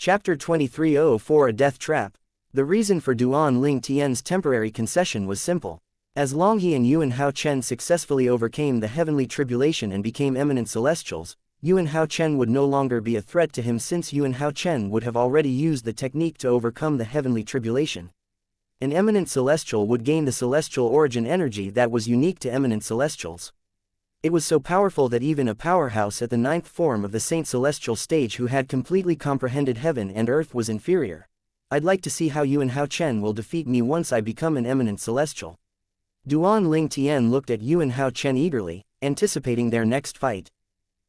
Chapter 2304 A Death Trap. The reason for Duan Ling Tian's temporary concession was simple. As long he and Yuan Hao Chen successfully overcame the heavenly tribulation and became eminent celestials, Yuan Hao Chen would no longer be a threat to him, since Yuan Hao Chen would have already used the technique to overcome the heavenly tribulation. An eminent celestial would gain the celestial origin energy that was unique to eminent celestials. It was so powerful that even a powerhouse at the 9th form of the Saint Celestial stage who had completely comprehended heaven and earth was inferior. I'd like to see how Yuan Hao Chen will defeat me once I become an eminent celestial. Duan Ling Tian looked at Yuan Hao Chen eagerly, anticipating their next fight.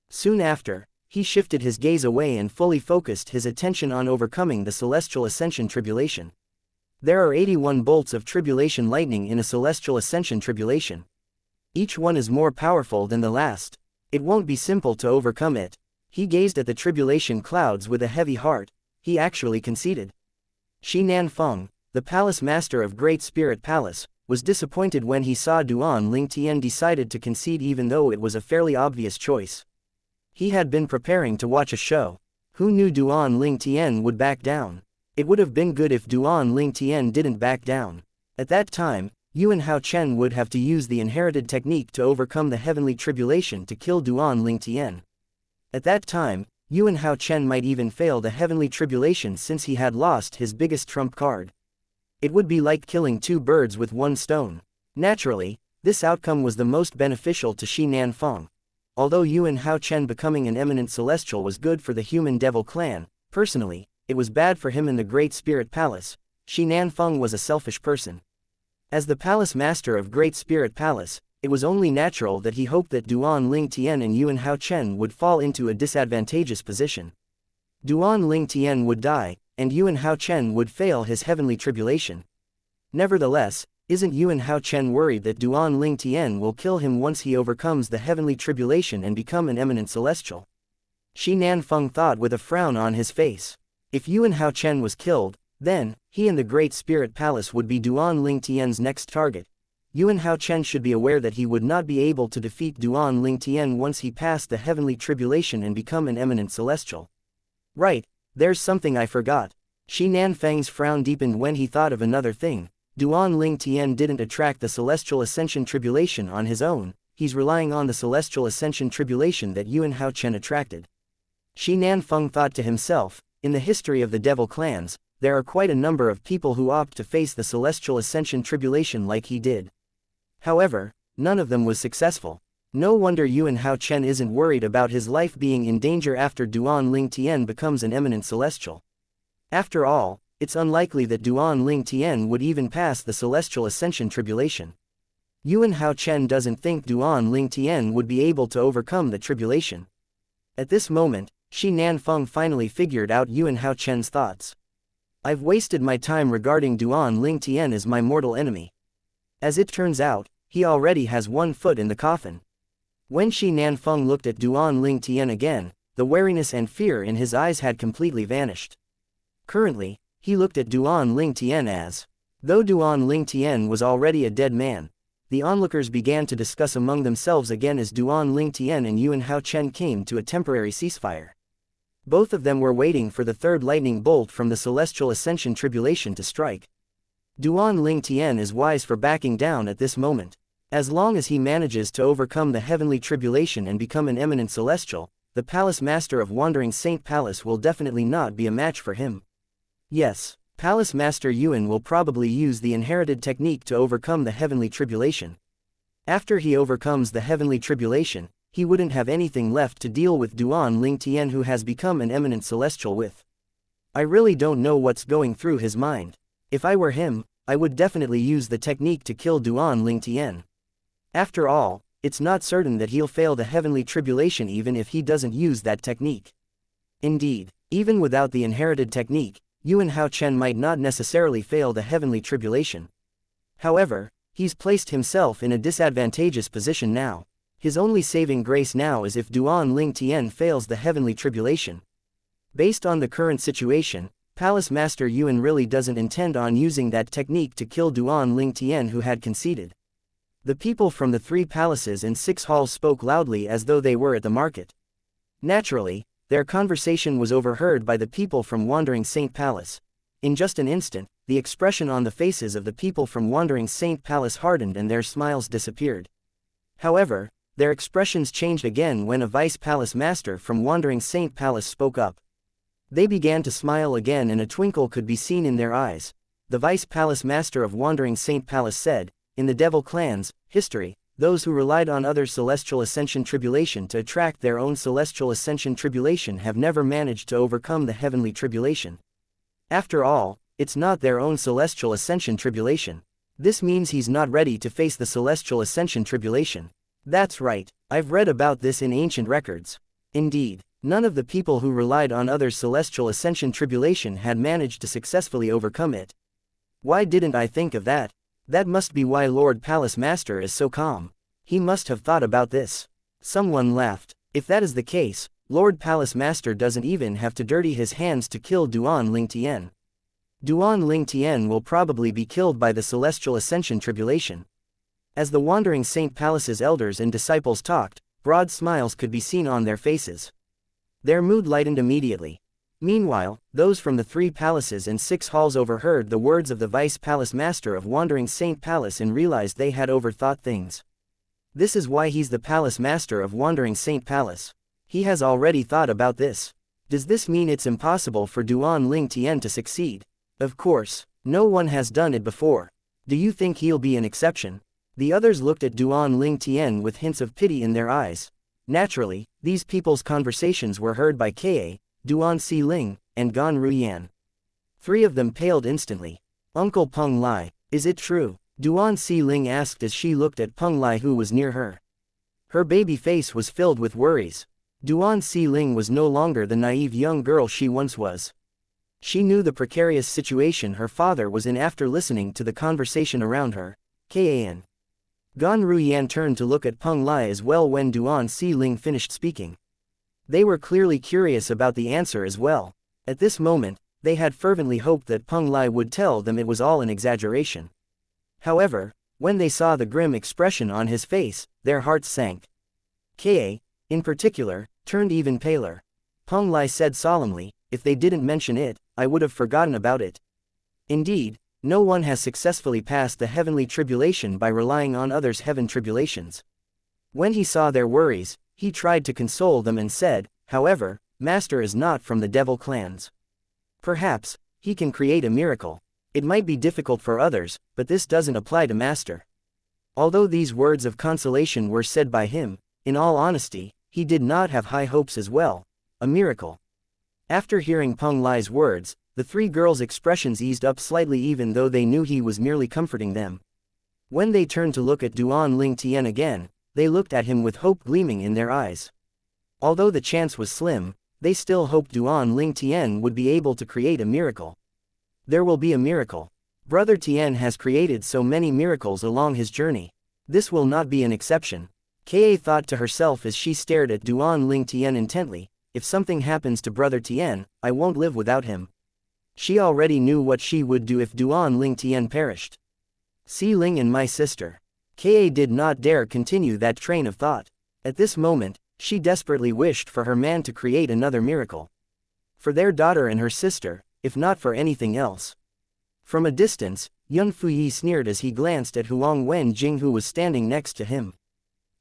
Soon after, he shifted his gaze away and fully focused his attention on overcoming the celestial ascension tribulation. There are 81 bolts of tribulation lightning in a celestial ascension tribulation. Each one is more powerful than the last. It won't be simple to overcome it. He gazed at the tribulation clouds with a heavy heart. He actually conceded. Shi Nanfeng, the palace master of Great Spirit Palace, was disappointed when he saw Duan Ling Tian decided to concede, even though it was a fairly obvious choice. He had been preparing to watch a show. Who knew Duan Ling Tian would back down? It would have been good if Duan Ling Tian didn't back down. At that time, Yuan Hao Chen would have to use the inherited technique to overcome the heavenly tribulation to kill Duan Ling Tian. At that time, Yuan Hao Chen might even fail the heavenly tribulation, since he had lost his biggest trump card. It would be like killing two birds with one stone. Naturally, this outcome was the most beneficial to Shi Nanfeng. Although Yuan Hao Chen becoming an eminent celestial was good for the human devil clan, personally, it was bad for him in the Great Spirit Palace. Shi Nanfeng was a selfish person. As the palace master of Great Spirit Palace, it was only natural that he hoped that Duan Ling Tian and Yuan Hao Chen would fall into a disadvantageous position. Duan Ling Tian would die, and Yuan Hao Chen would fail his heavenly tribulation. Nevertheless, isn't Yuan Hao Chen worried that Duan Ling Tian will kill him once he overcomes the heavenly tribulation and become an eminent celestial? Shi Nanfeng thought with a frown on his face. If Yuan Hao Chen was killed, then, he and the Great Spirit Palace would be Duan Ling Tian's next target. Yuan Hao Chen should be aware that he would not be able to defeat Duan Ling Tian once he passed the heavenly tribulation and become an eminent celestial. Right, there's something I forgot. Shi Nanfeng's frown deepened when he thought of another thing. Duan Ling Tian didn't attract the celestial ascension tribulation on his own, he's relying on the celestial ascension tribulation that Yuan Hao Chen attracted. Shi Nanfeng thought to himself, in the history of the devil clans, there are quite a number of people who opt to face the celestial ascension tribulation like he did. However, none of them was successful. No wonder Yuan Hao Chen isn't worried about his life being in danger after Duan Ling Tian becomes an eminent celestial. After all, it's unlikely that Duan Ling Tian would even pass the celestial ascension tribulation. Yuan Hao Chen doesn't think Duan Ling Tian would be able to overcome the tribulation. At this moment, Shi Nanfeng finally figured out Yuan Hao Chen's thoughts. I've wasted my time regarding Duan Ling Tian as my mortal enemy. As it turns out, he already has one foot in the coffin. When Shi Nanfeng looked at Duan Ling Tian again, the wariness and fear in his eyes had completely vanished. Currently, he looked at Duan Ling Tian as, though Duan Ling Tian was already a dead man, the onlookers began to discuss among themselves again as Duan Ling Tian and Yuan Hao Chen came to a temporary ceasefire. Both of them were waiting for the third lightning bolt from the celestial ascension tribulation to strike. Duan Ling Tian is wise for backing down at this moment. As long as he manages to overcome the heavenly tribulation and become an eminent celestial, the palace master of Wandering Saint Palace will definitely not be a match for him. Yes, Palace Master Yuan will probably use the inherited technique to overcome the heavenly tribulation. After he overcomes the heavenly tribulation, he wouldn't have anything left to deal with Duan Ling Tian, who has become an eminent celestial with. I really don't know what's going through his mind. If I were him, I would definitely use the technique to kill Duan Ling Tian. After all, it's not certain that he'll fail the heavenly tribulation even if he doesn't use that technique. Indeed, even without the inherited technique, Yuan Hao Chen might not necessarily fail the heavenly tribulation. However, he's placed himself in a disadvantageous position now. His only saving grace now is if Duan Ling Tian fails the heavenly tribulation. Based on the current situation, Palace Master Yuan really doesn't intend on using that technique to kill Duan Ling Tian, who had conceded. The people from the 3 palaces and 6 halls spoke loudly as though they were at the market. Naturally, Their conversation was overheard by the people from Wandering Saint Palace. In just an instant, the expression on the faces of the people from Wandering Saint Palace hardened and their smiles disappeared. However, their expressions changed again when a vice palace master from Wandering Saint Palace spoke up. They began to smile again and a twinkle could be seen in their eyes. The vice palace master of Wandering Saint Palace said, "In the devil clan's history, those who relied on others' celestial ascension tribulation to attract their own celestial ascension tribulation have never managed to overcome the heavenly tribulation. After all, it's not their own celestial ascension tribulation. This means he's not ready to face the celestial ascension tribulation." That's right, I've read about this in ancient records. Indeed, none of the people who relied on others' celestial ascension tribulation had managed to successfully overcome it. Why didn't I think of that? That must be why Lord Palace Master is so calm. He must have thought about this. Someone laughed. If that is the case, Lord Palace Master doesn't even have to dirty his hands to kill Duan Ling Tian. Duan Ling Tian will probably be killed by the celestial ascension tribulation. As the Wandering Saint Palace's elders and disciples talked, broad smiles could be seen on their faces. Their mood lightened immediately. Meanwhile, those from the 3 palaces and 6 halls overheard the words of the Vice Palace Master of Wandering Saint Palace and realized they had overthought things. This is why he's the Palace Master of Wandering Saint Palace. He has already thought about this. Does this mean it's impossible for Duan Ling Tian to succeed? Of course, no one has done it before. Do you think he'll be an exception? The others looked at Duan Ling Tian with hints of pity in their eyes. Naturally, these people's conversations were heard by Ka, Duan Si Ling, and Gan Ruyan. 3 of them paled instantly. "Uncle Peng Lai, is it true?" Duan Si Ling asked as she looked at Peng Lai who was near her. Her baby face was filled with worries. Duan Si Ling was no longer the naive young girl she once was. She knew the precarious situation her father was in after listening to the conversation around her. Kan. Gan Ruyan turned to look at Peng Lai as well when Duan Si Ling finished speaking. They were clearly curious about the answer as well. At this moment, they had fervently hoped that Peng Lai would tell them it was all an exaggeration. However, when they saw the grim expression on his face, their hearts sank. Ka, in particular, turned even paler. Peng Lai said solemnly, "If they didn't mention it, I would have forgotten about it." Indeed, no one has successfully passed the heavenly tribulation by relying on others' heaven tribulations. When he saw their worries, he tried to console them and said, "However, Master is not from the devil clans. Perhaps he can create a miracle. It might be difficult for others, but this doesn't apply to Master." Although these words of consolation were said by him, in all honesty, he did not have high hopes as well. A miracle. After hearing Peng Lai's words, the 3 girls' expressions eased up slightly even though they knew he was merely comforting them. When they turned to look at Duan Ling Tian again, they looked at him with hope gleaming in their eyes. Although the chance was slim, they still hoped Duan Ling Tian would be able to create a miracle. There will be a miracle. Brother Tian has created so many miracles along his journey. This will not be an exception. Ka thought to herself as she stared at Duan Ling Tian intently, "If something happens to Brother Tian, I won't live without him." She already knew what she would do if Duan Ling Tian perished. Si Ling and my sister. Ka did not dare continue that train of thought. At this moment, she desperately wished for her man to create another miracle. For their daughter and her sister, if not for anything else. From a distance, Yun Fuyi sneered as he glanced at Huang Wenjing who was standing next to him.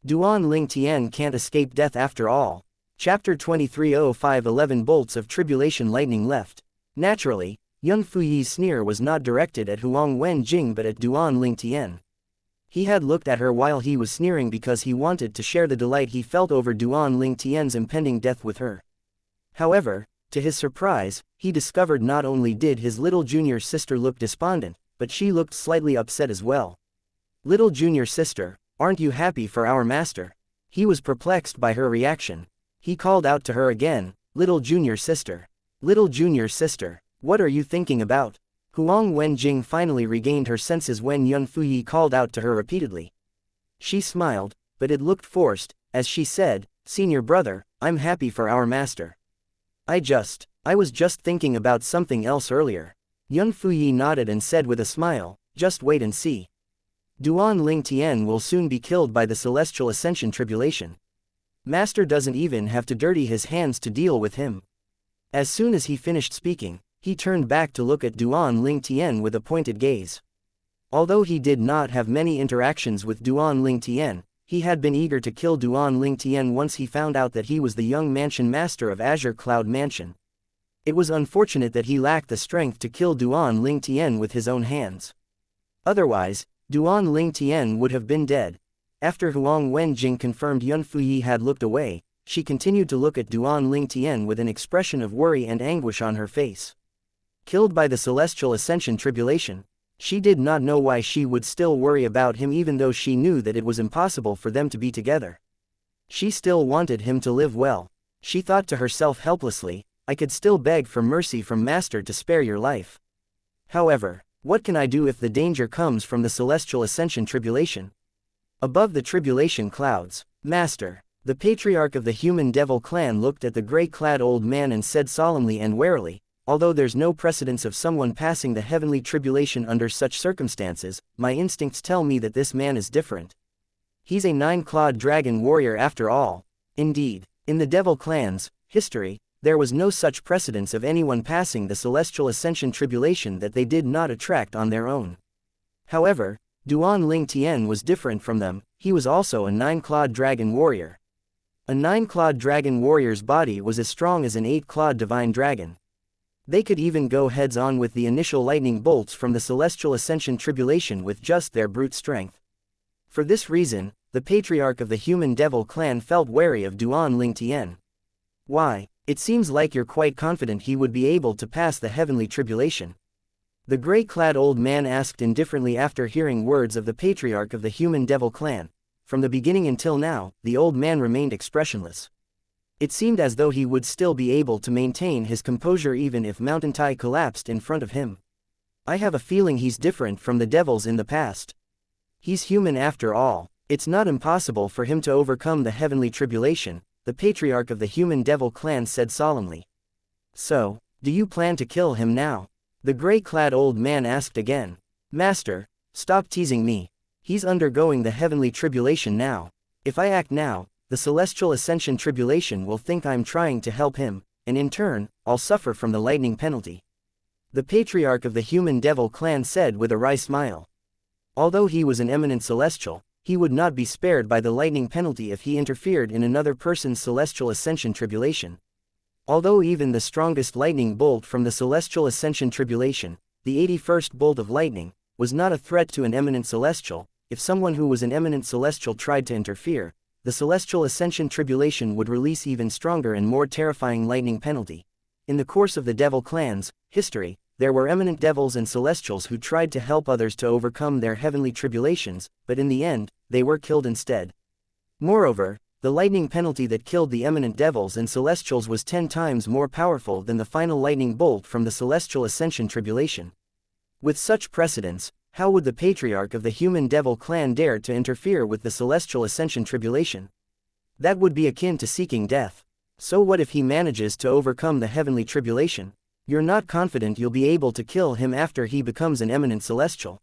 Duan Ling Tian can't escape death after all. Chapter 23:05-11 Bolts of Tribulation Lightning left. Naturally, Yun Fuyi's sneer was not directed at Huang Wenjing but at Duan Ling Tian. He had looked at her while he was sneering because he wanted to share the delight he felt over Duan Ling Tian's impending death with her. However, to his surprise, he discovered not only did his little junior sister look despondent, but she looked slightly upset as well. "Little junior sister, aren't you happy for our master?" He was perplexed by her reaction. He called out to her again, "Little junior sister. Little junior sister, what are you thinking about?" Huang Wenjing finally regained her senses when Yun Fuyi called out to her repeatedly. She smiled, but it looked forced, as she said, "Senior brother, I'm happy for our master. I was just thinking about something else earlier." Yun Fuyi nodded and said with a smile, "Just wait and see. Duan Ling Tian will soon be killed by the celestial ascension tribulation. Master doesn't even have to dirty his hands to deal with him. As soon as he finished speaking, he turned back to look at Duan Ling Tian with a pointed gaze. Although he did not have many interactions with Duan Ling Tian, he had been eager to kill Duan Ling Tian once he found out that he was the young mansion master of Azure Cloud Mansion. It was unfortunate that he lacked the strength to kill Duan Ling Tian with his own hands. Otherwise, Duan Ling Tian would have been dead. After Huang Wenjing confirmed Yun Fuyi had looked away, she continued to look at Duan Ling Tian with an expression of worry and anguish on her face. Killed by the Celestial Ascension Tribulation, she did not know why she would still worry about him even though she knew that it was impossible for them to be together. She still wanted him to live well. She thought to herself helplessly, I could still beg for mercy from Master to spare your life. However, what can I do if the danger comes from the Celestial Ascension Tribulation? Above the tribulation clouds, Master, the patriarch of the human devil clan looked at the gray-clad old man and said solemnly and warily, although there's no precedence of someone passing the heavenly tribulation under such circumstances, my instincts tell me that this man is different. He's a 9-clawed dragon warrior after all. Indeed, in the devil clan's history, there was no such precedence of anyone passing the Celestial Ascension Tribulation that they did not attract on their own. However, Duan Ling Tian was different from them. He was also a 9-clawed dragon warrior. A 9-clawed dragon warrior's body was as strong as an 8-clawed divine dragon. They could even go heads-on with the initial lightning bolts from the Celestial Ascension Tribulation with just their brute strength. For this reason, the patriarch of the human devil clan felt wary of Duan Ling Tian. Why, it seems like you're quite confident he would be able to pass the heavenly tribulation. The gray-clad old man asked indifferently after hearing words of the patriarch of the human devil clan. From the beginning until now, the old man remained expressionless. It seemed as though he would still be able to maintain his composure even if Mountain Tai collapsed in front of him. I have a feeling he's different from the devils in the past. He's human after all. It's not impossible for him to overcome the heavenly tribulation, the patriarch of the human devil clan said solemnly. So, do you plan to kill him now? The gray-clad old man asked again. Master, stop teasing me. He's undergoing the heavenly tribulation now. If I act now, the Celestial Ascension Tribulation will think I'm trying to help him, and in turn, I'll suffer from the lightning penalty. The patriarch of the human devil clan said with a wry smile. Although he was an eminent celestial, he would not be spared by the lightning penalty if he interfered in another person's Celestial Ascension Tribulation. Although even the strongest lightning bolt from the Celestial Ascension Tribulation, the 81st bolt of lightning, was not a threat to an eminent celestial, if someone who was an eminent celestial tried to interfere, the Celestial Ascension Tribulation would release even stronger and more terrifying lightning penalty. In the course of the devil clan's history, there were eminent devils and celestials who tried to help others to overcome their heavenly tribulations, but in the end, they were killed instead. Moreover, the lightning penalty that killed the eminent devils and celestials was 10 times more powerful than the final lightning bolt from the Celestial Ascension Tribulation. With such precedence, how would the patriarch of the human devil clan dare to interfere with the Celestial Ascension Tribulation? That would be akin to seeking death. So what if he manages to overcome the heavenly tribulation? You're not confident you'll be able to kill him after he becomes an eminent celestial?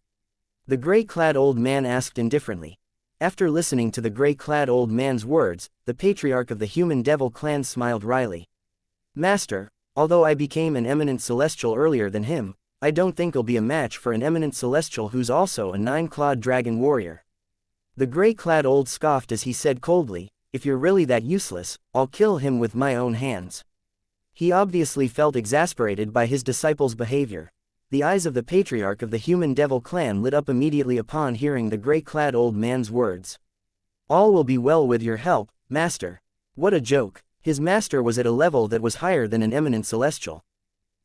The gray-clad old man asked indifferently. After listening to the gray-clad old man's words, the patriarch of the human devil clan smiled wryly. Master, although I became an eminent celestial earlier than him, I don't think I'll be a match for an eminent celestial who's also a 9-clawed dragon warrior. The gray-clad old scoffed as he said coldly, if you're really that useless, I'll kill him with my own hands. He obviously felt exasperated by his disciple's behavior. The eyes of the patriarch of the human devil clan lit up immediately upon hearing the gray-clad old man's words. All will be well with your help, master. What a joke. His master was at a level that was higher than an eminent celestial.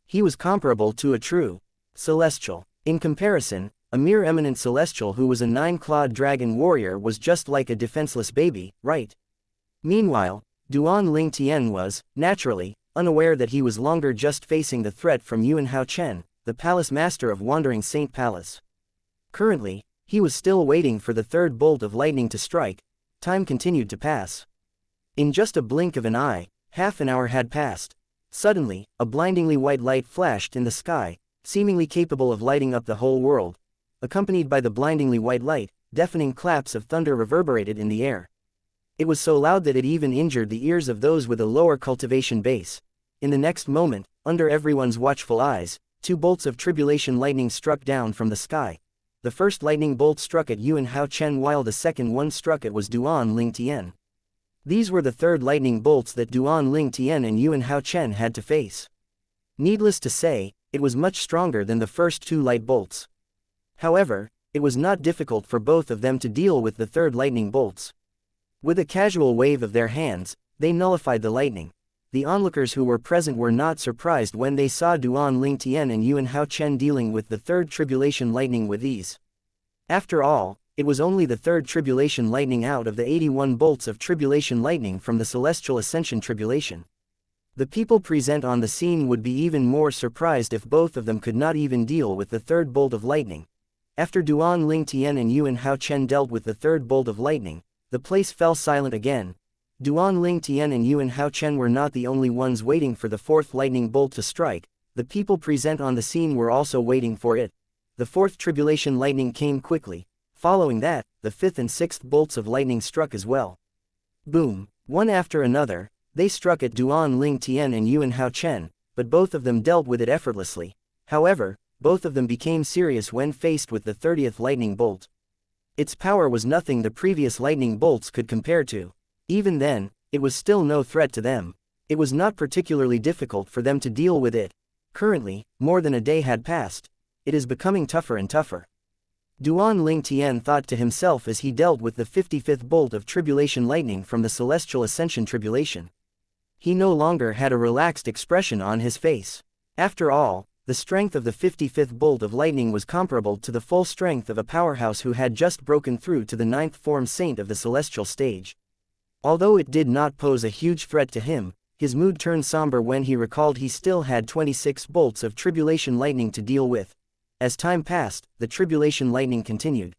He was comparable to a true celestial. In comparison, a mere eminent celestial who was a 9-clawed dragon warrior was just like a defenseless baby, right? Meanwhile, Duan Ling Tian was, naturally, unaware that he was longer just facing the threat from Yuan Hao Chen, the palace master of Wandering Saint Palace. Currently, he was still waiting for the third bolt of lightning to strike. Time continued to pass. In just a blink of an eye, half an hour had passed. Suddenly, a blindingly white light flashed in the sky, seemingly capable of lighting up the whole world. Accompanied by the blindingly white light, deafening claps of thunder reverberated in the air. It was so loud that it even injured the ears of those with a lower cultivation base. In the next moment, under everyone's watchful eyes, 2 bolts of tribulation lightning struck down from the sky. The first lightning bolt struck at Yuan Hao Chen while the second one struck at was Duan Ling Tian. These were the third lightning bolts that Duan Ling Tian and Yuan Hao Chen had to face. Needless to say, it was much stronger than the first 2 light bolts. However, it was not difficult for both of them to deal with the third lightning bolts. With a casual wave of their hands, they nullified the lightning. The onlookers who were present were not surprised when they saw Duan Ling Tian and Yuan Hao Chen dealing with the third tribulation lightning with ease. After all, it was only the third tribulation lightning out of the 81 bolts of tribulation lightning from the celestial ascension tribulation. The people present on the scene would be even more surprised if both of them could not even deal with the third bolt of lightning. After Duan Ling Tian and Yuan Hao Chen dealt with the third bolt of lightning, the place fell silent again. Duan Ling Tian and Yuan Hao Chen were not the only ones waiting for the fourth lightning bolt to strike. The people present on the scene were also waiting for it. The fourth tribulation lightning came quickly. Following that, the fifth and sixth bolts of lightning struck as well. Boom! One after another, they struck at Duan Ling Tian and Yuan Hao Chen, but both of them dealt with it effortlessly. However, both of them became serious when faced with the 30th lightning bolt. Its power was nothing the previous lightning bolts could compare to. Even then, it was still no threat to them. It was not particularly difficult for them to deal with it. Currently, more than a day had passed. It is becoming tougher and tougher. Duan Ling Tian thought to himself as he dealt with the 55th bolt of tribulation lightning from the celestial ascension tribulation. He no longer had a relaxed expression on his face. After all, the strength of the 55th bolt of lightning was comparable to the full strength of a powerhouse who had just broken through to the 9th form saint of the celestial stage. Although it did not pose a huge threat to him, his mood turned somber when he recalled he still had 26 bolts of tribulation lightning to deal with. As time passed, the tribulation lightning continued.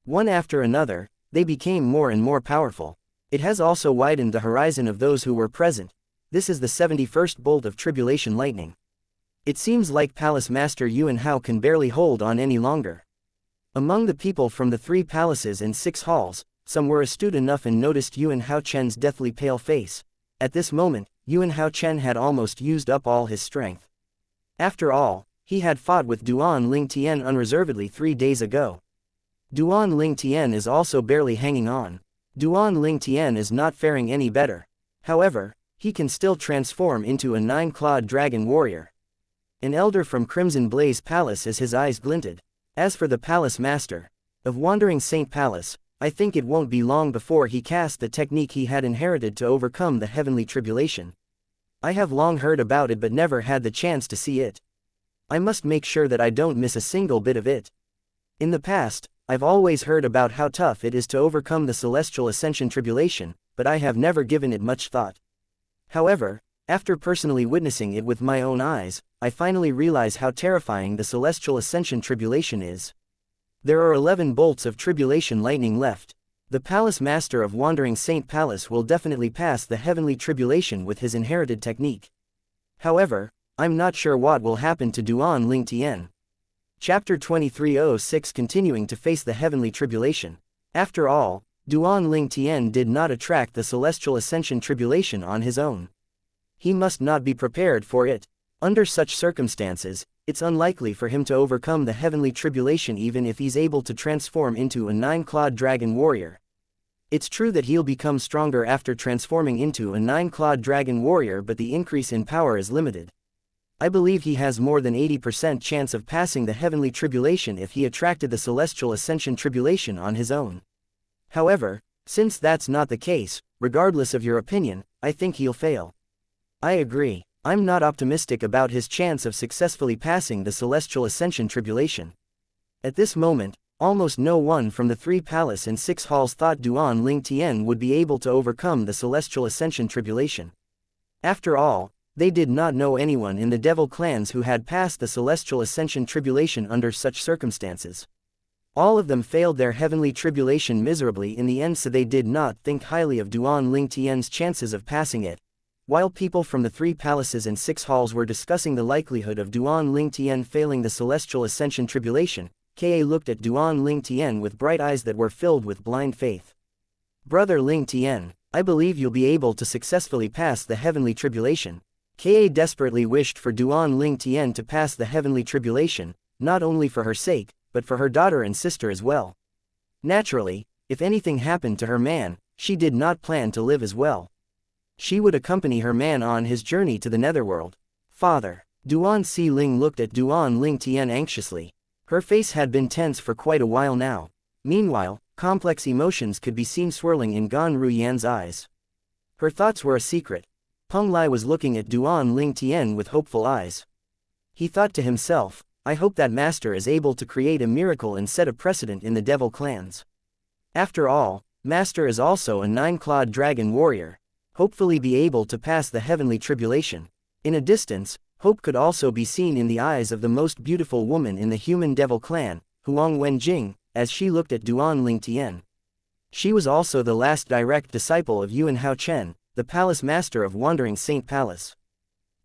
One after another, they became more and more powerful. It has also widened the horizon of those who were present. This is the 71st bolt of tribulation lightning. It seems like Palace Master Yuan Hao can barely hold on any longer. Among the people from the 3 palaces and 6 halls, some were astute enough and noticed Yuan Hao Chen's deathly pale face. At this moment, Yuan Hao Chen had almost used up all his strength. After all, he had fought with Duan Ling Tian unreservedly 3 days ago. Duan Ling Tian is also barely hanging on. Duan Ling Tian is not faring any better. However, he can still transform into a 9-clawed dragon warrior. An elder from Crimson Blaze Palace as his eyes glinted. As for the Palace Master of Wandering Saint Palace, I think it won't be long before he cast the technique he had inherited to overcome the heavenly tribulation. I have long heard about it but never had the chance to see it. I must make sure that I don't miss a single bit of it. In the past, I've always heard about how tough it is to overcome the celestial ascension tribulation, but I have never given it much thought. However, after personally witnessing it with my own eyes, I finally realize how terrifying the celestial ascension tribulation is. There are 11 bolts of tribulation lightning left. The Palace Master of Wandering Saint Palace will definitely pass the heavenly tribulation with his inherited technique. However, I'm not sure what will happen to Duan Ling Tian. Chapter 2306 Continuing to face the heavenly tribulation. After all, Duan Ling Tian did not attract the celestial ascension tribulation on his own. He must not be prepared for it. Under such circumstances, it's unlikely for him to overcome the heavenly tribulation even if he's able to transform into a 9-clawed dragon warrior. It's true that he'll become stronger after transforming into a 9-clawed dragon warrior, but the increase in power is limited. I believe he has more than 80% chance of passing the heavenly tribulation if he attracted the celestial ascension tribulation on his own. However, since that's not the case, regardless of your opinion, I think he'll fail. I agree. I'm not optimistic about his chance of successfully passing the celestial ascension tribulation. At this moment, almost no one from the 3 palace and 6 halls thought Duan Ling Tian would be able to overcome the celestial ascension tribulation. After all, they did not know anyone in the devil clans who had passed the celestial ascension tribulation under such circumstances. All of them failed their heavenly tribulation miserably in the end, so they did not think highly of Duan Ling Tian's chances of passing it. While people from the 3 palaces and 6 halls were discussing the likelihood of Duan Ling Tian failing the celestial ascension tribulation, Ka looked at Duan Ling Tian with bright eyes that were filled with blind faith. Brother Ling Tian, I believe you'll be able to successfully pass the heavenly tribulation. Ka desperately wished for Duan Ling Tian to pass the heavenly tribulation, not only for her sake, but for her daughter and sister as well. Naturally, if anything happened to her man, she did not plan to live as well. She would accompany her man on his journey to the netherworld. Father. Duan Si Ling looked at Duan Ling Tian anxiously. Her face had been tense for quite a while now. Meanwhile, complex emotions could be seen swirling in Gan Ruyan's eyes. Her thoughts were a secret. Peng Lai was looking at Duan Ling Tian with hopeful eyes. He thought to himself, I hope that master is able to create a miracle and set a precedent in the devil clans. After all, master is also a 9-clawed dragon warrior. Hopefully be able to pass the heavenly tribulation. In a distance, hope could also be seen in the eyes of the most beautiful woman in the human devil clan, Huang Wenjing, as she looked at Duan Ling Tian. She was also the last direct disciple of Yuan Hao Chen, the palace master of Wandering Saint Palace.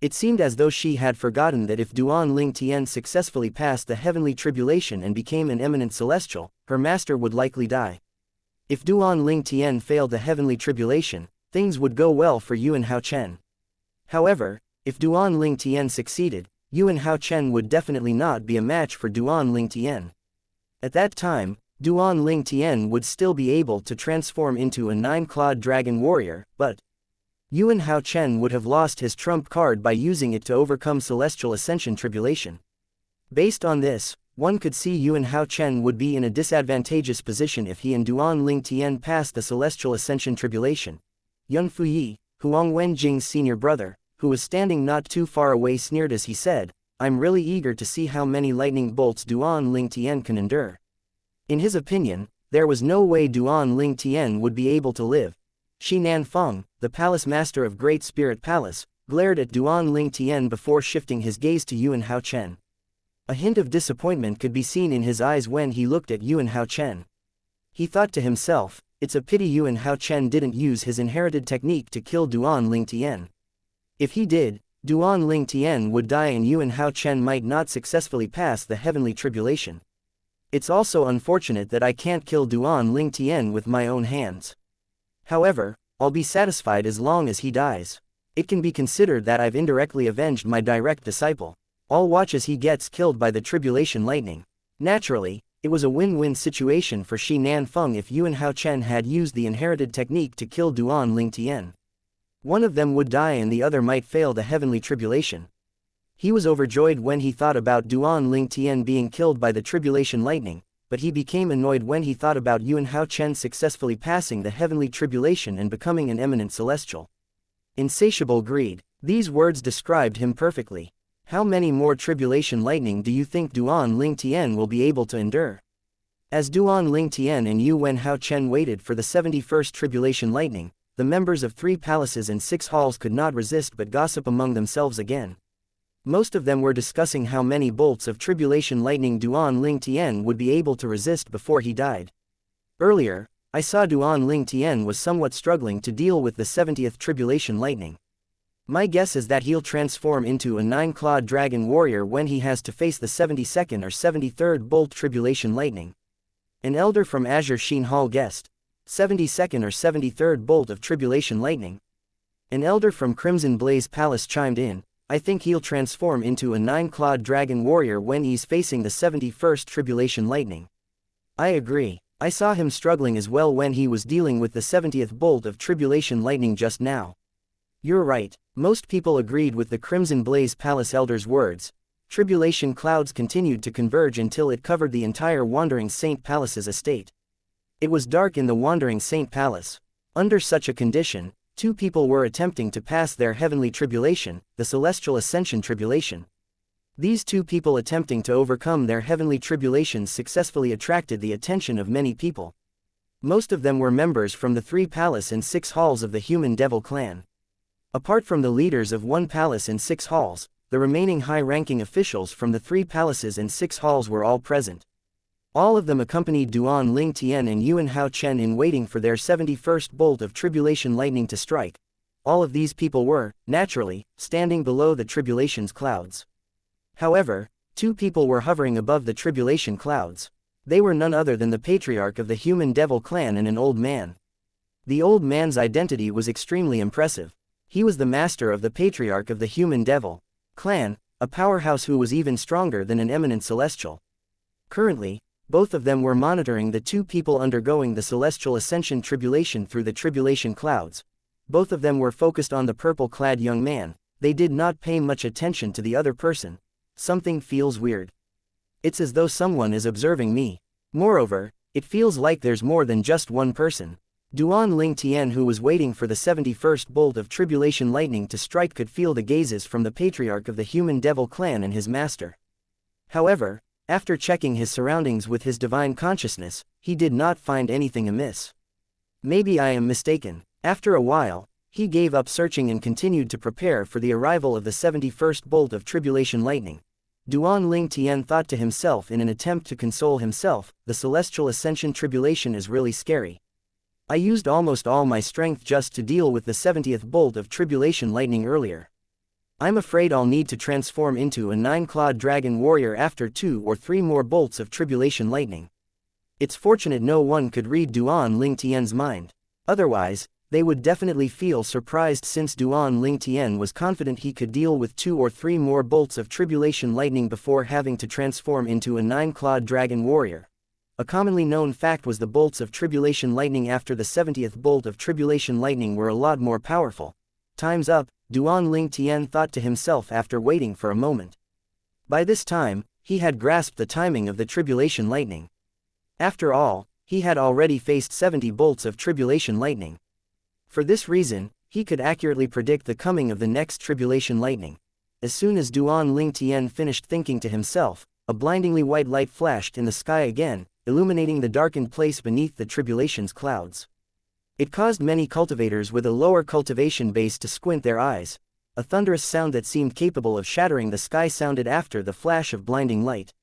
It seemed as though she had forgotten that if Duan Ling Tian successfully passed the heavenly tribulation and became an eminent celestial, her master would likely die. If Duan Ling Tian failed the heavenly tribulation, things would go well for Yuan Hao Chen. However, if Duan Ling Tian succeeded, Yuan Hao Chen would definitely not be a match for Duan Ling Tian. At that time, Duan Ling Tian would still be able to transform into a 9-clawed dragon warrior, but Yuan Hao Chen would have lost his trump card by using it to overcome celestial ascension tribulation. Based on this, one could see Yuan Hao Chen would be in a disadvantageous position if he and Duan Ling Tian passed the celestial ascension tribulation. Yun Fuyi, Huang Wenjing's senior brother, who was standing not too far away, sneered as he said, I'm really eager to see how many lightning bolts Duan Ling Tian can endure. In his opinion, there was no way Duan Ling Tian would be able to live. Shi Nanfeng, the palace master of Great Spirit Palace, glared at Duan Ling Tian before shifting his gaze to Yuan Hao Chen. A hint of disappointment could be seen in his eyes when he looked at Yuan Hao Chen. He thought to himself, it's a pity Yuan Hao Chen didn't use his inherited technique to kill Duan Ling Tian. If he did, Duan Ling Tian would die and Yuan Hao Chen might not successfully pass the heavenly tribulation. It's also unfortunate that I can't kill Duan Ling Tian with my own hands. However, I'll be satisfied as long as he dies. It can be considered that I've indirectly avenged my direct disciple. I'll watch as he gets killed by the tribulation lightning. Naturally, it was a win-win situation for Shi Nanfeng if Yuan Hao Chen had used the inherited technique to kill Duan Ling Tian. One of them would die and the other might fail the heavenly tribulation. He was overjoyed when he thought about Duan Ling Tian being killed by the tribulation lightning, but he became annoyed when he thought about Yuan Hao Chen successfully passing the heavenly tribulation and becoming an eminent celestial. Insatiable greed. These words described him perfectly. How many more tribulation lightning do you think Duan Ling Tian will be able to endure? As Duan Ling Tian and Yuan Hao Chen waited for the 71st tribulation lightning, the members of 3 palaces and 6 halls could not resist but gossip among themselves again. Most of them were discussing how many bolts of tribulation lightning Duan Ling Tian would be able to resist before he died. Earlier, I saw Duan Ling Tian was somewhat struggling to deal with the 70th tribulation lightning. My guess is that he'll transform into a 9-clawed dragon warrior when he has to face the 72nd or 73rd bolt tribulation lightning. An elder from Azure Sheen Hall guessed, 72nd or 73rd bolt of tribulation lightning. An elder from Crimson Blaze Palace chimed in, I think he'll transform into a 9-clawed dragon warrior when he's facing the 71st tribulation lightning. I agree, I saw him struggling as well when he was dealing with the 70th bolt of tribulation lightning just now. You're right, most people agreed with the Crimson Blaze Palace elder's words. Tribulation clouds continued to converge until it covered the entire Wandering Saint Palace's estate. It was dark in the Wandering Saint Palace. Under such a condition, 2 people were attempting to pass their heavenly tribulation, the celestial ascension tribulation. These 2 people attempting to overcome their heavenly tribulations successfully attracted the attention of many people. Most of them were members from the 3 palace and 6 halls of the human devil clan. Apart from the leaders of 1 palace and 6 halls, the remaining high-ranking officials from the 3 palaces and 6 halls were all present. All of them accompanied Duan Ling Tian and Yuan Hao Chen in waiting for their 71st bolt of tribulation lightning to strike. All of these people were, naturally, standing below the tribulation's clouds. However, 2 people were hovering above the tribulation clouds. They were none other than the patriarch of the human devil clan and an old man. The old man's identity was extremely impressive. He was the master of the patriarch of the human devil clan, a powerhouse who was even stronger than an eminent celestial. Currently, both of them were monitoring the two people undergoing the celestial ascension tribulation through the tribulation clouds. Both of them were focused on the purple-clad young man. They did not pay much attention to the other person. Something feels weird. It's as though someone is observing me. Moreover, it feels like there's more than just one person. Duan Ling Tian, who was waiting for the 71st bolt of tribulation lightning to strike, could feel the gazes from the patriarch of the human devil clan and his master. However, after checking his surroundings with his divine consciousness, he did not find anything amiss. Maybe I am mistaken. After a while, he gave up searching and continued to prepare for the arrival of the 71st bolt of tribulation lightning. Duan Ling Tian thought to himself in an attempt to console himself, the celestial ascension tribulation is really scary. I used almost all my strength just to deal with the 70th bolt of tribulation lightning earlier. I'm afraid I'll need to transform into a 9-clawed dragon warrior after 2 or 3 more bolts of tribulation lightning. It's fortunate no one could read Duan Ling Tian's mind. Otherwise, they would definitely feel surprised, since Duan Ling Tian was confident he could deal with 2 or 3 more bolts of tribulation lightning before having to transform into a 9-clawed dragon warrior. A commonly known fact was the bolts of tribulation lightning after the 70th bolt of tribulation lightning were a lot more powerful. Time's up, Duan Ling Tian thought to himself after waiting for a moment. By this time, he had grasped the timing of the tribulation lightning. After all, he had already faced 70 bolts of tribulation lightning. For this reason, he could accurately predict the coming of the next tribulation lightning. As soon as Duan Ling Tian finished thinking to himself, a blindingly white light flashed in the sky again, illuminating the darkened place beneath the tribulation's clouds. It caused many cultivators with a lower cultivation base to squint their eyes. A thunderous sound that seemed capable of shattering the sky sounded after the flash of blinding light.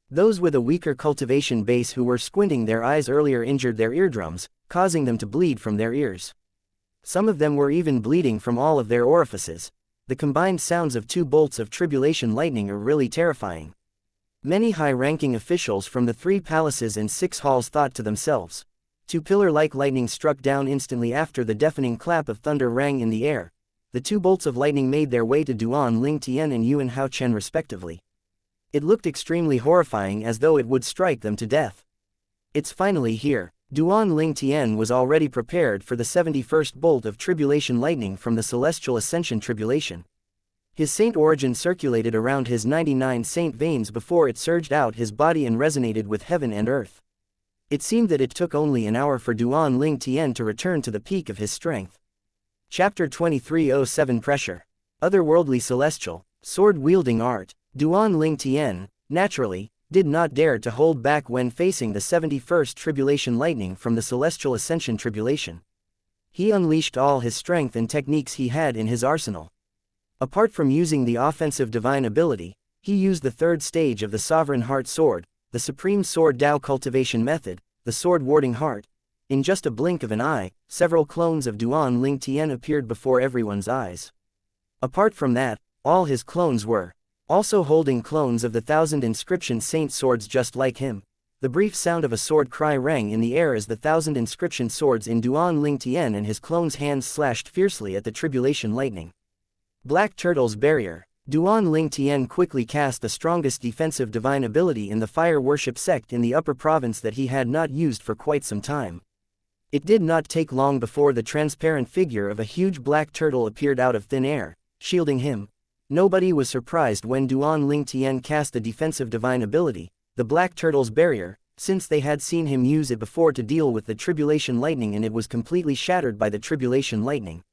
Those with a weaker cultivation base who were squinting their eyes earlier injured their eardrums, causing them to bleed from their ears. Some of them were even bleeding from all of their orifices. The combined sounds of 2 bolts of tribulation lightning are really terrifying. Many high-ranking officials from the 3 palaces and 6 halls thought to themselves. 2 pillar-like lightning struck down instantly after the deafening clap of thunder rang in the air. The 2 bolts of lightning made their way to Duan Ling Tian and Yuan Hao Chen respectively. It looked extremely horrifying, as though it would strike them to death. It's finally here. Duan Ling Tian was already prepared for the 71st bolt of tribulation lightning from the celestial ascension tribulation. His saint origin circulated around his 99 saint veins before it surged out his body and resonated with heaven and earth. It seemed that it took only an hour for Duan Ling Tian to return to the peak of his strength. Chapter 2307 Pressure. Otherworldly Celestial, Sword-Wielding Art. Duan Ling Tian, naturally, did not dare to hold back when facing the 71st tribulation lightning from the celestial ascension tribulation. He unleashed all his strength and techniques he had in his arsenal. Apart from using the offensive divine ability, he used the 3rd stage of the Sovereign Heart Sword, the Supreme Sword Dao cultivation method, the Sword Warding Heart. In just a blink of an eye, several clones of Duan Ling Tian appeared before everyone's eyes. Apart from that, all his clones were also holding clones of the 1,000 inscription saint swords just like him. The brief sound of a sword cry rang in the air as the 1,000 inscription swords in Duan Ling Tian and his clones' hands slashed fiercely at the tribulation lightning. Black Turtle's Barrier. Duan Ling Tian quickly cast the strongest defensive divine ability in the fire worship sect in the upper province that he had not used for quite some time. It did not take long before the transparent figure of a huge black turtle appeared out of thin air, shielding him. Nobody was surprised when Duan Ling Tian cast the defensive divine ability, the Black Turtle's Barrier, since they had seen him use it before to deal with the tribulation lightning, and it was completely shattered by the tribulation lightning.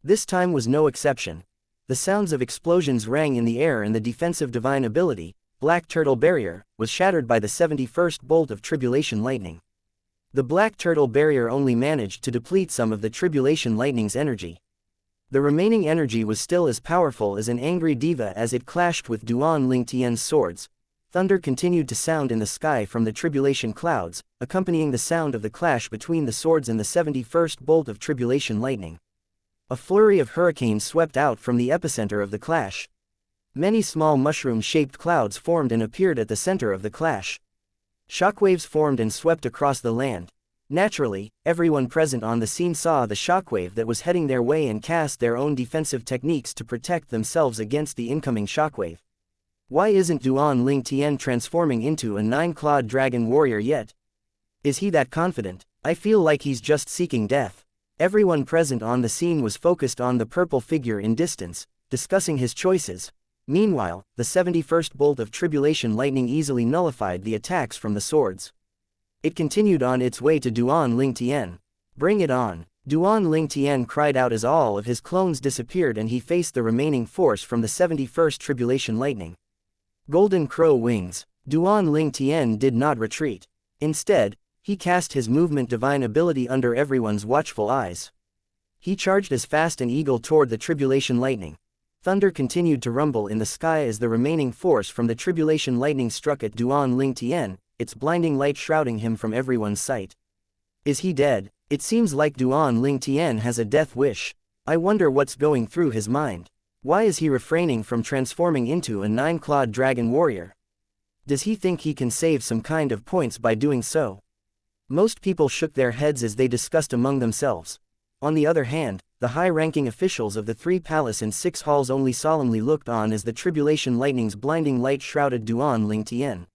This time was no exception. The sounds of explosions rang in the air, and the defensive divine ability, Black Turtle Barrier, was shattered by the 71st bolt of tribulation lightning. The Black Turtle Barrier only managed to deplete some of the tribulation lightning's energy. The remaining energy was still as powerful as an angry diva as it clashed with Duan Ling Tian's swords. Thunder continued to sound in the sky from the tribulation clouds, accompanying the sound of the clash between the swords and the 71st bolt of tribulation lightning. A flurry of hurricanes swept out from the epicenter of the clash. Many small mushroom-shaped clouds formed and appeared at the center of the clash. Shockwaves formed and swept across the land. Naturally, everyone present on the scene saw the shockwave that was heading their way and cast their own defensive techniques to protect themselves against the incoming shockwave. Why isn't Duan Ling Tian transforming into a 9-clawed dragon warrior yet? Is he that confident? I feel like he's just seeking death. Everyone present on the scene was focused on the purple figure in distance, discussing his choices. Meanwhile, the 71st bolt of tribulation lightning easily nullified the attacks from the swords. It continued on its way to Duan Ling Tian. Bring it on! Duan Ling Tian cried out as all of his clones disappeared and he faced the remaining force from the 71st tribulation lightning. Golden Crow Wings. Duan Ling Tian did not retreat. Instead, he cast his movement divine ability under everyone's watchful eyes. He charged as fast an eagle toward the tribulation lightning. Thunder continued to rumble in the sky as the remaining force from the tribulation lightning struck at Duan Ling Tian, its blinding light shrouding him from everyone's sight. Is he dead? It seems like Duan Ling Tian has a death wish. I wonder what's going through his mind. Why is he refraining from transforming into a 9-clawed dragon warrior? Does he think he can save some kind of points by doing so? Most people shook their heads as they discussed among themselves. On the other hand, the high-ranking officials of the 3 palace and 6 halls only solemnly looked on as the tribulation lightning's blinding light shrouded Duan Ling Tian.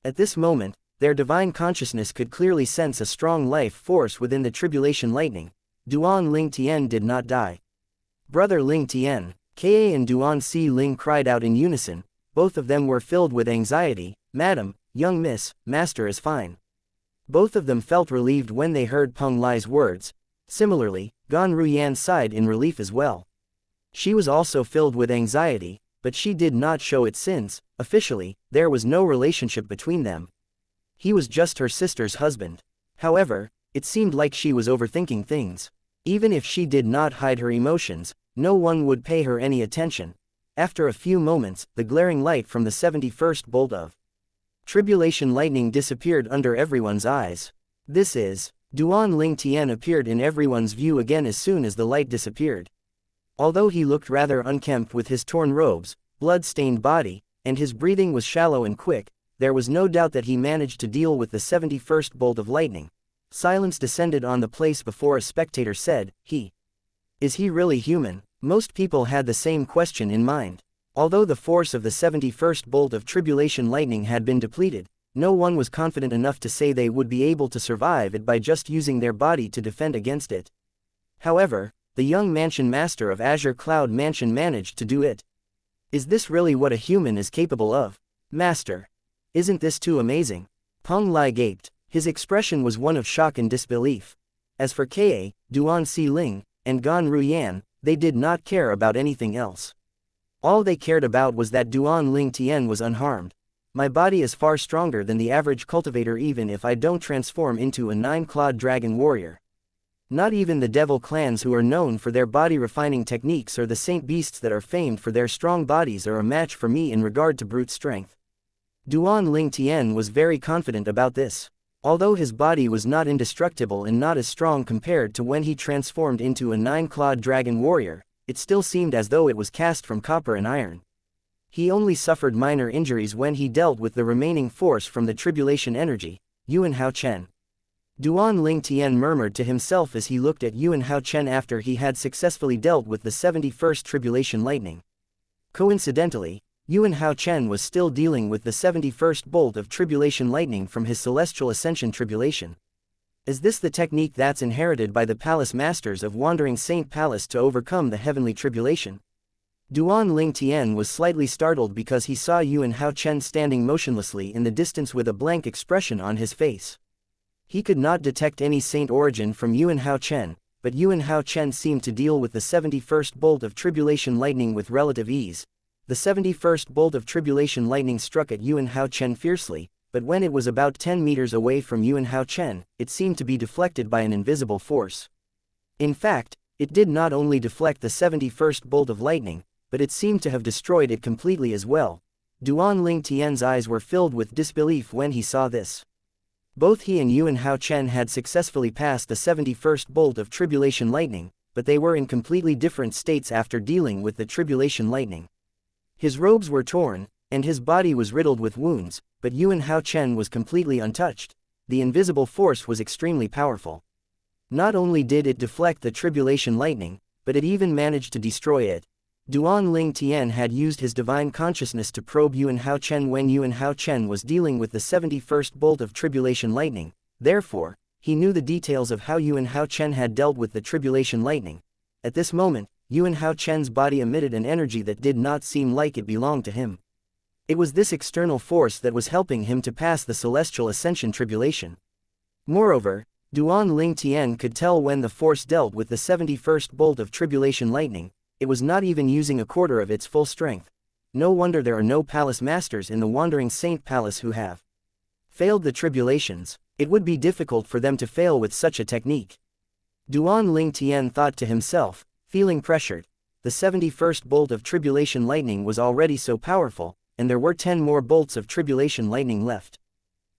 At this moment, their divine consciousness could clearly sense a strong life force within the tribulation lightning. Duan Ling Tian did not die. Brother Ling Tian, Ka and Duan Si Ling cried out in unison. Both of them were filled with anxiety. Madam, young miss, master is fine. Both of them felt relieved when they heard Peng Lai's words. Similarly, Gan Ruyan sighed in relief as well. She was also filled with anxiety, but she did not show it since, officially, there was no relationship between them. He was just her sister's husband. However, it seemed like she was overthinking things. Even if she did not hide her emotions, no one would pay her any attention. After a few moments, the glaring light from the 71st bolt of tribulation lightning disappeared under everyone's eyes. This is, Duan Ling Tian appeared in everyone's view again as soon as the light disappeared. Although he looked rather unkempt with his torn robes, blood-stained body, and his breathing was shallow and quick, there was no doubt that he managed to deal with the 71st bolt of lightning. Silence descended on the place before a spectator said, Is he really human? Most people had the same question in mind. Although the force of the 71st bolt of tribulation lightning had been depleted, no one was confident enough to say they would be able to survive it by just using their body to defend against it. However, the young mansion master of Azure Cloud Mansion managed to do it. Is this really what a human is capable of? Master. Isn't this too amazing? Peng Lai gaped. His expression was one of shock and disbelief. As for Ka, Duan Si Ling, and Gan Ruyan, they did not care about anything else. All they cared about was that Duan Ling Tian was unharmed. My body is far stronger than the average cultivator even if I don't transform into a 9-clawed dragon warrior. Not even the devil clans who are known for their body refining techniques or the saint beasts that are famed for their strong bodies are a match for me in regard to brute strength. Duan Ling Tian was very confident about this. Although his body was not indestructible and not as strong compared to when he transformed into a 9-clawed dragon warrior, it still seemed as though it was cast from copper and iron. He only suffered minor injuries when he dealt with the remaining force from the tribulation energy, Yuan Hao Chen. Duan Ling Tian murmured to himself as he looked at Yuan Hao Chen after he had successfully dealt with the 71st tribulation lightning. Coincidentally, Yuan Hao Chen was still dealing with the 71st bolt of tribulation lightning from his celestial ascension tribulation. Is this the technique that's inherited by the palace masters of Wandering Saint Palace to overcome the heavenly tribulation? Duan Ling Tian was slightly startled because he saw Yuan Hao Chen standing motionlessly in the distance with a blank expression on his face. He could not detect any saint origin from Yuan Hao Chen, but Yuan Hao Chen seemed to deal with the 71st bolt of tribulation lightning with relative ease. The 71st bolt of tribulation lightning struck at Yuan Hao Chen fiercely, but when it was about 10 meters away from Yuan Hao Chen, it seemed to be deflected by an invisible force. In fact, it did not only deflect the 71st bolt of lightning, but it seemed to have destroyed it completely as well. Duan Ling Tian's eyes were filled with disbelief when he saw this. Both he and Yuan Hao Chen had successfully passed the 71st bolt of tribulation lightning, but they were in completely different states after dealing with the tribulation lightning. His robes were torn, and his body was riddled with wounds, but Yuan Hao Chen was completely untouched. the invisible force was extremely powerful. Not only did it deflect the tribulation lightning, but it even managed to destroy it. Duan Ling Tian had used his divine consciousness to probe Yuan Hao Chen when Yuan Hao Chen was dealing with the 71st bolt of tribulation lightning. Therefore, he knew the details of how Yuan Hao Chen had dealt with the tribulation lightning. At this moment, Yuan Hao Chen's body emitted an energy that did not seem like it belonged to him. It was this external force that was helping him to pass the celestial ascension tribulation. Moreover, Duan Ling Tian could tell when the force dealt with the 71st bolt of tribulation lightning, it was not even using a quarter of its full strength. No wonder there are no palace masters in the Wandering Saint Palace who have failed the tribulations. It would be difficult for them to fail with such a technique. Duan Ling Tian thought to himself, feeling pressured. The 71st bolt of tribulation lightning was already so powerful, and there were 10 more bolts of tribulation lightning left.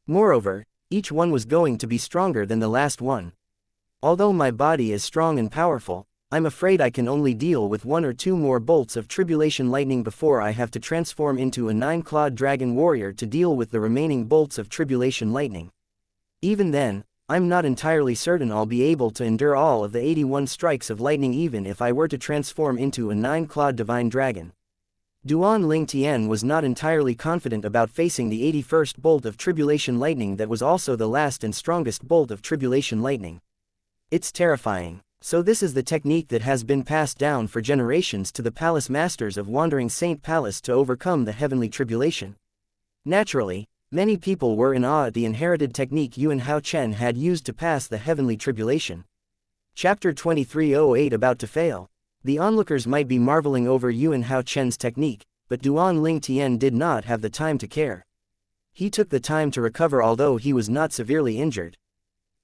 Moreover, each one was going to be stronger than the last one. Although my body is strong and powerful, I'm afraid I can only deal with 1 or 2 more bolts of tribulation lightning before I have to transform into a 9-clawed dragon warrior to deal with the remaining bolts of tribulation lightning. Even then, I'm not entirely certain I'll be able to endure all of the 81 strikes of lightning even if I were to transform into a 9-clawed divine dragon. Duan Ling Tian was not entirely confident about facing the 81st bolt of tribulation lightning that was also the last and strongest bolt of tribulation lightning. It's terrifying. So this is the technique that has been passed down for generations to the palace masters of Wandering Saint Palace to overcome the heavenly tribulation. Naturally, many people were in awe at the inherited technique Yuan Hao Chen had used to pass the heavenly tribulation. Chapter 2308 about to fail. The onlookers might be marveling over Yuan Hao Chen's technique, but Duan Ling Tian did not have the time to care. He took the time to recover although he was not severely injured.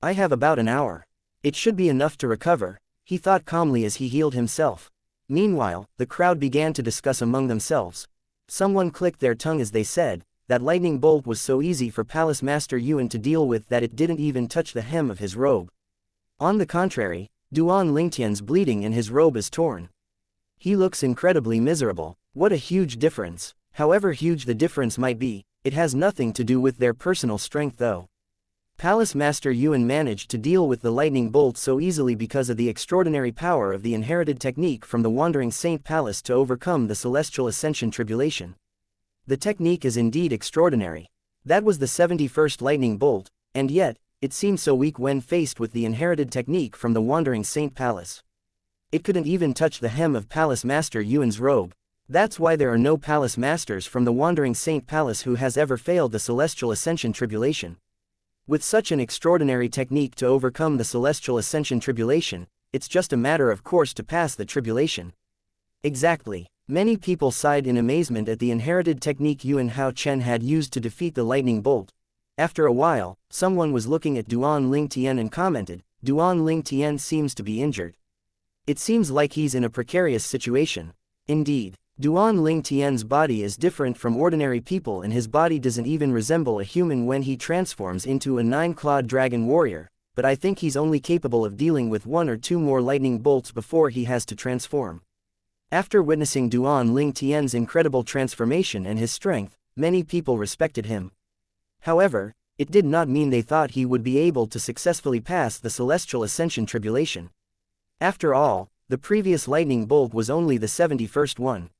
I have about an hour. It should be enough to recover, he thought calmly as he healed himself. Meanwhile, the crowd began to discuss among themselves. Someone clicked their tongue as they said, that lightning bolt was so easy for Palace Master Yuan to deal with that it didn't even touch the hem of his robe. On the contrary, Duan Lingtian's bleeding and his robe is torn. He looks incredibly miserable. What a huge difference. However huge the difference might be, it has nothing to do with their personal strength though. Palace Master Yuan managed to deal with the lightning bolt so easily because of the extraordinary power of the inherited technique from the Wandering Saint Palace to overcome the celestial ascension tribulation. The technique is indeed extraordinary. That was the 71st lightning bolt, and yet, it seemed so weak when faced with the inherited technique from the Wandering Saint Palace. It couldn't even touch the hem of Palace Master Yuan's robe. That's why there are no Palace Masters from the Wandering Saint Palace who has ever failed the Celestial Ascension Tribulation. With such an extraordinary technique to overcome the Celestial Ascension Tribulation, it's just a matter of course to pass the tribulation. Exactly. Many people sighed in amazement at the inherited technique Yuan Hao Chen had used to defeat the lightning bolt. After a while, someone was looking at Duan Ling Tian and commented, Duan Ling Tian seems to be injured. It seems like he's in a precarious situation. Indeed, Duan Ling Tian's body is different from ordinary people and his body doesn't even resemble a human when he transforms into a 9-clawed dragon warrior, but I think he's only capable of dealing with 1 or 2 more lightning bolts before he has to transform. After witnessing Duan Ling Tian's incredible transformation and his strength, many people respected him. However, it did not mean they thought he would be able to successfully pass the Celestial Ascension Tribulation. After all, the previous lightning bolt was only the 71st one.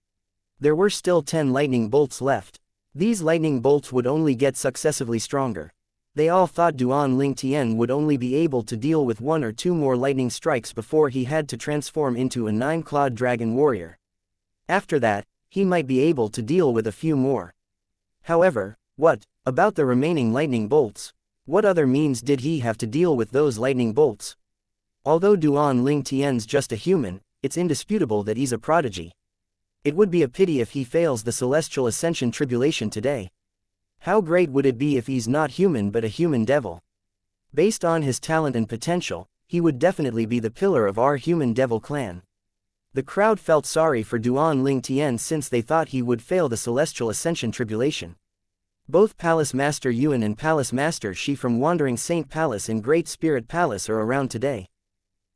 There were still 10 lightning bolts left. These lightning bolts would only get successively stronger. They all thought Duan Ling Tian would only be able to deal with 1 or 2 more lightning strikes before he had to transform into a 9-clawed dragon warrior. After that, he might be able to deal with a few more. However, what about the remaining lightning bolts? What other means did he have to deal with those lightning bolts? Although Duan Ling Tian's just a human, it's indisputable that he's a prodigy. It would be a pity if he fails the Celestial Ascension Tribulation today. How great would it be if he's not human but a human devil? Based on his talent and potential, he would definitely be the pillar of our human devil clan. The crowd felt sorry for Duan Ling Tian since they thought he would fail the Celestial Ascension Tribulation. Both Palace Master Yuan and Palace Master Shi from Wandering Saint Palace and Great Spirit Palace are around today.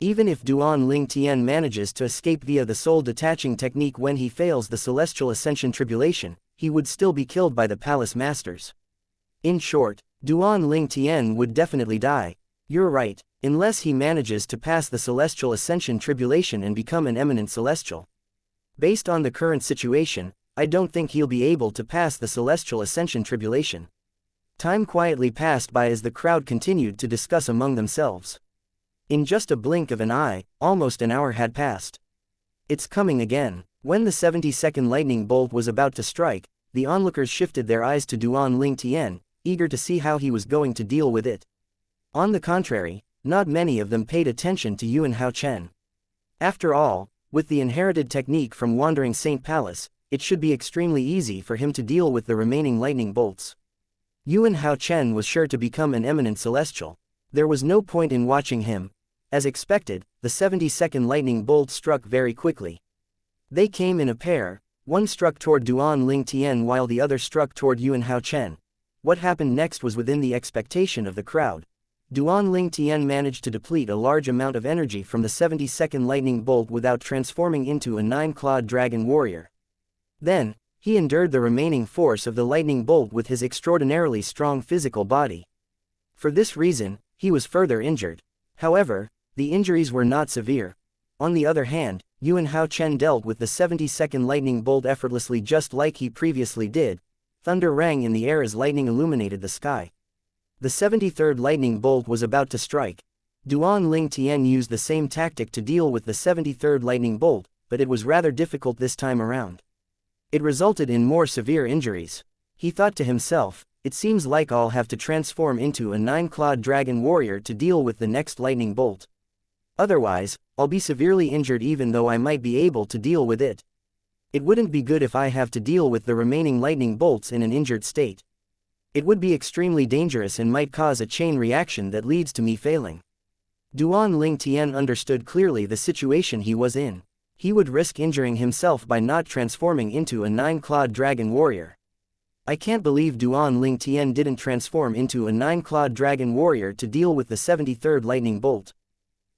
Even if Duan Ling Tian manages to escape via the soul detaching technique when he fails the Celestial Ascension Tribulation, he would still be killed by the Palace Masters. In short, Duan Ling Tian would definitely die. You're right, unless he manages to pass the celestial ascension tribulation and become an eminent celestial. Based on the current situation, I don't think he'll be able to pass the celestial ascension tribulation. Time quietly passed by as the crowd continued to discuss among themselves. In just a blink of an eye, almost an hour had passed. It's coming again. When the 70-second lightning bolt was about to strike, the onlookers shifted their eyes to Duan Ling Tian, eager to see how he was going to deal with it. On the contrary, not many of them paid attention to Yuan Hao Chen. After all, with the inherited technique from Wandering Saint Palace, it should be extremely easy for him to deal with the remaining lightning bolts. Yuan Hao Chen was sure to become an eminent celestial. There was no point in watching him. As expected, the 70-second lightning bolt struck very quickly. They came in a pair, one struck toward Duan Ling Tian while the other struck toward Yuan Hao Chen. What happened next was within the expectation of the crowd. Duan Ling Tian managed to deplete a large amount of energy from the 70-second lightning bolt without transforming into a 9-clawed dragon warrior. Then, he endured the remaining force of the lightning bolt with his extraordinarily strong physical body. For this reason, he was further injured. However, the injuries were not severe. On the other hand, Yuan Hao Chen dealt with the 70-second lightning bolt effortlessly just like he previously did. Thunder rang in the air as lightning illuminated the sky. The 73rd lightning bolt was about to strike. Duan Ling Tian used the same tactic to deal with the 73rd lightning bolt, but it was rather difficult this time around. It resulted in more severe injuries. He thought to himself, it seems like I'll have to transform into a 9-clawed dragon warrior to deal with the next lightning bolt. Otherwise, I'll be severely injured even though I might be able to deal with it. It wouldn't be good if I have to deal with the remaining lightning bolts in an injured state. It would be extremely dangerous and might cause a chain reaction that leads to me failing. Duan Ling Tian understood clearly the situation he was in. He would risk injuring himself by not transforming into a 9-clawed dragon warrior. I can't believe Duan Ling Tian didn't transform into a 9-clawed dragon warrior to deal with the 73rd lightning bolt.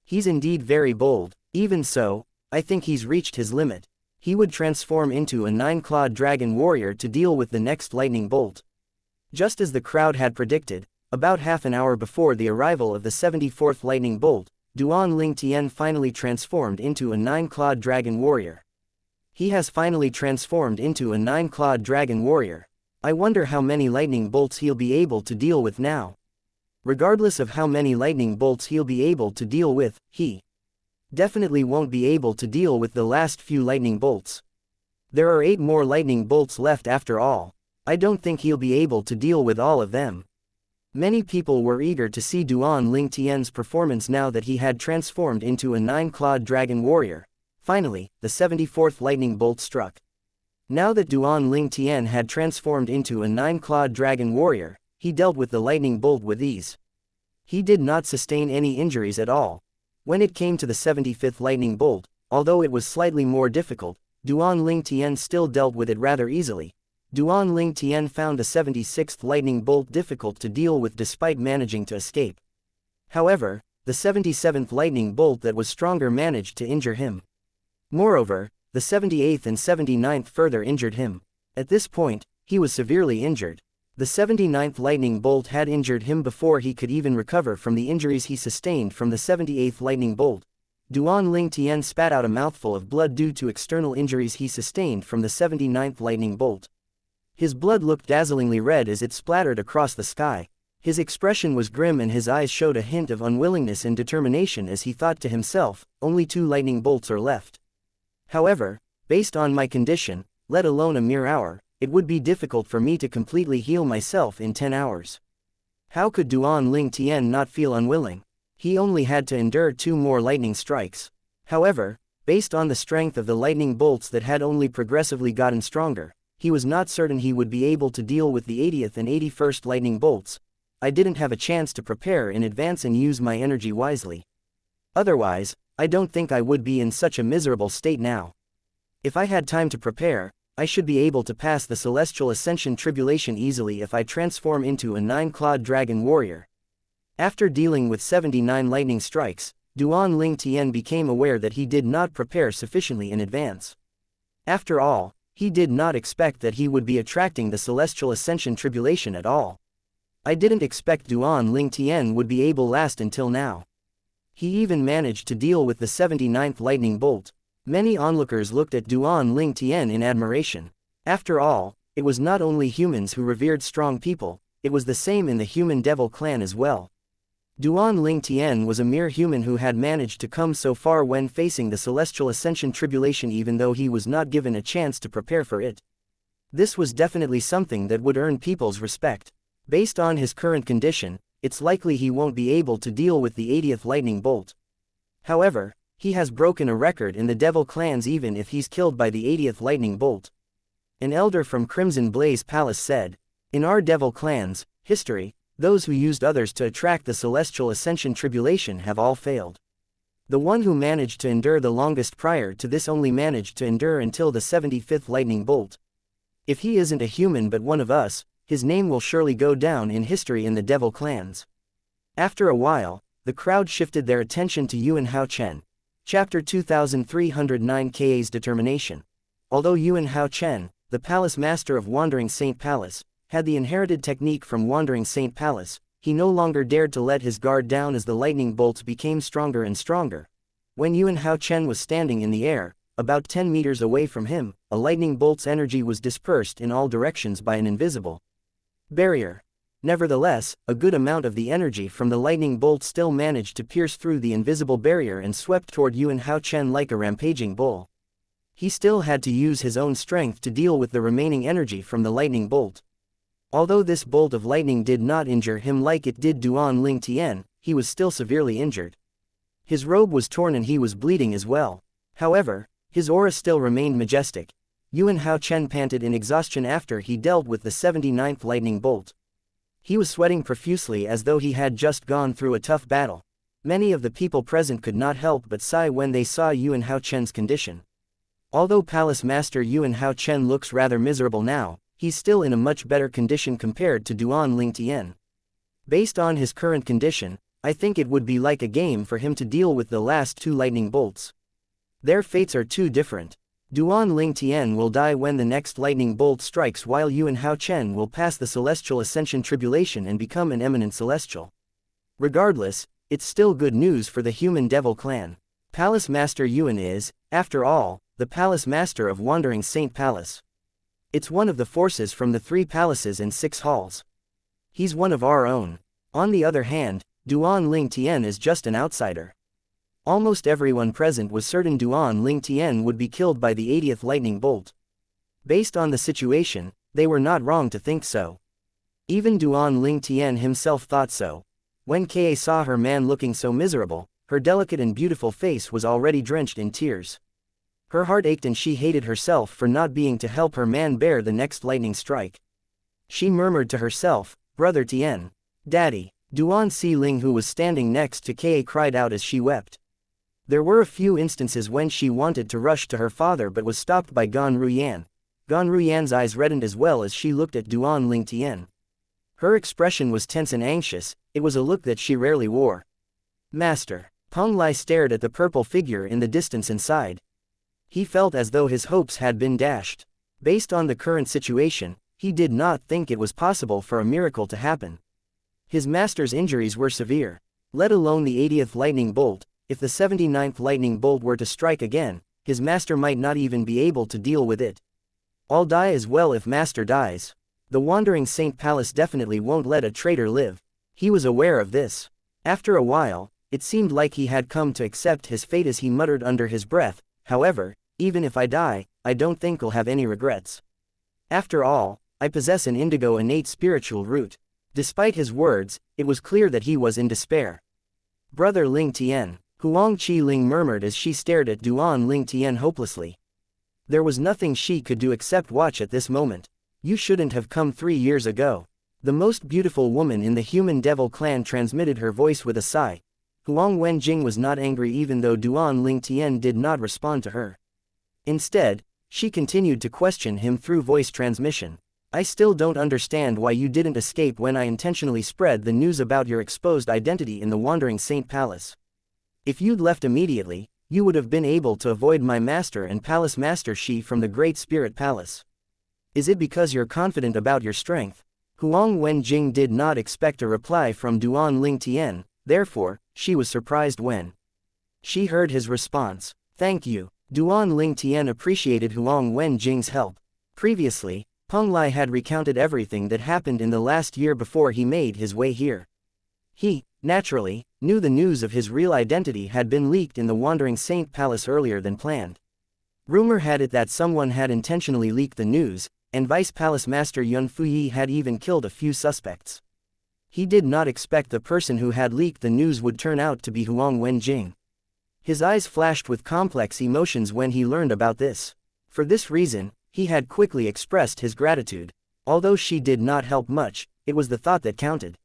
He's indeed very bold. Even so, I think he's reached his limit. He would transform into a 9-clawed dragon warrior to deal with the next lightning bolt. Just as the crowd had predicted, about half an hour before the arrival of the 74th lightning bolt, Duan Ling Tian finally transformed into a 9-clawed dragon warrior. He has finally transformed into a 9-clawed dragon warrior. I wonder how many lightning bolts he'll be able to deal with now. Regardless of how many lightning bolts he'll be able to deal with, he definitely won't be able to deal with the last few lightning bolts. There are 8 more lightning bolts left after all. I don't think he'll be able to deal with all of them. Many people were eager to see Duan Ling Tian's performance now that he had transformed into a 9-clawed dragon warrior. Finally, the 74th lightning bolt struck. Now that Duan Ling Tian had transformed into a 9-clawed dragon warrior, he dealt with the lightning bolt with ease. He did not sustain any injuries at all. When it came to the 75th lightning bolt, although it was slightly more difficult, Duan Ling Tian still dealt with it rather easily. Duan Ling Tian found the 76th lightning bolt difficult to deal with despite managing to escape. However, the 77th lightning bolt that was stronger managed to injure him. Moreover, the 78th and 79th further injured him. At this point, he was severely injured. The 79th lightning bolt had injured him before he could even recover from the injuries he sustained from the 78th lightning bolt. Duan Ling Tian spat out a mouthful of blood due to external injuries he sustained from the 79th lightning bolt. His blood looked dazzlingly red as it splattered across the sky. His expression was grim and his eyes showed a hint of unwillingness and determination as he thought to himself, only 2 lightning bolts are left. However, based on my condition, let alone a mere hour, it would be difficult for me to completely heal myself in 10 hours. How could Duan Ling Tian not feel unwilling? He only had to endure 2 more lightning strikes. However, based on the strength of the lightning bolts that had only progressively gotten stronger, he was not certain he would be able to deal with the 80th and 81st lightning bolts. I didn't have a chance to prepare in advance and use my energy wisely. Otherwise, I don't think I would be in such a miserable state now. If I had time to prepare, I should be able to pass the celestial ascension tribulation easily if I transform into a 9-clawed dragon warrior. After dealing with 79 lightning strikes, Duan Ling Tian became aware that he did not prepare sufficiently in advance. After all, he did not expect that he would be attracting the celestial ascension tribulation at all. I didn't expect Duan Ling Tian would be able to last until now. He even managed to deal with the 79th lightning bolt. Many onlookers looked at Duan Ling Tian in admiration. After all, it was not only humans who revered strong people, it was the same in the human devil clan as well. Duan Ling Tian was a mere human who had managed to come so far when facing the celestial ascension tribulation even though he was not given a chance to prepare for it. This was definitely something that would earn people's respect. Based on his current condition, it's likely he won't be able to deal with the 80th lightning bolt. However, he has broken a record in the devil clans even if he's killed by the 80th lightning bolt. An elder from Crimson Blaze Palace said, "In our devil clans, history, those who used others to attract the celestial ascension tribulation have all failed. The one who managed to endure the longest prior to this only managed to endure until the 75th lightning bolt. If he isn't a human but one of us, his name will surely go down in history in the devil clans." After a while, the crowd shifted their attention to Yuan Hao Chen. Chapter 2309 Ka's Determination. Although Yuan Hao Chen, the palace master of Wandering Saint Palace, had the inherited technique from Wandering Saint Palace, he no longer dared to let his guard down as the lightning bolts became stronger and stronger. When Yuan Hao Chen was standing in the air, about 10 meters away from him, a lightning bolt's energy was dispersed in all directions by an invisible barrier. Nevertheless, a good amount of the energy from the lightning bolt still managed to pierce through the invisible barrier and swept toward Yuan Hao Chen like a rampaging bull. He still had to use his own strength to deal with the remaining energy from the lightning bolt. Although this bolt of lightning did not injure him like it did Duan Ling Tian, he was still severely injured. His robe was torn and he was bleeding as well. However, his aura still remained majestic. Yuan Hao Chen panted in exhaustion after he dealt with the 79th lightning bolt. He was sweating profusely as though he had just gone through a tough battle. Many of the people present could not help but sigh when they saw Yuan Hao Chen's condition. Although Palace Master Yuan Hao Chen looks rather miserable now, he's still in a much better condition compared to Duan Ling Tian. Based on his current condition, I think it would be like a game for him to deal with the last two lightning bolts. Their fates are too different. Duan Ling Tian will die when the next lightning bolt strikes while Yuan Hao Chen will pass the celestial ascension tribulation and become an eminent celestial. Regardless, it's still good news for the human devil clan. Palace Master Yuan is, after all, the Palace Master of Wandering Saint Palace. It's one of the forces from the 3 palaces and 6 halls. He's one of our own. On the other hand, Duan Ling Tian is just an outsider. Almost everyone present was certain Duan Ling Tian would be killed by the 80th lightning bolt. Based on the situation, they were not wrong to think so. Even Duan Ling Tian himself thought so. When Ka saw her man looking so miserable, her delicate and beautiful face was already drenched in tears. Her heart ached and she hated herself for not being to help her man bear the next lightning strike. She murmured to herself, "Brother Tian. Daddy." Duan Ling, who was standing next to Ka, cried out as she wept. There were a few instances when she wanted to rush to her father but was stopped by Gan Ruyan. Gan Ruyan's eyes reddened as well as she looked at Duan Ling Tian. Her expression was tense and anxious, it was a look that she rarely wore. "Master." Peng Lai stared at the purple figure in the distance and sighed. He felt as though his hopes had been dashed. Based on the current situation, he did not think it was possible for a miracle to happen. His master's injuries were severe. Let alone the 80th lightning bolt, if the 79th lightning bolt were to strike again, his master might not even be able to deal with it. All die as well if master dies. The Wandering Saint Palace definitely won't let a traitor live. He was aware of this. After a while, it seemed like he had come to accept his fate as he muttered under his breath, "However, even if I die, I don't think I'll have any regrets. After all, I possess an indigo innate spiritual root." Despite his words, it was clear that he was in despair. "Brother Ling Tian," Huang Qi Ling murmured as she stared at Duan Ling Tian hopelessly. There was nothing she could do except watch at this moment. "You shouldn't have come 3 years ago." The most beautiful woman in the human devil clan transmitted her voice with a sigh. Huang Wenjing was not angry even though Duan Ling Tian did not respond to her. Instead, she continued to question him through voice transmission. "I still don't understand why you didn't escape when I intentionally spread the news about your exposed identity in the Wandering Saint Palace. If you'd left immediately, you would have been able to avoid my master and Palace Master Shi from the Great Spirit Palace. Is it because you're confident about your strength?" Huang Wenjing did not expect a reply from Duan Lingtian, therefore, she was surprised when she heard his response. Thank you. Duan Lingtian appreciated Huang Wenjing's help. Previously, Peng Lai had recounted everything that happened in the last year before he made his way here. He, naturally, knew the news of his real identity had been leaked in the Wandering Saint Palace earlier than planned. Rumor had it that someone had intentionally leaked the news, and Vice Palace Master Yun Fuyi had even killed a few suspects. He did not expect the person who had leaked the news would turn out to be Huang Wenjing. His eyes flashed with complex emotions when he learned about this. For this reason, he had quickly expressed his gratitude. Although she did not help much, it was the thought that counted.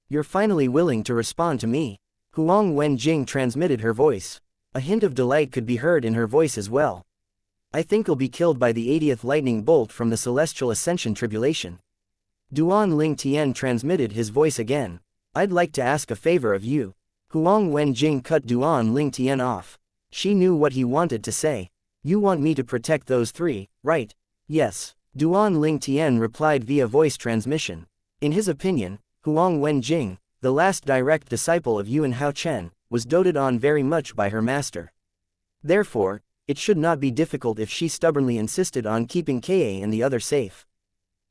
You're finally willing to respond to me. Huang Wenjing transmitted her voice. A hint of delight could be heard in her voice as well. I think I'll be killed by the 80th lightning bolt from the celestial ascension tribulation. Duan Lingtian transmitted his voice again. I'd like to ask a favor of you. Huang Wenjing cut Duan Lingtian off. She knew what he wanted to say. You want me to protect those three, right? Yes. Duan Lingtian replied via voice transmission. In his opinion, Huang Wenjing, the last direct disciple of Yuan Haochen, was doted on very much by her master. Therefore, it should not be difficult if she stubbornly insisted on keeping Ka and the other safe.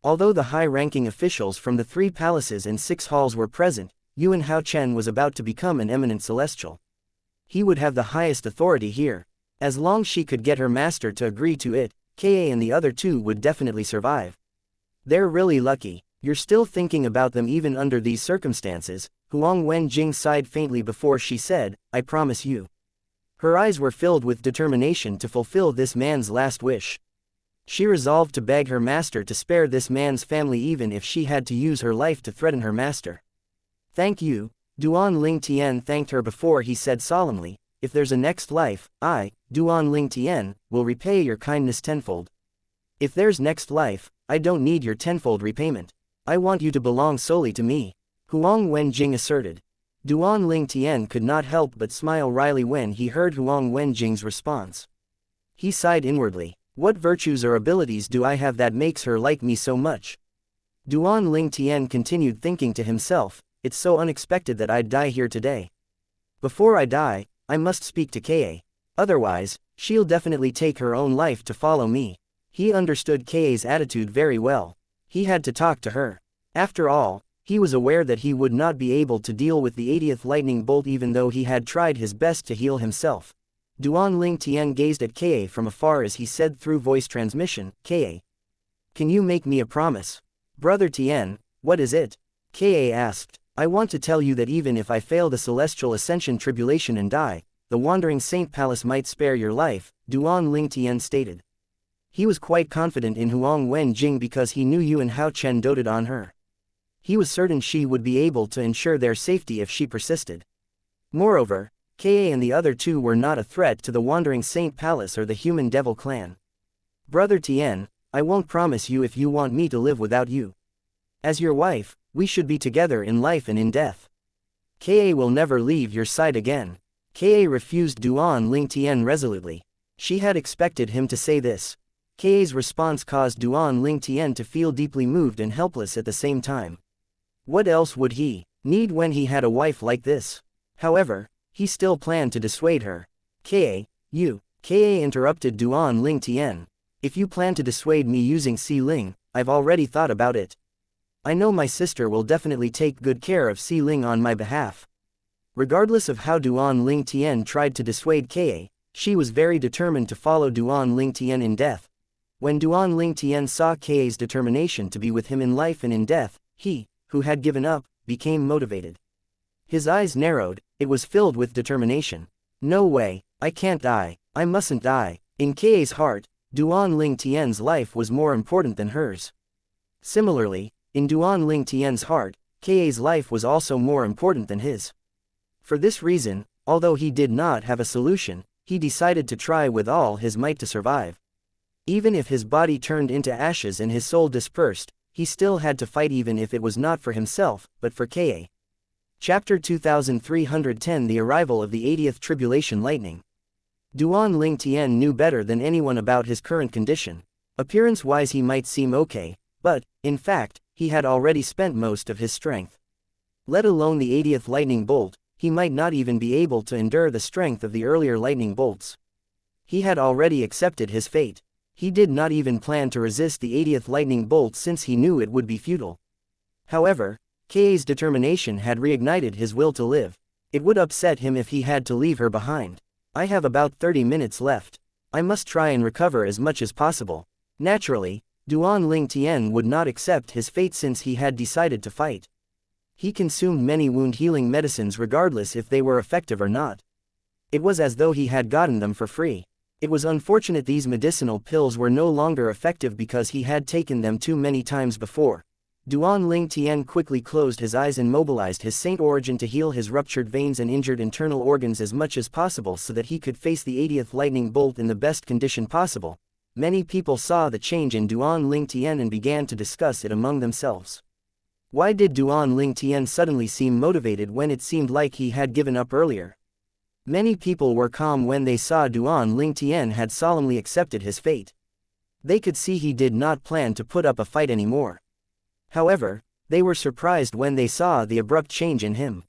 Although the high-ranking officials from the 3 palaces and 6 halls were present, Yuan Haochen was about to become an eminent celestial. He would have the highest authority here. As long as she could get her master to agree to it, Ka and the other 2 would definitely survive. They're really lucky. You're still thinking about them even under these circumstances. Huang Wenjing sighed faintly before she said, I promise you. Her eyes were filled with determination to fulfill this man's last wish. She resolved to beg her master to spare this man's family even if she had to use her life to threaten her master. Thank you. Duan Lingtian thanked her before he said solemnly, if there's a next life, I, Duan Lingtian, will repay your kindness tenfold. If there's next life, I don't need your tenfold repayment. I want you to belong solely to me. Huang Wenjing asserted. Duan Lingtian could not help but smile wryly when he heard Huang Wenjing's response. He sighed inwardly. What virtues or abilities do I have that makes her like me so much? Duan Lingtian continued thinking to himself, it's so unexpected that I'd die here today. Before I die, I must speak to Ka. Otherwise, she'll definitely take her own life to follow me. He understood Ka's attitude very well. He had to talk to her. After all, he was aware that he would not be able to deal with the 80th lightning bolt even though he had tried his best to heal himself. Duan Lingtian gazed at Ka from afar as he said through voice transmission, Ka. Can you make me a promise? Brother Tian, what is it? Ka asked. I want to tell you that even if I fail the celestial ascension tribulation and die, the Wandering Saint Palace might spare your life, Duan Lingtian stated. He was quite confident in Huang Wenjing because he knew Yuan Haochen doted on her. He was certain she would be able to ensure their safety if she persisted. Moreover, Ka and the other 2 were not a threat to the Wandering Saint Palace or the Human Devil clan. Brother Tien, I won't promise you if you want me to live without you. As your wife, we should be together in life and in death. Ka will never leave your side again. Ka refused Duan Lingtian resolutely. She had expected him to say this. Ka's response caused Duan Lingtian to feel deeply moved and helpless at the same time. What else would he need when he had a wife like this? However, he still planned to dissuade her. Ka interrupted Duan Lingtian. If you plan to dissuade me using Si Ling, I've already thought about it. I know my sister will definitely take good care of Si Ling on my behalf. Regardless of how Duan Lingtian tried to dissuade Ka, she was very determined to follow Duan Lingtian in death. When Duan Lingtian saw Ka's determination to be with him in life and in death, he, who had given up, became motivated. His eyes narrowed, it was filled with determination. No way, I can't die, I mustn't die. In Ka's heart, Duan Lingtian's life was more important than hers. Similarly, in Duan Lingtian's heart, Ka's life was also more important than his. For this reason, although he did not have a solution, he decided to try with all his might to survive. Even if his body turned into ashes and his soul dispersed, he still had to fight even if it was not for himself, but for Ka. Chapter 2310 The Arrival of the 80th Tribulation Lightning. Duan Lingtian knew better than anyone about his current condition. Appearance-wise he might seem okay, but, in fact, he had already spent most of his strength. Let alone the 80th lightning bolt, he might not even be able to endure the strength of the earlier lightning bolts. He had already accepted his fate. He did not even plan to resist the 80th lightning bolt since he knew it would be futile. However, Kei's determination had reignited his will to live. It would upset him if he had to leave her behind. I have about 30 minutes left. I must try and recover as much as possible. Naturally, Duan Ling Tian would not accept his fate since he had decided to fight. He consumed many wound-healing medicines regardless if they were effective or not. It was as though he had gotten them for free. It was unfortunate these medicinal pills were no longer effective because he had taken them too many times before. Duan Ling Tian quickly closed his eyes and mobilized his saint origin to heal his ruptured veins and injured internal organs as much as possible so that he could face the 80th lightning bolt in the best condition possible. Many people saw the change in Duan Ling Tian and began to discuss it among themselves. Why did Duan Ling Tian suddenly seem motivated when it seemed like he had given up earlier? Many people were calm when they saw Duan Ling Tian had solemnly accepted his fate. They could see he did not plan to put up a fight anymore. However, they were surprised when they saw the abrupt change in him.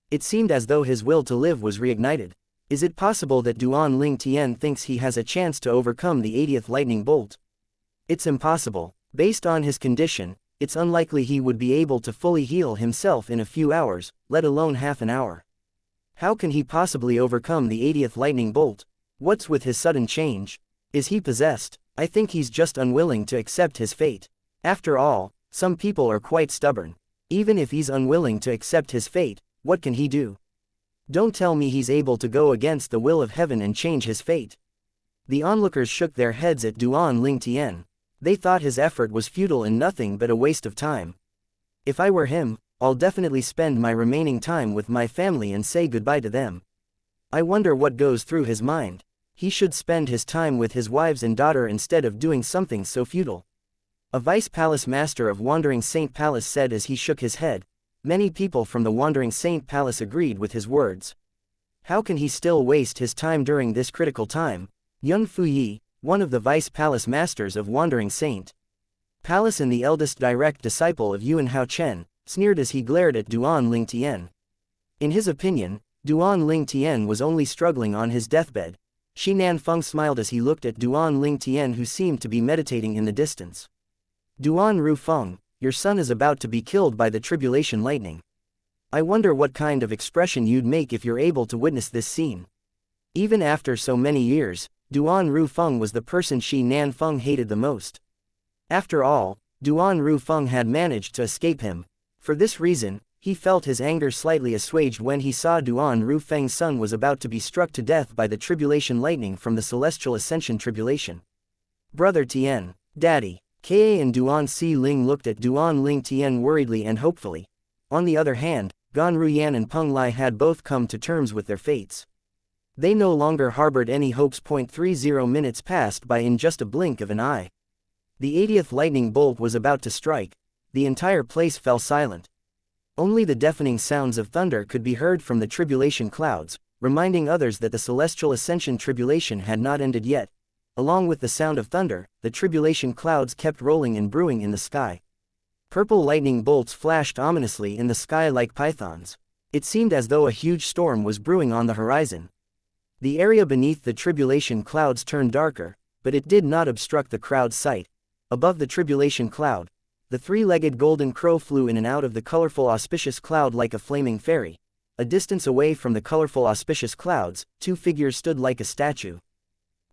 It seemed as though his will to live was reignited. Is it possible that Duan Ling Tian thinks he has a chance to overcome the 80th lightning bolt? It's impossible. Based on his condition, it's unlikely he would be able to fully heal himself in a few hours, let alone half an hour. How can he possibly overcome the 80th lightning bolt? What's with his sudden change? Is he possessed? I think he's just unwilling to accept his fate. After all, some people are quite stubborn. Even if he's unwilling to accept his fate, what can he do? Don't tell me he's able to go against the will of heaven and change his fate. The onlookers shook their heads at Duan Ling Tian. They thought his effort was futile and nothing but a waste of time. If I were him, I'll definitely spend my remaining time with my family and say goodbye to them. I wonder what goes through his mind. He should spend his time with his wives and daughter instead of doing something so futile. A vice palace master of Wandering Saint Palace said as he shook his head. Many people from the Wandering Saint Palace agreed with his words. How can he still waste his time during this critical time? Yun Fuyi, one of the vice palace masters of Wandering Saint Palace and the eldest direct disciple of Yuan Hao Chen, sneered as he glared at Duan Ling Tian. In his opinion, Duan Ling Tian was only struggling on his deathbed. Shi Nanfeng smiled as he looked at Duan Ling Tian, who seemed to be meditating in the distance. Duan Rufeng, your son is about to be killed by the tribulation lightning. I wonder what kind of expression you'd make if you're able to witness this scene. Even after so many years, Duan Rufeng was the person Shi Nanfeng hated the most. After all, Duan Rufeng had managed to escape him. For this reason, he felt his anger slightly assuaged when he saw Duan Rufeng's son was about to be struck to death by the tribulation lightning from the celestial ascension tribulation. Brother Tian, Daddy. Ka and Duan Si Ling looked at Duan Ling Tian worriedly and hopefully. On the other hand, Gan Ruyan and Peng Lai had both come to terms with their fates. They no longer harbored any hopes. 30 minutes passed by in just a blink of an eye. The 80th lightning bolt was about to strike. The entire place fell silent. Only the deafening sounds of thunder could be heard from the tribulation clouds, reminding others that the celestial ascension tribulation had not ended yet. Along with the sound of thunder, the tribulation clouds kept rolling and brewing in the sky. Purple lightning bolts flashed ominously in the sky like pythons. It seemed as though a huge storm was brewing on the horizon. The area beneath the tribulation clouds turned darker, but it did not obstruct the crowd's sight. Above the tribulation cloud, the three-legged golden crow flew in and out of the colorful auspicious cloud like a flaming fairy. A distance away from the colorful auspicious clouds, two figures stood like a statue.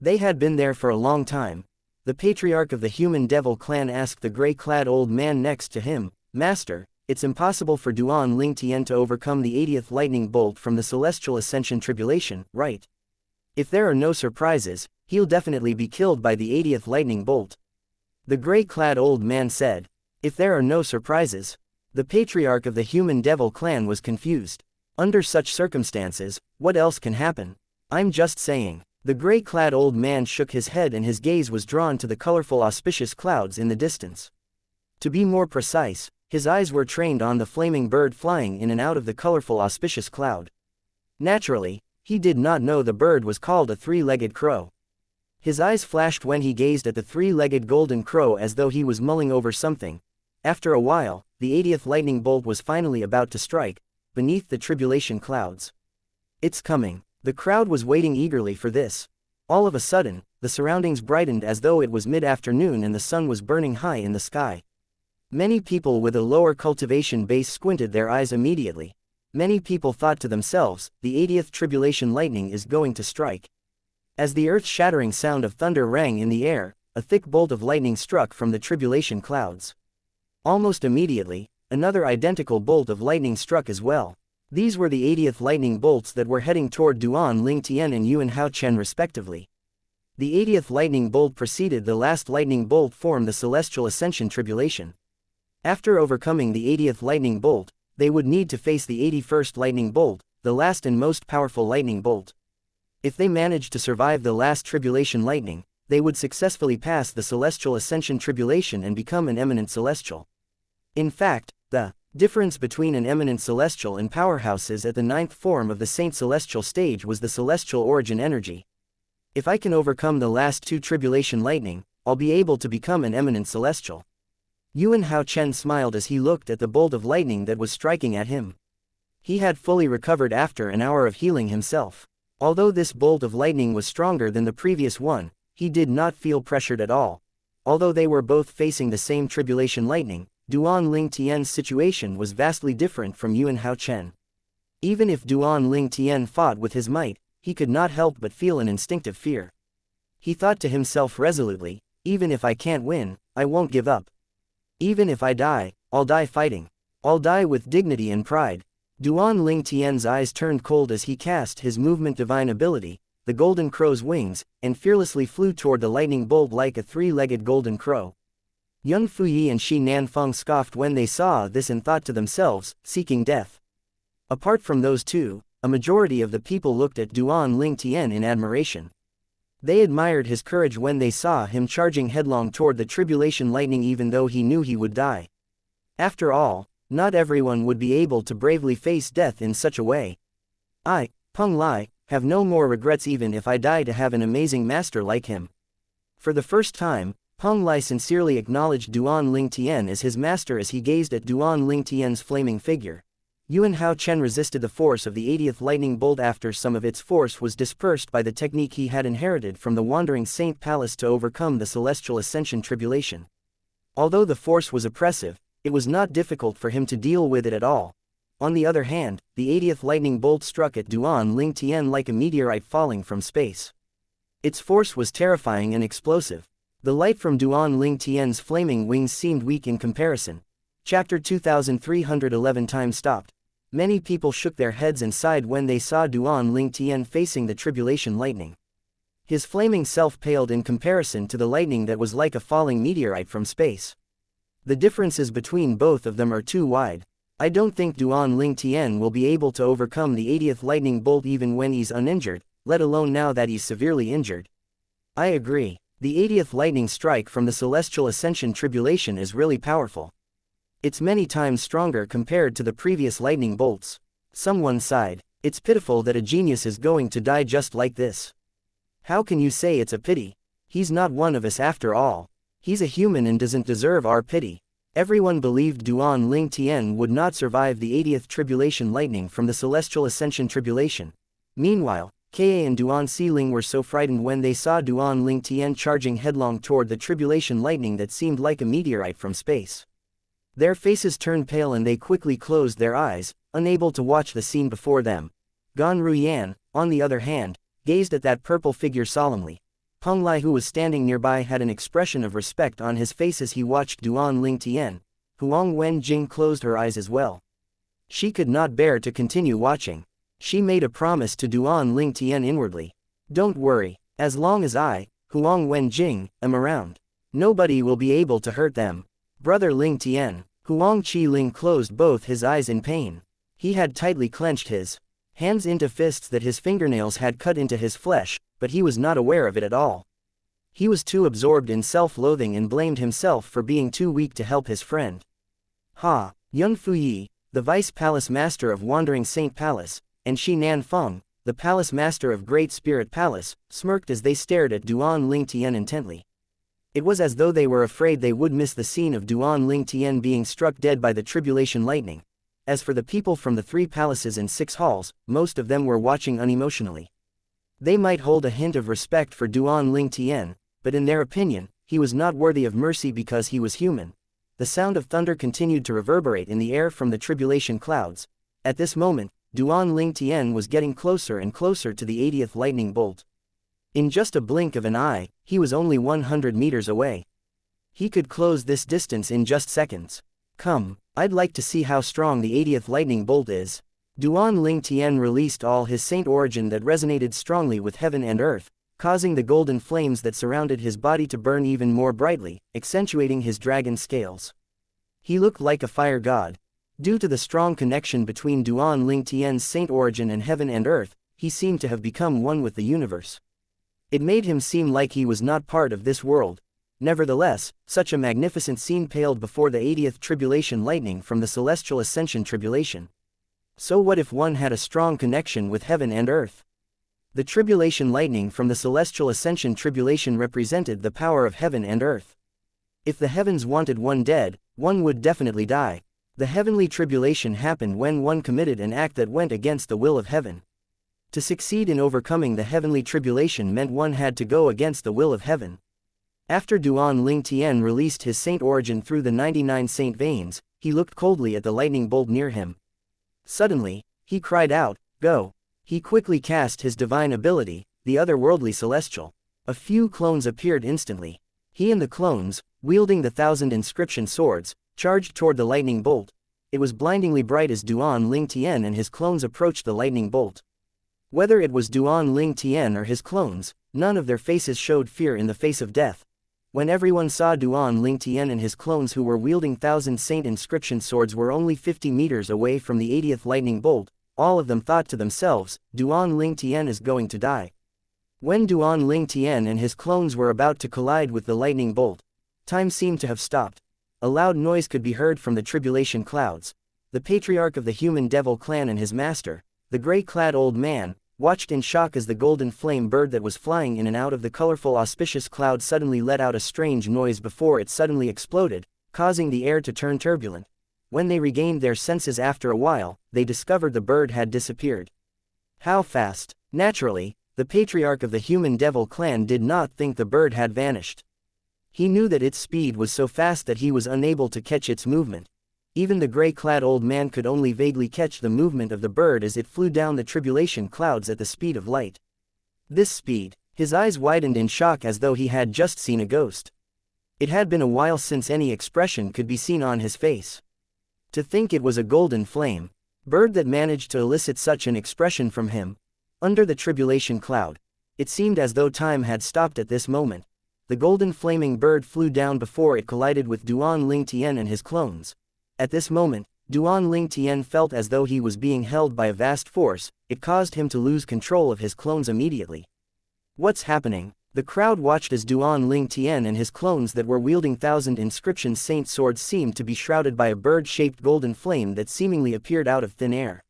They had been there for a long time. The patriarch of the human devil clan asked the gray-clad old man next to him, Master, it's impossible for Duan Ling Tian to overcome the 80th lightning bolt from the celestial ascension tribulation, right? If there are no surprises, he'll definitely be killed by the 80th lightning bolt. The gray-clad old man said. If there are no surprises. The patriarch of the human devil clan was confused. Under such circumstances, what else can happen? I'm just saying. The gray-clad old man shook his head and his gaze was drawn to the colorful auspicious clouds in the distance. To be more precise, his eyes were trained on the flaming bird flying in and out of the colorful auspicious cloud. Naturally, he did not know the bird was called a three-legged crow. His eyes flashed when he gazed at the three-legged golden crow as though he was mulling over something. After a while, the 80th lightning bolt was finally about to strike, beneath the tribulation clouds. It's coming. The crowd was waiting eagerly for this. All of a sudden, the surroundings brightened as though it was mid-afternoon and the sun was burning high in the sky. Many people with a lower cultivation base squinted their eyes immediately. Many people thought to themselves, the 80th tribulation lightning is going to strike. As the earth-shattering sound of thunder rang in the air, a thick bolt of lightning struck from the tribulation clouds. Almost immediately, another identical bolt of lightning struck as well. These were the 80th lightning bolts that were heading toward Duan Ling Tian and Yuan Hao Chen respectively. The 80th lightning bolt preceded the last lightning bolt formed the celestial ascension tribulation. After overcoming the 80th lightning bolt, they would need to face the 81st lightning bolt, the last and most powerful lightning bolt. If they managed to survive the last tribulation lightning, they would successfully pass the celestial ascension tribulation and become an eminent celestial. In fact, the difference between an eminent celestial and powerhouses at the 9th form of the Saint Celestial stage was the celestial origin energy. If I can overcome the last 2 tribulation lightning, I'll be able to become an eminent celestial. Yuan Hao Chen smiled as he looked at the bolt of lightning that was striking at him. He had fully recovered after an hour of healing himself. Although this bolt of lightning was stronger than the previous one, he did not feel pressured at all. Although they were both facing the same tribulation lightning, Duan Ling Tian's situation was vastly different from Yuan Hao Chen. Even if Duan Ling Tian fought with his might, he could not help but feel an instinctive fear. He thought to himself resolutely, even if I can't win, I won't give up. Even if I die, I'll die fighting. I'll die with dignity and pride. Duan Ling Tian's eyes turned cold as he cast his movement divine ability, the golden crow's wings, and fearlessly flew toward the lightning bolt like a 3-legged golden crow. Yun Fuyi and Shi Nanfeng scoffed when they saw this and thought to themselves, seeking death. Apart from those two, a majority of the people looked at Duan Ling Tian in admiration. They admired his courage when they saw him charging headlong toward the tribulation lightning even though he knew he would die. After all, not everyone would be able to bravely face death in such a way. I, Peng Lai, have no more regrets even if I die to have an amazing master like him. For the first time, Peng Lai sincerely acknowledged Duan Ling Tian as his master as he gazed at Duan Ling Tian's flaming figure. Yuan Hao Chen resisted the force of the 80th lightning bolt after some of its force was dispersed by the technique he had inherited from the Wandering Saint Palace to overcome the celestial ascension tribulation. Although the force was oppressive, it was not difficult for him to deal with it at all. On the other hand, the 80th lightning bolt struck at Duan Ling Tian like a meteorite falling from space. Its force was terrifying and explosive. The light from Duan Ling Tian's flaming wings seemed weak in comparison. Chapter 2311 Time stopped. Many people shook their heads and sighed when they saw Duan Ling Tian facing the tribulation lightning. His flaming self paled in comparison to the lightning that was like a falling meteorite from space. The differences between both of them are too wide. I don't think Duan Ling Tian will be able to overcome the 80th lightning bolt even when he's uninjured, let alone now that he's severely injured. I agree. The 80th lightning strike from the celestial ascension tribulation is really powerful. It's many times stronger compared to the previous lightning bolts. Someone sighed. It's pitiful that a genius is going to die just like this. How can you say it's a pity? He's not one of us after all. He's a human and doesn't deserve our pity. Everyone believed Duan Ling Tian would not survive the 80th tribulation lightning from the celestial ascension tribulation. Meanwhile, Ka and Duan Xiling were so frightened when they saw Duan Ling Tian charging headlong toward the tribulation lightning that seemed like a meteorite from space. Their faces turned pale and they quickly closed their eyes, unable to watch the scene before them. Gan Ruyan, on the other hand, gazed at that purple figure solemnly. Peng Lai, who was standing nearby, had an expression of respect on his face as he watched Duan Ling Tian. Huang Wenjing closed her eyes as well. She could not bear to continue watching. She made a promise to Duan Ling Tian inwardly. Don't worry, as long as I, Huang Wenjing, am around, nobody will be able to hurt them. Brother Ling Tian. Huang Qi-ling closed both his eyes in pain. He had tightly clenched his hands into fists that his fingernails had cut into his flesh, but he was not aware of it at all. He was too absorbed in self-loathing and blamed himself for being too weak to help his friend. Ha! Yun Fuyi, the Vice Palace Master of Wandering Saint Palace, and Shi Nanfeng, the Palace Master of Great Spirit Palace, smirked as they stared at Duan Ling Tian intently. It was as though they were afraid they would miss the scene of Duan Ling Tian being struck dead by the tribulation lightning. As for the people from the 3 palaces and 6 halls, most of them were watching unemotionally. They might hold a hint of respect for Duan Ling Tian, but in their opinion, he was not worthy of mercy because he was human. The sound of thunder continued to reverberate in the air from the tribulation clouds. At this moment, Duan Ling Tian was getting closer and closer to the 80th lightning bolt. In just a blink of an eye, he was only 100 meters away. He could close this distance in just seconds. Come, I'd like to see how strong the 80th lightning bolt is. Duan Ling Tian released all his saint origin that resonated strongly with heaven and earth, causing the golden flames that surrounded his body to burn even more brightly, accentuating his dragon scales. He looked like a fire god. Due to the strong connection between Duan Ling Tian's saint origin and heaven and earth, he seemed to have become one with the universe. It made him seem like he was not part of this world. Nevertheless, such a magnificent scene paled before the 80th tribulation lightning from the celestial ascension tribulation. So what if one had a strong connection with heaven and earth? The tribulation lightning from the celestial ascension tribulation represented the power of heaven and earth. If the heavens wanted one dead, one would definitely die. The heavenly tribulation happened when one committed an act that went against the will of heaven. To succeed in overcoming the heavenly tribulation meant one had to go against the will of heaven. After Duan Ling Tian released his saint origin through the 99 saint veins, he looked coldly at the lightning bolt near him. Suddenly, he cried out, "Go!" He quickly cast his divine ability, the otherworldly celestial. A few clones appeared instantly. He and the clones, wielding the 1,000 inscription swords, charged toward the lightning bolt. It was blindingly bright as Duan Ling Tian and his clones approached the lightning bolt. Whether it was Duan Ling Tian or his clones, none of their faces showed fear in the face of death. When everyone saw Duan Ling Tian and his clones who were wielding 1,000 saint inscription swords were only 50 meters away from the 80th lightning bolt, all of them thought to themselves, Duan Ling Tian is going to die. When Duan Ling Tian and his clones were about to collide with the lightning bolt, time seemed to have stopped. A loud noise could be heard from the tribulation clouds. The patriarch of the human devil clan and his master, the gray-clad old man, watched in shock as the golden flame bird that was flying in and out of the colorful auspicious cloud suddenly let out a strange noise before it suddenly exploded, causing the air to turn turbulent. When they regained their senses after a while, they discovered the bird had disappeared. How fast? Naturally, the patriarch of the human devil clan did not think the bird had vanished. He knew that its speed was so fast that he was unable to catch its movement. Even the gray-clad old man could only vaguely catch the movement of the bird as it flew down the tribulation clouds at the speed of light. This speed, his eyes widened in shock as though he had just seen a ghost. It had been a while since any expression could be seen on his face. To think it was a golden flame bird that managed to elicit such an expression from him. Under the tribulation cloud, it seemed as though time had stopped at this moment. The golden flaming bird flew down before it collided with Duan Ling Tian and his clones. At this moment, Duan Ling Tian felt as though he was being held by a vast force. It caused him to lose control of his clones immediately. What's happening? The crowd watched as Duan Ling Tian and his clones that were wielding 1,000 inscription saint swords seemed to be shrouded by a bird-shaped golden flame that seemingly appeared out of thin air.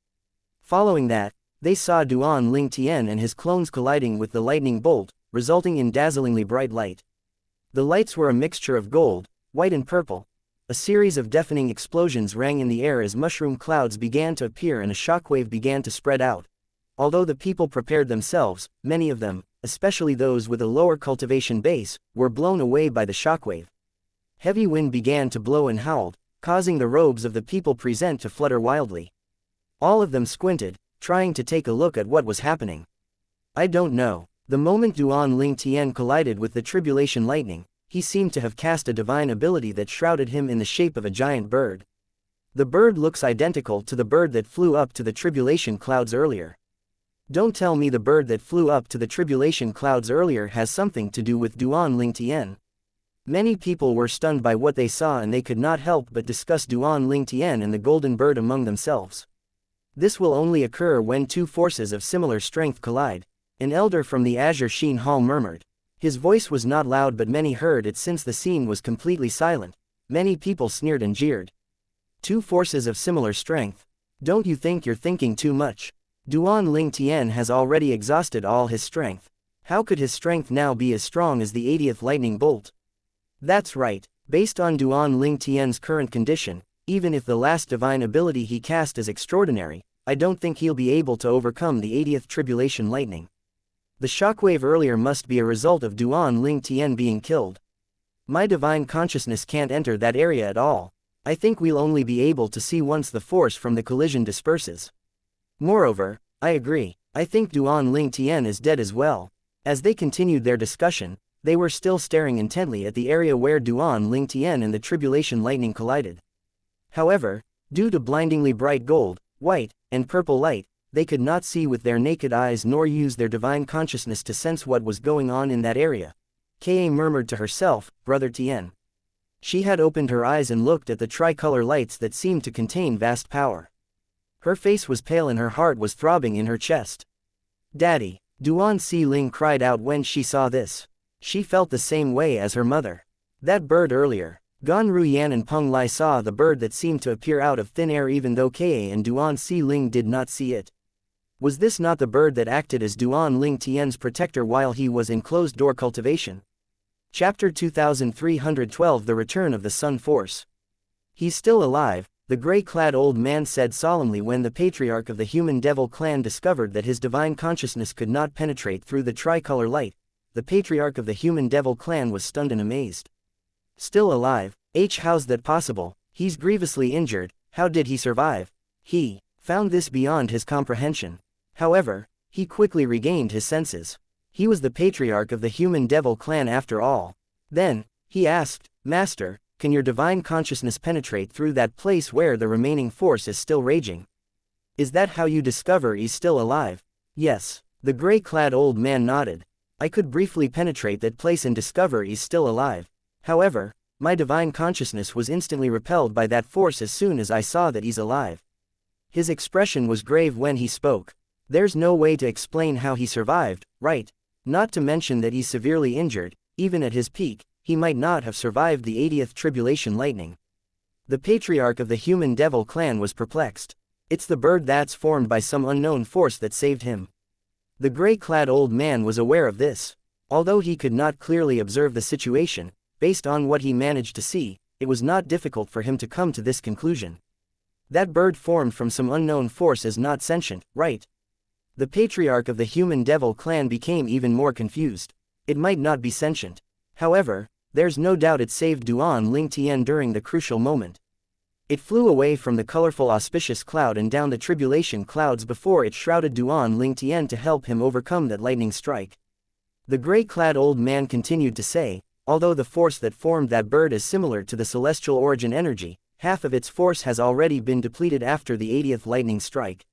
Following that, they saw Duan Ling Tian and his clones colliding with the lightning bolt, resulting in dazzlingly bright light. The lights were a mixture of gold, white and purple. A series of deafening explosions rang in the air as mushroom clouds began to appear and a shockwave began to spread out. Although the people prepared themselves, many of them, especially those with a lower cultivation base, were blown away by the shockwave. Heavy wind began to blow and howled, causing the robes of the people present to flutter wildly. All of them squinted, trying to take a look at what was happening. I don't know. The moment Duan Ling Tian collided with the tribulation lightning, he seemed to have cast a divine ability that shrouded him in the shape of a giant bird. The bird looks identical to the bird that flew up to the tribulation clouds earlier. Don't tell me the bird that flew up to the tribulation clouds earlier has something to do with Duan Ling Tian. Many people were stunned by what they saw and they could not help but discuss Duan Ling Tian and the golden bird among themselves. This will only occur when two forces of similar strength collide. An elder from the Azure Sheen Hall murmured. His voice was not loud but many heard it since the scene was completely silent. Many people sneered and jeered. Two forces of similar strength. Don't you think you're thinking too much? Duan Ling Tian has already exhausted all his strength. How could his strength now be as strong as the 80th lightning bolt? That's right, based on Duan Ling Tian's current condition, even if the last divine ability he cast is extraordinary, I don't think he'll be able to overcome the 80th tribulation lightning. The shockwave earlier must be a result of Duan Ling Tian being killed. My divine consciousness can't enter that area at all. I think we'll only be able to see once the force from the collision disperses. Moreover, I agree, I think Duan Ling Tian is dead as well. As they continued their discussion, they were still staring intently at the area where Duan Ling Tian and the tribulation lightning collided. However, due to blindingly bright gold, white, and purple light, they could not see with their naked eyes nor use their divine consciousness to sense what was going on in that area. Ka murmured to herself, Brother Tien. She had opened her eyes and looked at the tricolor lights that seemed to contain vast power. Her face was pale and her heart was throbbing in her chest. Daddy, Duan Si Ling cried out when she saw this. She felt the same way as her mother. That bird earlier. Gan Ruyan and Peng Lai saw the bird that seemed to appear out of thin air even though Ka and Duan Si Ling did not see it. Was this not the bird that acted as Duan Ling Tian's protector while he was in closed-door cultivation? Chapter 2312 The Return of the Sun Force. He's still alive, the gray-clad old man said solemnly when the patriarch of the human devil clan discovered that his divine consciousness could not penetrate through the tricolor light. The patriarch of the human devil clan was stunned and amazed. Still alive? How's that possible? He's grievously injured, how did he survive? He found this beyond his comprehension. However, he quickly regained his senses. He was the patriarch of the human devil clan after all. Then, he asked, Master, can your divine consciousness penetrate through that place where the remaining force is still raging? Is that how you discover he's still alive? Yes. The gray-clad old man nodded. I could briefly penetrate that place and discover he's still alive. However, my divine consciousness was instantly repelled by that force as soon as I saw that he's alive. His expression was grave when he spoke. There's no way to explain how he survived, right? Not to mention that he's severely injured, even at his peak, he might not have survived the 80th tribulation lightning. The patriarch of the human devil clan was perplexed. It's the bird that's formed by some unknown force that saved him. The gray-clad old man was aware of this. Although he could not clearly observe the situation, based on what he managed to see, it was not difficult for him to come to this conclusion. That bird formed from some unknown force is not sentient, right? The patriarch of the human devil clan became even more confused. It might not be sentient. However, there's no doubt it saved Duan Ling Tian during the crucial moment. It flew away from the colorful auspicious cloud and down the tribulation clouds before it shrouded Duan Ling Tian to help him overcome that lightning strike. The gray-clad old man continued to say, although the force that formed that bird is similar to the celestial origin energy, half of its force has already been depleted after the 80th lightning strike.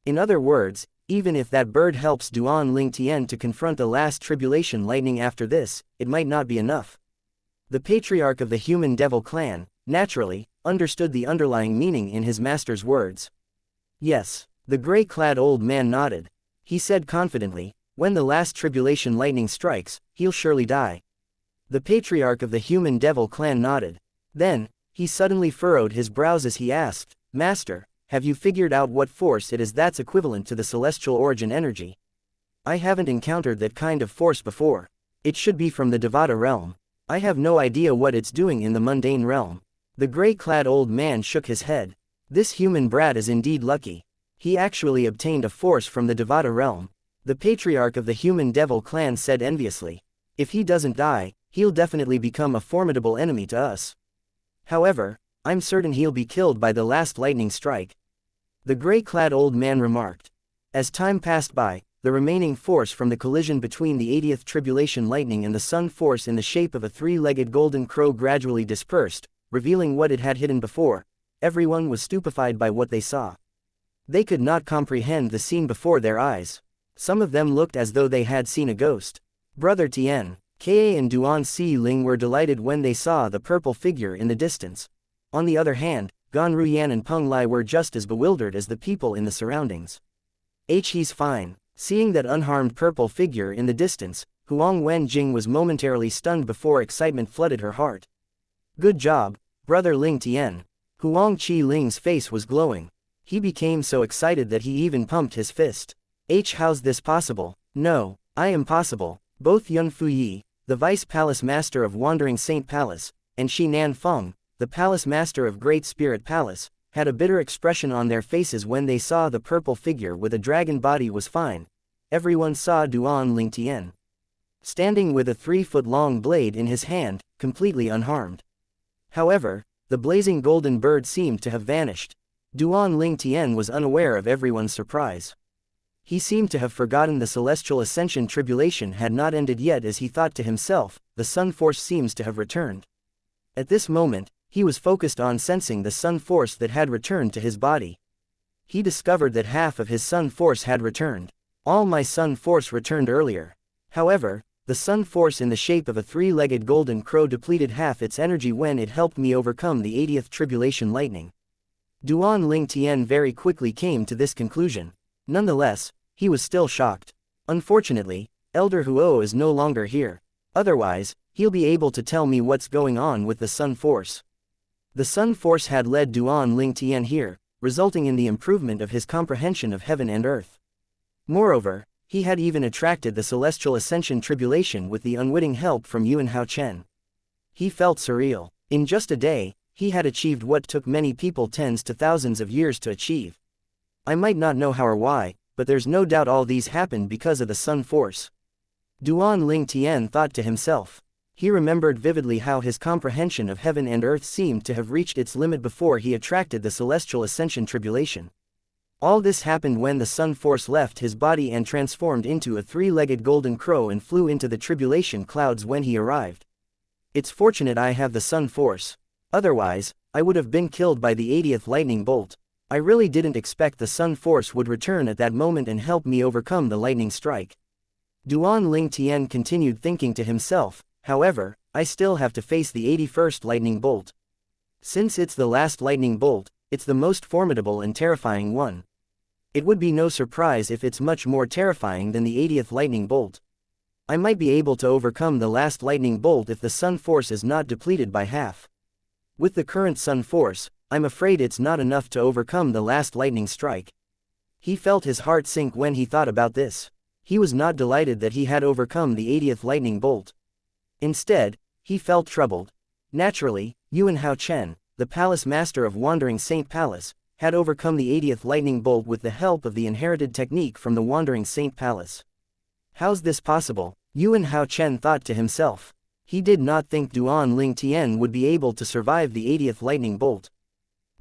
In other words, even if that bird helps Duan Ling Tian to confront the last tribulation lightning after this, it might not be enough. The patriarch of the human devil clan, naturally, understood the underlying meaning in his master's words. Yes, the gray-clad old man nodded. He said confidently, when the last tribulation lightning strikes, he'll surely die. The patriarch of the human devil clan nodded. Then, he suddenly furrowed his brows as he asked, Master, have you figured out what force it is that's equivalent to the celestial origin energy? I haven't encountered that kind of force before. It should be from the Devata realm. I have no idea what it's doing in the mundane realm. The gray-clad old man shook his head. This human brat is indeed lucky. He actually obtained a force from the Devata realm. The patriarch of the human devil clan said enviously. If he doesn't die, he'll definitely become a formidable enemy to us. However, I'm certain he'll be killed by the last lightning strike. The gray-clad old man remarked. As time passed by, the remaining force from the collision between the 80th tribulation lightning and the sun force in the shape of a three-legged golden crow gradually dispersed, revealing what it had hidden before. Everyone was stupefied by what they saw. They could not comprehend the scene before their eyes. Some of them looked as though they had seen a ghost. Brother Tien, Ka and Duan Si Ling were delighted when they saw the purple figure in the distance. On the other hand, Gan Ruyan and Peng Lai were just as bewildered as the people in the surroundings. He's fine. Seeing that unharmed purple figure in the distance, Huang Wenjing was momentarily stunned before excitement flooded her heart. Good job, Brother Ling Tian. Huang Qi Ling's face was glowing. He became so excited that he even pumped his fist. How's this possible? No, I am possible. Both Yun Fuyi, the Vice Palace Master of Wandering Saint Palace, and Shi Nan Feng, the Palace Master of Great Spirit Palace, had a bitter expression on their faces when they saw the purple figure with a dragon body was fine. Everyone saw Duan Lingtian standing with a 3-foot-long blade in his hand, completely unharmed. However, the blazing golden bird seemed to have vanished. Duan Lingtian was unaware of everyone's surprise. He seemed to have forgotten the celestial ascension tribulation had not ended yet, as he thought to himself, the sun force seems to have returned. At this moment, he was focused on sensing the sun force that had returned to his body. He discovered that half of his sun force had returned. All my sun force returned earlier. However, the sun force in the shape of a 3-legged golden crow depleted half its energy when it helped me overcome the 80th tribulation lightning. Duan Lingtian very quickly came to this conclusion. Nonetheless, he was still shocked. Unfortunately, Elder Huo is no longer here. Otherwise, he'll be able to tell me what's going on with the sun force. The sun force had led Duan Lingtian here, resulting in the improvement of his comprehension of heaven and earth. Moreover, he had even attracted the celestial ascension tribulation with the unwitting help from Yuan Hao Chen. He felt surreal. In just a day, he had achieved what took many people tens to thousands of years to achieve. I might not know how or why, but there's no doubt all these happened because of the sun force. Duan Lingtian thought to himself. He remembered vividly how his comprehension of heaven and earth seemed to have reached its limit before he attracted the celestial ascension tribulation. All this happened when the sun force left his body and transformed into a 3-legged golden crow and flew into the tribulation clouds when he arrived. It's fortunate I have the sun force. Otherwise, I would have been killed by the 80th lightning bolt. I really didn't expect the sun force would return at that moment and help me overcome the lightning strike. Duan Lingtian continued thinking to himself, however, I still have to face the 81st lightning bolt. Since it's the last lightning bolt, it's the most formidable and terrifying one. It would be no surprise if it's much more terrifying than the 80th lightning bolt. I might be able to overcome the last lightning bolt if the sun force is not depleted by half. With the current sun force, I'm afraid it's not enough to overcome the last lightning strike. He felt his heart sink when he thought about this. He was not delighted that he had overcome the 80th lightning bolt. Instead, he felt troubled. Naturally, Yuan Hao Chen, the Palace Master of Wandering Saint Palace, had overcome the 80th lightning bolt with the help of the inherited technique from the Wandering Saint Palace. How's this possible? Yuan Hao Chen thought to himself. He did not think Duan Lingtian would be able to survive the 80th lightning bolt.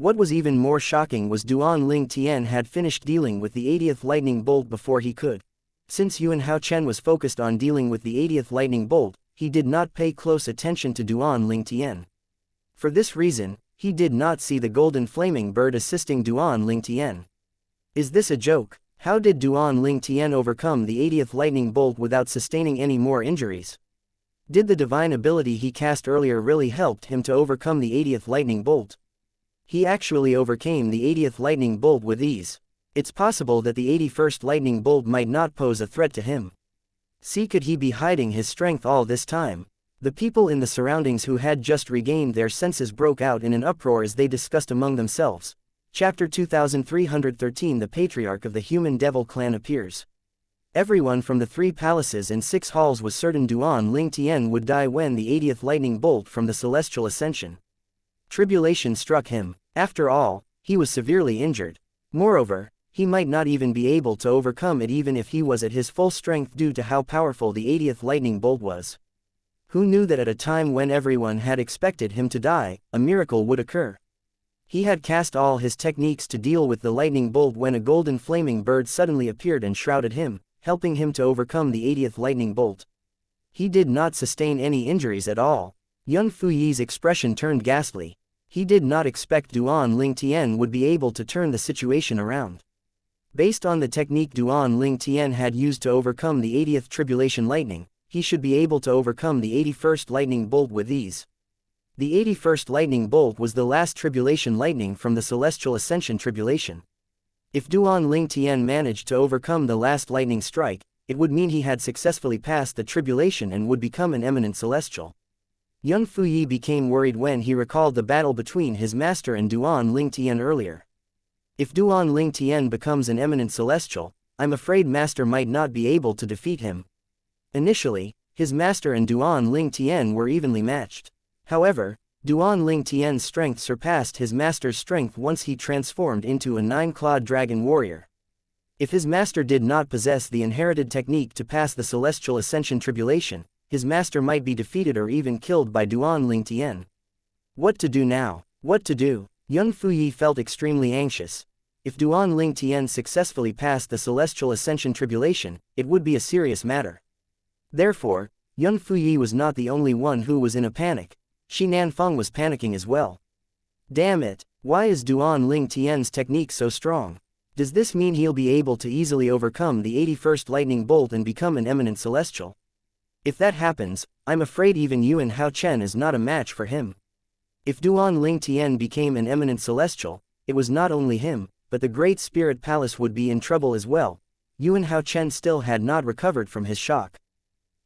What was even more shocking was Duan Lingtian had finished dealing with the 80th lightning bolt before he could. Since Yuan Hao Chen was focused on dealing with the 80th lightning bolt, he did not pay close attention to Duan Lingtian. For this reason, he did not see the golden flaming bird assisting Duan Lingtian. Is this a joke? How did Duan Lingtian overcome the 80th lightning bolt without sustaining any more injuries? Did the divine ability he cast earlier really help him to overcome the 80th lightning bolt? He actually overcame the 80th lightning bolt with ease. It's possible that the 81st lightning bolt might not pose a threat to him. See, could he be hiding his strength all this time? The people in the surroundings who had just regained their senses broke out in an uproar as they discussed among themselves. Chapter 2313 The Patriarch of the Human Devil Clan appears. Everyone from the 3 palaces and 6 halls was certain Duan Lingtian would die when the 80th lightning bolt from the celestial ascension tribulation struck him. After all, he was severely injured. Moreover, he might not even be able to overcome it even if he was at his full strength due to how powerful the 80th lightning bolt was. Who knew that at a time when everyone had expected him to die, a miracle would occur? He had cast all his techniques to deal with the lightning bolt when a golden flaming bird suddenly appeared and shrouded him, helping him to overcome the 80th lightning bolt. He did not sustain any injuries at all. Yun Fuyi's expression turned ghastly. He did not expect Duan Lingtian would be able to turn the situation around. Based on the technique Duan Lingtian had used to overcome the 80th tribulation lightning, he should be able to overcome the 81st lightning bolt with ease. The 81st lightning bolt was the last tribulation lightning from the celestial ascension tribulation. If Duan Lingtian managed to overcome the last lightning strike, it would mean he had successfully passed the tribulation and would become an eminent celestial. Yun Fuyi became worried when he recalled the battle between his master and Duan Lingtian earlier. If Duan Lingtian becomes an eminent celestial, I'm afraid master might not be able to defeat him. Initially, his master and Duan Ling Tian were evenly matched. However, Duan Ling Tian's strength surpassed his master's strength once he transformed into a 9-clawed dragon warrior. If his master did not possess the inherited technique to pass the celestial ascension tribulation, his master might be defeated or even killed by Duan Ling Tian. What to do now? What to do? Yun Fuyi felt extremely anxious. If Duan Ling Tian successfully passed the celestial ascension tribulation, it would be a serious matter. Therefore, Yun Fuyi was not the only one who was in a panic. Shi Nanfeng was panicking as well. Damn it, why is Duan Ling Tian's technique so strong? Does this mean he'll be able to easily overcome the 81st lightning bolt and become an eminent celestial? If that happens, I'm afraid even Yuan Hao Chen is not a match for him. If Duan Ling Tian became an eminent celestial, it was not only him, but the Great Spirit Palace would be in trouble as well. Yuan Hao Chen still had not recovered from his shock.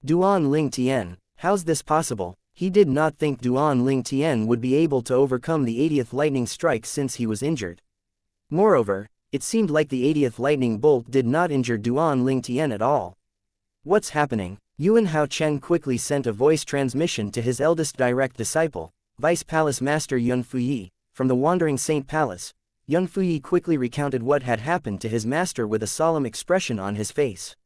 Duan Ling Tian, how's this possible? He did not think Duan Ling Tian would be able to overcome the 80th lightning strike since he was injured. Moreover, it seemed like the 80th lightning bolt did not injure Duan Ling Tian at all. What's happening? Yuan Hao Chen quickly sent a voice transmission to his eldest direct disciple, Vice Palace Master Yun Fuyi, from the Wandering Saint Palace. Yun Fuyi quickly recounted what had happened to his master with a solemn expression on his face.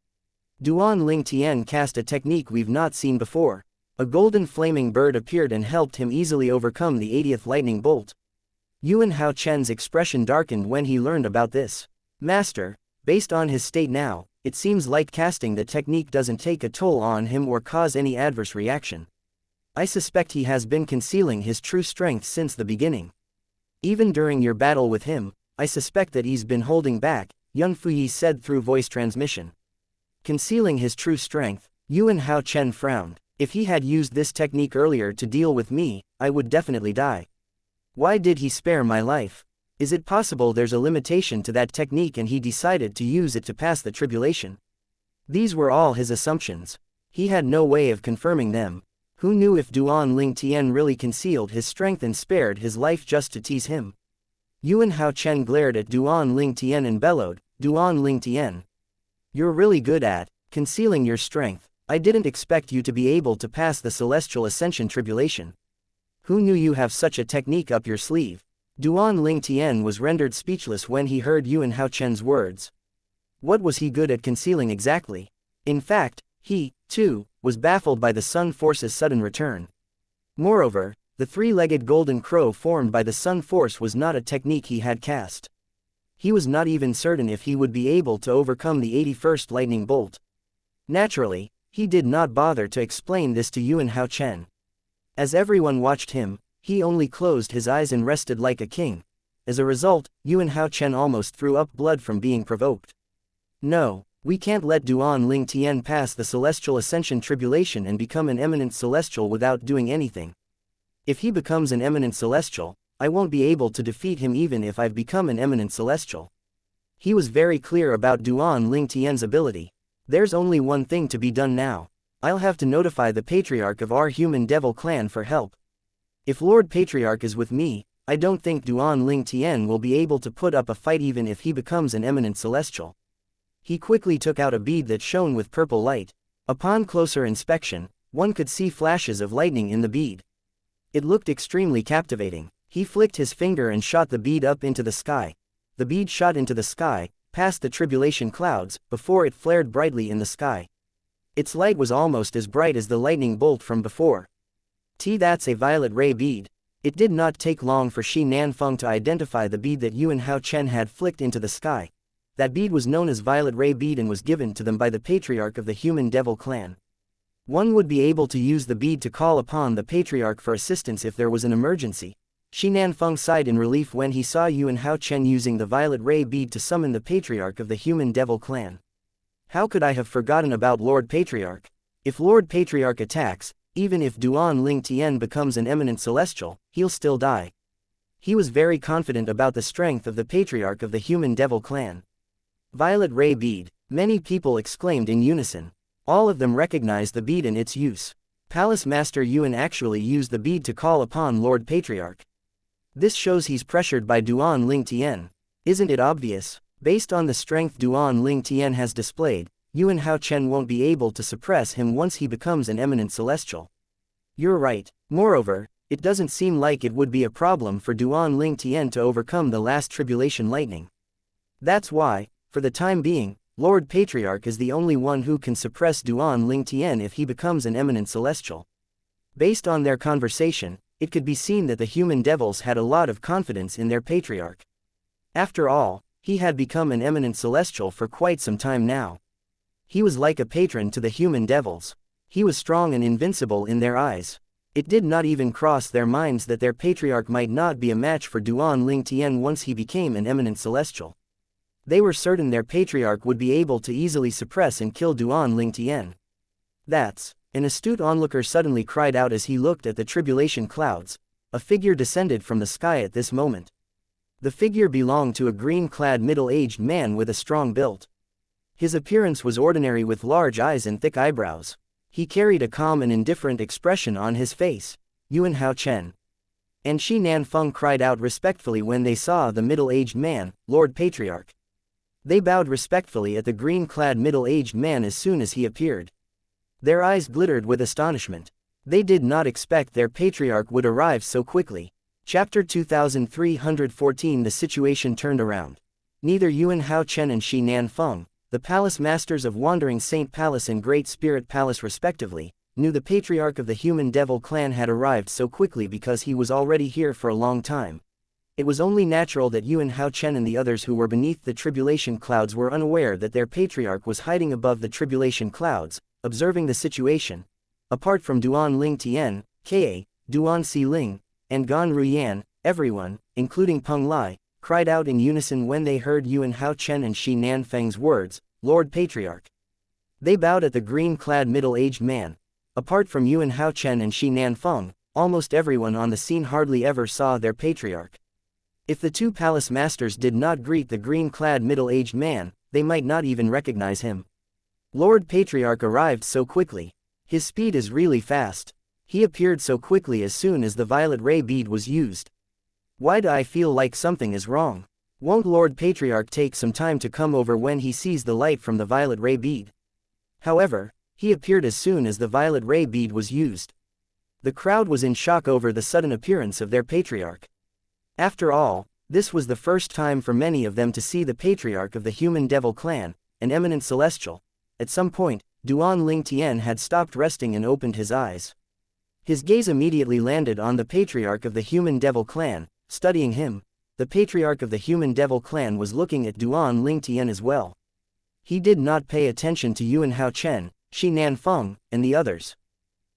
Duan Ling Tian cast a technique we've not seen before. A golden flaming bird appeared and helped him easily overcome the 80th lightning bolt. Yuan Hao Chen's expression darkened when he learned about this. Master, based on his state now, it seems like casting the technique doesn't take a toll on him or cause any adverse reaction. I suspect he has been concealing his true strength since the beginning. Even during your battle with him, I suspect that he's been holding back, Yun Fuyi said through voice transmission. Concealing his true strength, Yuan Hao Chen frowned. If he had used this technique earlier to deal with me, I would definitely die. Why did he spare my life? Is it possible there's a limitation to that technique and he decided to use it to pass the tribulation? These were all his assumptions. He had no way of confirming them. Who knew if Duan Ling Tian really concealed his strength and spared his life just to tease him? Yuan Hao Chen glared at Duan Ling Tian and bellowed, Duan Ling Tian. You're really good at concealing your strength. I didn't expect you to be able to pass the celestial ascension tribulation. Who knew you have such a technique up your sleeve? Duan Ling Tian was rendered speechless when he heard Yuan Hao Chen's words. What was he good at concealing exactly? In fact, he, too, was baffled by the Sun Force's sudden return. Moreover, the three-legged golden crow formed by the Sun Force was not a technique he had cast. He was not even certain if he would be able to overcome the 81st lightning bolt. Naturally, he did not bother to explain this to Yuan Hao Chen. As everyone watched him, he only closed his eyes and rested like a king. As a result, Yuan Hao Chen almost threw up blood from being provoked. No, we can't let Duan Ling Tian pass the celestial ascension tribulation and become an eminent celestial without doing anything. If he becomes an eminent celestial, I won't be able to defeat him even if I've become an eminent celestial. He was very clear about Duan Ling Tian's ability. There's only one thing to be done now. I'll have to notify the Patriarch of our human devil clan for help. If Lord Patriarch is with me, I don't think Duan Ling Tian will be able to put up a fight even if he becomes an eminent celestial. He quickly took out a bead that shone with purple light. Upon closer inspection, one could see flashes of lightning in the bead. It looked extremely captivating. He flicked his finger and shot the bead up into the sky. The bead shot into the sky, past the tribulation clouds, before it flared brightly in the sky. Its light was almost as bright as the lightning bolt from before. That's a violet ray bead. It did not take long for Shi Nanfeng to identify the bead that Yuan Hao Chen had flicked into the sky. That bead was known as violet ray bead and was given to them by the Patriarch of the human devil clan. One would be able to use the bead to call upon the Patriarch for assistance if there was an emergency. Shi Nanfeng sighed in relief when he saw Yuan Hao Chen using the violet ray bead to summon the Patriarch of the human devil clan. How could I have forgotten about Lord Patriarch? If Lord Patriarch attacks, even if Duan Ling Tian becomes an eminent celestial, he'll still die. He was very confident about the strength of the Patriarch of the human devil clan. Violet ray bead, many people exclaimed in unison. All of them recognized the bead and its use. Palace Master Yuan actually used the bead to call upon Lord Patriarch. This shows he's pressured by Duan Ling Tian. Isn't it obvious? Based on the strength Duan Ling Tian has displayed, Yuan Hao Chen won't be able to suppress him once he becomes an eminent celestial. You're right. Moreover, it doesn't seem like it would be a problem for Duan Ling Tian to overcome the last tribulation lightning. That's why, for the time being, Lord Patriarch is the only one who can suppress Duan Ling Tian if he becomes an eminent celestial. Based on their conversation, it could be seen that the human devils had a lot of confidence in their patriarch. After all, he had become an eminent celestial for quite some time now. He was like a patron to the human devils. He was strong and invincible in their eyes. It did not even cross their minds that their patriarch might not be a match for Duan Ling Tian once he became an eminent celestial. They were certain their patriarch would be able to easily suppress and kill Duan Ling Tian. That's, an astute onlooker suddenly cried out as he looked at the tribulation clouds. A figure descended from the sky at this moment. The figure belonged to a green-clad middle-aged man with a strong build. His appearance was ordinary with large eyes and thick eyebrows. He carried a calm and indifferent expression on his face. Yuan Hao Chen and Shi Nanfeng cried out respectfully when they saw the middle-aged man, Lord Patriarch. They bowed respectfully at the green-clad middle-aged man as soon as he appeared. Their eyes glittered with astonishment. They did not expect their patriarch would arrive so quickly. Chapter 2314 The situation turned around. Neither Yuan Hao Chen and Shi Nanfeng, the palace masters of Wandering Saint Palace and Great Spirit Palace respectively, knew the patriarch of the human devil clan had arrived so quickly because he was already here for a long time. It was only natural that Yuan Hao Chen and the others who were beneath the tribulation clouds were unaware that their patriarch was hiding above the tribulation clouds, observing the situation. Apart from Duan Ling Tian, Ka, Duan Si Ling, and Gan Ruyan, everyone, including Peng Lai, cried out in unison when they heard Yuan Hao Chen and Shi Nanfeng's words, Lord Patriarch. They bowed at the green-clad middle-aged man. Apart from Yuan Hao Chen and Shi Nanfeng, almost everyone on the scene hardly ever saw their patriarch. If the two palace masters did not greet the green-clad middle-aged man, they might not even recognize him. Lord Patriarch arrived so quickly. His speed is really fast. He appeared so quickly as soon as the violet ray bead was used. Why do I feel like something is wrong? Won't Lord Patriarch take some time to come over when he sees the light from the violet ray bead? However, he appeared as soon as the violet ray bead was used. The crowd was in shock over the sudden appearance of their patriarch. After all, this was the first time for many of them to see the patriarch of the human devil clan, an eminent celestial. At some point, Duan Ling Tian had stopped resting and opened his eyes. His gaze immediately landed on the patriarch of the human devil clan. Studying him, the patriarch of the human devil clan was looking at Duan Ling Tian as well. He did not pay attention to Yuan Hao Chen, Shi Nanfeng, and the others.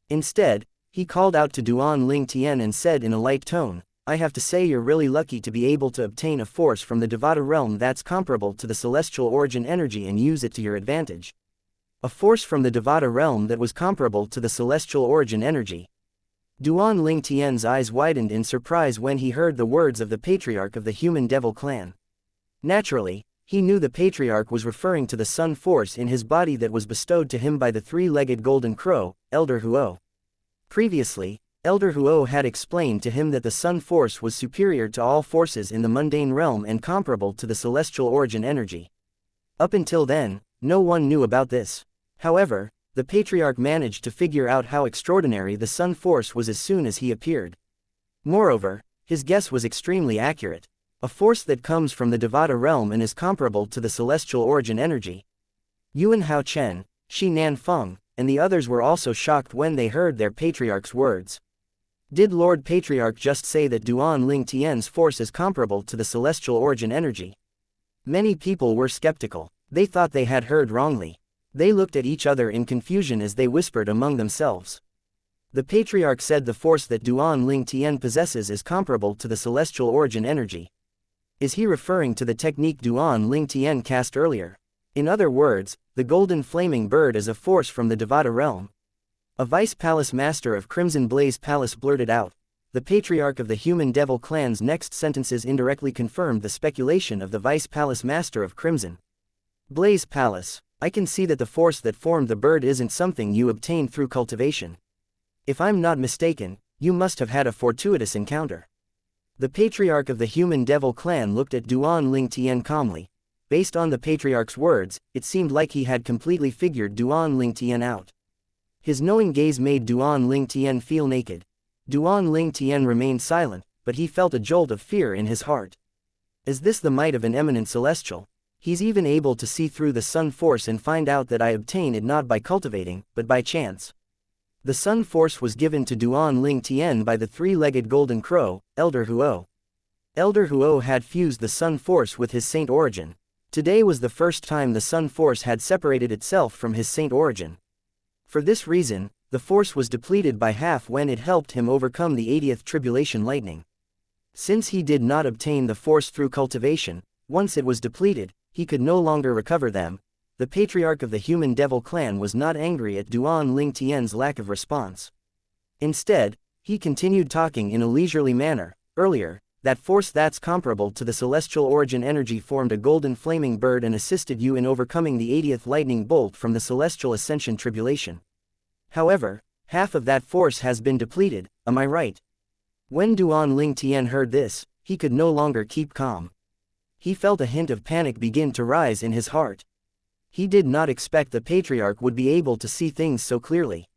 Instead, he called out to Duan Ling Tian and said in a light tone, I have to say you're really lucky to be able to obtain a force from the Devata realm that's comparable to the celestial origin energy and use it to your advantage. A force from the Devata realm that was comparable to the celestial origin energy. Duan Ling Tian's eyes widened in surprise when he heard the words of the patriarch of the human devil clan. Naturally, he knew the patriarch was referring to the sun force in his body that was bestowed to him by the three-legged golden crow, Elder Huo. Previously, Elder Huo had explained to him that the sun force was superior to all forces in the mundane realm and comparable to the celestial origin energy. Up until then, no one knew about this. However, the patriarch managed to figure out how extraordinary the sun force was as soon as he appeared. Moreover, his guess was extremely accurate. A force that comes from the Devata realm and is comparable to the celestial origin energy. Yuan Hao Chen, Shi Nanfeng, and the others were also shocked when they heard their patriarch's words. Did Lord Patriarch just say that Duan Ling Tian's force is comparable to the celestial origin energy? Many people were skeptical. They thought they had heard wrongly. They looked at each other in confusion as they whispered among themselves. The patriarch said the force that Duan Ling Tian possesses is comparable to the celestial origin energy. Is he referring to the technique Duan Ling Tian cast earlier? In other words, the golden flaming bird is a force from the Devata realm. A vice palace master of Crimson Blaze Palace blurted out. The patriarch of the human devil clan's next sentences indirectly confirmed the speculation of the vice palace master of Crimson Blaze Palace. I can see that the force that formed the bird isn't something you obtained through cultivation. If I'm not mistaken, you must have had a fortuitous encounter. The patriarch of the human devil clan looked at Duan Ling Tian calmly. Based on the patriarch's words, it seemed like he had completely figured Duan Ling Tian out. His knowing gaze made Duan Ling Tian feel naked. Duan Ling Tian remained silent, but he felt a jolt of fear in his heart. Is this the might of an eminent celestial? He's even able to see through the sun force and find out that I obtain it not by cultivating, but by chance. The sun force was given to Duan Ling Tian by the three-legged golden crow, Elder Huo. Elder Huo had fused the sun force with his saint origin. Today was the first time the sun force had separated itself from his saint origin. For this reason, the force was depleted by half when it helped him overcome the 80th tribulation lightning. Since he did not obtain the force through cultivation, once it was depleted, he could no longer recover them. The patriarch of the human devil clan was not angry at Duan Ling Tian's lack of response. Instead, he continued talking in a leisurely manner. Earlier, that force that's comparable to the celestial origin energy formed a golden flaming bird and assisted you in overcoming the 80th lightning bolt from the celestial ascension tribulation. However, half of that force has been depleted, am I right? When Duan Ling Tian heard this, he could no longer keep calm. He felt a hint of panic begin to rise in his heart. He did not expect the patriarch would be able to see things so clearly.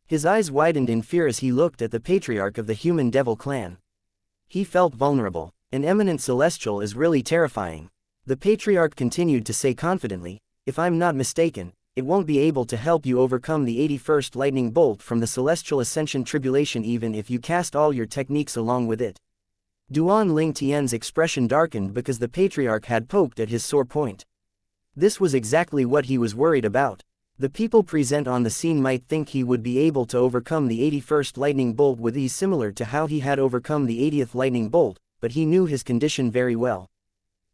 His eyes widened in fear as he looked at the patriarch of the human devil clan. He felt vulnerable. An eminent celestial is really terrifying. The patriarch continued to say confidently, if I'm not mistaken, it won't be able to help you overcome the 81st lightning bolt from the celestial ascension tribulation even if you cast all your techniques along with it. Duan Ling Tian's expression darkened because the patriarch had poked at his sore point. This was exactly what he was worried about. The people present on the scene might think he would be able to overcome the 81st lightning bolt with ease similar to how he had overcome the 80th lightning bolt, but he knew his condition very well.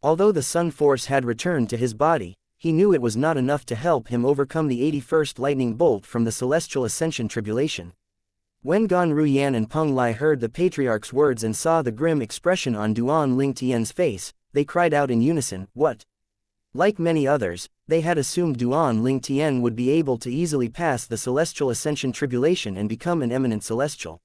Although the sun force had returned to his body, he knew it was not enough to help him overcome the 81st lightning bolt from the celestial ascension tribulation. When Gan Ruyan and Peng Lai heard the patriarch's words and saw the grim expression on Duan Ling Tian's face, they cried out in unison, what? Like many others, they had assumed Duan Ling Tian would be able to easily pass the celestial ascension tribulation and become an eminent celestial.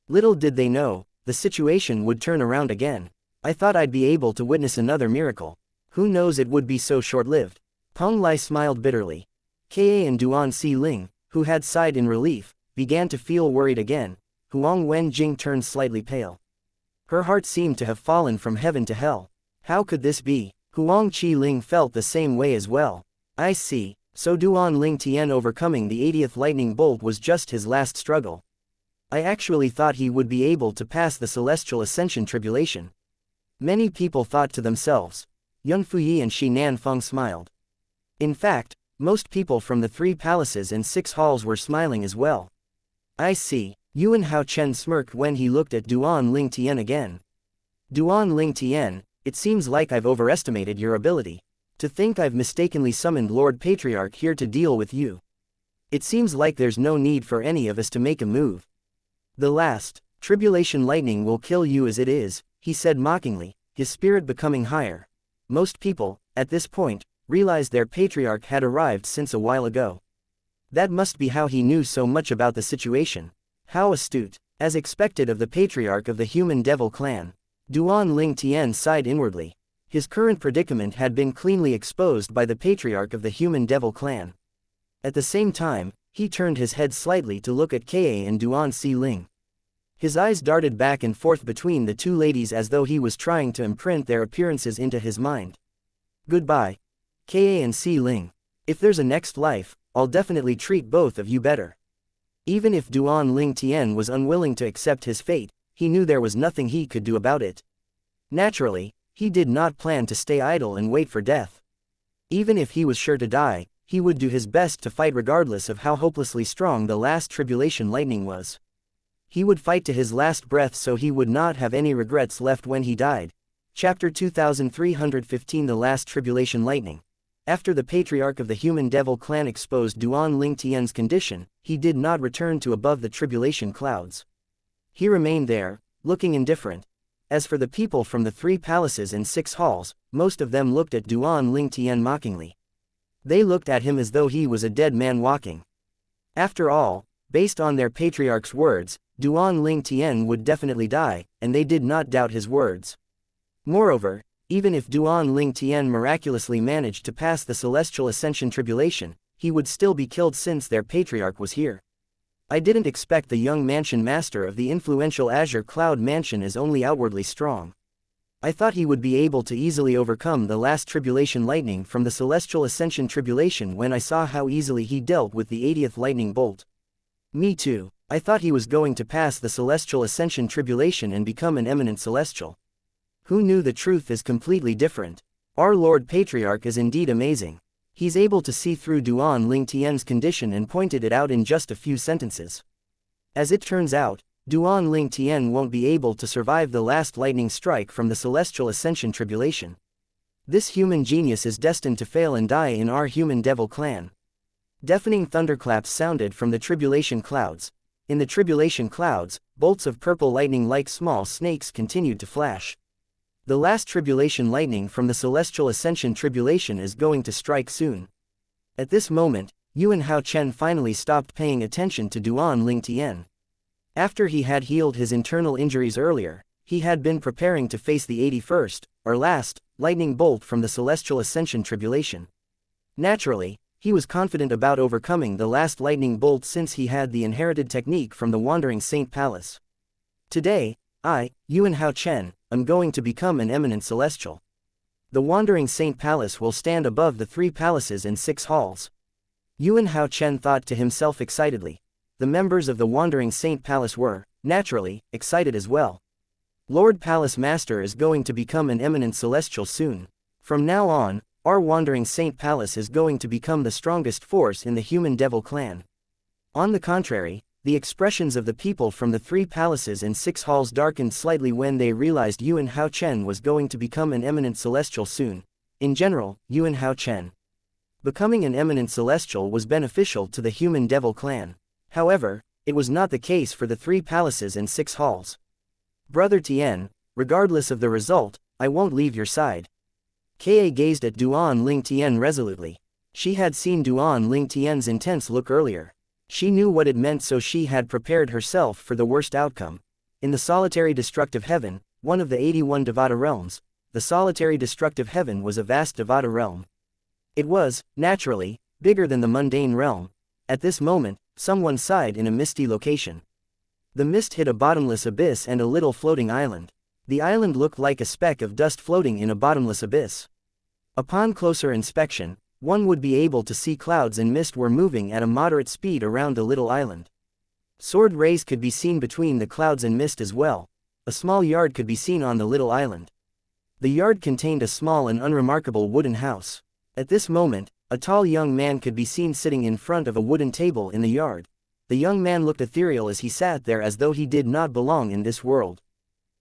Little did they know, the situation would turn around again. I thought I'd be able to witness another miracle. Who knows, it would be so short-lived. Peng Lai smiled bitterly. Ka and Duan Si Ling, who had sighed in relief, began to feel worried again. Huang Wenjing turned slightly pale. Her heart seemed to have fallen from heaven to hell. How could this be? Huang Qi Ling felt the same way as well. I see, so Duan Ling Tian overcoming the 80th lightning bolt was just his last struggle. I actually thought he would be able to pass the celestial ascension tribulation. Many people thought to themselves. Yun Fuyi and Shi Nanfeng smiled. In fact, most people from the 3 palaces and 6 halls were smiling as well. I see, Yuan Hao Chen smirked when he looked at Duan Ling Tian again. Duan Ling Tian, it seems like I've overestimated your ability. To think I've mistakenly summoned Lord Patriarch here to deal with you. It seems like there's no need for any of us to make a move. The last tribulation lightning will kill you as it is, he said mockingly, his spirit becoming higher. Most people, at this point, realized their patriarch had arrived since a while ago. That must be how he knew so much about the situation. How astute. As expected of the patriarch of the human devil clan, Duan Ling Tian sighed inwardly. His current predicament had been cleanly exposed by the patriarch of the human devil clan. At the same time, he turned his head slightly to look at Ka and Duan Si Ling. His eyes darted back and forth between the 2 ladies as though he was trying to imprint their appearances into his mind. Goodbye, Ka and Si Ling. If there's a next life, I'll definitely treat both of you better. Even if Duan Ling Tian was unwilling to accept his fate, he knew there was nothing he could do about it. Naturally, he did not plan to stay idle and wait for death. Even if he was sure to die, he would do his best to fight regardless of how hopelessly strong the last tribulation lightning was. He would fight to his last breath so he would not have any regrets left when he died. Chapter 2315 The Last Tribulation Lightning. After the patriarch of the human devil clan exposed Duan Ling Tian's condition, he did not return to above the tribulation clouds. He remained there, looking indifferent. As for the people from the 3 palaces and 6 halls, most of them looked at Duan Ling Tian mockingly. They looked at him as though he was a dead man walking. After all, based on their patriarch's words, Duan Ling Tian would definitely die, and they did not doubt his words. Moreover, Even if Duan Ling Tian miraculously managed to pass the celestial ascension tribulation, he would still be killed since their patriarch was here. I didn't expect the young mansion master of the influential Azure Cloud Mansion is only outwardly strong. I thought he would be able to easily overcome the last tribulation lightning from the celestial ascension tribulation when I saw how easily he dealt with the 80th lightning bolt. Me too, I thought he was going to pass the celestial ascension tribulation and become an eminent celestial. Who knew the truth is completely different? Our Lord Patriarch is indeed amazing. He's able to see through Duan Ling Tian's condition and pointed it out in just a few sentences. As it turns out, Duan Ling Tian won't be able to survive the last lightning strike from the celestial ascension tribulation. This human genius is destined to fail and die in our human devil clan. Deafening thunderclaps sounded from the tribulation clouds. In the tribulation clouds, bolts of purple lightning like small snakes continued to flash. The last tribulation lightning from the celestial ascension tribulation is going to strike soon. At this moment, Yuan Hao Chen finally stopped paying attention to Duan Ling Tian. After he had healed his internal injuries earlier, he had been preparing to face the 81st, or last, lightning bolt from the celestial ascension tribulation. Naturally, he was confident about overcoming the last lightning bolt since he had the inherited technique from the Wandering Saint Palace. Today, I, Yuan Hao Chen, am going to become an eminent celestial. The Wandering Saint Palace will stand above the 3 palaces and 6 halls. Yuan Hao Chen thought to himself excitedly. The members of the Wandering Saint Palace were, naturally, excited as well. Lord Palace Master is going to become an eminent celestial soon. From now on, our Wandering Saint Palace is going to become the strongest force in the human devil clan. On the contrary, the expressions of the people from the 3 palaces and 6 halls darkened slightly when they realized Yuan Hao Chen was going to become an eminent celestial soon. In general, Yuan Hao Chen becoming an eminent celestial was beneficial to the human devil clan. However, it was not the case for the 3 palaces and 6 halls. Brother Tian, regardless of the result, I won't leave your side. Ka gazed at Duan Ling Tian resolutely. She had seen Duan Ling Tian's intense look earlier. She knew what it meant, so she had prepared herself for the worst outcome. In the solitary destructive heaven, one of the 81 Devata realms, the solitary destructive heaven was a vast Devata realm. It was, naturally, bigger than the mundane realm. At this moment, someone sighed in a misty location. The mist hid a bottomless abyss and a little floating island. The island looked like a speck of dust floating in a bottomless abyss. Upon closer inspection, one would be able to see clouds and mist were moving at a moderate speed around the little island. Sword rays could be seen between the clouds and mist as well. A small yard could be seen on the little island. The yard contained a small and unremarkable wooden house. At this moment, a tall young man could be seen sitting in front of a wooden table in the yard. The young man looked ethereal as he sat there, as though he did not belong in this world.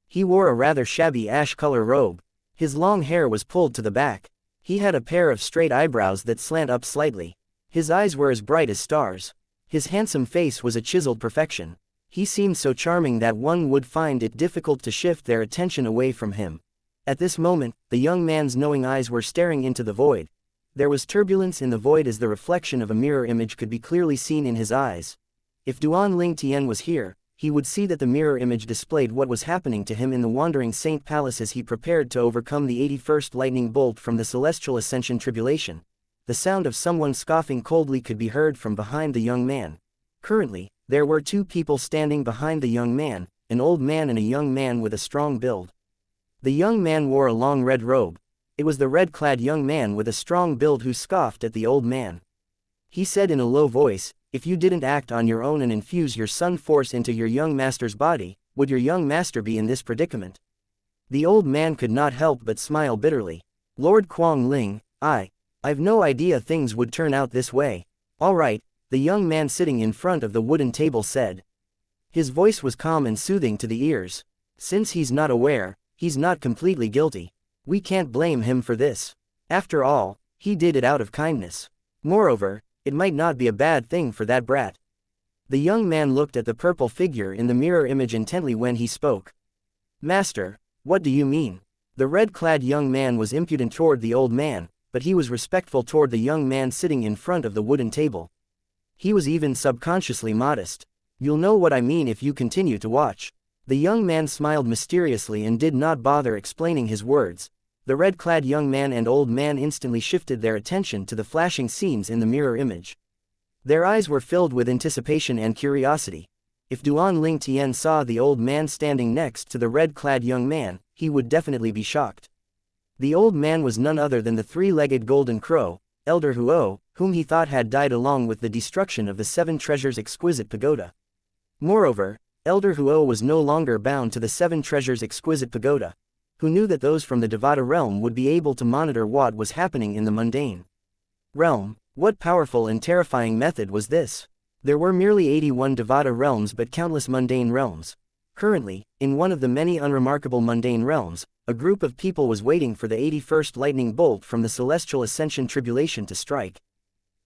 He wore a rather shabby ash-color robe. His long hair was pulled to the back. He had a pair of straight eyebrows that slant up slightly. His eyes were as bright as stars. His handsome face was a chiseled perfection. He seemed so charming that one would find it difficult to shift their attention away from him. At this moment, the young man's knowing eyes were staring into the void. There was turbulence in the void as the reflection of a mirror image could be clearly seen in his eyes. If Duan Ling Tian was here, he would see that the mirror image displayed what was happening to him in the Wandering Saint Palace as he prepared to overcome the 81st lightning bolt from the celestial ascension tribulation. The sound of someone scoffing coldly could be heard from behind the young man. Currently, there were 2 people standing behind the young man, an old man and a young man with a strong build. The young man wore a long red robe. It was the red-clad young man with a strong build who scoffed at the old man. He said in a low voice, "If you didn't act on your own and infuse your sun force into your young master's body, would your young master be in this predicament?" The old man could not help but smile bitterly. "Lord Kuang Ling, I've no idea things would turn out this way." "All right," the young man sitting in front of the wooden table said. His voice was calm and soothing to the ears. "Since he's not aware, he's not completely guilty. We can't blame him for this. After all, he did it out of kindness. Moreover, it might not be a bad thing for that brat." The young man looked at the purple figure in the mirror image intently when he spoke. "Master, what do you mean?" The red-clad young man was impudent toward the old man, but he was respectful toward the young man sitting in front of the wooden table. He was even subconsciously modest. "You'll know what I mean if you continue to watch." The young man smiled mysteriously and did not bother explaining his words. The red-clad young man and old man instantly shifted their attention to the flashing scenes in the mirror image. Their eyes were filled with anticipation and curiosity. If Duan Ling Tian saw the old man standing next to the red-clad young man, he would definitely be shocked. The old man was none other than the three-legged golden crow, Elder Huo, whom he thought had died along with the destruction of the Seven Treasures' exquisite pagoda. Moreover, Elder Huo was no longer bound to the Seven Treasures' exquisite pagoda, who knew that those from the Devata realm would be able to monitor what was happening in the mundane realm. What powerful and terrifying method was this? There were merely 81 Devata realms but countless mundane realms. Currently, in one of the many unremarkable mundane realms, a group of people was waiting for the 81st lightning bolt from the celestial ascension tribulation to strike.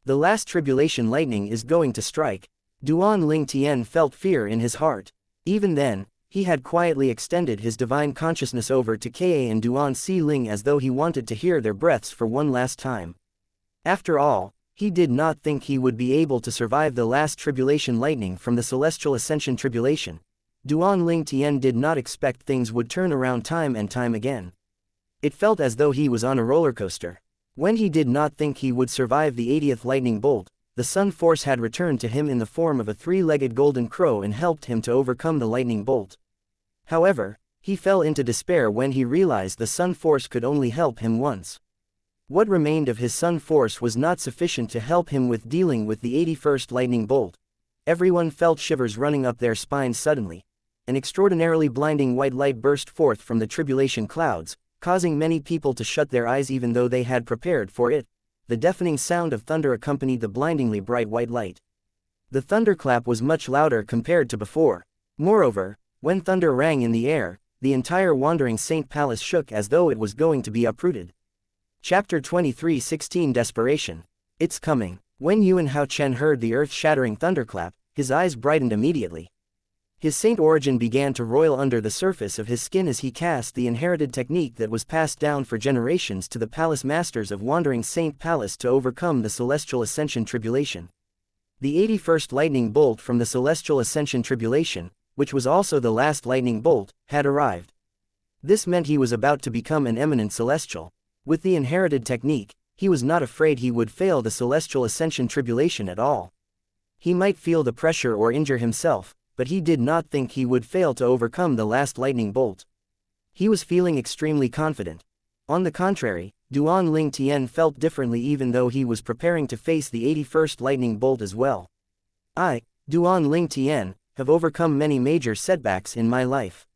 The last tribulation lightning is going to strike. Duan Ling Tian felt fear in his heart. Even then, he had quietly extended his divine consciousness over to Ka and Duan Si Ling as though he wanted to hear their breaths for one last time. After all, he did not think he would be able to survive the last tribulation lightning from the celestial ascension tribulation. Duan Ling Tian did not expect things would turn around time and time again. It felt as though he was on a roller coaster. When he did not think he would survive the 80th lightning bolt, the sun force had returned to him in the form of a three-legged golden crow and helped him to overcome the lightning bolt. However, he fell into despair when he realized the sun force could only help him once. What remained of his sun force was not sufficient to help him with dealing with the 81st lightning bolt. Everyone felt shivers running up their spines suddenly. An extraordinarily blinding white light burst forth from the tribulation clouds, causing many people to shut their eyes even though they had prepared for it. The deafening sound of thunder accompanied the blindingly bright white light. The thunderclap was much louder compared to before. Moreover, when thunder rang in the air, the entire Wandering Saint Palace shook as though it was going to be uprooted. Chapter 23:16 Desperation. It's coming. When Yuan Hao Chen heard the earth-shattering thunderclap, his eyes brightened immediately. His saint origin began to roil under the surface of his skin as he cast the inherited technique that was passed down for generations to the palace masters of Wandering Saint Palace to overcome the celestial ascension tribulation. The 81st lightning bolt from the celestial ascension tribulation, which was also the last lightning bolt, had arrived. This meant he was about to become an eminent celestial. With the inherited technique, he was not afraid he would fail the celestial ascension tribulation at all. He might feel the pressure or injure himself, but he did not think he would fail to overcome the last lightning bolt. He was feeling extremely confident. On the contrary, Duan Ling Tian felt differently even though he was preparing to face the 81st lightning bolt as well. I, Duan Ling Tian, have overcome many major setbacks in my life.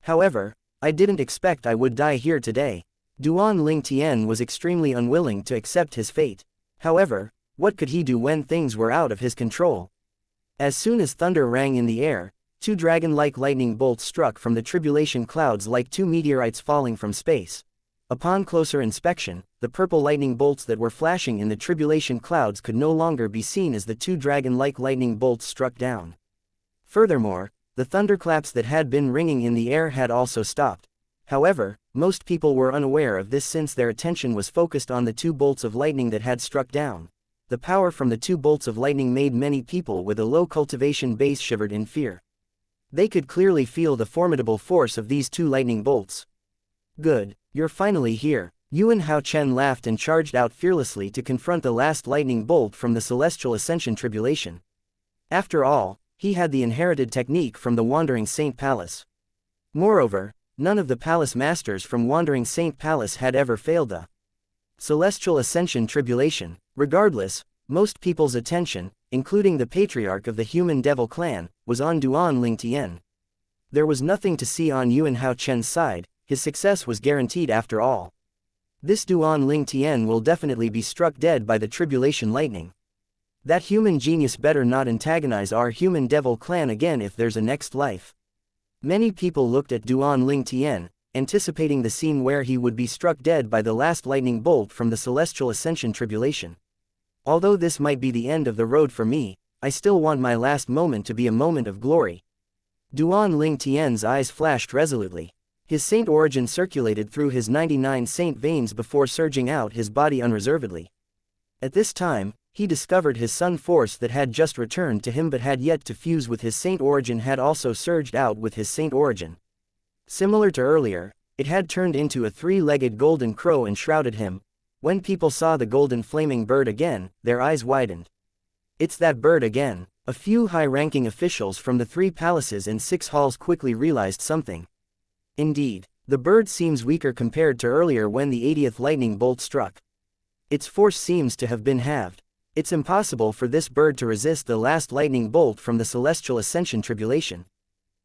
However, I didn't expect I would die here today. Duan Ling Tian was extremely unwilling to accept his fate. However, what could he do when things were out of his control? As soon as thunder rang in the air, two dragon-like lightning bolts struck from the tribulation clouds like two meteorites falling from space. Upon closer inspection, the purple lightning bolts that were flashing in the tribulation clouds could no longer be seen as the two dragon-like lightning bolts struck down. Furthermore, the thunderclaps that had been ringing in the air had also stopped. However, most people were unaware of this since their attention was focused on the two bolts of lightning that had struck down. The power from the two bolts of lightning made many people with a low cultivation base shivered in fear. They could clearly feel the formidable force of these two lightning bolts. Good, you're finally here. Yuan Hao Chen laughed and charged out fearlessly to confront the last lightning bolt from the celestial ascension tribulation. After all, he had the inherited technique from the Wandering Saint Palace. Moreover, none of the palace masters from Wandering Saint Palace had ever failed the celestial ascension tribulation. Regardless, most people's attention, including the patriarch of the human devil clan, was on Duan Ling Tian. There was nothing to see on Yuan Hao Chen's side. His success was guaranteed after all. This Duan Ling Tian will definitely be struck dead by the tribulation lightning. That human genius better not antagonize our human devil clan again if there's a next life. Many people looked at Duan Ling Tian, anticipating the scene where he would be struck dead by the last lightning bolt from the celestial ascension tribulation. Although this might be the end of the road for me, I still want my last moment to be a moment of glory. Duan Ling Tian's eyes flashed resolutely. His saint origin circulated through his 99 saint veins before surging out his body unreservedly. At this time, he discovered his sun force that had just returned to him but had yet to fuse with his saint origin had also surged out with his saint origin. Similar to earlier, It had turned into a three-legged golden crow and shrouded him. When people saw the golden flaming bird again, their eyes widened. It's that bird again. A few high-ranking officials from the 3 palaces and 6 halls quickly realized something. Indeed, the bird seems weaker compared to earlier when the 80th lightning bolt struck. Its force seems to have been halved. It's impossible for this bird to resist the last lightning bolt from the celestial ascension tribulation.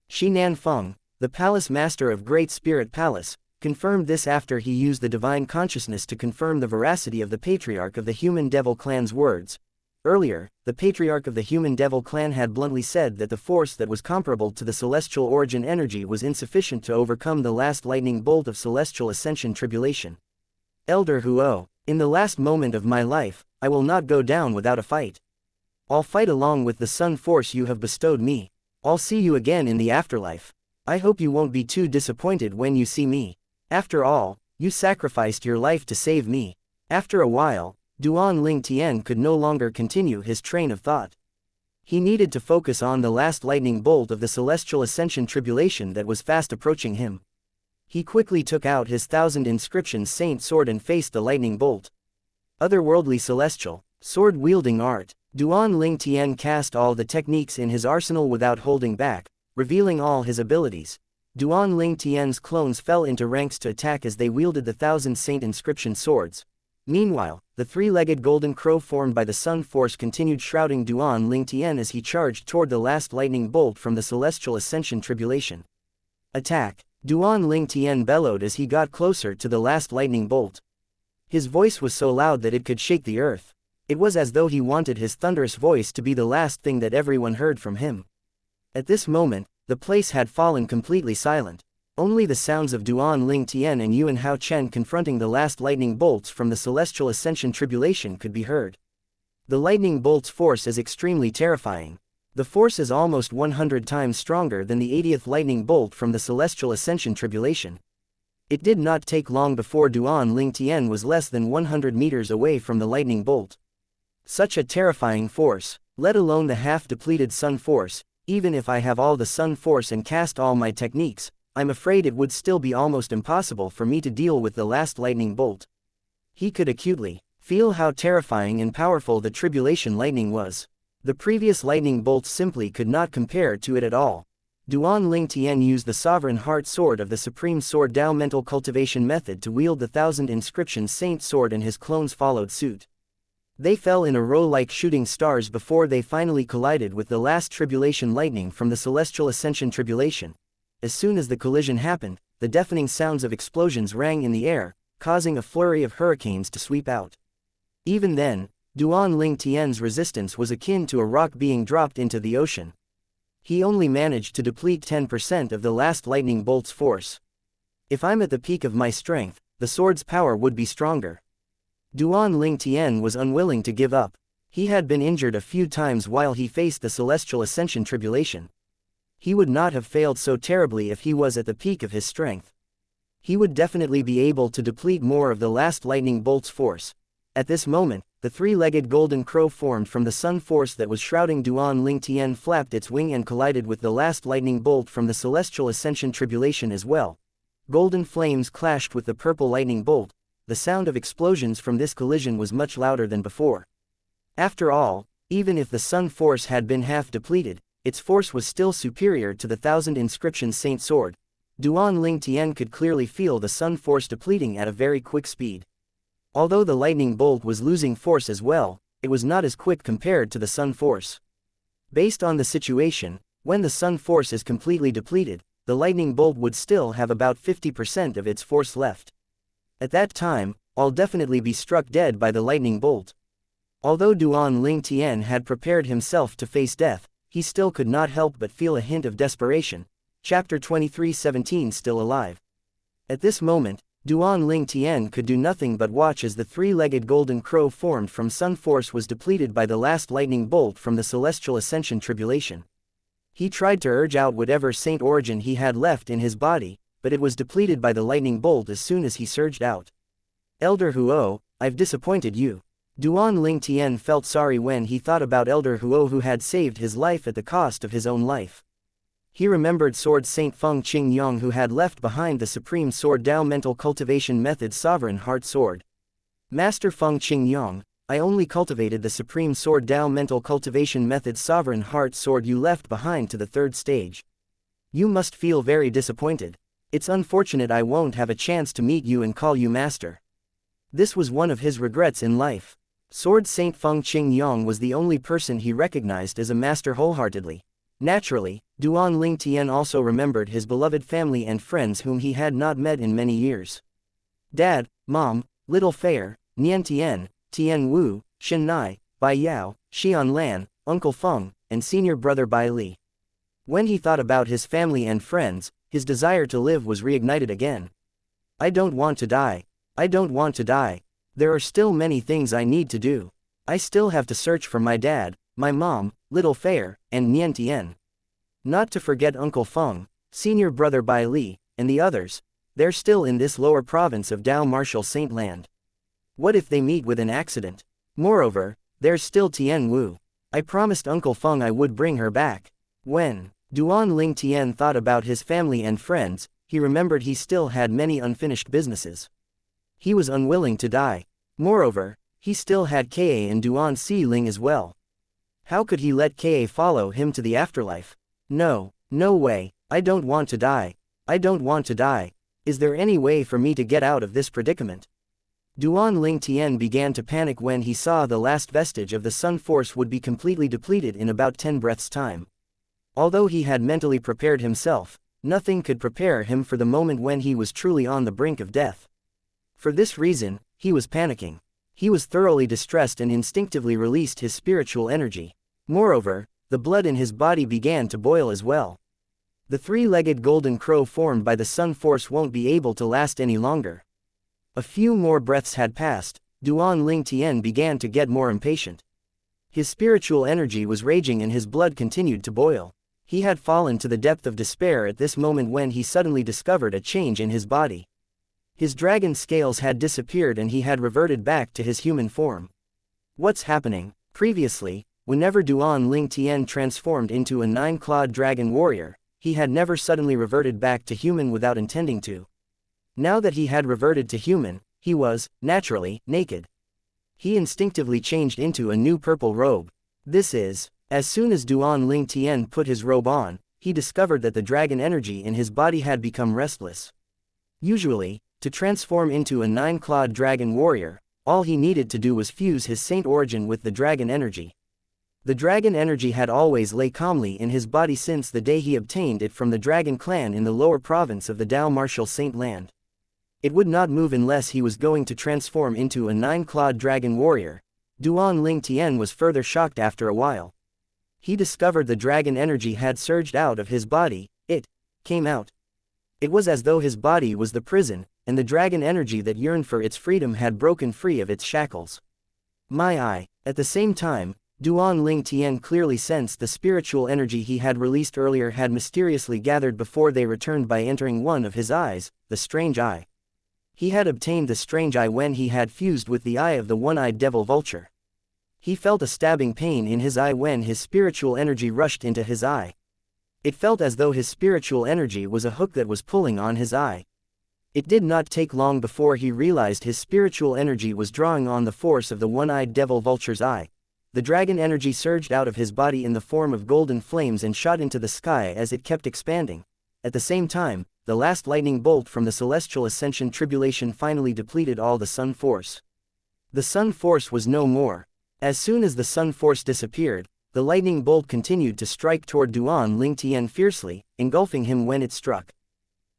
Shi Nanfeng, the palace master of Great Spirit Palace, confirmed this after he used the divine consciousness to confirm the veracity of the patriarch of the human devil clan's words. Earlier, the patriarch of the human devil clan had bluntly said that the force that was comparable to the celestial origin energy was insufficient to overcome the last lightning bolt of celestial ascension tribulation. Elder Huo, in the last moment of my life, I will not go down without a fight. I'll fight along with the sun force you have bestowed me. I'll see you again in the afterlife. I hope you won't be too disappointed when you see me. After all, you sacrificed your life to save me. After a while, Duan Ling Tian could no longer continue his train of thought. He needed to focus on the last lightning bolt of the celestial ascension tribulation that was fast approaching him. He quickly took out his 1000 inscriptions saint sword and faced the lightning bolt. Otherworldly celestial, sword-wielding art. Duan Ling Tian cast all the techniques in his arsenal without holding back, revealing all his abilities. Duan Ling Tian's clones fell into ranks to attack as they wielded the 1000 saint inscription swords. Meanwhile, the 3-legged golden crow formed by the sun force continued shrouding Duan Ling Tian as he charged toward the last lightning bolt from the celestial ascension tribulation. Attack! Duan Ling Tian bellowed as he got closer to the last lightning bolt. His voice was so loud that it could shake the earth. It was as though he wanted his thunderous voice to be the last thing that everyone heard from him. At this moment, the place had fallen completely silent. Only the sounds of Duan Ling Tian and Yuan Hao Chen confronting the last lightning bolts from the celestial ascension tribulation could be heard. The lightning bolt's force is extremely terrifying. The force is almost 100 times stronger than the 80th lightning bolt from the celestial ascension tribulation. It did not take long before Duan Ling Tian was less than 100 meters away from the lightning bolt. Such a terrifying force, let alone the half-depleted sun force. Even if I have all the sun force and cast all my techniques, I'm afraid it would still be almost impossible for me to deal with the last lightning bolt. He could acutely feel how terrifying and powerful the tribulation lightning was. The previous lightning bolts simply could not compare to it at all. Duan Ling Tian used the sovereign heart sword of the supreme sword Dao mental cultivation method to wield the 1000 inscription saint sword, and his clones followed suit. They fell in a row like shooting stars before they finally collided with the last tribulation lightning from the celestial ascension tribulation. As soon as the collision happened, the deafening sounds of explosions rang in the air, causing a flurry of hurricanes to sweep out. Even then, Duan Ling Tian's resistance was akin to a rock being dropped into the ocean. He only managed to deplete 10% of the last lightning bolt's force. If I'm at the peak of my strength, the sword's power would be stronger. Duan Ling Tian was unwilling to give up. He had been injured a few times while he faced the celestial ascension tribulation. He would not have failed so terribly if he was at the peak of his strength. He would definitely be able to deplete more of the last lightning bolt's force. At this moment, the 3-legged golden crow formed from the sun force that was shrouding Duan Ling Tian flapped its wing and collided with the last lightning bolt from the celestial ascension tribulation as well. Golden flames clashed with the purple lightning bolt. The sound of explosions from this collision was much louder than before. After all, even if the sun force had been half depleted, its force was still superior to the 1000 inscription saint sword. Duan Ling Tian could clearly feel the sun force depleting at a very quick speed. Although the lightning bolt was losing force as well, it was not as quick compared to the sun force. Based on the situation, when the sun force is completely depleted, the lightning bolt would still have about 50% of its force left. At that time, I'll definitely be struck dead by the lightning bolt. Although Duan Ling Tian had prepared himself to face death, he still could not help but feel a hint of desperation. Chapter 23:17 Still alive. At this moment, Duan Ling Tian could do nothing but watch as the 3-legged golden crow formed from sun force was depleted by the last lightning bolt from the celestial ascension tribulation. He tried to urge out whatever saint origin he had left in his body, but it was depleted by the lightning bolt as soon as he surged out. Elder Huo, I've disappointed you. Duan Ling Tian felt sorry when he thought about Elder Huo, who had saved his life at the cost of his own life. He remembered Sword Saint Feng Qingyang, who had left behind the Supreme Sword Dao Mental Cultivation Method Sovereign Heart Sword. Master Feng Qingyang, I only cultivated the Supreme Sword Dao Mental Cultivation Method Sovereign Heart Sword you left behind to the third stage. You must feel very disappointed. It's unfortunate I won't have a chance to meet you and call you master. This was one of his regrets in life. Sword Saint Feng Qingyang was the only person he recognized as a master wholeheartedly. Naturally, Duan Ling Tian also remembered his beloved family and friends whom he had not met in many years. Dad, Mom, Little Fair, Nian Tian, Tian Wu, Shen Nai, Bai Yao, Xian Lan, Uncle Feng, and senior brother Bai Li. When he thought about his family and friends, his desire to live was reignited again. I don't want to die. I don't want to die. There are still many things I need to do. I still have to search for my dad, my mom, Little Fair, and Nian Tian. Not to forget Uncle Feng, senior brother Bai Li, and the others. They're still in this lower province of Dao Martial Saint Land. What if they meet with an accident? Moreover, there's still Tian Wu. I promised Uncle Feng I would bring her back. When Duan Ling Tian thought about his family and friends, he remembered he still had many unfinished businesses. He was unwilling to die. Moreover, he still had Ka and Duan Si Ling as well. How could he let Ka follow him to the afterlife? No, no way. I don't want to die. I don't want to die. Is there any way for me to get out of this predicament? Duan Ling Tian began to panic when he saw the last vestige of the Sun Force would be completely depleted in about 10 breaths' time. Although he had mentally prepared himself, nothing could prepare him for the moment when he was truly on the brink of death. For this reason, he was panicking. He was thoroughly distressed and instinctively released his spiritual energy. Moreover, the blood in his body began to boil as well. The three-legged golden crow formed by the Sun Force won't be able to last any longer. A few more breaths had passed. Duan Ling Tian began to get more impatient. His spiritual energy was raging and his blood continued to boil. He had fallen to the depth of despair at this moment when he suddenly discovered a change in his body. His dragon scales had disappeared and he had reverted back to his human form. What's happening? Previously, whenever Duan Ling Tian transformed into a 9-clawed dragon warrior, he had never suddenly reverted back to human without intending to. Now that he had reverted to human, he was, naturally, naked. He instinctively changed into a new purple robe. As soon as Duan Ling Tian put his robe on, he discovered that the dragon energy in his body had become restless. Usually, to transform into a 9-clawed dragon warrior, all he needed to do was fuse his saint origin with the dragon energy. The dragon energy had always lay calmly in his body since the day he obtained it from the dragon clan in the lower province of the Dao Martial Saint Land. It would not move unless he was going to transform into a 9-clawed dragon warrior. Duan Ling Tian was further shocked after a while. He discovered the dragon energy had surged out of his body. It came out. It was as though his body was the prison, and the dragon energy that yearned for its freedom had broken free of its shackles. My eye. At the same time, Duan Ling Tian clearly sensed the spiritual energy he had released earlier had mysteriously gathered before they returned by entering one of his eyes, the strange eye. He had obtained the strange eye when he had fused with the eye of the one-eyed devil vulture. He felt a stabbing pain in his eye when his spiritual energy rushed into his eye. It felt as though his spiritual energy was a hook that was pulling on his eye. It did not take long before he realized his spiritual energy was drawing on the force of the one-eyed devil vulture's eye. The dragon energy surged out of his body in the form of golden flames and shot into the sky as it kept expanding. At the same time, the last lightning bolt from the celestial ascension tribulation finally depleted all the sun force. The sun force was no more. As soon as the sun force disappeared, the lightning bolt continued to strike toward Duan Ling Tian fiercely, engulfing him when it struck.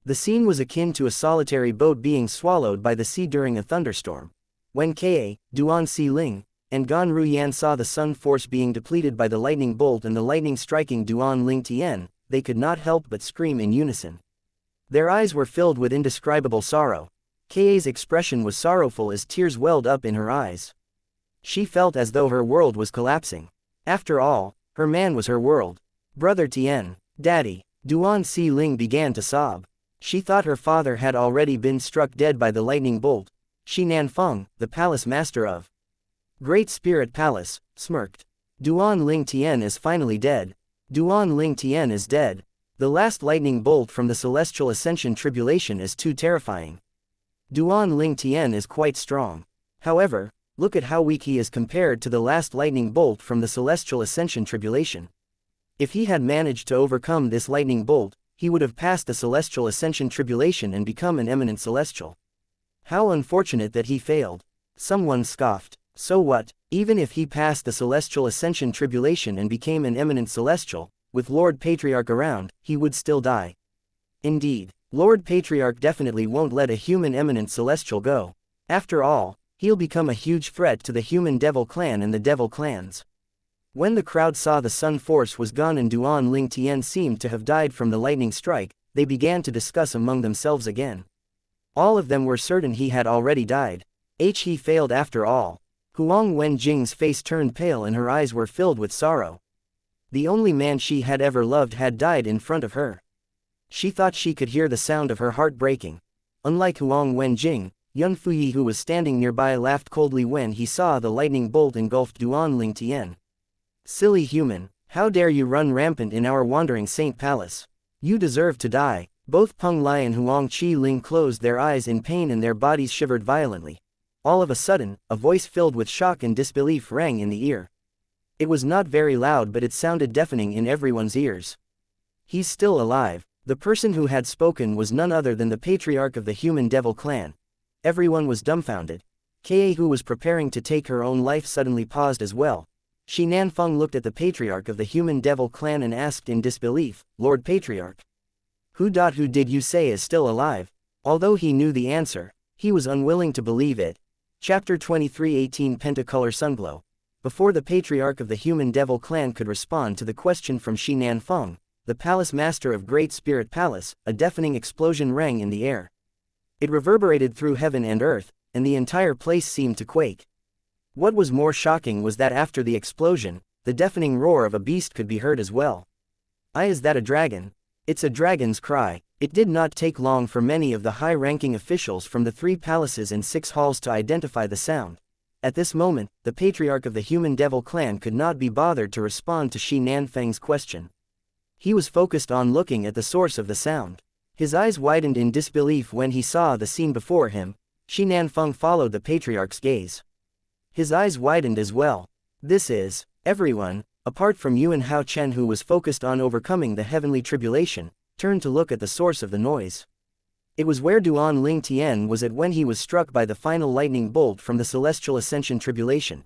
The scene was akin to a solitary boat being swallowed by the sea during a thunderstorm. When Ka, Duan Si Ling, and Gan Ruyan saw the sun force being depleted by the lightning bolt and the lightning striking Duan Ling Tian, they could not help but scream in unison. Their eyes were filled with indescribable sorrow. Ka's expression was sorrowful as tears welled up in her eyes. She felt as though her world was collapsing. After all, her man was her world. Brother Tian, Daddy, Duan Si Ling began to sob. She thought her father had already been struck dead by the lightning bolt. Shi Nanfeng, the palace master of Great Spirit Palace, smirked. Duan Ling Tian is finally dead. Duan Ling Tian is dead. The last lightning bolt from the celestial ascension tribulation is too terrifying. Duan Ling Tian is quite strong. However, look at how weak he is compared to the last lightning bolt from the celestial ascension tribulation. If he had managed to overcome this lightning bolt, he would have passed the celestial ascension tribulation and become an eminent celestial. How unfortunate that he failed. Someone scoffed. So what, even if he passed the celestial ascension tribulation and became an eminent celestial, with Lord Patriarch around, he would still die. Indeed, Lord Patriarch definitely won't let a human eminent celestial go. After all, he'll become a huge threat to the human devil clan and the devil clans. When the crowd saw the Sun Force was gone and Duan Ling Tian seemed to have died from the lightning strike, they began to discuss among themselves again. All of them were certain he had already died. He failed after all. Huang Wenjing's face turned pale and her eyes were filled with sorrow. The only man she had ever loved had died in front of her. She thought she could hear the sound of her heart breaking. Unlike Huang Wenjing, Yun Fuyi, who was standing nearby, laughed coldly when he saw the lightning bolt engulfed Duan Ling Tian. Silly human, how dare you run rampant in our wandering saint palace? You deserve to die. Both Peng Lai and Huang Qi Ling closed their eyes in pain and their bodies shivered violently. All of a sudden, a voice filled with shock and disbelief rang in the ear. It was not very loud, but it sounded deafening in everyone's ears. He's still alive. The person who had spoken was none other than the patriarch of the human devil clan. Everyone was dumbfounded. Ka, who was preparing to take her own life, suddenly paused as well. Shi Nanfeng looked at the patriarch of the human devil clan and asked in disbelief, Lord Patriarch, who did you say is still alive? Although he knew the answer, he was unwilling to believe it. Chapter 23:18 Pentacolor Sunglow. Before the patriarch of the human devil clan could respond to the question from Shi Nanfeng, the palace master of Great Spirit Palace, a deafening explosion rang in the air. It reverberated through heaven and earth, and the entire place seemed to quake. What was more shocking was that after the explosion, the deafening roar of a beast could be heard as well. Is that a dragon? It's a dragon's cry. It did not take long for many of the high-ranking officials from the 3 palaces and 6 halls to identify the sound. At this moment, the patriarch of the human devil clan could not be bothered to respond to Shi Nanfeng's question. He was focused on looking at the source of the sound. His eyes widened in disbelief when he saw the scene before him. Shi Nanfeng followed the patriarch's gaze. His eyes widened as well. This is, everyone, apart from Yuan Hao Chen, who was focused on overcoming the heavenly tribulation, turned to look at the source of the noise. It was where Duan Ling Tian was at when he was struck by the final lightning bolt from the celestial ascension tribulation.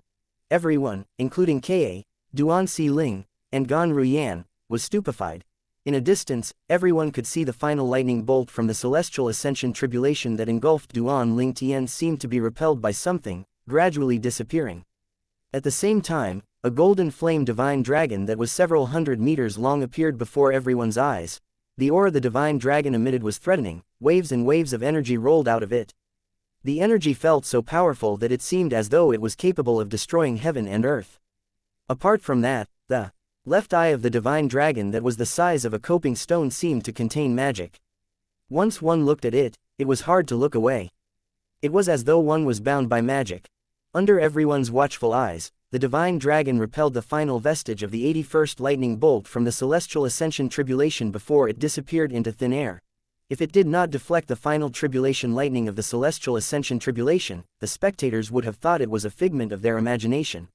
Everyone, including Ka, Duan Si Ling, and Gan Ruyan, was stupefied. In a distance, everyone could see the final lightning bolt from the celestial ascension tribulation that engulfed Duan Ling Tian seemed to be repelled by something, gradually disappearing. At the same time, a golden flame divine dragon that was several hundred meters long appeared before everyone's eyes. The aura the divine dragon emitted was threatening. Waves and waves of energy rolled out of it. The energy felt so powerful that it seemed as though it was capable of destroying heaven and earth. Apart from that, the left eye of the divine dragon that was the size of a coping stone seemed to contain magic. Once one looked at it, it was hard to look away. It was as though one was bound by magic. Under everyone's watchful eyes, the divine dragon repelled the final vestige of the 81st lightning bolt from the celestial ascension tribulation before it disappeared into thin air. If it did not deflect the final tribulation lightning of the celestial ascension tribulation, the spectators would have thought it was a figment of their imagination.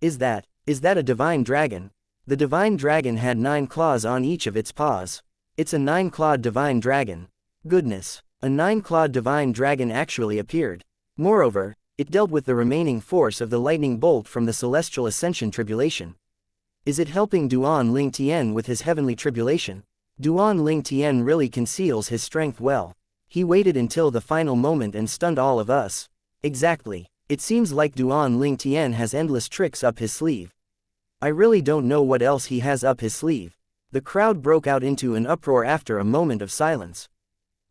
Is that a divine dragon? The divine dragon had 9 claws on each of its paws. It's a 9-clawed divine dragon. Goodness, a 9-clawed divine dragon actually appeared. Moreover, it dealt with the remaining force of the lightning bolt from the celestial ascension tribulation. Is it helping Duan Ling Tian with his heavenly tribulation? Duan Ling Tian really conceals his strength well. He waited until the final moment and stunned all of us. Exactly. It seems like Duan Ling Tian has endless tricks up his sleeve. I really don't know what else he has up his sleeve. The crowd broke out into an uproar after a moment of silence.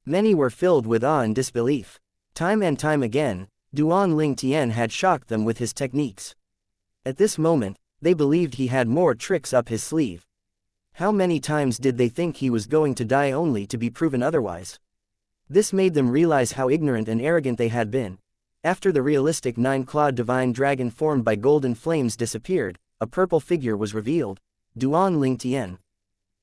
Many were filled with awe and disbelief. Time and time again, Duan Ling Tian had shocked them with his techniques. At this moment, they believed he had more tricks up his sleeve. How many times did they think he was going to die only to be proven otherwise? This made them realize how ignorant and arrogant they had been. After the realistic 9-clawed divine dragon formed by golden flames disappeared, a purple figure was revealed. Duan Ling Tian.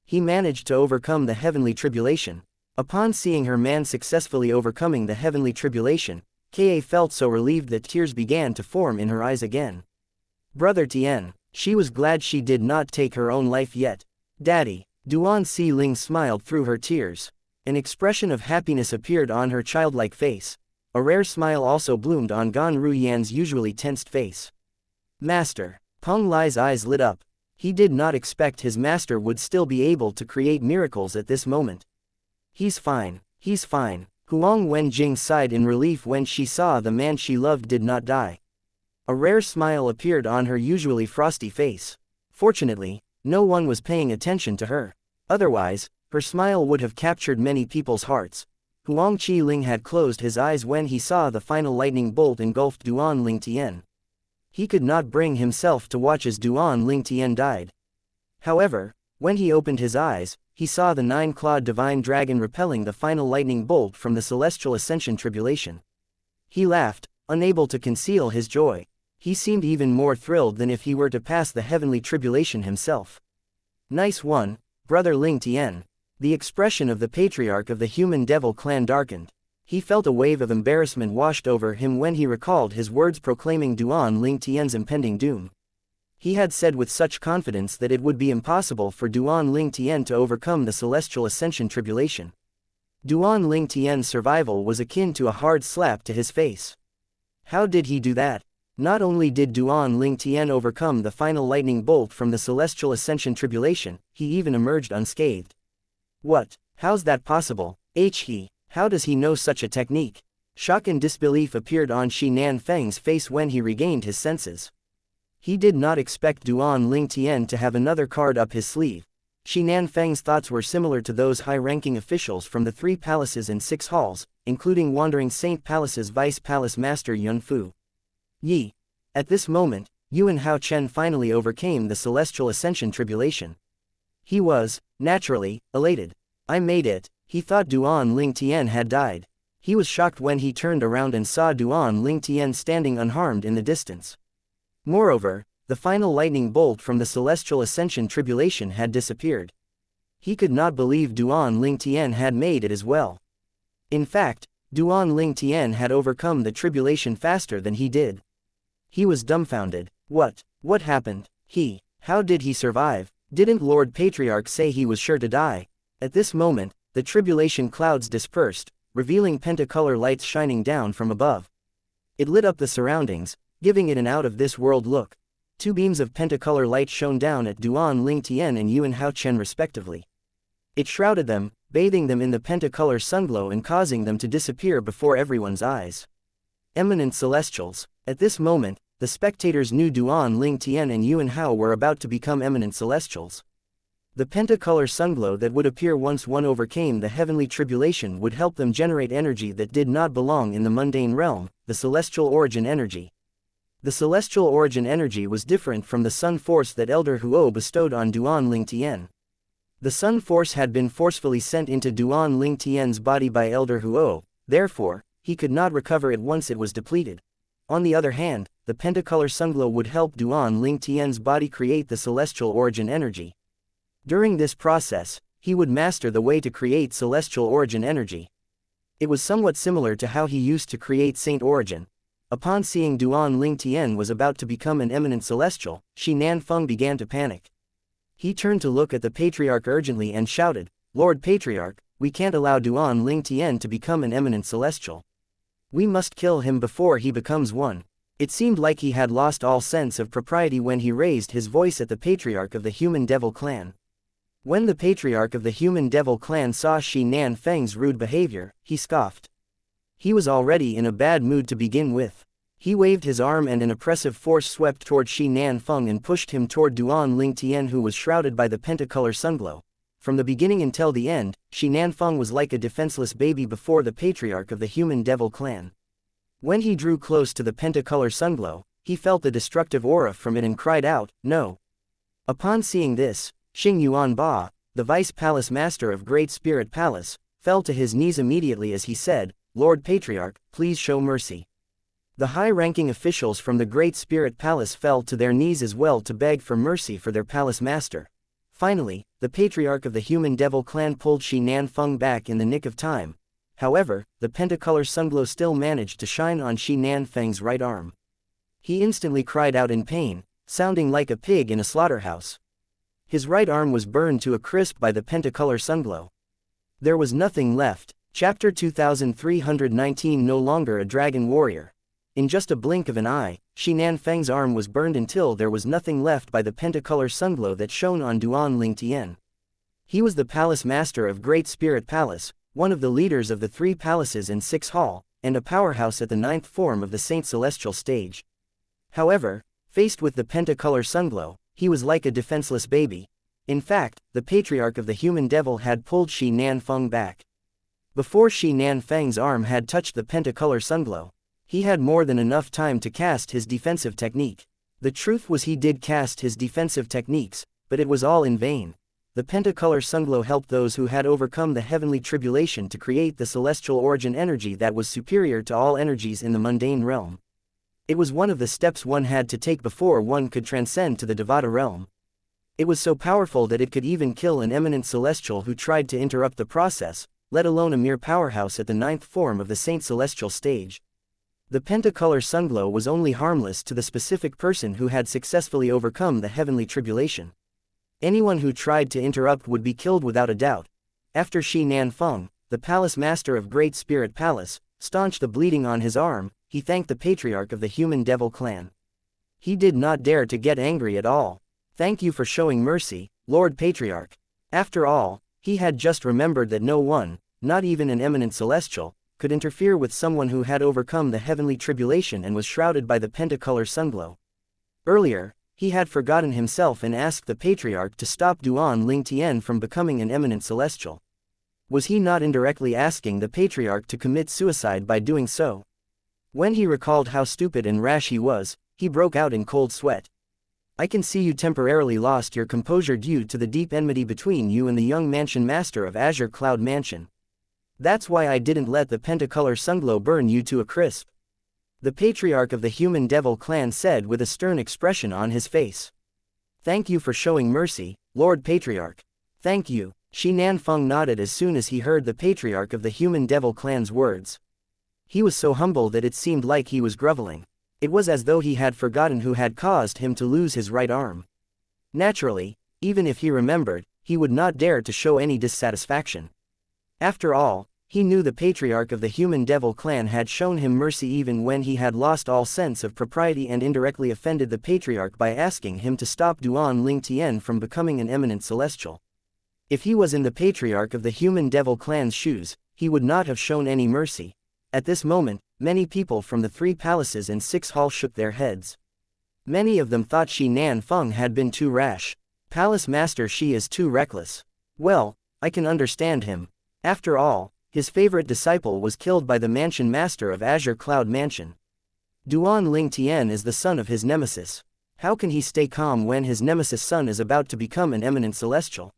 He managed to overcome the heavenly tribulation. Upon seeing her man successfully overcoming the heavenly tribulation, Ka felt so relieved that tears began to form in her eyes again. Brother Tian, she was glad she did not take her own life yet. Daddy, Duan Si Ling smiled through her tears. An expression of happiness appeared on her childlike face. A rare smile also bloomed on Gan Ruyan's usually tensed face. Master. Peng Lai's eyes lit up. He did not expect his master would still be able to create miracles at this moment. He's fine, he's fine. Huang Wenjing sighed in relief when she saw the man she loved did not die. A rare smile appeared on her usually frosty face. Fortunately, no one was paying attention to her. Otherwise, her smile would have captured many people's hearts. Huang Qi-ling had closed his eyes when he saw the final lightning bolt engulfed Duan Ling Tian. He could not bring himself to watch as Duan Ling Tian died. However, when he opened his eyes, he saw the 9-clawed divine dragon repelling the final lightning bolt from the celestial ascension tribulation. He laughed, unable to conceal his joy. He seemed even more thrilled than if he were to pass the heavenly tribulation himself. Nice one, Brother Ling Tian. The expression of the patriarch of the human devil clan darkened. He felt a wave of embarrassment washed over him when he recalled his words proclaiming Duan Ling Tian's impending doom. He had said with such confidence that it would be impossible for Duan Ling Tian to overcome the celestial ascension tribulation. Duan Ling Tian's survival was akin to a hard slap to his face. How did he do that? Not only did Duan Ling Tian overcome the final lightning bolt from the celestial ascension tribulation, he even emerged unscathed. What? How's that possible? How does he know such a technique? Shock and disbelief appeared on Shi Nanfeng's face when he regained his senses. He did not expect Duan Ling Tian to have another card up his sleeve. Shi Nanfeng's thoughts were similar to those high-ranking officials from the 3 palaces and 6 halls, including Wandering Saint Palace's Vice Palace Master Yun Fu. Yi. At this moment, Yuan Hao Chen finally overcame the celestial ascension tribulation. He was, naturally, elated. I made it. He thought Duan Ling Tian had died. He was shocked when he turned around and saw Duan Ling Tian standing unharmed in the distance. Moreover, the final lightning bolt from the celestial ascension tribulation had disappeared. He could not believe Duan Ling Tian had made it as well. In fact, Duan Ling Tian had overcome the tribulation faster than he did. He was dumbfounded. What happened? How did he survive? Didn't Lord Patriarch say he was sure to die? At this moment, the tribulation clouds dispersed, revealing pentacolor lights shining down from above. It lit up the surroundings, giving it an out-of-this-world look. 2 beams of pentacolor light shone down at Duan Ling Tian and Yuan Hao Chen respectively. It shrouded them, bathing them in the pentacolor sunglow and causing them to disappear before everyone's eyes. Eminent celestials. At this moment, the spectators knew Duan Ling Tian and Yuan Hao were about to become eminent celestials. The pentacolor sunglow that would appear once one overcame the heavenly tribulation would help them generate energy that did not belong in the mundane realm, the celestial origin energy. The celestial origin energy was different from the sun force that Elder Huo bestowed on Duan Ling Tian. The sun force had been forcefully sent into Duan Ling Tian's body by Elder Huo, therefore, he could not recover it once it was depleted. On the other hand, the pentacolor sunglow would help Duan Ling Tian's body create the celestial origin energy. During this process, he would master the way to create celestial origin energy. It was somewhat similar to how he used to create Saint Origin. Upon seeing Duan Ling Tian was about to become an eminent celestial, Shi Nanfeng began to panic. He turned to look at the Patriarch urgently and shouted, "Lord Patriarch, we can't allow Duan Ling Tian to become an eminent celestial. We must kill him before he becomes one." It seemed like he had lost all sense of propriety when he raised his voice at the Patriarch of the Human Devil Clan. When the Patriarch of the Human Devil Clan saw Shi Nanfeng's rude behavior, he scoffed. He was already in a bad mood to begin with. He waved his arm and an oppressive force swept toward Shi Nanfeng and pushed him toward Duan Ling Tian, who was shrouded by the pentacolor sunglow. From the beginning until the end, Shi Nanfeng was like a defenseless baby before the Patriarch of the Human Devil Clan. When he drew close to the pentacolor sunglow, he felt the destructive aura from it and cried out, "No!" Upon seeing this, Xing Yuanba, the Vice Palace Master of Great Spirit Palace, fell to his knees immediately as he said, "Lord Patriarch, please show mercy." The high-ranking officials from the Great Spirit Palace fell to their knees as well to beg for mercy for their palace master. Finally, the patriarch of the human devil clan pulled Shi Nanfeng back in the nick of time. However, the pentacolor sunglow still managed to shine on Shi Nanfeng's right arm. He instantly cried out in pain, sounding like a pig in a slaughterhouse. His right arm was burned to a crisp by the pentacolor sunglow. There was nothing left. Chapter 2319. No longer a dragon warrior. In just a blink of an eye, Shi Nanfeng's arm was burned until there was nothing left by the pentacolor sunglow that shone on Duan Lingtian. He was the palace master of Great Spirit Palace, one of the leaders of the 3 palaces in 6 Hall, and a powerhouse at the 9th form of the Saint Celestial stage. However, faced with the pentacolor sunglow, he was like a defenseless baby. In fact, the patriarch of the human devil had pulled Shi Nanfeng back. Before Shi Nanfeng's arm had touched the pentacolor sunglow, he had more than enough time to cast his defensive technique. The truth was he did cast his defensive techniques, but it was all in vain. The pentacolor sunglow helped those who had overcome the heavenly tribulation to create the celestial origin energy that was superior to all energies in the mundane realm. It was one of the steps one had to take before one could transcend to the Devata realm. It was so powerful that it could even kill an eminent celestial who tried to interrupt the process, let alone a mere powerhouse at the 9th form of the Saint Celestial stage. The pentacolor sunglow was only harmless to the specific person who had successfully overcome the heavenly tribulation. Anyone who tried to interrupt would be killed without a doubt. After Shi Nanfeng, the palace master of Great Spirit Palace, staunched the bleeding on his arm, he thanked the patriarch of the human devil clan. He did not dare to get angry at all. Thank you for showing mercy, Lord Patriarch. After all, he had just remembered that no one, not even an eminent celestial, could interfere with someone who had overcome the heavenly tribulation and was shrouded by the pentacolor sunglow. Earlier, he had forgotten himself and asked the patriarch to stop Duan Lingtian from becoming an eminent celestial. Was he not indirectly asking the patriarch to commit suicide by doing so? When he recalled how stupid and rash he was, he broke out in cold sweat. I can see you temporarily lost your composure due to the deep enmity between you and the young mansion master of Azure Cloud Mansion. That's why I didn't let the pentacolor sunglow burn you to a crisp. The patriarch of the human devil clan said with a stern expression on his face. Thank you for showing mercy, Lord Patriarch. Thank you. Shi Nanfeng nodded as soon as he heard the patriarch of the human devil clan's words. He was so humble that it seemed like he was groveling. It was as though he had forgotten who had caused him to lose his right arm. Naturally, even if he remembered, he would not dare to show any dissatisfaction. After all, he knew the patriarch of the human devil clan had shown him mercy even when he had lost all sense of propriety and indirectly offended the patriarch by asking him to stop Duan Lingtian from becoming an eminent celestial. If he was in the patriarch of the human devil clan's shoes, he would not have shown any mercy. At this moment, many people from the 3 palaces and 6 halls shook their heads. Many of them thought Shi Nanfeng had been too rash. Palace Master Shi is too reckless. Well, I can understand him. After all, his favorite disciple was killed by the mansion master of Azure Cloud Mansion. Duan Lingtian is the son of his nemesis. How can he stay calm when his nemesis' son is about to become an eminent celestial?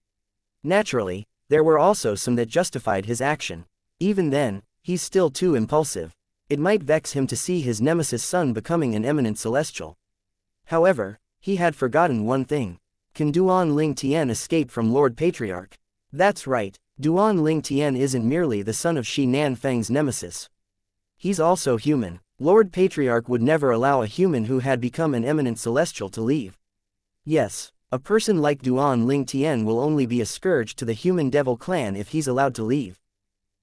Naturally, there were also some that justified his action. Even then, he's still too impulsive. It might vex him to see his nemesis' son becoming an eminent celestial. However, he had forgotten one thing. Can Duan Lingtian escape from Lord Patriarch? That's right. Duan Lingtian isn't merely the son of Shi Nanfeng's nemesis. He's also human. Lord Patriarch would never allow a human who had become an eminent celestial to leave. Yes, a person like Duan Lingtian will only be a scourge to the human devil clan if he's allowed to leave.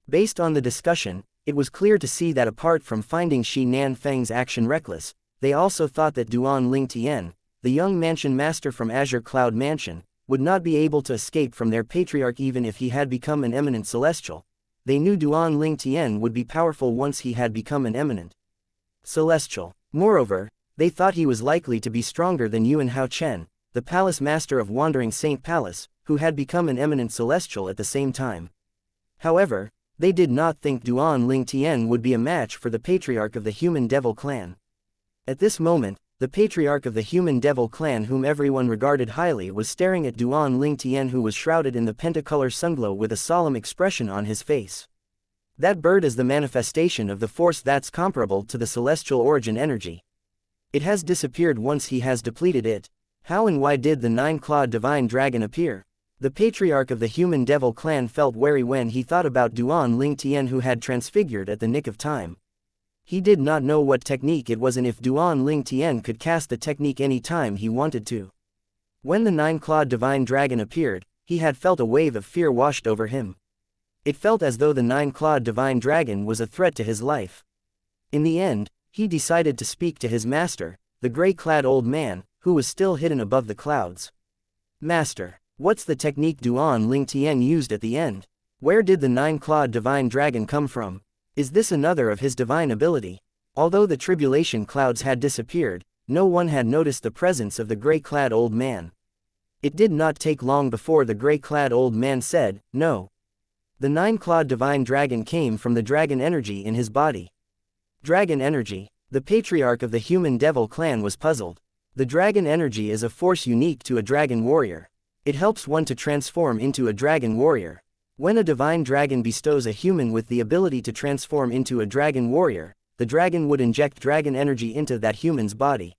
Based on the discussion, it was clear to see that apart from finding Shi Nanfeng's action reckless, they also thought that Duan Lingtian, the young mansion master from Azure Cloud Mansion, would not be able to escape from their patriarch even if he had become an eminent celestial. They knew Duan Lingtian would be powerful once he had become an eminent celestial. Moreover, they thought he was likely to be stronger than Yuan Hao Chen, the palace master of Wandering Saint Palace, who had become an eminent celestial at the same time. However, they did not think Duan Lingtian would be a match for the patriarch of the human devil clan. At this moment, the patriarch of the human devil clan whom everyone regarded highly was staring at Duan Lingtian, who was shrouded in the pentacolor sunglow with a solemn expression on his face. That bird is the manifestation of the force that's comparable to the celestial origin energy. It has disappeared once he has depleted it. How and why did the 9-clawed divine dragon appear? The patriarch of the human devil clan felt wary when he thought about Duan Ling Tian, who had transfigured at the nick of time. He did not know what technique it was and if Duan Ling Tian could cast the technique any time he wanted to. When the nine-clawed divine dragon appeared, he had felt a wave of fear washed over him. It felt as though the nine-clawed divine dragon was a threat to his life. In the end, he decided to speak to his master, the gray-clad old man, who was still hidden above the clouds. "Master, what's the technique Duan Ling Tian used at the end? Where did the nine-clawed divine dragon come from? Is this another of his divine ability?" Although the tribulation clouds had disappeared, no one had noticed the presence of the gray-clad old man. It did not take long before the gray-clad old man said, "No." The nine-clawed divine dragon came from the dragon energy in his body. Dragon energy. The patriarch of the human devil clan was puzzled. The dragon energy is a force unique to a dragon warrior. It helps one to transform into a dragon warrior. When a divine dragon bestows a human with the ability to transform into a dragon warrior, the dragon would inject dragon energy into that human's body.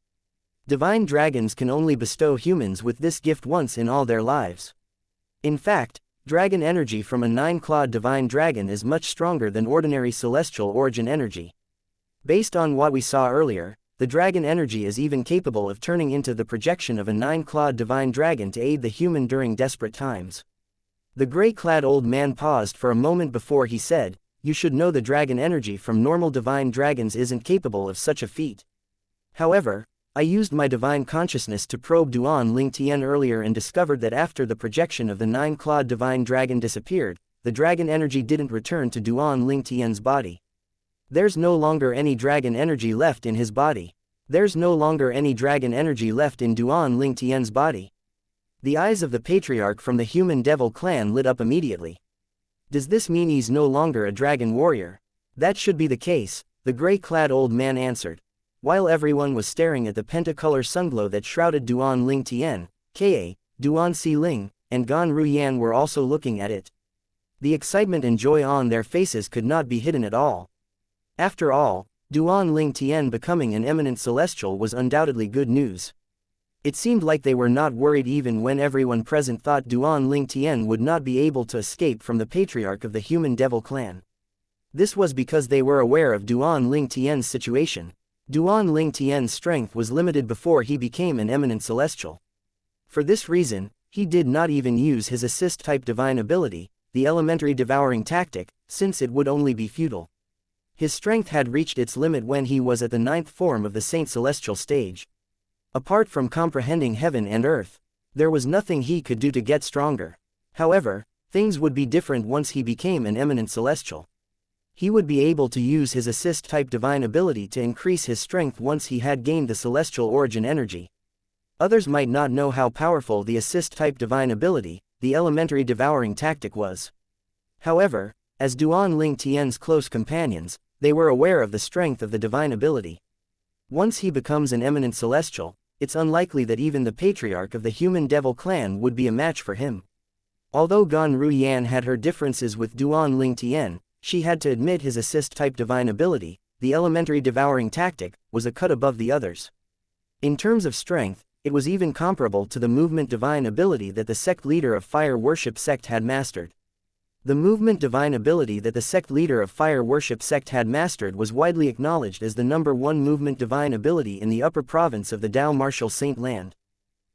Divine dragons can only bestow humans with this gift once in all their lives. In fact, dragon energy from a nine-clawed divine dragon is much stronger than ordinary celestial origin energy. Based on what we saw earlier, the dragon energy is even capable of turning into the projection of a nine-clawed divine dragon to aid the human during desperate times. The gray-clad old man paused for a moment before he said, "You should know the dragon energy from normal divine dragons isn't capable of such a feat. However, I used my divine consciousness to probe Duan Ling Tian earlier and discovered that after the projection of the nine-clawed divine dragon disappeared, the dragon energy didn't return to Duan Ling Tian's body. There's no longer any dragon energy left in his body. There's no longer any dragon energy left in Duan Ling Tian's body." The eyes of the patriarch from the human devil clan lit up immediately. "Does this mean he's no longer a dragon warrior?" "That should be the case," the gray-clad old man answered. While everyone was staring at the pentacolor sunglow that shrouded Duan Ling Tian, Ka, Duan Si Ling, and Gan Ruyan were also looking at it. The excitement and joy on their faces could not be hidden at all. After all, Duan Ling Tian becoming an eminent celestial was undoubtedly good news. It seemed like they were not worried even when everyone present thought Duan Ling Tian would not be able to escape from the patriarch of the human devil clan. This was because they were aware of Duan Ling Tian's situation. Duan Ling Tian's strength was limited before he became an eminent celestial. For this reason, he did not even use his assist-type divine ability, the elementary devouring tactic, since it would only be futile. His strength had reached its limit when he was at the ninth form of the Saint Celestial stage. Apart from comprehending heaven and earth, there was nothing he could do to get stronger. However, things would be different once he became an eminent celestial. He would be able to use his assist-type divine ability to increase his strength once he had gained the celestial origin energy. Others might not know how powerful the assist-type divine ability, the elementary devouring tactic was. However, as Duan Ling Tian's close companions, they were aware of the strength of the divine ability. Once he becomes an eminent celestial, it's unlikely that even the patriarch of the human devil clan would be a match for him. Although Gan Ruyan had her differences with Duan Ling Tian, she had to admit his assist-type divine ability, the elementary devouring tactic, was a cut above the others. In terms of strength, it was even comparable to the movement divine ability that the sect leader of fire worship sect had mastered. The movement divine ability that the sect leader of fire worship sect had mastered was widely acknowledged as the #1 movement divine ability in the upper province of the Dao Martial Saint Land.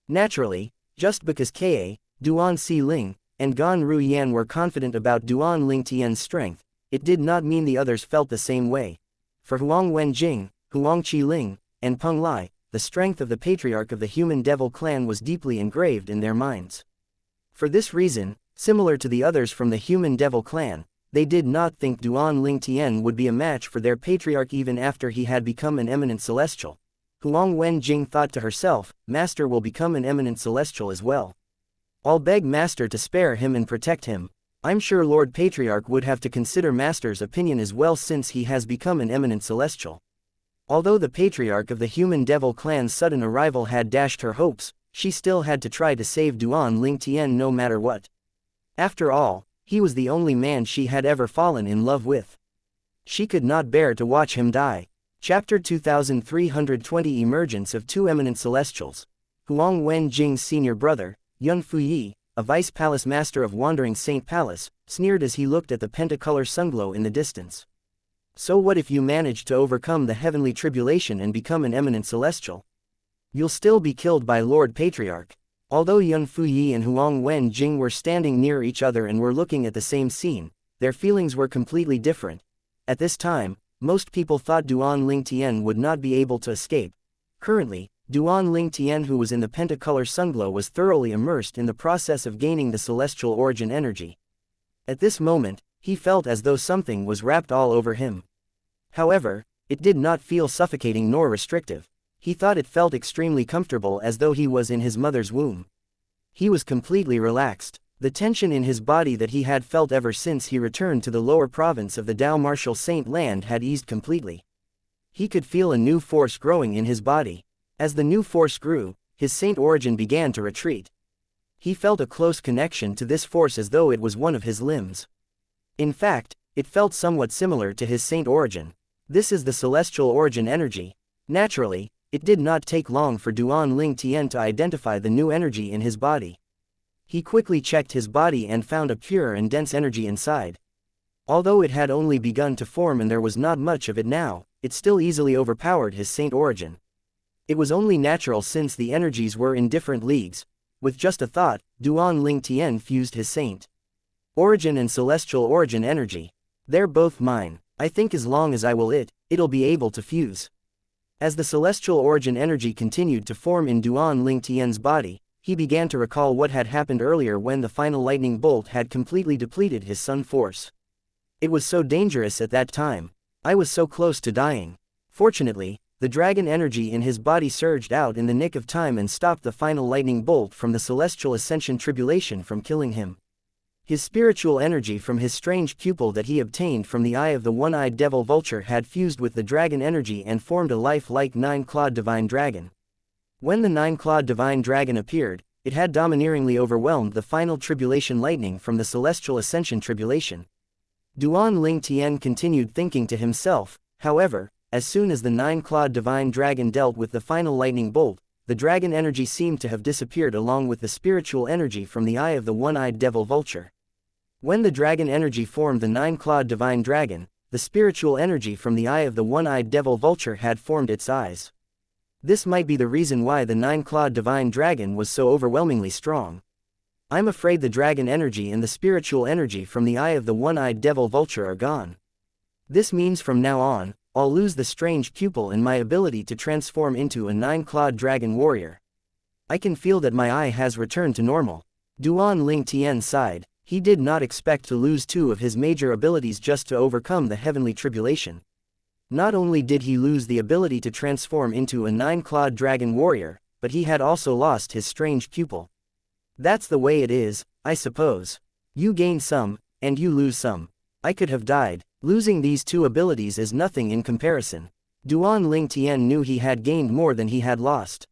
Naturally, just because Ka, Duan Si Ling, and Gan Ruyan were confident about Duan Ling Tian's strength, it did not mean the others felt the same way. For Huang Wenjing, Huang Qiling, and Peng Lai, the strength of the patriarch of the human devil clan was deeply engraved in their minds. For this reason, similar to the others from the human devil clan, they did not think Duan Ling Tian would be a match for their patriarch even after he had become an eminent celestial. Huang Wenjing thought to herself, "Master will become an eminent celestial as well. I'll beg Master to spare him and protect him. I'm sure Lord Patriarch would have to consider Master's opinion as well since he has become an eminent celestial." Although the patriarch of the human devil clan's sudden arrival had dashed her hopes, she still had to try to save Duan Ling Tian no matter what. After all, he was the only man she had ever fallen in love with. She could not bear to watch him die. Chapter 2320 Emergence of Two Eminent Celestials. Huang Wenjing's senior brother, Yun Fuyi, a vice palace master of Wandering Saint Palace, sneered as he looked at the pentacolor sunglow in the distance. So what if you manage to overcome the heavenly tribulation and become an eminent celestial? You'll still be killed by Lord Patriarch. Although Yun Fuyi and Huang Wen-jing were standing near each other and were looking at the same scene, their feelings were completely different. At this time, most people thought Duan Lingtian would not be able to escape. Currently, Duan Lingtian, who was in the pentacolor sunglow, was thoroughly immersed in the process of gaining the celestial origin energy. At this moment, he felt as though something was wrapped all over him. However, it did not feel suffocating nor restrictive. He thought it felt extremely comfortable, as though he was in his mother's womb. He was completely relaxed. The tension in his body that he had felt ever since he returned to the lower province of the Dao Martial Saint Land had eased completely. He could feel a new force growing in his body. As the new force grew, his saint origin began to retreat. He felt a close connection to this force as though it was one of his limbs. In fact, it felt somewhat similar to his saint origin. This is the celestial origin energy. Naturally, it did not take long for Duan Lingtian to identify the new energy in his body. He quickly checked his body and found a pure and dense energy inside. Although it had only begun to form and there was not much of it now, it still easily overpowered his saint origin. It was only natural since the energies were in different leagues. With just a thought, Duan Lingtian fused his saint origin and celestial origin energy. They're both mine. I think as long as I will it'll be able to fuse. As the celestial origin energy continued to form in Duan Lingtian's body, he began to recall what had happened earlier when the final lightning bolt had completely depleted his sun force. It was so dangerous at that time. I was so close to dying. Fortunately, the dragon energy in his body surged out in the nick of time and stopped the final lightning bolt from the celestial ascension tribulation from killing him. His spiritual energy from his strange pupil that he obtained from the eye of the one-eyed devil vulture had fused with the dragon energy and formed a life-like nine-clawed divine dragon. When the nine-clawed divine dragon appeared, it had domineeringly overwhelmed the final tribulation lightning from the celestial ascension tribulation. Duan Lingtian continued thinking to himself. However, as soon as the nine-clawed divine dragon dealt with the final lightning bolt, the dragon energy seemed to have disappeared along with the spiritual energy from the eye of the one-eyed devil vulture. When the dragon energy formed the nine-clawed divine dragon, the spiritual energy from the eye of the one-eyed devil vulture had formed its eyes. This might be the reason why the nine-clawed divine dragon was so overwhelmingly strong. I'm afraid the dragon energy and the spiritual energy from the eye of the one-eyed devil vulture are gone. This means from now on, I'll lose the strange pupil and my ability to transform into a nine-clawed dragon warrior. I can feel that my eye has returned to normal. Duan Lingtian sighed. He did not expect to lose two of his major abilities just to overcome the heavenly tribulation. Not only did he lose the ability to transform into a nine-clawed dragon warrior, but he had also lost his strange pupil. That's the way it is, I suppose. You gain some, and you lose some. I could have died. Losing these two abilities is nothing in comparison. Duan Lingtian knew he had gained more than he had lost.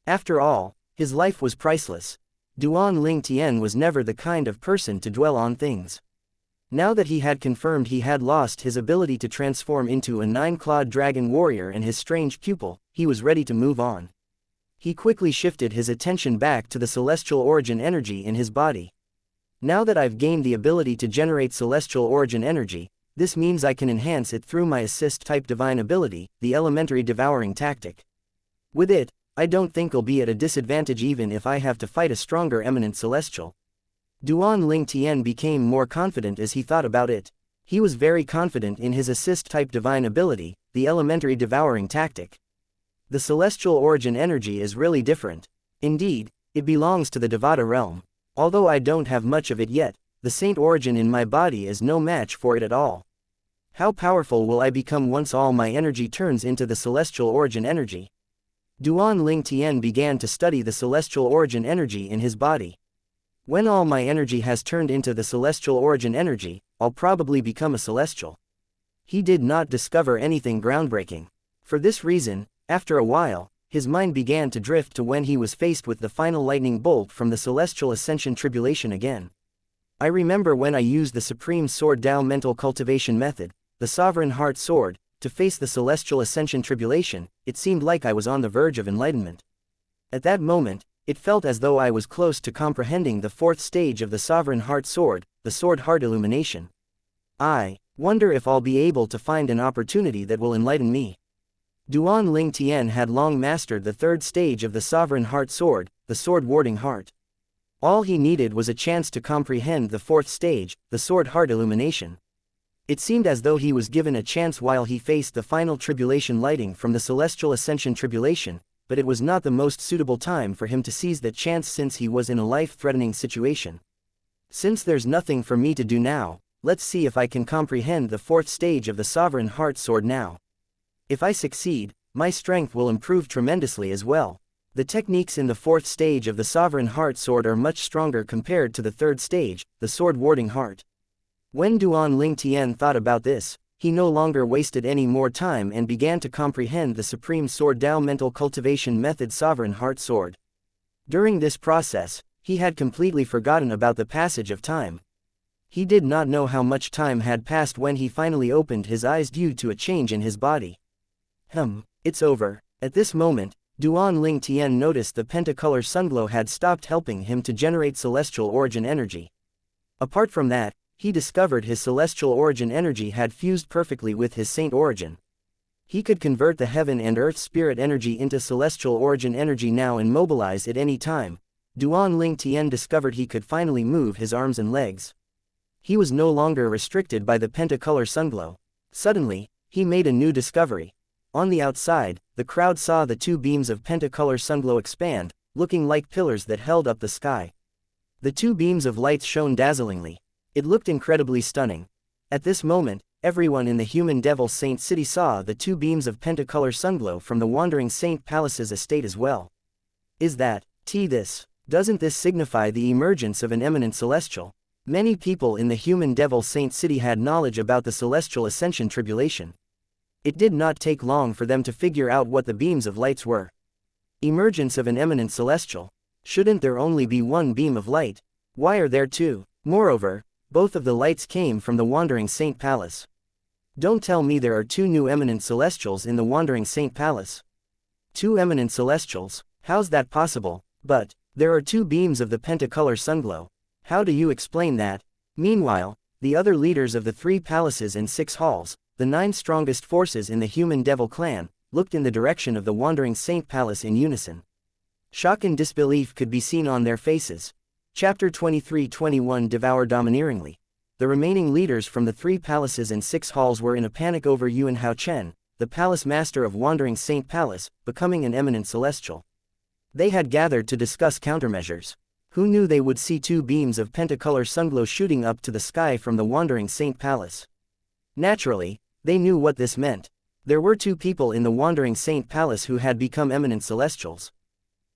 After all, his life was priceless. Duan Lingtian was never the kind of person to dwell on things. Now that he had confirmed he had lost his ability to transform into a nine-clawed dragon warrior and his strange pupil, he was ready to move on. He quickly shifted his attention back to the celestial origin energy in his body. Now that I've gained the ability to generate celestial origin energy, this means I can enhance it through my assist-type divine ability, the elementary devouring tactic. With it, I don't think I'll be at a disadvantage even if I have to fight a stronger eminent celestial. Duan Lingtian became more confident as he thought about it. He was very confident in his assist-type divine ability, the elementary devouring tactic. The celestial origin energy is really different. Indeed, it belongs to the Devata realm. Although I don't have much of it yet, the saint origin in my body is no match for it at all. How powerful will I become once all my energy turns into the celestial origin energy? Duan Lingtian began to study the celestial origin energy in his body. When all my energy has turned into the celestial origin energy, I'll probably become a celestial. He did not discover anything groundbreaking. For this reason, after a while, his mind began to drift to when he was faced with the final lightning bolt from the celestial ascension tribulation again. I remember when I used the Supreme Sword Dao mental cultivation method, the Sovereign Heart Sword, to face the celestial ascension tribulation. It seemed like I was on the verge of enlightenment. At that moment, It felt as though I was close to comprehending the fourth stage of the Sovereign Heart Sword, the Sword Heart Illumination. I wonder if I'll be able to find an opportunity that will enlighten me. Duan Ling Tian had long mastered the third stage of the Sovereign Heart Sword, the Sword Warding Heart. All he needed was a chance to comprehend the fourth stage, the Sword Heart Illumination. It seemed as though he was given a chance while he faced the final tribulation lighting from the Celestial Ascension Tribulation, but it was not the most suitable time for him to seize that chance since he was in a life-threatening situation. Since there's nothing for me to do now, let's see if I can comprehend the fourth stage of the Sovereign Heart Sword now. If I succeed, my strength will improve tremendously as well. The techniques in the fourth stage of the Sovereign Heart Sword are much stronger compared to the third stage, the Sword Warding Heart. When Duan Ling Tian thought about this, he no longer wasted any more time and began to comprehend the Supreme Sword Dao Mental Cultivation Method Sovereign Heart Sword. During this process, he had completely forgotten about the passage of time. He did not know how much time had passed when he finally opened his eyes due to a change in his body. It's over. At this moment, Duan Ling Tian noticed the pentacolor sunglow had stopped helping him to generate celestial origin energy. Apart from that, he discovered his celestial origin energy had fused perfectly with his saint origin. He could convert the heaven and earth spirit energy into celestial origin energy now and mobilize it any time. Duan Ling Tian discovered he could finally move his arms and legs. He was no longer restricted by the pentacolor sunglow. Suddenly, he made a new discovery. On the outside, the crowd saw the two beams of pentacolor sunglow expand, looking like pillars that held up the sky. The two beams of light shone dazzlingly. It looked incredibly stunning. At this moment, everyone in the human devil saint city saw the two beams of pentacolor sunglow from the wandering saint palace's estate as well. Is that, this? Doesn't this signify the emergence of an eminent celestial? Many people in the human devil saint city had knowledge about the celestial ascension tribulation. It did not take long for them to figure out what the beams of lights were. Emergence of an eminent celestial. Shouldn't there only be one beam of light? Why are there two? Moreover, both of the lights came from the wandering saint palace. Don't tell me there are two new eminent celestials in the wandering saint palace. Two eminent celestials? How's that possible? But there are two beams of the pentacolor sunglow. How do you explain that? Meanwhile, the other leaders of the 3 palaces and 6 halls, the 9 strongest forces in the human devil clan, looked in the direction of the wandering saint palace in unison. Shock and disbelief could be seen on their faces. Chapter 23-21 Devour Domineeringly. The remaining leaders from the 3 palaces and 6 halls were in a panic over Yuan Hao Chen, the palace master of Wandering Saint Palace, becoming an eminent celestial. They had gathered to discuss countermeasures. Who knew they would see 2 beams of pentacolor sunglow shooting up to the sky from the Wandering Saint Palace? Naturally, they knew what this meant. There were 2 people in the Wandering Saint Palace who had become eminent celestials.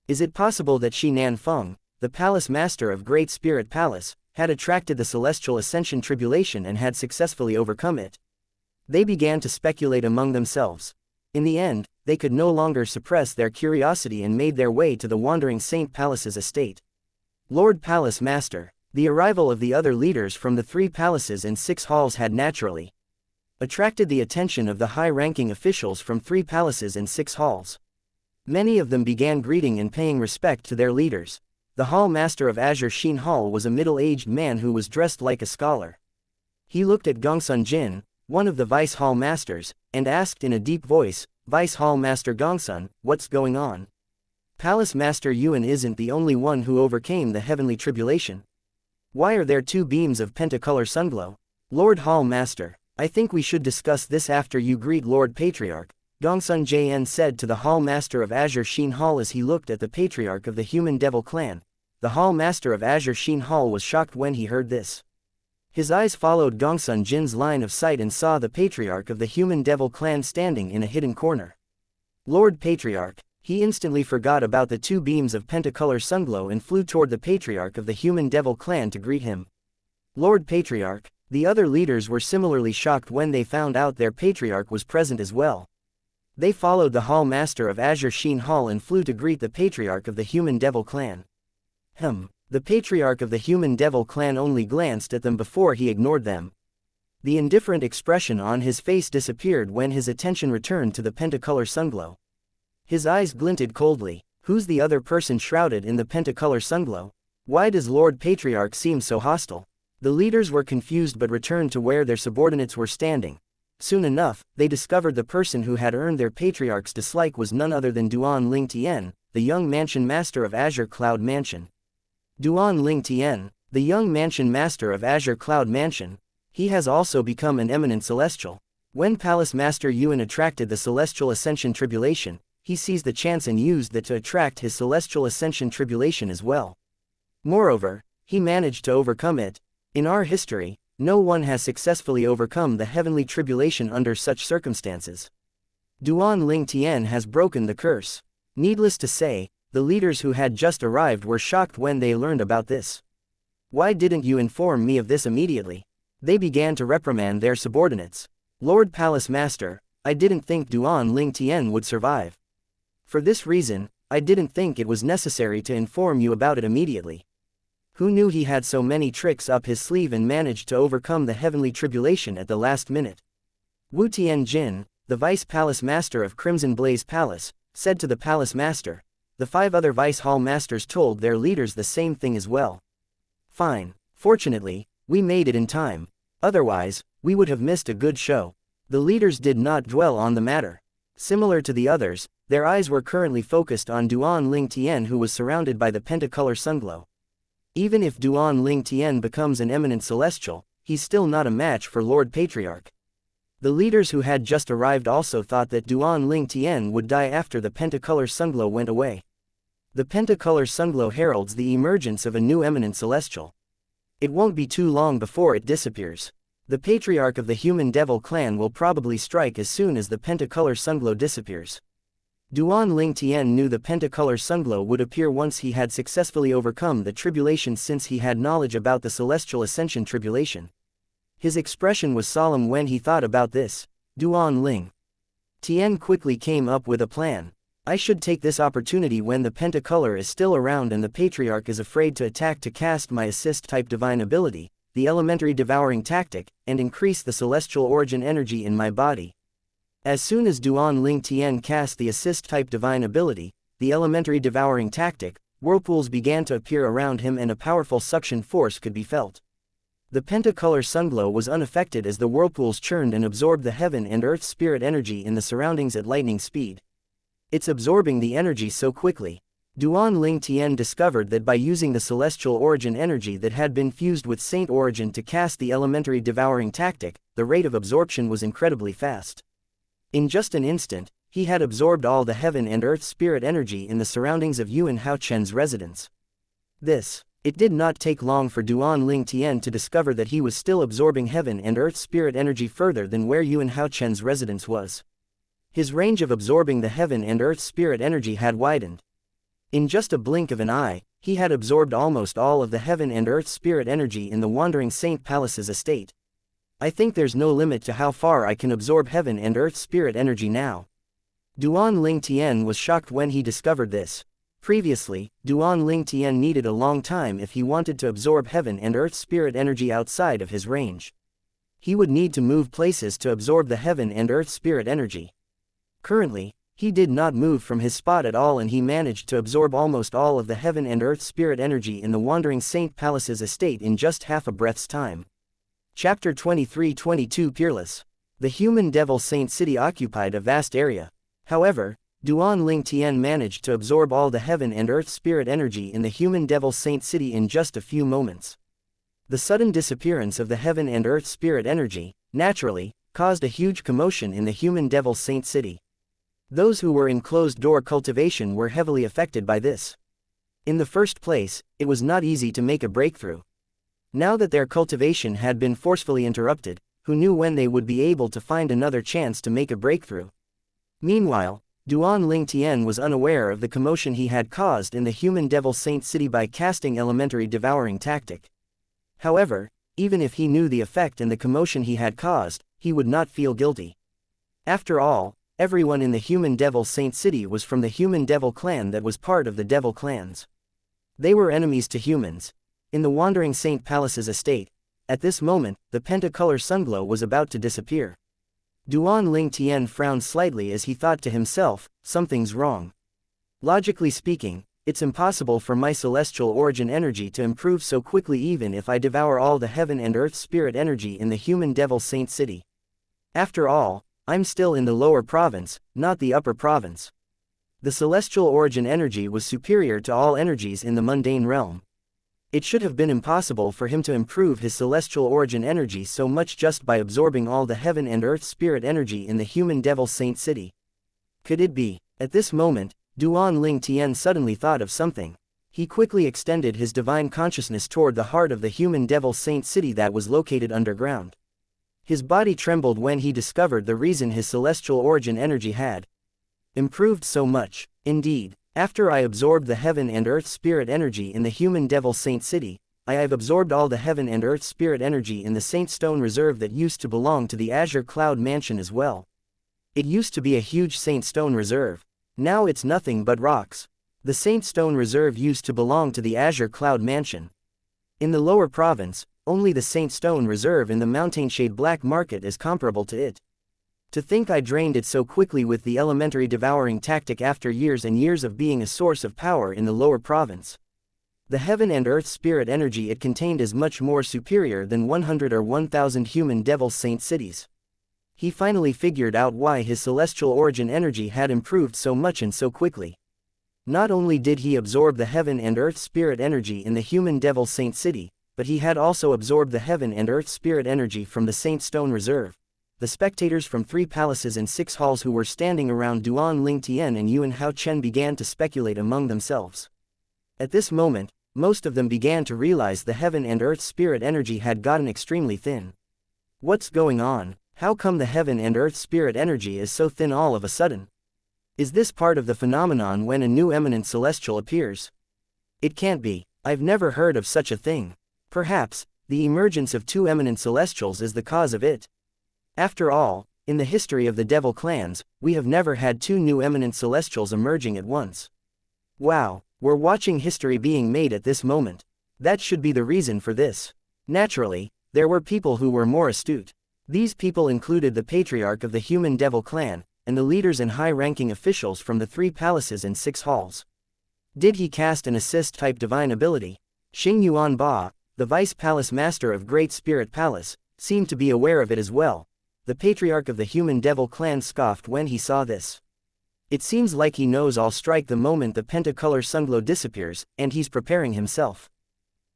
Is it possible that Shi Nan Feng, the palace master of Great Spirit Palace, had attracted the celestial ascension tribulation and had successfully overcome it? They began to speculate among themselves. In the end, they could no longer suppress their curiosity and made their way to the Wandering Saint Palace's estate. Lord Palace Master, the arrival of the other leaders from the 3 palaces and 6 halls had naturally attracted the attention of the high-ranking officials from 3 palaces and 6 halls. Many of them began greeting and paying respect to their leaders. The hall master of Azure Sheen Hall was a middle-aged man who was dressed like a scholar. He looked at Gongsun Jin, one of the vice hall masters, and asked in a deep voice, "Vice hall master Gongsun, what's going on? Palace master Yuan isn't the only one who overcame the heavenly tribulation. Why are there 2 beams of pentacolor sunglow? Lord Hall Master, I think we should discuss this after you greet Lord Patriarch," Gongsun Jin said to the Hall Master of Azure Sheen Hall as he looked at the Patriarch of the Human Devil Clan. The Hall Master of Azure Sheen Hall was shocked when he heard this. His eyes followed Gongsun Jin's line of sight and saw the Patriarch of the Human Devil Clan standing in a hidden corner. Lord Patriarch, he instantly forgot about the 2 beams of pentacolor sunglow and flew toward the Patriarch of the Human Devil Clan to greet him. Lord Patriarch, the other leaders were similarly shocked when they found out their Patriarch was present as well. They followed the Hall Master of Azure Sheen Hall and flew to greet the Patriarch of the Human Devil Clan. The Patriarch of the Human Devil Clan only glanced at them before he ignored them. The indifferent expression on his face disappeared when his attention returned to the pentacolor sunglow. His eyes glinted coldly. Who's the other person shrouded in the pentacolor sunglow? Why does Lord Patriarch seem so hostile? The leaders were confused but returned to where their subordinates were standing. Soon enough, they discovered the person who had earned their patriarch's dislike was none other than Duan Ling Tian, the young mansion master of Azure Cloud Mansion. Duan Ling Tian, the young mansion master of Azure Cloud Mansion. He has also become an eminent celestial. When Palace Master Yuan attracted the Celestial Ascension Tribulation, he seized the chance and used that to attract his Celestial Ascension Tribulation as well. Moreover, he managed to overcome it. In our history, no one has successfully overcome the heavenly tribulation under such circumstances. Duan Ling Tian has broken the curse. Needless to say, the leaders who had just arrived were shocked when they learned about this. Why didn't you inform me of this immediately? They began to reprimand their subordinates. Lord Palace Master, I didn't think Duan Ling Tian would survive. For this reason, I didn't think it was necessary to inform you about it immediately. Who knew he had so many tricks up his sleeve and managed to overcome the heavenly tribulation at the last minute? Wu Tianjin, the Vice Palace Master of Crimson Blaze Palace, said to the Palace Master. The 5 other Vice Hall Masters told their leaders the same thing as well. Fine. Fortunately, we made it in time. Otherwise, we would have missed a good show. The leaders did not dwell on the matter. Similar to the others, their eyes were currently focused on Duan Ling Tian, who was surrounded by the pentacolor sunglow. Even if Duan Ling Tian becomes an eminent celestial, he's still not a match for Lord Patriarch. The leaders who had just arrived also thought that Duan Ling Tian would die after the pentacolor sunglow went away. The pentacolor sunglow heralds the emergence of a new eminent celestial. It won't be too long before it disappears. The patriarch of the human devil clan will probably strike as soon as the pentacolor sunglow disappears. Duan Ling Tian knew the pentacolor sunglow would appear once he had successfully overcome the tribulation, since he had knowledge about the Celestial Ascension Tribulation. His expression was solemn when he thought about this. Duan Ling Tian quickly came up with a plan. I should take this opportunity when the pentacolor is still around and the patriarch is afraid to attack to cast my assist-type divine ability, the elementary devouring tactic, and increase the celestial origin energy in my body. As soon as Duan Ling Tian cast the assist-type divine ability, the elementary devouring tactic, whirlpools began to appear around him and a powerful suction force could be felt. The pentacolor sunglow was unaffected as the whirlpools churned and absorbed the heaven and earth spirit energy in the surroundings at lightning speed. It's absorbing the energy so quickly. Duan Ling Tian discovered that by using the celestial origin energy that had been fused with saint origin to cast the elementary devouring tactic, the rate of absorption was incredibly fast. In just an instant, he had absorbed all the heaven and earth spirit energy in the surroundings of Yuan Haochen's residence. It did not take long for Duan Ling Tian to discover that he was still absorbing heaven and earth spirit energy further than where Yuan Haochen's residence was. His range of absorbing the heaven and earth spirit energy had widened. In just a blink of an eye, he had absorbed almost all of the heaven and earth spirit energy in the Wandering Saint Palace's estate. I think there's no limit to how far I can absorb heaven and earth spirit energy now. Duan Ling Tian was shocked when he discovered this. Previously, Duan Ling Tian needed a long time if he wanted to absorb heaven and earth spirit energy outside of his range. He would need to move places to absorb the heaven and earth spirit energy. Currently, he did not move from his spot at all, and he managed to absorb almost all of the heaven and earth spirit energy in the Wandering Saint Palace's estate in just half a breath's time. Chapter 23-22 Peerless. The human devil saint city occupied a vast area. However, Duan Ling Tian managed to absorb all the heaven and earth spirit energy in the human devil saint city in just a few moments. The sudden disappearance of the heaven and earth spirit energy, naturally, caused a huge commotion in the human devil saint city. Those who were in closed-door cultivation were heavily affected by this. In the first place, it was not easy to make a breakthrough. Now that their cultivation had been forcefully interrupted, who knew when they would be able to find another chance to make a breakthrough? Meanwhile, Duan Ling Tian was unaware of the commotion he had caused in the human devil saint city by casting elementary devouring tactic. However, even if he knew the effect and the commotion he had caused, he would not feel guilty. After all, everyone in the human devil saint city was from the human devil clan that was part of the devil clans. They were enemies to humans. In the Wandering Saint Palace's estate, at this moment, the pentacolor sunglow was about to disappear. Duan Ling Tian frowned slightly as he thought to himself, something's wrong. Logically speaking, it's impossible for my celestial origin energy to improve so quickly even if I devour all the heaven and earth spirit energy in the human devil saint city. After all, I'm still in the lower province, not the upper province. The celestial origin energy was superior to all energies in the mundane realm. It should have been impossible for him to improve his celestial origin energy so much just by absorbing all the heaven and earth spirit energy in the human devil saint city. Could it be? At this moment, Duan Ling Tian suddenly thought of something. He quickly extended his divine consciousness toward the heart of the human devil saint city that was located underground. His body trembled when he discovered the reason his celestial origin energy had improved so much. Indeed, after I absorbed the heaven and earth spirit energy in the human devil saint city, I have absorbed all the heaven and earth spirit energy in the Saint Stone Reserve that used to belong to the Azure Cloud Mansion as well. It used to be a huge Saint Stone Reserve. Now it's nothing but rocks. The Saint Stone Reserve used to belong to the Azure Cloud Mansion. In the lower province, only the Saint Stone Reserve in the Mountainshade Black Market is comparable to it. To think I drained it so quickly with the elementary devouring tactic after years and years of being a source of power in the lower province. The heaven and earth spirit energy it contained is much more superior than 100 or 1000 human devil saint cities. He finally figured out why his celestial origin energy had improved so much and so quickly. Not only did he absorb the heaven and earth spirit energy in the human devil saint city, but he had also absorbed the heaven and earth spirit energy from the Saint Stone Reserve. The spectators from 3 palaces and 6 halls who were standing around Duan Ling Tian and Yuan Hao Chen began to speculate among themselves. At this moment, most of them began to realize the heaven and earth spirit energy had gotten extremely thin. What's going on? How come the heaven and earth spirit energy is so thin all of a sudden? Is this part of the phenomenon when a new eminent celestial appears? It can't be. I've never heard of such a thing. Perhaps, the emergence of 2 eminent celestials is the cause of it. After all, in the history of the devil clans, we have never had 2 new eminent celestials emerging at once. Wow, we're watching history being made at this moment. That should be the reason for this. Naturally, there were people who were more astute. These people included the patriarch of the human devil clan, and the leaders and high-ranking officials from the 3 palaces and 6 halls. Did he cast an assist-type divine ability? Xing Yuan Ba, the vice palace master of Great Spirit Palace, seemed to be aware of it as well. The patriarch of the human devil clan scoffed when he saw this. It seems like he knows I'll strike the moment the pentacolor sunglow disappears, and he's preparing himself.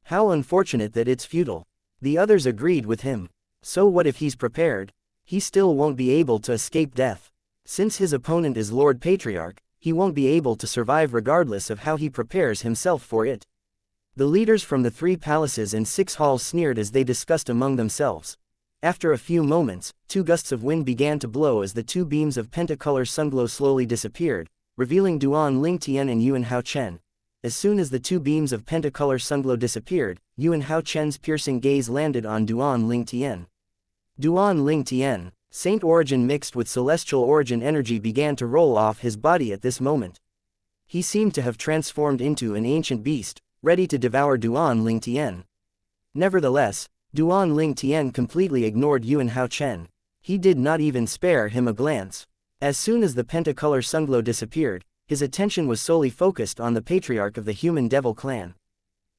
How unfortunate that it's futile. The others agreed with him. So what if he's prepared? He still won't be able to escape death. Since his opponent is Lord Patriarch, he won't be able to survive regardless of how he prepares himself for it. The leaders from the 3 palaces and 6 halls sneered as they discussed among themselves. After a few moments, 2 gusts of wind began to blow as the 2 beams of pentacolor sunglow slowly disappeared, revealing Duan Ling Tian and Yuan Hao Chen. As soon as the 2 beams of pentacolor sunglow disappeared, Yuan Hao Chen's piercing gaze landed on Duan Ling Tian. Duan Ling Tian, saint origin mixed with celestial origin energy began to roll off his body at this moment. He seemed to have transformed into an ancient beast, ready to devour Duan Ling Tian. Nevertheless, Duan Ling Tian completely ignored Yuan Hao Chen. He did not even spare him a glance. As soon as the pentacolor sunglow disappeared, his attention was solely focused on the patriarch of the human devil clan.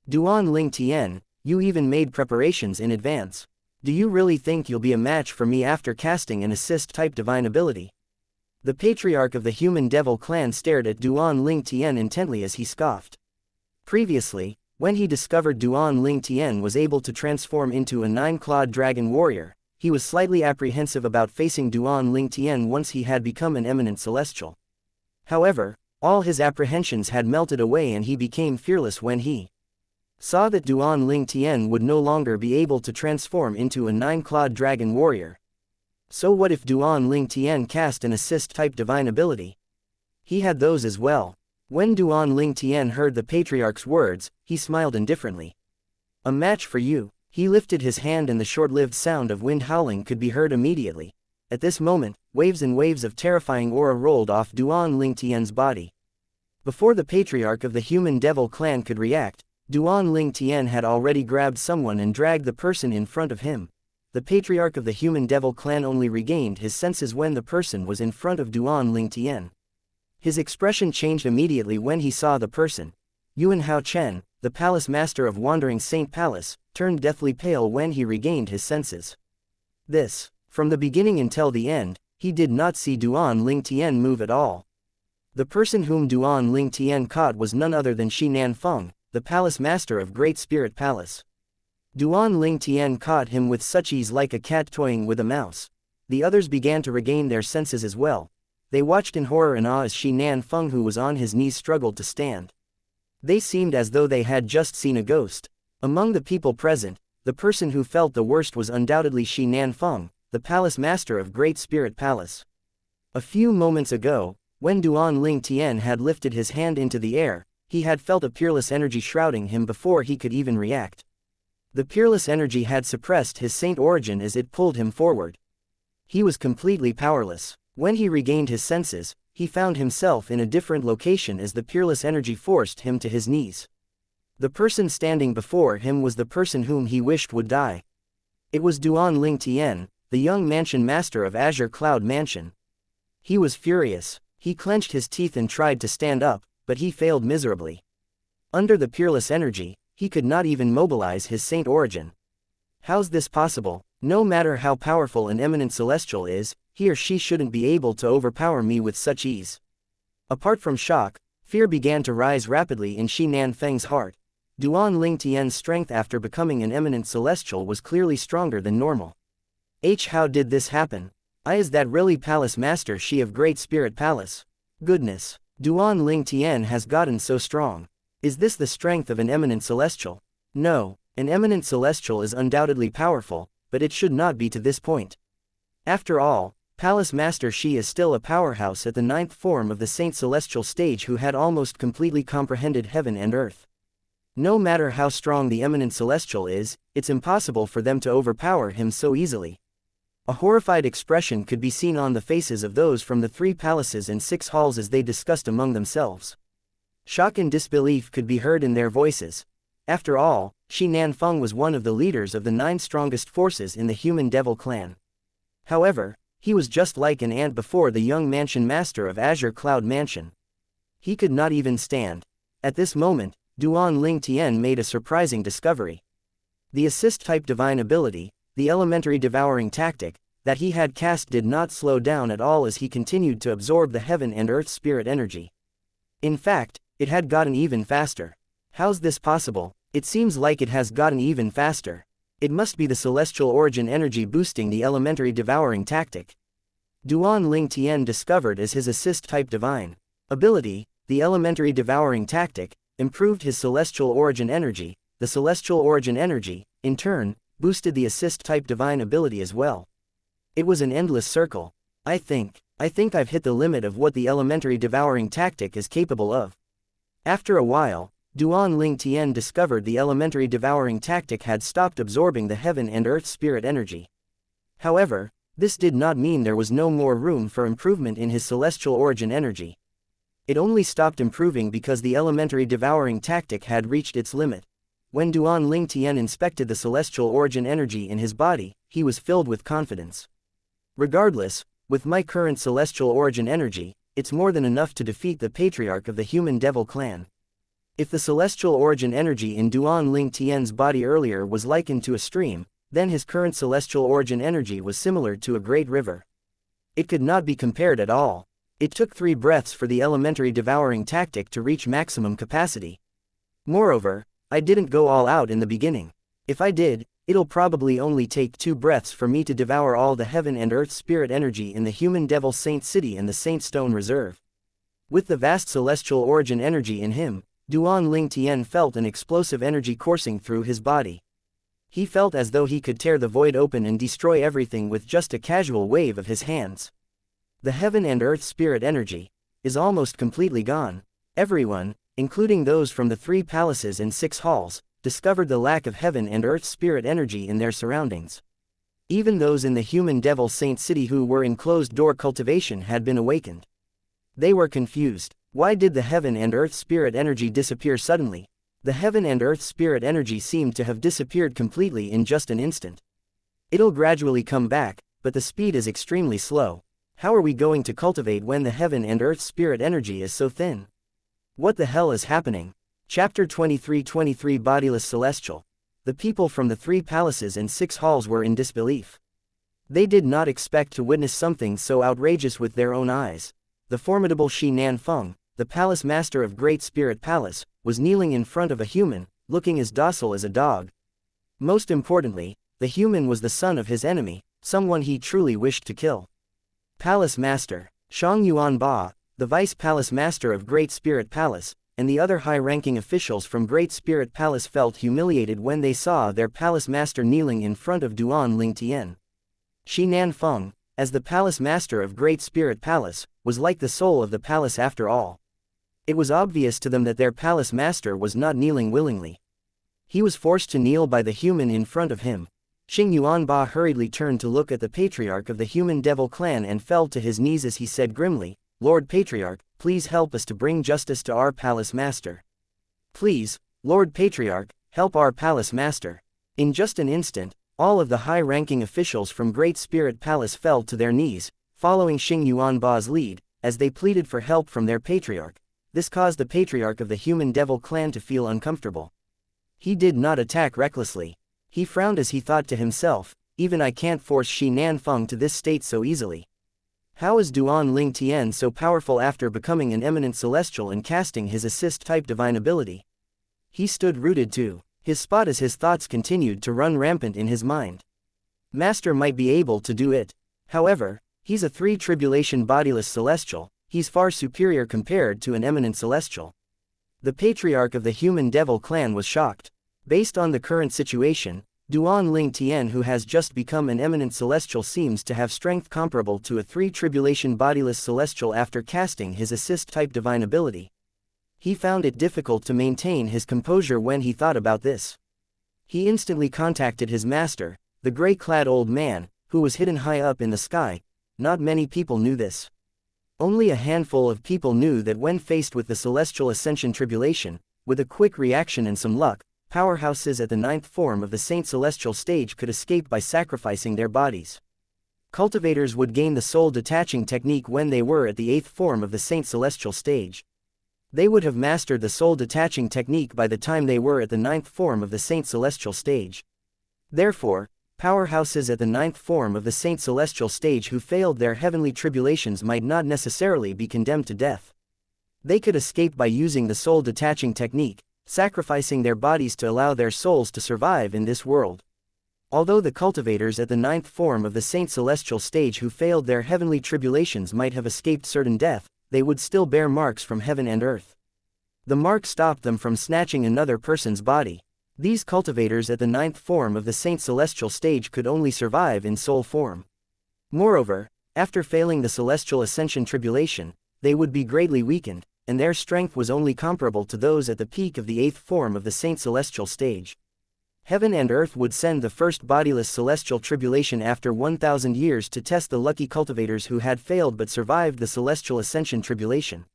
Duan Ling Tian, you even made preparations in advance. Do you really think you'll be a match for me after casting an assist-type divine ability? The patriarch of the human devil clan stared at Duan Ling Tian intently as he scoffed. Previously, when he discovered Duan Ling Tian was able to transform into a 9-clawed dragon warrior, he was slightly apprehensive about facing Duan Ling Tian once he had become an eminent celestial. However, all his apprehensions had melted away and he became fearless when he saw that Duan Ling Tian would no longer be able to transform into a 9-clawed dragon warrior. So what if Duan Ling Tian cast an assist-type divine ability? He had those as well. When Duan Ling Tian heard the patriarch's words, he smiled indifferently. A match for you. He lifted his hand and the short-lived sound of wind howling could be heard immediately. At this moment, waves and waves of terrifying aura rolled off Duan Ling Tian's body. Before the patriarch of the human devil clan could react, Duan Ling Tian had already grabbed someone and dragged the person in front of him. The patriarch of the human devil clan only regained his senses when the person was in front of Duan Ling Tian. His expression changed immediately when he saw the person. Yuan Hao Chen, the palace master of Wandering Saint Palace, turned deathly pale when he regained his senses. From the beginning until the end, he did not see Duan Ling Tian move at all. The person whom Duan Ling Tian caught was none other than Shi Nanfeng, the palace master of Great Spirit Palace. Duan Ling Tian caught him with such ease like a cat toying with a mouse. The others began to regain their senses as well. They watched in horror and awe as Shi Nanfeng, who was on his knees, struggled to stand. They seemed as though they had just seen a ghost. Among the people present, the person who felt the worst was undoubtedly Shi Nanfeng, the palace master of Great Spirit Palace. A few moments ago, when Duan Ling Tian had lifted his hand into the air, he had felt a peerless energy shrouding him before he could even react. The peerless energy had suppressed his saint origin as it pulled him forward. He was completely powerless. When he regained his senses, he found himself in a different location as the peerless energy forced him to his knees. The person standing before him was the person whom he wished would die. It was Duan Ling Tian, the young mansion master of Azure Cloud Mansion. He was furious. He clenched his teeth and tried to stand up, but he failed miserably. Under the peerless energy, he could not even mobilize his saint origin. How's this possible? No matter how powerful an eminent celestial is, he or she shouldn't be able to overpower me with such ease. Apart from shock, fear began to rise rapidly in Shi Nanfeng's heart. Duan Ling Tian's strength after becoming an eminent celestial was clearly stronger than normal. How did this happen? Is that really Palace Master Shi of Great Spirit Palace? Goodness! Duan Ling Tian has gotten so strong. Is this the strength of an eminent celestial? No, an eminent celestial is undoubtedly powerful, but it should not be to this point. After all, Palace Master Shi is still a powerhouse at the 9th form of the Saint Celestial stage who had almost completely comprehended heaven and earth. No matter how strong the eminent celestial is, it's impossible for them to overpower him so easily. A horrified expression could be seen on the faces of those from the 3 palaces and 6 halls as they discussed among themselves. Shock and disbelief could be heard in their voices. After all, Shi Nanfeng was one of the leaders of the 9 strongest forces in the human devil clan. However, he was just like an ant before the young mansion master of Azure Cloud Mansion. He could not even stand. At this moment, Duan Ling Tian made a surprising discovery. The assist-type divine ability, the elementary devouring tactic, that he had cast did not slow down at all as he continued to absorb the heaven and earth spirit energy. In fact, it had gotten even faster. How's this possible? It seems like it has gotten even faster. It must be the celestial origin energy boosting the elementary devouring tactic. Duan Ling Tian discovered as his assist-type divine ability, the elementary devouring tactic, improved his celestial origin energy. The celestial origin energy, in turn, boosted the assist-type divine ability as well. It was an endless circle. I think I've hit the limit of what the elementary devouring tactic is capable of. After a while, Duan Ling Tian discovered the elementary devouring tactic had stopped absorbing the heaven and earth spirit energy. However, this did not mean there was no more room for improvement in his celestial origin energy. It only stopped improving because the elementary devouring tactic had reached its limit. When Duan Ling Tian inspected the celestial origin energy in his body, he was filled with confidence. Regardless, with my current celestial origin energy, it's more than enough to defeat the patriarch of the human devil clan. If the celestial origin energy in Duan Ling Tian's body earlier was likened to a stream, then his current celestial origin energy was similar to a great river. It could not be compared at all. It took 3 breaths for the elementary devouring tactic to reach maximum capacity. Moreover, I didn't go all out in the beginning. If I did, it'll probably only take 2 breaths for me to devour all the heaven and earth spirit energy in the human devil Saint City and the Saint Stone Reserve. With the vast celestial origin energy in him, Duan Ling Tian felt an explosive energy coursing through his body. He felt as though he could tear the void open and destroy everything with just a casual wave of his hands. The heaven and earth spirit energy is almost completely gone. Everyone, including those from the 3 palaces and 6 halls, discovered the lack of heaven and earth spirit energy in their surroundings. Even those in the human devil Saint City who were in closed-door cultivation had been awakened. They were confused. Why did the heaven and earth spirit energy disappear suddenly? The heaven and earth spirit energy seemed to have disappeared completely in just an instant. It'll gradually come back, but the speed is extremely slow. How are we going to cultivate when the heaven and earth spirit energy is so thin? What the hell is happening? Chapter 23 Bodiless Celestial. The people from the 3 palaces and 6 halls were in disbelief. They did not expect to witness something so outrageous with their own eyes. The formidable Shi Nanfeng, the palace master of Great Spirit Palace, was kneeling in front of a human, looking as docile as a dog. Most importantly, the human was the son of his enemy, someone he truly wished to kill. Palace Master, Shang Yuanba, the Vice Palace Master of Great Spirit Palace, and the other high-ranking officials from Great Spirit Palace felt humiliated when they saw their Palace Master kneeling in front of Duan Lingtian. Shi Nanfeng, as the Palace Master of Great Spirit Palace, was like the soul of the palace after all. It was obvious to them that their Palace Master was not kneeling willingly. He was forced to kneel by the human in front of him. Xing Yuanba hurriedly turned to look at the patriarch of the human devil clan and fell to his knees as he said grimly, "Lord Patriarch, please help us to bring justice to our Palace Master. Please, Lord Patriarch, help our Palace Master." In just an instant, all of the high-ranking officials from Great Spirit Palace fell to their knees, following Xing Yuanba's lead, as they pleaded for help from their patriarch. This caused the patriarch of the human devil clan to feel uncomfortable. He did not attack recklessly. He frowned as he thought to himself, even I can't force Shi Nanfeng to this state so easily. How is Duan Lingtian so powerful after becoming an eminent celestial and casting his assist-type divine ability? He stood rooted to his spot as his thoughts continued to run rampant in his mind. Master might be able to do it. However, he's a 3-tribulation bodiless celestial, he's far superior compared to an eminent celestial. The patriarch of the human devil clan was shocked. Based on the current situation, Duan Lingtian, who has just become an eminent celestial, seems to have strength comparable to a 3-tribulation bodiless celestial after casting his assist-type divine ability. He found it difficult to maintain his composure when he thought about this. He instantly contacted his master, the gray-clad old man, who was hidden high up in the sky. Not many people knew this. Only a handful of people knew that when faced with the celestial ascension tribulation, with a quick reaction and some luck, powerhouses at the 9th form of the Saint Celestial stage could escape by sacrificing their bodies. Cultivators would gain the soul detaching technique when they were at the 8th form of the Saint Celestial stage. They would have mastered the soul detaching technique by the time they were at the 9th form of the Saint Celestial stage. Therefore, powerhouses at the 9th form of the Saint Celestial stage who failed their heavenly tribulations might not necessarily be condemned to death. They could escape by using the soul detaching technique, sacrificing their bodies to allow their souls to survive in this world. Although the cultivators at the 9th form of the Saint Celestial stage who failed their heavenly tribulations might have escaped certain death, they would still bear marks from heaven and earth. The mark stopped them from snatching another person's body. These cultivators at the 9th form of the Saint Celestial stage could only survive in soul form. Moreover, after failing the Celestial Ascension tribulation, they would be greatly weakened, and their strength was only comparable to those at the peak of the 8th form of the Saint Celestial stage. Heaven and earth would send the first bodiless celestial tribulation after 1,000 years to test the lucky cultivators who had failed but survived the Celestial Ascension tribulation.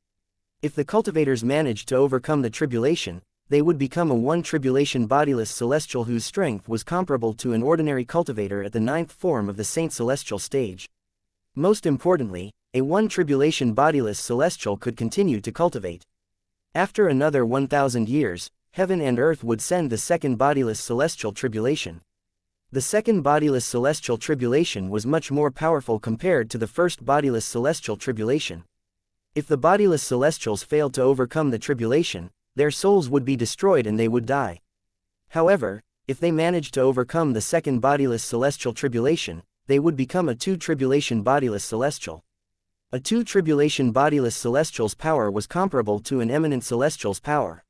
If the cultivators managed to overcome the tribulation, they would become a 1-tribulation bodiless celestial whose strength was comparable to an ordinary cultivator at the 9th form of the Saint Celestial stage. Most importantly, a 1-tribulation bodiless celestial could continue to cultivate. After another 1,000 years, heaven and earth would send the second bodiless celestial tribulation. The second bodiless celestial tribulation was much more powerful compared to the first bodiless celestial tribulation. If the bodiless celestials failed to overcome the tribulation, their souls would be destroyed and they would die. However, if they managed to overcome the second bodiless celestial tribulation, they would become a 2-tribulation bodiless celestial. A 2-tribulation bodiless celestial's power was comparable to an eminent celestial's power.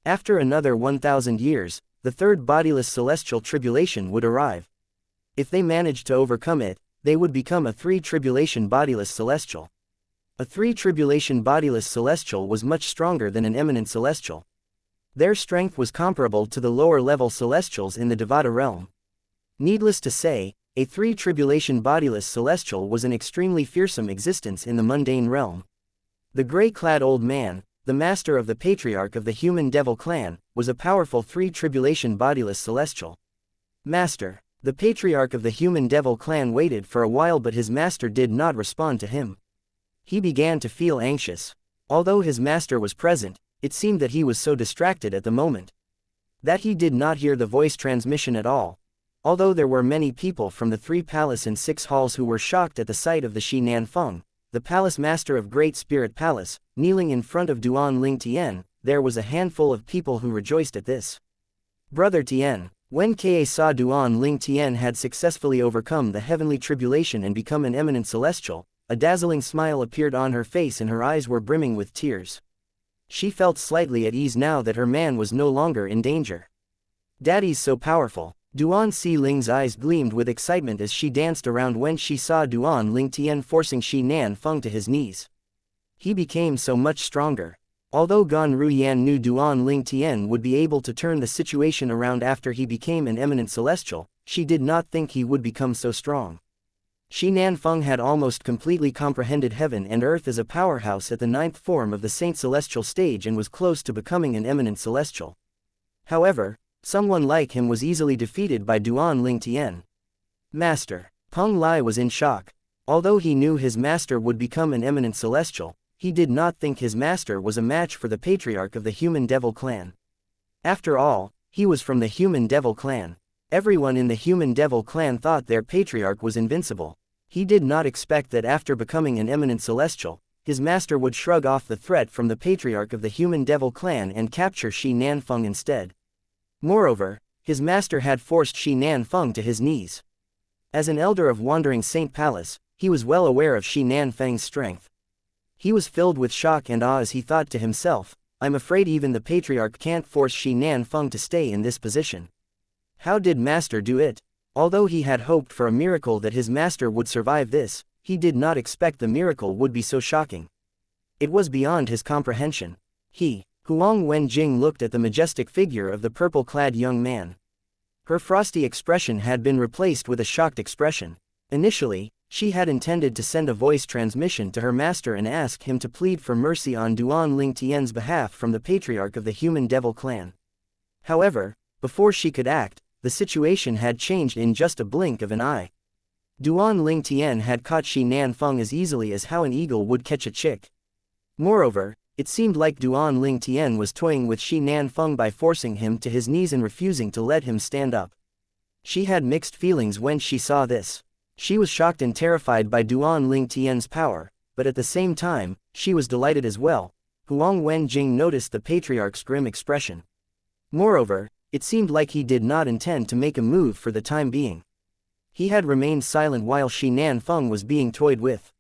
After another 1,000 years, the third bodiless celestial tribulation would arrive. If they managed to overcome it, they would become a 3-tribulation bodiless celestial. A 3-tribulation bodiless celestial was much stronger than an eminent celestial. Their strength was comparable to the lower-level celestials in the Devata realm. Needless to say, a 3-tribulation bodiless celestial was an extremely fearsome existence in the mundane realm. The gray-clad old man, the master of the patriarch of the human devil clan, was a powerful 3-tribulation bodiless celestial. Master, The patriarch of the human devil clan waited for a while, but his master did not respond to him. He began to feel anxious. Although his master was present, it seemed that he was so distracted at the moment that he did not hear the voice transmission at all. Although there were many people from the 3 palace and 6 halls who were shocked at the sight of the Xianxia, the palace master of Great Spirit Palace, kneeling in front of Duan Ling Tian, there was a handful of people who rejoiced at this. Brother Tian, when Ka saw Duan Ling Tian had successfully overcome the heavenly tribulation and become an eminent celestial, a dazzling smile appeared on her face and her eyes were brimming with tears. She felt slightly at ease now that her man was no longer in danger. Daddy's so powerful. Duan Si Ling's eyes gleamed with excitement as she danced around when she saw Duan Ling Tian forcing Xianxia to his knees. He became so much stronger. Although Gan Ruyan knew Duan Ling Tian would be able to turn the situation around after he became an eminent celestial, she did not think he would become so strong. Xianxia had almost completely comprehended heaven and earth as a powerhouse at the 9th form of the Saint Celestial stage and was close to becoming an eminent celestial. However, someone like him was easily defeated by Duan Ling Tian. Master. Peng Lai was in shock. Although he knew his master would become an eminent celestial, he did not think his master was a match for the patriarch of the human devil clan. After all, he was from the human devil clan. Everyone in the human devil clan thought their patriarch was invincible. He did not expect that after becoming an eminent celestial, his master would shrug off the threat from the patriarch of the human devil clan and capture Xianxia instead. Moreover, his master had forced Xianxia to his knees. As an elder of Wandering Saint Palace, he was well aware of Xianxia's strength. He was filled with shock and awe as he thought to himself, I'm afraid even the patriarch can't force Xianxia to stay in this position. How did master do it? Although he had hoped for a miracle that his master would survive this, he did not expect the miracle would be so shocking. It was beyond his comprehension. Huang Wenjing looked at the majestic figure of the purple-clad young man. Her frosty expression had been replaced with a shocked expression. Initially, she had intended to send a voice transmission to her master and ask him to plead for mercy on Duan Ling Tian's behalf from the patriarch of the human devil clan. However, before she could act, the situation had changed in just a blink of an eye. Duan Ling Tian had caught Xianxia as easily as how an eagle would catch a chick. Moreover, it seemed like Duan Ling Tian was toying with Xianxia by forcing him to his knees and refusing to let him stand up. She had mixed feelings when she saw this. She was shocked and terrified by Duan Ling Tian's power, but at the same time, she was delighted as well. Huang Wenjing noticed the patriarch's grim expression. Moreover, it seemed like he did not intend to make a move for the time being. He had remained silent while Xianxia was being toyed with.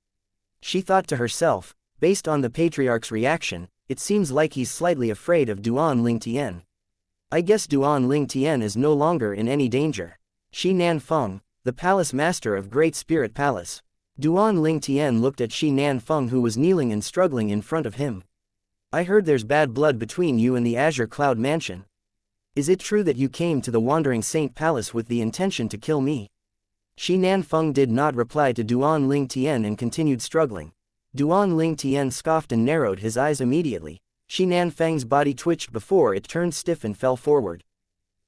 She thought to herself, based on the patriarch's reaction, it seems like he's slightly afraid of Duan Ling Tian. I guess Duan Ling Tian is no longer in any danger. Xianxia, the palace master of Great Spirit Palace. Duan Ling Tian looked at Xianxia who was kneeling and struggling in front of him. I heard there's bad blood between you and the Azure Cloud Mansion. Is it true that you came to the Wandering Saint Palace with the intention to kill me? Xianxia did not reply to Duan Ling Tian and continued struggling. Duan Ling Tian scoffed and narrowed his eyes immediately. Xianxia's body twitched before it turned stiff and fell forward.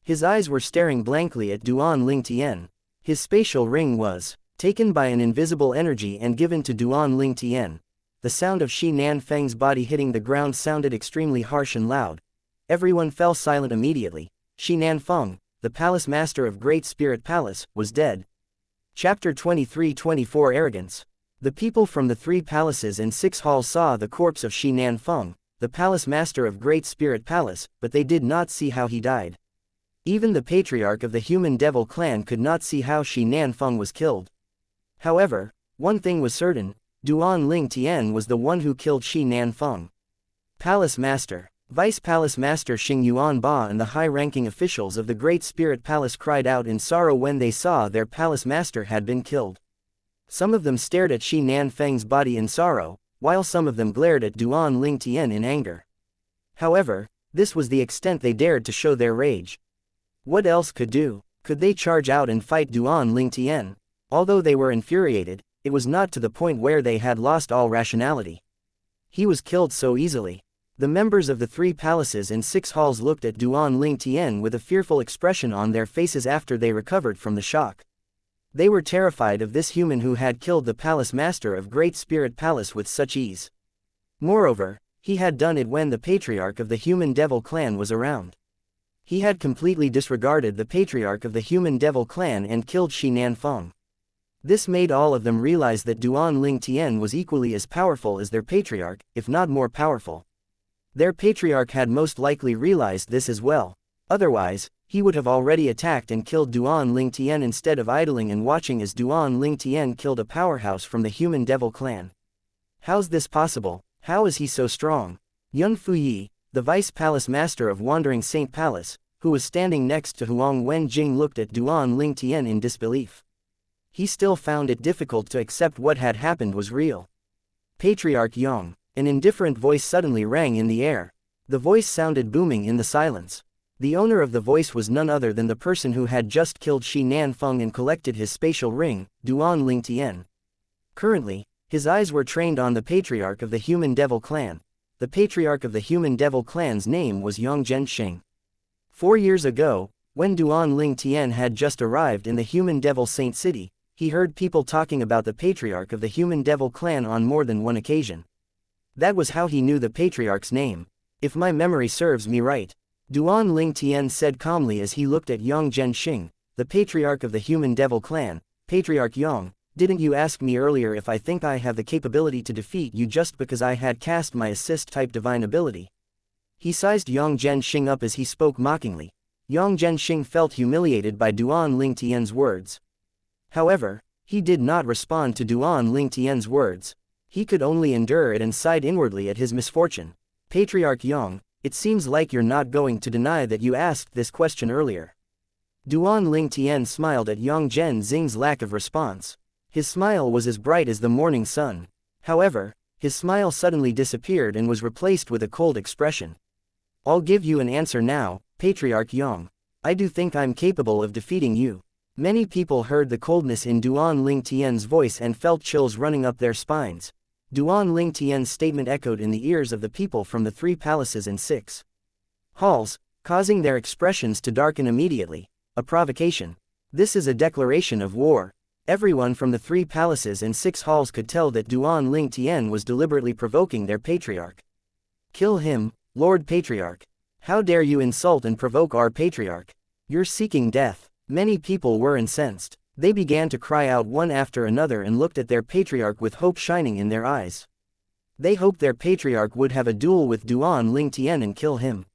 His eyes were staring blankly at Duan Ling Tian. His spatial ring was taken by an invisible energy and given to Duan Ling Tian. The sound of Xianxia's body hitting the ground sounded extremely harsh and loud. Everyone fell silent immediately. Xianxia, the palace master of Great Spirit Palace, was dead. Chapter 23-24 Arrogance. The people from the 3 palaces and 6 halls saw the corpse of Xianxia, the palace master of Great Spirit Palace, but they did not see how he died. Even the patriarch of the human devil clan could not see how Xianxia was killed. However, one thing was certain, Duan Ling Tian was the one who killed Xianxia. Palace Master, Vice Palace Master Xing Yuanba and the high-ranking officials of the Great Spirit Palace cried out in sorrow when they saw their palace master had been killed. Some of them stared at Xianxia's body in sorrow, while some of them glared at Duan Ling Tian in anger. However, this was the extent they dared to show their rage. What else could do? Could they charge out and fight Duan Ling Tian? Although they were infuriated, it was not to the point where they had lost all rationality. He was killed so easily. The members of the 3 palaces and 6 halls looked at Duan Ling Tian with a fearful expression on their faces after they recovered from the shock. They were terrified of this human who had killed the palace master of Great Spirit Palace with such ease. Moreover, he had done it when the patriarch of the human devil clan was around. He had completely disregarded the patriarch of the human devil clan and killed Shi Nanfeng. This made all of them realize that Duan Ling Tian was equally as powerful as their patriarch, if not more powerful. Their patriarch had most likely realized this as well. Otherwise, he would have already attacked and killed Duan Ling Tian instead of idling and watching as Duan Ling Tian killed a powerhouse from the human devil clan. How's this possible? How is he so strong? Yun Fuyi, the vice palace master of Wandering Saint Palace, who was standing next to Huang Wenjing, looked at Duan Ling Tian in disbelief. He still found it difficult to accept what had happened was real. Patriarch Yang, an indifferent voice suddenly rang in the air. The voice sounded booming in the silence. The owner of the voice was none other than the person who had just killed Shi Nanfeng and collected his spatial ring, Duan Ling Tian. Currently, his eyes were trained on the patriarch of the human devil clan. The patriarch of the human devil clan's name was Yang Zhenxing. 4 years ago, when Duan Ling Tian had just arrived in the human devil saint city, he heard people talking about the patriarch of the human devil clan on more than one occasion. That was how he knew the patriarch's name. If my memory serves me right, Duan Ling Tian said calmly as he looked at Yang Zhenxing, the patriarch of the human devil clan. Patriarch Yang, didn't you ask me earlier if I think I have the capability to defeat you just because I had cast my assist-type divine ability? He sized Yang Zhenxing up as he spoke mockingly. Yang Zhenxing felt humiliated by Duan Ling Tian's words. However, he did not respond to Duan Ling Tian's words. He could only endure it and sighed inwardly at his misfortune. Patriarch Yang, it seems like you're not going to deny that you asked this question earlier. Duan Ling Tian smiled at Yang Zhenxing's lack of response. His smile was as bright as the morning sun. However, his smile suddenly disappeared and was replaced with a cold expression. I'll give you an answer now, Patriarch Yang. I do think I'm capable of defeating you. Many people heard the coldness in Duan Ling Tian's voice and felt chills running up their spines. Duan Ling Tian's statement echoed in the ears of the people from the 3 palaces and 6 halls, causing their expressions to darken immediately. A provocation. This is a declaration of war. Everyone from the 3 palaces and 6 halls could tell that Duan Ling Tian was deliberately provoking their patriarch. Kill him, Lord Patriarch. How dare you insult and provoke our patriarch? You're seeking death. Many people were incensed. They began to cry out one after another and looked at their patriarch with hope shining in their eyes. They hoped their patriarch would have a duel with Duan Ling Tian and kill him.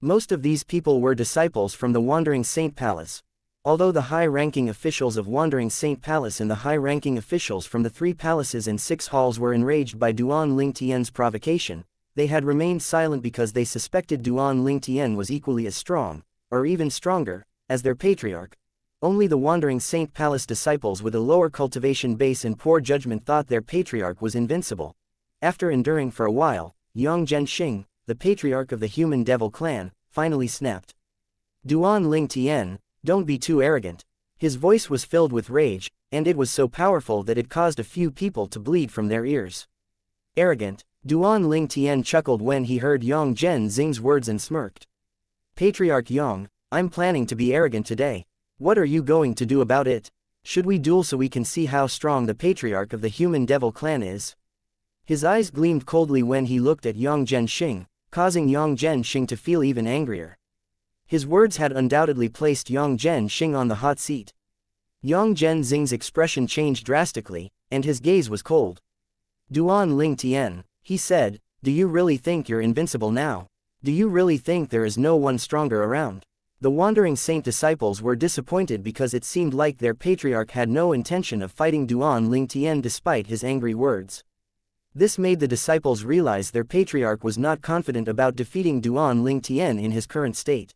Most of these people were disciples from the Wandering Saint Palace. Although the high-ranking officials of Wandering Saint Palace and the high-ranking officials from the 3 palaces and 6 halls were enraged by Duan Ling Tian's provocation, they had remained silent because they suspected Duan Ling Tian was equally as strong, or even stronger, as their patriarch. Only the Wandering Saint Palace disciples with a lower cultivation base and poor judgment thought their patriarch was invincible. After enduring for a while, Yang Zhenxing, the patriarch of the human devil clan, finally snapped. Duan Ling Tian, don't be too arrogant. His voice was filled with rage, and it was so powerful that it caused a few people to bleed from their ears. Arrogant, Duan Ling Tian chuckled when he heard Yang Zhenxing's words and smirked. Patriarch Yang, I'm planning to be arrogant today. What are you going to do about it? Should we duel so we can see how strong the patriarch of the human devil clan is? His eyes gleamed coldly when he looked at Yang Zhenxing, causing Yang Zhenxing to feel even angrier. His words had undoubtedly placed Yang Zhenxing on the hot seat. Yang Zhenxing's expression changed drastically, and his gaze was cold. Duan Ling Tian, he said, do you really think you're invincible now? Do you really think there is no one stronger around? The Wandering Saint disciples were disappointed because it seemed like their patriarch had no intention of fighting Duan Ling Tian despite his angry words. This made the disciples realize their patriarch was not confident about defeating Duan Ling Tian in his current state.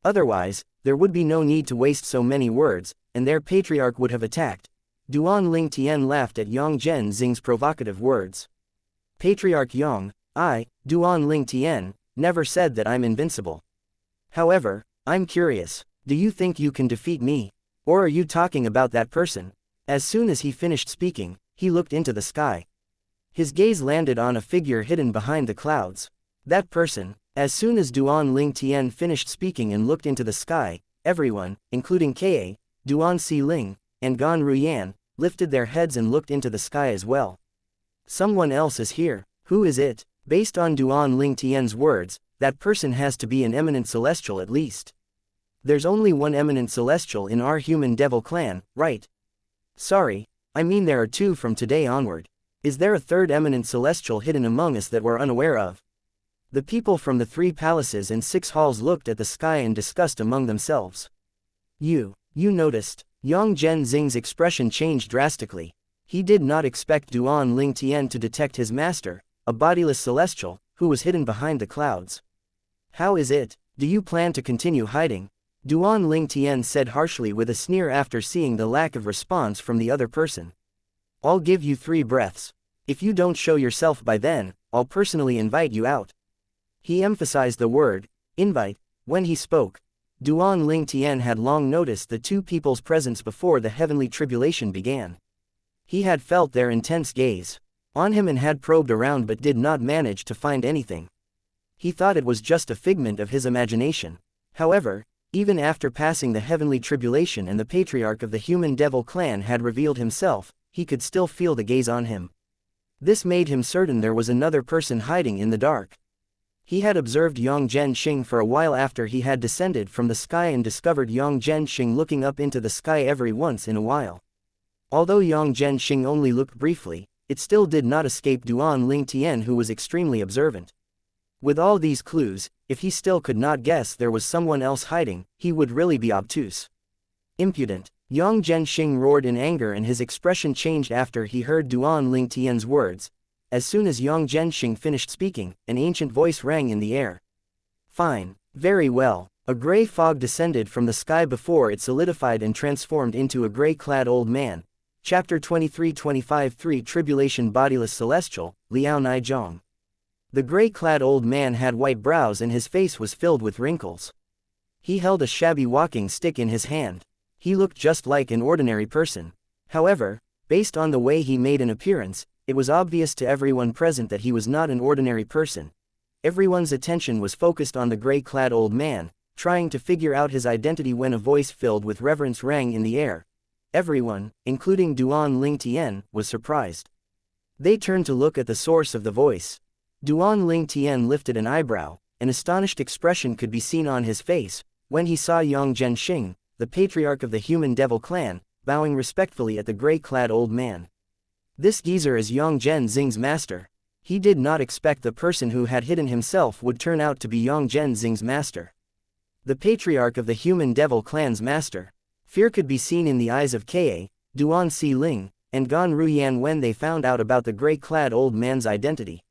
Otherwise, there would be no need to waste so many words, and their patriarch would have attacked. Duan Ling Tian laughed at Yang Zhenxing's provocative words. Patriarch Yang, I, Duan Ling Tian, never said that I'm invincible. However, I'm curious, do you think you can defeat me? Or are you talking about that person? As soon as he finished speaking, he looked into the sky. His gaze landed on a figure hidden behind the clouds. That person. As soon as Duan Ling Tian finished speaking and looked into the sky, everyone, including Ka, Duan Si Ling, and Gan Ruyan, lifted their heads and looked into the sky as well. Someone else is here. Who is it? Based on Duan Ling Tian's words, that person has to be an eminent celestial at least. There's only one eminent celestial in our human devil clan, right? Sorry, I mean there are two from today onward. Is there a third eminent celestial hidden among us that we're unaware of? The people from the 3 palaces and 6 halls looked at the sky and discussed among themselves. You noticed. Yang Zheng's expression changed drastically. He did not expect Duan Ling Tian to detect his master, a bodiless celestial, who was hidden behind the clouds. How is it? Do you plan to continue hiding? Duan Ling Tian said harshly with a sneer after seeing the lack of response from the other person. I'll give you 3 breaths. If you don't show yourself by then, I'll personally invite you out. He emphasized the word, invite, when he spoke. Duan Ling Tian had long noticed the 2 people's presence before the heavenly tribulation began. He had felt their intense gaze on him and had probed around but did not manage to find anything. He thought it was just a figment of his imagination. However, even after passing the heavenly tribulation and the patriarch of the human devil clan had revealed himself, he could still feel the gaze on him. This made him certain there was another person hiding in the dark. He had observed Yang Zhenxing for a while after he had descended from the sky and discovered Yang Zhenxing looking up into the sky every once in a while. Although Yang Zhenxing only looked briefly, it still did not escape Duan Ling Tian, who was extremely observant. With all these clues, if he still could not guess there was someone else hiding, he would really be obtuse. Impudent. Yang Zhenxing roared in anger and his expression changed after he heard Duan Ling Tian's words. As soon as Yang Zhenxing finished speaking, an ancient voice rang in the air. Fine. Very well. A gray fog descended from the sky before it solidified and transformed into a gray-clad old man. Chapter 23-25 3 Tribulation Bodiless Celestial, Liao Nizhong. The gray-clad old man had white brows and his face was filled with wrinkles. He held a shabby walking stick in his hand. He looked just like an ordinary person. However, based on the way he made an appearance, it was obvious to everyone present that he was not an ordinary person. Everyone's attention was focused on the gray-clad old man, trying to figure out his identity when a voice filled with reverence rang in the air. Everyone, including Duan Ling Tian, was surprised. They turned to look at the source of the voice. Duan Ling Tian lifted an eyebrow. An astonished expression could be seen on his face, when he saw Yang Zhenxing, the patriarch of the human devil clan, bowing respectfully at the gray-clad old man. This geezer is Yang Zheng's master. He did not expect the person who had hidden himself would turn out to be Yang Zheng's master. The patriarch of the human devil clan's master. Fear could be seen in the eyes of Ka, Duan Si Ling, and Gan Ruyan when they found out about the gray-clad old man's identity.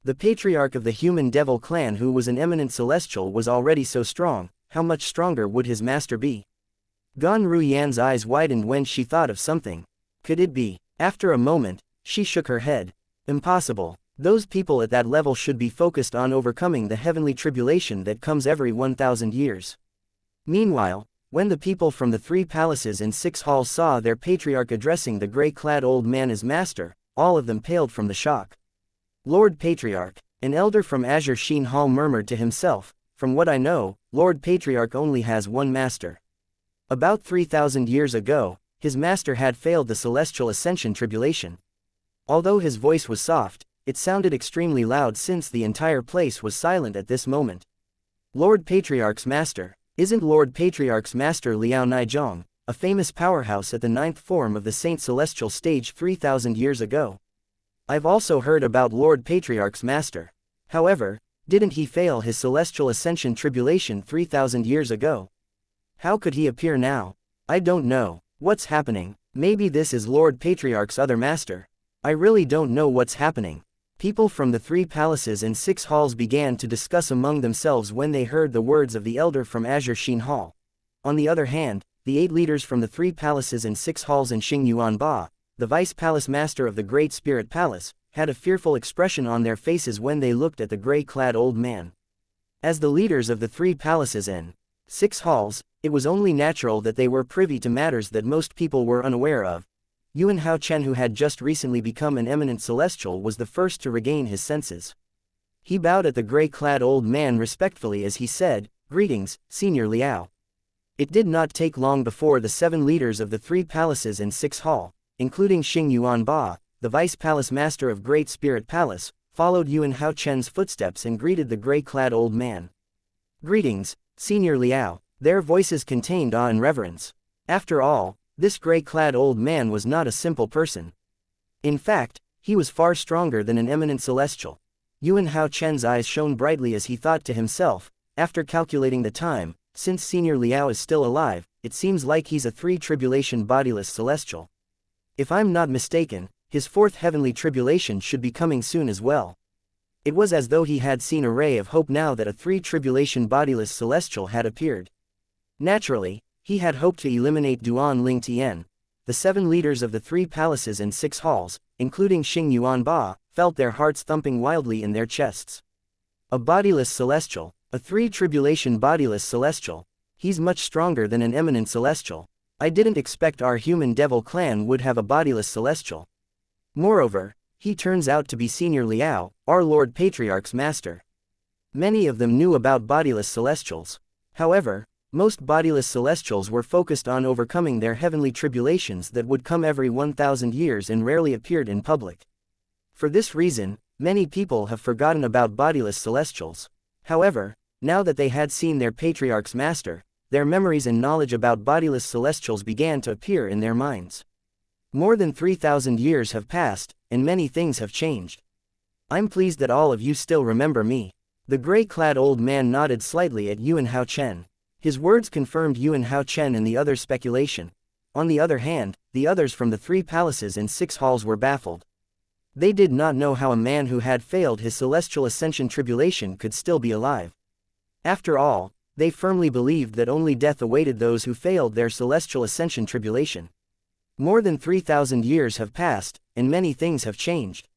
The patriarch of the human devil clan, who was an eminent celestial, was already so strong. How much stronger would his master be? Gan Ruyan's eyes widened when she thought of something. Could it be? After a moment, she shook her head. Impossible. Those people at that level should be focused on overcoming the heavenly tribulation that comes every 1,000 years. Meanwhile, when the people from the 3 palaces and 6 halls saw their patriarch addressing the gray-clad old man as master, all of them paled from the shock. Lord Patriarch, an elder from Azure Sheen Hall murmured to himself, from what I know, Lord Patriarch only has one master. About 3,000 years ago, his master had failed the celestial ascension tribulation. Although his voice was soft, it sounded extremely loud since the entire place was silent at this moment. Lord Patriarch's master. Isn't Lord Patriarch's master Liao Nizhong, a famous powerhouse at the 9th form of the Saint Celestial stage 3,000 years ago? I've also heard about Lord Patriarch's master. However, didn't he fail his celestial ascension tribulation 3,000 years ago? How could he appear now? I don't know. What's happening? Maybe this is Lord Patriarch's other master. I really don't know what's happening. People from the 3 palaces and 6 halls began to discuss among themselves when they heard the words of the elder from Azure Sheen Hall. On the other hand, the 8 leaders from the 3 palaces and 6 halls and Xing Yuan Ba, the vice palace master of the Great Spirit Palace, had a fearful expression on their faces when they looked at the gray-clad old man. As the leaders of the 3 palaces and 6 halls, it was only natural that they were privy to matters that most people were unaware of. Yuan Hao Chen, who had just recently become an eminent celestial, was the first to regain his senses. He bowed at the gray-clad old man respectfully as he said, "Greetings, Senior Liao." It did not take long before the 7 leaders of the 3 palaces and 6 hall, including Xing Yuanba, the vice palace master of Great Spirit Palace, followed Yuan Hao Chen's footsteps and greeted the gray-clad old man. "Greetings, Senior Liao." Their voices contained awe and reverence. After all, this gray-clad old man was not a simple person. In fact, he was far stronger than an eminent celestial. Yuan Hao Chen's eyes shone brightly as he thought to himself, after calculating the time, since Senior Liao is still alive, it seems like he's a 3 tribulation bodiless celestial. If I'm not mistaken, his 4th heavenly tribulation should be coming soon as well. It was as though he had seen a ray of hope now that a 3 tribulation bodiless celestial had appeared. Naturally, he had hoped to eliminate Duan Ling Tian. The 7 leaders of the 3 palaces and 6 halls, including Xing Yuanba, felt their hearts thumping wildly in their chests. A bodiless celestial, a 3 tribulation bodiless celestial. He's much stronger than an eminent celestial. I didn't expect our human devil clan would have a bodiless celestial. Moreover, he turns out to be Senior Liao, our Lord Patriarch's master. Many of them knew about bodiless celestials. However, most bodiless celestials were focused on overcoming their heavenly tribulations that would come every 1,000 years and rarely appeared in public. For this reason, many people have forgotten about bodiless celestials. However, now that they had seen their Patriarch's master, their memories and knowledge about bodiless celestials began to appear in their minds. More than 3,000 years have passed, and many things have changed. I'm pleased that all of you still remember me. The gray-clad old man nodded slightly at Yuan Hao Chen. His words confirmed Yuan Hao Chen and the others' speculation. On the other hand, the others from the 3 palaces and 6 halls were baffled. They did not know how a man who had failed his celestial ascension tribulation could still be alive. After all, they firmly believed that only death awaited those who failed their celestial ascension tribulation. More than 3,000 years have passed, and many things have changed.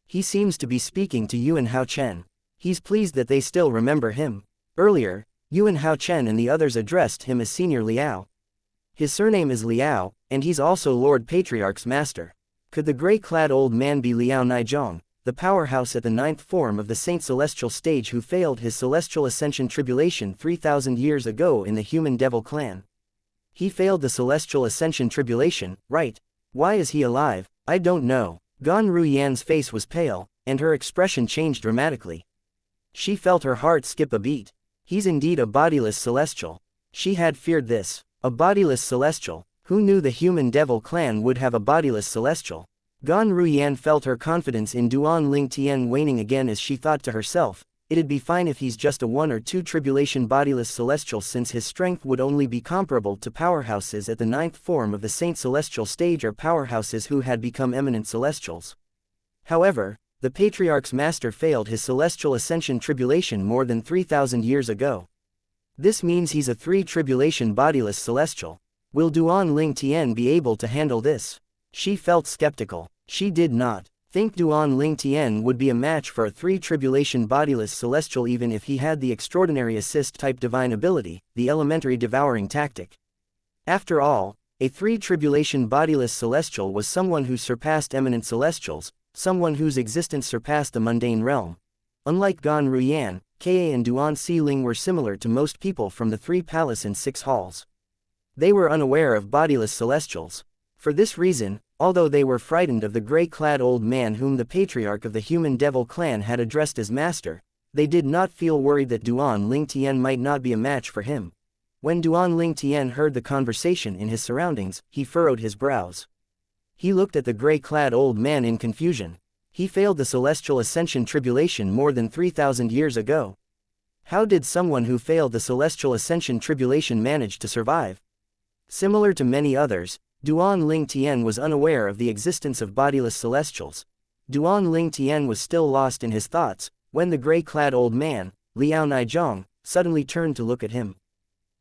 He seems to be speaking to Yuan Hao Chen. He's pleased that they still remember him. Earlier, Yuan Hao Chen and the others addressed him as Senior Liao. His surname is Liao, and he's also Lord Patriarch's master. Could the gray-clad old man be Liao Nizhong, the powerhouse at the 9th form of the Saint Celestial stage who failed his celestial ascension tribulation 3,000 years ago in the human devil clan? He failed the celestial ascension tribulation, right? Why is he alive? I don't know. Gan Ruyan's face was pale, and her expression changed dramatically. She felt her heart skip a beat. He's indeed a bodiless celestial. She had feared this. A bodiless celestial. Who knew the human devil clan would have a bodiless celestial? Gan Ruyan felt her confidence in Duan Ling Tian waning again as she thought to herself, it'd be fine if he's just a 1 or 2 tribulation bodiless celestial since his strength would only be comparable to powerhouses at the 9th form of the Saint Celestial stage or powerhouses who had become eminent celestials. However, the Patriarch's master failed his celestial ascension tribulation more than 3,000 years ago. This means he's a 3 tribulation bodiless celestial. Will Duan Ling Tian be able to handle this? She felt skeptical. She did not think Duan Ling Tian would be a match for a 3 tribulation bodiless celestial even if he had the extraordinary assist-type divine ability, the elementary devouring tactic. After all, a 3 tribulation bodiless celestial was someone who surpassed eminent celestials, someone whose existence surpassed the mundane realm. Unlike Gan Ruyan, Ka and Duan Xiling were similar to most people from the 3 palace and 6 halls. They were unaware of bodiless celestials. For this reason, although they were frightened of the gray-clad old man whom the patriarch of the human devil clan had addressed as master, they did not feel worried that Duan Ling Tian might not be a match for him. When Duan Ling Tian heard the conversation in his surroundings, he furrowed his brows. He looked at the gray-clad old man in confusion. He failed the celestial ascension tribulation more than 3,000 years ago. How did someone who failed the celestial ascension tribulation manage to survive? Similar to many others, Duan Ling Tian was unaware of the existence of bodiless celestials. Duan Ling Tian was still lost in his thoughts, when the gray-clad old man, Liao Nizhong, suddenly turned to look at him.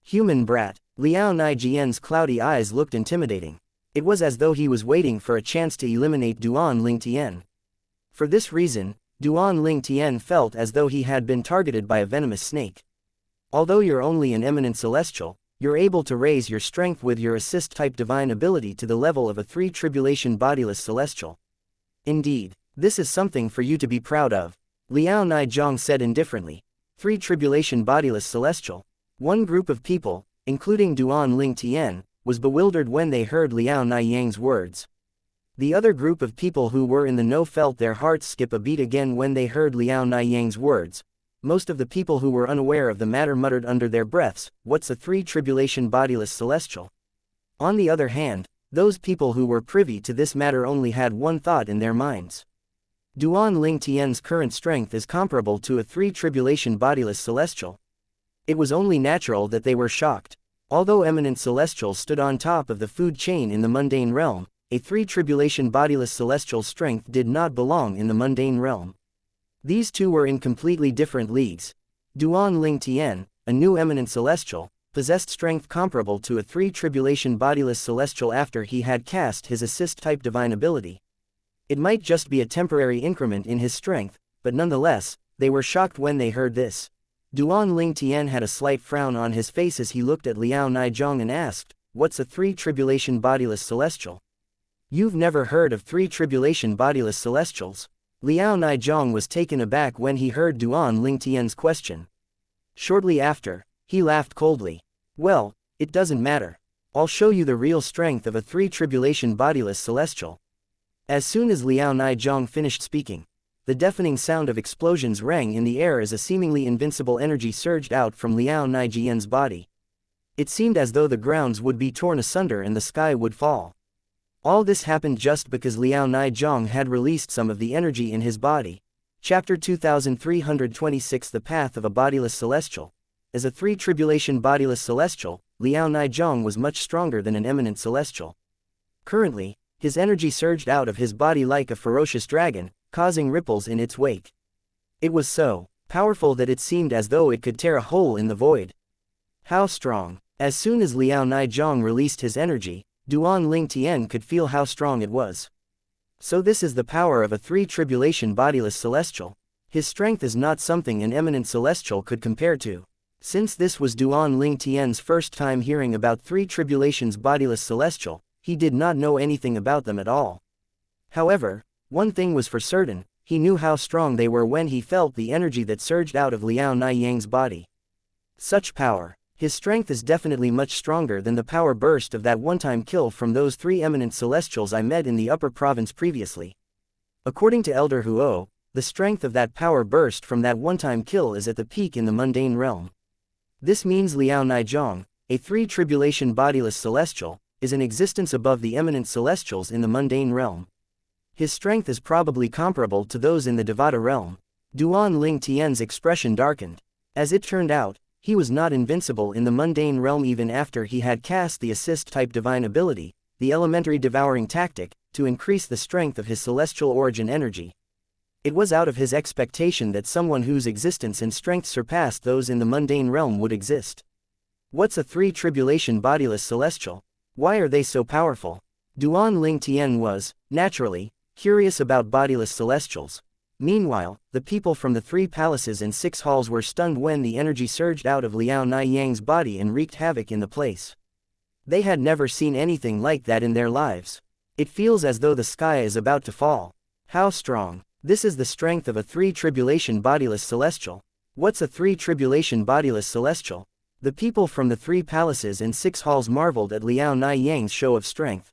Human brat. Liao Nizhian's cloudy eyes looked intimidating. It was as though he was waiting for a chance to eliminate Duan Ling Tian. For this reason, Duan Ling Tian felt as though he had been targeted by a venomous snake. Although you're only an eminent celestial, you're able to raise your strength with your assist-type divine ability to the level of a 3 tribulation bodiless celestial. Indeed, this is something for you to be proud of. Liao Nizhong said indifferently. 3 tribulation bodiless celestial. One group of people, including Duan Ling Tian, was bewildered when they heard Liao Niyang's words. The other group of people who were in the know felt their hearts skip a beat again when they heard Liao Niyang's words. Most of the people who were unaware of the matter muttered under their breaths, "What's a 3 tribulation bodiless celestial?" On the other hand, those people who were privy to this matter only had one thought in their minds. Duan Ling Tian's current strength is comparable to a 3 tribulation bodiless celestial. It was only natural that they were shocked. Although eminent celestials stood on top of the food chain in the mundane realm, a 3 tribulation bodiless celestial strength did not belong in the mundane realm. These two were in completely different leagues. Duan Ling Tian, a new eminent celestial, possessed strength comparable to a 3 tribulation bodiless celestial after he had cast his assist-type divine ability. It might just be a temporary increment in his strength, but nonetheless, they were shocked when they heard this. Duan Ling Tian had a slight frown on his face as he looked at Liao Nizhong and asked, "What's a 3 tribulation bodiless celestial?" "You've never heard of 3 tribulation bodiless celestials?" Liao Nizhong was taken aback when he heard Duan Ling Tian's question. Shortly after, he laughed coldly. "Well, it doesn't matter. I'll show you the real strength of a 3 tribulation bodiless celestial." As soon as Liao Nizhong finished speaking, the deafening sound of explosions rang in the air as a seemingly invincible energy surged out from Liao Nijian's body. It seemed as though the grounds would be torn asunder and the sky would fall. All this happened just because Liao Nizhong had released some of the energy in his body. Chapter 2326 The Path of a Bodiless Celestial. As a 3 tribulation bodiless celestial, Liao Nizhong was much stronger than an eminent celestial. Currently, his energy surged out of his body like a ferocious dragon, causing ripples in its wake. It was so powerful that it seemed as though it could tear a hole in the void. How strong! As soon as Liao Nizhong released his energy, Duan Ling Tian could feel how strong it was. So this is the power of a 3 tribulation bodiless celestial. His strength is not something an eminent celestial could compare to. Since this was Duan Ling Tian's first time hearing about 3 tribulations bodiless celestial, he did not know anything about them at all. However, one thing was for certain, he knew how strong they were when he felt the energy that surged out of Liao Niyang's body. Such power! His strength is definitely much stronger than the power burst of that one-time kill from those 3 eminent celestials I met in the upper province previously. According to Elder Huo, the strength of that power burst from that one-time kill is at the peak in the mundane realm. This means Liao Nizhong, a 3 tribulation bodiless celestial, is in existence above the eminent celestials in the mundane realm. His strength is probably comparable to those in the Devata realm. Duan Ling Tian's expression darkened. As it turned out, he was not invincible in the mundane realm even after he had cast the assist-type divine ability, the elementary devouring tactic, to increase the strength of his celestial origin energy. It was out of his expectation that someone whose existence and strength surpassed those in the mundane realm would exist. What's a 3 tribulation bodiless celestial? Why are they so powerful? Duan Ling Tian was, naturally, curious about bodiless celestials. Meanwhile, the people from the 3 palaces and 6 halls were stunned when the energy surged out of Liao Niyang's body and wreaked havoc in the place. They had never seen anything like that in their lives. It feels as though the sky is about to fall. How strong! This is the strength of a 3 tribulation bodiless celestial. What's a 3 tribulation bodiless celestial? The people from the 3 palaces and 6 halls marveled at Liao Niyang's show of strength.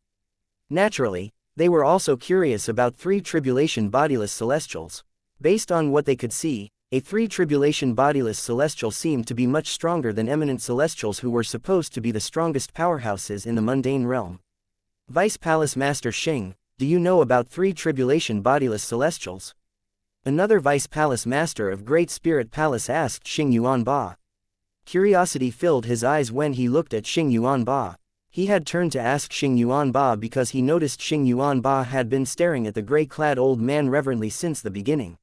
Naturally, they were also curious about 3 tribulation bodiless celestials. Based on what they could see, a 3 tribulation bodiless celestial seemed to be much stronger than eminent celestials who were supposed to be the strongest powerhouses in the mundane realm. Vice Palace Master Xing, do you know about 3 tribulation bodiless celestials? Another Vice Palace Master of Great Spirit Palace asked Xing Yuanba. Curiosity filled his eyes when he looked at Xing Yuanba. He had turned to ask Xing Yuanba because he noticed Xing Yuanba had been staring at the gray-clad old man reverently since the beginning.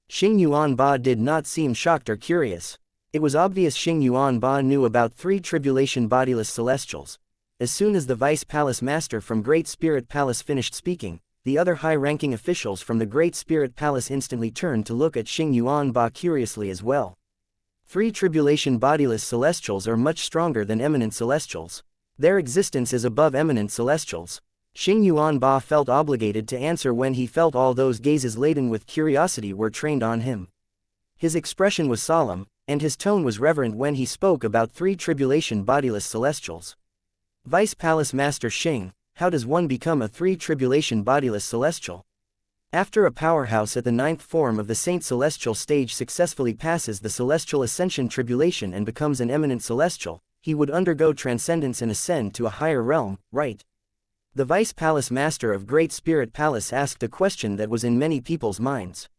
Xing Yuanba did not seem shocked or curious. It was obvious Xing Yuanba knew about 3 tribulation bodiless celestials. As soon as the Vice Palace Master from Great Spirit Palace finished speaking, the other high-ranking officials from the Great Spirit Palace instantly turned to look at Xing Yuanba curiously as well. 3 tribulation bodiless celestials are much stronger than eminent celestials. Their existence is above eminent celestials. Xing Yuanba felt obligated to answer when he felt all those gazes laden with curiosity were trained on him. His expression was solemn, and his tone was reverent when he spoke about 3 tribulation bodiless celestials. Vice Palace Master Xing, how does one become a 3 tribulation bodiless celestial? After a powerhouse at the 9th form of the Saint Celestial stage successfully passes the Celestial Ascension tribulation and becomes an eminent celestial, he would undergo transcendence and ascend to a higher realm, right? The Vice Palace Master of Great Spirit Palace asked a question that was in many people's minds.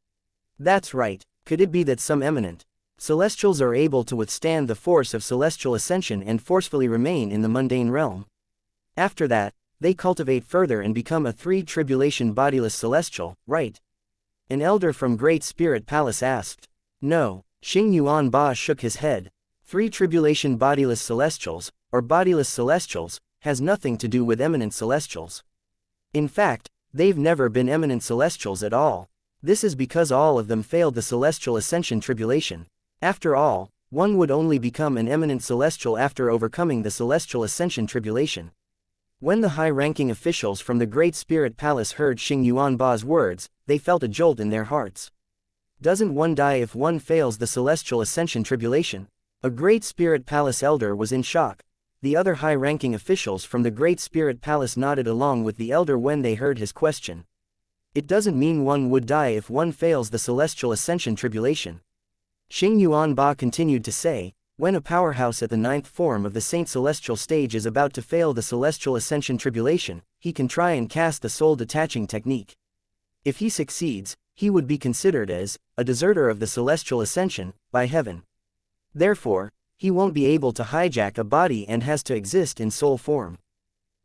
That's right, could it be that some eminent celestials are able to withstand the force of celestial ascension and forcefully remain in the mundane realm? After that, they cultivate further and become a 3 tribulation bodiless celestial, right? An elder from Great Spirit Palace asked. No, Xing Yuanba shook his head. 3 tribulation bodiless celestials, or bodiless celestials, has nothing to do with eminent celestials. In fact, they've never been eminent celestials at all. This is because all of them failed the celestial ascension tribulation. After all, one would only become an eminent celestial after overcoming the celestial ascension tribulation. When the high-ranking officials from the Great Spirit Palace heard Xing Yuanba's words, they felt a jolt in their hearts. Doesn't one die if one fails the celestial ascension tribulation? A Great Spirit Palace elder was in shock. The other high-ranking officials from the Great Spirit Palace nodded along with the elder when they heard his question. It doesn't mean one would die if one fails the celestial ascension tribulation. Xing Yuanba continued to say, when a powerhouse at the 9th form of the Saint Celestial stage is about to fail the celestial ascension tribulation, he can try and cast the soul-detaching technique. If he succeeds, he would be considered as a deserter of the celestial ascension by heaven. Therefore, he won't be able to hijack a body and has to exist in soul form.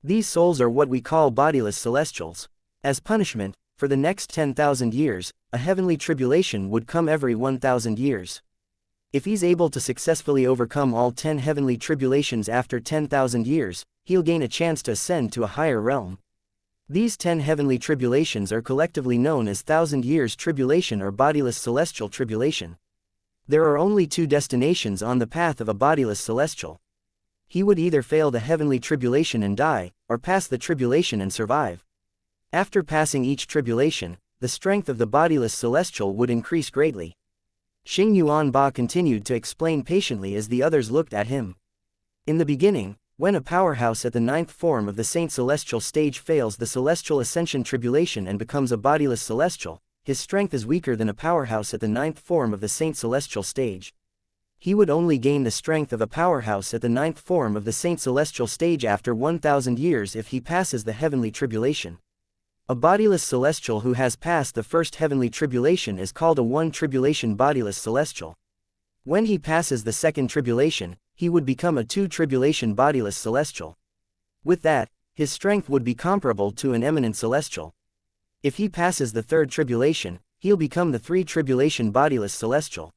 These souls are what we call bodiless celestials. As punishment, for the next 10,000 years, a heavenly tribulation would come every 1,000 years. If he's able to successfully overcome all 10 heavenly tribulations after 10,000 years, he'll gain a chance to ascend to a higher realm. These 10 heavenly tribulations are collectively known as 1,000 years tribulation or bodiless celestial tribulation. There are only 2 destinations on the path of a bodiless celestial. He would either fail the heavenly tribulation and die, or pass the tribulation and survive. After passing each tribulation, the strength of the bodiless celestial would increase greatly. Xing Yuanba continued to explain patiently as the others looked at him. In the beginning, when a powerhouse at the 9th form of the Saint Celestial stage fails the celestial ascension tribulation and becomes a bodiless celestial, his strength is weaker than a powerhouse at the 9th form of the Saint Celestial stage. He would only gain the strength of a powerhouse at the 9th form of the Saint Celestial stage after 1,000 years if he passes the heavenly tribulation. A bodiless celestial who has passed the first heavenly tribulation is called a 1 tribulation bodiless celestial. When he passes the second tribulation, he would become a 2 tribulation bodiless celestial. With that, his strength would be comparable to an eminent celestial. If he passes the third tribulation, he'll become the 3 tribulation bodiless celestial.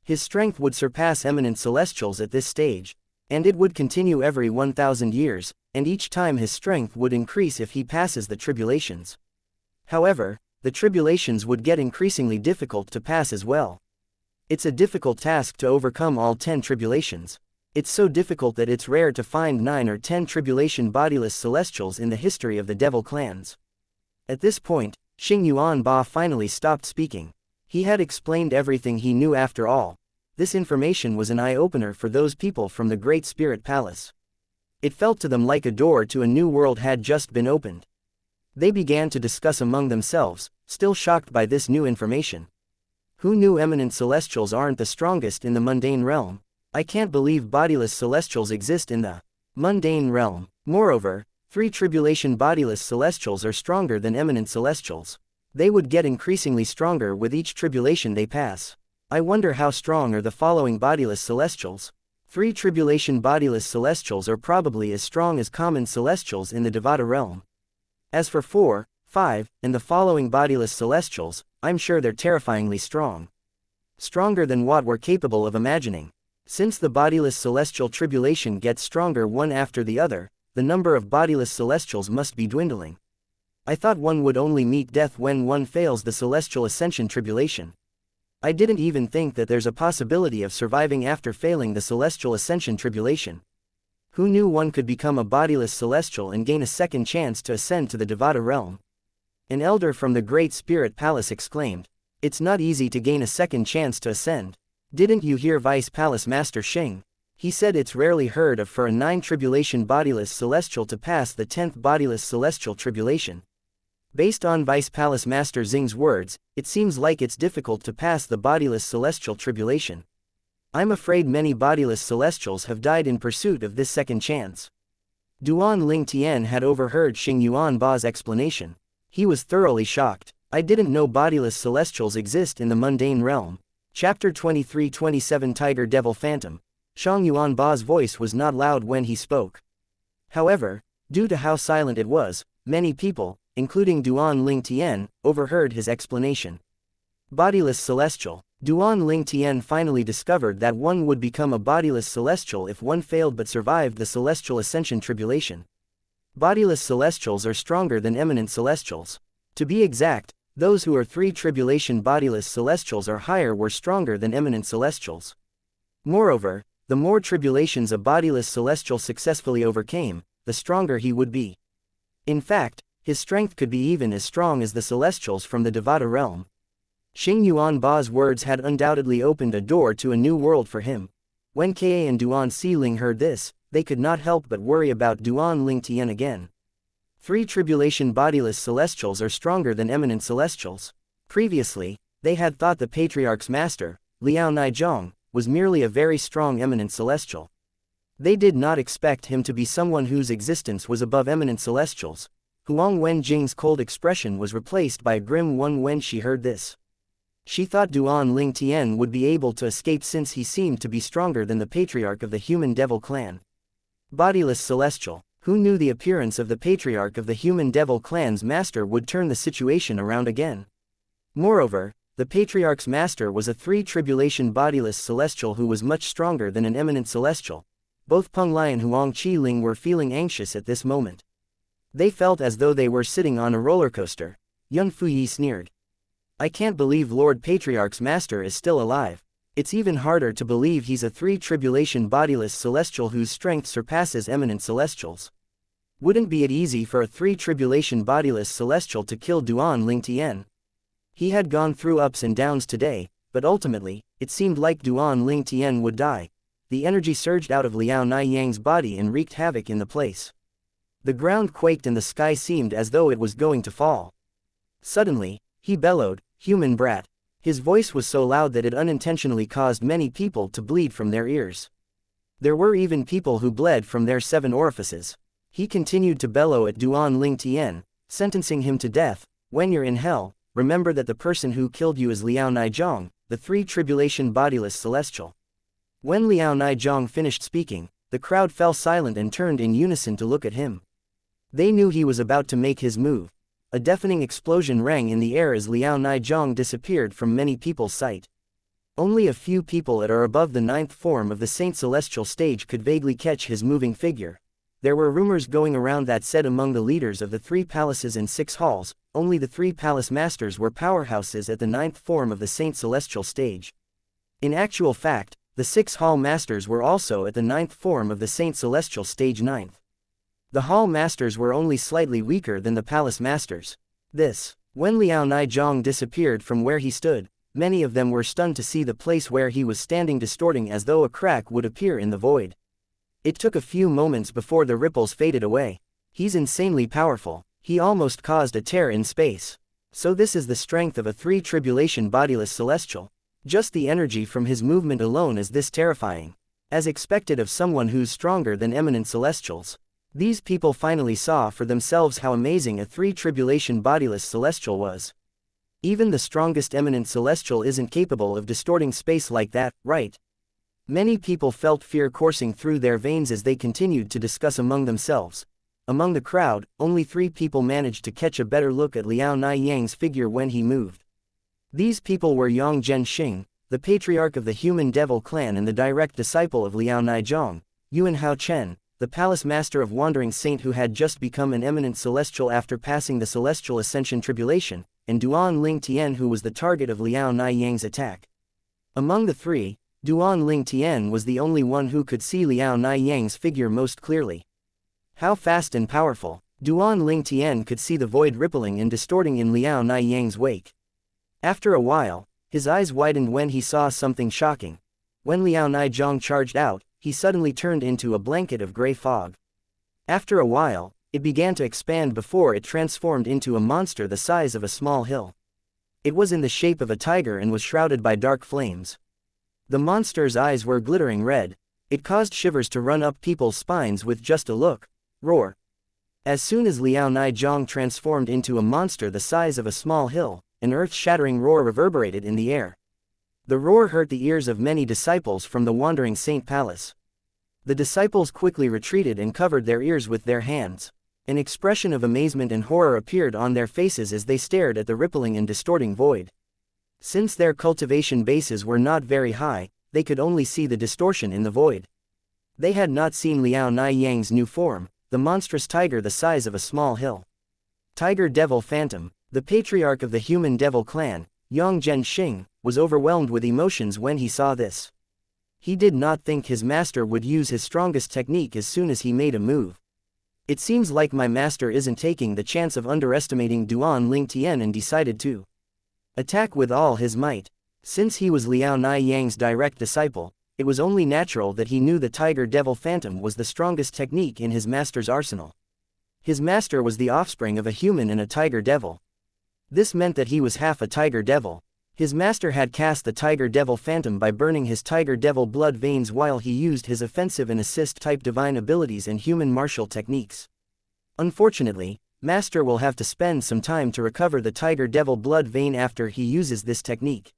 His strength would surpass eminent celestials at this stage, and it would continue every 1,000 years, and each time his strength would increase if he passes the tribulations. However, the tribulations would get increasingly difficult to pass as well. It's a difficult task to overcome all 10 tribulations. It's so difficult that it's rare to find 9 or 10 tribulation bodiless celestials in the history of the devil clans. At this point, Xing Yuanba finally stopped speaking. He had explained everything he knew after all. This information was an eye-opener for those people from the Great Spirit Palace. It felt to them like a door to a new world had just been opened. They began to discuss among themselves, still shocked by this new information. Who knew eminent celestials aren't the strongest in the mundane realm? I can't believe bodiless celestials exist in the mundane realm. Moreover, 3 tribulation bodiless celestials are stronger than eminent celestials. They would get increasingly stronger with each tribulation they pass. I wonder how strong are the following bodiless celestials. 3 tribulation bodiless celestials are probably as strong as common celestials in the Devata realm. As for 4, 5, and the following bodiless celestials, I'm sure they're terrifyingly strong. Stronger than what we're capable of imagining. Since the bodiless celestial tribulation gets stronger one after the other, the number of bodiless celestials must be dwindling. I thought one would only meet death when one fails the celestial ascension tribulation. I didn't even think that there's a possibility of surviving after failing the celestial ascension tribulation. Who knew one could become a bodiless celestial and gain a second chance to ascend to the Devata realm? An elder from the Great Spirit Palace exclaimed. It's not easy to gain a second chance to ascend. Didn't you hear Vice Palace Master Xing? He said it's rarely heard of for a 9 tribulation bodiless celestial to pass the 10th bodiless celestial tribulation. Based on Vice Palace Master Xing's words, it seems like it's difficult to pass the bodiless celestial tribulation. I'm afraid many bodiless celestials have died in pursuit of this second chance. Duan Ling Tian had overheard Xing Yuanba's explanation. He was thoroughly shocked. I didn't know bodiless celestials exist in the mundane realm. Chapter 23-27 Tiger Devil Phantom. Shang Yuanba's voice was not loud when he spoke. However, due to how silent it was, many people, including Duan Ling Tian, overheard his explanation. Bodiless celestial. Duan Ling Tian finally discovered that one would become a bodiless celestial if one failed but survived the celestial ascension tribulation. Bodiless celestials are stronger than eminent celestials. To be exact, those who are 3 tribulation bodiless celestials or higher were stronger than eminent celestials. Moreover, the more tribulations a bodiless celestial successfully overcame, the stronger he would be. In fact, his strength could be even as strong as the celestials from the Devata realm. Xing Yuanba's words had undoubtedly opened a door to a new world for him. When Ka and Duan Xiling heard this, they could not help but worry about Duan Ling Tian again. 3 tribulation bodiless celestials are stronger than eminent celestials. Previously, they had thought the Patriarch's master, Liao Nizhong, was merely a very strong eminent celestial. They did not expect him to be someone whose existence was above eminent celestials. Huang Wenjing's cold expression was replaced by a grim one when she heard this. She thought Duan Ling Tian would be able to escape since he seemed to be stronger than the Patriarch of the Human Devil clan. Bodiless celestial. Who knew the appearance of the Patriarch of the Human Devil clan's master would turn the situation around again? Moreover, the Patriarch's master was a 3 tribulation bodiless celestial who was much stronger than an eminent celestial. Both Peng Lai and Huang Qiling were feeling anxious at this moment. They felt as though they were sitting on a roller coaster. Yun Fuyi sneered. I can't believe Lord Patriarch's master is still alive. It's even harder to believe he's a 3 tribulation bodiless celestial whose strength surpasses eminent celestials. Wouldn't be it easy for a 3 tribulation bodiless celestial to kill Duan Ling Tian? He had gone through ups and downs today, but ultimately, it seemed like Duan Ling Tian would die. The energy surged out of Liao Niyang's body and wreaked havoc in the place. The ground quaked and the sky seemed as though it was going to fall. Suddenly, he bellowed, "Human brat." His voice was so loud that it unintentionally caused many people to bleed from their ears. There were even people who bled from their 7 orifices. He continued to bellow at Duan Ling Tian, sentencing him to death. When you're in hell, remember that the person who killed you is Liao Nizhong, the 3 tribulation bodiless celestial. When Liao Nizhong finished speaking, the crowd fell silent and turned in unison to look at him. They knew he was about to make his move. A deafening explosion rang in the air as Liao Nizhong disappeared from many people's sight. Only a few people at or above the 9th form of the Saint Celestial stage could vaguely catch his moving figure. There were rumors going around that said among the leaders of the 3 palaces and 6 halls, only the 3 palace masters were powerhouses at the 9th form of the Saint Celestial stage. In actual fact, the 6 hall masters were also at the 9th form of the Saint Celestial stage 9th. The hall masters were only slightly weaker than the palace masters. When Liao Nizhong disappeared from where he stood, many of them were stunned to see the place where he was standing distorting as though a crack would appear in the void. It took a few moments before the ripples faded away. He's insanely powerful. He almost caused a tear in space. So this is the strength of a 3 tribulation bodiless celestial. Just the energy from his movement alone is this terrifying. As expected of someone who's stronger than eminent celestials. These people finally saw for themselves how amazing a 3 tribulation bodiless celestial was. Even the strongest eminent celestial isn't capable of distorting space like that, right? Many people felt fear coursing through their veins as they continued to discuss among themselves. Among the crowd, only 3 people managed to catch a better look at Liao Niyang's figure when he moved. These people were Yang Zhenxing, the patriarch of the Human Devil clan and the direct disciple of Liao Nizhong, Yuan Hao Chen, the palace master of Wandering Saint who had just become an eminent celestial after passing the celestial ascension tribulation, and Duan Ling Tian who was the target of Liao Niyang's attack. Among the 3, Duan Ling Tian was the only one who could see Liao Niyang's figure most clearly. How fast and powerful! Duan Ling Tian could see the void rippling and distorting in Liao Niyang's wake. After a while, his eyes widened when he saw something shocking. When Liao Nizhong charged out, he suddenly turned into a blanket of gray fog. After a while, it began to expand before it transformed into a monster the size of a small hill. It was in the shape of a tiger and was shrouded by dark flames. The monster's eyes were glittering red. It caused shivers to run up people's spines with just a look. Roar. As soon as Liao Nizhong transformed into a monster the size of a small hill, an earth-shattering roar reverberated in the air. The roar hurt the ears of many disciples from the wandering Saint Palace. The disciples quickly retreated and covered their ears with their hands. An expression of amazement and horror appeared on their faces as they stared at the rippling and distorting void. Since their cultivation bases were not very high, they could only see the distortion in the void. They had not seen Liao Niyang's new form, the monstrous tiger the size of a small hill. Tiger Devil Phantom, the patriarch of the human devil clan, Yang Zhenxing, was overwhelmed with emotions when he saw this. He did not think his master would use his strongest technique as soon as he made a move. It seems like my master isn't taking the chance of underestimating Duan Ling Tian and decided to attack with all his might. Since he was Liao Niyang's direct disciple, it was only natural that he knew the Tiger Devil Phantom was the strongest technique in his master's arsenal. His master was the offspring of a human and a tiger devil. This meant that he was half a tiger devil. His master had cast the Tiger Devil Phantom by burning his tiger devil blood veins while he used his offensive and assist-type divine abilities and human martial techniques. Unfortunately, Master will have to spend some time to recover the tiger devil blood vein after he uses this technique.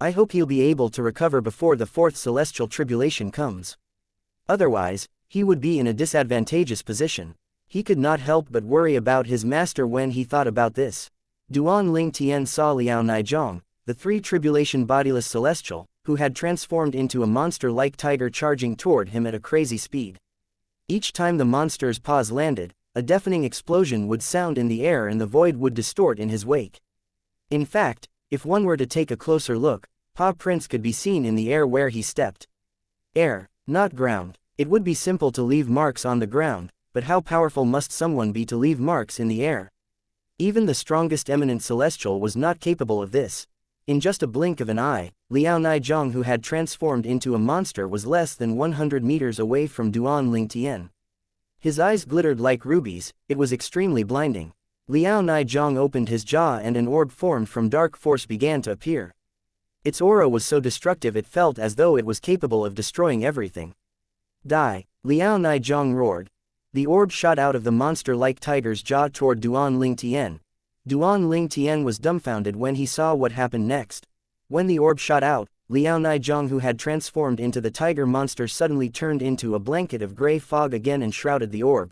I hope he'll be able to recover before the fourth celestial tribulation comes. Otherwise, he would be in a disadvantageous position. He could not help but worry about his master when he thought about this. Duan Ling Tian saw Liao Nizhong, the three-tribulation bodiless celestial, who had transformed into a monster-like tiger charging toward him at a crazy speed. Each time the monster's paws landed, a deafening explosion would sound in the air and the void would distort in his wake. In fact, if one were to take a closer look, paw prints could be seen in the air where he stepped. Air, not ground. It would be simple to leave marks on the ground, but how powerful must someone be to leave marks in the air? Even the strongest eminent celestial was not capable of this. In just a blink of an eye, Liao Nizhong, who had transformed into a monster, was less than 100 meters away from Duan Ling Tian. His eyes glittered like rubies. It was extremely blinding. Liao Nizhong opened his jaw and an orb formed from dark force began to appear. Its aura was so destructive it felt as though it was capable of destroying everything. Die! Liao Nizhong roared. The orb shot out of the monster-like tiger's jaw toward Duan Ling Tian. Duan Ling Tian was dumbfounded when he saw what happened next. When the orb shot out, Liao Nizhong, who had transformed into the tiger monster, suddenly turned into a blanket of gray fog again and shrouded the orb.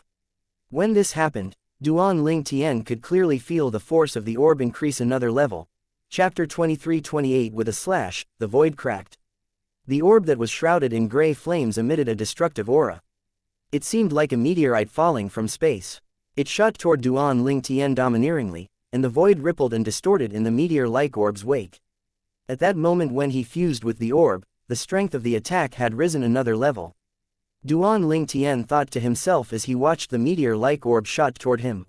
When this happened, Duan Ling Tian could clearly feel the force of the orb increase another level. Chapter 23-28. With a slash, the void cracked. The orb that was shrouded in gray flames emitted a destructive aura. It seemed like a meteorite falling from space. It shot toward Duan Ling Tian domineeringly, and the void rippled and distorted in the meteor-like orb's wake. At that moment when he fused with the orb, the strength of the attack had risen another level. Duan Ling Tian thought to himself as he watched the meteor-like orb shot toward him.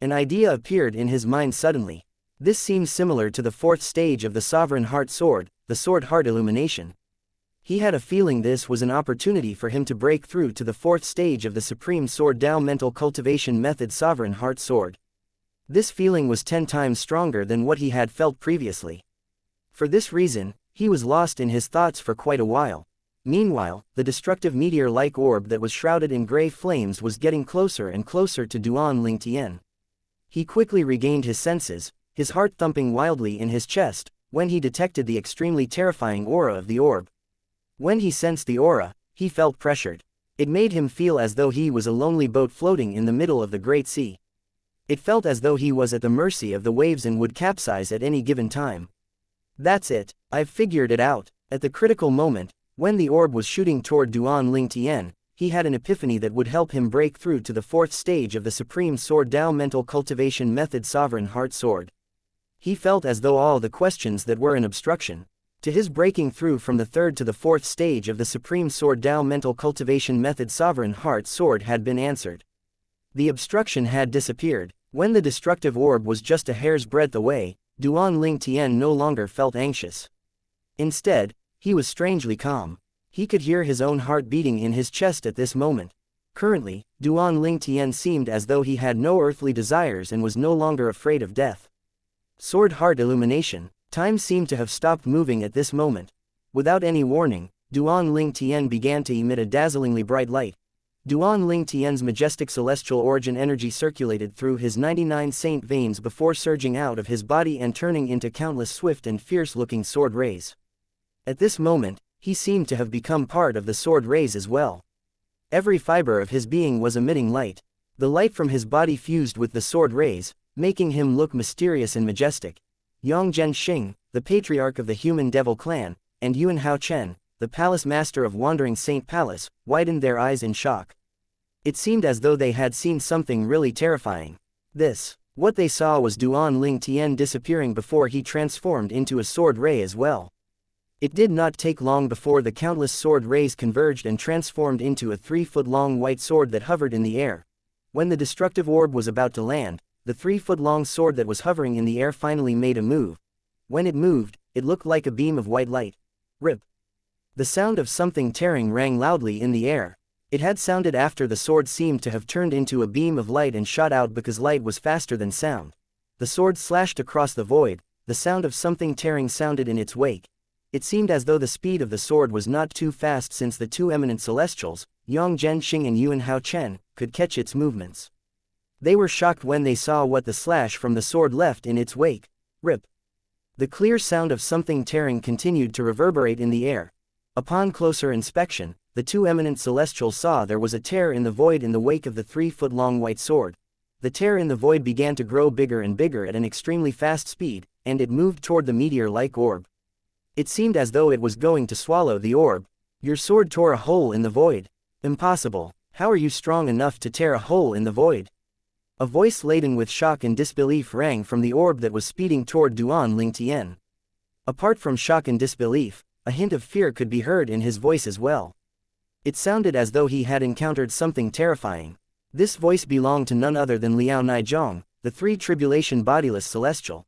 An idea appeared in his mind suddenly. This seems similar to the fourth stage of the Sovereign Heart Sword, the Sword Heart Illumination. He had a feeling this was an opportunity for him to break through to the fourth stage of the Supreme Sword Dao Mental Cultivation Method Sovereign Heart Sword. This feeling was 10 times stronger than what he had felt previously. For this reason, he was lost in his thoughts for quite a while. Meanwhile, the destructive meteor-like orb that was shrouded in gray flames was getting closer and closer to Duan Ling Tian. He quickly regained his senses, his heart thumping wildly in his chest, when he detected the extremely terrifying aura of the orb. When he sensed the aura, he felt pressured. It made him feel as though he was a lonely boat floating in the middle of the great sea. It felt as though he was at the mercy of the waves and would capsize at any given time. That's it, I've figured it out. At the critical moment, when the orb was shooting toward Duan Ling Tian, he had an epiphany that would help him break through to the fourth stage of the Supreme Sword Dao Mental Cultivation Method Sovereign Heart Sword. He felt as though all the questions that were an obstruction To his breaking through from the third to the fourth stage of the Supreme Sword Tao mental cultivation method, Sovereign Heart Sword had been answered. The obstruction had disappeared. When the destructive orb was just a hair's breadth away, Duan Ling Tian no longer felt anxious. Instead, he was strangely calm. He could hear his own heart beating in his chest at this moment. Currently, Duan Ling Tian seemed as though he had no earthly desires and was no longer afraid of death. Sword Heart Illumination. Time seemed to have stopped moving at this moment. Without any warning, Duan Ling Tian began to emit a dazzlingly bright light. Duan Ling Tian's majestic celestial origin energy circulated through his 99 saint veins before surging out of his body and turning into countless swift and fierce-looking sword rays. At this moment, he seemed to have become part of the sword rays as well. Every fiber of his being was emitting light. The light from his body fused with the sword rays, making him look mysterious and majestic. Yang Zhenxing, the patriarch of the human devil clan, and Yuan Hao Chen, the palace master of Wandering Saint Palace, widened their eyes in shock. It seemed as though they had seen something really terrifying. What they saw was Duan Ling Tian disappearing before he transformed into a sword ray as well. It did not take long before the countless sword rays converged and transformed into a 3-foot-long white sword that hovered in the air. When the destructive orb was about to land, the 3-foot-long sword that was hovering in the air finally made a move. When it moved, it looked like a beam of white light. Rip. The sound of something tearing rang loudly in the air. It had sounded after the sword seemed to have turned into a beam of light and shot out because light was faster than sound. The sword slashed across the void. The sound of something tearing sounded in its wake. It seemed as though the speed of the sword was not too fast since the two eminent celestials, Yang Zhenxing and Yuan Hao Chen, could catch its movements. They were shocked when they saw what the slash from the sword left in its wake. Rip. The clear sound of something tearing continued to reverberate in the air. Upon closer inspection, the two eminent celestials saw there was a tear in the void in the wake of the 3-foot-long white sword. The tear in the void began to grow bigger and bigger at an extremely fast speed, and it moved toward the meteor-like orb. It seemed as though it was going to swallow the orb. Your sword tore a hole in the void. Impossible. How are you strong enough to tear a hole in the void? A voice laden with shock and disbelief rang from the orb that was speeding toward Duan Ling Tian. Apart from shock and disbelief, a hint of fear could be heard in his voice as well. It sounded as though he had encountered something terrifying. This voice belonged to none other than Liao Nizhong, the three-tribulation bodiless celestial.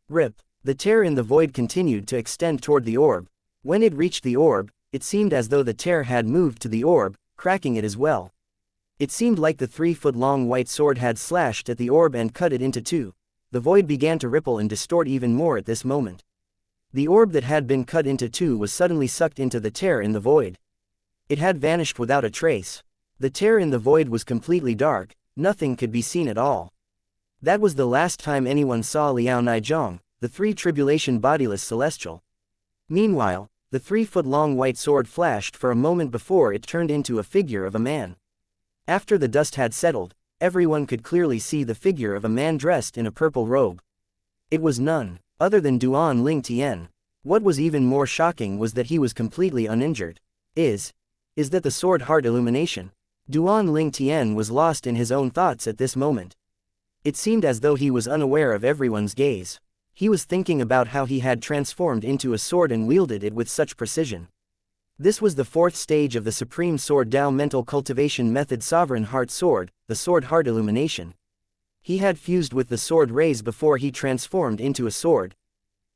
Rip. The tear in the void continued to extend toward the orb. When it reached the orb, it seemed as though the tear had moved to the orb, cracking it as well. It seemed like the 3-foot-long white sword had slashed at the orb and cut it into two. The void began to ripple and distort even more at this moment. The orb that had been cut into two was suddenly sucked into the tear in the void. It had vanished without a trace. The tear in the void was completely dark, nothing could be seen at all. That was the last time anyone saw Liao Nizhong, the three-tribulation bodiless celestial. Meanwhile, the 3-foot-long white sword flashed for a moment before it turned into a figure of a man. After the dust had settled, everyone could clearly see the figure of a man dressed in a purple robe. It was none other than Duan Ling Tian. What was even more shocking was that he was completely uninjured. Is that the sword heart illumination? Duan Ling Tian was lost in his own thoughts at this moment. It seemed as though he was unaware of everyone's gaze. He was thinking about how he had transformed into a sword and wielded it with such precision. This was the fourth stage of the Supreme Sword Tao mental cultivation method, Sovereign Heart Sword, the sword heart illumination. He had fused with the sword rays before he transformed into a sword.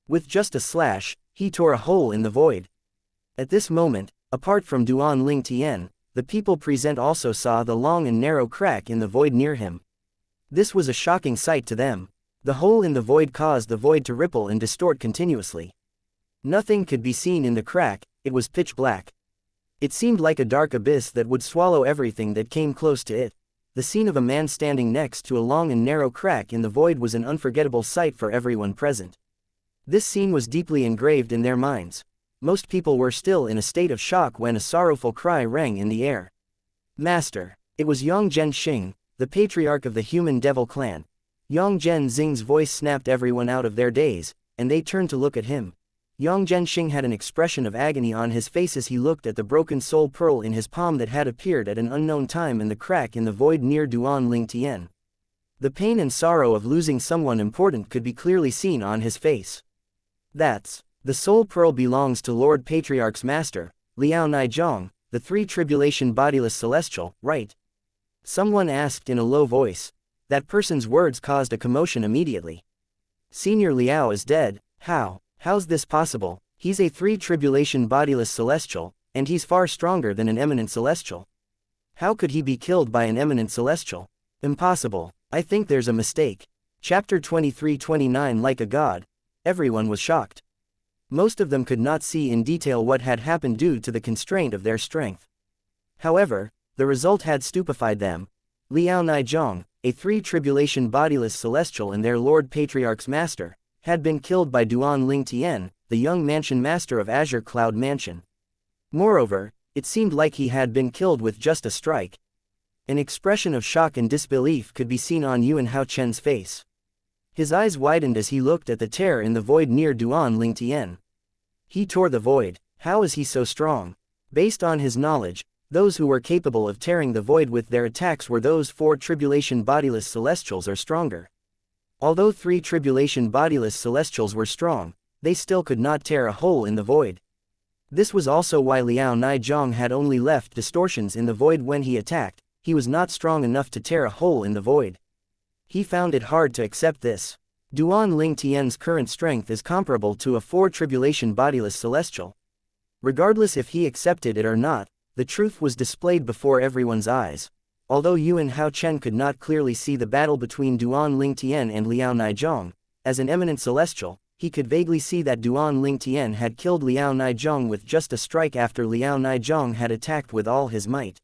With just a slash, he tore a hole in the void. At this moment, apart from Duan Ling Tian, the people present also saw the long and narrow crack in the void near him. This was a shocking sight to them. The hole in the void caused the void to ripple and distort continuously. Nothing could be seen in the crack, it was pitch black. It seemed like a dark abyss that would swallow everything that came close to it. The scene of a man standing next to a long and narrow crack in the void was an unforgettable sight for everyone present. This scene was deeply engraved in their minds. Most people were still in a state of shock when a sorrowful cry rang in the air. Master! It was Yang Zhenxing, the patriarch of the human devil clan. Yang Zhenxing's voice snapped everyone out of their daze, and they turned to look at him. Yang Zhenxing had an expression of agony on his face as he looked at the broken soul pearl in his palm that had appeared at an unknown time in the crack in the void near Duan Ling Tian. The pain and sorrow of losing someone important could be clearly seen on his face. That's The soul pearl belongs to Lord Patriarch's master, Liao Nizhong, the three tribulation bodiless celestial, right? Someone asked in a low voice. That person's words caused a commotion immediately. Senior Liao is dead. How's this possible? He's a three tribulation bodiless celestial, and he's far stronger than an eminent celestial. How could he be killed by an eminent celestial? Impossible. I think there's a mistake. Chapter 23-29. Like a god. Everyone was shocked. Most of them could not see in detail what had happened due to the constraint of their strength. However, the result had stupefied them. Liao Nizhong, a three tribulation bodiless celestial and their Lord Patriarch's master, had been killed by Duan Ling Tian, the young mansion master of Azure Cloud Mansion. Moreover, it seemed like he had been killed with just a strike. An expression of shock and disbelief could be seen on Yuan Hao Chen's face. His eyes widened as he looked at the tear in the void near Duan Ling Tian. He tore the void. How is he so strong? Based on his knowledge, those who were capable of tearing the void with their attacks were those four tribulation bodiless celestials or stronger. Although three tribulation bodiless celestials were strong, they still could not tear a hole in the void. This was also why Liao Nizhong had only left distortions in the void when he attacked. He was not strong enough to tear a hole in the void. He found it hard to accept this. Duan Ling Tian's current strength is comparable to a four tribulation bodiless celestial. Regardless if he accepted it or not, the truth was displayed before everyone's eyes. Although Yuan Hao Chen could not clearly see the battle between Duan Ling Tian and Liao Nizhong, as an eminent celestial, he could vaguely see that Duan Ling Tian had killed Liao Nizhong with just a strike after Liao Nizhong had attacked with all his might.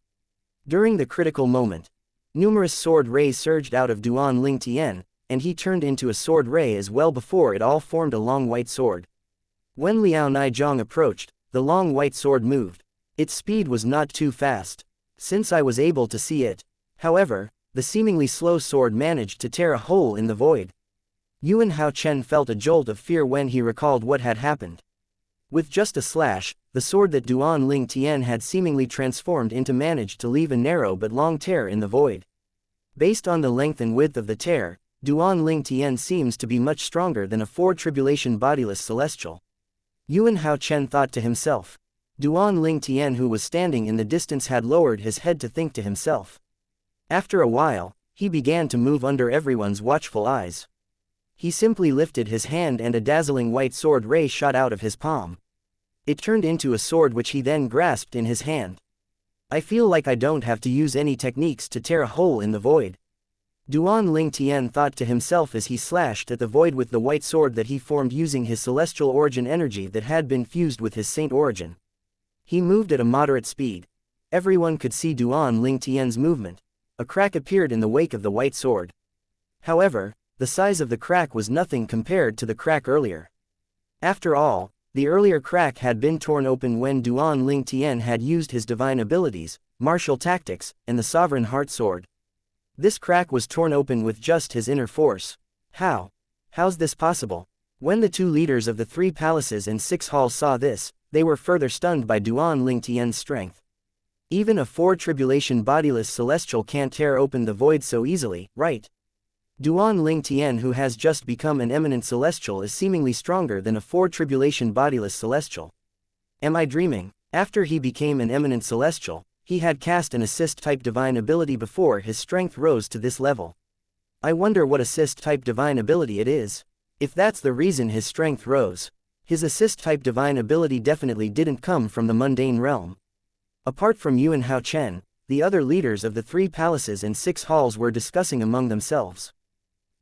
During the critical moment, numerous sword rays surged out of Duan Ling Tian, and he turned into a sword ray as well before it all formed a long white sword. When Liao Nizhong approached, the long white sword moved. Its speed was not too fast, since I was able to see it. However, the seemingly slow sword managed to tear a hole in the void. Yuan Hao Chen felt a jolt of fear when he recalled what had happened. With just a slash, the sword that Duan Ling Tian had seemingly transformed into managed to leave a narrow but long tear in the void. Based on the length and width of the tear, Duan Ling Tian seems to be much stronger than a four tribulation bodiless celestial. Yuan Hao Chen thought to himself. Duan Ling Tian, who was standing in the distance, had lowered his head to think to himself. After a while, he began to move under everyone's watchful eyes. He simply lifted his hand and a dazzling white sword ray shot out of his palm. It turned into a sword which he then grasped in his hand. I feel like I don't have to use any techniques to tear a hole in the void. Duan Ling Tian thought to himself as he slashed at the void with the white sword that he formed using his celestial origin energy that had been fused with his saint origin. He moved at a moderate speed. Everyone could see Duan Ling Tian's movement. A crack appeared in the wake of the white sword. However, the size of the crack was nothing compared to the crack earlier. After all, the earlier crack had been torn open when Duan Ling Tian had used his divine abilities, martial tactics, and the sovereign heart sword. This crack was torn open with just his inner force. How's this possible? When the two leaders of the three palaces and 6 halls saw this, they were further stunned by Duan Ling Tian's strength. Even a four tribulation bodiless celestial can't tear open the void so easily, right? Duan Ling Tian, who has just become an eminent celestial, is seemingly stronger than a four tribulation bodiless celestial. Am I dreaming? After he became an eminent celestial, he had cast an assist-type divine ability before his strength rose to this level. I wonder what assist-type divine ability it is. If that's the reason his strength rose, his assist-type divine ability definitely didn't come from the mundane realm. Apart from Yuan Hao Chen, the other leaders of the 3 palaces and 6 halls were discussing among themselves.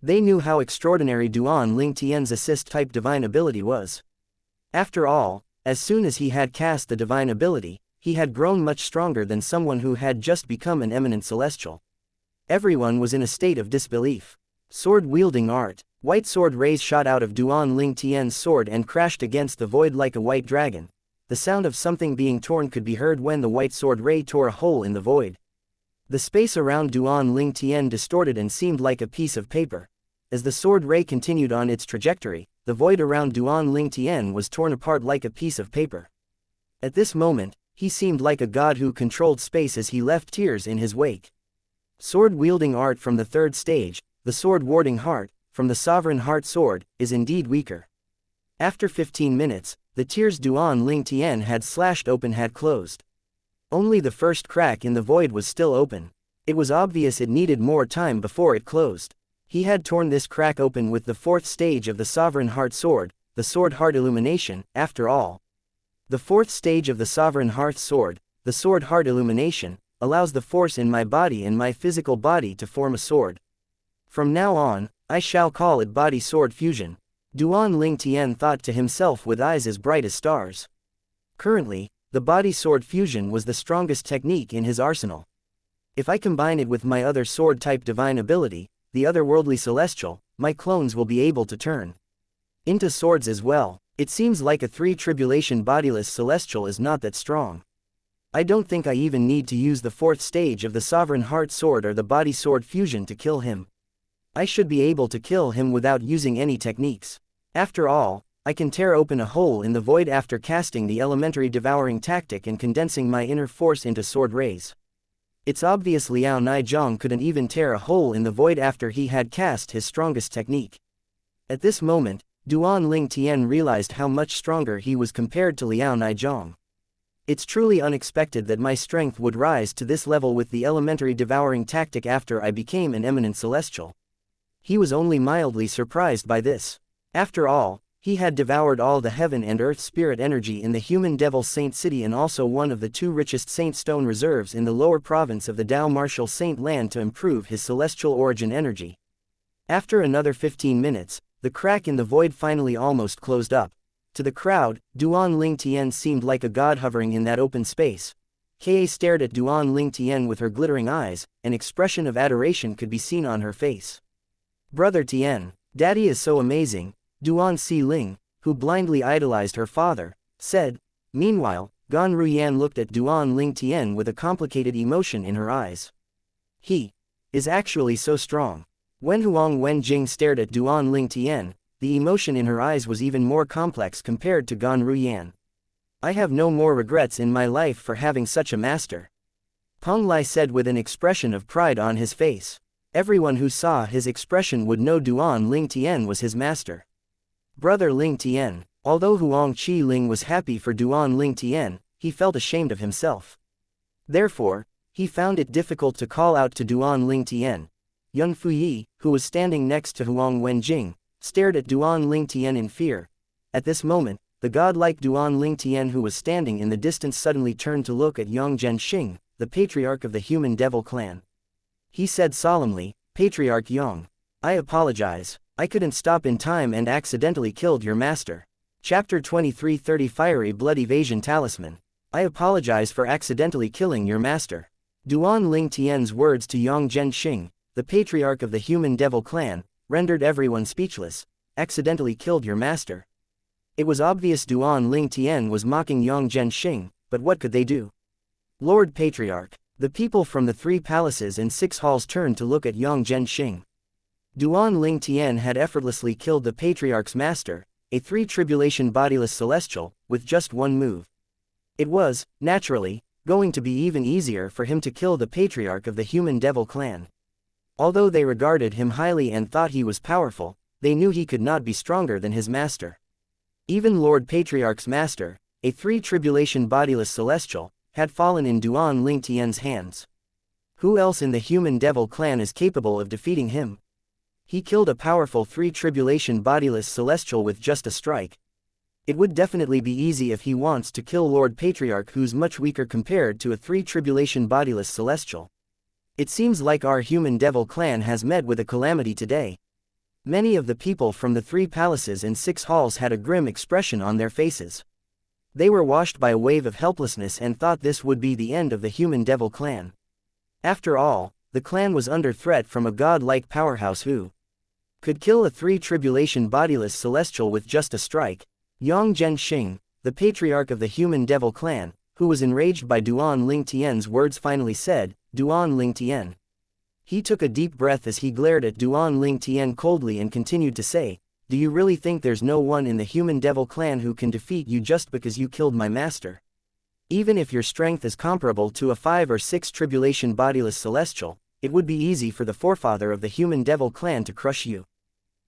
They knew how extraordinary Duan Ling Tian's assist-type divine ability was. After all, as soon as he had cast the divine ability, he had grown much stronger than someone who had just become an eminent celestial. Everyone was in a state of disbelief. Sword-wielding art. White sword rays shot out of Duan Ling Tian's sword and crashed against the void like a white dragon. The sound of something being torn could be heard when the white sword ray tore a hole in the void. The space around Duan Ling Tian distorted and seemed like a piece of paper. As the sword ray continued on its trajectory, the void around Duan Ling Tian was torn apart like a piece of paper. At this moment, he seemed like a god who controlled space as he left tears in his wake. Sword-wielding art from the 3rd stage, the sword-warding heart, from the sovereign heart sword, is indeed weaker. After 15 minutes, the tears Duan Ling Tian had slashed open had closed. Only the first crack in the void was still open. It was obvious it needed more time before it closed. He had torn this crack open with the fourth stage of the Sovereign Heart Sword, the Sword Heart Illumination, after all. The fourth stage of the Sovereign Heart Sword, the Sword Heart Illumination, allows the force in my body and my physical body to form a sword. From now on, I shall call it body-sword fusion. Duan Ling Tian thought to himself with eyes as bright as stars. Currently, the body-sword fusion was the strongest technique in his arsenal. If I combine it with my other sword-type divine ability, the otherworldly celestial, my clones will be able to turn into swords as well. It seems like a three-tribulation bodiless celestial is not that strong. I don't think I even need to use the fourth stage of the Sovereign Heart Sword or the body-sword fusion to kill him. I should be able to kill him without using any techniques. After all, I can tear open a hole in the void after casting the elementary devouring tactic and condensing my inner force into sword rays. It's obvious Liao Nizhong couldn't even tear a hole in the void after he had cast his strongest technique. At this moment, Duan Ling Tian realized how much stronger he was compared to Liao Nizhong. It's truly unexpected that my strength would rise to this level with the elementary devouring tactic after I became an eminent celestial. He was only mildly surprised by this. After all, he had devoured all the heaven and earth spirit energy in the human devil saint city and also one of the two richest saint stone reserves in the lower province of the Dao Martial Saint land to improve his celestial origin energy. After another 15 minutes, the crack in the void finally almost closed up. To the crowd, Duan Ling Tian seemed like a god hovering in that open space. Ka stared at Duan Ling Tian with her glittering eyes, an expression of adoration could be seen on her face. Brother Tian, Daddy is so amazing, Duan Si Ling, who blindly idolized her father, said. Meanwhile, Gan Ruyan looked at Duan Ling Tian with a complicated emotion in her eyes. He is actually so strong. When Huang Wenjing stared at Duan Ling Tian, the emotion in her eyes was even more complex compared to Gan Ruyan. I have no more regrets in my life for having such a master. Peng Lai said with an expression of pride on his face. Everyone who saw his expression would know Duan Ling Tian was his master. Brother Ling Tian, although Huang Qi Ling was happy for Duan Ling Tian, he felt ashamed of himself. Therefore, he found it difficult to call out to Duan Ling Tian. Yun Fuyi, who was standing next to Huang Wenjing, stared at Duan Ling Tian in fear. At this moment, the godlike Duan Ling Tian who was standing in the distance suddenly turned to look at Yang Zhenxing, the patriarch of the human devil clan. He said solemnly, Patriarch Yang, I apologize. I couldn't stop in time and accidentally killed your master. Chapter 23:30 Fiery Blood Evasion Talisman. I apologize for accidentally killing your master. Duan Ling Tian's words to Yang Zhenxing, the patriarch of the human devil clan, rendered everyone speechless. Accidentally killed your master. It was obvious Duan Ling Tian was mocking Yang Zhenxing, but what could they do? Lord Patriarch, the people from the 3 palaces and 6 halls turned to look at Yang Zhenxing. Duan Ling Tian had effortlessly killed the patriarch's master, a 3-tribulation bodiless celestial, with just one move. It was, naturally, going to be even easier for him to kill the patriarch of the human devil clan. Although they regarded him highly and thought he was powerful, they knew he could not be stronger than his master. Even Lord Patriarch's master, a 3-tribulation bodiless celestial, had fallen in Duan Ling Tian's hands. Who else in the human devil clan is capable of defeating him? He killed a powerful 3-tribulation bodiless celestial with just a strike. It would definitely be easy if he wants to kill Lord Patriarch who's much weaker compared to a 3-tribulation bodiless celestial. It seems like our human devil clan has met with a calamity today. Many of the people from the 3 palaces and 6 halls had a grim expression on their faces. They were washed by a wave of helplessness and thought this would be the end of the human devil clan. After all, the clan was under threat from a god-like powerhouse who could kill a 3-tribulation bodiless celestial with just a strike. Yang Zhenxing, the patriarch of the human devil clan, who was enraged by Duan Ling Tian's words finally said, Duan Ling Tian. He took a deep breath as he glared at Duan Ling Tian coldly and continued to say, Do you really think there's no one in the human devil clan who can defeat you just because you killed my master? Even if your strength is comparable to a 5 or 6 tribulation bodiless celestial, it would be easy for the forefather of the human devil clan to crush you.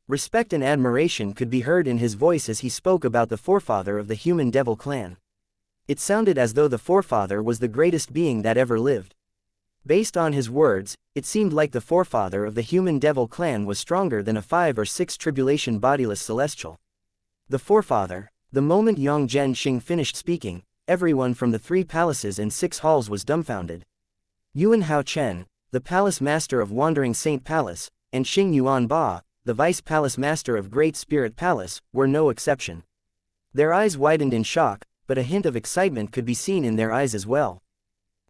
Respect and admiration could be heard in his voice as he spoke about the forefather of the human devil clan. It sounded as though the forefather was the greatest being that ever lived. Based on his words, it seemed like the forefather of the human devil clan was stronger than a 5 or 6 tribulation bodiless celestial. The forefather. The moment Yang Zhenxing finished speaking, everyone from the 3 palaces and 6 halls was dumbfounded. Yuan Hao Chen, the palace master of Wandering Saint Palace, and Xing Yuan Ba, the vice palace master of Great Spirit Palace, were no exception. Their eyes widened in shock, but a hint of excitement could be seen in their eyes as well.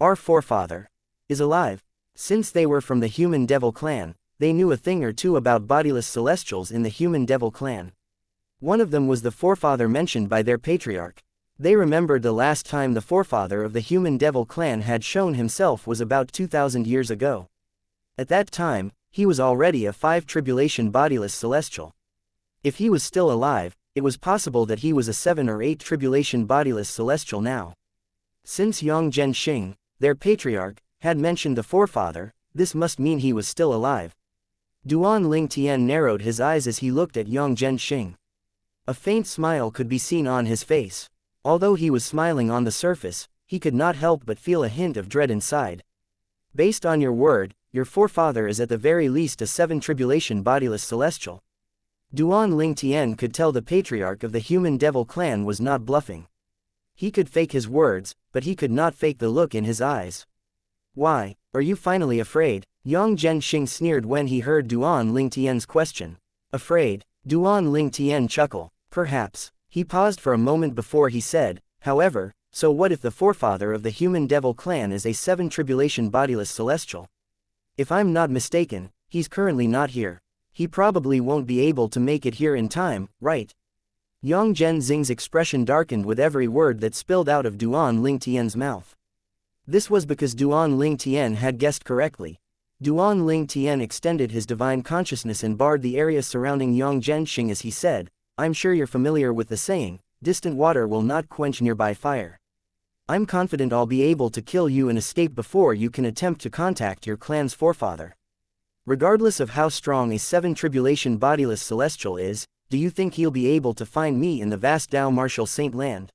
Our forefather is alive. Since they were from the human devil clan, they knew a thing or two about bodiless celestials in the human devil clan. One of them was the forefather mentioned by their patriarch. They remembered the last time the forefather of the human devil clan had shown himself was about 2,000 years ago. At that time, he was already a 5 tribulation bodiless celestial. If he was still alive, it was possible that he was a 7 or 8 tribulation bodiless celestial now. Since Yang Zhenxing, their patriarch, had mentioned the forefather, this must mean he was still alive. Duan Ling Tian narrowed his eyes as he looked at Yang Zhenxing. A faint smile could be seen on his face. Although he was smiling on the surface, he could not help but feel a hint of dread inside. Based on your word, your forefather is at the very least a 7 tribulation bodiless celestial. Duan Ling Tian could tell the patriarch of the human devil clan was not bluffing. He could fake his words, but he could not fake the look in his eyes. Why, are you finally afraid? Yang Zhenxing sneered when he heard Duan Ling Tian's question. Afraid? Duan Ling Tian chuckled. Perhaps. He paused for a moment before he said, however, so what if the forefather of the human devil clan is a 7 tribulation bodiless celestial? If I'm not mistaken, he's currently not here. He probably won't be able to make it here in time, right? Yang Zhenxing's expression darkened with every word that spilled out of Duan Ling Tian's mouth. This was because Duan Ling Tian had guessed correctly. Duan Ling Tian extended his divine consciousness and barred the area surrounding Yang Zhenxing as he said, I'm sure you're familiar with the saying, distant water will not quench nearby fire. I'm confident I'll be able to kill you and escape before you can attempt to contact your clan's forefather. Regardless of how strong a 7 tribulation bodiless celestial is, do you think he'll be able to find me in the vast Dao Martial Saint Land?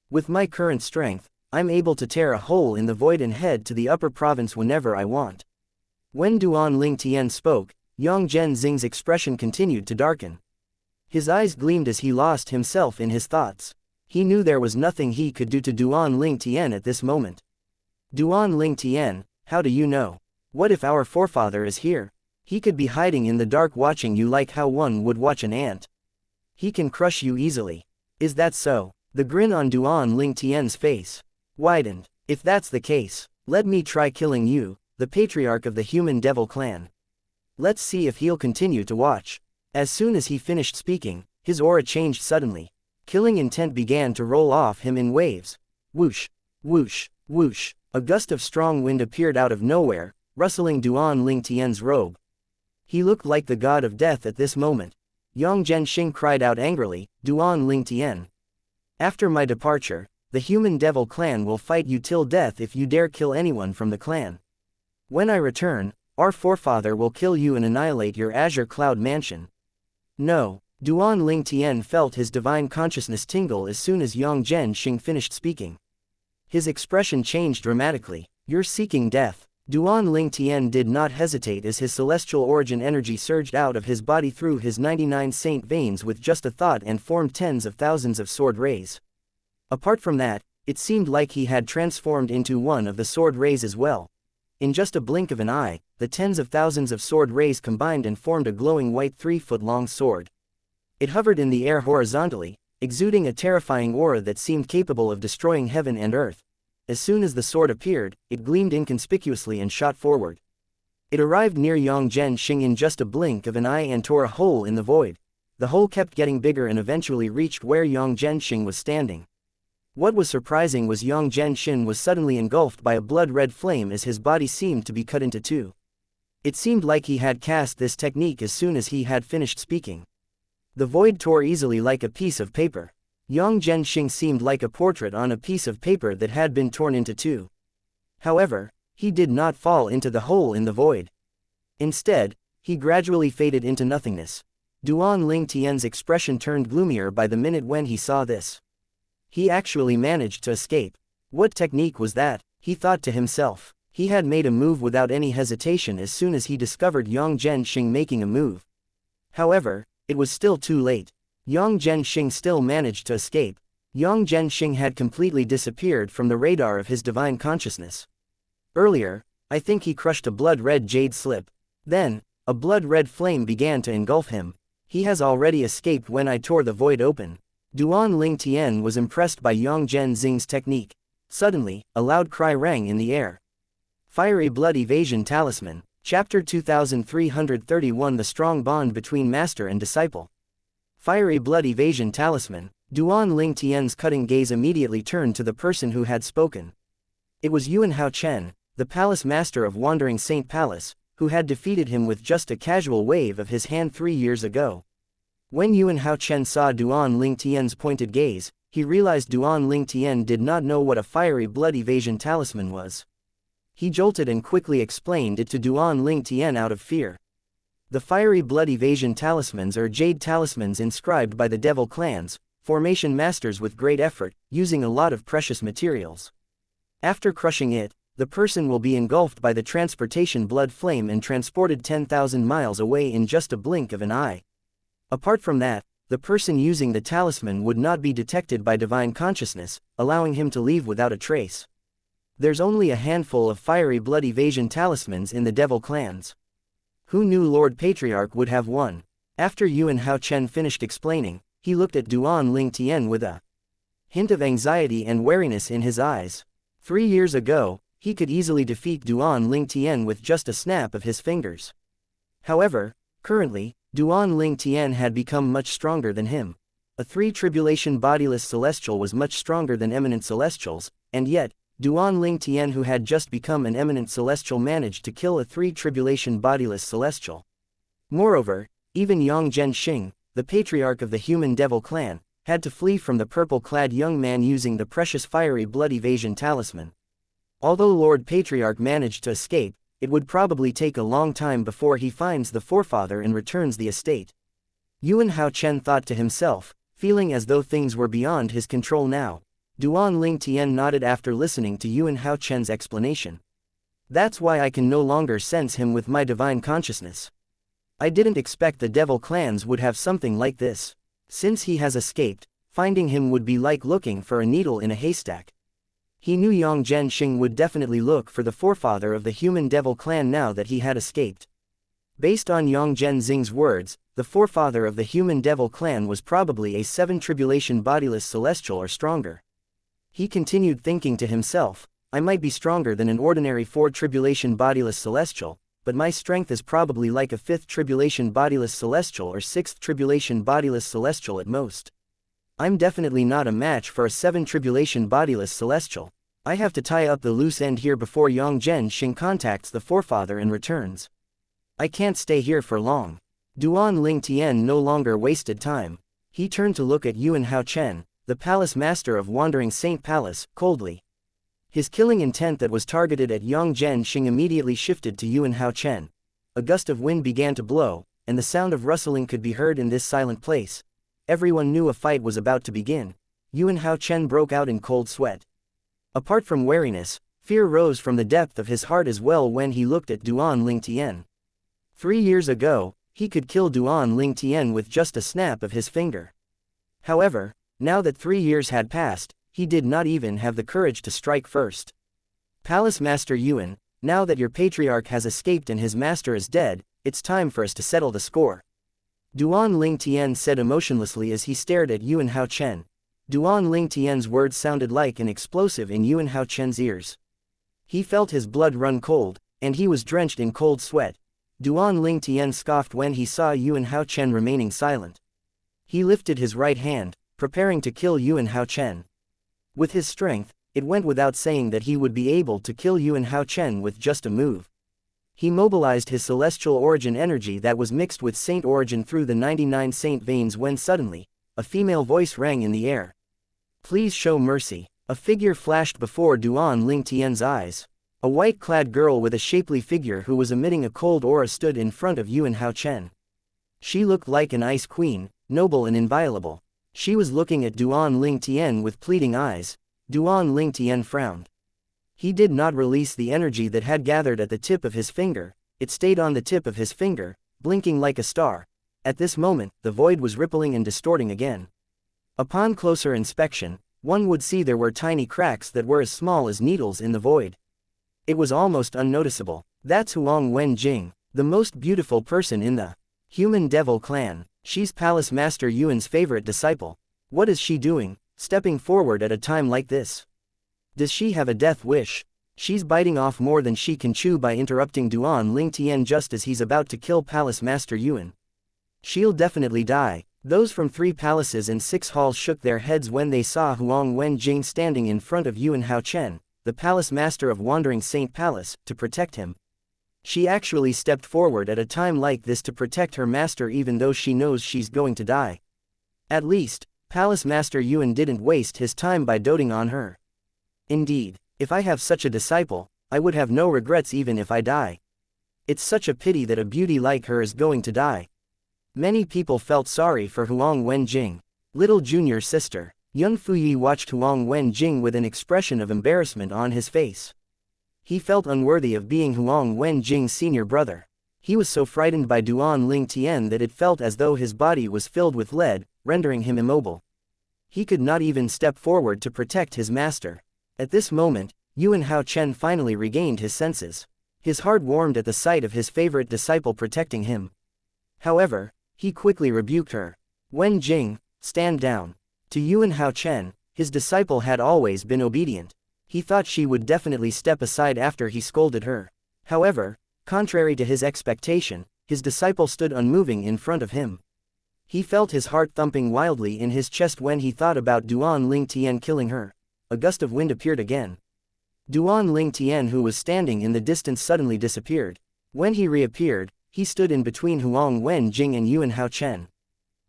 With my current strength, I'm able to tear a hole in the void and head to the upper province whenever I want. When Duan Ling Tian spoke, Yang Zhenxing's expression continued to darken. His eyes gleamed as he lost himself in his thoughts. He knew there was nothing he could do to Duan Ling Tian at this moment. Duan Ling Tian, how do you know? What if our forefather is here? He could be hiding in the dark watching you like how one would watch an ant. He can crush you easily. Is that so? The grin on Duan Ling Tian's face widened. If that's the case, let me try killing you, the patriarch of the human devil clan. Let's see if he'll continue to watch. As soon as he finished speaking, his aura changed suddenly. Killing intent began to roll off him in waves. Whoosh, whoosh, whoosh. A gust of strong wind appeared out of nowhere, rustling Duan Ling Tian's robe. He looked like the god of death at this moment. Yang Zhenxing cried out angrily, Duan Ling Tian. After my departure, the human devil clan will fight you till death if you dare kill anyone from the clan. When I return, our forefather will kill you and annihilate your azure cloud mansion. No. Duan Ling Tian felt his divine consciousness tingle as soon as Yang Zhenxing finished speaking. His expression changed dramatically. You're seeking death. Duan Ling Tian did not hesitate as his celestial origin energy surged out of his body through his 99 saint veins with just a thought and formed tens of thousands of sword rays. Apart from that, it seemed like he had transformed into one of the sword rays as well. In just a blink of an eye, the tens of thousands of sword rays combined and formed a glowing white 3-foot-long sword. It hovered in the air horizontally, exuding a terrifying aura that seemed capable of destroying heaven and earth. As soon as the sword appeared, it gleamed inconspicuously and shot forward. It arrived near Yang Zhenxing in just a blink of an eye and tore a hole in the void. The hole kept getting bigger and eventually reached where Yang Zhenxing was standing. What was surprising was Yang Zhenxing was suddenly engulfed by a blood-red flame as his body seemed to be cut into 2. It seemed like he had cast this technique as soon as he had finished speaking. The void tore easily like a piece of paper. Yang Zhenxing seemed like a portrait on a piece of paper that had been torn into 2. However, he did not fall into the hole in the void. Instead, he gradually faded into nothingness. Duan Ling Tian's expression turned gloomier by the minute when he saw this. He actually managed to escape. What technique was that? He thought to himself. He had made a move without any hesitation as soon as he discovered Yang Zhenxing making a move. However, it was still too late. Yang Zhenxing still managed to escape. Yang Zhenxing had completely disappeared from the radar of his divine consciousness. Earlier, I think he crushed a blood-red jade slip. Then, a blood-red flame began to engulf him. He has already escaped when I tore the void open. Duan Ling Tian was impressed by Yang Zhenxing's technique. Suddenly, a loud cry rang in the air. Fiery Blood Evasion Talisman. Chapter 2331 The Strong Bond Between Master and Disciple. Fiery Blood Evasion Talisman. Duan Ling Tian's cutting gaze immediately turned to the person who had spoken. It was Yuan Hao Chen, the palace master of Wandering Saint Palace, who had defeated him with just a casual wave of his hand 3 years ago. When Yuan Hao Chen saw Duan Ling Tian's pointed gaze, he realized Duan Ling Tian did not know what a fiery blood evasion talisman was. He jolted and quickly explained it to Duan Ling Tian out of fear. The fiery blood evasion talismans are jade talismans inscribed by the devil clans, formation masters with great effort, using a lot of precious materials. After crushing it, the person will be engulfed by the transportation blood flame and transported 10,000 miles away in just a blink of an eye. Apart from that, the person using the talisman would not be detected by divine consciousness, allowing him to leave without a trace. There's only a handful of fiery blood evasion talismans in the devil clans. Who knew Lord Patriarch would have one? After Yuan Hao Chen finished explaining, he looked at Duan Ling Tian with a hint of anxiety and wariness in his eyes. 3 years ago, he could easily defeat Duan Ling Tian with just a snap of his fingers. However, currently, Duan Ling Tian had become much stronger than him. A 3-tribulation bodiless celestial was much stronger than eminent celestials, and yet, Duan Ling Tian who had just become an eminent celestial managed to kill a 3-tribulation bodiless celestial. Moreover, even Yang Zhenxing, the patriarch of the human devil clan, had to flee from the purple-clad young man using the precious fiery blood evasion talisman. Although Lord Patriarch managed to escape, it would probably take a long time before he finds the forefather and returns the estate. Yuan Hao Chen thought to himself, feeling as though things were beyond his control now. Duan Ling Tian nodded after listening to Yuan Hao Chen's explanation. That's why I can no longer sense him with my divine consciousness. I didn't expect the devil clans would have something like this. Since he has escaped, finding him would be like looking for a needle in a haystack. He knew Yang Zhenxing would definitely look for the forefather of the human devil clan now that he had escaped. Based on Yang Zhenxing's words, the forefather of the human devil clan was probably a 7-tribulation bodiless celestial or stronger. He continued thinking to himself, I might be stronger than an ordinary 4-tribulation bodiless celestial, but my strength is probably like a 5th tribulation bodiless celestial or 6th tribulation bodiless celestial at most. I'm definitely not a match for a 7-tribulation bodiless celestial. I have to tie up the loose end here before Yang Zhenxing contacts the forefather and returns. I can't stay here for long. Duan Ling Tian no longer wasted time. He turned to look at Yuan Hao Chen, the palace master of Wandering Saint Palace, coldly. His killing intent that was targeted at Yang Zhenxing immediately shifted to Yuan Hao Chen. A gust of wind began to blow, and the sound of rustling could be heard in this silent place. Everyone knew a fight was about to begin. Yuan Hao Chen broke out in cold sweat. Apart from wariness, fear rose from the depth of his heart as well when he looked at Duan Ling Tian. 3 years ago, he could kill Duan Ling Tian with just a snap of his finger. However, now that 3 years had passed, he did not even have the courage to strike first. Palace Master Yuan, now that your patriarch has escaped and his master is dead, it's time for us to settle the score. Duan Ling Tian said emotionlessly as he stared at Yuan Hao Chen. Duan Ling Tian's words sounded like an explosive in Yuan Hao Chen's ears. He felt his blood run cold, and he was drenched in cold sweat. Duan Ling Tian scoffed when he saw Yuan Hao Chen remaining silent. He lifted his right hand, preparing to kill Yuan Hao Chen. With his strength, it went without saying that he would be able to kill Yuan Hao Chen with just a move. He mobilized his celestial origin energy that was mixed with saint origin through the 99 saint veins when suddenly, a female voice rang in the air. Please show mercy. A figure flashed before Duan Ling Tian's eyes. A white-clad girl with a shapely figure who was emitting a cold aura stood in front of Yuan Hao Chen. She looked like an ice queen, noble and inviolable. She was looking at Duan Ling Tian with pleading eyes. Duan Ling Tian frowned. He did not release the energy that had gathered at the tip of his finger. It stayed on the tip of his finger, blinking like a star. At this moment, the void was rippling and distorting again. Upon closer inspection, one would see there were tiny cracks that were as small as needles in the void. It was almost unnoticeable. That's Huang Wenjing, the most beautiful person in the human devil clan. She's Palace Master Yuan's favorite disciple. What is she doing, stepping forward at a time like this? Does she have a death wish? She's biting off more than she can chew by interrupting Duan Ling Tian just as he's about to kill Palace Master Yuan. She'll definitely die. Those from 3 palaces and 6 halls shook their heads when they saw Huang Wenjing standing in front of Yuan Haochen, the Palace Master of Wandering Saint Palace, to protect him. She actually stepped forward at a time like this to protect her master even though she knows she's going to die. At least, Palace Master Yuan didn't waste his time by doting on her. Indeed, if I have such a disciple, I would have no regrets even if I die. It's such a pity that a beauty like her is going to die. Many people felt sorry for Huang Wenjing. Little junior sister, Yun Fuyi watched Huang Wenjing with an expression of embarrassment on his face. He felt unworthy of being Huang Wenjing's senior brother. He was so frightened by Duan Ling Tian that it felt as though his body was filled with lead, rendering him immobile. He could not even step forward to protect his master. At this moment, Yuan Haochen finally regained his senses. His heart warmed at the sight of his favorite disciple protecting him. However, he quickly rebuked her. Wenjing, stand down. To Yuan Haochen, his disciple had always been obedient. He thought she would definitely step aside after he scolded her. However, contrary to his expectation, his disciple stood unmoving in front of him. He felt his heart thumping wildly in his chest when he thought about Duan Ling Tian killing her. A gust of wind appeared again. Duan Ling Tian, who was standing in the distance, suddenly disappeared. When he reappeared, he stood in between Huang Wenjing and Yuan Haochen.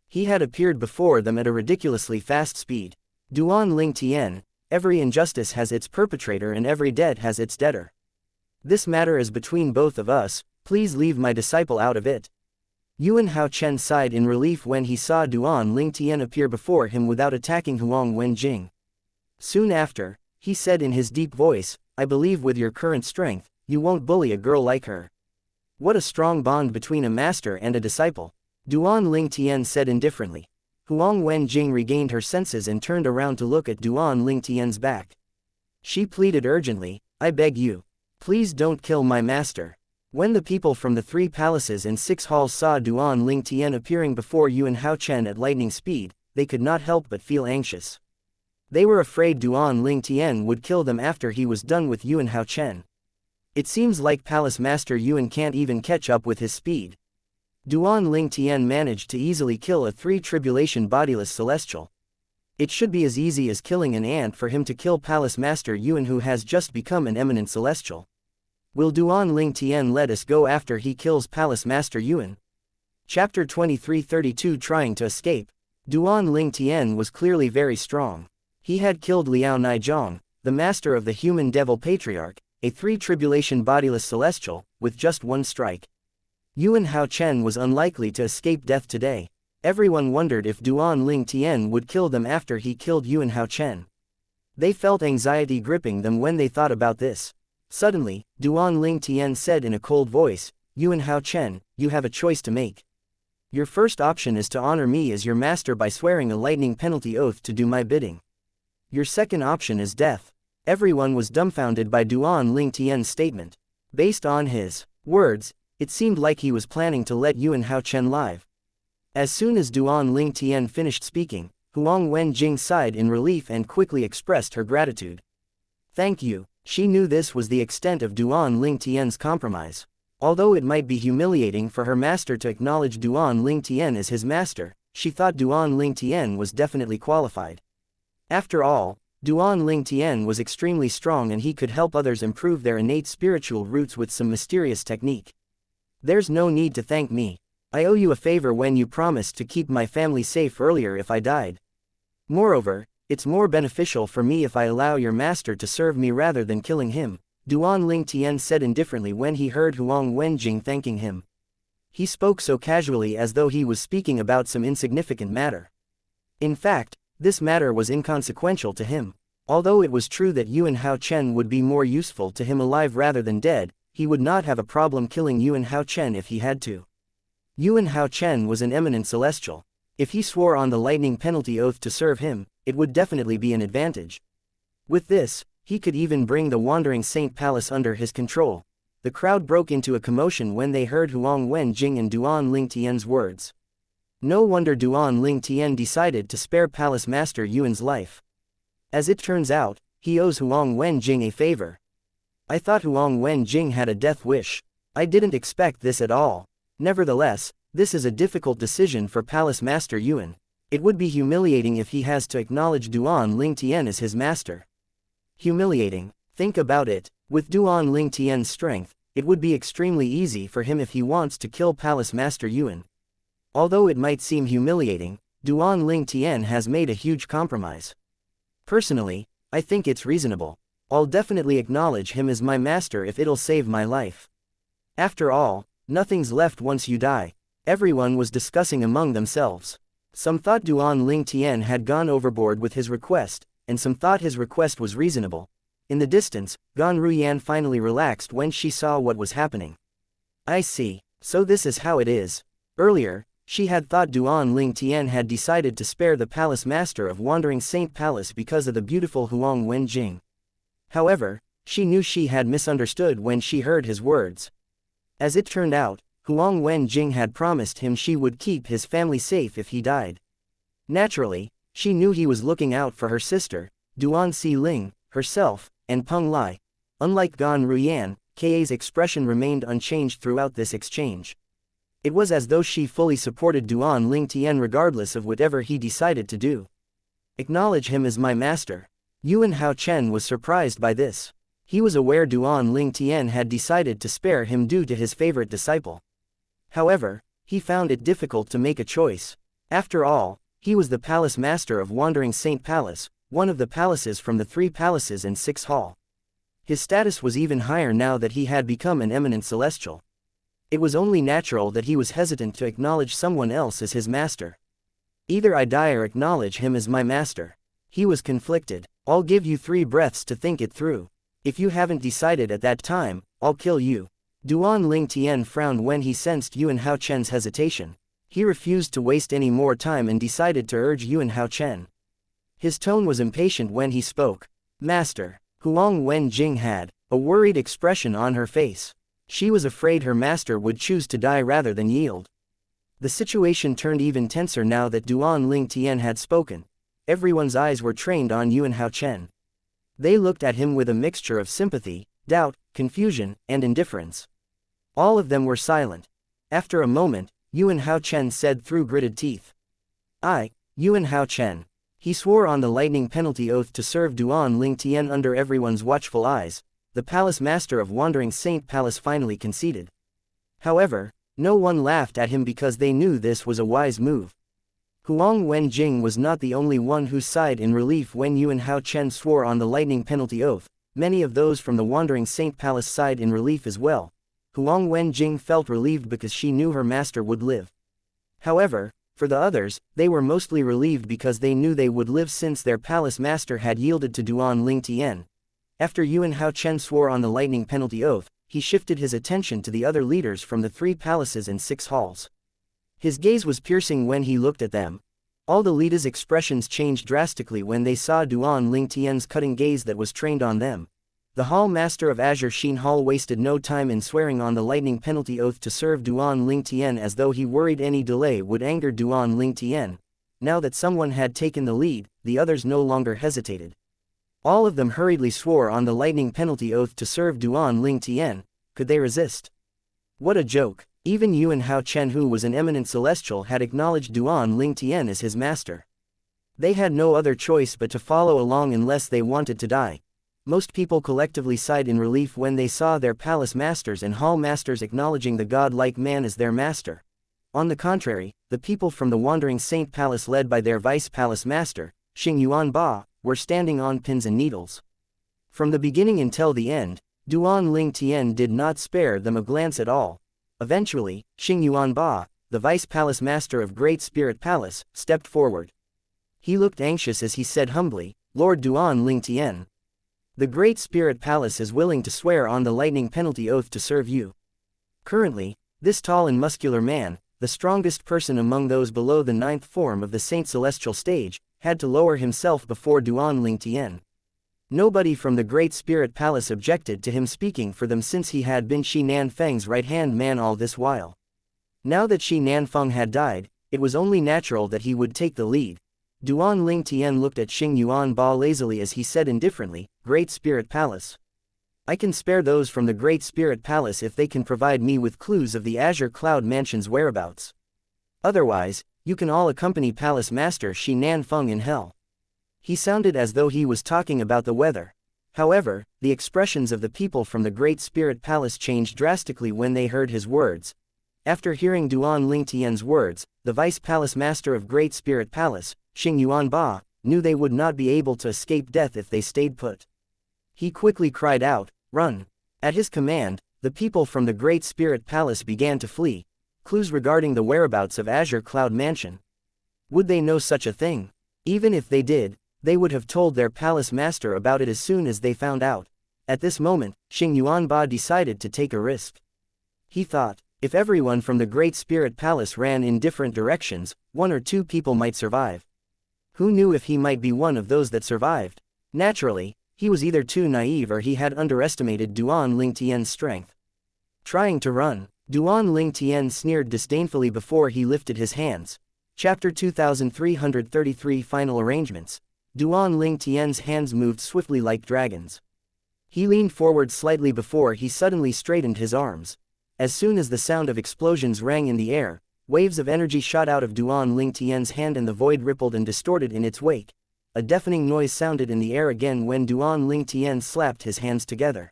He had appeared before them at a ridiculously fast speed. Duan Ling Tian, every injustice has its perpetrator and every debt has its debtor. This matter is between both of us, please leave my disciple out of it. Yuan Haochen sighed in relief when he saw Duan Ling Tian appear before him without attacking Huang Wenjing. Soon after, he said in his deep voice, I believe with your current strength, you won't bully a girl like her. What a strong bond between a master and a disciple. Duan Ling Tian said indifferently. Huang Wenjing regained her senses and turned around to look at Duan Ling Tian's back. She pleaded urgently, I beg you. Please don't kill my master. When the people from the 3 palaces and 6 halls saw Duan Ling Tian appearing before Yuan Haochen at lightning speed, they could not help but feel anxious. They were afraid Duan Ling Tian would kill them after he was done with Yuan Haochen. It seems like Palace Master Yuan can't even catch up with his speed. Duan Ling Tian managed to easily kill a 3 bodiless celestial. It should be as easy as killing an ant for him to kill Palace Master Yuan, who has just become an eminent celestial. Will Duan Ling Tian let us go after he kills Palace Master Yuan? Chapter 2332 Trying to Escape. Duan Ling Tian was clearly very strong. He had killed Liao Nizhong, the master of the human devil patriarch, a 3 bodiless celestial, with just 1 strike. Yuan Haochen was unlikely to escape death today. Everyone wondered if Duan Ling Tian would kill them after he killed Yuan Haochen. They felt anxiety gripping them when they thought about this. Suddenly, Duan Ling Tian said in a cold voice, Yuan Haochen, you have a choice to make. Your first option is to honor me as your master by swearing a lightning penalty oath to do my bidding. Your second option is death. Everyone was dumbfounded by Duan Ling Tian's statement. Based on his words, it seemed like he was planning to let Yuan Haochen live. As soon as Duan Ling Tian finished speaking, Huang Wenjing sighed in relief and quickly expressed her gratitude. Thank you. She knew this was the extent of Duan Ling Tian's compromise. Although it might be humiliating for her master to acknowledge Duan Ling Tian as his master, she thought Duan Ling Tian was definitely qualified. After all, Duan Ling Tian was extremely strong and he could help others improve their innate spiritual roots with some mysterious technique. There's no need to thank me. I owe you a favor when you promised to keep my family safe earlier if I died. Moreover, it's more beneficial for me if I allow your master to serve me rather than killing him, Duan Ling Tian said indifferently when he heard Huang Wenjing thanking him. He spoke so casually as though he was speaking about some insignificant matter. In fact, this matter was inconsequential to him. Although it was true that Yuan Hao Chen would be more useful to him alive rather than dead, he would not have a problem killing Yuan Hao Chen if he had to. Yuan Hao Chen was an eminent celestial. If he swore on the lightning penalty oath to serve him, it would definitely be an advantage. With this, he could even bring the Wandering Saint Palace under his control. The crowd broke into a commotion when they heard Huang Wenjing and Duan Ling Tian's words. No wonder Duan Ling Tian decided to spare Palace Master Yuan's life. As it turns out, he owes Huang Wenjing a favor. I thought Huang Wenjing had a death wish. I didn't expect this at all. Nevertheless, this is a difficult decision for Palace Master Yuan. It would be humiliating if he has to acknowledge Duan Ling Tian as his master. Humiliating. Think about it. With Duan Ling Tian's strength, it would be extremely easy for him if he wants to kill Palace Master Yuan. Although it might seem humiliating, Duan Ling Tian has made a huge compromise. Personally, I think it's reasonable. I'll definitely acknowledge him as my master if it'll save my life. After all, nothing's left once you die. Everyone was discussing among themselves. Some thought Duan Ling Tian had gone overboard with his request, and some thought his request was reasonable. In the distance, Gan Ruyan finally relaxed when she saw what was happening. I see, so this is how it is. Earlier, she had thought Duan Ling Tian had decided to spare the palace master of Wandering Saint Palace because of the beautiful Huang Wenjing. However, she knew she had misunderstood when she heard his words. As it turned out, Huang Wenjing had promised him she would keep his family safe if he died. Naturally, she knew he was looking out for her sister, Duan Xiling, herself, and Peng Lai. Unlike Gan Ruyan, Ka's expression remained unchanged throughout this exchange. It was as though she fully supported Duan Ling Tian regardless of whatever he decided to do. Acknowledge him as my master. Yuan Hao Chen was surprised by this. He was aware Duan Ling Tian had decided to spare him due to his favorite disciple. However, he found it difficult to make a choice. After all, he was the palace master of Wandering Saint Palace, one of the palaces from the 3 palaces and 6 hall. His status was even higher now that he had become an eminent celestial. It was only natural that he was hesitant to acknowledge someone else as his master. Either I die or acknowledge him as my master. He was conflicted. I'll give you 3 breaths to think it through. If you haven't decided at that time, I'll kill you. Duan Ling Tian frowned when he sensed Yuan Hao Chen's hesitation. He refused to waste any more time and decided to urge Yuan Hao Chen. His tone was impatient when he spoke. Master. Huang Wenjing had a worried expression on her face. She was afraid her master would choose to die rather than yield. The situation turned even tenser now that Duan Ling Tian had spoken. Everyone's eyes were trained on Yuan Hao Chen. They looked at him with a mixture of sympathy, doubt, confusion, and indifference. All of them were silent. After a moment, Yuan Hao Chen said through gritted teeth. I, Yuan Hao Chen. He swore on the lightning penalty oath to serve Duan Ling Tian under everyone's watchful eyes. The palace master of Wandering Saint Palace finally conceded. However, no one laughed at him because they knew this was a wise move. Huang Wenjing was not the only one who sighed in relief when Yuan Hao Chen swore on the lightning penalty oath. Many of those from the Wandering Saint Palace sighed in relief as well. Huang Wenjing felt relieved because she knew her master would live. However, for the others, they were mostly relieved because they knew they would live since their palace master had yielded to Duan Ling Tian. After Yuan Hao Chen swore on the lightning penalty oath, he shifted his attention to the other leaders from the 3 palaces and 6 halls. His gaze was piercing when he looked at them. All the leaders' expressions changed drastically when they saw Duan Ling Tian's cutting gaze that was trained on them. The hall master of Azure Sheen Hall wasted no time in swearing on the lightning penalty oath to serve Duan Ling Tian as though he worried any delay would anger Duan Ling Tian. Now that someone had taken the lead, the others no longer hesitated. All of them hurriedly swore on the lightning penalty oath to serve Duan Ling Tian. Could they resist? What a joke. Even Yuan Hao Chen, who was an eminent celestial, had acknowledged Duan Ling Tian as his master. They had no other choice but to follow along unless they wanted to die. Most people collectively sighed in relief when they saw their palace masters and hall masters acknowledging the godlike man as their master. On the contrary, the people from the Wandering Saint Palace led by their vice palace master, Xing Yuan Ba, were standing on pins and needles. From the beginning until the end, Duan Ling Tian did not spare them a glance at all. Eventually, Xianxia, the Vice Palace Master of Great Spirit Palace, stepped forward. He looked anxious as he said humbly, "Lord Duan Lingtian. The Great Spirit Palace is willing to swear on the lightning penalty oath to serve you." Currently, this tall and muscular man, the strongest person among those below the 9th form of the Saint Celestial stage, had to lower himself before Duan Lingtian. Nobody from the Great Spirit Palace objected to him speaking for them since he had been Shi Nanfeng's right-hand man all this while. Now that Shi Nanfeng had died, it was only natural that he would take the lead. Duan Lingtian looked at Xianxia lazily as he said indifferently, "Great Spirit Palace. I can spare those from the Great Spirit Palace if they can provide me with clues of the Azure Cloud Mansion's whereabouts. Otherwise, you can all accompany Palace Master Shi Nanfeng in hell." He sounded as though he was talking about the weather. However, the expressions of the people from the Great Spirit Palace changed drastically when they heard his words. After hearing Duan Lingtian's words, the Vice Palace Master of Great Spirit Palace, Xianxia, knew they would not be able to escape death if they stayed put. He quickly cried out, "Run!" At his command, the people from the Great Spirit Palace began to flee. Clues regarding the whereabouts of Azure Cloud Mansion. Would they know such a thing? Even if they did, they would have told their palace master about it as soon as they found out. At this moment, Xianxia decided to take a risk. He thought, if everyone from the Great Spirit Palace ran in different directions, 1 or 2 people might survive. Who knew if he might be one of those that survived? Naturally, he was either too naive or he had underestimated Duan Lingtian's strength. Trying to run, Duan Lingtian sneered disdainfully before he lifted his hands. Chapter 2333 Final Arrangements. Duan Lingtian's hands moved swiftly like dragons. He leaned forward slightly before he suddenly straightened his arms. As soon as the sound of explosions rang in the air, waves of energy shot out of Duan Lingtian's hand and the void rippled and distorted in its wake. A deafening noise sounded in the air again when Duan Lingtian slapped his hands together.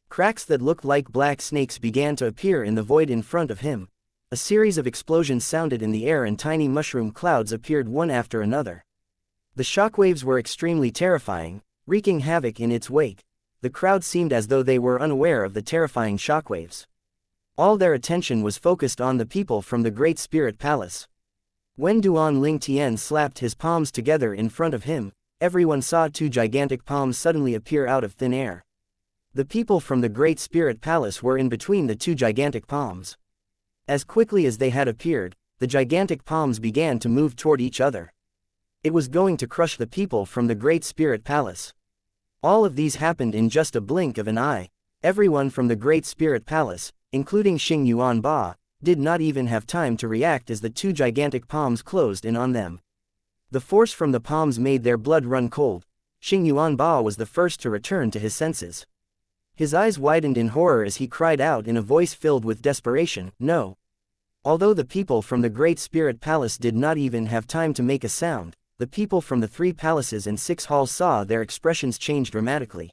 Cracks that looked like black snakes began to appear in the void in front of him. A series of explosions sounded in the air and tiny mushroom clouds appeared one after another. The shockwaves were extremely terrifying, wreaking havoc in its wake. The crowd seemed as though they were unaware of the terrifying shockwaves. All their attention was focused on the people from the Great Spirit Palace. When Duan Lingtian slapped his palms together in front of him, everyone saw 2 gigantic palms suddenly appear out of thin air. The people from the Great Spirit Palace were in between the 2 gigantic palms. As quickly as they had appeared, the gigantic palms began to move toward each other. It was going to crush the people from the Great Spirit Palace. All of these happened in just a blink of an eye. Everyone from the Great Spirit Palace, including Xianxia, did not even have time to react as the 2 gigantic palms closed in on them. The force from the palms made their blood run cold. Xianxia was the first to return to his senses. His eyes widened in horror as he cried out in a voice filled with desperation, "No!" Although the people from the Great Spirit Palace did not even have time to make a sound, the people from the 3 palaces and 6 halls saw their expressions change dramatically.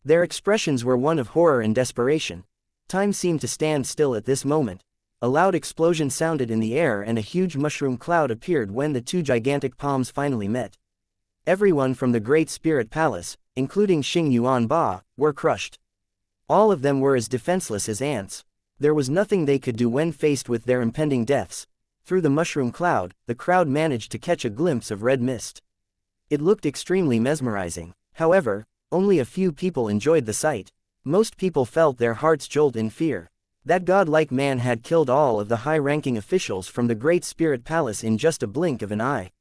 Their expressions were one of horror and desperation. Time seemed to stand still at this moment. A loud explosion sounded in the air and a huge mushroom cloud appeared when the 2 gigantic palms finally met. Everyone from the Great Spirit Palace, including Xianxia, were crushed. All of them were as defenseless as ants. There was nothing they could do when faced with their impending deaths. Through the mushroom cloud, the crowd managed to catch a glimpse of red mist. It looked extremely mesmerizing. However, only a few people enjoyed the sight. Most people felt their hearts jolt in fear. That godlike man had killed all of the high-ranking officials from the Great Spirit Palace in just a blink of an eye.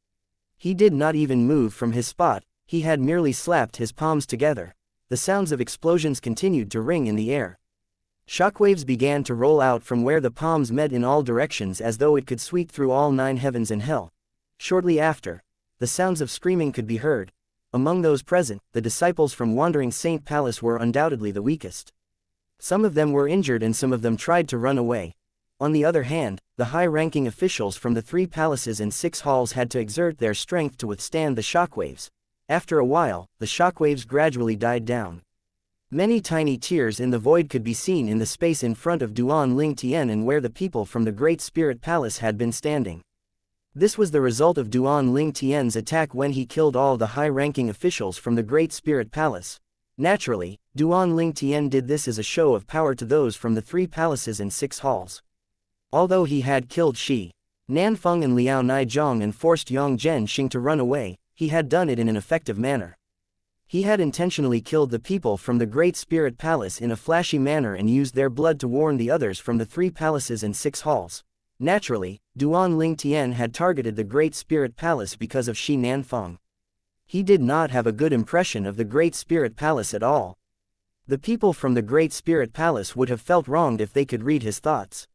He did not even move from his spot, he had merely slapped his palms together. The sounds of explosions continued to ring in the air. Shockwaves began to roll out from where the palms met in all directions as though it could sweep through all 9 heavens and hell. Shortly after, the sounds of screaming could be heard. Among those present, the disciples from Wandering Saint Palace were undoubtedly the weakest. Some of them were injured and some of them tried to run away. On the other hand, the high-ranking officials from the 3 palaces and 6 halls had to exert their strength to withstand the shockwaves. After a while, the shockwaves gradually died down. Many tiny tears in the void could be seen in the space in front of Duan Lingtian and where the people from the Great Spirit Palace had been standing. This was the result of Duan Lingtian's attack when he killed all the high-ranking officials from the Great Spirit Palace. Naturally, Duan Ling Tian did this as a show of power to those from the 3 palaces and 6 halls. Although he had killed Shi Nanfeng and Liao Nizhong and forced Yang Zhenxing to run away, he had done it in an effective manner. He had intentionally killed the people from the Great Spirit Palace in a flashy manner and used their blood to warn the others from the 3 palaces and 6 halls. Naturally, Duan Ling Tian had targeted the Great Spirit Palace because of Shi Nanfeng. He did not have a good impression of the Great Spirit Palace at all. The people from the Great Spirit Palace would have felt wronged if they could read his thoughts.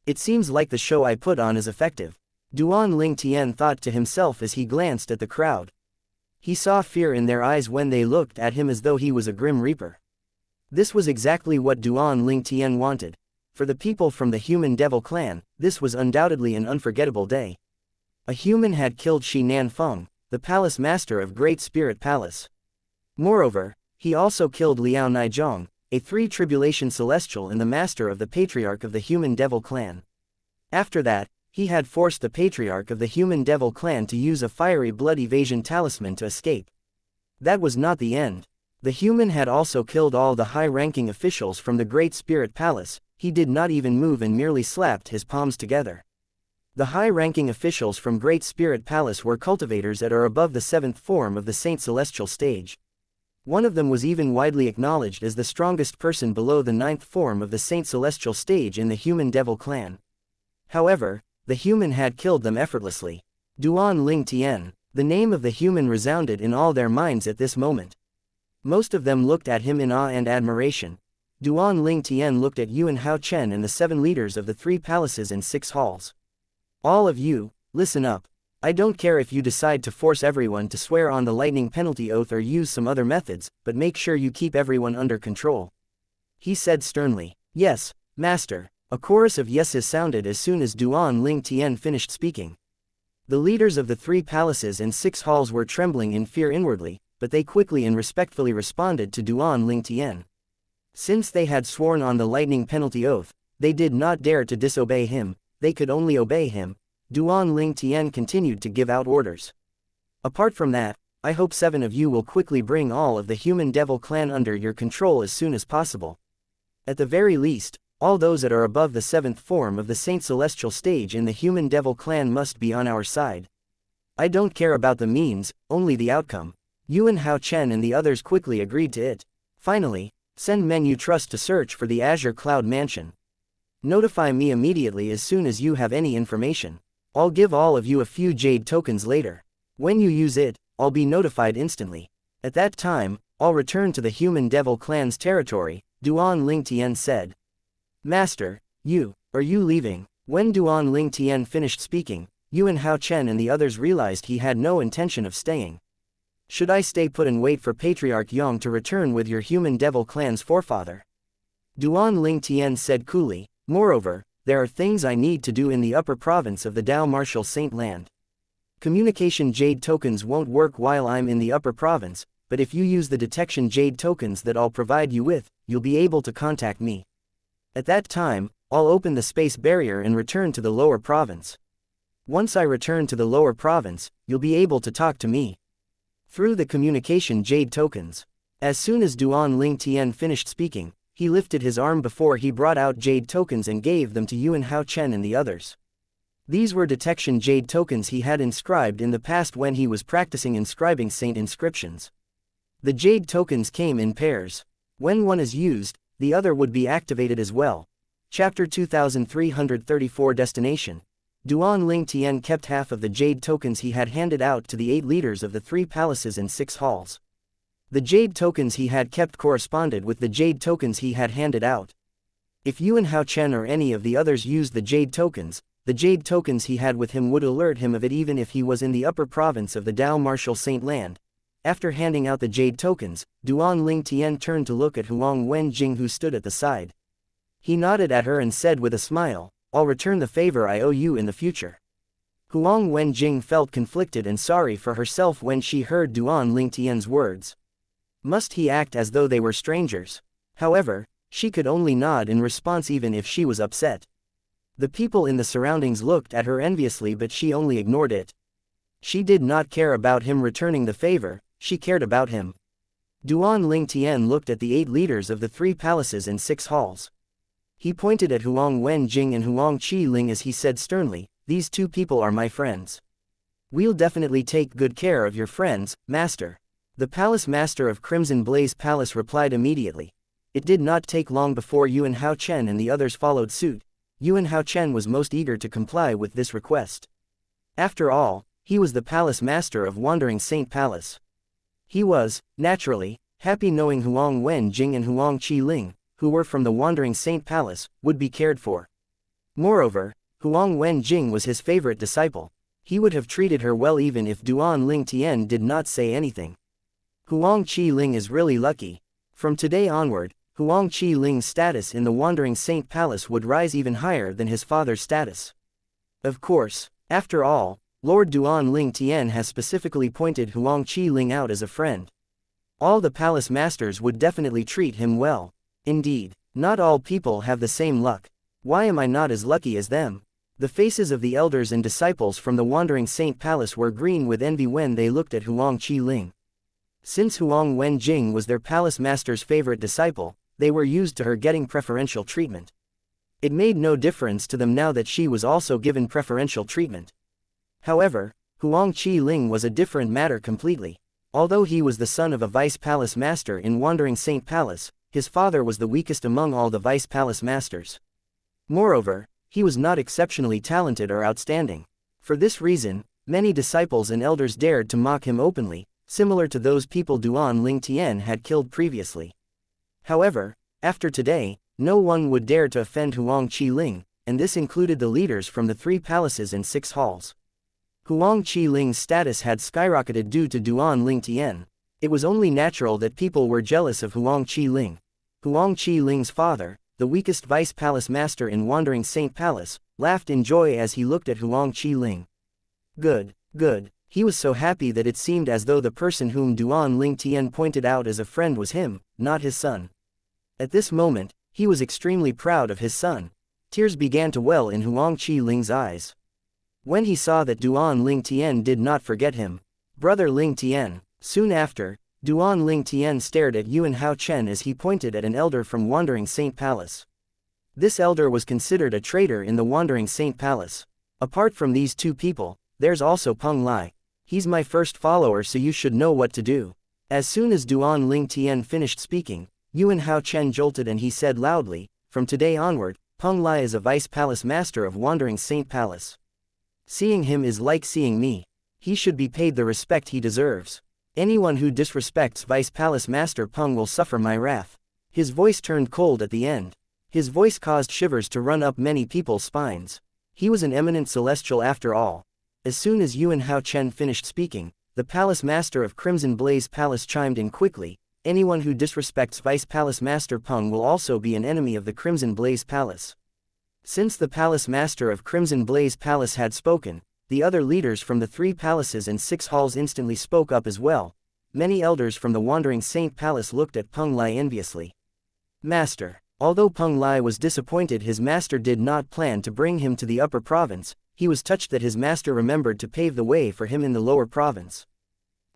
It seems like the show I put on is effective, Duan Ling Tian thought to himself as he glanced at the crowd. He saw fear in their eyes when they looked at him as though he was a grim reaper. This was exactly what Duan Ling Tian wanted. For the people from the human devil clan, this was undoubtedly an unforgettable day. A human had killed Shi Nanfeng, the palace master of Great Spirit Palace. Moreover, he also killed Liao Nizhong, a 3-tribulation celestial and the master of the patriarch of the human devil clan. After that, he had forced the patriarch of the human devil clan to use a fiery blood evasion talisman to escape. That was not the end. The human had also killed all the high-ranking officials from the Great Spirit Palace. He did not even move and merely slapped his palms together. The high-ranking officials from Great Spirit Palace were cultivators at or above the 7th form of the Saint Celestial stage. One of them was even widely acknowledged as the strongest person below the 9th form of the Saint Celestial stage in the human devil clan. However, the human had killed them effortlessly. Duan Ling Tian, the name of the human resounded in all their minds at this moment. Most of them looked at him in awe and admiration. Duan Ling Tian looked at Yuan Hao Chen and the 7 leaders of the 3 palaces and 6 halls. All of you, listen up. I don't care if you decide to force everyone to swear on the lightning penalty oath or use some other methods, but make sure you keep everyone under control. He said sternly. Yes, master. A chorus of yeses sounded as soon as Duan Ling Tian finished speaking. The leaders of the 3 palaces and 6 halls were trembling in fear inwardly, but they quickly and respectfully responded to Duan Ling Tian. Since they had sworn on the lightning penalty oath, they did not dare to disobey him, they could only obey him. Duan Ling Tian continued to give out orders. Apart from that, I hope 7 of you will quickly bring all of the human devil clan under your control as soon as possible. At the very least, all those that are above the 7th form of the Saint Celestial stage in the human devil clan must be on our side. I don't care about the means, only the outcome. Yuan Hao Chen and the others quickly agreed to it. Finally, send men you trust to search for the Azure Cloud Mansion. Notify me immediately as soon as you have any information. I'll give all of you a few jade tokens later. When you use it, I'll be notified instantly. At that time, I'll return to the human devil clan's territory, Duan Ling Tian said. Master, are you leaving? When Duan Ling Tian finished speaking, Yuan Hao Chen and the others realized he had no intention of staying. Should I stay put and wait for Patriarch Yang to return with your human devil clan's forefather? Duan Ling Tian said coolly. Moreover, there are things I need to do in the upper province of the Dao Martial Saint Land. Communication jade tokens won't work while I'm in the upper province, but if you use the detection jade tokens that I'll provide you with, you'll be able to contact me. At that time, I'll open the space barrier and return to the lower province. Once I return to the lower province, you'll be able to talk to me through the communication jade tokens. As soon as Duan Ling Tian finished speaking, he lifted his arm before he brought out jade tokens and gave them to Yuan Hao Chen and the others. These were detection jade tokens he had inscribed in the past when he was practicing inscribing saint inscriptions. The jade tokens came in pairs. When one is used, the other would be activated as well. Chapter 2334 Destination. Duan Ling Tian kept half of the jade tokens he had handed out to the 8 leaders of the 3 palaces and 6 halls. The jade tokens he had kept corresponded with the jade tokens he had handed out. If Yuan Hao Chen or any of the others used the jade tokens he had with him would alert him of it even if he was in the upper province of the Dao Martial Saint Land. After handing out the jade tokens, Duan Ling Tian turned to look at Huang Wenjing who stood at the side. He nodded at her and said with a smile, I'll return the favor I owe you in the future. Huang Wenjing felt conflicted and sorry for herself when she heard Duan Ling Tian's words. Must he act as though they were strangers? However, she could only nod in response even if she was upset. The people in the surroundings looked at her enviously but she only ignored it. She did not care about him returning the favor, she cared about him. Duan Ling Tian looked at the 8 leaders of the 3 palaces and 6 halls. He pointed at Huang Wenjing and Huang Qi-ling as he said sternly, "These 2 people are my friends. We'll definitely take good care of your friends, master." The palace master of Crimson Blaze Palace replied immediately. It did not take long before Yuan Hao Chen and the others followed suit. Yuan Hao Chen was most eager to comply with this request. After all, he was the palace master of Wandering Saint Palace. He was, naturally, happy knowing Huang Wenjing and Huang Qi-ling, who were from the Wandering Saint Palace, would be cared for. Moreover, Huang Wenjing was his favorite disciple. He would have treated her well even if Duan Ling Tian did not say anything. Huang Qi-ling is really lucky. From today onward, Huang Qi-ling's status in the Wandering Saint Palace would rise even higher than his father's status. Of course, after all, Lord Duan Ling Tian has specifically pointed Huang Qi-ling out as a friend. All the palace masters would definitely treat him well. Indeed, not all people have the same luck. Why am I not as lucky as them? The faces of the elders and disciples from the Wandering Saint Palace were green with envy when they looked at Huang Qi-ling. Since Huang Wenjing was their palace master's favorite disciple, they were used to her getting preferential treatment. It made no difference to them now that she was also given preferential treatment. However, Huang Qi-ling was a different matter completely. Although he was the son of a vice palace master in Wandering Saint Palace, his father was the weakest among all the vice palace masters. Moreover, he was not exceptionally talented or outstanding. For this reason, many disciples and elders dared to mock him openly, similar to those people Duan Ling Tian had killed previously. However, after today, no one would dare to offend Huang Qi-ling, and this included the leaders from the 3 palaces and 6 halls. Huang Qi-ling's status had skyrocketed due to Duan Ling Tian. It was only natural that people were jealous of Huang Qi-ling. Huang Qi-ling's father, the weakest vice palace master in Wandering Saint Palace, laughed in joy as he looked at Huang Qi-ling. Good, good. He was so happy that it seemed as though the person whom Duan Ling Tian pointed out as a friend was him, not his son. At this moment, he was extremely proud of his son. Tears began to well in Huang Qi-ling's eyes. When he saw that Duan Ling Tian did not forget him, brother Ling Tian. Soon after, Duan Ling Tian stared at Yuan Hao Chen as he pointed at an elder from Wandering Saint Palace. This elder was considered a traitor in the Wandering Saint Palace. Apart from these 2 people, there's also Peng Lai. He's my first follower, so you should know what to do. As soon as Duan Ling Tian finished speaking, Yuan Hao Chen jolted and he said loudly, "From today onward, Peng Lai is a vice palace master of Wandering Saint Palace. Seeing him is like seeing me. He should be paid the respect he deserves. Anyone who disrespects vice palace master Peng will suffer my wrath." His voice turned cold at the end. His voice caused shivers to run up many people's spines. He was an eminent celestial after all. As soon as Yuan Hao Chen finished speaking, the palace master of Crimson Blaze Palace chimed in quickly, "Anyone who disrespects Vice Palace Master Peng will also be an enemy of the Crimson Blaze Palace." Since the palace master of Crimson Blaze Palace had spoken, the other leaders from the 3 palaces and 6 halls instantly spoke up as well. Many elders from the Wandering Saint Palace looked at Peng Lai enviously. "Master." Although Peng Lai was disappointed his master did not plan to bring him to the upper province, he was touched that his master remembered to pave the way for him in the lower province.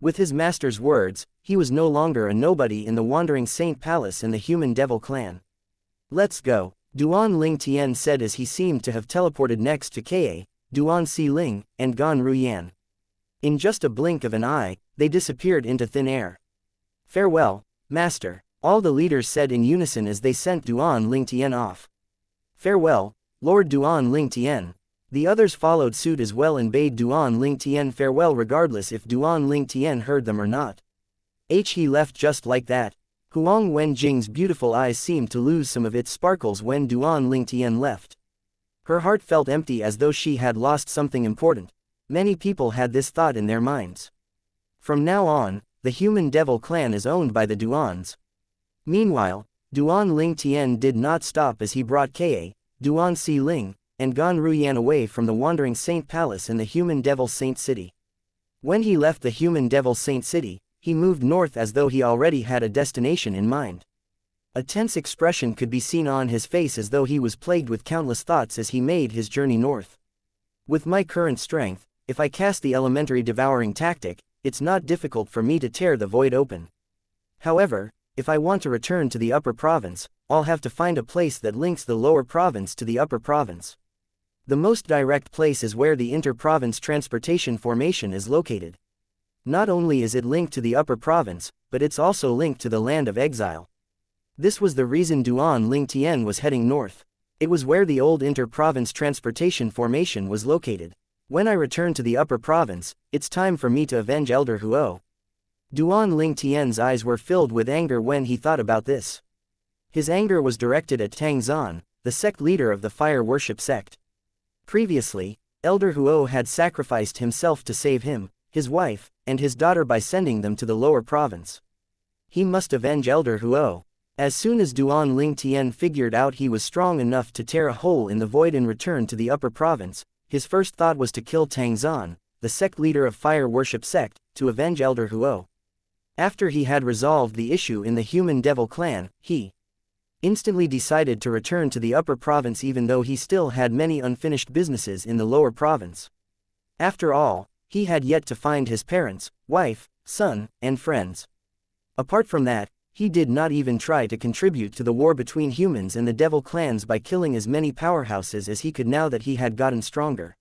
With his master's words, he was no longer a nobody in the Wandering Saint Palace and the Human Devil clan. "Let's go," Duan Ling Tian said as he seemed to have teleported next to Ka, Duan Si-ling, and Gan Ruyan. In just a blink of an eye, they disappeared into thin air. "Farewell, master," all the leaders said in unison as they sent Duan Ling Tian off. "Farewell, Lord Duan Ling Tian." The others followed suit as well and bade Duan Ling Tian farewell regardless if Duan Ling Tian heard them or not. He left just like that. Huang Wenjing's beautiful eyes seemed to lose some of its sparkles when Duan Ling Tian left. Her heart felt empty as though she had lost something important. Many people had this thought in their minds. From now on, the Human Devil clan is owned by the Duans. Meanwhile, Duan Ling Tian did not stop as he brought Ka, Duan Si-ling, and Gan Ruyan away from the Wandering Saint Palace and the Human Devil Saint City. When he left the Human Devil Saint City, he moved north as though he already had a destination in mind. A tense expression could be seen on his face as though he was plagued with countless thoughts as he made his journey north. "With my current strength, if I cast the elementary devouring tactic, it's not difficult for me to tear the void open. However, if I want to return to the upper province, I'll have to find a place that links the lower province to the upper province. The most direct place is where the inter-province transportation formation is located. Not only is it linked to the upper province, but it's also linked to the land of exile. This was the reason Duan Ling Tian was heading north. It was where the old inter-province transportation formation was located. When I return to the upper province, it's time for me to avenge Elder Huo. Duan Ling Tian's eyes were filled with anger when he thought about this. His anger was directed at Tang Zan, the sect leader of the fire worship sect. Previously, Elder Huo had sacrificed himself to save him, his wife, and his daughter by sending them to the lower province. He must avenge Elder Huo. As soon as Duan Ling Tian figured out he was strong enough to tear a hole in the void and return to the upper province, his first thought was to kill Tang Zan, the sect leader of fire worship sect, to avenge Elder Huo. After he had resolved the issue in the human devil clan, he instantly decided to return to the upper province even though he still had many unfinished businesses in the lower province. After all, he had yet to find his parents, wife, son, and friends. Apart from that, he did not even try to contribute to the war between humans and the devil clans by killing as many powerhouses as he could now that he had gotten stronger.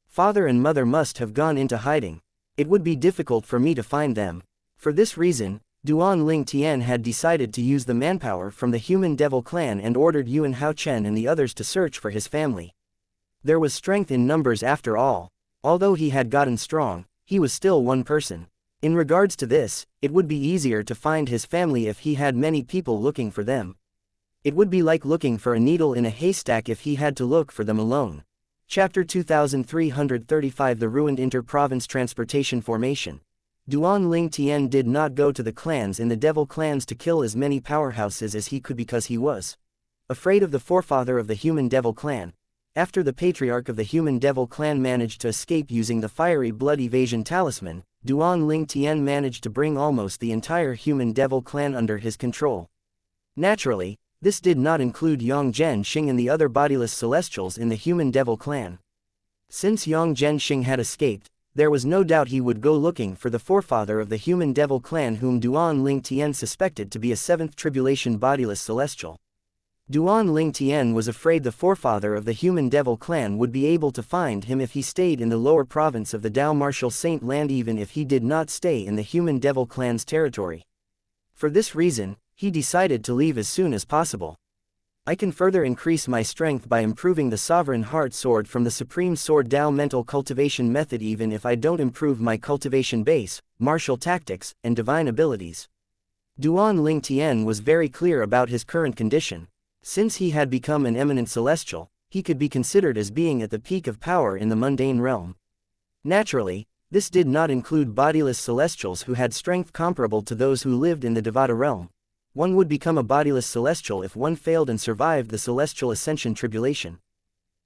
Father and mother must have gone into hiding. It would be difficult for me to find them. For this reason, Duan Ling Tian had decided to use the manpower from the human devil clan and ordered Yuan Hao Chen and the others to search for his family. There was strength in numbers after all. Although he had gotten strong, he was still one person. In regards to this, it would be easier to find his family if he had many people looking for them. It would be like looking for a needle in a haystack if he had to look for them alone. Chapter 2335 The Ruined Inter-Province Transportation Formation. Duan Ling Tian did not go to the clans in the devil clans to kill as many powerhouses as he could because he was afraid of the forefather of the human devil clan. After the patriarch of the human devil clan managed to escape using the fiery blood evasion talisman, Duan Ling Tian managed to bring almost the entire human devil clan under his control. Naturally, this did not include Yang Zhenxing and the other bodiless celestials in the human devil clan. Since Yang Zhenxing had escaped, there was no doubt he would go looking for the forefather of the human devil clan whom Duan Ling Tian suspected to be a seventh tribulation bodiless celestial. Duan Ling Tian was afraid the forefather of the human devil clan would be able to find him if he stayed in the lower province of the Dao Martial Saint land even if he did not stay in the human devil clan's territory. For this reason, he decided to leave as soon as possible. I can further increase my strength by improving the Sovereign Heart Sword from the Supreme Sword Dao mental cultivation method even if I don't improve my cultivation base, martial tactics, and divine abilities. Duan Ling Tian was very clear about his current condition. Since he had become an eminent celestial, he could be considered as being at the peak of power in the mundane realm. Naturally, this did not include bodiless celestials who had strength comparable to those who lived in the Devata realm. One would become a bodiless celestial if one failed and survived the celestial ascension tribulation.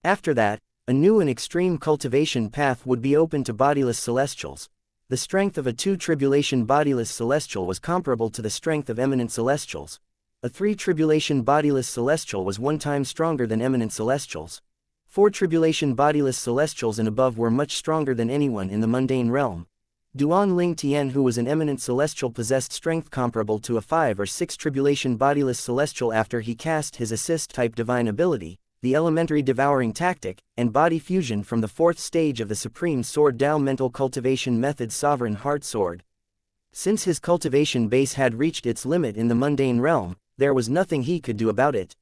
After that, a new and extreme cultivation path would be open to bodiless celestials. The strength of a 2 tribulation bodiless celestial was comparable to the strength of eminent celestials. A 3 tribulation bodiless celestial was 1 time stronger than eminent celestials. 4 tribulation bodiless celestials and above were much stronger than anyone in the mundane realm. Duan Ling Tian who was an eminent celestial possessed strength comparable to a 5 or 6 tribulation bodiless celestial after he cast his assist-type divine ability, the elementary devouring tactic, and body fusion from the 4th stage of the Supreme Sword Dao mental cultivation method Sovereign Heart Sword. Since his cultivation base had reached its limit in the mundane realm, there was nothing he could do about it.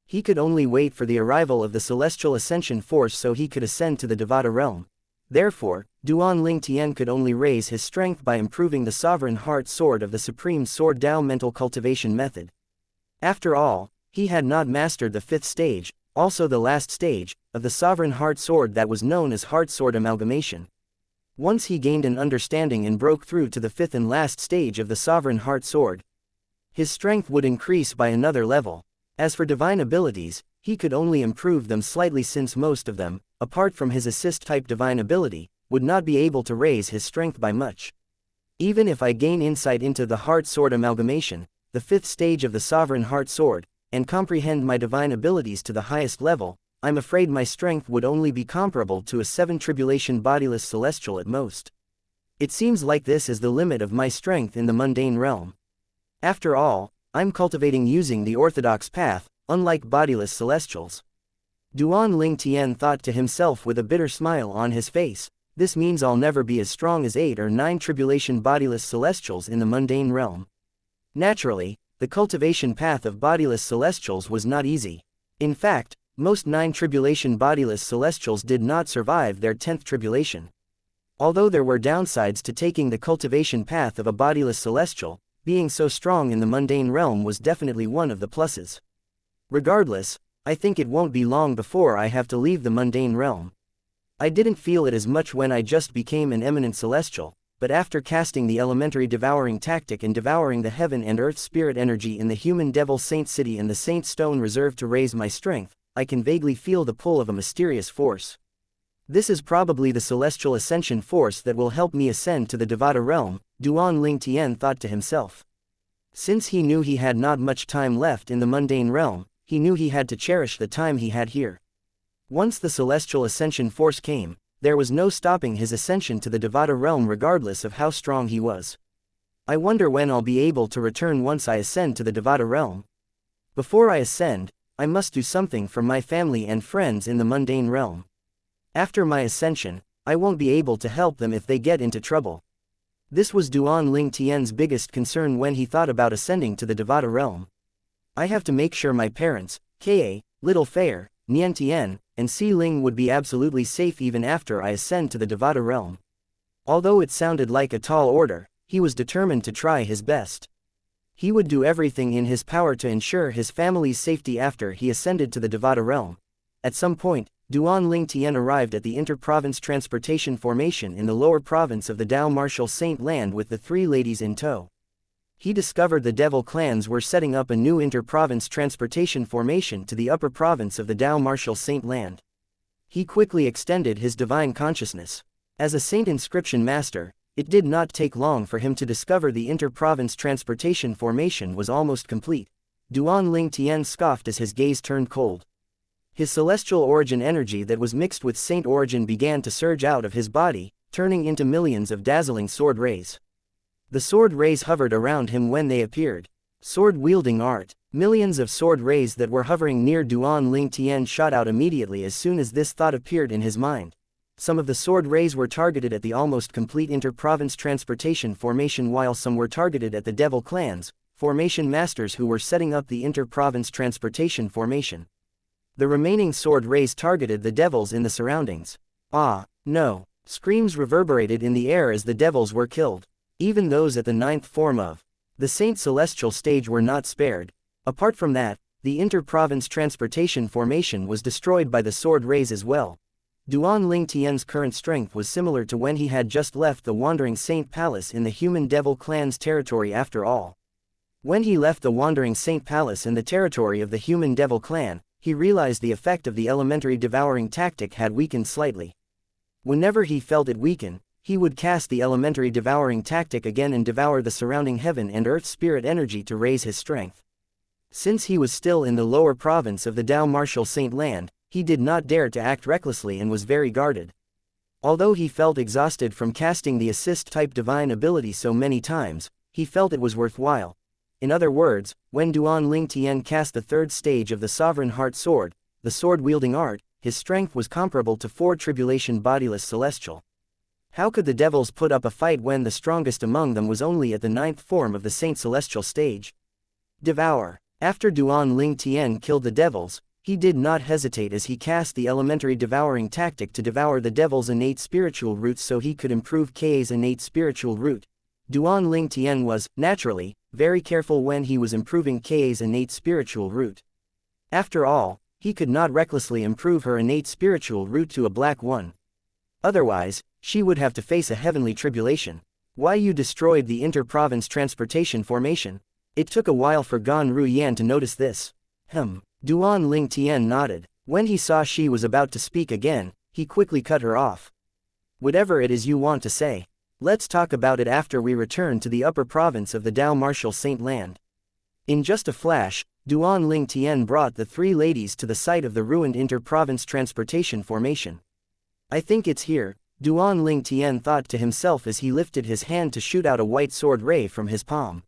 He could only wait for the arrival of the celestial ascension force so he could ascend to the Devata realm. Therefore, Duan Ling Tian could only raise his strength by improving the Sovereign Heart Sword of the Supreme Sword Dao mental cultivation method. After all, he had not mastered the 5th stage, also the last stage, of the Sovereign Heart Sword that was known as Heart Sword Amalgamation. Once he gained an understanding and broke through to the 5th and last stage of the Sovereign Heart Sword, his strength would increase by another level. As for divine abilities, he could only improve them slightly since most of them, apart from his assist-type divine ability, would not be able to raise his strength by much. Even if I gain insight into the Heart Sword Amalgamation, the 5th stage of the Sovereign Heart Sword, and comprehend my divine abilities to the highest level, I'm afraid my strength would only be comparable to a 7 tribulation bodiless celestial at most. It seems like this is the limit of my strength in the mundane realm. After all, I'm cultivating using the orthodox path, unlike bodiless celestials. Duan Ling Tian thought to himself with a bitter smile on his face, this means I'll never be as strong as 8 or 9 tribulation bodiless celestials in the mundane realm. Naturally, the cultivation path of bodiless celestials was not easy. In fact, most 9 tribulation bodiless celestials did not survive their 10th tribulation. Although there were downsides to taking the cultivation path of a bodiless celestial, being so strong in the mundane realm was definitely one of the pluses. Regardless, I think it won't be long before I have to leave the mundane realm. I didn't feel it as much when I just became an eminent celestial, but after casting the elementary devouring tactic and devouring the heaven and earth spirit energy in the human devil saint city and the saint stone reserved to raise my strength, I can vaguely feel the pull of a mysterious force. This is probably the celestial ascension force that will help me ascend to the Devata realm, Duan Ling Tian thought to himself. Since he knew he had not much time left in the mundane realm, he knew he had to cherish the time he had here. Once the celestial ascension force came, there was no stopping his ascension to the Devata realm regardless of how strong he was. I wonder when I'll be able to return once I ascend to the Devata realm. Before I ascend, I must do something for my family and friends in the mundane realm. After my ascension, I won't be able to help them if they get into trouble. This was Duan Ling Tian's biggest concern when he thought about ascending to the Devata realm. I have to make sure my parents, Ka, Little Fair, Nian Tian, and Si Ling would be absolutely safe even after I ascend to the Devata realm. Although it sounded like a tall order, he was determined to try his best. He would do everything in his power to ensure his family's safety after he ascended to the Devata realm. At some point, Duan Ling Tian arrived at the inter-province transportation formation in the lower province of the Dao Martial Saint Land with the 3 ladies in tow. He discovered the devil clans were setting up a new inter-province transportation formation to the upper province of the Dao Martial Saint Land. He quickly extended his divine consciousness. As a saint inscription master, it did not take long for him to discover the inter-province transportation formation was almost complete. Duan Ling Tian scoffed as his gaze turned cold. His celestial origin energy that was mixed with saint origin began to surge out of his body, turning into millions of dazzling sword rays. The sword rays hovered around him when they appeared. Sword-wielding art. Millions of sword rays that were hovering near Duan Ling Tian shot out immediately as soon as this thought appeared in his mind. Some of the sword rays were targeted at the almost complete inter-province transportation formation while some were targeted at the devil clans, formation masters who were setting up the inter-province transportation formation. The remaining sword rays targeted the devils in the surroundings. Ah, no. Screams reverberated in the air as the devils were killed. Even those at the 9th form of the Saint Celestial stage were not spared. Apart from that, the inter-province transportation formation was destroyed by the sword rays as well. Duan Ling Tian's current strength was similar to when he had just left the Wandering Saint Palace in the human devil clan's territory after all. When he left the Wandering Saint Palace in the territory of the human devil clan, he realized the effect of the elementary devouring tactic had weakened slightly. Whenever he felt it weaken, he would cast the elementary devouring tactic again and devour the surrounding heaven and earth spirit energy to raise his strength. Since he was still in the lower province of the Dao Martial Saint Land, he did not dare to act recklessly and was very guarded. Although he felt exhausted from casting the assist-type divine ability so many times, he felt it was worthwhile. In other words, when Duan Ling Tian cast the 3rd stage of the Sovereign Heart Sword, the sword-wielding art, his strength was comparable to 4 tribulation bodiless celestial. How could the devils put up a fight when the strongest among them was only at the 9th form of the Saint Celestial stage? Devour. After Duan Ling Tian killed the devils, he did not hesitate as he cast the elementary devouring tactic to devour the devil's innate spiritual roots so he could improve Ka's innate spiritual root. Duan Ling Tian was, naturally, very careful when he was improving Ka's innate spiritual root. After all, he could not recklessly improve her innate spiritual root to a black one. Otherwise, she would have to face a heavenly tribulation. Why you destroyed the inter-province transportation formation? It took a while for Gan Ruyan to notice this. Duan Ling Tian nodded. When he saw she was about to speak again, he quickly cut her off. Whatever it is you want to say, let's talk about it after we return to the upper province of the Dao Martial Saint Land. In just a flash, Duan Ling Tian brought the 3 ladies to the site of the ruined inter-province transportation formation. I think it's here, Duan Ling Tian thought to himself as he lifted his hand to shoot out a white sword ray from his palm.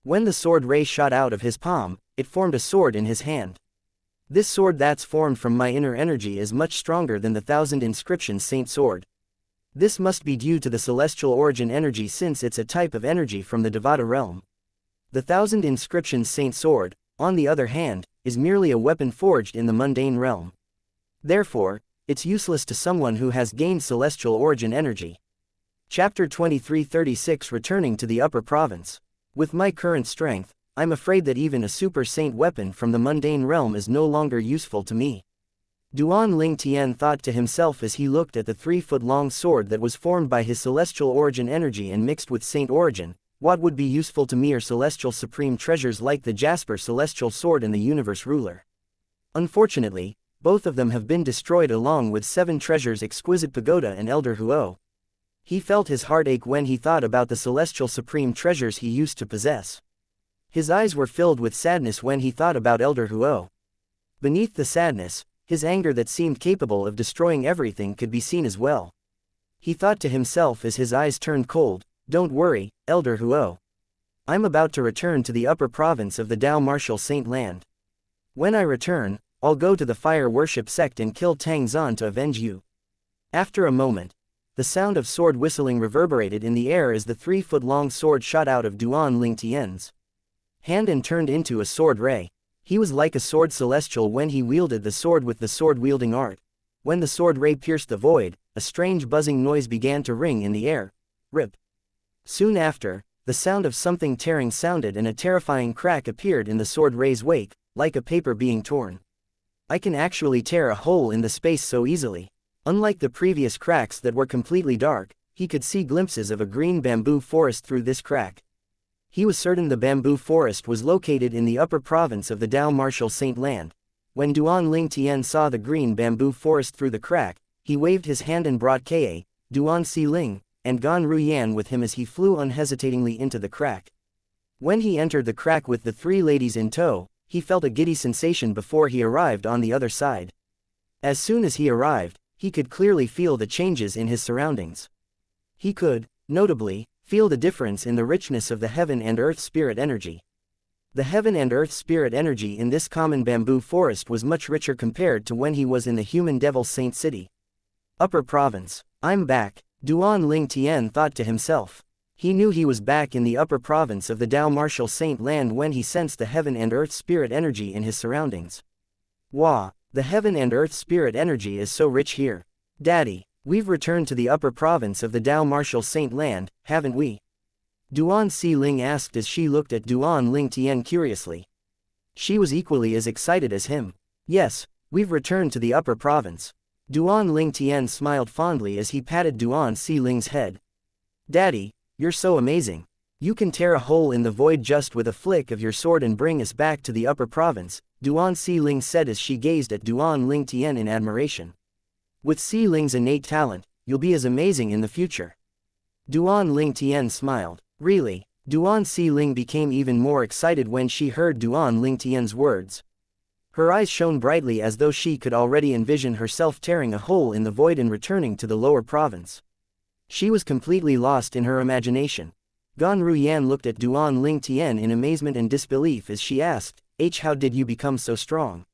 When the sword ray shot out of his palm, it formed a sword in his hand. This sword that's formed from my inner energy is much stronger than the 1,000 inscriptions saint sword. This must be due to the celestial origin energy since it's a type of energy from the Devata realm. The 1,000 inscriptions saint sword, on the other hand, is merely a weapon forged in the mundane realm. Therefore, it's useless to someone who has gained celestial origin energy. Chapter 23:36 Returning to the Upper Province. With my current strength, I'm afraid that even a super saint weapon from the mundane realm is no longer useful to me. Duan Ling Tian thought to himself as he looked at the 3-foot-long sword that was formed by his celestial origin energy and mixed with saint origin. What would be useful to me are celestial supreme treasures like the Jasper celestial sword and the universe ruler. Unfortunately, both of them have been destroyed along with 7 treasures exquisite pagoda and elder huo. He felt his heart ache when he thought about the celestial supreme treasures he used to possess. His eyes were filled with sadness when he thought about elder huo. Beneath the sadness, his anger that seemed capable of destroying everything could be seen as well. He thought to himself as his eyes turned cold, "Don't worry, elder huo. I'm about to return to the upper province of the Dao Martial Saint Land. When I return, I'll go to the fire worship sect and kill Tang Zan to avenge you." After a moment, the sound of sword whistling reverberated in the air as the 3-foot-long sword shot out of Duan Ling Tian's hand and turned into a sword ray. He was like a sword celestial when he wielded the sword with the sword-wielding art. When the sword ray pierced the void, a strange buzzing noise began to ring in the air. Rip. Soon after, the sound of something tearing sounded and a terrifying crack appeared in the sword ray's wake, like a paper being torn. I can actually tear a hole in the space so easily. Unlike the previous cracks that were completely dark, he could see glimpses of a green bamboo forest through this crack. He was certain the bamboo forest was located in the upper province of the Dao Martial Saint Land. When Duan Ling Tian saw the green bamboo forest through the crack, he waved his hand and brought Ka, Duan Si Ling, and Gan Ruyan with him as he flew unhesitatingly into the crack. When he entered the crack with the 3 ladies in tow, he felt a giddy sensation before he arrived on the other side. As soon as he arrived, he could clearly feel the changes in his surroundings. He could, notably, feel the difference in the richness of the heaven and earth spirit energy. The heaven and earth spirit energy in this common bamboo forest was much richer compared to when he was in the human devil saint city. Upper province. I'm back, Duan Ling Tian thought to himself. He knew he was back in the upper province of the Dao Martial Saint Land when he sensed the heaven and earth spirit energy in his surroundings. Wow, the heaven and earth spirit energy is so rich here. Daddy, we've returned to the upper province of the Dao Martial Saint Land, haven't we? Duan Si Ling asked as she looked at Duan Ling Tian curiously. She was equally as excited as him. Yes, we've returned to the upper province. Duan Ling Tian smiled fondly as he patted Duan Si Ling's head. Daddy, you're so amazing. You can tear a hole in the void just with a flick of your sword and bring us back to the upper province, Duan Si Ling said as she gazed at Duan Ling Tian in admiration. With Si Ling's innate talent, you'll be as amazing in the future. Duan Ling Tian smiled. Really? Duan Si Ling became even more excited when she heard Duan Ling Tian's words. Her eyes shone brightly as though she could already envision herself tearing a hole in the void and returning to the lower province. She was completely lost in her imagination. Gan Ruyan looked at Duan Ling Tian in amazement and disbelief as she asked, how did you become so strong?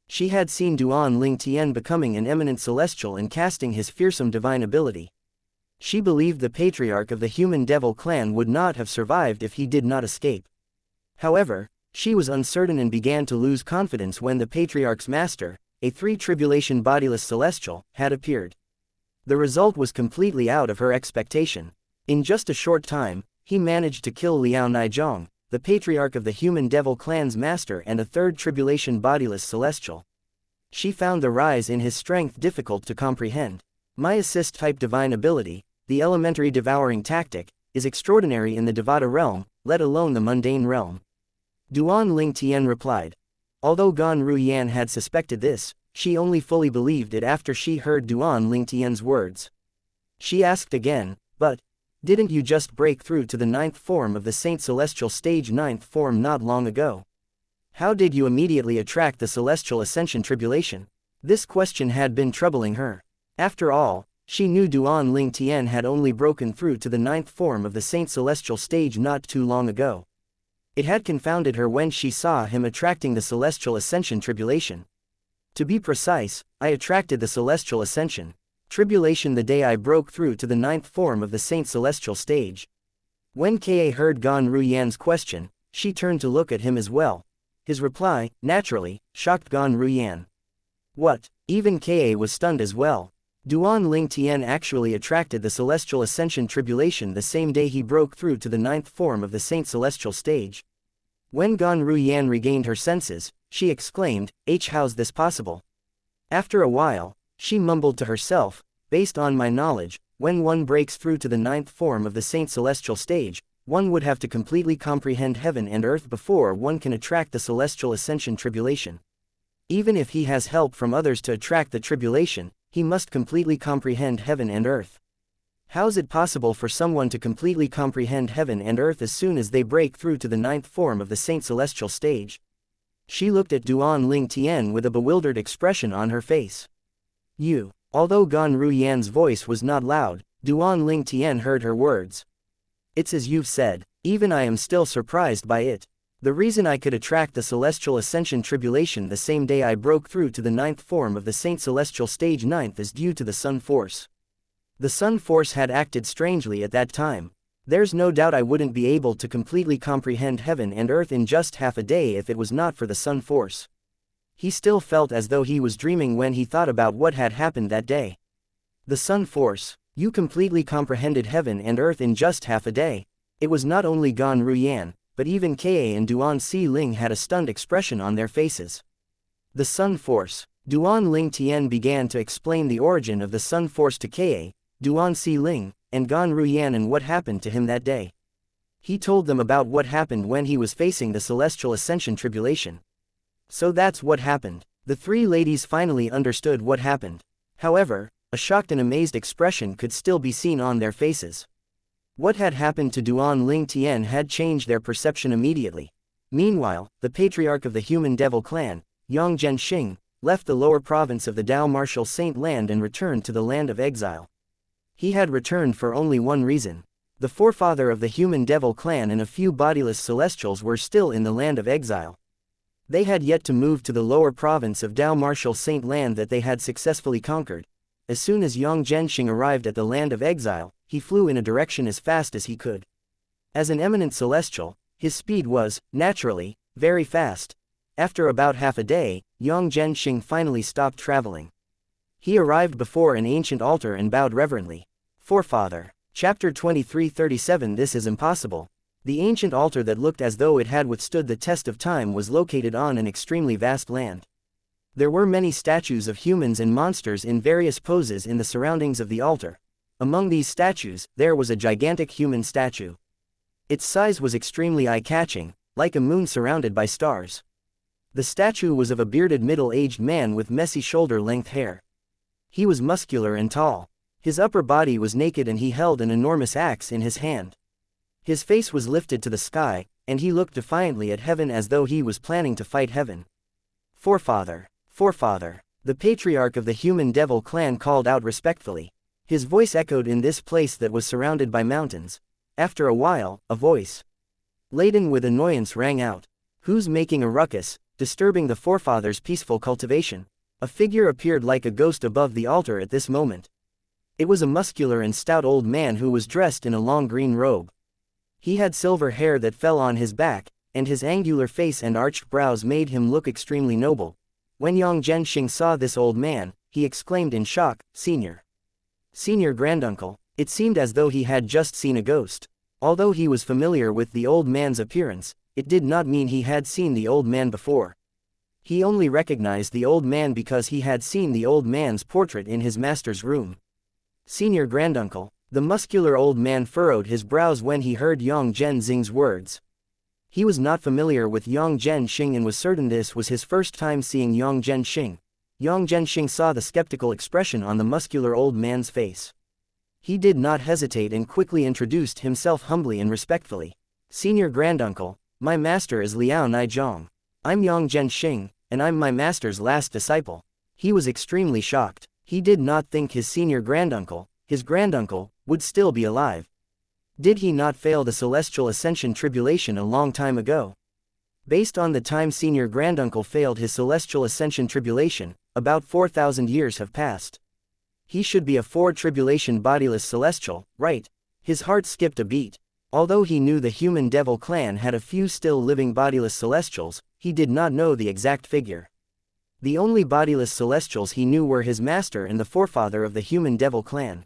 She had seen Duan Ling Tian becoming an eminent celestial and casting his fearsome divine ability. She believed the patriarch of the human devil clan would not have survived if he did not escape. However, she was uncertain and began to lose confidence when the patriarch's master, a 3-tribulation bodiless celestial, had appeared. The result was completely out of her expectation. In just a short time, he managed to kill Liao Nizhong, the patriarch of the human devil clan's master and a 3rd tribulation bodiless celestial. She found the rise in his strength difficult to comprehend. My assist-type divine ability, the elementary devouring tactic, is extraordinary in the Devata realm, let alone the mundane realm. Duan Ling Tian replied. Although Gan Ruyan had suspected this, she only fully believed it after she heard Duan Ling Tian's words. She asked again, but didn't you just break through to the 9th form of the Saint Celestial Stage 9th form not long ago? How did you immediately attract the Celestial Ascension Tribulation? This question had been troubling her. After all, she knew Duan Ling Tian had only broken through to the 9th form of the Saint Celestial Stage not too long ago. It had confounded her when she saw him attracting the celestial ascension tribulation. To be precise, I attracted the celestial ascension tribulation the day I broke through to the 9th form of the Saint Celestial stage. When Ka heard Gan Ruyan's question, she turned to look at him as well. His reply, naturally, shocked Gan Ruyan. What? Even Ka was stunned as well. Duan Ling Tian actually attracted the celestial ascension tribulation the same day he broke through to the 9th form of the Saint Celestial stage. When Gan Ruyan regained her senses, she exclaimed, how's this possible? After a while, she mumbled to herself, based on my knowledge, when one breaks through to the 9th form of the Saint Celestial stage, one would have to completely comprehend heaven and earth before one can attract the celestial ascension tribulation. Even if he has help from others to attract the tribulation, he must completely comprehend heaven and earth. How's it possible for someone to completely comprehend heaven and earth as soon as they break through to the 9th form of the Saint Celestial stage? She looked at Duan Ling Tian with a bewildered expression on her face. Although Gan Ruyan's voice was not loud, Duan Ling Tian heard her words. It's as you've said, even I am still surprised by it. The reason I could attract the celestial ascension tribulation the same day I broke through to the 9th form of the Saint Celestial stage 9th is due to the Sun Force. The Sun Force had acted strangely at that time. There's no doubt I wouldn't be able to completely comprehend heaven and earth in just half a day if it was not for the Sun Force. He still felt as though he was dreaming when he thought about what had happened that day. The Sun Force, you completely comprehended heaven and earth in just half a day. It was not only Gan Ruyan, but even Ka and Duan Si Ling had a stunned expression on their faces. The Sun Force. Duan Ling Tian began to explain the origin of the Sun Force to Ka, Duan Si Ling, and Gan Ruyan and what happened to him that day. He told them about what happened when he was facing the celestial ascension tribulation. So that's what happened. The three ladies finally understood what happened. However, a shocked and amazed expression could still be seen on their faces. What had happened to Duan Ling Tian had changed their perception immediately. Meanwhile, the patriarch of the human devil clan, Yang Zhenxing, left the lower province of the Dao Martial Saint Land and returned to the land of exile. He had returned for only one reason. The forefather of the human devil clan and a few bodiless celestials were still in the land of exile. They had yet to move to the lower province of Dao Martial Saint Land that they had successfully conquered. As soon as Yang Zhenxing arrived at the land of exile, he flew in a direction as fast as he could. As an eminent celestial, his speed was, naturally, very fast. After about half a day, Yang Zhenxing finally stopped traveling. He arrived before an ancient altar and bowed reverently. Forefather. Chapter 23:37. This is impossible. The ancient altar that looked as though it had withstood the test of time was located on an extremely vast land. There were many statues of humans and monsters in various poses in the surroundings of the altar. Among these statues, there was a gigantic human statue. Its size was extremely eye-catching, like a moon surrounded by stars. The statue was of a bearded middle-aged man with messy shoulder-length hair. He was muscular and tall. His upper body was naked and he held an enormous axe in his hand. His face was lifted to the sky, and he looked defiantly at heaven as though he was planning to fight heaven. Forefather. Forefather. The patriarch of the human devil clan called out respectfully. His voice echoed in this place that was surrounded by mountains. After a while, a voice laden with annoyance rang out. Who's making a ruckus, disturbing the forefathers' peaceful cultivation? A figure appeared like a ghost above the altar at this moment. It was a muscular and stout old man who was dressed in a long green robe. He had silver hair that fell on his back, and his angular face and arched brows made him look extremely noble. When Yang Zhenxing saw this old man, he exclaimed in shock, Senior Granduncle. It seemed as though he had just seen a ghost. Although he was familiar with the old man's appearance, it did not mean he had seen the old man before. He only recognized the old man because he had seen the old man's portrait in his master's room. Senior Granduncle. The muscular old man furrowed his brows when he heard Yang Zhenxing's words. He was not familiar with Yang Zhenxing and was certain this was his first time seeing Yang Zhenxing. Yang Zhenxing saw the skeptical expression on the muscular old man's face. He did not hesitate and quickly introduced himself humbly and respectfully. Senior Granduncle, my master is Liao Nizhong. I'm Yang Zhenxing, and I'm my master's last disciple. He was extremely shocked. He did not think his senior granduncle, his granduncle, would still be alive. Did he not fail the celestial ascension tribulation a long time ago? Based on the time senior granduncle failed his celestial ascension tribulation, about 4,000 years have passed. He should be a tribulation bodiless celestial, right? His heart skipped a beat. Although he knew the human devil clan had a few still living bodiless celestials, he did not know the exact figure. The only bodiless celestials he knew were his master and the forefather of the human devil clan.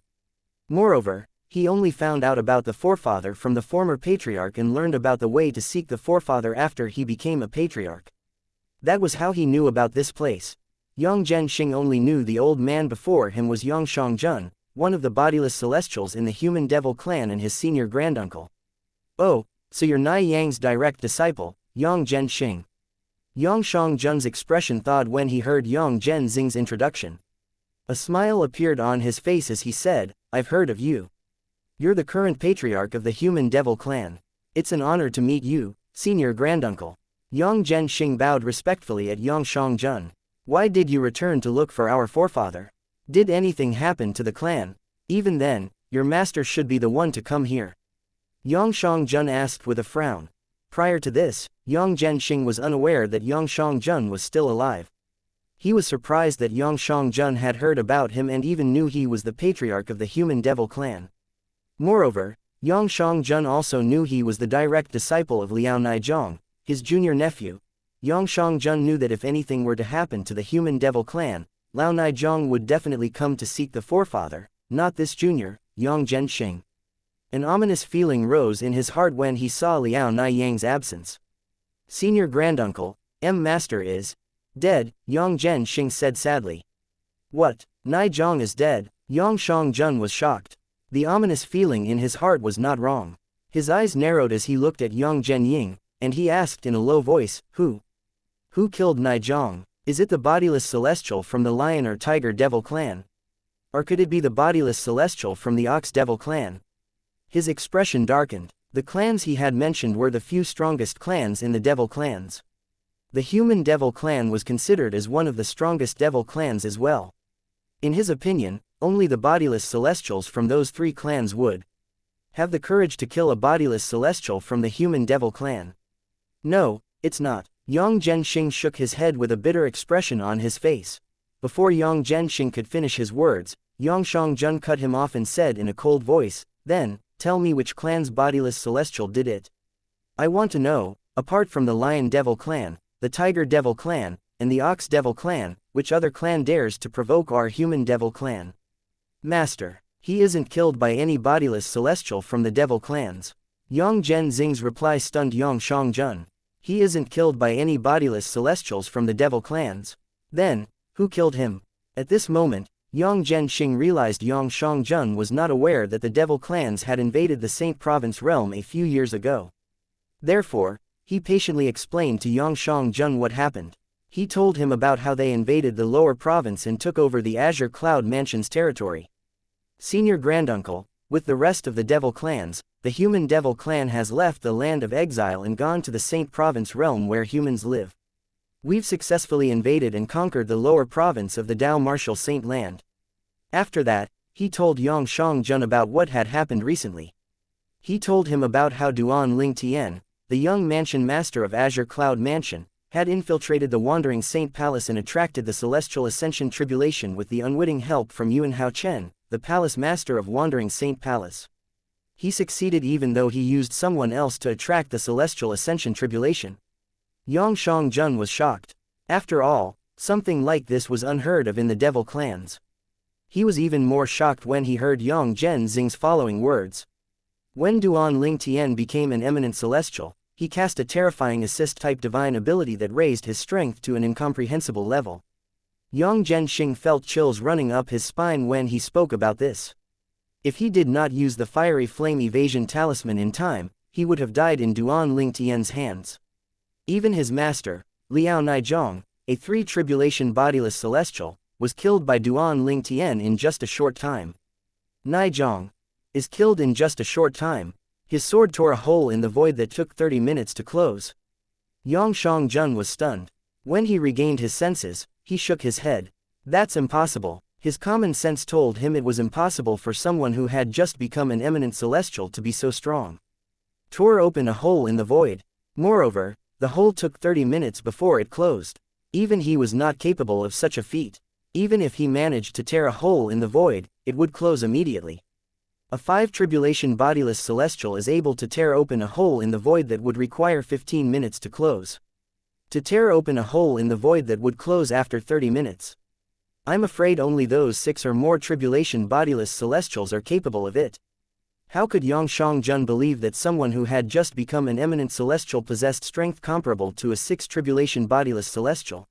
Moreover, he only found out about the forefather from the former patriarch and learned about the way to seek the forefather after he became a patriarch. That was how he knew about this place. Yang Zhenxing only knew the old man before him was Yang Xiangjun, one of the bodiless celestials in the human devil clan and his senior granduncle. Oh, so you're Nai Yang's direct disciple, Yang Zhenxing. Yang Xiangjun's expression thawed when he heard Yang Zhenxing's introduction. A smile appeared on his face as he said, I've heard of you. You're the current patriarch of the human devil clan. It's an honor to meet you, senior granduncle. Yang Zhenxing bowed respectfully at Yang Xiangjun. Why did you return to look for our forefather? Did anything happen to the clan? Even then, your master should be the one to come here. Yang Xiangjun asked with a frown. Prior to this, Yang Zhenxing was unaware that Yang Xiangjun was still alive. He was surprised that Yang Xiangjun had heard about him and even knew he was the patriarch of the human devil clan. Moreover, Yang Xiangjun also knew he was the direct disciple of Liao Naizhong, his junior nephew. Yang Xiangjun knew that if anything were to happen to the human devil clan, Liao Naizhong would definitely come to seek the forefather, not this junior, Yang Zhenxing. An ominous feeling rose in his heart when he saw Liao Naiyang's absence. Senior granduncle, Master is dead, Yang Zhenxing said sadly. What? Naizhong is dead? Yang Xiangjun was shocked. The ominous feeling in his heart was not wrong. His eyes narrowed as he looked at Yang Zhenying, and he asked in a low voice, Who? Who killed Naizhong? Is it the bodiless celestial from the lion or tiger devil clan? Or could it be the bodiless celestial from the ox devil clan? His expression darkened. The clans he had mentioned were the few strongest clans in the devil clans. The human devil clan was considered as one of the strongest devil clans as well. In his opinion, only the bodiless celestials from those three clans would have the courage to kill a bodiless celestial from the human devil clan. No, it's not. Yang Zhenxing shook his head with a bitter expression on his face. Before Yang Zhenxing could finish his words, Yang Xiangjun cut him off and said in a cold voice, Then, tell me which clan's bodiless celestial did it. I want to know, apart from the lion devil clan, the tiger devil clan, and the ox devil clan, which other clan dares to provoke our human devil clan? Master, he isn't killed by any bodiless celestial from the devil clans. Yang Zhenxing's reply stunned Yang Xiangjun. He isn't killed by any bodiless celestials from the devil clans. Then, who killed him? At this moment, Yang Zhenxing realized Yang Xiangjun was not aware that the devil clans had invaded the Saint Province realm a few years ago. Therefore, he patiently explained to Yang Xiangjun what happened. He told him about how they invaded the lower province and took over the Azure Cloud Mansion's territory. Senior granduncle, with the rest of the devil clans, the human devil clan has left the land of exile and gone to the Saint Province realm where humans live. We've successfully invaded and conquered the lower province of the Dao Martial Saint Land. After that, he told Yang Xiangjun about what had happened recently. He told him about how Duan Ling Tian, the young mansion master of Azure Cloud Mansion, had infiltrated the Wandering Saint Palace and attracted the Celestial Ascension Tribulation with the unwitting help from Yuan Hao Chen, the palace master of Wandering Saint Palace. He succeeded even though he used someone else to attract the Celestial Ascension Tribulation. Yang Xiangjun was shocked. After all, something like this was unheard of in the devil clans. He was even more shocked when he heard Yang Zhenxing's following words. When Duan Ling Tian became an eminent celestial, he cast a terrifying assist-type divine ability that raised his strength to an incomprehensible level. Yang Zhenxing felt chills running up his spine when he spoke about this. If he did not use the fiery flame evasion talisman in time, he would have died in Duan Ling Tian's hands. Even his master, Liao Naizhong, a tribulation bodiless celestial, was killed by Duan Ling Tian in just a short time. Naizhong is killed in just a short time. His sword tore a hole in the void that took 30 minutes to close. Yang Xiangjun was stunned. When he regained his senses, he shook his head. That's impossible. His common sense told him it was impossible for someone who had just become an eminent celestial to be so strong. Tore open a hole in the void. Moreover, the hole took 30 minutes before it closed. Even he was not capable of such a feat. Even if he managed to tear a hole in the void, it would close immediately. A 5 tribulation bodiless celestial is able to tear open a hole in the void that would require 15 minutes to close. To tear open a hole in the void that would close after 30 minutes. I'm afraid only those 6 or more tribulation bodiless celestials are capable of it. How could Xianxia believe that someone who had just become an eminent celestial possessed strength comparable to a 6 tribulation bodiless celestial?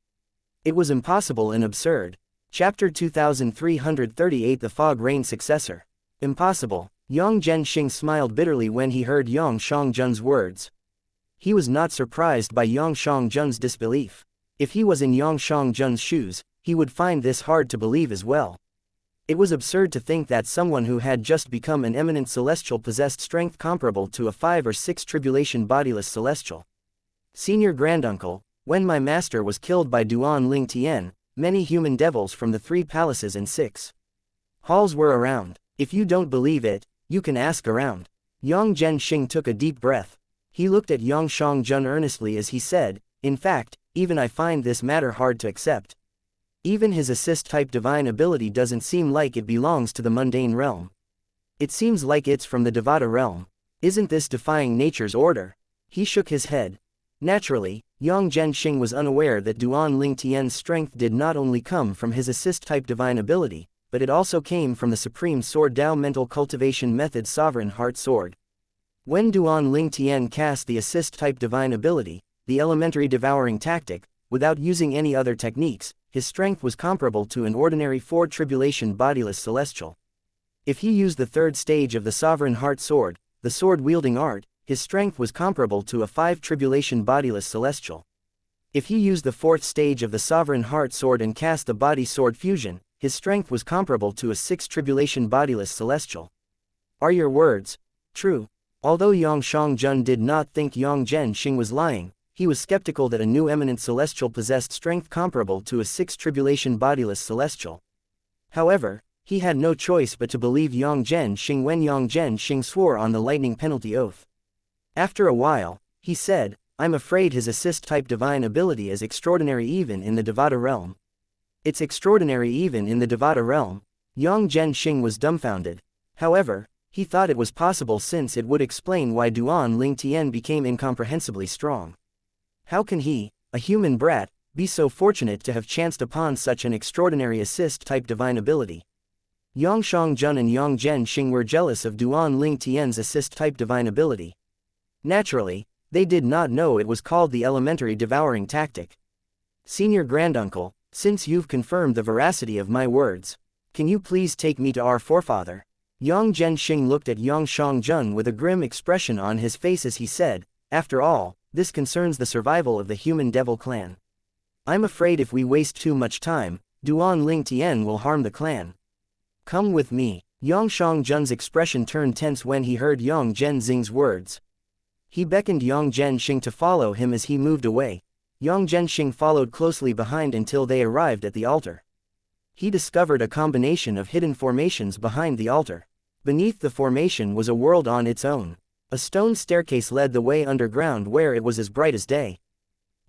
It was impossible and absurd. Chapter 2338 The Fog Rain Successor. Impossible. Yang Zhenxing smiled bitterly when he heard Xianxia's words. He was not surprised by Xianxia's disbelief. If he was in Xianxia's shoes, he would find this hard to believe as well. It was absurd to think that someone who had just become an eminent celestial possessed strength comparable to a 5 or 6 tribulation bodiless celestial. Senior Granduncle, when my master was killed by Duan Ling Tian, many human devils from the 3 palaces and 6 halls were around. If you don't believe it, you can ask around. Yang Zhenxing took a deep breath. He looked at Xianxia earnestly as he said, in fact, even I find this matter hard to accept. Even his assist-type divine ability doesn't seem like it belongs to the mundane realm. It seems like it's from the Devata realm. Isn't this defying nature's order? He shook his head. Naturally, Yang Zhenxing was unaware that Duan Ling Tian's strength did not only come from his assist-type divine ability, but it also came from the Supreme Sword Dao Mental Cultivation Method Sovereign Heart Sword. When Duan Ling Tian cast the assist-type divine ability, the elementary devouring tactic, without using any other techniques, his strength was comparable to an ordinary 4 tribulation bodiless celestial. If he used the 3rd stage of the Sovereign Heart Sword, the sword-wielding art, his strength was comparable to a 5 tribulation bodiless celestial. If he used the 4th stage of the Sovereign Heart Sword and cast the body sword fusion, his strength was comparable to a 6 tribulation bodiless celestial. Are your words true? Although Xianxia did not think Yang Zhenxing was lying, he was skeptical that a new eminent celestial possessed strength comparable to a 6 tribulation bodiless celestial. However, he had no choice but to believe Yang Zhenxing when Yang Zhenxing swore on the lightning penalty oath. After a while, he said, I'm afraid his assist-type divine ability is extraordinary even in the Devata realm. It's extraordinary even in the Devata realm. Yang Zhenxing was dumbfounded. However, he thought it was possible since it would explain why Duan Ling Tian became incomprehensibly strong. How can he, a human brat, be so fortunate to have chanced upon such an extraordinary assist-type divine ability? Xianxia and Yang Zhenxing were jealous of Duan Ling Tian's assist-type divine ability. Naturally, they did not know it was called the elementary devouring tactic. Senior Granduncle, since you've confirmed the veracity of my words, can you please take me to our forefather? Yang Zhenxing looked at Xianxia with a grim expression on his face as he said, after all, this concerns the survival of the human devil clan. I'm afraid if we waste too much time, Duan Ling Tian will harm the clan. Come with me. Xianxia's expression turned tense when he heard Yang Zhenxing's words. He beckoned Yang Zhenxing to follow him as he moved away. Yang Zhenxing followed closely behind until they arrived at the altar. He discovered a combination of hidden formations behind the altar. Beneath the formation was a world on its own. A stone staircase led the way underground where it was as bright as day.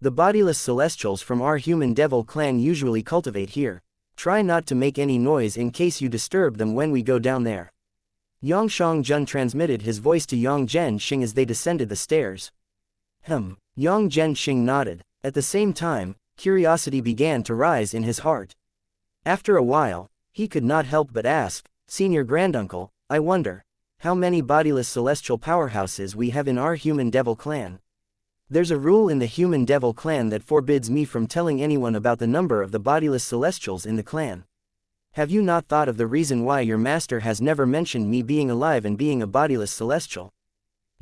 The bodiless celestials from our human devil clan usually cultivate here. Try not to make any noise in case you disturb them when we go down there. Xianxia transmitted his voice to Yang Zhenxing as they descended the stairs. Yang Zhenxing nodded. At the same time, curiosity began to rise in his heart. After a while, he could not help but ask, Senior Granduncle, I wonder how many bodiless celestial powerhouses we have in our human devil clan. There's a rule in the human devil clan that forbids me from telling anyone about the number of the bodiless celestials in the clan. Have you not thought of the reason why your master has never mentioned me being alive and being a bodiless celestial?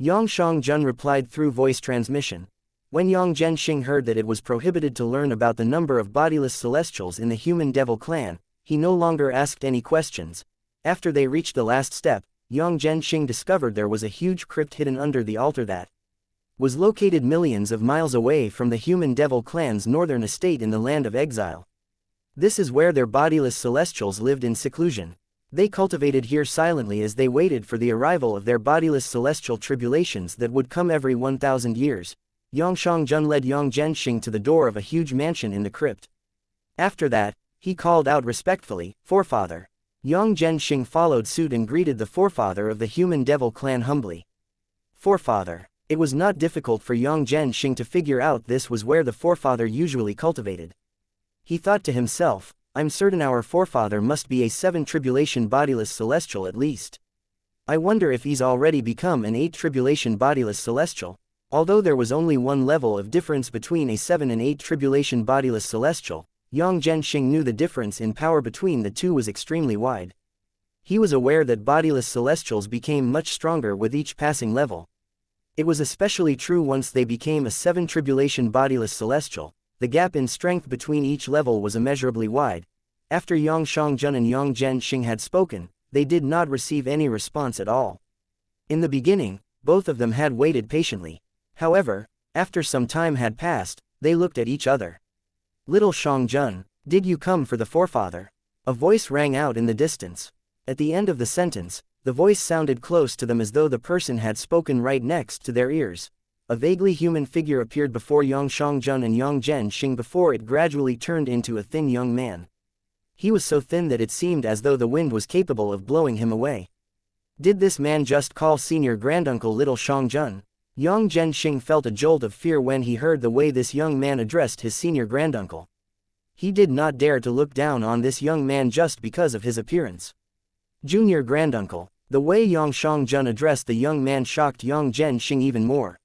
Xianxia replied through voice transmission. When Yang Zhenxing heard that it was prohibited to learn about the number of bodiless celestials in the human devil clan, he no longer asked any questions. After they reached the last step, Yang Zhenxing discovered there was a huge crypt hidden under the altar that was located millions of miles away from the human devil clan's northern estate in the land of exile. This is where their bodiless celestials lived in seclusion. They cultivated here silently as they waited for the arrival of their bodiless celestial tribulations that would come every 1,000 years. Yang Xiangjun led Yang Zhenxing to the door of a huge mansion in the crypt. After that, he called out respectfully, "Forefather." Yang Zhenxing followed suit and greeted the forefather of the human devil clan humbly. Forefather. It was not difficult for Yang Zhenxing to figure out this was where the forefather usually cultivated. He thought to himself, I'm certain our forefather must be a 7 tribulation bodiless celestial at least. I wonder if he's already become an 8 tribulation bodiless celestial. Although there was only one level of difference between a 7 and 8 tribulation bodiless celestial, Yang Zhenxing knew the difference in power between the two was extremely wide. He was aware that bodiless celestials became much stronger with each passing level. It was especially true once they became a 7 tribulation bodiless celestial. The gap in strength between each level was immeasurably wide. After Yang Xiangjun and Yang Zhenxing had spoken, they did not receive any response at all. In the beginning, both of them had waited patiently. However, after some time had passed, they looked at each other. Little Xiangjun, did you come for the forefather? A voice rang out in the distance. At the end of the sentence, the voice sounded close to them as though the person had spoken right next to their ears. A vaguely human figure appeared before Yang Xiangjun and Yang Zhenxing before it gradually turned into a thin young man. He was so thin that it seemed as though the wind was capable of blowing him away. Did this man just call senior granduncle little Xiangjun? Yang Zhenxing felt a jolt of fear when he heard the way this young man addressed his senior granduncle. He did not dare to look down on this young man just because of his appearance. Junior granduncle. The way Yang Xiangjun addressed the young man shocked Yang Zhenxing even more.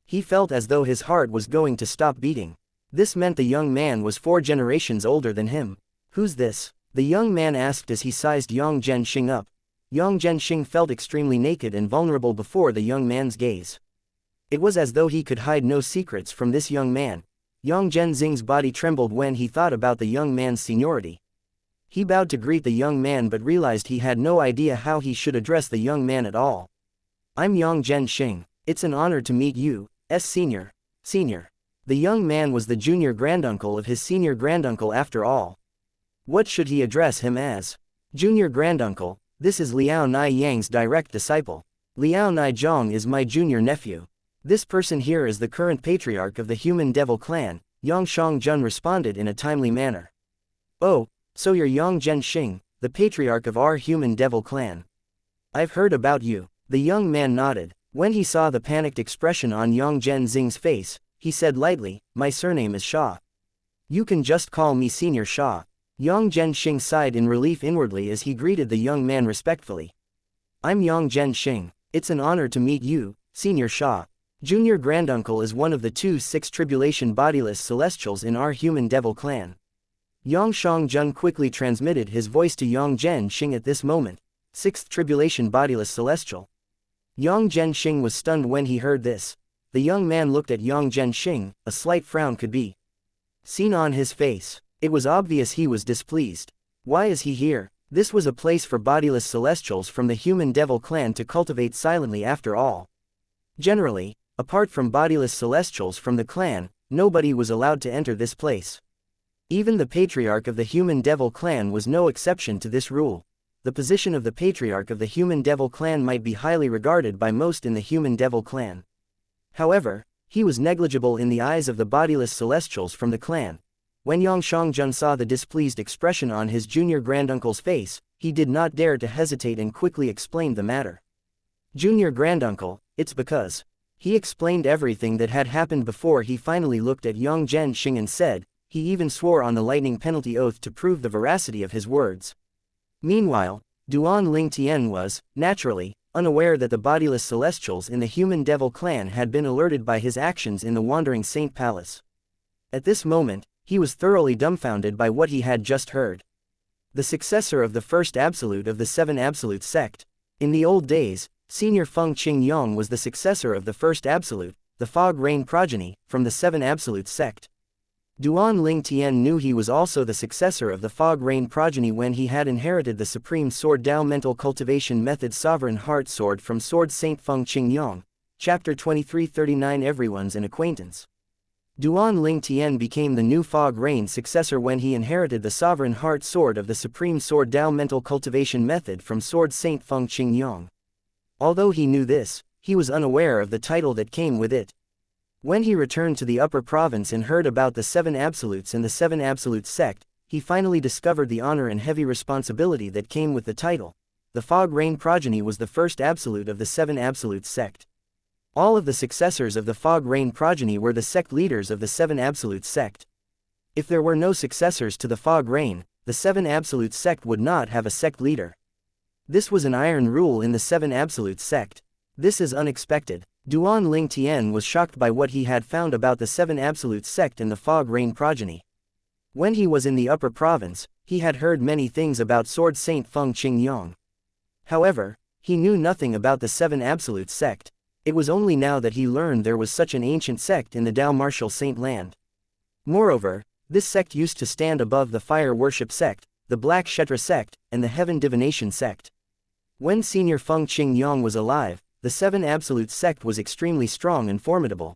He felt as though his heart was going to stop beating. This meant the young man was 4 generations older than him. Who's this? The young man asked as he sized Yang Zhenxing up. Yang Zhenxing felt extremely naked and vulnerable before the young man's gaze. It was as though he could hide no secrets from this young man. Yang Zhenxing's body trembled when he thought about the young man's seniority. He bowed to greet the young man but realized he had no idea how he should address the young man at all. I'm Yang Zhenxing. It's an honor to meet you, senior. Senior. The young man was the junior granduncle of his senior granduncle after all. What should he address him as? Junior granduncle, this is Liao Nai Yang's direct disciple. Liao Nai Zhong is my junior nephew. This person here is the current patriarch of the human devil clan, Yang Xiangjun responded in a timely manner. Oh, so you're Yang Zhenxing, the patriarch of our human devil clan. I've heard about you. The young man nodded. When he saw the panicked expression on Yang Zhenxing's face, he said lightly, my surname is Xia. You can just call me Senior Xia. Yang Zhenxing sighed in relief inwardly as he greeted the young man respectfully. I'm Yang Zhenxing. It's an honor to meet you, Senior Xia. Junior granduncle is one of the 2 6 tribulation bodiless celestials in our human devil clan. Yang Xiangjun quickly transmitted his voice to Yang Zhenxing at this moment. 6th tribulation bodiless celestial. Yang Zhenxing was stunned when he heard this. The young man looked at Yang Zhenxing, a slight frown could be seen on his face. It was obvious he was displeased. Why is he here? This was a place for bodiless celestials from the human devil clan to cultivate silently after all. Generally, apart from bodiless celestials from the clan, nobody was allowed to enter this place. Even the patriarch of the human devil clan was no exception to this rule. The position of the patriarch of the human devil clan might be highly regarded by most in the human devil clan. However, he was negligible in the eyes of the bodiless celestials from the clan. When Yang Xiangjun saw the displeased expression on his junior granduncle's face, he did not dare to hesitate and quickly explained the matter. Junior granduncle, it's because. He explained everything that had happened before he finally looked at Yang Zhenxing and said, he even swore on the lightning penalty oath to prove the veracity of his words. Meanwhile, Duan Ling Tian was, naturally, unaware that the bodiless celestials in the human devil clan had been alerted by his actions in the wandering saint palace. At this moment, he was thoroughly dumbfounded by what he had just heard. The successor of the first absolute of the 7 absolute sect. In the old days, Senior Feng Qingyong was the successor of the first absolute, the fog rain progeny, from the 7 absolute sect. Duan Ling Tian knew he was also the successor of the fog rain progeny when he had inherited the supreme sword Dao mental cultivation method sovereign heart sword from sword Saint Feng Qingyong. Chapter 2339 Everyone's an acquaintance. Duan Ling Tian became the new Fog Rain successor when he inherited the Sovereign Heart Sword of the Supreme Sword Dao mental cultivation method from Sword Saint Feng Qingyang. Although he knew this, he was unaware of the title that came with it. When he returned to the Upper Province and heard about the Seven Absolutes and the Seven Absolutes sect, he finally discovered the honor and heavy responsibility that came with the title. The Fog Rain progeny was the first absolute of the Seven Absolutes sect. All of the successors of the Fog Rain progeny were the sect leaders of the Seven Absolutes sect. If there were no successors to the Fog Rain, the Seven Absolutes sect would not have a sect leader. This was an iron rule in the Seven Absolutes sect. This is unexpected. Duan Ling Tian was shocked by what he had found about the Seven Absolutes sect and the Fog Rain progeny. When he was in the Upper Province, he had heard many things about Sword Saint Feng Qingyang. However, he knew nothing about the Seven Absolutes sect. It was only now that he learned there was such an ancient sect in the Dao Martial Saint Land. Moreover, this sect used to stand above the Fire Worship sect, the Black Kshetra sect, and the Heaven Divination sect. When Senior Feng Qingyang was alive, the Seven Absolutes sect was extremely strong and formidable.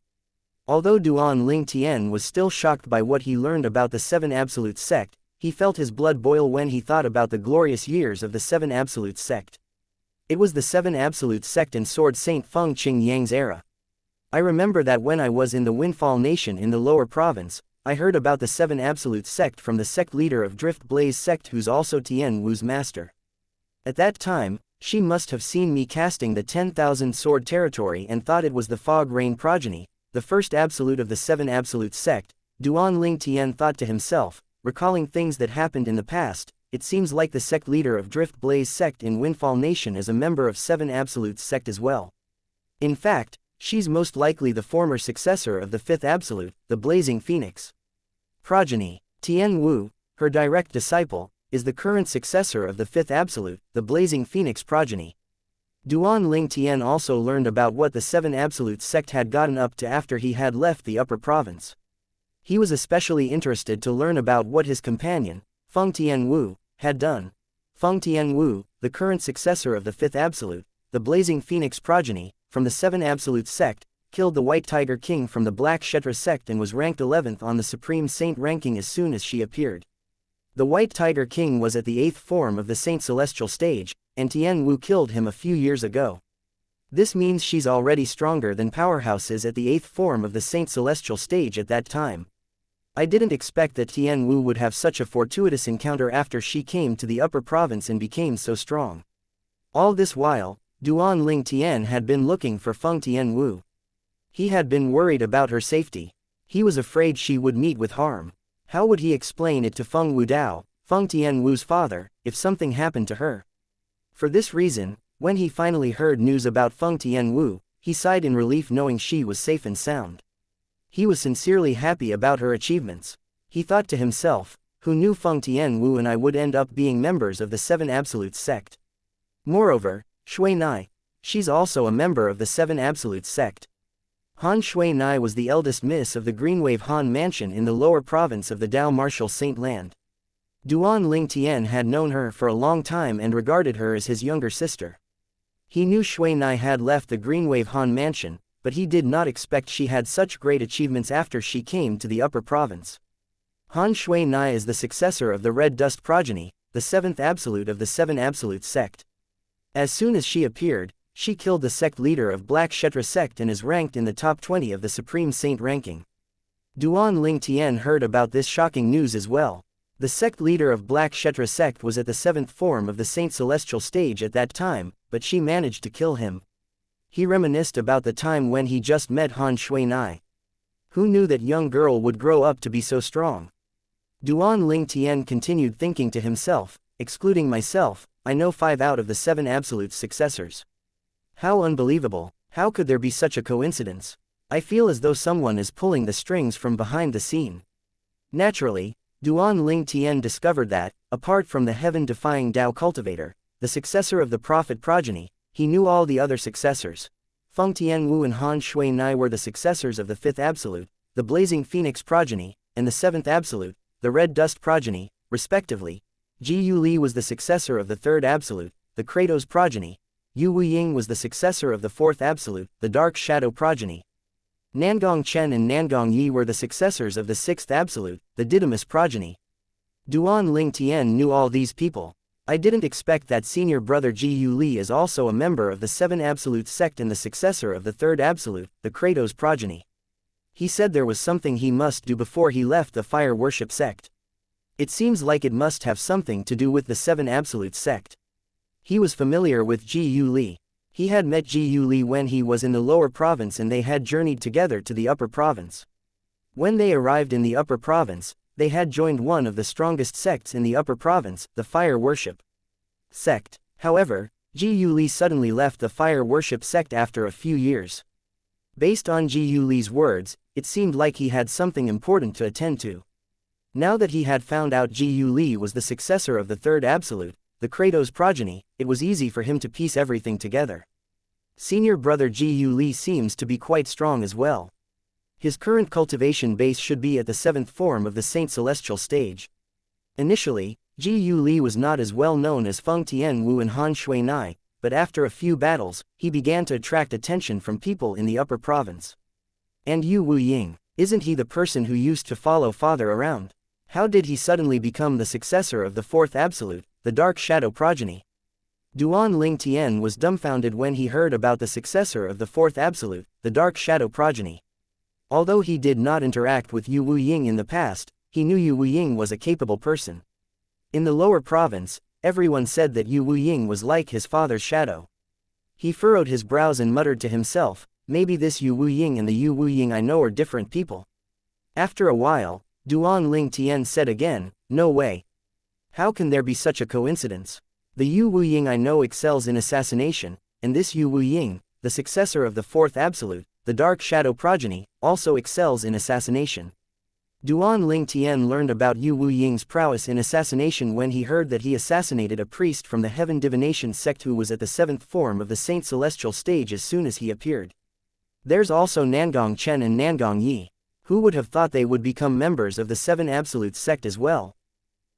Although Duan Ling Tian was still shocked by what he learned about the Seven Absolutes sect, he felt his blood boil when he thought about the glorious years of the Seven Absolutes sect. It was the Seven Absolutes sect in Sword Saint Feng Qingyang's era. I remember that when I was in the Windfall Nation in the Lower Province, I heard about the Seven Absolutes sect from the sect leader of Drift Blaze sect who's also Tian Wu's master. At that time, she must have seen me casting the 10,000 sword territory and thought it was the Fog Rain progeny, the first absolute of the Seven Absolutes sect. Duan Ling Tian thought to himself, recalling things that happened in the past. It seems like the sect leader of Drift Blaze sect in Windfall Nation is a member of Seven Absolutes sect as well. In fact, she's most likely the former successor of the Fifth Absolute, the Blazing Phoenix. Progeny. Tian Wu, her direct disciple, is the current successor of the Fifth Absolute, the Blazing Phoenix progeny. Duan Ling Tian also learned about what the Seven Absolutes sect had gotten up to after he had left the Upper Province. He was especially interested to learn about what his companion, Feng Tian Wu, had done. Feng Tian Wu, the current successor of the Fifth Absolute, the Blazing Phoenix progeny, from the Seven Absolutes sect, killed the White Tiger King from the Black Kshetra sect and was ranked 11th on the Supreme Saint ranking as soon as she appeared. The White Tiger King was at the 8th form of the Saint Celestial stage, and Tian Wu killed him a few years ago. This means she's already stronger than powerhouses at the 8th form of the Saint Celestial stage at that time. I didn't expect that Tian Wu would have such a fortuitous encounter after she came to the Upper Province and became so strong. All this while, Duan Ling Tian had been looking for Feng Tian Wu. He had been worried about her safety. He was afraid she would meet with harm. How would he explain it to Feng Wudao, Feng Tian Wu's father, if something happened to her? For this reason, when he finally heard news about Feng Tian Wu, he sighed in relief knowing she was safe and sound. He was sincerely happy about her achievements. He thought to himself, who knew Feng Tian Wu and I would end up being members of the Seven Absolutes sect. Moreover, Shui Nai. She's also a member of the Seven Absolutes sect. Han Shui Nai was the eldest miss of the Greenwave Han Mansion in the Lower Province of the Dao Martial Saint Land. Duan Ling Tian had known her for a long time and regarded her as his younger sister. He knew Shui Nai had left the Greenwave Han Mansion, but he did not expect she had such great achievements after she came to the Upper Province. Han Shui Nai is the successor of the Red Dust progeny, the 7th absolute of the Seven Absolutes sect. As soon as she appeared, she killed the sect leader of Black Kshetra sect and is ranked in the top 20 of the Supreme Saint ranking. Duan Ling Tian heard about this shocking news as well. The sect leader of Black Kshetra sect was at the 7th form of the Saint Celestial stage at that time, but she managed to kill him. He reminisced about the time when he just met Han Shui Nai. Who knew that young girl would grow up to be so strong? Duan Ling Tian continued thinking to himself, excluding myself, I know 5 out of the 7 absolute successors. How unbelievable, how could there be such a coincidence? I feel as though someone is pulling the strings from behind the scene. Naturally, Duan Ling Tian discovered that, apart from the heaven-defying Dao cultivator, the successor of the prophet progeny, he knew all the other successors. Feng Tian Wu and Han Shui Nai were the successors of the 5th absolute, the Blazing Phoenix progeny, and the 7th absolute, the Red Dust progeny, respectively. Ji Yu Li was the successor of the 3rd absolute, the Kratos progeny. Yu Wu Ying was the successor of the 4th absolute, the Dark Shadow progeny. Nangong Chen and Nangong Yi were the successors of the sixth absolute, the Didymus progeny. Duan Ling Tian knew all these people. I didn't expect that senior brother Ji Yu Li is also a member of the seven absolute sect and the successor of the third absolute, the Kratos progeny. He said there was something he must do before he left the fire worship sect. It seems like it must have something to do with the seven absolute sect. He was familiar with Ji Yu Li. He had met Ji Yu Li when he was in the lower province and they had journeyed together to the upper province. When they arrived in the upper province, they had joined one of the strongest sects in the upper province, the fire worship sect. However, Ji Yu Li suddenly left the fire worship sect after a few years. Based on Ji Yu Li's words, it seemed like he had something important to attend to. Now that he had found out Ji Yu Li was the successor of the third absolute, the Kratos progeny, it was easy for him to piece everything together. Senior brother Ji Yu Li seems to be quite strong as well. His current cultivation base should be at the seventh form of the Saint Celestial stage. Initially, Ji Yu Li was not as well known as Feng Tian Wu and Han Shui Nai, but after a few battles, he began to attract attention from people in the upper province. And Yu Wu Ying, isn't he the person who used to follow father around? How did he suddenly become the successor of the fourth absolute, the Dark Shadow progeny? Duan Ling Tian was dumbfounded when he heard about the successor of the fourth absolute, the Dark Shadow progeny. Although he did not interact with Yu Wu Ying in the past, he knew Yu Wu Ying was a capable person. In the lower province, everyone said that Yu Wu Ying was like his father's shadow. He furrowed his brows and muttered to himself, maybe this Yu Wu Ying and the Yu Wu Ying I know are different people. After a while, Duan Ling Tian said again, no way. How can there be such a coincidence? The Yu Wu Ying I know excels in assassination, and this Yu Wu Ying, the successor of the fourth absolute, the Dark Shadow progeny, also excels in assassination. Duan Ling Tian learned about Yu Wu Ying's prowess in assassination when he heard that he assassinated a priest from the Heaven Divination sect who was at the seventh form of the Saint Celestial stage as soon as he appeared. There's also Nangong Chen and Nangong Yi. Who would have thought they would become members of the seven absolute sect as well?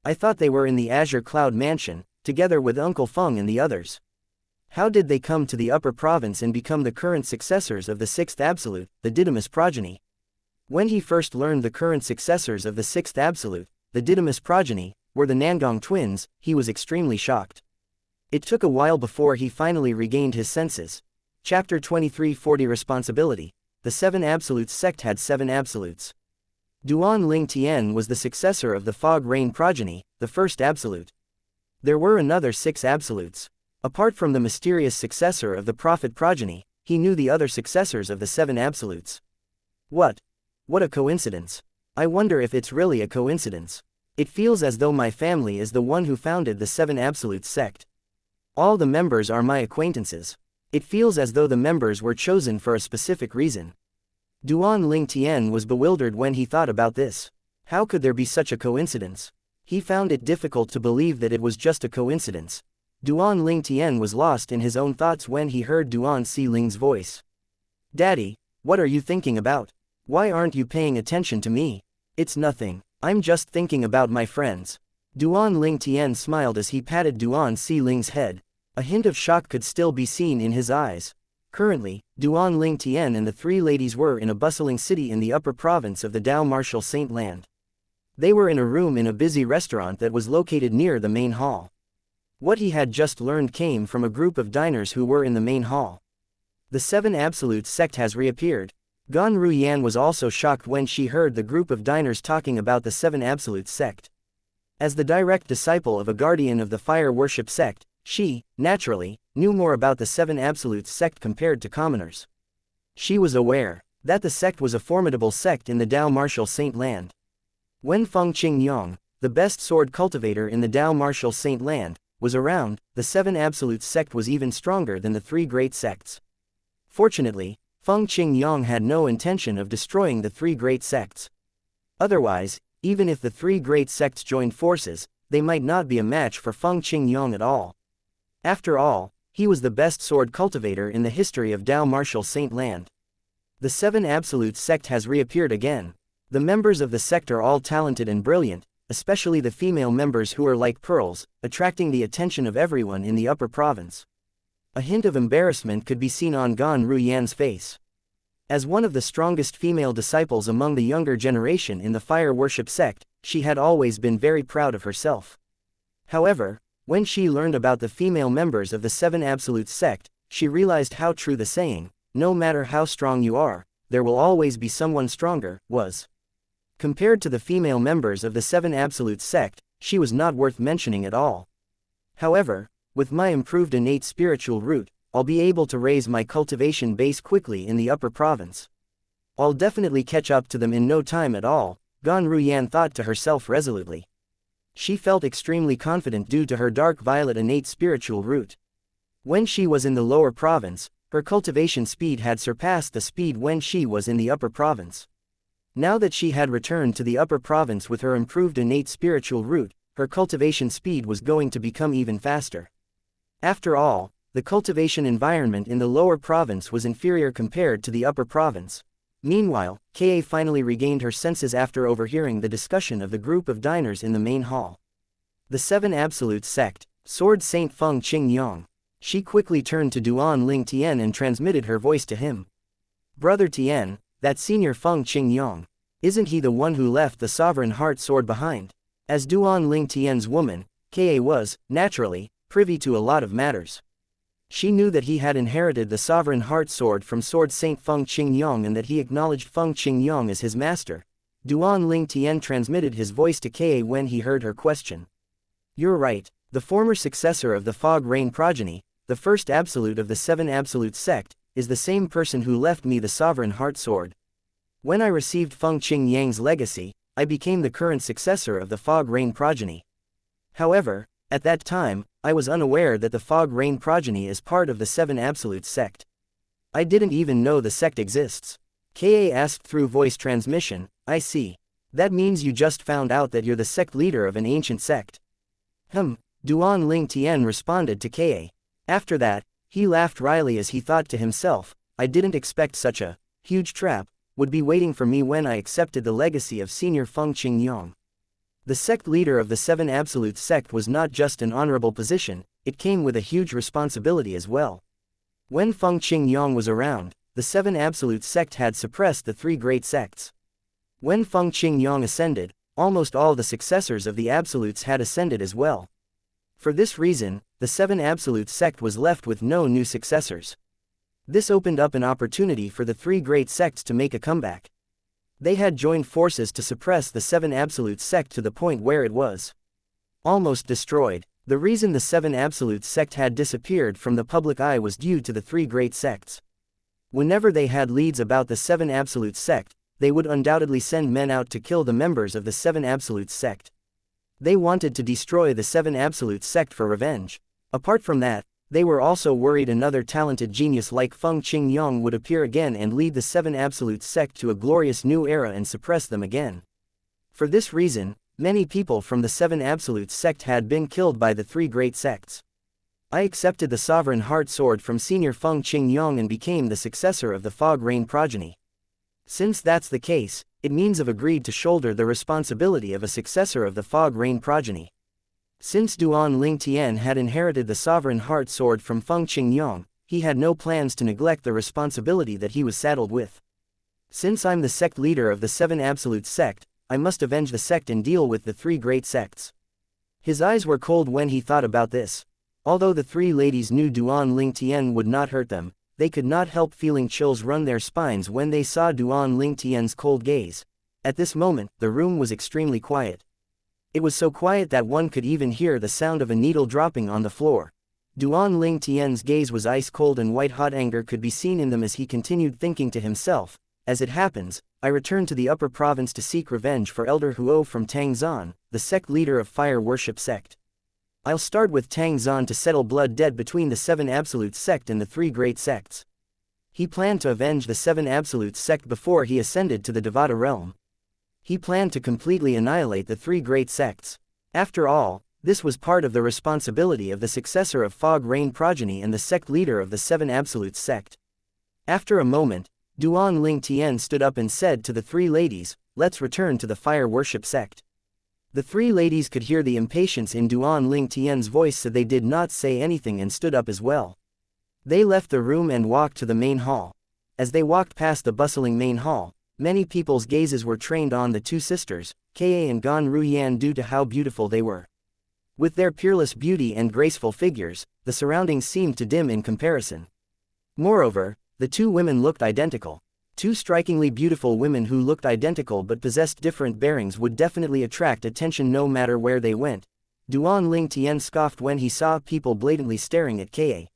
I thought they were in the Azure Cloud Mansion, together with Uncle Feng and the others. How did they come to the upper province and become the current successors of the sixth absolute, the Didymus progeny? When he first learned the current successors of the sixth absolute, the Didymus progeny, were the Nangong twins, he was extremely shocked. It took a while before he finally regained his senses. Chapter 23:40 Responsibility. The seven absolutes sect had seven absolutes. Duan Ling Tian was the successor of the Fog Rain progeny, the first absolute. There were another six absolutes. Apart from the mysterious successor of the Prophet progeny, he knew the other successors of the seven absolutes. What a coincidence. I wonder if it's really a coincidence. It feels as though my family is the one who founded the seven absolute sect. All the members are my acquaintances. It feels as though the members were chosen for a specific reason. Duan Ling Tian was bewildered when he thought about this. How could there be such a coincidence? He found it difficult to believe that it was just a coincidence. Duan Ling Tian was lost in his own thoughts when he heard Duan Si Ling's voice. Daddy, what are you thinking about? Why aren't you paying attention to me? It's nothing. I'm just thinking about my friends. Duan Ling Tian smiled as he patted Duan Si Ling's head. A hint of shock could still be seen in his eyes. Currently, Duan Ling Tian and the three ladies were in a bustling city in the upper province of the Dao Martial Saint Land. They were in a room in a busy restaurant that was located near the main hall. What he had just learned came from a group of diners who were in the main hall. The seven absolute sect has reappeared. Gan Ruyan was also shocked when she heard the group of diners talking about the seven absolute sect. As the direct disciple of a guardian of the fire worship sect, she, naturally, knew more about the seven absolute sect compared to commoners. She was aware that the sect was a formidable sect in the Dao Martial Saint Land. When Feng Qingyang, the best sword cultivator in the Dao Martial Saint Land, was around, the seven absolute sect was even stronger than the three great sects. Fortunately, Feng Qingyang had no intention of destroying the three great sects. Otherwise, even if the three great sects joined forces, they might not be a match for Feng Qingyang at all. After all, he was the best sword cultivator in the history of Dao Martial Saint Land. The seven absolute sect has reappeared again. The members of the sect are all talented and brilliant, especially the female members who are like pearls, attracting the attention of everyone in the upper province. A hint of embarrassment could be seen on Gan Ruyan's face. As one of the strongest female disciples among the younger generation in the fire worship sect, she had always been very proud of herself. However, when she learned about the female members of the Seven Absolutes sect, she realized how true the saying, "No matter how strong you are, there will always be someone stronger," was. Compared to the female members of the Seven Absolutes sect, she was not worth mentioning at all. However, with my improved innate spiritual root, I'll be able to raise my cultivation base quickly in the upper province. I'll definitely catch up to them in no time at all, Gan Ruyan thought to herself resolutely. She felt extremely confident due to her dark violet innate spiritual root. When she was in the lower province, her cultivation speed had surpassed the speed when she was in the upper province. Now that she had returned to the upper province with her improved innate spiritual root, her cultivation speed was going to become even faster. After all, the cultivation environment in the lower province was inferior compared to the upper province. Meanwhile, Ka finally regained her senses after overhearing the discussion of the group of diners in the main hall. The Seven Absolutes sect, Sword Saint Feng Qingyang. She quickly turned to Duan Ling Tian and transmitted her voice to him. "Brother Tian, that senior Feng Qingyang, isn't he the one who left the Sovereign Heart Sword behind?" As Duan Ling Tian's woman, Ka was, naturally, privy to a lot of matters. She knew that he had inherited the Sovereign Heart Sword from Sword Saint Feng Qingyang and that he acknowledged Feng Qingyang as his master. Duan Ling Tian transmitted his voice to Ka when he heard her question. "You're right, the former successor of the Fog Rain progeny, the first absolute of the Seven Absolute sect, is the same person who left me the Sovereign Heart Sword. When I received Feng Qingyang's legacy, I became the current successor of the Fog Rain progeny. However, at that time, I was unaware that the Fog Rain progeny is part of the Seven Absolute sect. I didn't even know the sect exists." Ka asked through voice transmission. "I see. That means you just found out that you're the sect leader of an ancient sect." Duan Ling Tian responded to Ka. After that, he laughed wryly as he thought to himself, "I didn't expect such a huge trap would be waiting for me when I accepted the legacy of senior Feng Qingyang." The sect leader of the Seven Absolute sect was not just an honorable position, it came with a huge responsibility as well. When Feng Qingyang was around, the Seven Absolute sect had suppressed the three great sects. When Feng Qingyang ascended, almost all the successors of the Absolutes had ascended as well. For this reason, the Seven Absolute sect was left with no new successors. This opened up an opportunity for the three great sects to make a comeback. They had joined forces to suppress the Seven Absolute sect to the point where it was almost destroyed. The reason the Seven Absolute sect had disappeared from the public eye was due to the three great sects. Whenever they had leads about the Seven Absolute sect, they would undoubtedly send men out to kill the members of the Seven Absolute sect. They wanted to destroy the Seven Absolute sect for revenge. Apart from that, they were also worried another talented genius like Feng Qingyang would appear again and lead the Seven Absolute sect to a glorious new era and suppress them again. For this reason, many people from the Seven Absolute sect had been killed by the three great sects. I accepted the Sovereign Heart Sword from senior Feng Qingyang and became the successor of the Fog Rain progeny. Since that's the case, it means I've agreed to shoulder the responsibility of a successor of the Fog Rain progeny. Since Duan Ling Tian had inherited the Sovereign Heart Sword from Feng Qingyang, he had no plans to neglect the responsibility that he was saddled with. Since I'm the sect leader of the Seven Absolute sect, I must avenge the sect and deal with the three great sects. His eyes were cold when he thought about this. Although the three ladies knew Duan Ling Tian would not hurt them, they could not help feeling chills run their spines when they saw Duan Ling Tian's cold gaze. At this moment, the room was extremely quiet. It was so quiet that one could even hear the sound of a needle dropping on the floor. Duan Ling Tian's gaze was ice cold and white-hot anger could be seen in them as he continued thinking to himself, "As it happens, I returned to the upper province to seek revenge for Elder Huo from Tangzan, the sect leader of Fire Worship sect. I'll start with Tangzan to settle blood debt between the Seven Absolute sect and the three great sects." He planned to avenge the Seven Absolute sect before he ascended to the Devata realm. He planned to completely annihilate the three great sects. After all, this was part of the responsibility of the successor of Fog Rain progeny and the sect leader of the Seven Absolute sect. After a moment, Duan Ling Tian stood up and said to the three ladies, "Let's return to the Fire Worship sect." The three ladies could hear the impatience in Duan Ling Tian's voice, so they did not say anything and stood up as well. They left the room and walked to the main hall. As they walked past the bustling main hall, many people's gazes were trained on the two sisters, Ka and Gan Ruyan, due to how beautiful they were. With their peerless beauty and graceful figures, the surroundings seemed to dim in comparison. Moreover, the two women looked identical. Two strikingly beautiful women who looked identical but possessed different bearings would definitely attract attention no matter where they went. Duan Ling Tian scoffed when he saw people blatantly staring at Ka.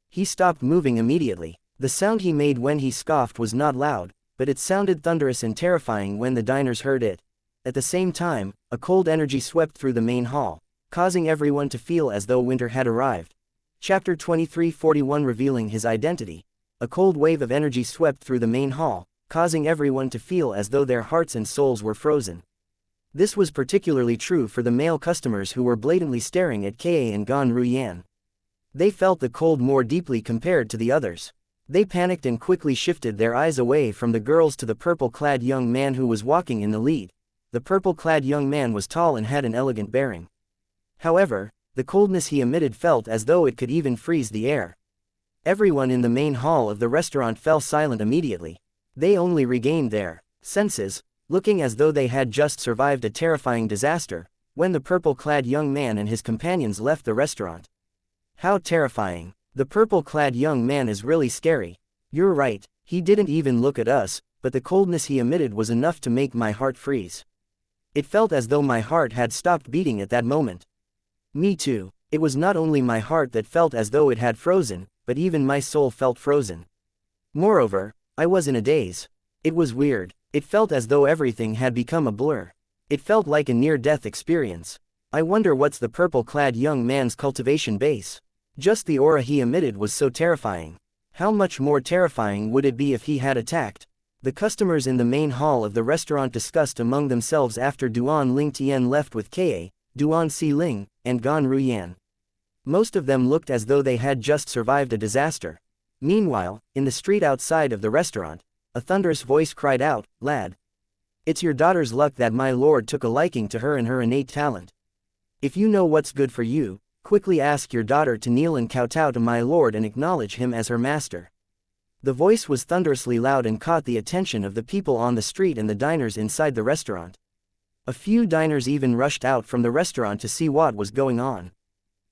He stopped moving immediately. The sound he made when he scoffed was not loud, but it sounded thunderous and terrifying when the diners heard it. At the same time, a cold energy swept through the main hall, causing everyone to feel as though winter had arrived. Chapter 23:41 Revealing his identity. A cold wave of energy swept through the main hall, causing everyone to feel as though their hearts and souls were frozen. This was particularly true for the male customers who were blatantly staring at Ka and Gan Ruyan. They felt the cold more deeply compared to the others. They panicked and quickly shifted their eyes away from the girls to the purple-clad young man who was walking in the lead. The purple-clad young man was tall and had an elegant bearing. However, the coldness he emitted felt as though it could even freeze the air. Everyone in the main hall of the restaurant fell silent immediately. They only regained their senses, looking as though they had just survived a terrifying disaster, when the purple-clad young man and his companions left the restaurant. How terrifying. The purple-clad young man is really scary. You're right, he didn't even look at us, but the coldness he emitted was enough to make my heart freeze. It felt as though my heart had stopped beating at that moment. Me too. It was not only my heart that felt as though it had frozen, but even my soul felt frozen. Moreover, I was in a daze. It was weird. It felt as though everything had become a blur. It felt like a near-death experience. I wonder what's the purple-clad young man's cultivation base. Just the aura he emitted was so terrifying. How much more terrifying would it be if he had attacked? The customers in the main hall of the restaurant discussed among themselves after Duan Ling Tian left with Ka, Duan Si Ling, and Gan Ruyan. Most of them looked as though they had just survived a disaster. Meanwhile, in the street outside of the restaurant, a thunderous voice cried out, "Lad! It's your daughter's luck that my lord took a liking to her and her innate talent. If you know what's good for you, quickly ask your daughter to kneel and kowtow to my lord and acknowledge him as her master." The voice was thunderously loud and caught the attention of the people on the street and the diners inside the restaurant. A few diners even rushed out from the restaurant to see what was going on.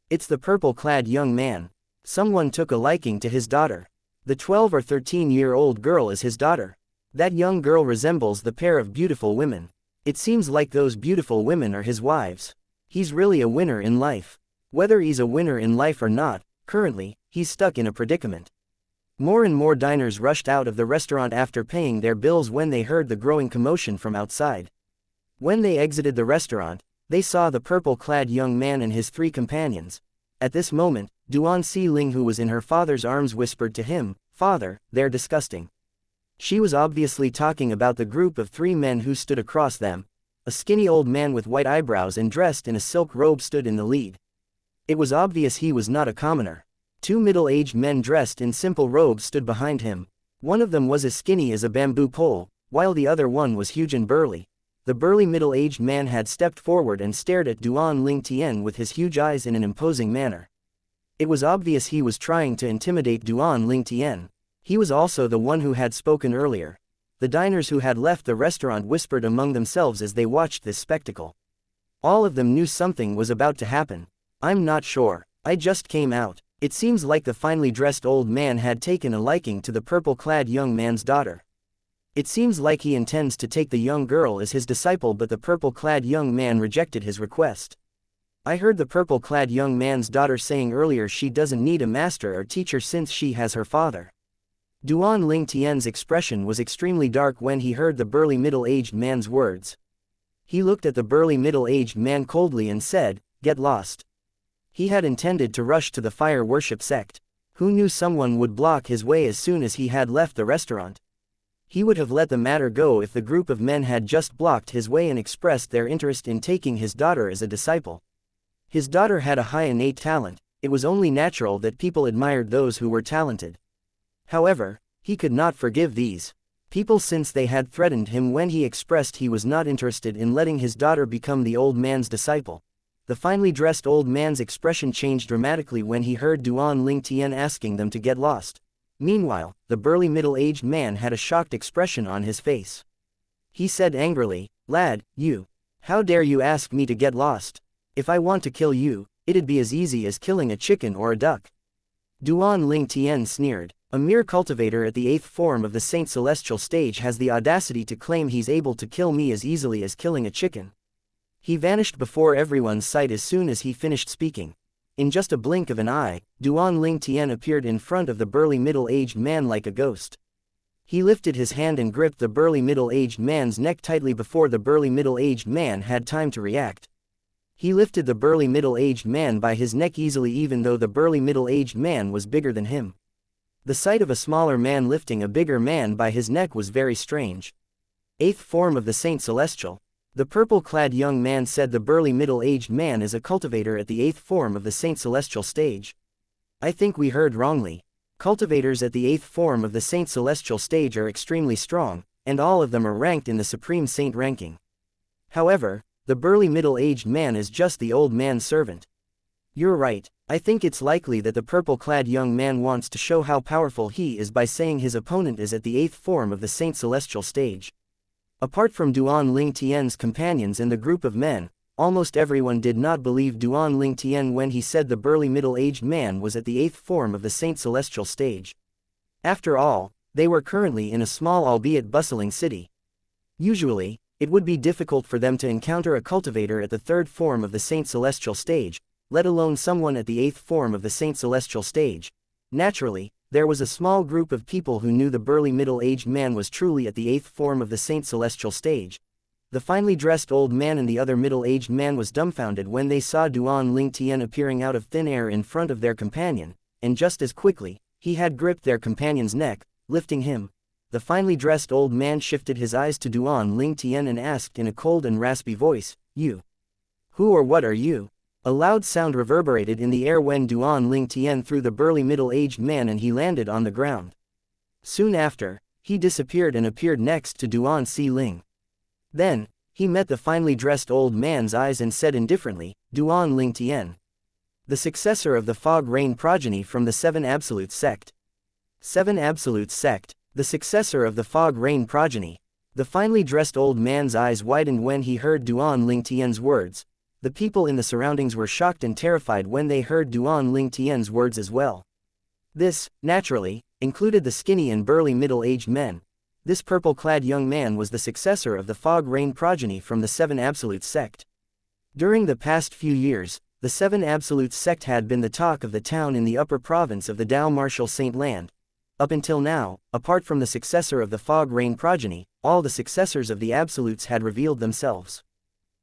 It's the purple-clad young man. Someone took a liking to his daughter. The 12 or 13-year-old girl is his daughter. That young girl resembles the pair of beautiful women. It seems like those beautiful women are his wives. He's really a winner in life. Whether he's a winner in life or not, currently, he's stuck in a predicament. More and more diners rushed out of the restaurant after paying their bills when they heard the growing commotion from outside. When they exited the restaurant, they saw the purple-clad young man and his three companions. At this moment, Duan Si Ling, who was in her father's arms, whispered to him, "Father, they're disgusting." She was obviously talking about the group of three men who stood across them. A skinny old man with white eyebrows and dressed in a silk robe stood in the lead. It was obvious he was not a commoner. Two middle-aged men dressed in simple robes stood behind him. One of them was as skinny as a bamboo pole, while the other one was huge and burly. The burly middle-aged man had stepped forward and stared at Duan Ling Tian with his huge eyes in an imposing manner. It was obvious he was trying to intimidate Duan Ling Tian. He was also the one who had spoken earlier. The diners who had left the restaurant whispered among themselves as they watched this spectacle. All of them knew something was about to happen. "I'm not sure. I just came out." It seems like the finely dressed old man had taken a liking to the purple-clad young man's daughter. It seems like he intends to take the young girl as his disciple, but the purple-clad young man rejected his request. I heard the purple-clad young man's daughter saying earlier she doesn't need a master or teacher since she has her father. Duan Ling Tian's expression was extremely dark when he heard the burly middle-aged man's words. He looked at the burly middle-aged man coldly and said, "Get lost." He had intended to rush to the fire worship sect. Who knew someone would block his way as soon as he had left the restaurant? He would have let the matter go if the group of men had just blocked his way and expressed their interest in taking his daughter as a disciple. His daughter had a high innate talent. It was only natural that people admired those who were talented. However, he could not forgive these people since they had threatened him when he expressed he was not interested in letting his daughter become the old man's disciple. The finely dressed old man's expression changed dramatically when he heard Duan Ling Tian asking them to get lost. Meanwhile, the burly middle-aged man had a shocked expression on his face. He said angrily, "Lad, you. How dare you ask me to get lost? If I want to kill you, it'd be as easy as killing a chicken or a duck." Duan Ling Tian sneered. "A mere cultivator at the 8th form of the Saint Celestial stage has the audacity to claim he's able to kill me as easily as killing a chicken." He vanished before everyone's sight as soon as he finished speaking. In just a blink of an eye, Duan Ling Tian appeared in front of the burly middle-aged man like a ghost. He lifted his hand and gripped the burly middle-aged man's neck tightly before the burly middle-aged man had time to react. He lifted the burly middle-aged man by his neck easily even though the burly middle-aged man was bigger than him. The sight of a smaller man lifting a bigger man by his neck was very strange. 8th form of the Saint Celestial. The purple-clad young man said the burly middle-aged man is a cultivator at the 8th form of the Saint Celestial stage. I think we heard wrongly. Cultivators at the 8th form of the Saint Celestial stage are extremely strong, and all of them are ranked in the Supreme Saint ranking. However, the burly middle-aged man is just the old man's servant. You're right, I think it's likely that the purple-clad young man wants to show how powerful he is by saying his opponent is at the 8th form of the Saint Celestial stage. Apart from Duan Ling Tian's companions and the group of men, almost everyone did not believe Duan Ling Tian when he said the burly middle-aged man was at the 8th form of the Saint Celestial stage. After all, they were currently in a small albeit bustling city. Usually, it would be difficult for them to encounter a cultivator at the 3rd form of the Saint Celestial stage, let alone someone at the 8th form of the Saint Celestial stage. Naturally, there was a small group of people who knew the burly middle-aged man was truly at the 8th form of the Saint Celestial stage. The finely dressed old man and the other middle-aged man was dumbfounded when they saw Duan Ling Tian appearing out of thin air in front of their companion, and just as quickly, he had gripped their companion's neck, lifting him. The finely dressed old man shifted his eyes to Duan Ling Tian and asked in a cold and raspy voice, "You? Who or what are you?" A loud sound reverberated in the air when Duan Ling Tian threw the burly middle-aged man and he landed on the ground. Soon after, he disappeared and appeared next to Duan Si Ling. Then, he met the finely dressed old man's eyes and said indifferently, "Duan Ling Tian. The successor of the Fog Rain progeny from the 7 Absolute sect." 7 Absolute sect, the successor of the Fog Rain progeny. The finely dressed old man's eyes widened when he heard Duan Ling Tian's words. The people in the surroundings were shocked and terrified when they heard Duan Ling Tian's words as well. This, naturally, included the skinny and burly middle-aged men. This purple-clad young man was the successor of the Fog Rain progeny from the 7 Absolute sect. During the past few years, the 7 Absolute sect had been the talk of the town in the upper province of the Dao Martial Saint Land. Up until now, apart from the successor of the Fog Rain progeny, all the successors of the Absolutes had revealed themselves.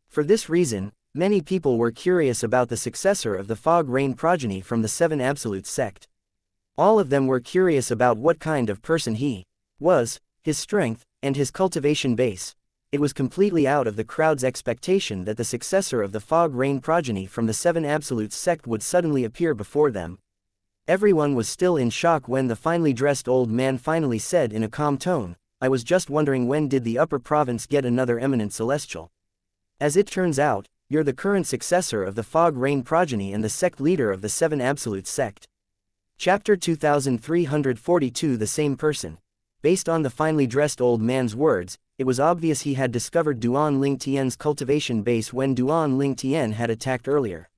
For this reason, many people were curious about the successor of the Fog Rain progeny from the 7 Absolute sect. All of them were curious about what kind of person he was, his strength, and his cultivation base. It was completely out of the crowd's expectation that the successor of the Fog Rain progeny from the 7 Absolute sect would suddenly appear before them. Everyone was still in shock when the finely dressed old man finally said in a calm tone, "I was just wondering when did the upper province get another eminent celestial. As it turns out, you're the current successor of the Fog Rain progeny and the sect leader of the 7 Absolute sect." Chapter 2342. The same person. Based on the finely dressed old man's words, it was obvious he had discovered Duan Ling Tian's cultivation base when Duan Ling Tian had attacked earlier.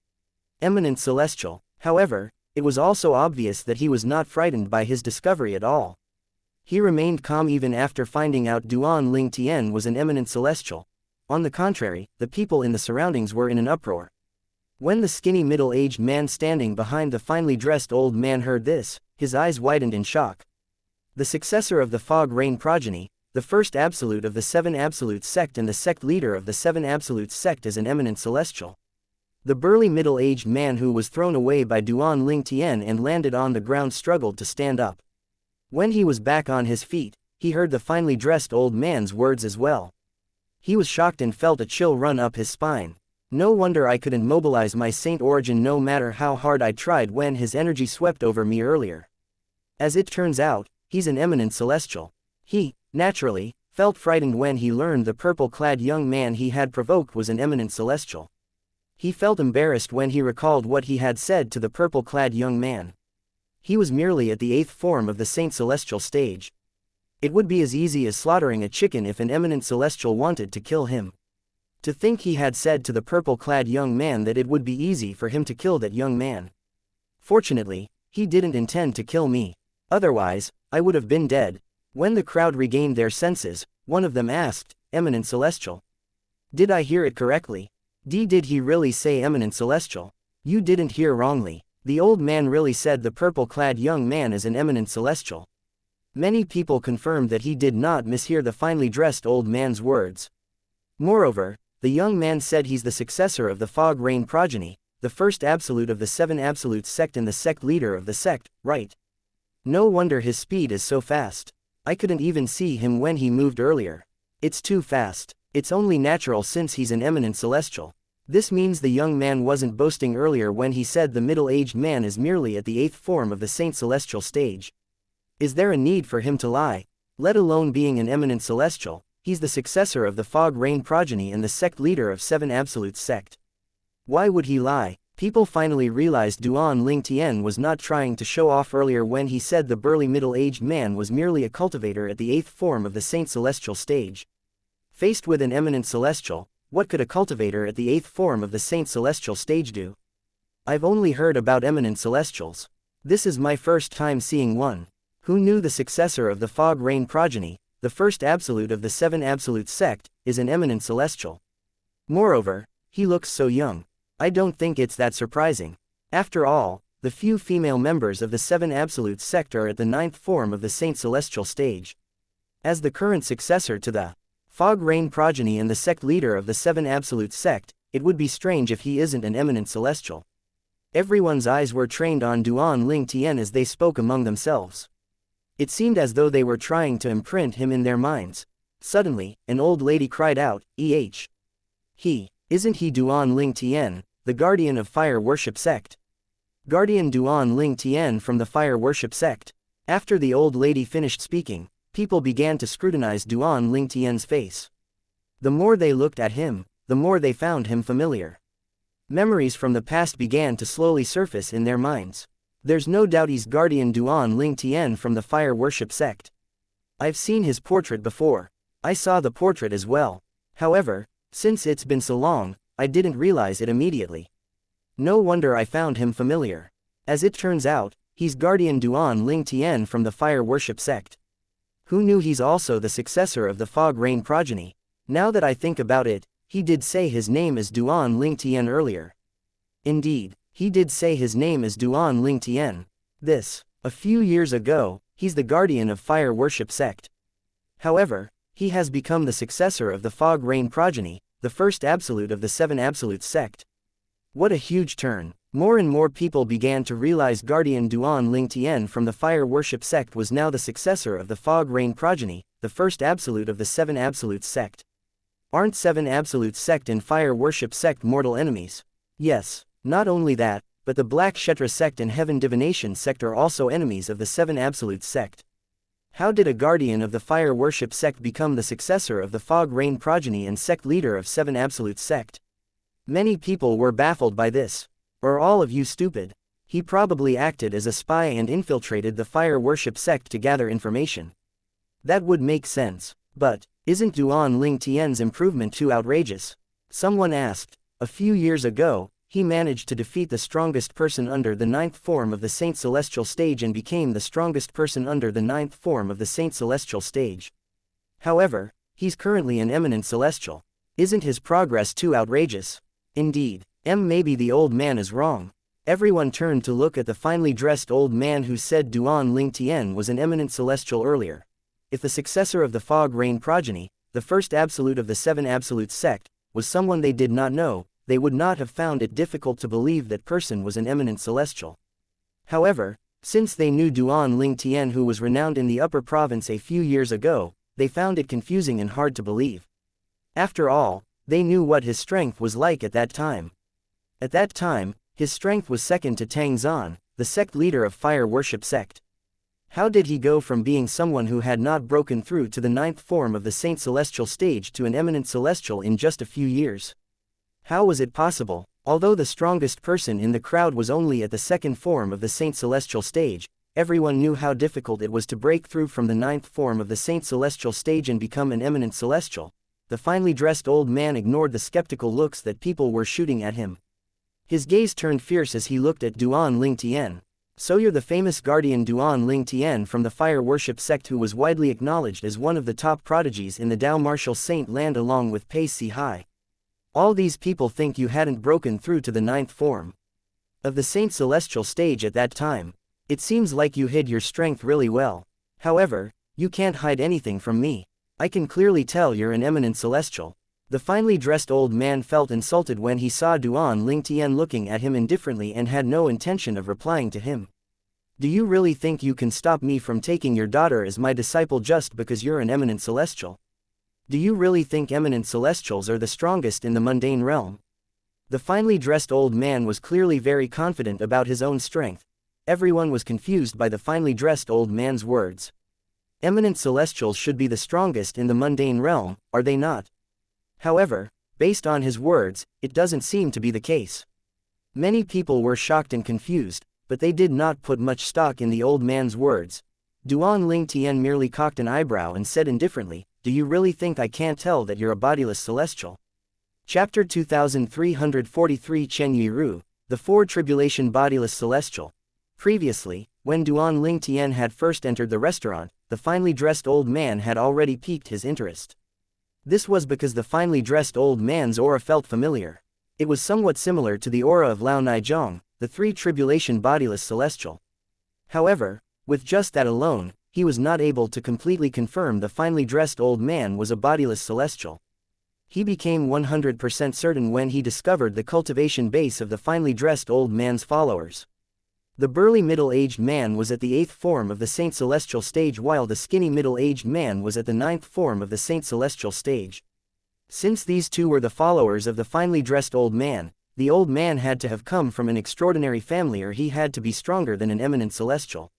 Eminent celestial. However, it was also obvious that he was not frightened by his discovery at all. He remained calm even after finding out Duan Ling Tian was an eminent celestial. On the contrary, the people in the surroundings were in an uproar. When the skinny middle-aged man standing behind the finely dressed old man heard this, his eyes widened in shock. The successor of the Fog Rain progeny, the first absolute of the 7 Absolute sect and the sect leader of the 7 Absolute sect is an eminent celestial. The burly middle-aged man who was thrown away by Duan Ling Tian and landed on the ground struggled to stand up. When he was back on his feet, he heard the finely dressed old man's words as well. He was shocked and felt a chill run up his spine. No wonder I couldn't mobilize my saint origin no matter how hard I tried when his energy swept over me earlier. As it turns out, he's an eminent celestial. He, naturally, felt frightened when he learned the purple-clad young man he had provoked was an eminent celestial. He felt embarrassed when he recalled what he had said to the purple-clad young man. He was merely at the 8th form of the Saint Celestial stage. It would be as easy as slaughtering a chicken if an eminent celestial wanted to kill him. To think he had said to the purple-clad young man that it would be easy for him to kill that young man. Fortunately, he didn't intend to kill me. Otherwise, I would have been dead. When the crowd regained their senses, one of them asked, "Eminent Celestial? Did I hear it correctly? Did he really say Eminent Celestial?" "You didn't hear wrongly. The old man really said the purple-clad young man is an eminent celestial." Many people confirmed that he did not mishear the finely dressed old man's words. Moreover, the young man said he's the successor of the Fog Rain progeny, the first absolute of the 7 absolute sect and the sect leader of the sect, right? No wonder his speed is so fast. I couldn't even see him when he moved earlier. It's too fast. It's only natural since he's an eminent celestial. This means the young man wasn't boasting earlier when he said the middle-aged man is merely at the 8th form of the Saint Celestial stage. Is there a need for him to lie? Let alone being an eminent celestial, he's the successor of the Fog Rain progeny and the sect leader of 7 absolute sect. Why would he lie? People finally realized Duan Ling Tian was not trying to show off earlier when he said the burly middle-aged man was merely a cultivator at the 8th form of the Saint Celestial stage. Faced with an eminent celestial, what could a cultivator at the 8th form of the Saint Celestial stage do? I've only heard about eminent celestials. This is my first time seeing one. Who knew the successor of the Fog Rain progeny, the first absolute of the 7 absolute sect, is an eminent celestial? Moreover, he looks so young. I don't think it's that surprising. After all, the few female members of the 7 absolute sect are at the 9th form of the Saint Celestial stage. As the current successor to the Fog Rain progeny and the sect leader of the 7 absolute sect, it would be strange if he isn't an eminent celestial. Everyone's eyes were trained on Duan Ling Tian as they spoke among themselves. It seemed as though they were trying to imprint him in their minds. Suddenly, an old lady cried out, Isn't he Duan Ling Tian, the guardian of fire worship sect? Guardian Duan Ling Tian from the fire worship sect." After the old lady finished speaking, people began to scrutinize Duan Ling Tian's face. The more they looked at him, the more they found him familiar. Memories from the past began to slowly surface in their minds. There's no doubt he's Guardian Duan Ling Tian from the fire worship sect. I've seen his portrait before. I saw the portrait as well. However, since it's been so long, I didn't realize it immediately. No wonder I found him familiar. As it turns out, he's Guardian Duan Ling Tian from the fire worship sect. Who knew he's also the successor of the Fog Rain progeny? Now that I think about it, he did say his name is Duan Ling Tian earlier. Indeed, he did say his name is Duan Ling Tian. A few years ago, he's the guardian of fire worship sect. However, he has become the successor of the Fog Rain progeny, the first absolute of the 7 absolute sect. What a huge turn. More and more people began to realize Guardian Duan Ling Tian from the fire worship sect was now the successor of the Fog Rain progeny, the first absolute of the 7 absolute sect. Aren't 7 absolute sect and fire worship sect mortal enemies? Yes, not only that, but the Black Kshetra sect and Heaven Divination sect are also enemies of the 7 absolute sect. How did a guardian of the fire worship sect become the successor of the Fog Rain progeny and sect leader of 7 absolute sect? Many people were baffled by this. Are all of you stupid? He probably acted as a spy and infiltrated the fire worship sect to gather information. That would make sense. But, isn't Duan Ling Tian's improvement too outrageous? Someone asked. A few years ago, he managed to defeat the strongest person under the 9th form of the Saint Celestial stage and became the strongest person under the 9th form of the Saint Celestial stage. However, he's currently an eminent celestial. Isn't his progress too outrageous? Indeed, maybe the old man is wrong. Everyone turned to look at the finely dressed old man who said Duan Ling Tian was an eminent celestial earlier. If the successor of the Fog Rain progeny, the first absolute of the 7 absolute sect, was someone they did not know, they would not have found it difficult to believe that person was an eminent celestial. However, since they knew Duan Ling Tian who was renowned in the upper province a few years ago, they found it confusing and hard to believe. After all, they knew what his strength was like at that time. At that time, his strength was second to Tang Zan, the sect leader of fire worship sect. How did he go from being someone who had not broken through to the 9th form of the Saint Celestial stage to an eminent celestial in just a few years? How was it possible? Although the strongest person in the crowd was only at the second form of the Saint Celestial stage, everyone knew how difficult it was to break through from the ninth form of the Saint Celestial stage and become an eminent celestial. The finely dressed old man ignored the skeptical looks that people were shooting at him. His gaze turned fierce as he looked at Duan Ling Tian. So you're the famous guardian Duan Ling Tian from the fire worship sect who was widely acknowledged as one of the top prodigies in the Dao martial saint land along with Pei Si Hai. All these people think you hadn't broken through to the ninth form of the Saint Celestial stage at that time. It seems like you hid your strength really well. However, you can't hide anything from me. I can clearly tell you're an eminent celestial. The finely dressed old man felt insulted when he saw Duan Ling Tian looking at him indifferently and had no intention of replying to him. Do you really think you can stop me from taking your daughter as my disciple just because you're an eminent celestial? Do you really think eminent celestials are the strongest in the mundane realm? The finely dressed old man was clearly very confident about his own strength. Everyone was confused by the finely dressed old man's words. Eminent celestials should be the strongest in the mundane realm, are they not? However, based on his words, it doesn't seem to be the case. Many people were shocked and confused, but they did not put much stock in the old man's words. Duan Ling Tian merely cocked an eyebrow and said indifferently, "Do you really think I can't tell that you're a bodiless celestial?" Chapter 2343 Chen Yiru, the Four Tribulation Bodiless Celestial. Previously, when Duan Ling Tian had first entered the restaurant, the finely dressed old man had already piqued his interest. This was because the finely dressed old man's aura felt familiar. It was somewhat similar to the aura of Lao Naizhong, the Three Tribulation Bodiless Celestial. However, with just that alone, he was not able to completely confirm the finely dressed old man was a bodiless celestial. He became 100% certain when he discovered the cultivation base of the finely dressed old man's followers. The burly middle-aged man was at the 8th form of the Saint Celestial stage while the skinny middle-aged man was at the 9th form of the Saint Celestial stage. Since these two were the followers of the finely dressed old man, the old man had to have come from an extraordinary family or he had to be stronger than an eminent celestial.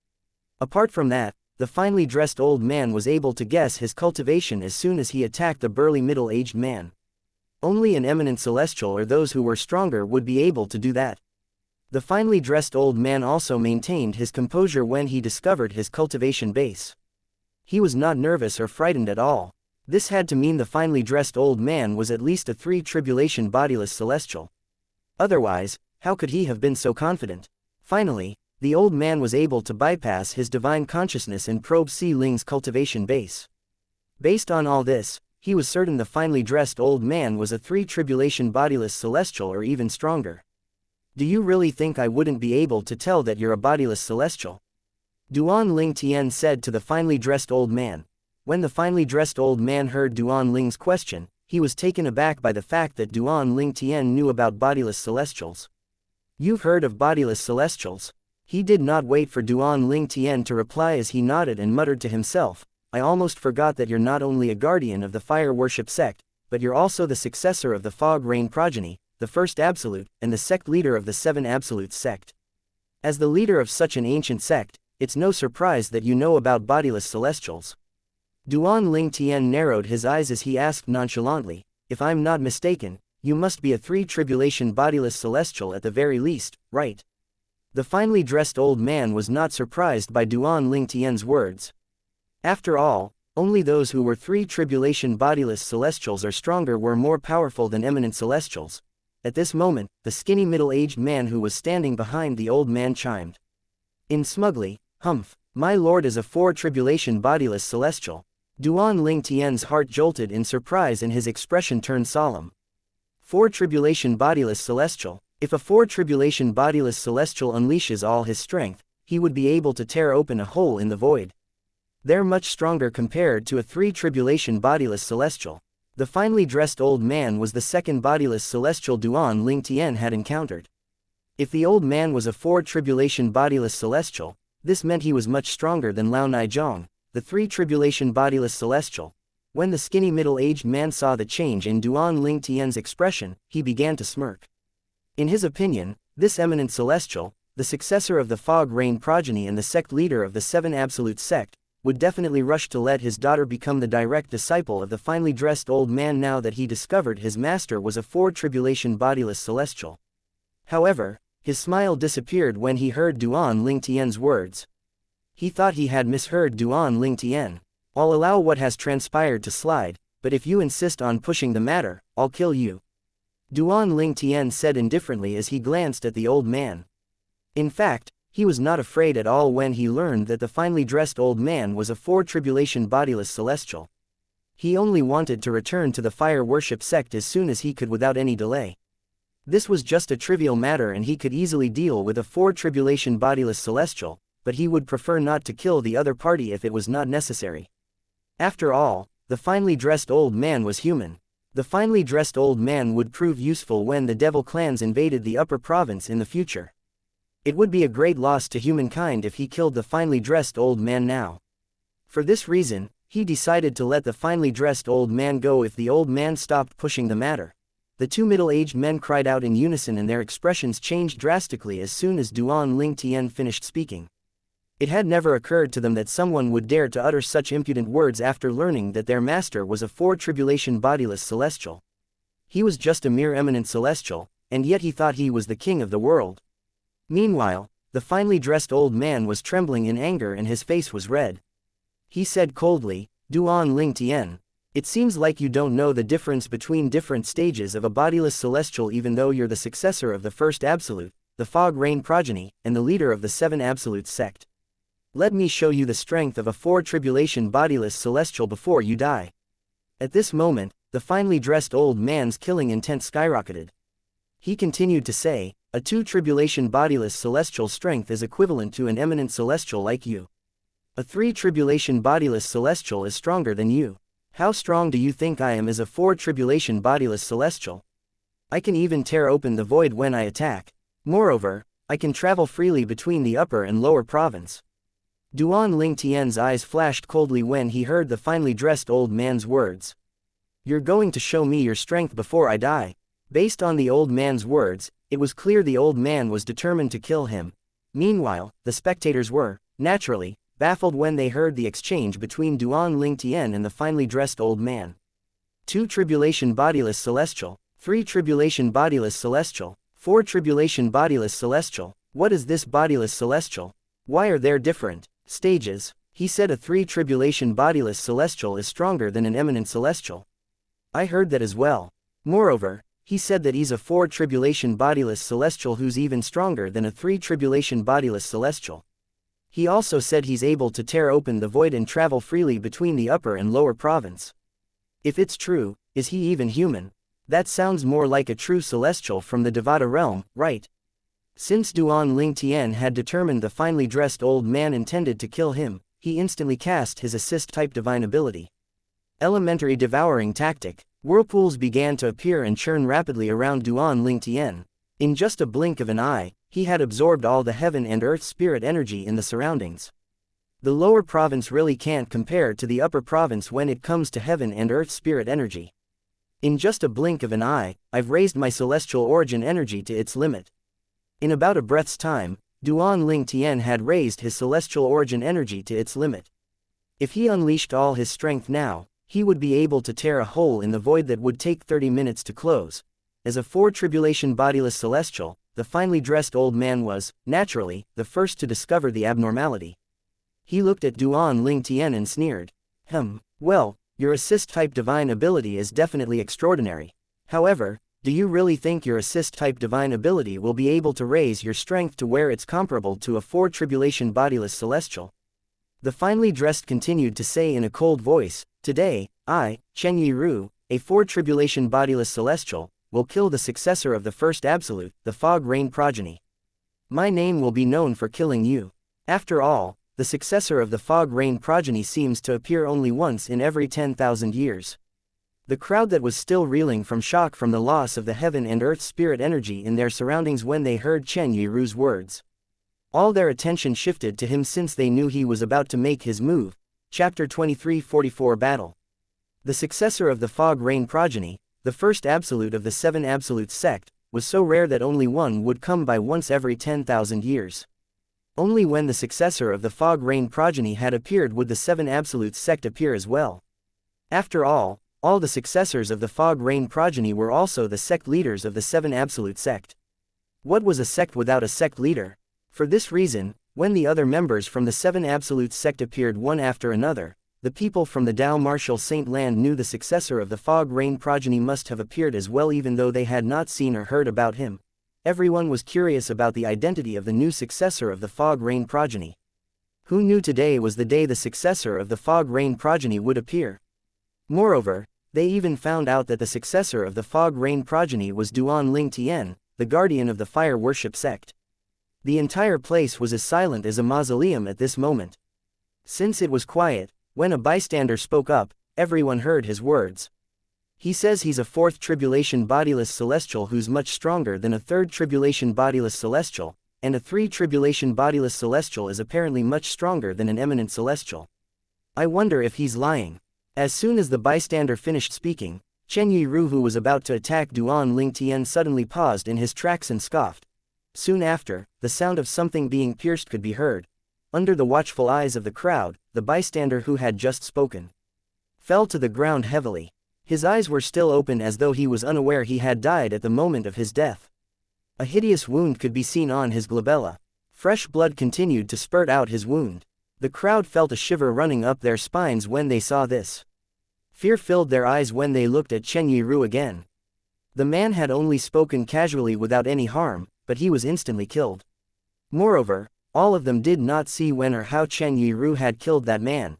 Apart from that, the finely dressed old man was able to guess his cultivation as soon as he attacked the burly middle-aged man. Only an eminent celestial or those who were stronger would be able to do that. The finely dressed old man also maintained his composure when he discovered his cultivation base. He was not nervous or frightened at all. This had to mean the finely dressed old man was at least a Three Tribulation bodiless celestial. Otherwise, how could he have been so confident? Finally, the old man was able to bypass his divine consciousness and probe Si Ling's cultivation base. Based on all this, he was certain the finely dressed old man was a Three Tribulation bodiless celestial or even stronger. Do you really think I wouldn't be able to tell that you're a bodiless celestial? Duan Ling Tian said to the finely dressed old man. When the finely dressed old man heard Duan Ling's question, he was taken aback by the fact that Duan Ling Tian knew about bodiless celestials. You've heard of bodiless celestials? He did not wait for Duan Ling Tian to reply as he nodded and muttered to himself, I almost forgot that you're not only a guardian of the fire worship sect, but you're also the successor of the fog rain progeny, the first absolute, and the sect leader of the Seven Absolutes sect. As the leader of such an ancient sect, it's no surprise that you know about bodiless celestials. Duan Ling Tian narrowed his eyes as he asked nonchalantly, if I'm not mistaken, you must be a Three Tribulation bodiless celestial at the very least, right? The finely dressed old man was not surprised by Duan Ling Tian's words. After all, only those who were Three Tribulation bodiless celestials or stronger were more powerful than eminent celestials. At this moment, the skinny middle-aged man who was standing behind the old man chimed in smugly, "Humph, my lord is a Four Tribulation bodiless celestial." Duan Ling Tian's heart jolted in surprise and his expression turned solemn. Four Tribulation bodiless celestial. If a Four Tribulation bodiless celestial unleashes all his strength, he would be able to tear open a hole in the void. They're much stronger compared to a Three Tribulation bodiless celestial. The finely dressed old man was the second bodiless celestial Duan Ling Tian had encountered. If the old man was a Four Tribulation bodiless celestial, this meant he was much stronger than Lao Naizhong, the Three Tribulation bodiless celestial. When the skinny middle-aged man saw the change in Duan Ling Tian's expression, he began to smirk. In his opinion, this eminent celestial, the successor of the fog rain progeny and the sect leader of the Seven Absolute sect, would definitely rush to let his daughter become the direct disciple of the finely dressed old man now that he discovered his master was a Four Tribulation bodiless celestial. However, his smile disappeared when he heard Duan Ling Tian's words. He thought he had misheard Duan Ling Tian. I'll allow what has transpired to slide, but if you insist on pushing the matter, I'll kill you. Duan Ling Tian said indifferently as he glanced at the old man. In fact, he was not afraid at all when he learned that the finely dressed old man was a four-tribulation bodiless celestial. He only wanted to return to the fire worship sect as soon as he could without any delay. This was just a trivial matter and he could easily deal with a four-tribulation bodiless celestial, but he would prefer not to kill the other party if it was not necessary. After all, the finely dressed old man was human. The finely dressed old man would prove useful when the devil clans invaded the upper province in the future. It would be a great loss to humankind if he killed the finely dressed old man now. For this reason, he decided to let the finely dressed old man go if the old man stopped pushing the matter. The two middle-aged men cried out in unison and their expressions changed drastically as soon as Duan Ling Tian finished speaking. It had never occurred to them that someone would dare to utter such impudent words after learning that their master was a four-tribulation bodiless celestial. He was just a mere eminent celestial, and yet he thought he was the king of the world. Meanwhile, the finely dressed old man was trembling in anger and his face was red. He said coldly, Duan Ling Tian, it seems like you don't know the difference between different stages of a bodiless celestial even though you're the successor of the first absolute, the fog rain progeny, and the leader of the seven absolutes sect. Let me show you the strength of a four-tribulation bodiless celestial before you die. At this moment, the finely dressed old man's killing intent skyrocketed. He continued to say, a two-tribulation bodiless celestial strength is equivalent to an eminent celestial like you. A three-tribulation bodiless celestial is stronger than you. How strong do you think I am as a four-tribulation bodiless celestial? I can even tear open the void when I attack. Moreover, I can travel freely between the upper and lower province. Duan Ling Tian's eyes flashed coldly when he heard the finely dressed old man's words. You're going to show me your strength before I die. Based on the old man's words, it was clear the old man was determined to kill him. Meanwhile, the spectators were, naturally, baffled when they heard the exchange between Duan Ling Tian and the finely dressed old man. Two tribulation bodiless celestial, three tribulation bodiless celestial, four tribulation bodiless celestial. What is this bodiless celestial? Why are there different stages? He said a three tribulation bodiless celestial is stronger than an eminent celestial. I heard that as well. Moreover, he said that he's a four tribulation bodiless celestial who's even stronger than a three tribulation bodiless celestial. He also said he's able to tear open the void and travel freely between the upper and lower province. If it's true, is he even human? That sounds more like a true celestial from the Devata realm, right? Since Duan Ling Tian had determined the finely dressed old man intended to kill him, he instantly cast his assist-type divine ability. Elementary devouring tactic. Whirlpools began to appear and churn rapidly around Duan Ling Tian. In just a blink of an eye, he had absorbed all the heaven and earth spirit energy in the surroundings. The lower province really can't compare to the upper province when it comes to heaven and earth spirit energy. In just a blink of an eye, I've raised my celestial origin energy to its limit. In about a breath's time, Duan Ling Tian had raised his celestial origin energy to its limit. If he unleashed all his strength now, he would be able to tear a hole in the void that would take 30 minutes to close. As a four-tribulation bodiless celestial, the finely dressed old man was, naturally, the first to discover the abnormality. He looked at Duan Ling Tian and sneered. Well, your assist-type divine ability is definitely extraordinary. However, do you really think your assist-type divine ability will be able to raise your strength to where it's comparable to a four-tribulation bodiless celestial? The finely dressed continued to say in a cold voice, Today, I, Chen Yiru, a four-tribulation bodiless celestial, will kill the successor of the first absolute, the fog rain progeny. My name will be known for killing you. After all, the successor of the fog rain progeny seems to appear only once in every 10,000 years. The crowd that was still reeling from shock from the loss of the heaven and earth spirit energy in their surroundings when they heard Chen Yiru's words. All their attention shifted to him since they knew he was about to make his move. Chapter 23:44 Battle. The successor of the fog rain progeny, the first absolute of the seven absolutes sect, was so rare that only one would come by once every 10,000 years. Only when the successor of the fog rain progeny had appeared would the seven absolutes sect appear as well. After all the successors of the fog rain progeny were also the sect leaders of the seven absolute sect. What was a sect without a sect leader? For this reason, when the other members from the Seven Absolute sect appeared one after another, the people from the Tao Martial Saint Land knew the successor of the Fog Rain progeny must have appeared as well, even though they had not seen or heard about him. Everyone was curious about the identity of the new successor of the Fog Rain progeny. Who knew today was the day the successor of the Fog Rain progeny would appear? Moreover, they even found out that the successor of the Fog Rain progeny was Duan Ling Tian, the guardian of the fire worship sect. The entire place was as silent as a mausoleum at this moment. Since it was quiet, when a bystander spoke up, everyone heard his words. He says he's a fourth tribulation bodiless celestial who's much stronger than a third tribulation bodiless celestial, and a three tribulation bodiless celestial is apparently much stronger than an eminent celestial. I wonder if he's lying. As soon as the bystander finished speaking, Chen Yiru, who was about to attack Duan Ling Tian, suddenly paused in his tracks and scoffed. Soon after, the sound of something being pierced could be heard. Under the watchful eyes of the crowd, the bystander who had just spoken fell to the ground heavily. His eyes were still open as though he was unaware he had died at the moment of his death. A hideous wound could be seen on his glabella. Fresh blood continued to spurt out his wound. The crowd felt a shiver running up their spines when they saw this. Fear filled their eyes when they looked at Chen Yiru again. The man had only spoken casually without any harm, but he was instantly killed. Moreover, all of them did not see when or how Chen Yiru had killed that man.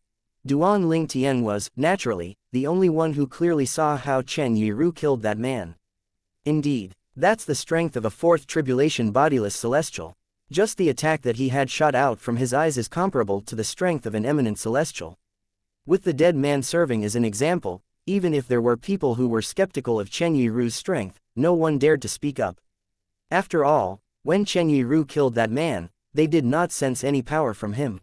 Duan Ling Tian was, naturally, the only one who clearly saw how Chen Yiru killed that man. Indeed, that's the strength of a fourth tribulation bodiless celestial. Just the attack that he had shot out from his eyes is comparable to the strength of an eminent celestial. With the dead man serving as an example, even if there were people who were skeptical of Chen Yiru's strength, no one dared to speak up. After all, when Chen Yiru killed that man, they did not sense any power from him.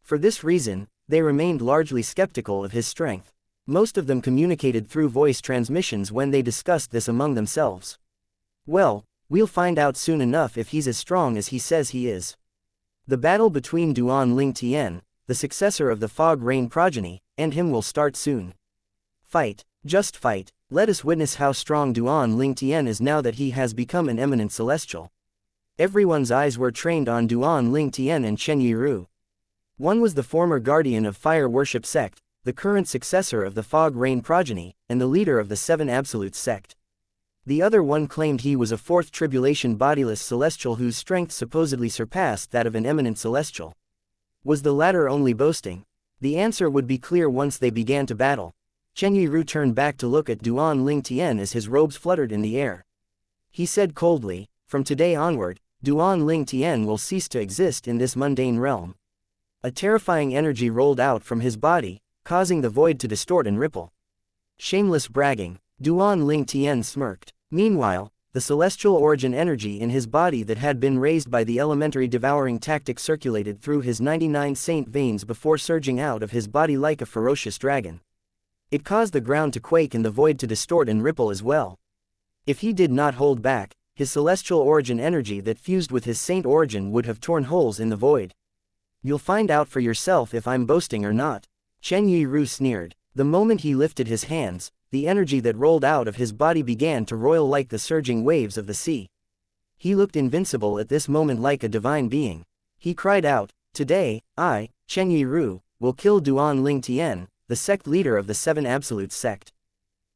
For this reason, they remained largely skeptical of his strength. Most of them communicated through voice transmissions when they discussed this among themselves. Well, we'll find out soon enough if he's as strong as he says he is. The battle between Duan Ling Tian, the successor of the Fog Rain progeny, and him will start soon. Fight, just fight. Let us witness how strong Duan Ling Tian is now that he has become an eminent celestial. Everyone's eyes were trained on Duan Ling Tian and Chen Yiru. One was the former guardian of fire worship sect, the current successor of the Fog Rain progeny, and the leader of the Seven Absolute sect. The other one claimed he was a fourth tribulation bodiless celestial whose strength supposedly surpassed that of an eminent celestial. Was the latter only boasting? The answer would be clear once they began to battle. Chen Yiru turned back to look at Duan Ling Tian as his robes fluttered in the air. He said coldly, "From today onward, Duan Ling Tian will cease to exist in this mundane realm." A terrifying energy rolled out from his body, causing the void to distort and ripple. Shameless bragging, Duan Ling Tian smirked. Meanwhile, the celestial origin energy in his body that had been raised by the elementary devouring tactic circulated through his 99 saint veins before surging out of his body like a ferocious dragon. It caused the ground to quake and the void to distort and ripple as well. If he did not hold back, his celestial origin energy that fused with his saint origin would have torn holes in the void. You'll find out for yourself if I'm boasting or not. Chen Yiru sneered. The moment he lifted his hands, the energy that rolled out of his body began to roil like the surging waves of the sea. He looked invincible at this moment, like a divine being. He cried out, "Today, I, Chen Yiru, will kill Duan Ling Tian, the sect leader of the Seven Absolute sect."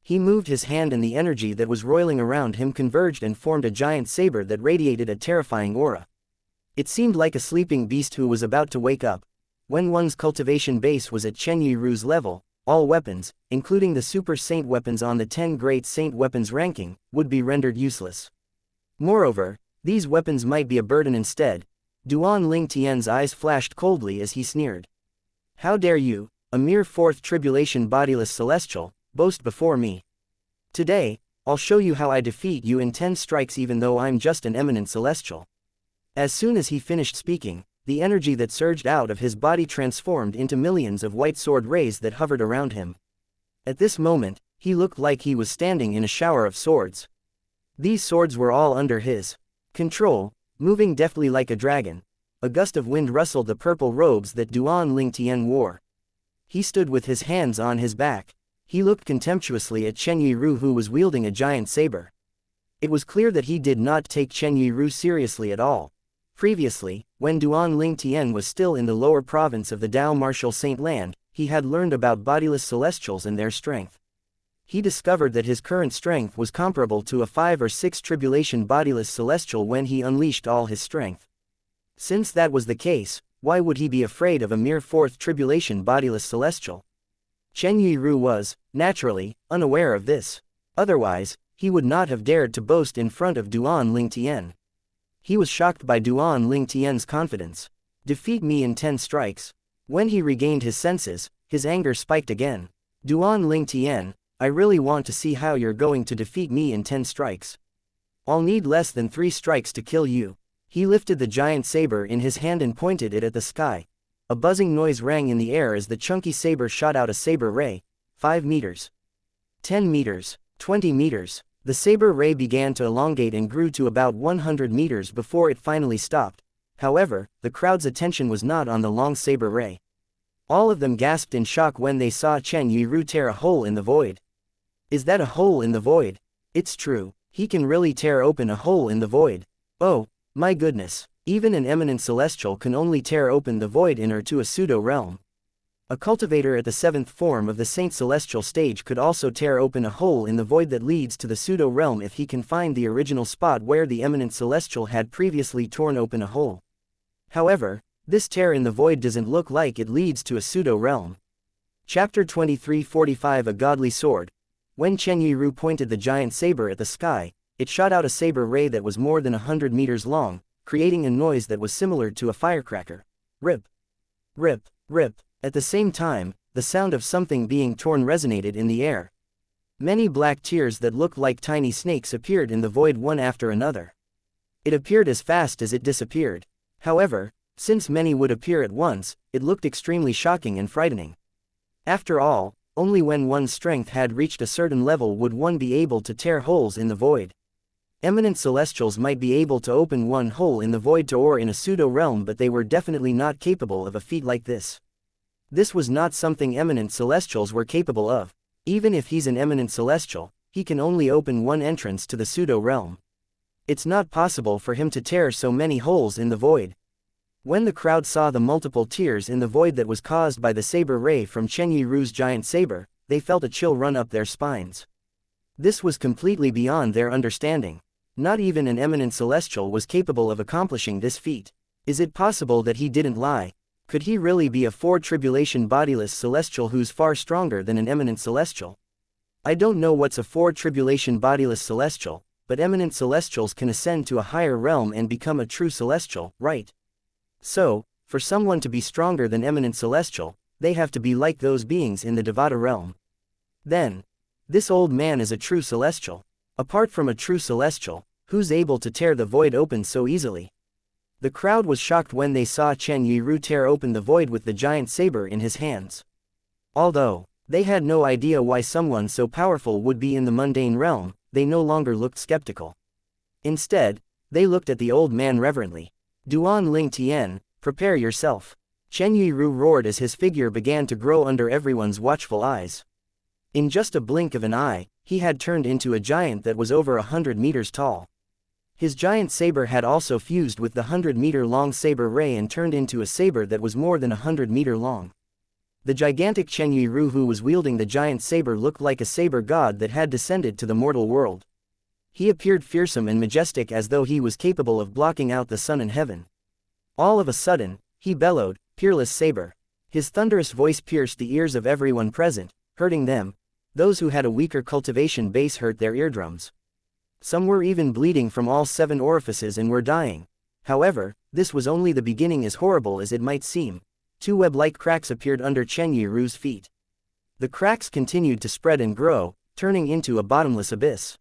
He moved his hand and the energy that was roiling around him converged and formed a giant saber that radiated a terrifying aura. It seemed like a sleeping beast who was about to wake up. When one's cultivation base was at Chen Yiru's level, all weapons, including the super saint weapons on the 10 great saint weapons ranking, would be rendered useless. Moreover, these weapons might be a burden instead. Duan Ling Tian's eyes flashed coldly as he sneered. "How dare you, a mere fourth tribulation bodiless celestial, boast before me? Today, I'll show you how I defeat you in 10 strikes even though I'm just an eminent celestial." As soon as he finished speaking, the energy that surged out of his body transformed into millions of white sword rays that hovered around him. At this moment, he looked like he was standing in a shower of swords. These swords were all under his control, moving deftly like a dragon. A gust of wind rustled the purple robes that Duan Ling Tian wore. He stood with his hands on his back. He looked contemptuously at Chen Yiru, who was wielding a giant saber. It was clear that he did not take Chen Yiru seriously at all. Previously, when Duan Ling Tian was still in the lower province of the Dao Martial Saint Land, he had learned about bodiless celestials and their strength. He discovered that his current strength was comparable to a 5 or 6 tribulation bodiless celestial when he unleashed all his strength. Since that was the case, why would he be afraid of a mere 4th tribulation bodiless celestial? Chen Yiru was, naturally, unaware of this. Otherwise, he would not have dared to boast in front of Duan Ling Tian. He was shocked by Duan Ling Tian's confidence. Defeat me in 10 strikes. When he regained his senses, his anger spiked again. Duan Ling Tian, I really want to see how you're going to defeat me in 10 strikes. I'll need less than 3 strikes to kill you. He lifted the giant saber in his hand and pointed it at the sky. A buzzing noise rang in the air as the chunky saber shot out a saber ray. 5 meters. 10 meters. 20 meters. The saber ray began to elongate and grew to about 100 meters before it finally stopped. However, the crowd's attention was not on the long saber ray. All of them gasped in shock when they saw Chen Yiru tear a hole in the void. Is that a hole in the void? It's true, he can really tear open a hole in the void. Oh, my goodness, even an eminent celestial can only tear open the void inner to a pseudo-realm. A cultivator at the 7th form of the Saint Celestial stage could also tear open a hole in the void that leads to the pseudo-realm if he can find the original spot where the eminent celestial had previously torn open a hole. However, this tear in the void doesn't look like it leads to a pseudo-realm. Chapter 23:45 A Godly Sword. When Chen Yiru pointed the giant saber at the sky, it shot out a saber ray that was more than 100 meters long, creating a noise that was similar to a firecracker. Rip. Rip. Rip. At the same time, the sound of something being torn resonated in the air. Many black tears that looked like tiny snakes appeared in the void one after another. It appeared as fast as it disappeared. However, since many would appear at once, it looked extremely shocking and frightening. After all, only when one's strength had reached a certain level would one be able to tear holes in the void. Eminent celestials might be able to open one hole in the void to or in a pseudo-realm, but they were definitely not capable of a feat like this. This was not something eminent celestials were capable of. Even if he's an eminent celestial, he can only open one entrance to the pseudo-realm. It's not possible for him to tear so many holes in the void. When the crowd saw the multiple tears in the void that was caused by the saber ray from Chen Yiru's giant saber, they felt a chill run up their spines. This was completely beyond their understanding. Not even an eminent celestial was capable of accomplishing this feat. Is it possible that he didn't lie? Could he really be a 4 tribulation bodiless celestial who's far stronger than an eminent celestial? I don't know what's a 4 tribulation bodiless celestial, but eminent celestials can ascend to a higher realm and become a true celestial, right? So, for someone to be stronger than eminent celestial, they have to be like those beings in the Devata realm. Then, this old man is a true celestial. Apart from a true celestial, who's able to tear the void open so easily? The crowd was shocked when they saw Chen Yiru tear open the void with the giant saber in his hands. Although they had no idea why someone so powerful would be in the mundane realm, they no longer looked skeptical. Instead, they looked at the old man reverently. Duan Ling Tian, prepare yourself. Chen Yiru roared as his figure began to grow under everyone's watchful eyes. In just a blink of an eye, he had turned into a giant that was over 100 meters tall. His giant saber had also fused with the 100-meter-long saber ray and turned into a saber that was more than 100 meters long. The gigantic Chen Yiru who was wielding the giant saber looked like a saber god that had descended to the mortal world. He appeared fearsome and majestic as though he was capable of blocking out the sun and heaven. All of a sudden, he bellowed, "Peerless saber." His thunderous voice pierced the ears of everyone present, hurting them. Those who had a weaker cultivation base hurt their eardrums. Some were even bleeding from all 7 orifices and were dying. However, this was only the beginning. As horrible as it might seem, 2 web-like cracks appeared under Chen Yiru's feet. The cracks continued to spread and grow, turning into a bottomless abyss.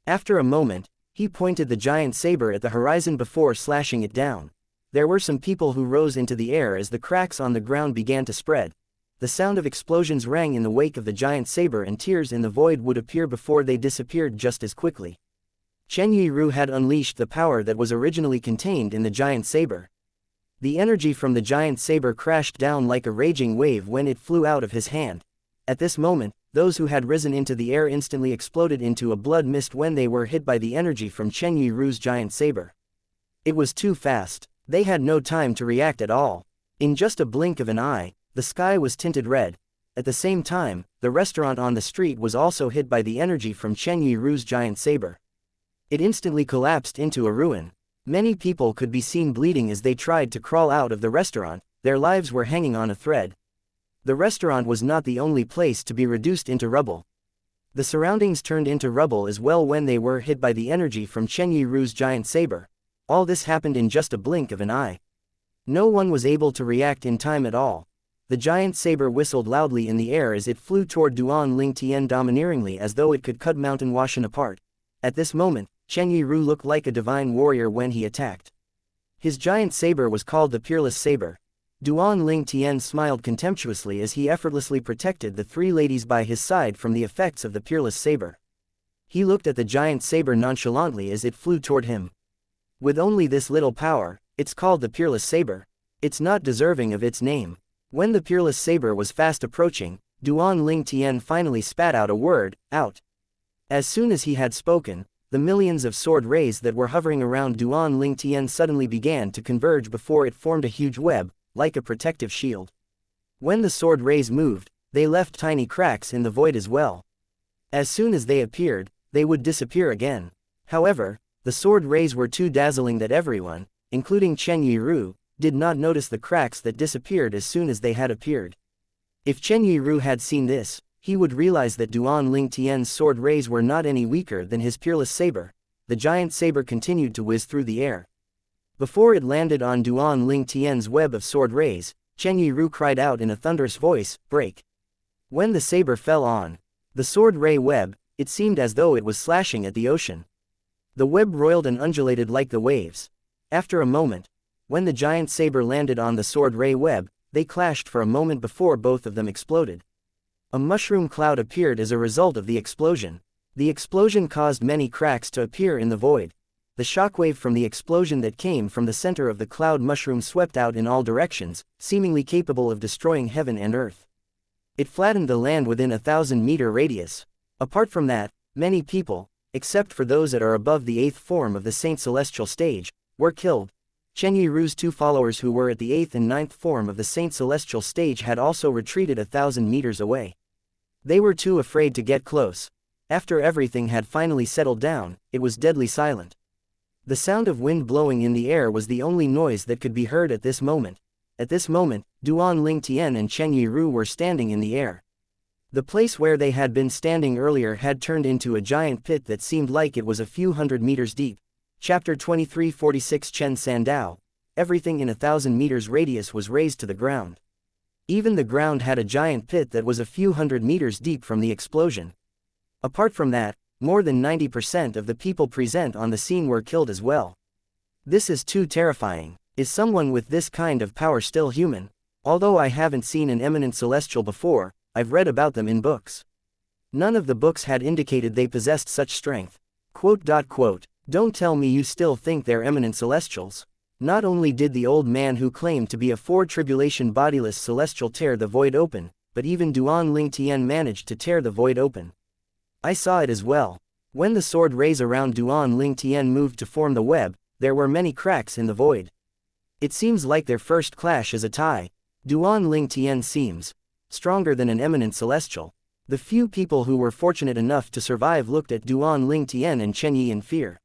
After a moment, he pointed the giant saber at the horizon before slashing it down. There were some people who rose into the air as the cracks on the ground began to spread. The sound of explosions rang in the wake of the giant saber, and tears in the void would appear before they disappeared just as quickly. Chen Yiru had unleashed the power that was originally contained in the giant saber. The energy from the giant saber crashed down like a raging wave when it flew out of his hand. At this moment, those who had risen into the air instantly exploded into a blood mist when they were hit by the energy from Chen Yiru's giant saber. It was too fast. They had no time to react at all. In just a blink of an eye, the sky was tinted red. At the same time, the restaurant on the street was also hit by the energy from Chen Yiru's giant saber. It instantly collapsed into a ruin. Many people could be seen bleeding as they tried to crawl out of the restaurant, their lives were hanging on a thread. The restaurant was not the only place to be reduced into rubble. The surroundings turned into rubble as well when they were hit by the energy from Chen Yiru's giant saber. All this happened in just a blink of an eye. No one was able to react in time at all. The giant saber whistled loudly in the air as it flew toward Duan Lingtian domineeringly as though it could cut mountain Washan apart. At this moment, Chen Yiru looked like a divine warrior when he attacked. His giant saber was called the Peerless Saber. Duan Lingtian smiled contemptuously as he effortlessly protected the three ladies by his side from the effects of the Peerless Saber. He looked at the giant saber nonchalantly as it flew toward him. With only this little power, it's called the Peerless Saber. It's not deserving of its name. When the Peerless Saber was fast approaching, Duan Lingtian finally spat out a word, out. As soon as he had spoken, the millions of sword rays that were hovering around Duan Lingtian suddenly began to converge before it formed a huge web, like a protective shield. When the sword rays moved, they left tiny cracks in the void as well. As soon as they appeared, they would disappear again. However, the sword rays were too dazzling that everyone, including Chen Yiru, did not notice the cracks that disappeared as soon as they had appeared. If Chen Yiru had seen this, he would realize that Duan Lingtian's sword rays were not any weaker than his Peerless Saber. The giant saber continued to whiz through the air. Before it landed on Duan Lingtian's web of sword rays, Chen Yiru cried out in a thunderous voice, "Break!" When the saber fell on the sword ray web, it seemed as though it was slashing at the ocean. The web roiled and undulated like the waves. After a moment, when the giant saber landed on the sword ray web, they clashed for a moment before both of them exploded. A mushroom cloud appeared as a result of the explosion. The explosion caused many cracks to appear in the void. The shockwave from the explosion that came from the center of the cloud mushroom swept out in all directions, seemingly capable of destroying heaven and earth. It flattened the land within a 1,000-meter radius. Apart from that, many people, except for those that are above the 8th form of the Saint Celestial stage, were killed. Chen Yiru's two followers who were at the 8th and 9th form of the Saint Celestial stage had also retreated 1,000 meters away. They were too afraid to get close. After everything had finally settled down, it was deadly silent. The sound of wind blowing in the air was the only noise that could be heard at this moment. At this moment, Duan Lingtian and Chen Yiru were standing in the air. The place where they had been standing earlier had turned into a giant pit that seemed like it was a few hundred meters deep. Chapter 2346 Chen Sandao. Everything in 1,000 meters radius was razed to the ground. Even the ground had a giant pit that was a few hundred meters deep from the explosion. Apart from that, more than 90% of the people present on the scene were killed as well. This is too terrifying. Is someone with this kind of power still human? Although I haven't seen an eminent celestial before, I've read about them in books. None of the books had indicated they possessed such strength. Don't tell me you still think they're eminent celestials. Not only did the old man who claimed to be a four-tribulation bodiless celestial tear the void open, but even Duan Lingtian managed to tear the void open. I saw it as well. When the sword rays around Duan Lingtian moved to form the web, there were many cracks in the void. It seems like their first clash is a tie. Duan Lingtian seems stronger than an eminent celestial. The few people who were fortunate enough to survive looked at Duan Lingtian and Chen Yi in fear.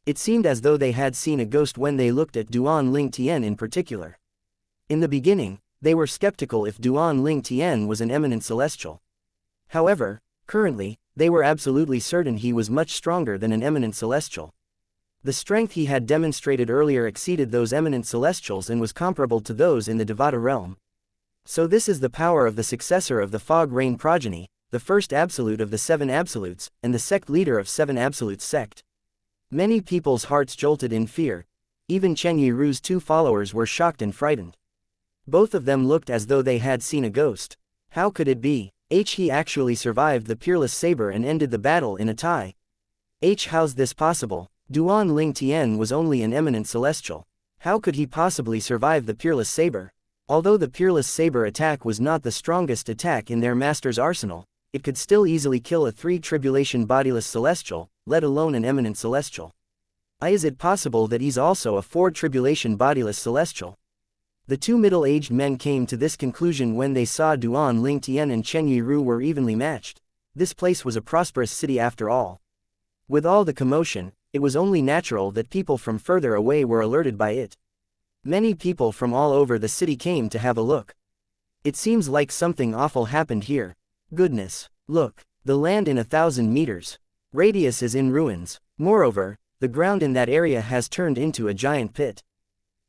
It seemed as though they had seen a ghost when they looked at Duan Lingtian in particular. In the beginning, they were skeptical if Duan Lingtian was an eminent celestial. However, currently, they were absolutely certain he was much stronger than an eminent celestial. The strength he had demonstrated earlier exceeded those eminent celestials and was comparable to those in the Devata realm. So this is the power of the successor of the Fog Rain progeny, the first absolute of the Seven Absolutes, and the sect leader of Seven Absolutes sect. Many people's hearts jolted in fear. Even Chen Yiru's two followers were shocked and frightened. Both of them looked as though they had seen a ghost. How could it be? He actually survived the Peerless Saber and ended the battle in a tie. How's this possible? Duan Lingtian was only an eminent celestial. How could he possibly survive the Peerless Saber? Although the Peerless Saber attack was not the strongest attack in their master's arsenal, it could still easily kill a 3 tribulation bodiless celestial, let alone an eminent celestial. Is it possible that he's also a 4 tribulation bodiless celestial? The two middle-aged men came to this conclusion when they saw Duan Ling Tian and Chen Yiru were evenly matched. This place was a prosperous city after all. With all the commotion, it was only natural that people from further away were alerted by it. Many people from all over the city came to have a look. It seems like something awful happened here. Goodness, look, the land in 1,000 meters radius is in ruins. Moreover, the ground in that area has turned into a giant pit.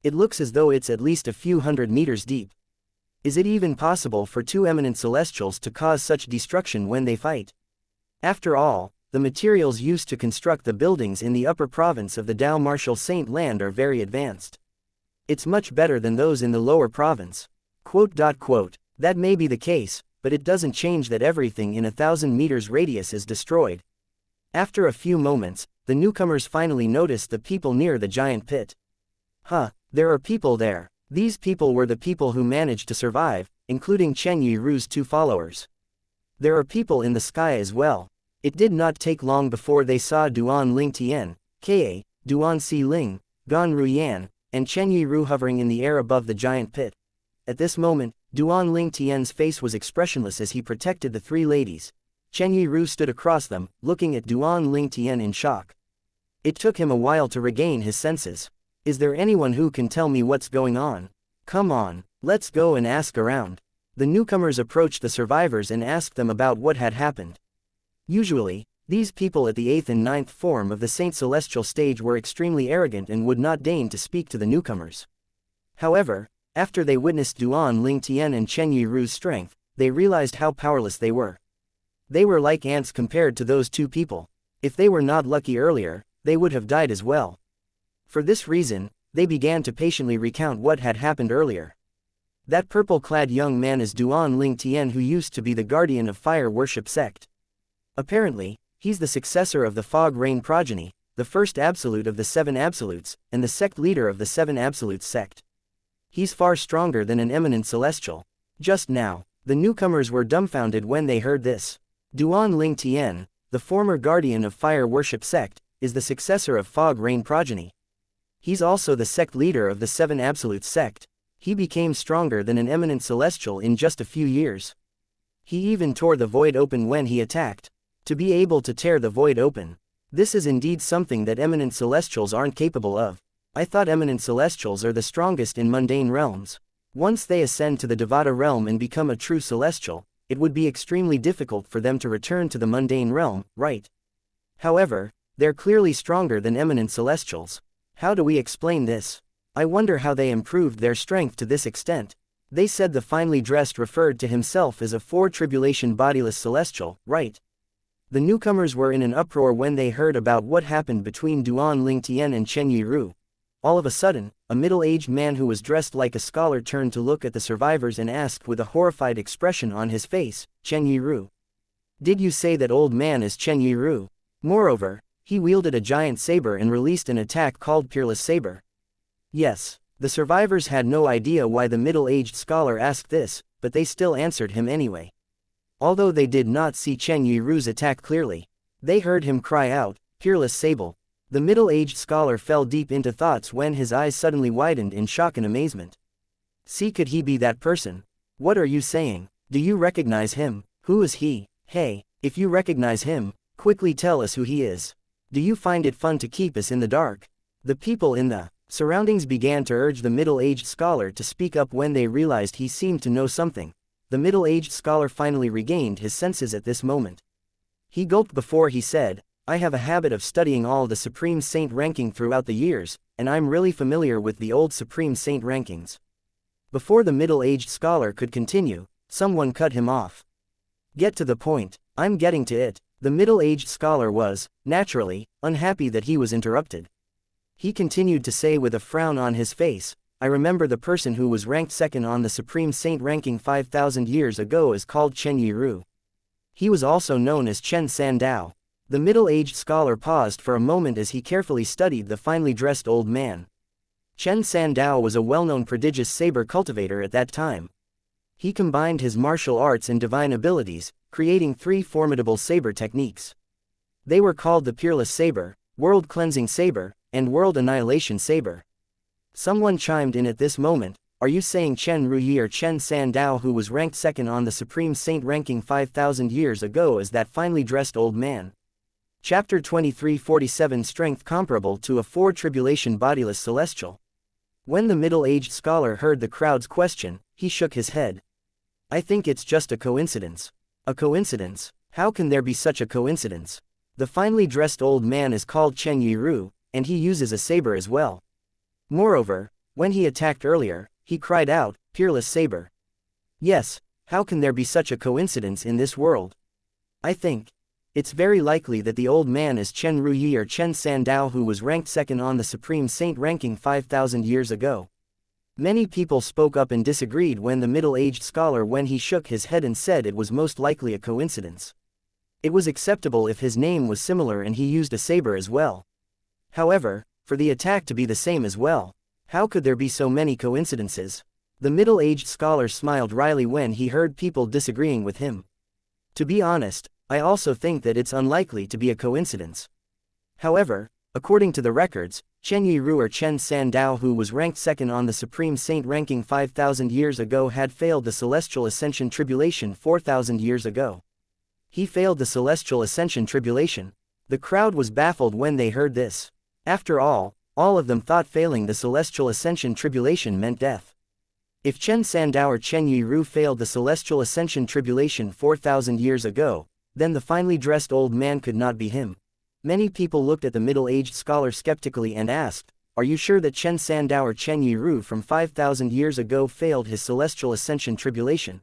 It looks as though it's at least a few hundred meters deep. Is it even possible for two eminent celestials to cause such destruction when they fight? After all, the materials used to construct the buildings in the upper province of the Dao Martial Saint Land are very advanced. It's much better than those in the lower province. That may be the case, but it doesn't change that everything in 1,000 meters radius is destroyed. After a few moments, the newcomers finally noticed the people near the giant pit. There are people there. These people were the people who managed to survive, including Chen Yiru's 2 followers. There are people in the sky as well. It did not take long before they saw Duan Ling Tian, Ka, Duan Si Ling, Gan Ruyan, and Chen Yiru hovering in the air above the giant pit. At this moment, Duan Ling Tian's face was expressionless as he protected the 3 ladies. Chen Yiru stood across them, looking at Duan Ling Tian in shock. It took him a while to regain his senses. Is there anyone who can tell me what's going on? Come on, let's go and ask around. The newcomers approached the survivors and asked them about what had happened. Usually, these people at the 8th and 9th form of the Saint Celestial stage were extremely arrogant and would not deign to speak to the newcomers. However, after they witnessed Duan Ling Tian and Chen Yiru's strength, they realized how powerless they were. They were like ants compared to those 2 people. If they were not lucky earlier, they would have died as well. For this reason, they began to patiently recount what had happened earlier. That purple-clad young man is Duan Ling Tian, who used to be the guardian of fire worship sect. Apparently, he's the successor of the Fog Rain progeny, the first absolute of the 7 absolutes, and the sect leader of the 7 absolutes sect. He's far stronger than an eminent celestial. Just now, the newcomers were dumbfounded when they heard this. Duan Ling Tian, the former guardian of fire worship sect, is the successor of Fog Rain progeny. He's also the sect leader of the 7 absolutes sect. He became stronger than an eminent celestial in just a few years. He even tore the void open when he attacked. To be able to tear the void open. This is indeed something that eminent celestials aren't capable of. I thought eminent celestials are the strongest in mundane realms. Once they ascend to the Devata realm and become a true celestial, it would be extremely difficult for them to return to the mundane realm, right? However, they're clearly stronger than eminent celestials. How do we explain this? I wonder how they improved their strength to this extent. They said the finely dressed referred to himself as a 4 tribulation bodiless celestial, right? The newcomers were in an uproar when they heard about what happened between Duan Ling Tian and Chen Yiru. All of a sudden, a middle-aged man who was dressed like a scholar turned to look at the survivors and asked with a horrified expression on his face, Chen Yiru. Did you say that old man is Chen Yiru? Moreover, he wielded a giant saber and released an attack called Peerless Saber. Yes, the survivors had no idea why the middle-aged scholar asked this, but they still answered him anyway. Although they did not see Chen Yiru's attack clearly, they heard him cry out, Peerless Saber. The middle-aged scholar fell deep into thoughts when his eyes suddenly widened in shock and amazement. See, could he be that person? What are you saying? Do you recognize him? Who is he? Hey, if you recognize him, quickly tell us who he is. Do you find it fun to keep us in the dark? The people in the surroundings began to urge the middle-aged scholar to speak up when they realized he seemed to know something. The middle-aged scholar finally regained his senses at this moment. He gulped before he said, I have a habit of studying all the Supreme Saint ranking throughout the years, and I'm really familiar with the old Supreme Saint rankings. Before the middle-aged scholar could continue, someone cut him off. Get to the point. I'm getting to it. The middle-aged scholar was, naturally, unhappy that he was interrupted. He continued to say with a frown on his face, I remember the person who was ranked second on the Supreme Saint ranking 5,000 years ago is called Chen Yiru. He was also known as Chen Sandao. The middle-aged scholar paused for a moment as he carefully studied the finely dressed old man. Chen Sandao was a well-known prodigious saber cultivator at that time. He combined his martial arts and divine abilities, creating 3 formidable saber techniques. They were called the Peerless Saber, World Cleansing Saber, and World Annihilation Saber. Someone chimed in at this moment, "Are you saying Chen Ruyi or Chen Sandao, who was ranked second on the Supreme Saint ranking 5,000 years ago, is that finely dressed old man?" Chapter 23:47 Strength comparable to a 4 tribulation bodiless celestial. When the middle-aged scholar heard the crowd's question, he shook his head. "I think it's just a coincidence." "A coincidence? How can there be such a coincidence? The finely dressed old man is called Chen Yiru, and he uses a saber as well. Moreover, when he attacked earlier, he cried out, 'Peerless Saber.' Yes, how can there be such a coincidence in this world? I think it's very likely that the old man is Chen Ruyi or Chen Sandao, who was ranked second on the Supreme Saint ranking 5,000 years ago." Many people spoke up and disagreed when the middle-aged scholar when he shook his head and said it was most likely a coincidence. It was acceptable if his name was similar and he used a saber as well. However, for the attack to be the same as well, how could there be so many coincidences? The middle-aged scholar smiled wryly when he heard people disagreeing with him. To be honest, I also think that it's unlikely to be a coincidence. However, according to the records, Chen Yiru or Chen Sandao, who was ranked second on the Supreme Saint ranking 5,000 years ago, had failed the Celestial Ascension Tribulation 4,000 years ago. He failed the Celestial Ascension Tribulation. The crowd was baffled when they heard this. After all of them thought failing the Celestial Ascension Tribulation meant death. If Chen Sandao or Chen Yiru failed the Celestial Ascension Tribulation 4,000 years ago, then the finely dressed old man could not be him. Many people looked at the middle-aged scholar skeptically and asked, "Are you sure that Chen Sandao or Chen Yiru from 5,000 years ago failed his Celestial Ascension Tribulation?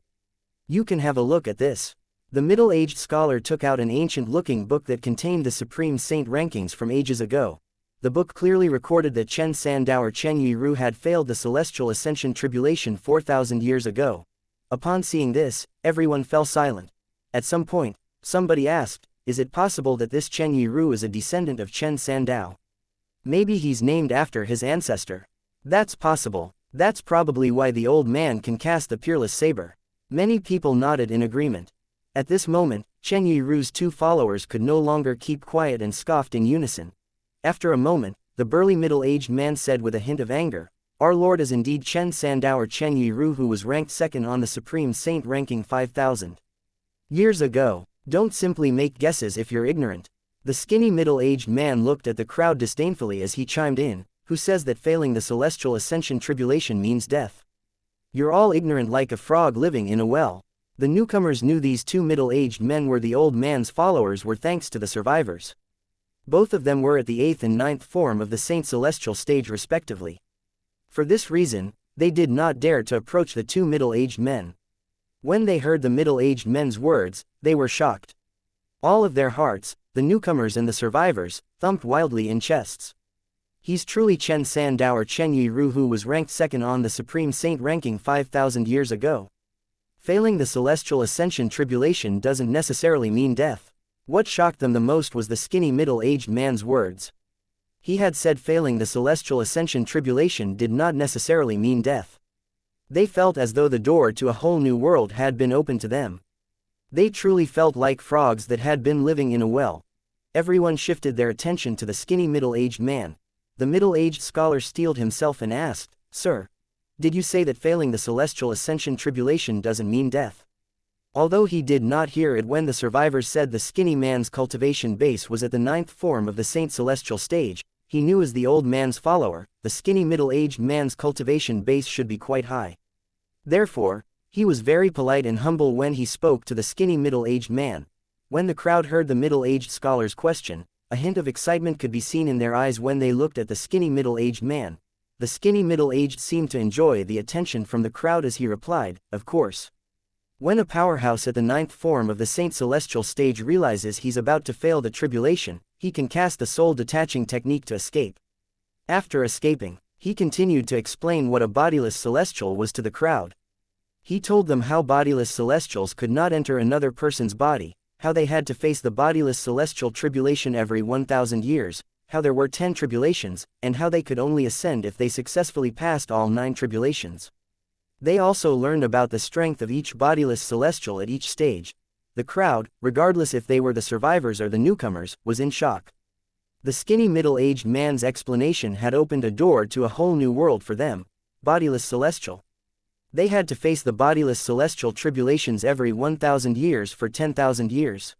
You can have a look at this." The middle-aged scholar took out an ancient-looking book that contained the Supreme Saint rankings from ages ago. The book clearly recorded that Chen Sandao or Chen Yiru had failed the Celestial Ascension Tribulation 4,000 years ago. Upon seeing this, everyone fell silent. At some point, somebody asked, "Is it possible that this Chen Yiru is a descendant of Chen Sandao? Maybe he's named after his ancestor." "That's possible. That's probably why the old man can cast the Peerless Saber." Many people nodded in agreement. At this moment, Chen Yiru's 2 followers could no longer keep quiet and scoffed in unison. After a moment, the burly middle-aged man said with a hint of anger, "Our lord is indeed Chen Sandao or Chen Yiru, who was ranked second on the Supreme Saint ranking 5,000 years ago. Don't simply make guesses if you're ignorant." The skinny middle-aged man looked at the crowd disdainfully as he chimed in, "Who says that failing the Celestial Ascension Tribulation means death? You're all ignorant like a frog living in a well." The newcomers knew these 2 middle-aged men were the old man's followers were thanks to the survivors. Both of them were at the 8th and 9th form of the Saint Celestial stage respectively. For this reason, they did not dare to approach the 2 middle-aged men. When they heard the middle-aged men's words, they were shocked. All of their hearts, the newcomers and the survivors, thumped wildly in chests. He's truly Chen Sandao or Chen Yiru, who was ranked second on the Supreme Saint ranking 5,000 years ago. Failing the Celestial Ascension Tribulation doesn't necessarily mean death. What shocked them the most was the skinny middle-aged man's words. He had said failing the Celestial Ascension Tribulation did not necessarily mean death. They felt as though the door to a whole new world had been opened to them. They truly felt like frogs that had been living in a well. Everyone shifted their attention to the skinny middle-aged man. The middle-aged scholar steeled himself and asked, "Sir, did you say that failing the Celestial Ascension Tribulation doesn't mean death?" Although he did not hear it when the survivors said the skinny man's cultivation base was at the 9th form of the Saint Celestial stage, he knew as the old man's follower, the skinny middle-aged man's cultivation base should be quite high. Therefore, he was very polite and humble when he spoke to the skinny middle-aged man. When the crowd heard the middle-aged scholar's question, a hint of excitement could be seen in their eyes when they looked at the skinny middle-aged man. The skinny middle-aged seemed to enjoy the attention from the crowd as he replied, "Of course." When a powerhouse at the 9th form of the Saint Celestial stage realizes he's about to fail the tribulation, he can cast the soul-detaching technique to escape. After escaping, he continued to explain what a bodiless celestial was to the crowd. He told them how bodiless celestials could not enter another person's body, how they had to face the bodiless celestial tribulation every 1,000 years, how there were 10 tribulations, and how they could only ascend if they successfully passed all 9 tribulations. They also learned about the strength of each bodiless celestial at each stage. The crowd, regardless if they were the survivors or the newcomers, was in shock. The skinny middle-aged man's explanation had opened a door to a whole new world for them, bodiless celestial. They had to face the bodiless celestial tribulations every 1,000 years for 10,000 years.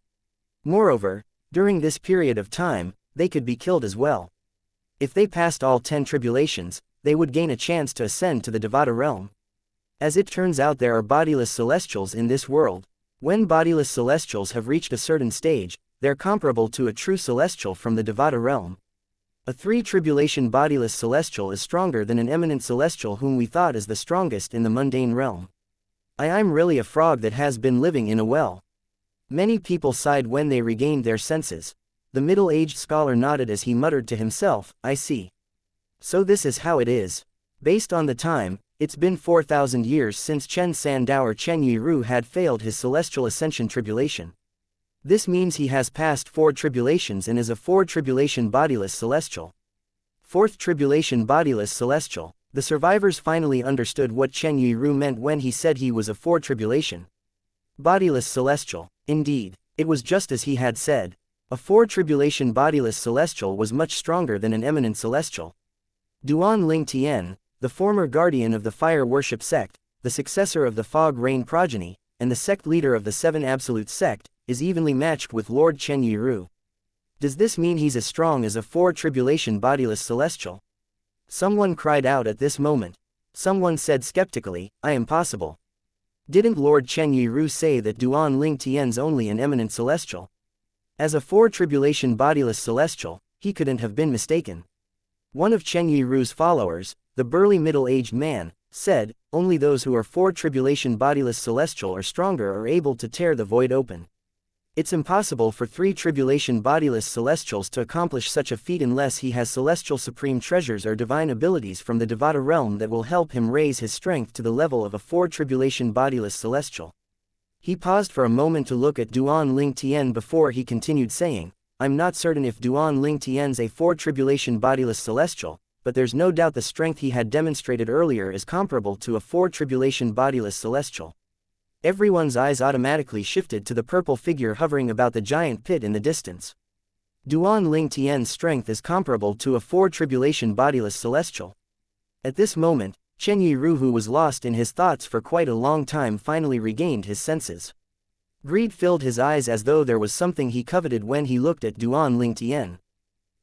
Moreover, during this period of time, they could be killed as well. If they passed all 10 tribulations, they would gain a chance to ascend to the Devata realm. As it turns out, there are bodiless celestials in this world. When bodiless celestials have reached a certain stage, they're comparable to a true celestial from the Devata realm. A 3-tribulation bodiless celestial is stronger than an eminent celestial whom we thought is the strongest in the mundane realm. I'm really a frog that has been living in a well. Many people sighed when they regained their senses. The middle-aged scholar nodded as he muttered to himself, I see. So this is how it is. Based on the time, it's been 4,000 years since Chen Sandao or Chen Yiru had failed his celestial ascension tribulation. This means he has passed 4 tribulations and is a 4-tribulation bodiless celestial. 4th tribulation bodiless celestial. The survivors finally understood what Chen Yiru meant when he said he was a 4-tribulation bodiless celestial. Indeed, it was just as he had said. A 4-tribulation bodiless celestial was much stronger than an eminent celestial. Duan Ling Tian, the former guardian of the fire worship sect, the successor of the fog rain progeny, and the sect leader of the 7 absolute sect, is evenly matched with Lord Chen Yiru. Does this mean he's as strong as a 4-tribulation bodiless celestial? Someone cried out at this moment. Someone said skeptically, impossible. Didn't Lord Chen Yiru say that Duan Ling Tian's only an eminent celestial? As a 4-tribulation bodiless celestial, he couldn't have been mistaken. One of Chen Yiru's followers, the burly middle-aged man, said, only those who are 4-tribulation bodiless celestial or stronger are able to tear the void open. It's impossible for 3-tribulation bodiless celestials to accomplish such a feat unless he has celestial supreme treasures or divine abilities from the Devata realm that will help him raise his strength to the level of a 4-tribulation bodiless celestial. He paused for a moment to look at Duan Ling Tian before he continued saying, I'm not certain if Duan Ling Tian's a 4-tribulation bodiless celestial, but there's no doubt the strength he had demonstrated earlier is comparable to a 4-tribulation bodiless celestial. Everyone's eyes automatically shifted to the purple figure hovering about the giant pit in the distance. Duan Ling Tian's strength is comparable to a 4-tribulation bodiless celestial. At this moment, Chen Yiru, who was lost in his thoughts for quite a long time, finally regained his senses. Greed filled his eyes as though there was something he coveted when he looked at Duan Ling Tian.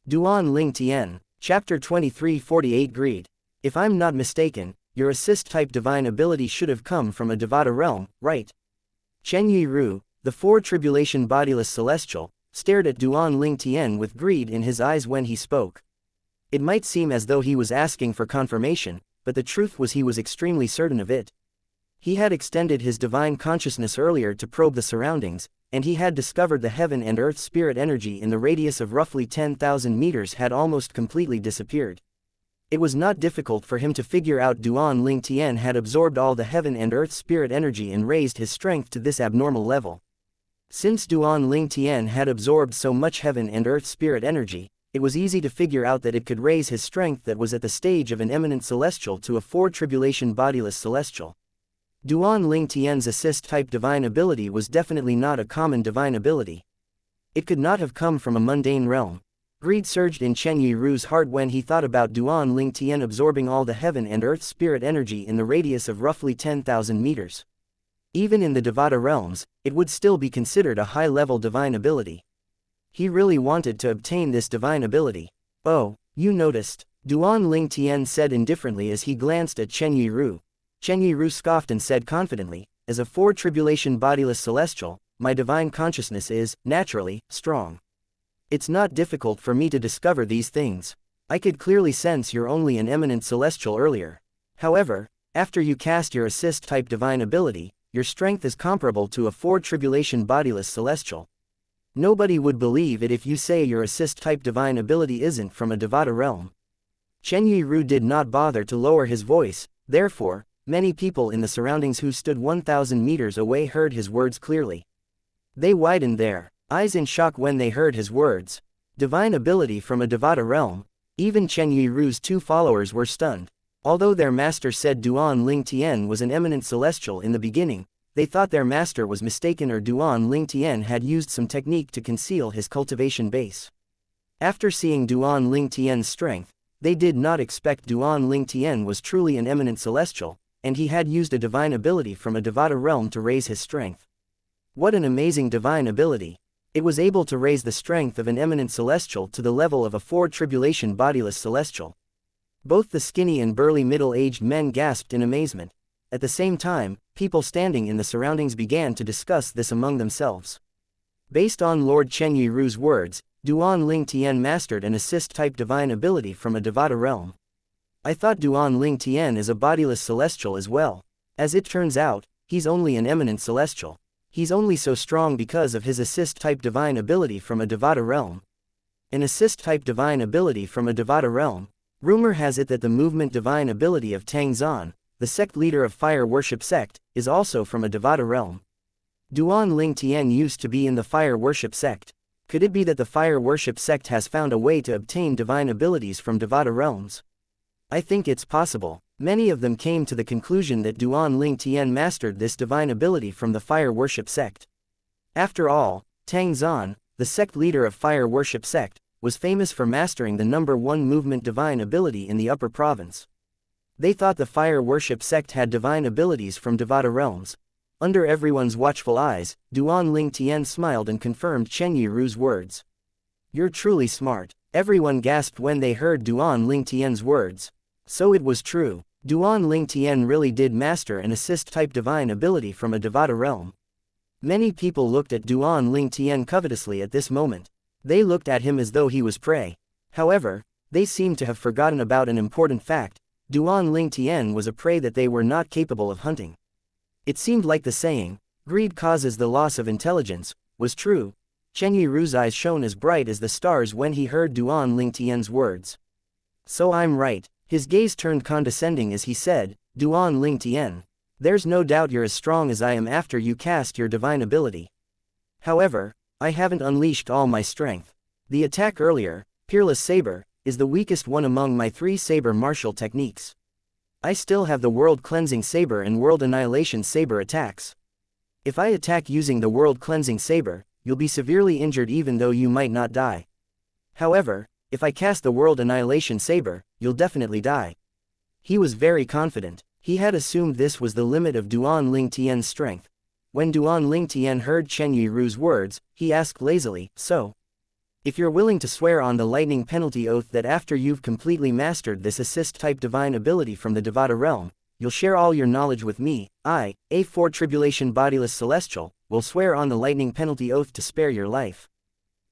Duan Ling Tian, Chapter 2348 Greed. If I'm not mistaken, your assist-type divine ability should have come from a Devata realm, right? Chen Yiru, the 4-tribulation bodiless celestial, stared at Duan Ling Tian with greed in his eyes when he spoke. It might seem as though he was asking for confirmation, but the truth was he was extremely certain of it. He had extended his divine consciousness earlier to probe the surroundings, and he had discovered the heaven and earth spirit energy in the radius of roughly 10,000 meters had almost completely disappeared. It was not difficult for him to figure out Duan Ling Tian had absorbed all the heaven and earth spirit energy and raised his strength to this abnormal level. Since Duan Ling Tian had absorbed so much heaven and earth spirit energy, it was easy to figure out that it could raise his strength that was at the stage of an eminent celestial to a 4-tribulation bodiless celestial. Duan Ling Tian's assist-type divine ability was definitely not a common divine ability. It could not have come from a mundane realm. Greed surged in Chen Yiru's heart when he thought about Duan Ling Tian absorbing all the heaven and earth spirit energy in the radius of roughly 10,000 meters. Even in the Devata realms, it would still be considered a high-level divine ability. He really wanted to obtain this divine ability. Oh, you noticed, Duan Ling Tian said indifferently as he glanced at Chen Yiru. Chen Yiru scoffed and said confidently, as a 4-tribulation bodiless celestial, my divine consciousness is, naturally, strong. It's not difficult for me to discover these things. I could clearly sense you're only an eminent celestial earlier. However, after you cast your assist-type divine ability, your strength is comparable to a 4-tribulation bodiless celestial. Nobody would believe it if you say your assist-type divine ability isn't from a Devata realm. Chen Yiru did not bother to lower his voice, therefore, many people in the surroundings who stood 1,000 meters away heard his words clearly. They widened their eyes in shock when they heard his words. Divine ability from a Devata realm. Even Chen Yiru's 2 followers were stunned. Although their master said Duan Ling Tian was an eminent celestial in the beginning, they thought their master was mistaken, or Duan Ling Tian had used some technique to conceal his cultivation base. After seeing Duan Ling Tian's strength, they did not expect Duan Ling Tian was truly an eminent celestial, and he had used a divine ability from a Devata realm to raise his strength. What an amazing divine ability! It was able to raise the strength of an eminent celestial to the level of a tribulation bodiless celestial. Both the skinny and burly middle-aged men gasped in amazement. At the same time, people standing in the surroundings began to discuss this among themselves. Based on Lord Chen Yiru's words, Duan Ling Tian mastered an assist-type divine ability from a Devata realm. I thought Duan Ling Tian is a bodiless celestial as well. As it turns out, he's only an eminent celestial. He's only so strong because of his assist-type divine ability from a Devata realm. An assist-type divine ability from a Devata realm. Rumor has it that the movement divine ability of Tang Zan, the sect leader of fire worship sect, is also from a Devata realm. Duan Ling Tian used to be in the fire worship sect. Could it be that the fire worship sect has found a way to obtain divine abilities from Devata realms? I think it's possible. Many of them came to the conclusion that Duan Ling Tian mastered this divine ability from the fire worship sect. After all, Tang Zan, the sect leader of fire worship sect, was famous for mastering the number 1 movement divine ability in the upper province. They thought the fire worship sect had divine abilities from Devata realms. Under everyone's watchful eyes, Duan Ling Tian smiled and confirmed Chen Yiru's words. You're truly smart. Everyone gasped when they heard Duan Ling Tian's words. So it was true. Duan Ling Tian really did master an assist-type divine ability from a Devata realm. Many people looked at Duan Ling Tian covetously at this moment. They looked at him as though he was prey. However, they seemed to have forgotten about an important fact. Duan Ling Tian was a prey that they were not capable of hunting. It seemed like the saying, "Greed causes the loss of intelligence," was true. Chen Yiru's eyes shone as bright as the stars when he heard Duan Ling Tian's words. So I'm right. His gaze turned condescending as he said, Duan Ling Tian, there's no doubt you're as strong as I am after you cast your divine ability. However, I haven't unleashed all my strength. The attack earlier, Peerless Saber, is the weakest one among my 3 saber martial techniques. I still have the World Cleansing Saber and World Annihilation Saber attacks. If I attack using the World Cleansing Saber, you'll be severely injured even though you might not die. However, if I cast the World Annihilation Saber, you'll definitely die. He was very confident. He had assumed this was the limit of Duan Ling Tian's strength. When Duan Ling Tian heard Chen Yiru's words, he asked lazily, so? If you're willing to swear on the lightning penalty oath that after you've completely mastered this assist-type divine ability from the Devata realm, you'll share all your knowledge with me, I, a tribulation bodiless celestial, will swear on the lightning penalty oath to spare your life.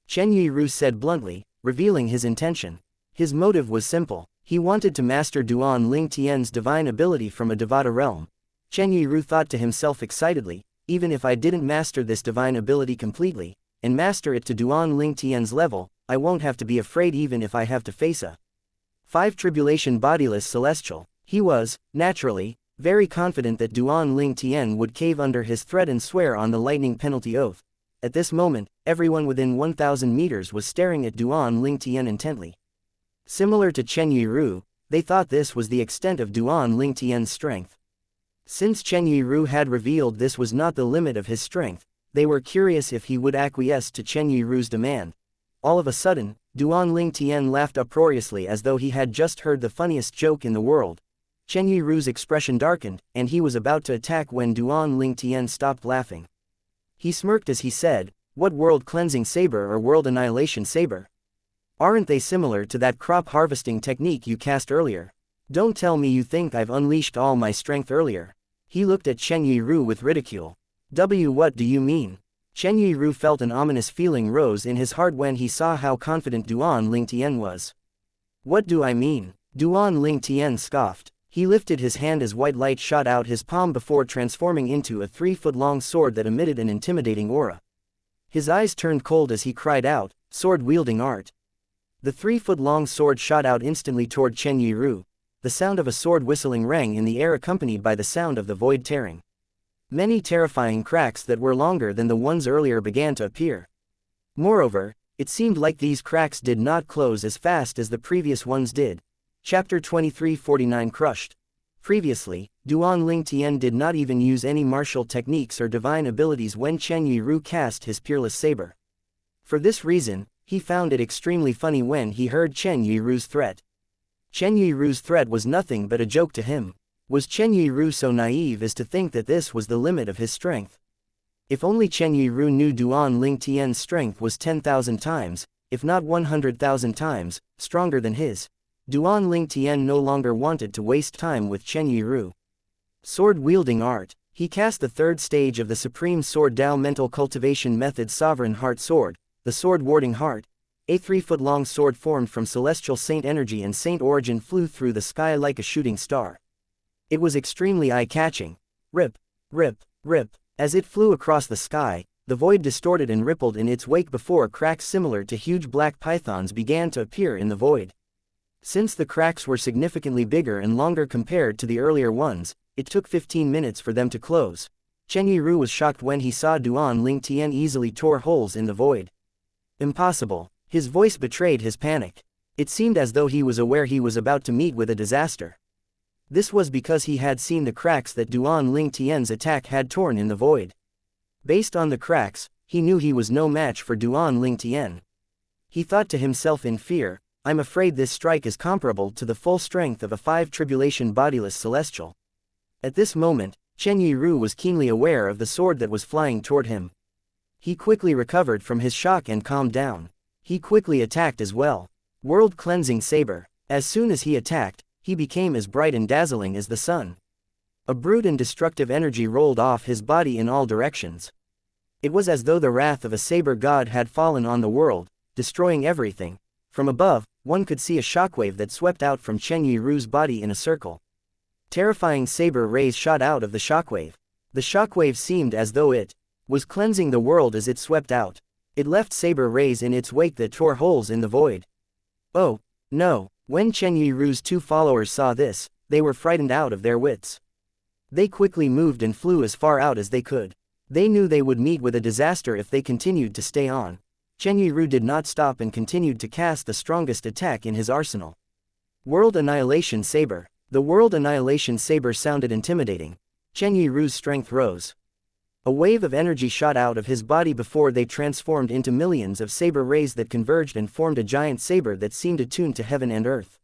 Chen Yiru said bluntly, revealing his intention. His motive was simple. He wanted to master Duan Ling Tian's divine ability from a Devata realm. Chen Yiru thought to himself excitedly, even if I didn't master this divine ability completely, and master it to Duan Ling Tian's level, I won't have to be afraid even if I have to face a 5 tribulation bodiless celestial. He was, naturally, very confident that Duan Ling Tian would cave under his threat and swear on the lightning penalty oath. At this moment, everyone within 1,000 meters was staring at Duan Ling Tian intently. Similar to Chen Yiru, they thought this was the extent of Duan Ling Tian's strength. Since Chen Yiru had revealed this was not the limit of his strength, they were curious if he would acquiesce to Chen Yiru's demand. All of a sudden, Duan Ling Tian laughed uproariously as though he had just heard the funniest joke in the world. Chen Yiru's expression darkened, and he was about to attack when Duan Ling Tian stopped laughing. He smirked as he said, "What World Cleansing Saber or World Annihilation Saber? Aren't they similar to that crop harvesting technique you cast earlier? Don't tell me you think I've unleashed all my strength earlier." He looked at Chen Yiru with ridicule. What do you mean? Chen Yiru felt an ominous feeling rose in his heart when he saw how confident Duan Ling Tian was. What do I mean? Duan Ling Tian scoffed. He lifted his hand as white light shot out his palm before transforming into a 3-foot-long sword that emitted an intimidating aura. His eyes turned cold as he cried out, "Sword-wielding art!" The 3-foot-long sword shot out instantly toward Chen Yiru. The sound of a sword whistling rang in the air accompanied by the sound of the void tearing. Many terrifying cracks that were longer than the ones earlier began to appear. Moreover, it seemed like these cracks did not close as fast as the previous ones did. Chapter 2349 Crushed. Previously, Duan Ling Tian did not even use any martial techniques or divine abilities when Chen Yiru cast his peerless saber. For this reason, he found it extremely funny when he heard Chen Yiru's threat. Chen Yiru's threat was nothing but a joke to him. Was Chen Yiru so naive as to think that this was the limit of his strength? If only Chen Yiru knew Duan Ling Tian's strength was 10,000 times, if not 100,000 times, stronger than his. Duan Ling Tian no longer wanted to waste time with Chen Yiru. Sword-wielding art. He cast the third stage of the Supreme Sword Dao mental cultivation method Sovereign Heart Sword, the Sword-warding heart. A 3-foot-long sword formed from celestial saint energy and saint origin flew through the sky like a shooting star. It was extremely eye-catching. Rip, rip, rip. As it flew across the sky, the void distorted and rippled in its wake before cracks similar to huge black pythons began to appear in the void. Since the cracks were significantly bigger and longer compared to the earlier ones, it took 15 minutes for them to close. Chen Yiru was shocked when he saw Duan Ling Tian easily tore holes in the void. Impossible. His voice betrayed his panic. It seemed as though he was aware he was about to meet with a disaster. This was because he had seen the cracks that Duan Ling Tian's attack had torn in the void. Based on the cracks, he knew he was no match for Duan Ling Tian. He thought to himself in fear, I'm afraid this strike is comparable to the full strength of a 5-tribulation bodiless celestial. At this moment, Chen Yiru was keenly aware of the sword that was flying toward him. He quickly recovered from his shock and calmed down. He quickly attacked as well. World-cleansing saber. As soon as he attacked, he became as bright and dazzling as the sun. A brute and destructive energy rolled off his body in all directions. It was as though the wrath of a saber god had fallen on the world, destroying everything. From above, one could see a shockwave that swept out from Chen Yiru's body in a circle. Terrifying saber rays shot out of the shockwave. The shockwave seemed as though it was cleansing the world as it swept out. It left saber rays in its wake that tore holes in the void. Oh, no. When Chen Yiru's 2 followers saw this, they were frightened out of their wits. They quickly moved and flew as far out as they could. They knew they would meet with a disaster if they continued to stay on. Chen Yiru did not stop and continued to cast the strongest attack in his arsenal. World Annihilation Saber. The World Annihilation Saber sounded intimidating. Chen Yiru's strength rose. A wave of energy shot out of his body before they transformed into millions of saber rays that converged and formed a giant saber that seemed attuned to heaven and earth.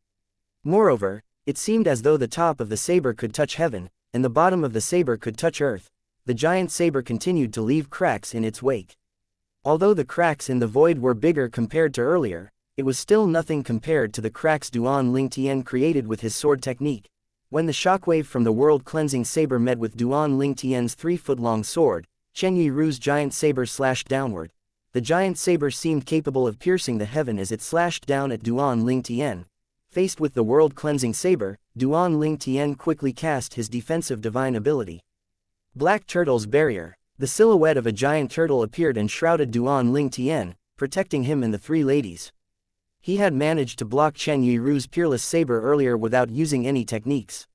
Moreover, it seemed as though the top of the saber could touch heaven, and the bottom of the saber could touch earth. The giant saber continued to leave cracks in its wake. Although the cracks in the void were bigger compared to earlier, it was still nothing compared to the cracks Duan Ling Tian created with his sword technique. When the shockwave from the world-cleansing saber met with Duan Ling Tian's 3-foot-long sword, Chen Yiru's giant saber slashed downward. The giant saber seemed capable of piercing the heaven as it slashed down at Duan Ling Tian. Faced with the world-cleansing saber, Duan Ling Tian quickly cast his defensive divine ability. Black Turtle's Barrier. The silhouette of a giant turtle appeared and shrouded Duan Ling Tian, protecting him and the 3 ladies. He had managed to block Chen Yiru's peerless saber earlier without using any techniques.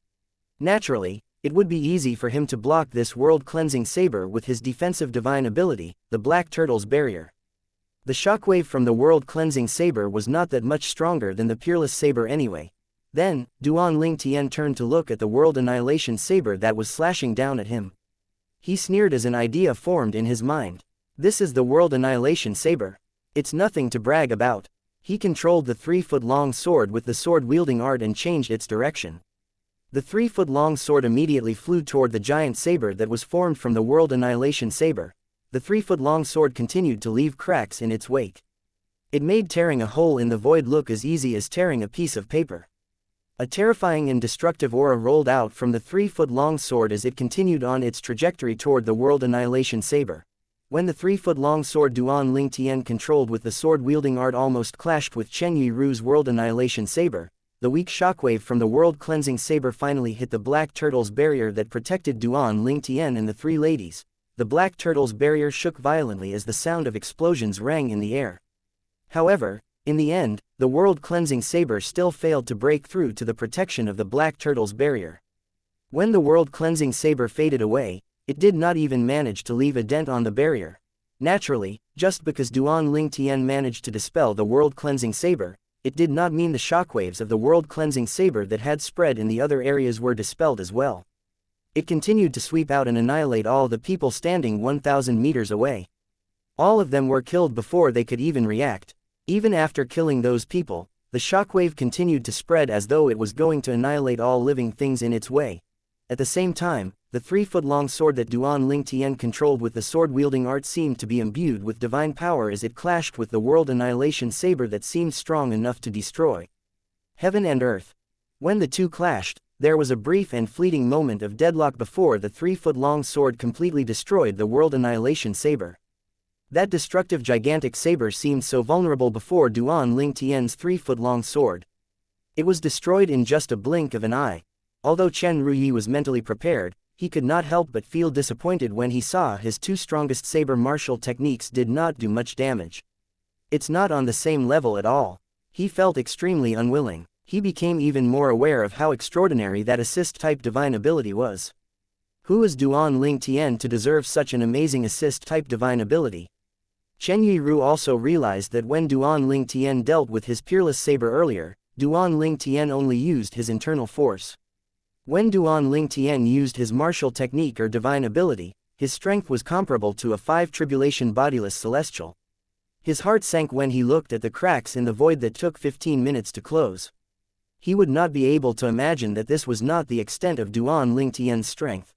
Naturally, it would be easy for him to block this world-cleansing saber with his defensive divine ability, the Black Turtle's Barrier. The shockwave from the world-cleansing saber was not that much stronger than the peerless saber anyway. Then, Duan Ling Tian turned to look at the World Annihilation Saber that was slashing down at him. He sneered as an idea formed in his mind. This is the World Annihilation Saber. It's nothing to brag about. He controlled the 3-foot-long sword with the sword-wielding art and changed its direction. The 3-foot-long sword immediately flew toward the giant saber that was formed from the World Annihilation Saber. The 3-foot-long sword continued to leave cracks in its wake. It made tearing a hole in the void look as easy as tearing a piece of paper. A terrifying and destructive aura rolled out from the 3-foot-long sword as it continued on its trajectory toward the World Annihilation Saber. When the 3-foot-long sword Duan Ling Tian controlled with the sword-wielding art almost clashed with Chen Yiru's World Annihilation Saber, the weak shockwave from the world-cleansing saber finally hit the Black Turtle's Barrier that protected Duan Ling Tian and the 3 ladies. The Black Turtle's Barrier shook violently as the sound of explosions rang in the air. However, in the end, the world-cleansing saber still failed to break through to the protection of the Black Turtle's Barrier. When the world-cleansing saber faded away, it did not even manage to leave a dent on the barrier. Naturally, just because Duan Ling Tian managed to dispel the world-cleansing saber, it did not mean the shockwaves of the world-cleansing saber that had spread in the other areas were dispelled as well. It continued to sweep out and annihilate all the people standing 1,000 meters away. All of them were killed before they could even react. Even after killing those people, the shockwave continued to spread as though it was going to annihilate all living things in its way. At the same time, the 3-foot-long sword that Duan Ling Tian controlled with the sword-wielding art seemed to be imbued with divine power as it clashed with the world annihilation saber that seemed strong enough to destroy heaven and earth. When the two clashed, there was a brief and fleeting moment of deadlock before the 3-foot-long sword completely destroyed the world annihilation saber. That destructive gigantic saber seemed so vulnerable before Duan Ling Tian's 3-foot-long sword. It was destroyed in just a blink of an eye. Although Chen Ruyi was mentally prepared, he could not help but feel disappointed when he saw his two strongest saber martial techniques did not do much damage. It's not on the same level at all. He felt extremely unwilling. He became even more aware of how extraordinary that assist-type divine ability was. Who is Duan Ling Tian to deserve such an amazing assist-type divine ability? Chen Yiru also realized that when Duan Ling Tian dealt with his peerless saber earlier, Duan Ling Tian only used his internal force. When Duan Ling Tian used his martial technique or divine ability, his strength was comparable to a 5-tribulation bodiless celestial. His heart sank when he looked at the cracks in the void that took 15 minutes to close. He would not be able to imagine that this was not the extent of Duan Ling Tian's strength.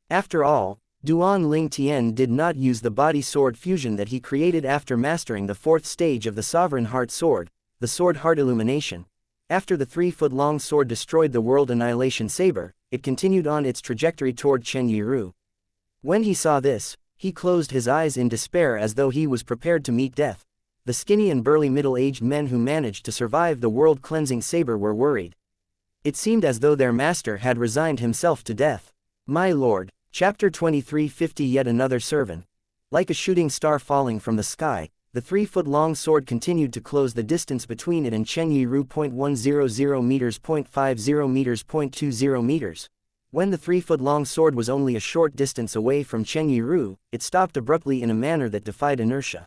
After all, Duan Ling Tian did not use the body sword fusion that he created after mastering the 4th stage of the Sovereign Heart Sword, the Sword Heart Illumination. After the 3-foot-long sword destroyed the world annihilation saber, it continued on its trajectory toward Chen Yiru. When he saw this, he closed his eyes in despair as though he was prepared to meet death. The skinny and burly middle-aged men who managed to survive the world-cleansing saber were worried. It seemed as though their master had resigned himself to death. My lord, Chapter 2350 Yet another servant. Like a shooting star falling from the sky, the 3-foot-long sword continued to close the distance between it and Chen Yiru. 100 meters, 0.50 meters, 0.20 meters. When the 3-foot-long sword was only a short distance away from Chen Yiru, it stopped abruptly in a manner that defied inertia.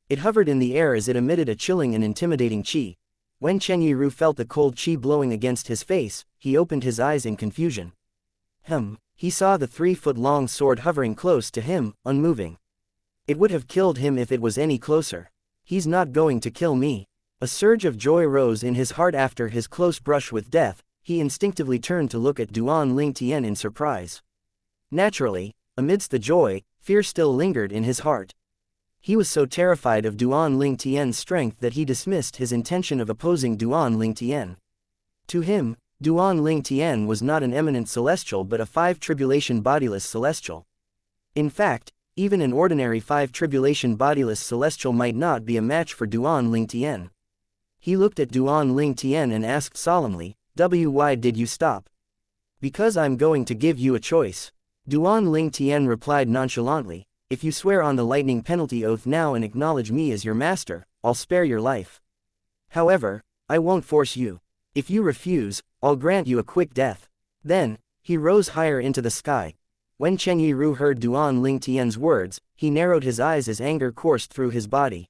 It hovered in the air as it emitted a chilling and intimidating qi. When Chen Yiru felt the cold qi blowing against his face, he opened his eyes in confusion. He saw the 3-foot-long sword hovering close to him, unmoving. It would have killed him if it was any closer. He's not going to kill me. A surge of joy rose in his heart after his close brush with death. He instinctively turned to look at Duan Ling Tian in surprise. Naturally, amidst the joy, fear still lingered in his heart. He was so terrified of Duan Ling Tian's strength that he dismissed his intention of opposing Duan Ling Tian. To him, Duan Ling Tian was not an eminent celestial but a 5-tribulation bodiless celestial. In fact, even an ordinary 5-tribulation bodiless celestial might not be a match for Duan Ling Tian. He looked at Duan Ling Tian and asked solemnly, "Why did you stop?" "Because I'm going to give you a choice." Duan Ling Tian replied nonchalantly, "If you swear on the lightning penalty oath now and acknowledge me as your master, I'll spare your life. However, I won't force you. If you refuse, I'll grant you a quick death." Then, he rose higher into the sky. When Chen Yiru heard Duan Ling Tian's words, he narrowed his eyes as anger coursed through his body.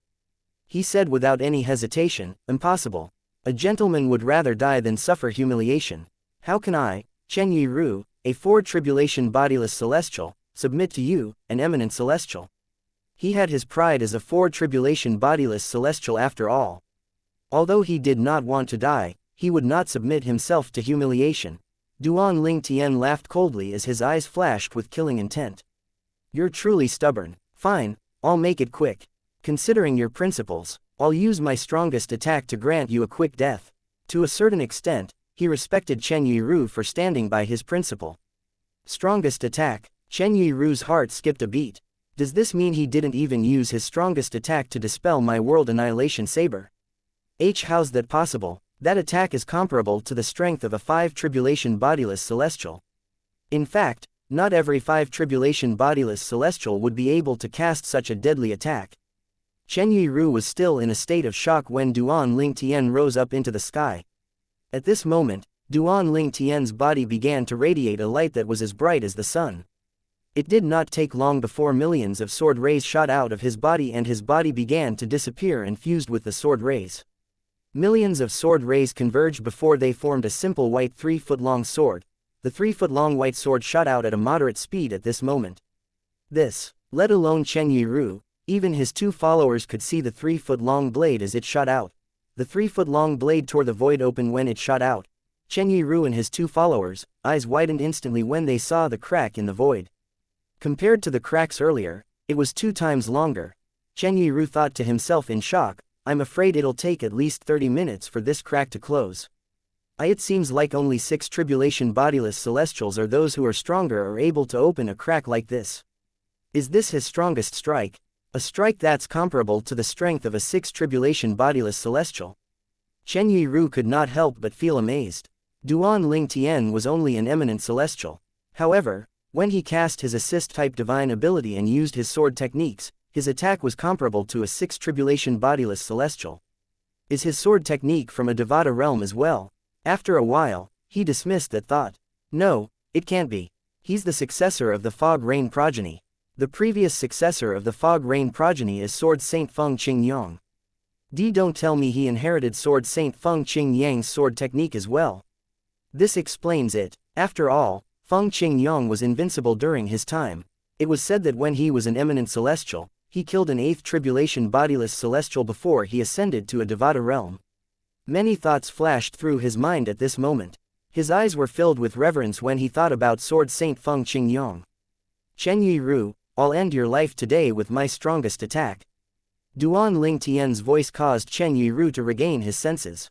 He said without any hesitation, "Impossible. A gentleman would rather die than suffer humiliation. How can I, Chen Yiru, a 4-tribulation bodiless celestial, submit to you, an eminent celestial?" He had his pride as a 4-tribulation bodiless celestial after all. Although he did not want to die, he would not submit himself to humiliation. Duan Ling Tian laughed coldly as his eyes flashed with killing intent. "You're truly stubborn. Fine, I'll make it quick. Considering your principles, I'll use my strongest attack to grant you a quick death." To a certain extent, he respected Chen Yiru for standing by his principle. Strongest attack. Chen Yiru's heart skipped a beat. Does this mean he didn't even use his strongest attack to dispel my world annihilation saber? How's that possible? That attack is comparable to the strength of a 5-tribulation bodiless celestial. In fact, not every 5-tribulation bodiless celestial would be able to cast such a deadly attack. Chen Yiru was still in a state of shock when Duan Ling Tian rose up into the sky. At this moment, Duan Ling Tian's body began to radiate a light that was as bright as the sun. It did not take long before millions of sword rays shot out of his body and his body began to disappear and fused with the sword rays. Millions of sword rays converged before they formed a simple white 3-foot-long sword. The 3-foot-long white sword shot out at a moderate speed at this moment. This, let alone Chen Yiru, even his 2 followers could see the 3-foot-long blade as it shot out. The 3-foot-long blade tore the void open when it shot out. Chen Yiru and his 2 followers' eyes widened instantly when they saw the crack in the void. Compared to the cracks earlier, it was 2 times longer. Chen Yiru thought to himself in shock, I'm afraid it'll take at least 30 minutes for this crack to close. It seems like only 6 tribulation bodiless celestials or those who are stronger are able to open a crack like this. Is this his strongest strike? A strike that's comparable to the strength of a 6 tribulation bodiless celestial? Chen Yiru could not help but feel amazed. Duan Ling Tian was only an eminent celestial. However, when he cast his assist-type divine ability and used his sword techniques, his attack was comparable to a 6 tribulation bodiless celestial. Is his sword technique from a Devata realm as well? After a while, he dismissed that thought. No, it can't be. He's the successor of the Fog Rain progeny. The previous successor of the Fog Rain progeny is Sword Saint Feng Qingyang. Don't tell me he inherited Sword Saint Feng Qingyang's sword technique as well. This explains it. After all, Feng Qingyang was invincible during his time. It was said that when he was an eminent celestial, he killed an 8th tribulation bodiless celestial before he ascended to a Devata realm. Many thoughts flashed through his mind at this moment. His eyes were filled with reverence when he thought about Sword Saint Feng Qingyang. Chen Yiru, I'll end your life today with my strongest attack. Duan Ling Tian's voice caused Chen Yiru to regain his senses.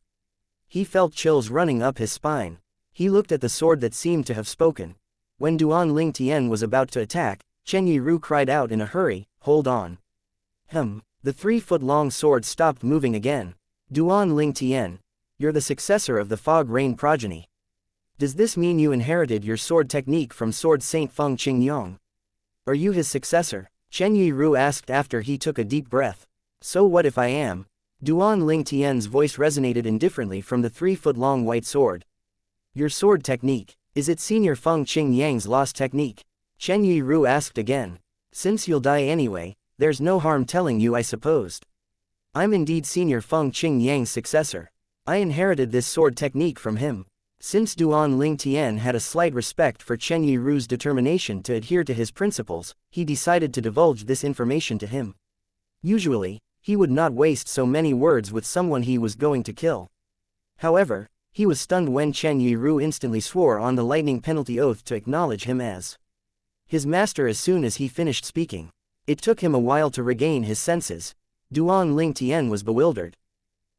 He felt chills running up his spine. He looked at the sword that seemed to have spoken. When Duan Ling Tian was about to attack, Chen Yiru cried out in a hurry, hold on. The 3-foot-long sword stopped moving again. Duan Ling Tian, you're the successor of the Fog Rain progeny. Does this mean you inherited your sword technique from Sword Saint Feng Qingyang? Are you his successor? Chen Yiru asked after he took a deep breath. So what if I am? Duan Ling Tian's voice resonated indifferently from the 3-foot-long white sword. Your sword technique, is it Senior Feng Qingyang's lost technique? Chen Yiru asked again. Since you'll die anyway, there's no harm telling you I supposed. I'm indeed Senior Feng Qingyang's successor. I inherited this sword technique from him. Since Duan Ling Tian had a slight respect for Chen Yiru's determination to adhere to his principles, he decided to divulge this information to him. Usually, he would not waste so many words with someone he was going to kill. However, he was stunned when Chen Yiru instantly swore on the lightning penalty oath to acknowledge him as his master as soon as he finished speaking. It took him a while to regain his senses. Duan Ling Tian was bewildered.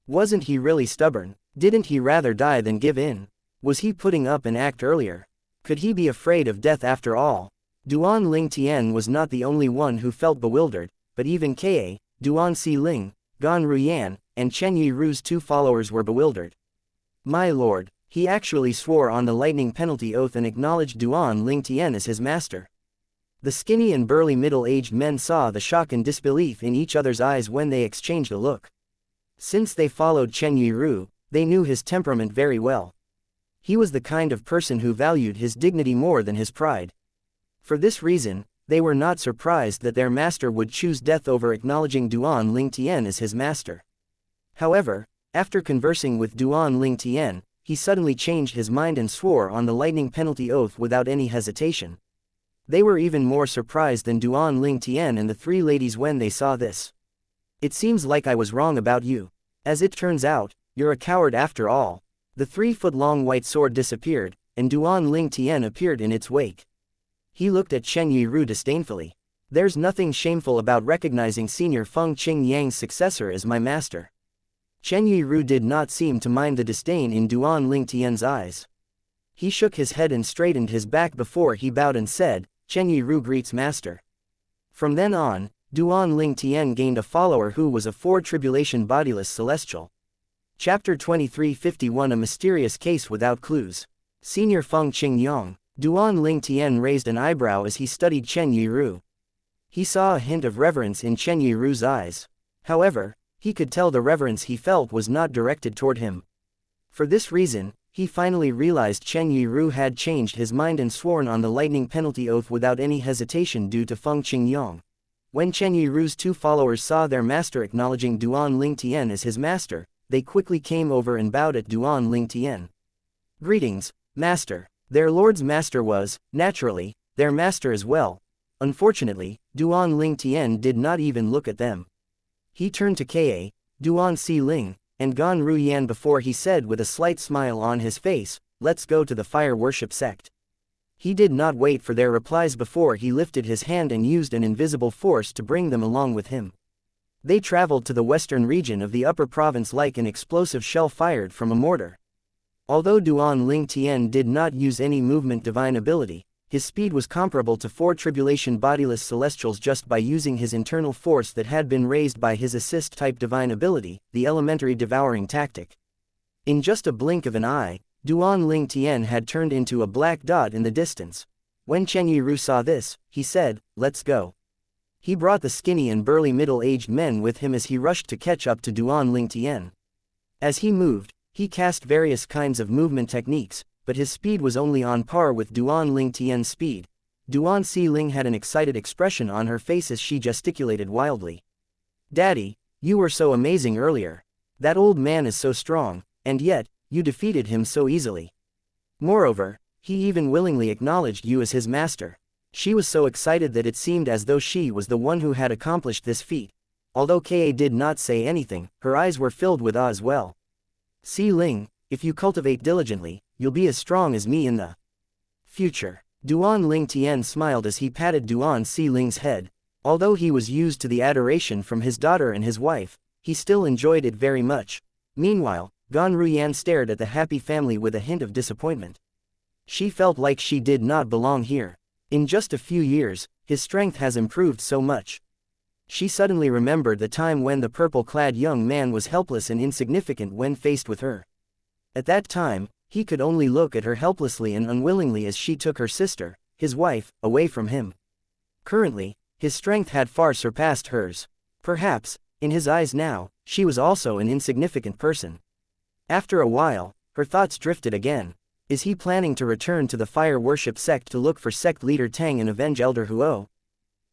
Wasn't he really stubborn? Didn't he rather die than give in? Was he putting up an act earlier? Could he be afraid of death after all? Duan Ling Tian was not the only one who felt bewildered, but even Ka, Duan Si Ling, Gan Ruyan, and Chen Yiru's 2 followers were bewildered. My lord, he actually swore on the lightning penalty oath and acknowledged Duan Ling Tian as his master. The skinny and burly middle-aged men saw the shock and disbelief in each other's eyes when they exchanged a look. Since they followed Chen Yiru, they knew his temperament very well. He was the kind of person who valued his dignity more than his pride. For this reason, they were not surprised that their master would choose death over acknowledging Duan Ling Tian as his master. However, after conversing with Duan Ling Tian, he suddenly changed his mind and swore on the lightning penalty oath without any hesitation. They were even more surprised than Duan Ling Tian and the 3 ladies when they saw this. It seems like I was wrong about you. As it turns out, you're a coward after all. The 3-foot-long white sword disappeared, and Duan Ling Tian appeared in its wake. He looked at Chen Yiru disdainfully. There's nothing shameful about recognizing Senior Feng Qingyang's successor as my master. Chen Yiru did not seem to mind the disdain in Duan Ling Tian's eyes. He shook his head and straightened his back before he bowed and said, Chen Yiru greets master. From then on, Duan Ling Tian gained a follower who was a 4 tribulation bodiless celestial. Chapter 2351 A Mysterious Case Without Clues. Senior Feng Qingyang. Duan Ling Tian raised an eyebrow as he studied Chen Yiru. He saw a hint of reverence in Chen Yiru's eyes. However, he could tell the reverence he felt was not directed toward him. For this reason, he finally realized Chen Yiru had changed his mind and sworn on the lightning penalty oath without any hesitation due to Feng Qingyang. When Chen Yiru's 2 followers saw their master acknowledging Duan Ling Tian as his master, they quickly came over and bowed at Duan Ling Tian. Greetings, Master. Their lord's master was, naturally, their master as well. Unfortunately, Duan Ling Tian did not even look at them. He turned to Ka, Duan Si Ling, and Gan Ruyan before he said with a slight smile on his face, "Let's go to the fire worship sect." He did not wait for their replies before he lifted his hand and used an invisible force to bring them along with him. They traveled to the western region of the upper province like an explosive shell fired from a mortar. Although Duan Ling Tian did not use any movement divine ability, his speed was comparable to 4 tribulation bodiless celestials just by using his internal force that had been raised by his assist-type divine ability, the elementary devouring tactic. In just a blink of an eye, Duan Ling Tian had turned into a black dot in the distance. When Chen Yiru saw this, he said, "Let's go." He brought the skinny and burly middle-aged men with him as he rushed to catch up to Duan Ling Tian. As he moved, he cast various kinds of movement techniques, but his speed was only on par with Duan Ling Tian's speed. Duan Si Ling had an excited expression on her face as she gesticulated wildly. "Daddy, you were so amazing earlier. That old man is so strong, and yet, you defeated him so easily. Moreover, he even willingly acknowledged you as his master." She was so excited that it seemed as though she was the one who had accomplished this feat. Although Ka did not say anything, her eyes were filled with awe as well. "Si Ling, if you cultivate diligently, you'll be as strong as me in the future." Duan Ling Tian smiled as he patted Duan Si Ling's head. Although he was used to the adoration from his daughter and his wife, he still enjoyed it very much. Meanwhile, Gan Ruyan stared at the happy family with a hint of disappointment. She felt like she did not belong here. In just a few years, his strength has improved so much. She suddenly remembered the time when the purple-clad young man was helpless and insignificant when faced with her. At that time, he could only look at her helplessly and unwillingly as she took her sister, his wife, away from him. Currently, his strength had far surpassed hers. Perhaps, in his eyes now, she was also an insignificant person. After a while, her thoughts drifted again. Is he planning to return to the fire worship sect to look for sect leader Tang and avenge Elder Huo?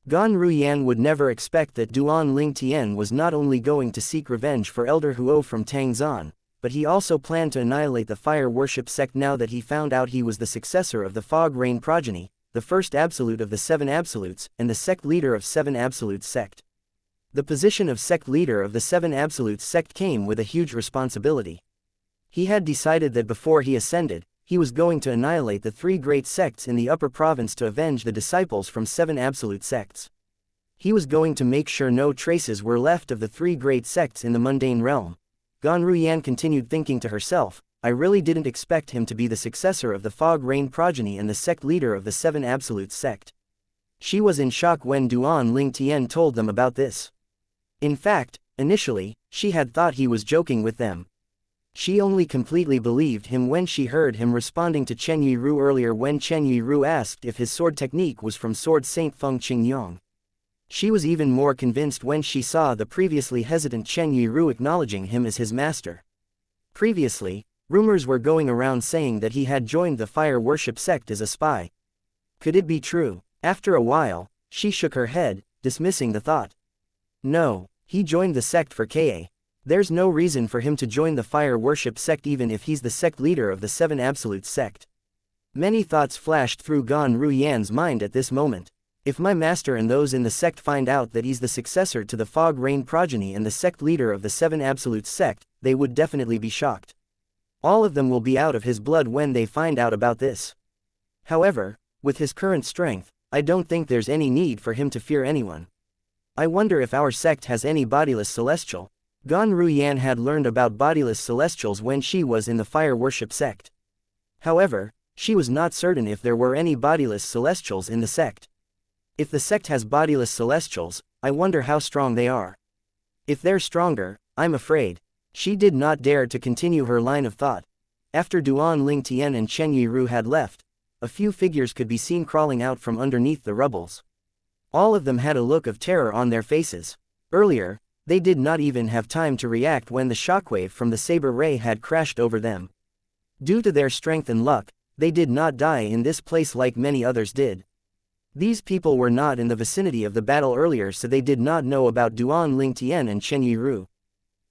Gan Ruyan would never expect that Duan Ling Tian was not only going to seek revenge for Elder Huo from Tang Zan, but he also planned to annihilate the fire worship sect now that he found out he was the successor of the Fog Rain progeny, the first absolute of the 7 absolutes, and the sect leader of 7 absolutes sect. The position of sect leader of the 7 absolutes sect came with a huge responsibility. He had decided that before he ascended, he was going to annihilate the 3 great sects in the upper province to avenge the disciples from 7 absolute sects. He was going to make sure no traces were left of the 3 great sects in the mundane realm. Gan Ruyan continued thinking to herself, "I really didn't expect him to be the successor of the Fog Rain progeny and the sect leader of the 7 absolute sect." She was in shock when Duan Ling Tian told them about this. In fact, initially, she had thought he was joking with them. She only completely believed him when she heard him responding to Chen Yiru earlier when Chen Yiru asked if his sword technique was from Sword Saint Feng Qingyong. She was even more convinced when she saw the previously hesitant Chen Yiru acknowledging him as his master. Previously, rumors were going around saying that he had joined the fire worship sect as a spy. Could it be true? After a while, she shook her head, dismissing the thought. No, he joined the sect for Ka. There's no reason for him to join the fire worship sect even if he's the sect leader of the 7 absolute sect. Many thoughts flashed through Gan Ruyan's mind at this moment. If my master and those in the sect find out that he's the successor to the Fog Rain progeny and the sect leader of the 7 absolute sect, they would definitely be shocked. All of them will be out of his blood when they find out about this. However, with his current strength, I don't think there's any need for him to fear anyone. I wonder if our sect has any bodiless celestial. Gan Ruyan had learned about bodiless celestials when she was in the fire worship sect. However, she was not certain if there were any bodiless celestials in the sect. If the sect has bodiless celestials, I wonder how strong they are. If they're stronger, I'm afraid. She did not dare to continue her line of thought. After Duan Ling Tian and Chen Yiru had left, a few figures could be seen crawling out from underneath the rubbles. All of them had a look of terror on their faces. Earlier, they did not even have time to react when the shockwave from the saber ray had crashed over them. Due to their strength and luck, they did not die in this place like many others did. These people were not in the vicinity of the battle earlier, so they did not know about Duan Ling Tian and Chen Yiru.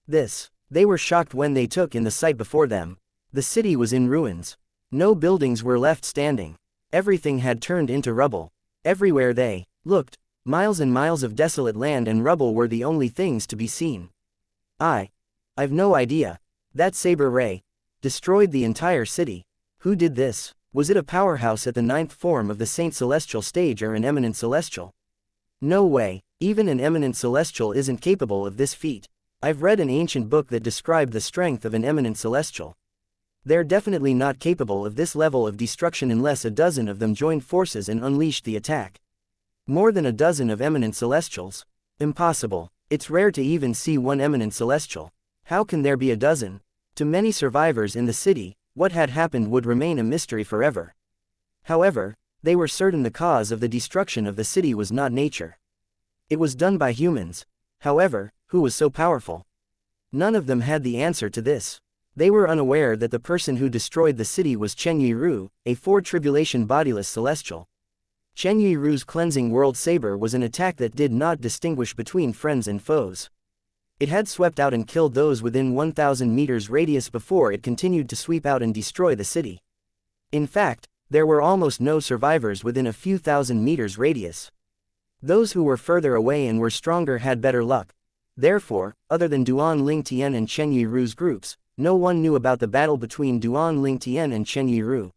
This They were shocked when they took in the sight before them. The city was in ruins. No buildings were left standing. Everything had turned into rubble. Everywhere they looked, miles and miles of desolate land and rubble were the only things to be seen. I've no idea. That saber ray destroyed the entire city. Who did this? Was it a powerhouse at the ninth form of the Saint Celestial stage or an eminent celestial? No way, even an eminent celestial isn't capable of this feat. I've read an ancient book that described the strength of an eminent celestial. They're definitely not capable of this level of destruction unless a dozen of them joined forces and unleashed the attack. More than a dozen of eminent celestials? Impossible. It's rare to even see one eminent celestial. How can there be a dozen? To many survivors in the city, what had happened would remain a mystery forever. However, they were certain the cause of the destruction of the city was not nature. It was done by humans. However, who was so powerful? None of them had the answer to this. They were unaware that the person who destroyed the city was Chen Yiru, a four-tribulation bodiless celestial. Chen Yiru's cleansing world saber was an attack that did not distinguish between friends and foes. It had swept out and killed those within 1,000 meters radius before it continued to sweep out and destroy the city. In fact, there were almost no survivors within a few thousand meters radius. Those who were further away and were stronger had better luck. Therefore, other than Duan Lingtian and Chen Yiru's groups, no one knew about the battle between Duan Lingtian and Chen Yiru.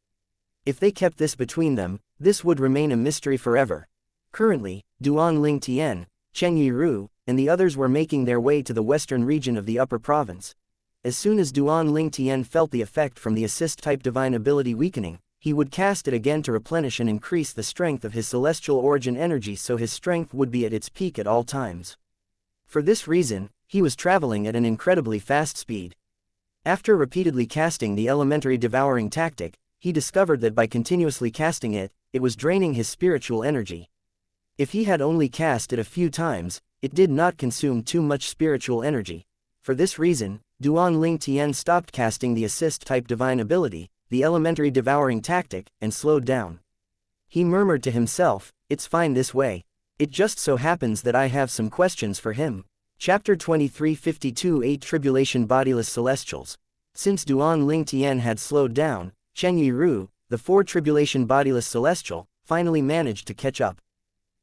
If they kept this between them, this would remain a mystery forever. Currently, Duan Lingtian, Chen Yiru, and the others were making their way to the western region of the upper province. As soon as Duan Lingtian felt the effect from the assist-type divine ability weakening, he would cast it again to replenish and increase the strength of his celestial origin energy so his strength would be at its peak at all times. For this reason, he was traveling at an incredibly fast speed. After repeatedly casting the elementary devouring tactic, he discovered that by continuously casting it, it was draining his spiritual energy. If he had only cast it a few times, it did not consume too much spiritual energy. For this reason, Duan Lingtian stopped casting the assist-type divine ability, the elementary devouring tactic, and slowed down. He murmured to himself, "It's fine this way. It just so happens that I have some questions for him." Chapter 23:52 8 Tribulation Bodiless Celestials. Since Duan Lingtian had slowed down, Chen Yiru, the four-tribulation bodiless celestial, finally managed to catch up.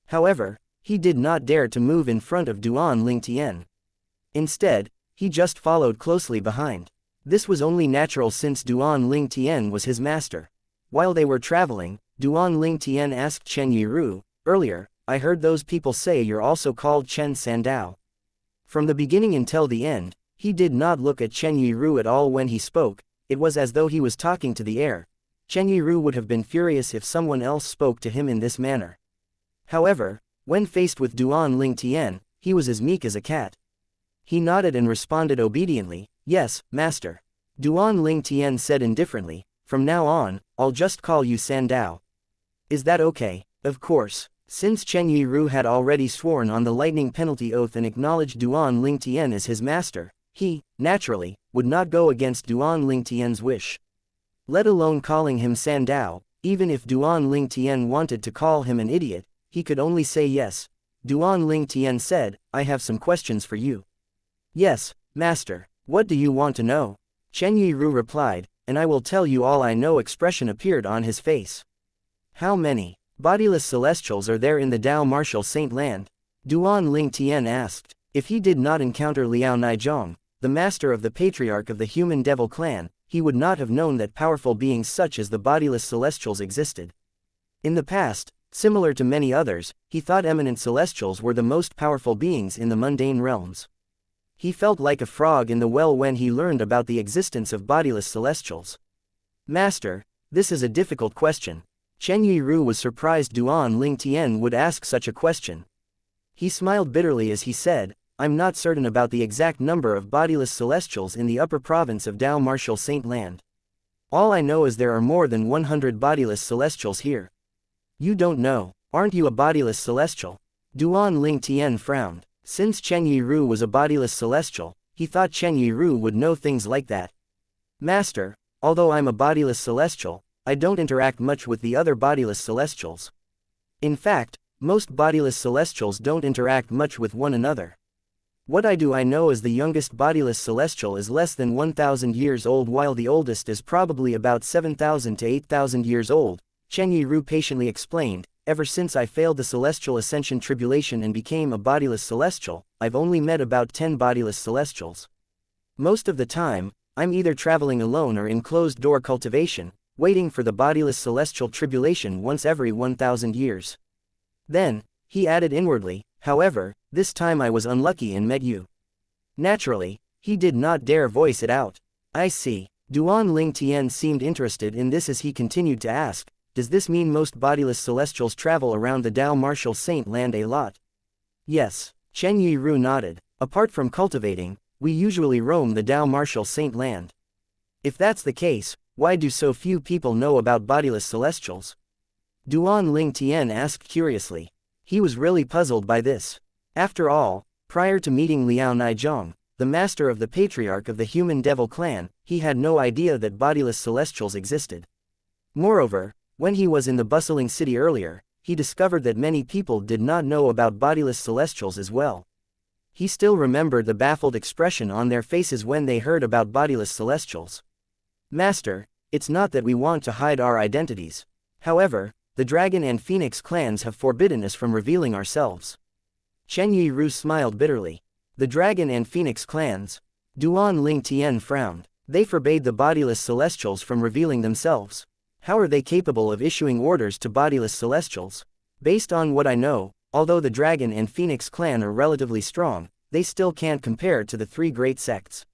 However, he did not dare to move in front of Duan Lingtian. Instead, he just followed closely behind. This was only natural since Duan Lingtian was his master. While they were traveling, Duan Lingtian asked Chen Yiru, "Earlier, I heard those people say you're also called Chen Sandao." From the beginning until the end, he did not look at Chen Yiru at all when he spoke. It was as though he was talking to the air. Chen Yiru would have been furious if someone else spoke to him in this manner. However, when faced with Duan Lingtian, he was as meek as a cat. He nodded and responded obediently, "Yes, master." Duan Lingtian said indifferently, "From now on, I'll just call you Sandao. Is that okay?" Of course. Since Chen Yiru had already sworn on the lightning penalty oath and acknowledged Duan Lingtian as his master, he, naturally, would not go against Duan Lingtian's wish. Let alone calling him Sandao, even if Duan Lingtian wanted to call him an idiot, he could only say yes. Duan Lingtian said, "I have some questions for you." "Yes, master. What do you want to know?" Chen Yiru replied, "And I will tell you all I know." Expression appeared on his face. "How many bodiless celestials are there in the Dao Martial Saint Land?" Duan Lingtian asked. If he did not encounter Liao Nizhong, the master of the patriarch of the human devil clan, he would not have known that powerful beings such as the bodiless celestials existed. In the past, similar to many others, he thought eminent celestials were the most powerful beings in the mundane realms. He felt like a frog in the well when he learned about the existence of bodiless celestials. "Master, this is a difficult question." Chen Yiru was surprised Duan Lingtian would ask such a question. He smiled bitterly as he said, "I'm not certain about the exact number of bodiless celestials in the upper province of Dao Martial Saint Land. All I know is there are more than 100 bodiless celestials here." "You don't know. Aren't you a bodiless celestial?" Duan Lingtian frowned. Since Chen Yiru was a bodiless celestial, he thought Chen Yiru would know things like that. "Master, although I'm a bodiless celestial, I don't interact much with the other bodiless celestials. In fact, most bodiless celestials don't interact much with one another." What I know is the youngest bodiless celestial is less than 1,000 years old while the oldest is probably about 7,000 to 8,000 years old, Chen Yiru patiently explained. Ever since I failed the celestial ascension tribulation and became a bodiless celestial, I've only met about 10 bodiless celestials. Most of the time, I'm either traveling alone or in closed-door cultivation, waiting for the bodiless celestial tribulation once every 1,000 years. Then, he added inwardly, however, this time I was unlucky and met you. Naturally, he did not dare voice it out. I see. Duan Ling Tian seemed interested in this as he continued to ask, does this mean most bodiless celestials travel around the Dao Martial Saint land a lot? Yes. Chen Yiru nodded. Apart from cultivating, we usually roam the Dao Martial Saint land. If that's the case, why do so few people know about bodiless celestials? Duan Ling Tian asked curiously. He was really puzzled by this. After all, prior to meeting Liao Nizhong, the master of the patriarch of the human devil clan, he had no idea that bodiless celestials existed. Moreover, when he was in the bustling city earlier, he discovered that many people did not know about bodiless celestials as well. He still remembered the baffled expression on their faces when they heard about bodiless celestials. Master, it's not that we want to hide our identities. However, the Dragon and Phoenix clans have forbidden us from revealing ourselves. Chen Yiru smiled bitterly. The Dragon and Phoenix clans? Duan Ling Tian frowned. They forbade the bodiless celestials from revealing themselves. How are they capable of issuing orders to bodiless celestials? Based on what I know, although the Dragon and Phoenix clan are relatively strong, they still can't compare to the three great sects.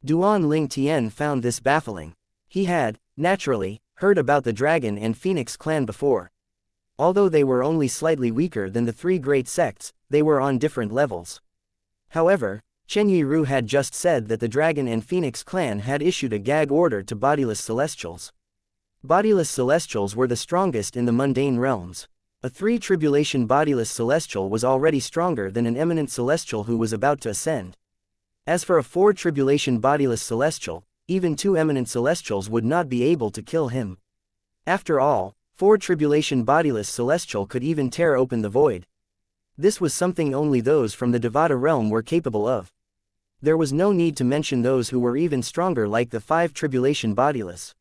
Duan Ling Tian found this baffling. He had, naturally, heard about the Dragon and Phoenix clan before. Although they were only slightly weaker than the three great sects, they were on different levels. However, Chen Yiru had just said that the Dragon and Phoenix clan had issued a gag order to bodiless celestials. Bodiless celestials were the strongest in the mundane realms. A three-tribulation bodiless celestial was already stronger than an eminent celestial who was about to ascend. As for a four-tribulation bodiless celestial, even two eminent celestials would not be able to kill him. After all, four-tribulation bodiless celestial could even tear open the void. This was something only those from the Devata realm were capable of. There was no need to mention those who were even stronger like the five-tribulation bodiless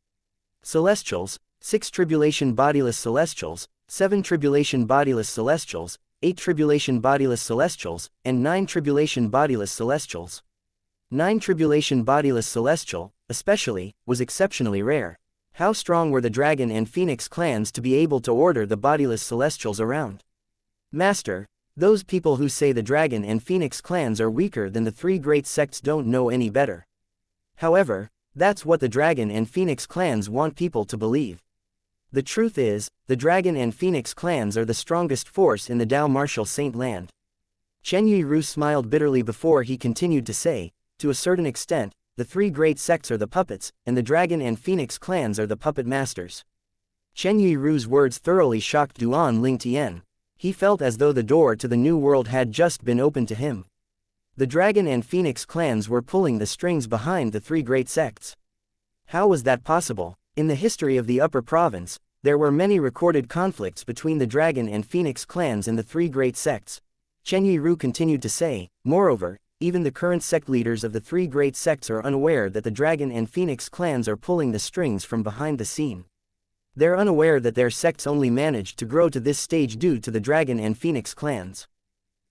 celestials, six-tribulation bodiless celestials, seven-tribulation bodiless celestials, eight-tribulation bodiless celestials, and nine-tribulation bodiless celestials. Nine-tribulation bodiless celestial, especially, was exceptionally rare. How strong were the Dragon and Phoenix clans to be able to order the bodiless celestials around? Master, those people who say the Dragon and Phoenix clans are weaker than the three great sects don't know any better. However, that's what the Dragon and Phoenix clans want people to believe. The truth is, the Dragon and Phoenix clans are the strongest force in the Dao Martial Saint land. Chen Yiru smiled bitterly before he continued to say, to a certain extent, the three great sects are the puppets, and the Dragon and Phoenix clans are the puppet masters. Chen Yiru's words thoroughly shocked Duan Ling Tian. He felt as though the door to the new world had just been opened to him. The Dragon and Phoenix clans were pulling the strings behind the three great sects. How was that possible? In the history of the Upper Province, there were many recorded conflicts between the Dragon and Phoenix clans and the three great sects. Chen Yiru continued to say, moreover, even the current sect leaders of the three great sects are unaware that the Dragon and Phoenix clans are pulling the strings from behind the scene. They're unaware that their sects only managed to grow to this stage due to the Dragon and Phoenix clans.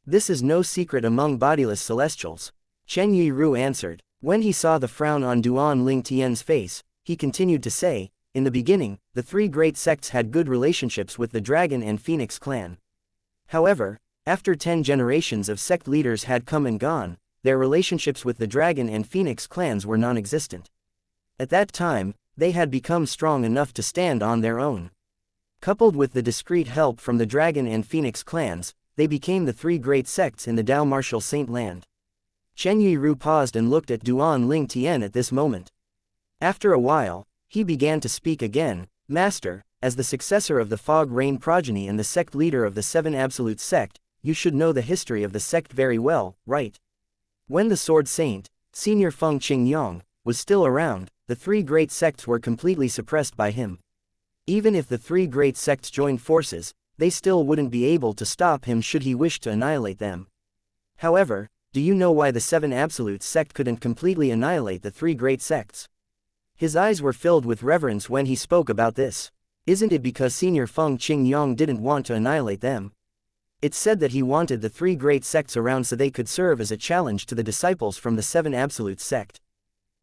This is no secret among bodiless celestials. Chen Yiru answered. When he saw the frown on Duan Ling Tian's face, he continued to say, in the beginning, the three great sects had good relationships with the Dragon and Phoenix clan. However, after 10 generations of sect leaders had come and gone, their relationships with the Dragon and Phoenix clans were non-existent. At that time, they had become strong enough to stand on their own. Coupled with the discreet help from the Dragon and Phoenix clans, they became the three great sects in the Dao Martial Saint land. Chen Yiru paused and looked at Duan Ling Tian at this moment. After a while, he began to speak again. Master, as the successor of the Fog Rain progeny and the sect leader of the Seven Absolute sect, you should know the history of the sect very well, right? When the Sword Saint, Senior Feng Qingyang, was still around, the three great sects were completely suppressed by him. Even if the three great sects joined forces, they still wouldn't be able to stop him should he wish to annihilate them. However, do you know why the seven absolute sect couldn't completely annihilate the three great sects? His eyes were filled with reverence when he spoke about this. Isn't it because Senior Feng Qingyang didn't want to annihilate them? It's said that he wanted the three great sects around so they could serve as a challenge to the disciples from the seven absolute sect.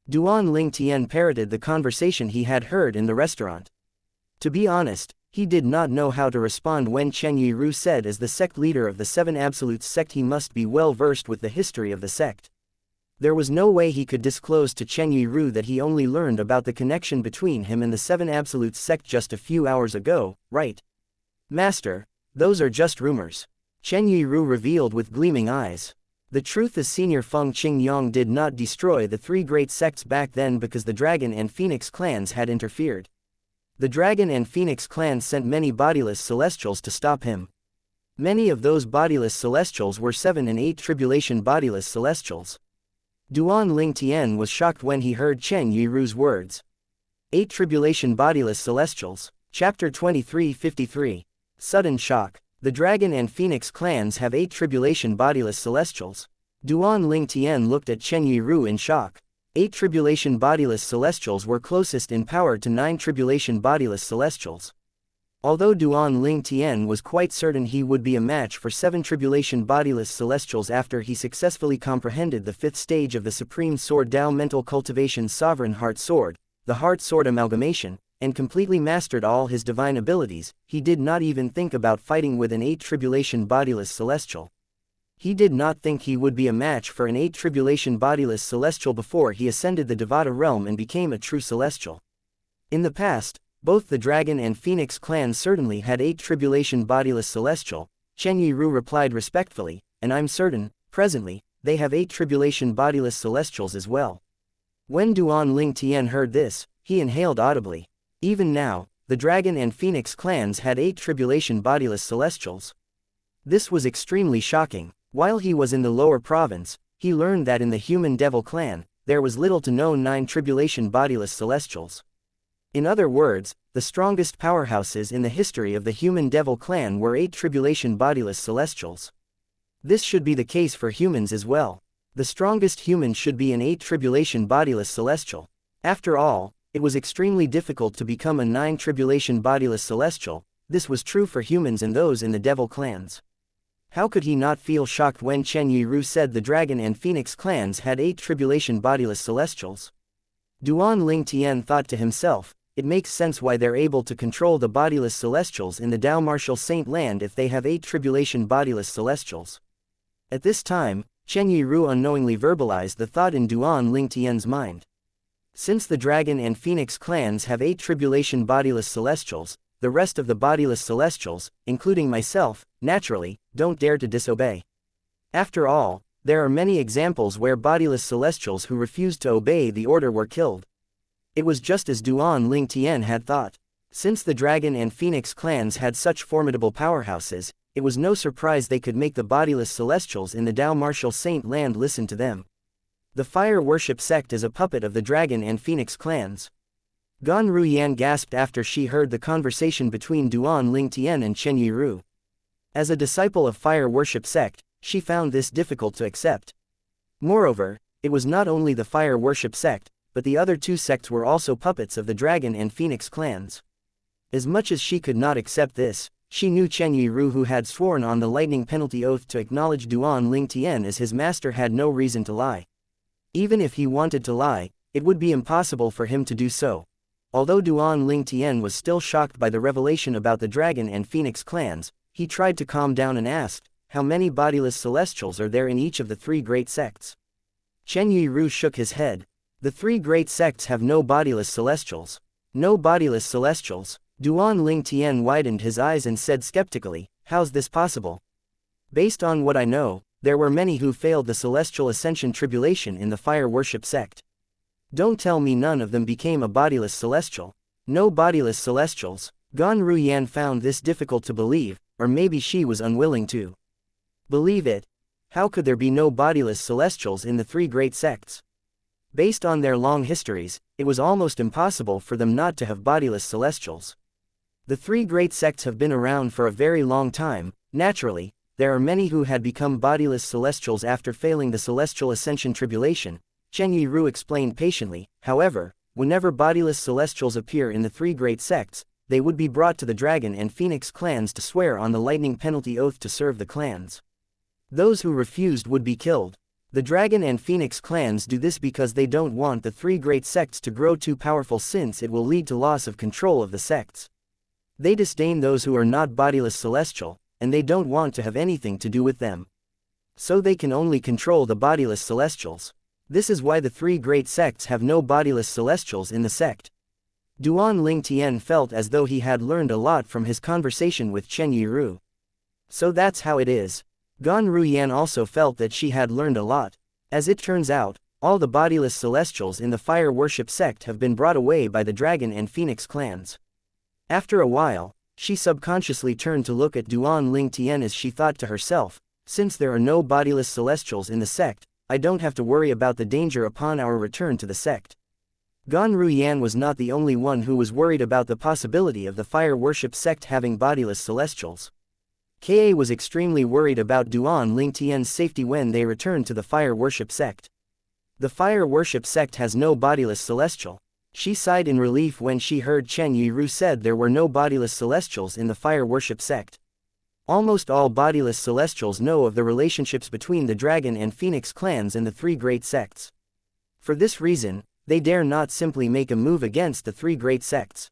Duan Ling Tian parroted the conversation he had heard in the restaurant. To be honest, he did not know how to respond when Chen Yiru said as the sect leader of the seven absolute sect he must be well versed with the history of the sect. There was no way he could disclose to Chen Yiru that he only learned about the connection between him and the seven absolute sect just a few hours ago, right? Master, those are just rumors. Chen Yiru revealed with gleaming eyes. The truth is Senior Feng Qingyang did not destroy the three great sects back then because the Dragon and Phoenix clans had interfered. The Dragon and Phoenix clans sent many bodiless celestials to stop him. Many of those bodiless celestials were 7 and 8 tribulation bodiless celestials. Duan Ling Tian was shocked when he heard Chen Yiru's words. 8 tribulation bodiless celestials. Chapter 23:53. Sudden shock. The Dragon and Phoenix clans have 8 tribulation bodiless celestials. Duan Ling Tian looked at Chen Yiru in shock. 8 tribulation bodiless celestials were closest in power to 9 tribulation bodiless celestials. Although Duan Ling Tian was quite certain he would be a match for 7 tribulation bodiless celestials after he successfully comprehended the 5th stage of the Supreme Sword Tao Mental Cultivation Sovereign Heart Sword, the Heart Sword Amalgamation, and completely mastered all his divine abilities, he did not even think about fighting with an 8 tribulation bodiless celestial. He did not think he would be a match for an 8 tribulation bodiless celestial before he ascended the Devata realm and became a true celestial. In the past, both the Dragon and Phoenix clans certainly had 8 tribulation bodiless celestial. Chen Yiru replied respectfully, and I'm certain, presently, they have 8 tribulation bodiless celestials as well. When Duan Ling Tian heard this, he inhaled audibly. Even now, the Dragon and Phoenix clans had 8 tribulation bodiless celestials. This was extremely shocking. While he was in the lower province, he learned that in the human devil clan, there was little to no 9 tribulation bodiless celestials. In other words, the strongest powerhouses in the history of the human devil clan were 8 tribulation bodiless celestials. This should be the case for humans as well. The strongest human should be an 8 tribulation bodiless celestial. After all, it was extremely difficult to become a 9 tribulation bodiless celestial. This was true for humans and those in the devil clans. How could he not feel shocked when Chen Yiru said the Dragon and Phoenix clans had 8 tribulation bodiless celestials? Duan Ling Tian thought to himself, it makes sense why they're able to control the bodiless celestials in the Tao Martial Saint Land if they have 8 tribulation bodiless celestials. At this time, Chen Yiru unknowingly verbalized the thought in Duan Ling Tian's mind. Since the Dragon and Phoenix clans have 8 tribulation bodiless celestials, the rest of the bodiless celestials, including myself, naturally, don't dare to disobey. After all, there are many examples where bodiless celestials who refused to obey the order were killed. It was just as Duan Ling Tian had thought. Since the Dragon and Phoenix clans had such formidable powerhouses, it was no surprise they could make the bodiless celestials in the Tao Martial Saint Land listen to them. The fire worship sect is a puppet of the Dragon and Phoenix clans. Gan Ruyan gasped after she heard the conversation between Duan Ling Tian and Chen Yiru. As a disciple of fire worship sect, she found this difficult to accept. Moreover, it was not only the fire worship sect, but the other 2 sects were also puppets of the Dragon and Phoenix clans. As much as she could not accept this, she knew Chen Yiru, who had sworn on the lightning penalty oath to acknowledge Duan Ling Tian as his master, had no reason to lie. Even if he wanted to lie, it would be impossible for him to do so. Although Duan Ling Tian was still shocked by the revelation about the Dragon and Phoenix clans, he tried to calm down and asked, how many bodiless celestials are there in each of the 3 great sects? Chen Yiru shook his head. The 3 great sects have no bodiless celestials. No bodiless celestials? Duan Ling Tian widened his eyes and said skeptically, how's this possible? Based on what I know, there were many who failed the celestial ascension tribulation in the fire worship sect. Don't tell me none of them became a bodiless celestial. No bodiless celestials. Gan Ruyan found this difficult to believe, or maybe she was unwilling to believe it. How could there be no bodiless celestials in the 3 great sects? Based on their long histories, it was almost impossible for them not to have bodiless celestials. The 3 great sects have been around for a very long time. Naturally, there are many who had become bodiless celestials after failing the celestial ascension tribulation, Chen Yiru explained patiently. However, whenever bodiless celestials appear in the three great sects, they would be brought to the dragon and phoenix clans to swear on the lightning penalty oath to serve the clans. Those who refused would be killed. The dragon and phoenix clans do this because they don't want the three great sects to grow too powerful, since it will lead to loss of control of the sects. They disdain those who are not bodiless celestial, and they don't want to have anything to do with them. So they can only control the bodiless celestials. This is why the three great sects have no bodiless celestials in the sect. Duan Ling Tian felt as though he had learned a lot from his conversation with Chen Yiru. So that's how it is. Gan Ruyan also felt that she had learned a lot. As it turns out, all the bodiless celestials in the fire worship sect have been brought away by the dragon and phoenix clans. After a while, she subconsciously turned to look at Duan Ling Tian as she thought to herself, since there are no bodiless celestials in the sect, I don't have to worry about the danger upon our return to the sect. Gan Ruyan was not the only one who was worried about the possibility of the fire worship sect having bodiless celestials. Ka was extremely worried about Duan Ling Tian's safety when they returned to the fire worship sect. The fire worship sect has no bodiless celestial. She sighed in relief when she heard Chen Yiru said there were no bodiless celestials in the fire worship sect. Almost all bodiless celestials know of the relationships between the dragon and phoenix clans and the three great sects. For this reason, they dare not simply make a move against the three great sects.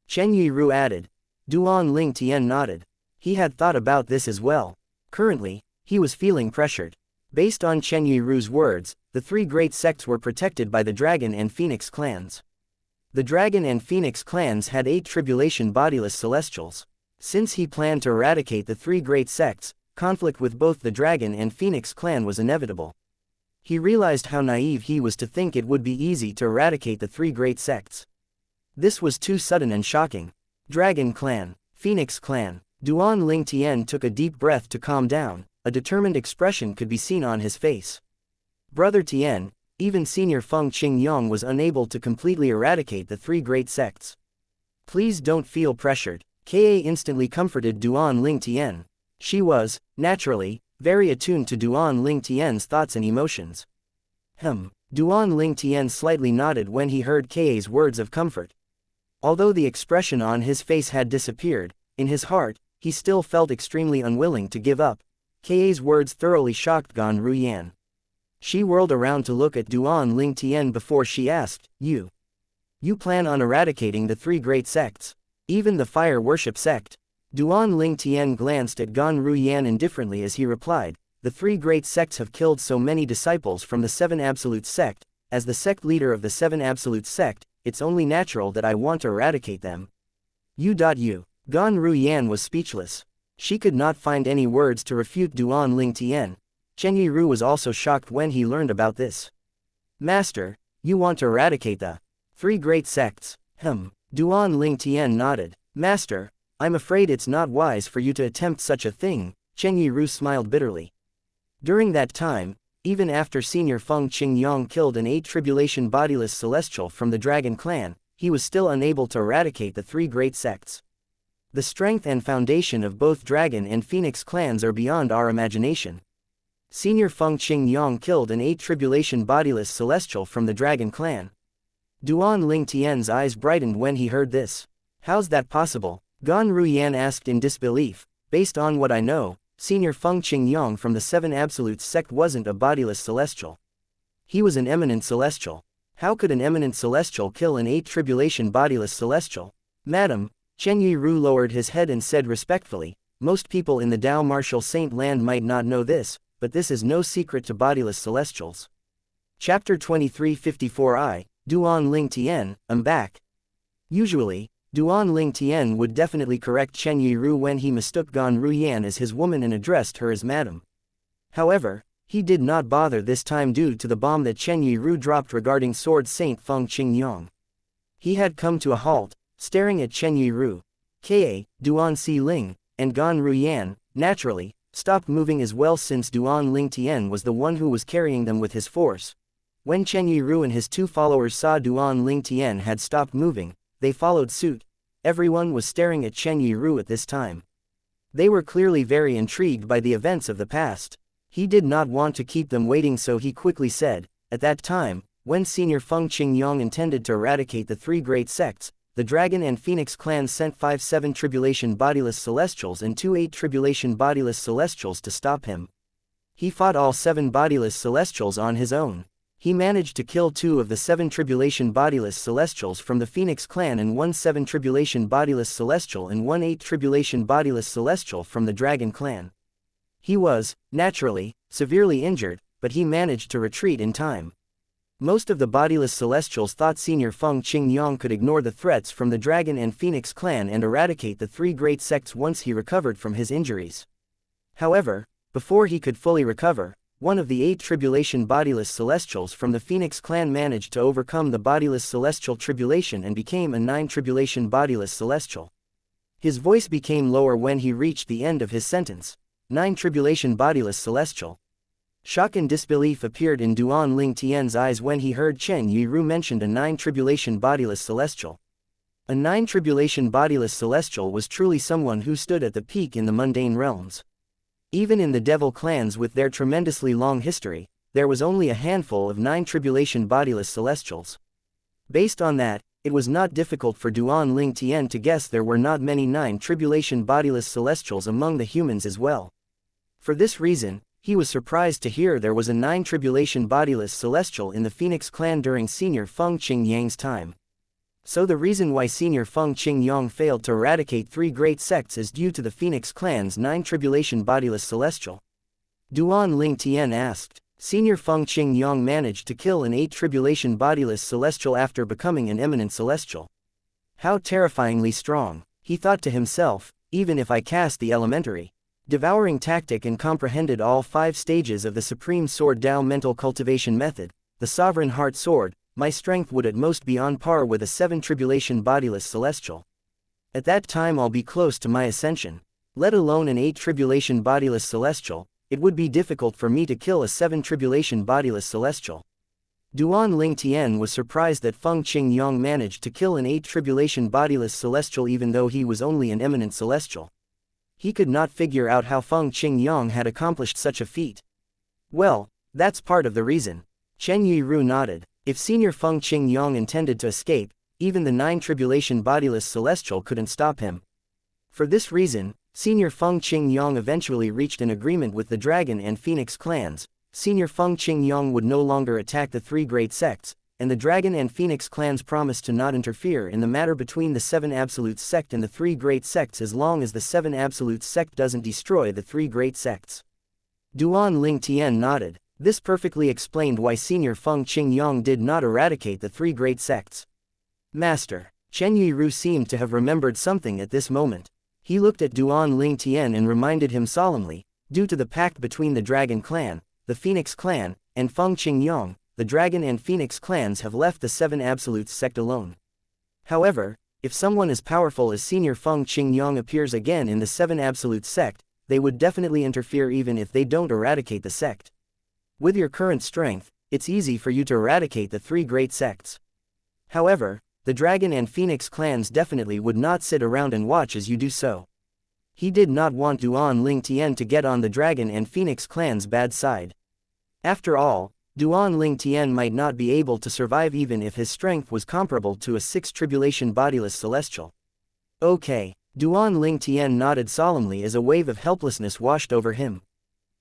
Chen Yiru added. Duan Ling Tian nodded. He had thought about this as well. Currently, he was feeling pressured. Based on Chen Yiru's words, the three great sects were protected by the dragon and phoenix clans. The dragon and phoenix clans had 8 tribulation bodiless celestials. Since he planned to eradicate the three great sects, conflict with both the dragon and phoenix clan was inevitable. He realized how naive he was to think it would be easy to eradicate the three great sects. This was too sudden and shocking. Dragon clan, phoenix clan. Duan Ling Tian took a deep breath to calm down. A determined expression could be seen on his face. Brother Tian, even Senior Feng Qingyong was unable to completely eradicate the three great sects. Please don't feel pressured. Ka instantly comforted Duan Ling Tian. She was, naturally, very attuned to Duan Ling Tian's thoughts and emotions. Duan Ling Tian slightly nodded when he heard Ka's words of comfort. Although the expression on his face had disappeared, in his heart, he still felt extremely unwilling to give up. Ka's words thoroughly shocked Gan Ruyan. She whirled around to look at Duan Ling Tian before she asked, You plan on eradicating the three great sects? Even the fire worship sect? Duan Ling Tian glanced at Gan Ruyan indifferently as he replied, The three great sects have killed so many disciples from the Seven Absolute sect. As the sect leader of the Seven Absolute sect, it's only natural that I want to eradicate them. Gan Ruyan was speechless. She could not find any words to refute Duan Ling Tian. Chen Yiru was also shocked when he learned about this. Master, you want to eradicate the three great sects? Duan Ling Tian nodded. Master, I'm afraid it's not wise for you to attempt such a thing. Chen Yiru smiled bitterly. During that time, even after Senior Feng Qingyong killed an 8 tribulation bodiless celestial from the Dragon clan, he was still unable to eradicate the three great sects. The strength and foundation of both Dragon and Phoenix clans are beyond our imagination. Senior Feng Qingyong killed an 8 tribulation bodiless celestial from the Dragon clan. Duan Ling Tian's eyes brightened when he heard this. How's that possible? Gan Ruyan asked in disbelief. Based on what I know, Senior Feng Qingyong from the Seven Absolute sect wasn't a bodiless celestial. He was an eminent celestial. How could an eminent celestial kill an 8 tribulation bodiless celestial? Madam, Chen Yiru lowered his head and said respectfully, most people in the Dao Martial Saint Land might not know this, but this is no secret to bodiless celestials. Chapter 2354I, Duan Ling Tian, I'm back. Usually, Duan Ling Tian would definitely correct Chen Yiru when he mistook Gan Ruyan as his woman and addressed her as madam. However, he did not bother this time due to the bomb that Chen Yiru dropped regarding Sword Saint Feng Qingyong. He had come to a halt, staring at Chen Yiru. Ka, Duan Si Ling, and Gan Ruyan, naturally, stopped moving as well since Duan Ling Tian was the one who was carrying them with his force. When Chen Yiru and his 2 followers saw Duan Ling Tian had stopped moving, they followed suit. Everyone was staring at Chen Yiru at this time. They were clearly very intrigued by the events of the past. He did not want to keep them waiting, so he quickly said, "At that time, when Senior Feng Qingyang intended to eradicate the three great sects, the Dragon and Phoenix clans sent 5-7 tribulation bodiless celestials and 2-8 tribulation bodiless celestials to stop him. He fought all 7 bodiless celestials on his own. He managed to kill 2 of the 7 tribulation bodiless celestials from the Phoenix clan and 1 7 tribulation bodiless celestial and 1 8 tribulation bodiless celestial from the Dragon clan. He was, naturally, severely injured, but he managed to retreat in time. Most of the bodiless celestials thought Senior Feng Qingyang could ignore the threats from the Dragon and Phoenix clan and eradicate the three great sects once he recovered from his injuries. However, before he could fully recover, one of the 8 tribulation bodiless celestials from the Phoenix clan managed to overcome the bodiless celestial tribulation and became a 9 tribulation bodiless celestial. His voice became lower when he reached the end of his sentence. 9 tribulation bodiless celestial. Shock and disbelief appeared in Duan Ling Tian's eyes when he heard Chen Yiru mentioned a 9 tribulation bodiless celestial. A 9 tribulation bodiless celestial was truly someone who stood at the peak in the mundane realms. Even in the devil clans with their tremendously long history, there was only a handful of 9 tribulation bodiless celestials. Based on that, it was not difficult for Duan Ling Tian to guess there were not many 9 tribulation bodiless celestials among the humans as well. For this reason, he was surprised to hear there was a 9 tribulation bodiless celestial in the Phoenix clan during Senior Feng Qingyang's time. So the reason why Senior Feng Qingyang failed to eradicate 3 great sects is due to the Phoenix clan's 9 tribulation bodiless celestial. Duan Ling Tian asked. Senior Feng Qingyang managed to kill an 8 tribulation bodiless celestial after becoming an eminent celestial. How terrifyingly strong, he thought to himself, even if I cast the elementary devouring tactic and comprehended all 5 stages of the Supreme Sword Dao mental cultivation method, the Sovereign Heart Sword, my strength would at most be on par with a 7 tribulation bodiless celestial. At that time I'll be close to my ascension. Let alone an 8 tribulation bodiless celestial, it would be difficult for me to kill a 7 tribulation bodiless celestial. Duan Ling Tian was surprised that Feng Qingyang managed to kill an 8 tribulation bodiless celestial even though he was only an eminent celestial. He could not figure out how Feng Qingyang had accomplished such a feat. Well, that's part of the reason. Chen Yiru nodded. If Senior Feng Qingyang intended to escape, even the 9 tribulation bodiless celestial couldn't stop him. For this reason, Senior Feng Qingyang eventually reached an agreement with the Dragon and Phoenix clans. Senior Feng Qingyang would no longer attack the 3 great sects, and the Dragon and Phoenix clans promised to not interfere in the matter between the 7 Absolute sect and the 3 great sects as long as the 7 Absolute sect doesn't destroy the 3 great sects. Duan Ling Tian nodded. This perfectly explained why Senior Feng Qingyang did not eradicate the 3 great sects. Master. Chen Yiru seemed to have remembered something at this moment. He looked at Duan Ling Tian and reminded him solemnly, due to the pact between the Dragon clan, the Phoenix clan, and Feng Qingyang, the Dragon and Phoenix clans have left the 7 Absolute sect alone. However, if someone as powerful as Senior Feng Qingyang appears again in the 7 Absolute sect, they would definitely interfere even if they don't eradicate the sect. With your current strength, it's easy for you to eradicate the 3 great sects. However, the Dragon and Phoenix clans definitely would not sit around and watch as you do so. He did not want Duan Ling Tian to get on the Dragon and Phoenix clans' bad side. After all, Duan Ling Tian might not be able to survive even if his strength was comparable to a 6 tribulation bodiless celestial. Okay, Duan Ling Tian nodded solemnly as a wave of helplessness washed over him.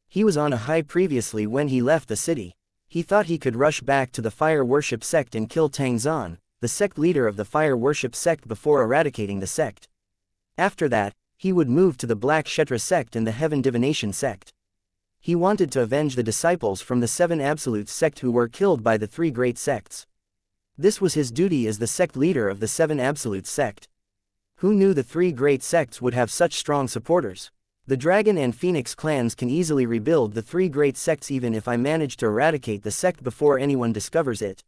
He was on a high previously when he left the city. He thought he could rush back to the fire worship sect and kill Tang Zan, the sect leader of the fire worship sect, before eradicating the sect. After that, he would move to the Black Kshetra sect and the Heaven Divination sect. He wanted to avenge the disciples from the 7 Absolute sect who were killed by the 3 great sects. This was his duty as the sect leader of the 7 Absolute sect. Who knew the 3 great sects would have such strong supporters? The Dragon and Phoenix clans can easily rebuild the 3 great sects even if I manage to eradicate the sect before anyone discovers it.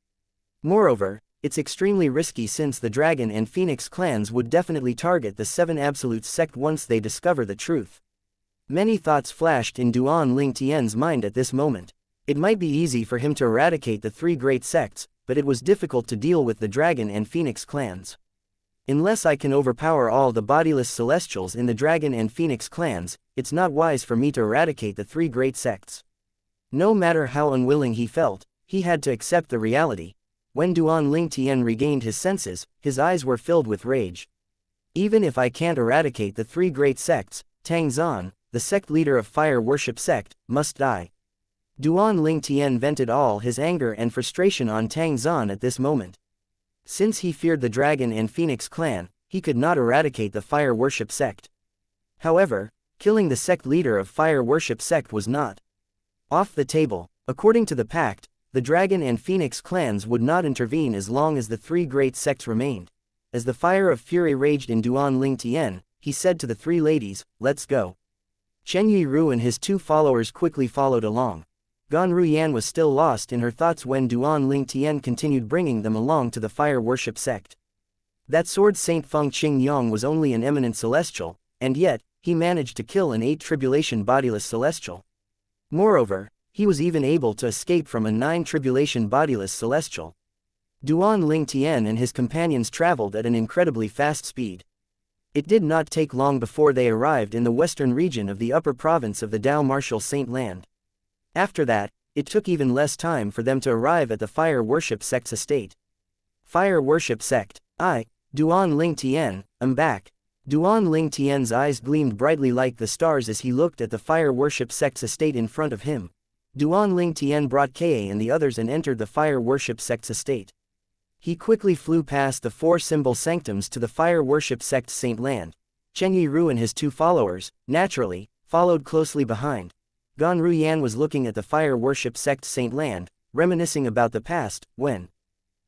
Moreover, it's extremely risky since the Dragon and Phoenix clans would definitely target the 7 Absolute sect once they discover the truth. Many thoughts flashed in Duan Ling Tian's mind at this moment. It might be easy for him to eradicate the 3 great sects, but it was difficult to deal with the Dragon and Phoenix clans. Unless I can overpower all the bodiless celestials in the dragon and phoenix clans, it's not wise for me to eradicate the three great sects. No matter how unwilling he felt, he had to accept the reality. When Duan Ling Tian regained his senses, his eyes were filled with rage. Even if I can't eradicate the three great sects, Tang Zan, the sect leader of fire worship sect, must die. Duan Ling Tian vented all his anger and frustration on Tang Zan at this moment. Since he feared the dragon and phoenix clan, he could not eradicate the fire worship sect. However, killing the sect leader of fire worship sect was not off the table. According to the pact, the dragon and phoenix clans would not intervene as long as the three great sects remained. As the fire of fury raged in Duan Ling Tian, he said to the three ladies, "Let's go." Chen Yiru and his two followers quickly followed along. Gan Ruyan was still lost in her thoughts when Duan Ling Tian continued bringing them along to the fire worship sect. That sword Saint Feng Qing Yang was only an eminent celestial, and yet, he managed to kill an 8 tribulation bodiless celestial. Moreover, he was even able to escape from a 9 tribulation bodiless celestial. Duan Ling Tian and his companions traveled at an incredibly fast speed. It did not take long before they arrived in the western region of the upper province of the Dao Martial Saint Land. After that, it took even less time for them to arrive at the fire worship sect's estate. Fire worship sect. Duan Ling Tian, I'm back. Duan Ling Tian's eyes gleamed brightly like the stars as he looked at the fire worship sect's estate in front of him. Duan Ling Tian brought Ka and the others and entered the fire worship sect's estate. He quickly flew past the 4 symbol sanctums to the fire worship sect's Saint Land. Chen Yiru and his 2 followers, naturally, followed closely behind. Gan Ruyan was looking at the fire worship sect's Saint Land, reminiscing about the past, when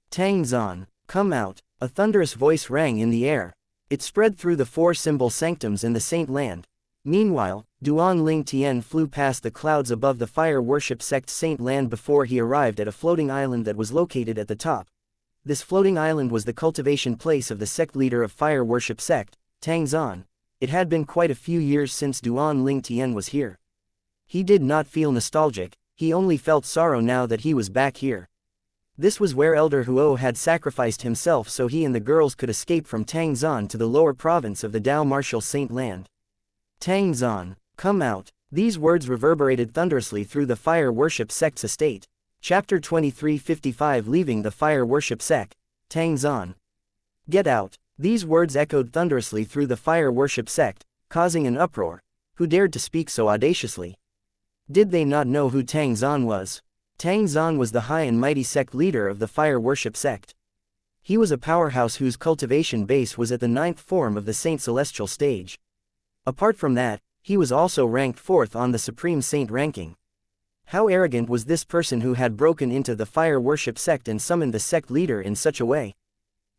Tang Zan, come out, a thunderous voice rang in the air. It spread through the 4 symbol sanctums in the Saint Land. Meanwhile, Duan Ling Tian flew past the clouds above the fire worship sect's Saint Land before he arrived at a floating island that was located at the top. This floating island was the cultivation place of the sect leader of fire worship sect, Tang Zan. It had been quite a few years since Duan Ling Tian was here. He did not feel nostalgic, he only felt sorrow now that he was back here. This was where Elder Huo had sacrificed himself so he and the girls could escape from Tang Zan to the lower province of the Dao Martial Saint Land. Tang Zan, come out. These words reverberated thunderously through the fire worship sect's estate. Chapter 2355 Leaving the fire worship sect, Tang Zan. Get out. These words echoed thunderously through the fire worship sect, causing an uproar. Who dared to speak so audaciously? Did they not know who Tang Zan was? Tang Zan was the high and mighty sect leader of the fire worship sect. He was a powerhouse whose cultivation base was at the 9th form of the Saint Celestial stage. Apart from that, he was also ranked 4th on the Supreme Saint ranking. How arrogant was this person who had broken into the fire worship sect and summoned the sect leader in such a way?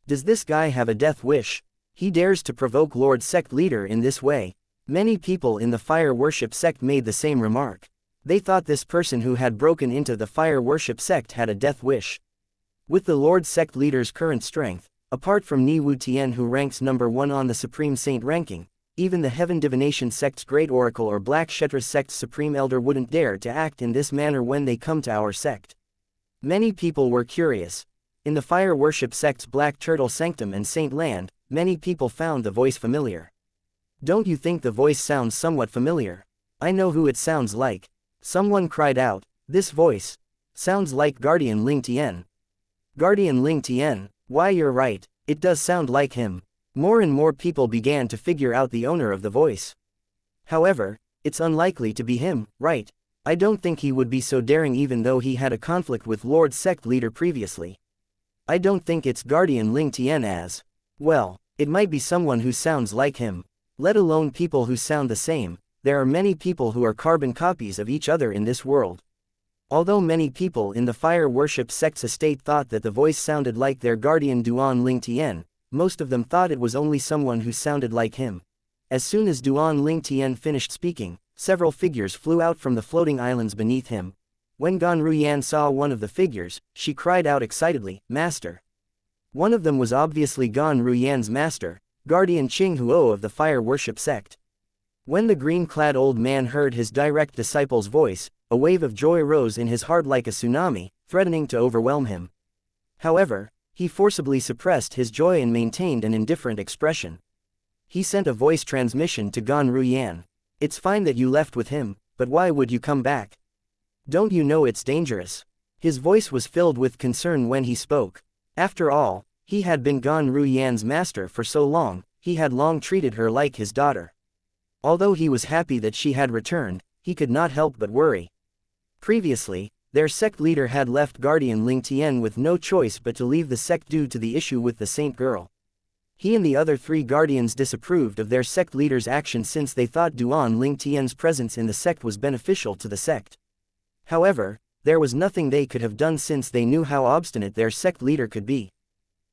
Does this guy have a death wish? He dares to provoke Lord Sect Leader in this way. Many people in the fire worship sect made the same remark. They thought this person who had broken into the fire worship sect had a death wish. With the Lord Sect Leader's current strength, apart from Ni Wu Tian who ranks number 1 on the Supreme Saint ranking, even the Heaven Divination sect's Great Oracle or Black Kshetra sect's Supreme Elder wouldn't dare to act in this manner when they come to our sect. Many people were curious. In the fire worship sect's Black Turtle Sanctum and Saint Land, many people found the voice familiar. Don't you think the voice sounds somewhat familiar? I know who it sounds like. Someone cried out, this voice sounds like Guardian Ling Tian. Guardian Ling Tian, why you're right, it does sound like him. More and more people began to figure out the owner of the voice. However, it's unlikely to be him, right? I don't think he would be so daring even though he had a conflict with Lord Sect Leader previously. I don't think it's Guardian Ling Tian as well. It might be someone who sounds like him. Let alone people who sound the same. There are many people who are carbon copies of each other in this world. Although many people in the fire worship sect's estate thought that the voice sounded like their guardian Duan Ling Tian, most of them thought it was only someone who sounded like him. As soon as Duan Ling Tian finished speaking, several figures flew out from the floating islands beneath him. When Gan Ruyan saw one of the figures, she cried out excitedly, Master! One of them was obviously Gan Ruyan's master, Guardian Qing Huo of the fire worship sect. When the green-clad old man heard his direct disciple's voice, a wave of joy rose in his heart like a tsunami, threatening to overwhelm him. However, He forcibly suppressed his joy and maintained an indifferent expression. He sent a voice transmission to Gan Ruyan. It's fine that you left with him, but why would you come back? Don't you know it's dangerous? His voice was filled with concern when he spoke. After all, he had been Gan Ruyan's master for so long, he had long treated her like his daughter. Although he was happy that she had returned, he could not help but worry. Previously, their sect leader had left Guardian Ling Tian with no choice but to leave the sect due to the issue with the Saint Girl. He and the other 3 guardians disapproved of their sect leader's action since they thought Duan Ling Tian's presence in the sect was beneficial to the sect. However, there was nothing they could have done since they knew how obstinate their sect leader could be.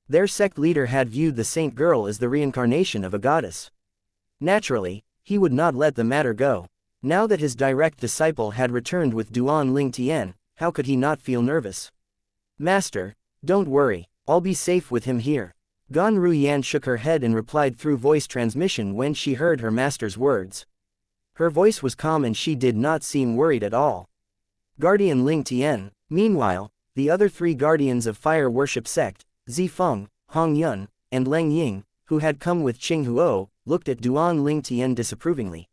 Their sect leader had viewed the Saint Girl as the reincarnation of a goddess. Naturally, he would not let the matter go. Now that his direct disciple had returned with Duan Ling Tian, how could he not feel nervous? Master, don't worry, I'll be safe with him here. Gan Ruyan shook her head and replied through voice transmission when she heard her master's words. Her voice was calm and she did not seem worried at all. Guardian Ling Tian, meanwhile, the other 3 guardians of fire worship sect, Zifeng, Hong Yun, and Leng Ying, who had come with Qing Huo, looked at Duan Ling Tian disapprovingly.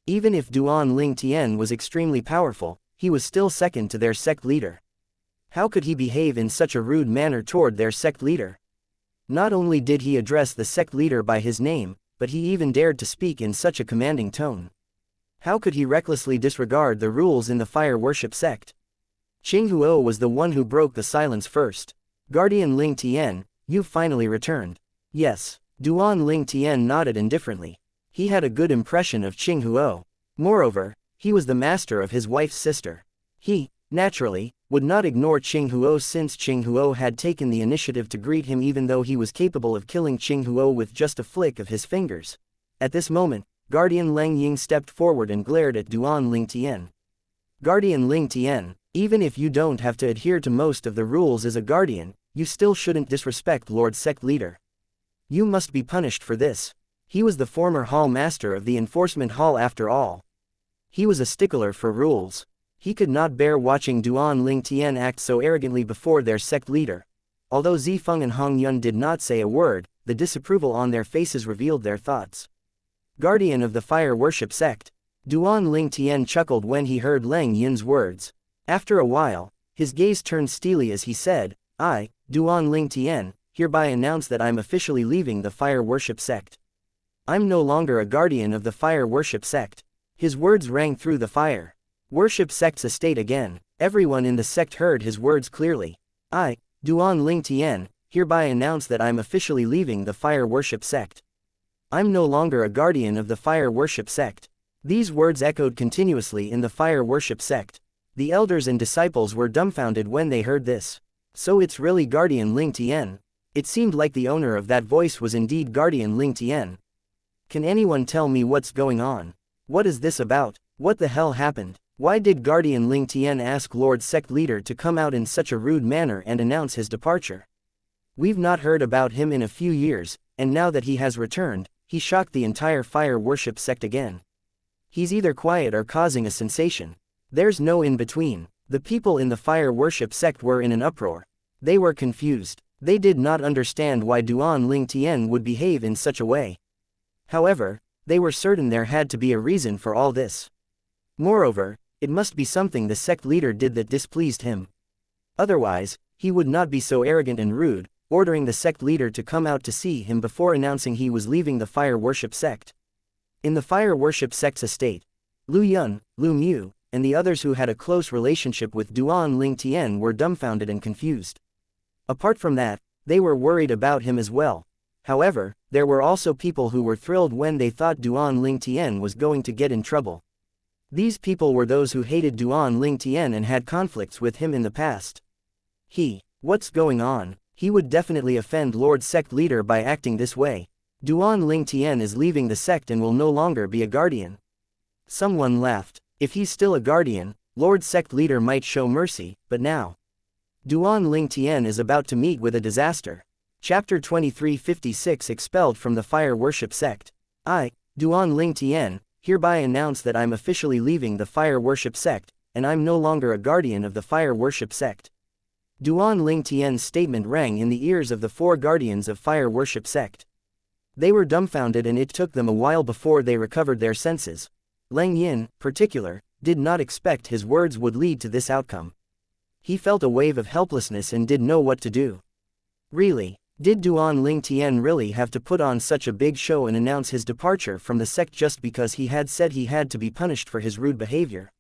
Even if Duan Ling Tian was extremely powerful, he was still second to their sect leader. How could he behave in such a rude manner toward their sect leader? Not only did he address the sect leader by his name, but he even dared to speak in such a commanding tone. How could he recklessly disregard the rules in the fire worship sect? Qing Huo was the one who broke the silence first. Guardian Ling Tian, you've finally returned. Yes. Duan Ling Tian nodded indifferently. He had a good impression of Qing Huo. Moreover, he was the master of his wife's sister. He, naturally, would not ignore Qing Huo since Qing Huo had taken the initiative to greet him even though he was capable of killing Qing Huo with just a flick of his fingers. At this moment, Guardian Leng Ying stepped forward and glared at Duan Ling Tian. Guardian Ling Tian, even if you don't have to adhere to most of the rules as a guardian, you still shouldn't disrespect Lord Sect Leader. You must be punished for this. He was the former hall master of the enforcement hall after all. He was a stickler for rules. He could not bear watching Duan Ling Tian act so arrogantly before their sect leader. Although Zifeng and Hong Yun did not say a word, the disapproval on their faces revealed their thoughts. Guardian of the fire worship sect. Duan Ling Tian chuckled when he heard Leng Yin's words. After a while, his gaze turned steely as he said, I, Duan Ling Tian, hereby announce that I'm officially leaving the fire worship sect. I'm no longer a guardian of the fire worship sect. His words rang through the fire worship sect's estate again. Everyone in the sect heard his words clearly. I, Duan Ling Tian, hereby announce that I'm officially leaving the fire worship sect. I'm no longer a guardian of the fire worship sect. These words echoed continuously in the fire worship sect. The elders and disciples were dumbfounded when they heard this. So it's really Guardian Ling Tian. It seemed like the owner of that voice was indeed Guardian Ling Tian. Can anyone tell me what's going on? What is this about? What the hell happened? Why did Guardian Ling Tian ask Lord Sect Leader to come out in such a rude manner and announce his departure? We've not heard about him in a few years, and now that he has returned, he shocked the entire fire worship sect again. He's either quiet or causing a sensation. There's no in between. The people in the fire worship sect were in an uproar. They were confused. They did not understand why Duan Ling Tian would behave in such a way. However, they were certain there had to be a reason for all this. Moreover, it must be something the sect leader did that displeased him. Otherwise, he would not be so arrogant and rude, ordering the sect leader to come out to see him before announcing he was leaving the fire worship sect. In the fire worship sect's estate, Lu Yun, Lu Mu, and the others who had a close relationship with Duan Ling Tian were dumbfounded and confused. Apart from that, they were worried about him as well. However, there were also people who were thrilled when they thought Duan Ling Tian was going to get in trouble. These people were those who hated Duan Ling Tian and had conflicts with him in the past. What's going on? He would definitely offend Lord Sect Leader by acting this way. Duan Ling Tian is leaving the sect and will no longer be a guardian. Someone laughed. If he's still a guardian, Lord Sect Leader might show mercy, but now Duan Ling Tian is about to meet with a disaster. Chapter 2356 Expelled from the Fire Worship Sect. I, Duan Ling Tian, hereby announce that I'm officially leaving the Fire Worship Sect, and I'm no longer a guardian of the Fire Worship Sect. Duan Ling Tian's statement rang in the ears of the four guardians of fire worship sect. They were dumbfounded and it took them a while before they recovered their senses. Leng Yin, particular, did not expect his words would lead to this outcome. He felt a wave of helplessness and didn't know what to do. Really, did Duan Ling Tian really have to put on such a big show and announce his departure from the sect just because he had said he had to be punished for his rude behavior?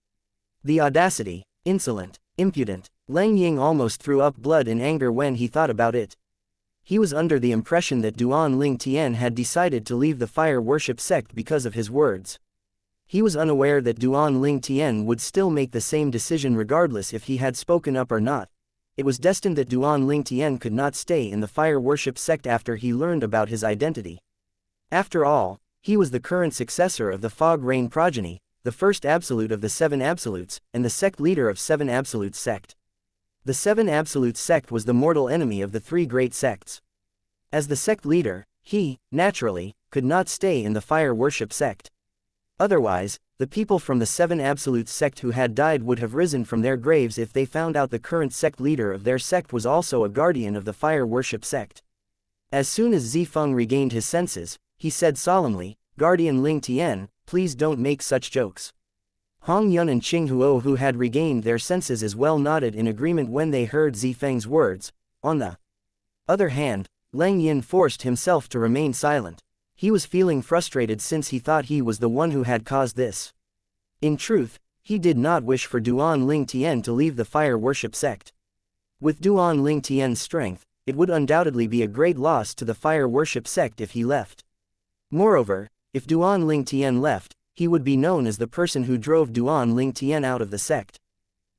The audacity, insolent, impudent. Leng Ying almost threw up blood in anger when he thought about it. He was under the impression that Duan Ling Tian had decided to leave the fire worship sect because of his words. He was unaware that Duan Ling Tian would still make the same decision regardless if he had spoken up or not. It was destined that Duan Ling Tian could not stay in the fire worship sect after he learned about his identity. After all, he was the current successor of the Fog Rain progeny, the first absolute of the Seven Absolutes, and the sect leader of Seven Absolutes sect. The Seven Absolutes sect was the mortal enemy of the three great sects. As the sect leader, he, naturally, could not stay in the fire worship sect. Otherwise, the people from the Seven Absolutes sect who had died would have risen from their graves if they found out the current sect leader of their sect was also a guardian of the fire worship sect. As soon as Zifeng regained his senses, he said solemnly, "Guardian Ling Tian, please don't make such jokes." Hong Yun and Qing Huo, who had regained their senses as well, nodded in agreement when they heard Zifeng's words. On the other hand, Leng Yin forced himself to remain silent. He was feeling frustrated since he thought he was the one who had caused this. In truth, he did not wish for Duan Ling Tian to leave the fire worship sect. With Duan Ling Tian's strength, it would undoubtedly be a great loss to the fire worship sect if he left. Moreover, if Duan Ling Tian left, he would be known as the person who drove Duan Ling Tian out of the sect.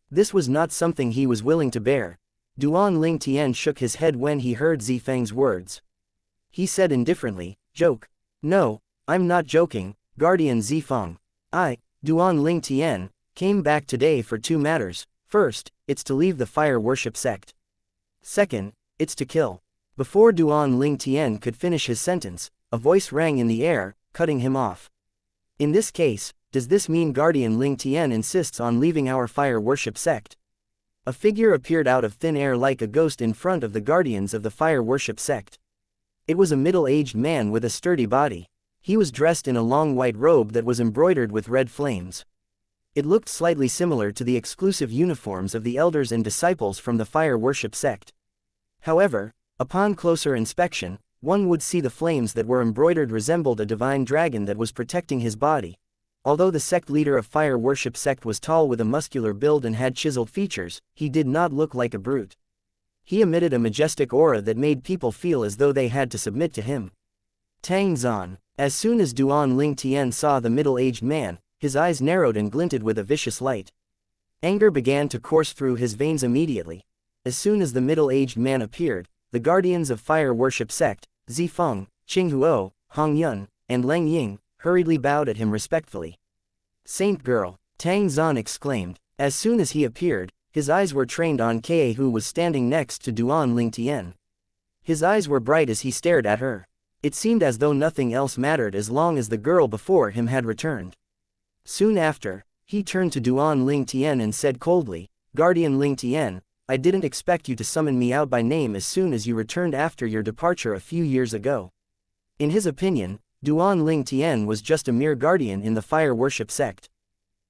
This was not something he was willing to bear. Duan Ling Tian shook his head when he heard Zifeng's words. He said indifferently, "Joke? No, I'm not joking, Guardian Zifeng. I, Duan Ling Tian, came back today for two matters. First, it's to leave the fire worship sect. Second, it's to kill." Before Duan Ling Tian could finish his sentence, a voice rang in the air, cutting him off. "In this case, does this mean Guardian Ling Tian insists on leaving our fire worship sect?" A figure appeared out of thin air like a ghost in front of the guardians of the fire worship sect. It was a middle-aged man with a sturdy body. He was dressed in a long white robe that was embroidered with red flames. It looked slightly similar to the exclusive uniforms of the elders and disciples from the fire worship sect. However, upon closer inspection, one would see the flames that were embroidered resembled a divine dragon that was protecting his body. Although the sect leader of fire worship sect was tall with a muscular build and had chiseled features, he did not look like a brute. He emitted a majestic aura that made people feel as though they had to submit to him. Tang Zan. As soon as Duan Ling Tian saw the middle-aged man, his eyes narrowed and glinted with a vicious light. Anger began to course through his veins immediately. As soon as the middle-aged man appeared, the guardians of fire worship sect, Zifeng, Qing Huo, Hong Yun, and Leng Ying, hurriedly bowed at him respectfully. "Saint girl," Tang Zan exclaimed. As soon as he appeared, his eyes were trained on Kae, who was standing next to Duan Ling Tian. His eyes were bright as he stared at her. It seemed as though nothing else mattered as long as the girl before him had returned. Soon after, he turned to Duan Ling Tian and said coldly, "Guardian Ling Tian, I didn't expect you to summon me out by name as soon as you returned after your departure a few years ago." In his opinion, Duan Ling Tian was just a mere guardian in the fire worship sect.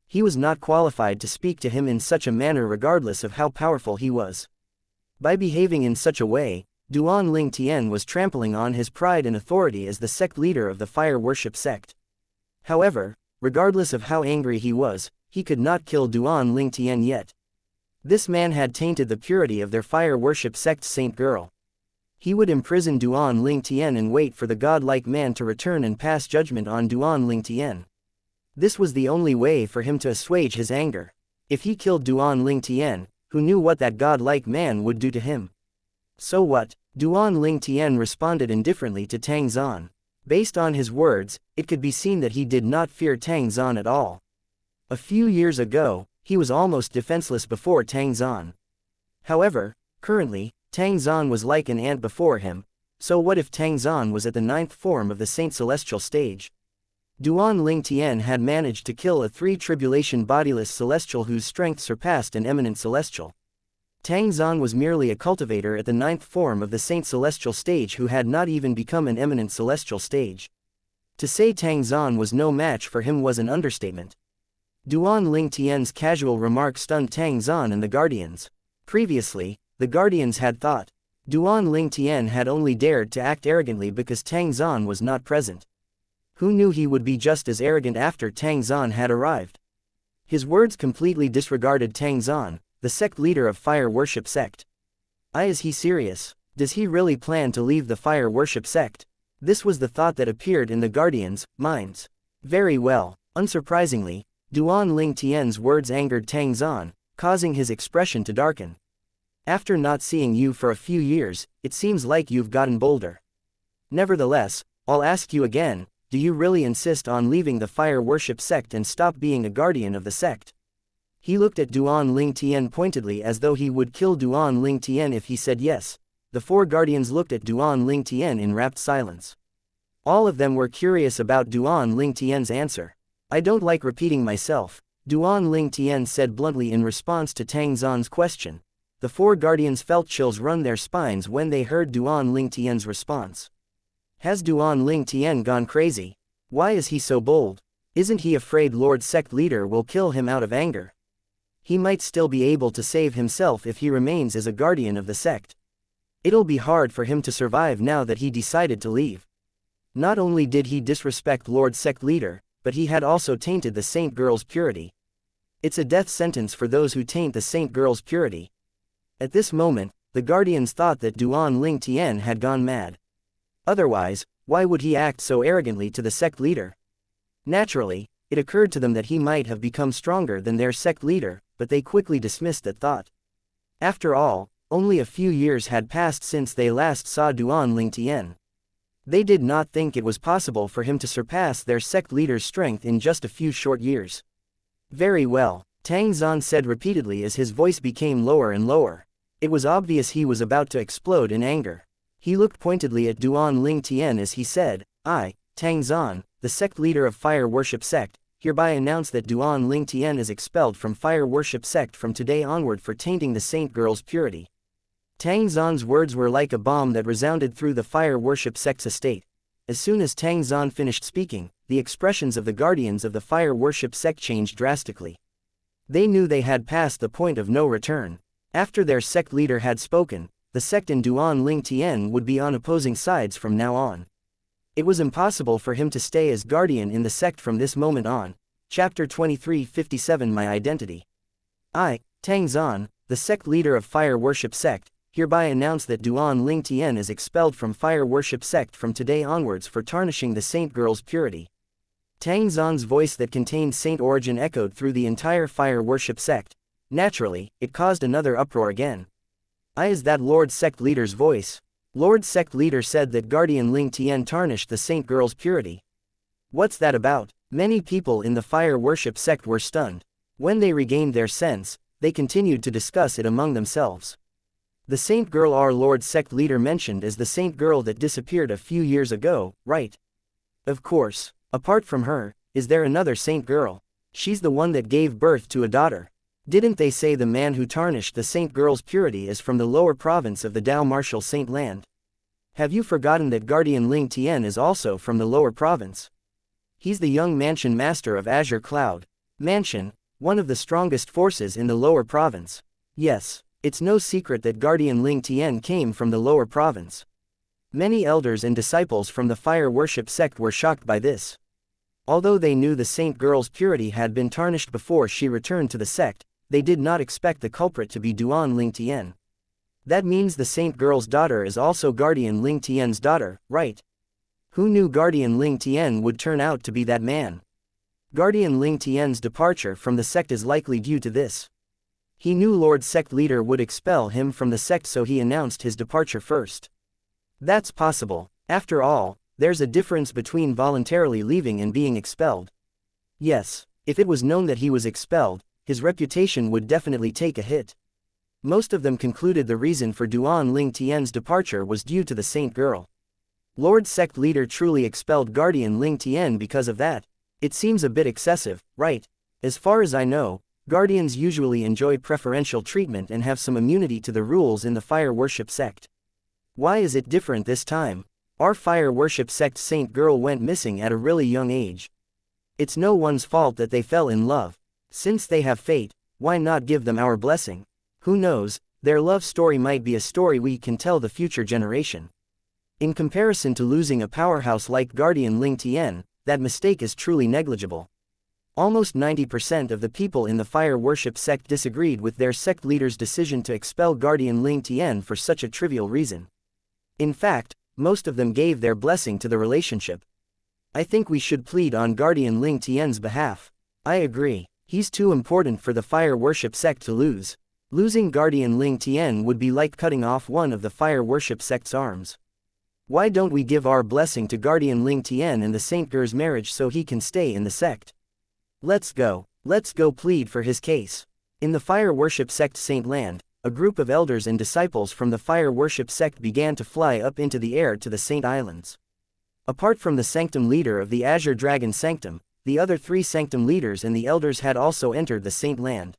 He was not qualified to speak to him in such a manner regardless of how powerful he was. By behaving in such a way, Duan Ling Tian was trampling on his pride and authority as the sect leader of the fire worship sect. However, regardless of how angry he was, he could not kill Duan Ling Tian yet. This man had tainted the purity of their fire worship sect's saint girl. He would imprison Duan Ling Tian and wait for the godlike man to return and pass judgment on Duan Ling Tian. This was the only way for him to assuage his anger. If he killed Duan Ling Tian, who knew what that godlike man would do to him? So what? Duan Ling Tian responded indifferently to Tang Zan. Based on his words, it could be seen that he did not fear Tang Zan at all. A few years ago, he was almost defenseless before Tang Zan. However, currently, Tang Zan was like an ant before him. So what if Tang Zan was at the 9th form of the Saint Celestial stage? Duan Ling Tian had managed to kill a 3 tribulation bodiless celestial whose strength surpassed an eminent celestial. Tang Zan was merely a cultivator at the 9th form of the Saint Celestial stage who had not even become an eminent celestial stage. To say Tang Zan was no match for him was an understatement. Duan Ling Tian's casual remark stunned Tang Zan and the Guardians. Previously, the Guardians had thought Duan Ling Tian had only dared to act arrogantly because Tang Zan was not present. Who knew he would be just as arrogant after Tang Zan had arrived? His words completely disregarded Tang Zan, the sect leader of fire worship sect. Is he serious? Does he really plan to leave the fire worship sect? This was the thought that appeared in the Guardians' minds. Very well. Unsurprisingly, Duan Ling Tian's words angered Tang Zan, causing his expression to darken. After not seeing you for a few years, it seems like you've gotten bolder. Nevertheless, I'll ask you again, do you really insist on leaving the fire worship sect and stop being a guardian of the sect? He looked at Duan Ling Tian pointedly as though he would kill Duan Ling Tian if he said yes. The 4 guardians looked at Duan Ling Tian in rapt silence. All of them were curious about Duan Ling Tian's answer. I don't like repeating myself, Duan Ling Tian said bluntly in response to Tang Zan's question. The 4 guardians felt chills run their spines when they heard Duan Ling Tian's response. Has Duan Ling Tian gone crazy? Why is he so bold? Isn't he afraid Lord Sect Leader will kill him out of anger? He might still be able to save himself if he remains as a guardian of the sect. It'll be hard for him to survive now that he decided to leave. Not only did he disrespect Lord Sect Leader, but he had also tainted the Saint Girl's purity. It's a death sentence for those who taint the Saint Girl's purity. At this moment, the Guardians thought that Duan Ling Tian had gone mad. Otherwise, why would he act so arrogantly to the sect leader? Naturally, it occurred to them that he might have become stronger than their sect leader, but they quickly dismissed that thought. After all, only a few years had passed since they last saw Duan Ling Tian. They did not think it was possible for him to surpass their sect leader's strength in just a few short years. Very well, Tang Zan said repeatedly as his voice became lower and lower. It was obvious he was about to explode in anger. He looked pointedly at Duan Ling Tian as he said, I, Tang Zan, the sect leader of fire worship sect, hereby announce that Duan Ling Tian is expelled from fire worship sect from today onward for tainting the Saint Girl's purity. Tang Zan's words were like a bomb that resounded through the fire worship sect's estate. As soon as Tang Zan finished speaking, the expressions of the guardians of the fire worship sect changed drastically. They knew they had passed the point of no return. After their sect leader had spoken, the sect and Duan Ling Tian would be on opposing sides from now on. It was impossible for him to stay as guardian in the sect from this moment on. Chapter 2357 My Identity. I, Tang Zan, the sect leader of fire worship sect, hereby announce that Duan Ling Tian is expelled from fire worship sect from today onwards for tarnishing the Saint Girl's purity. Tang Zan's voice that contained saint origin echoed through the entire fire worship sect. Naturally, it caused another uproar again. Is that Lord Sect Leader's voice? Lord Sect Leader said that Guardian Ling Tian tarnished the Saint Girl's purity. What's that about? Many people in the fire worship sect were stunned. When they regained their sense, they continued to discuss it among themselves. The Saint Girl our Lord Sect Leader mentioned as the Saint Girl that disappeared a few years ago, right? Of course. Apart from her, is there another Saint Girl? She's the one that gave birth to a daughter. Didn't they say the man who tarnished the Saint Girl's purity is from the lower province of the Dao Martial Saint Land? Have you forgotten that Guardian Ling Tian is also from the lower province? He's the young Mansion Master of Azure Cloud. Mansion, one of the strongest forces in the lower province. Yes, it's no secret that Guardian Ling Tian came from the lower province. Many elders and disciples from the fire worship sect were shocked by this. Although they knew the Saint Girl's purity had been tarnished before she returned to the sect, they did not expect the culprit to be Duan Ling Tian. That means the Saint Girl's daughter is also Guardian Ling Tian's daughter, right? Who knew Guardian Ling Tian would turn out to be that man? Guardian Ling Tian's departure from the sect is likely due to this. He knew Lord Sect Leader would expel him from the sect, so he announced his departure first. That's possible. After all, there's a difference between voluntarily leaving and being expelled. Yes, if it was known that he was expelled, his reputation would definitely take a hit. Most of them concluded the reason for Duan Ling Tian's departure was due to the Saint Girl. Lord Sect Leader truly expelled Guardian Ling Tian because of that. It seems a bit excessive, right? As far as I know, Guardians usually enjoy preferential treatment and have some immunity to the rules in the fire worship sect. Why is it different this time? Our fire worship sect saint girl went missing at a really young age. It's no one's fault that they fell in love. Since they have fate, why not give them our blessing? Who knows, their love story might be a story we can tell the future generation. In comparison to losing a powerhouse like Guardian Ling Tian, that mistake is truly negligible. Almost 90% of the people in the fire worship sect disagreed with their sect leader's decision to expel Guardian Ling Tian for such a trivial reason. In fact, most of them gave their blessing to the relationship. I think we should plead on Guardian Ling Tian's behalf. I agree, he's too important for the fire worship sect to lose. Losing Guardian Ling Tian would be like cutting off one of the fire worship sect's arms. Why don't we give our blessing to Guardian Ling Tian and the Saint Girl's marriage so he can stay in the sect? Let's go plead for his case. In the fire worship sect Saint Land, a group of elders and disciples from the fire worship sect began to fly up into the air to the Saint Islands. Apart from the sanctum leader of the Azure Dragon Sanctum, the other 3 sanctum leaders and the elders had also entered the Saint Land.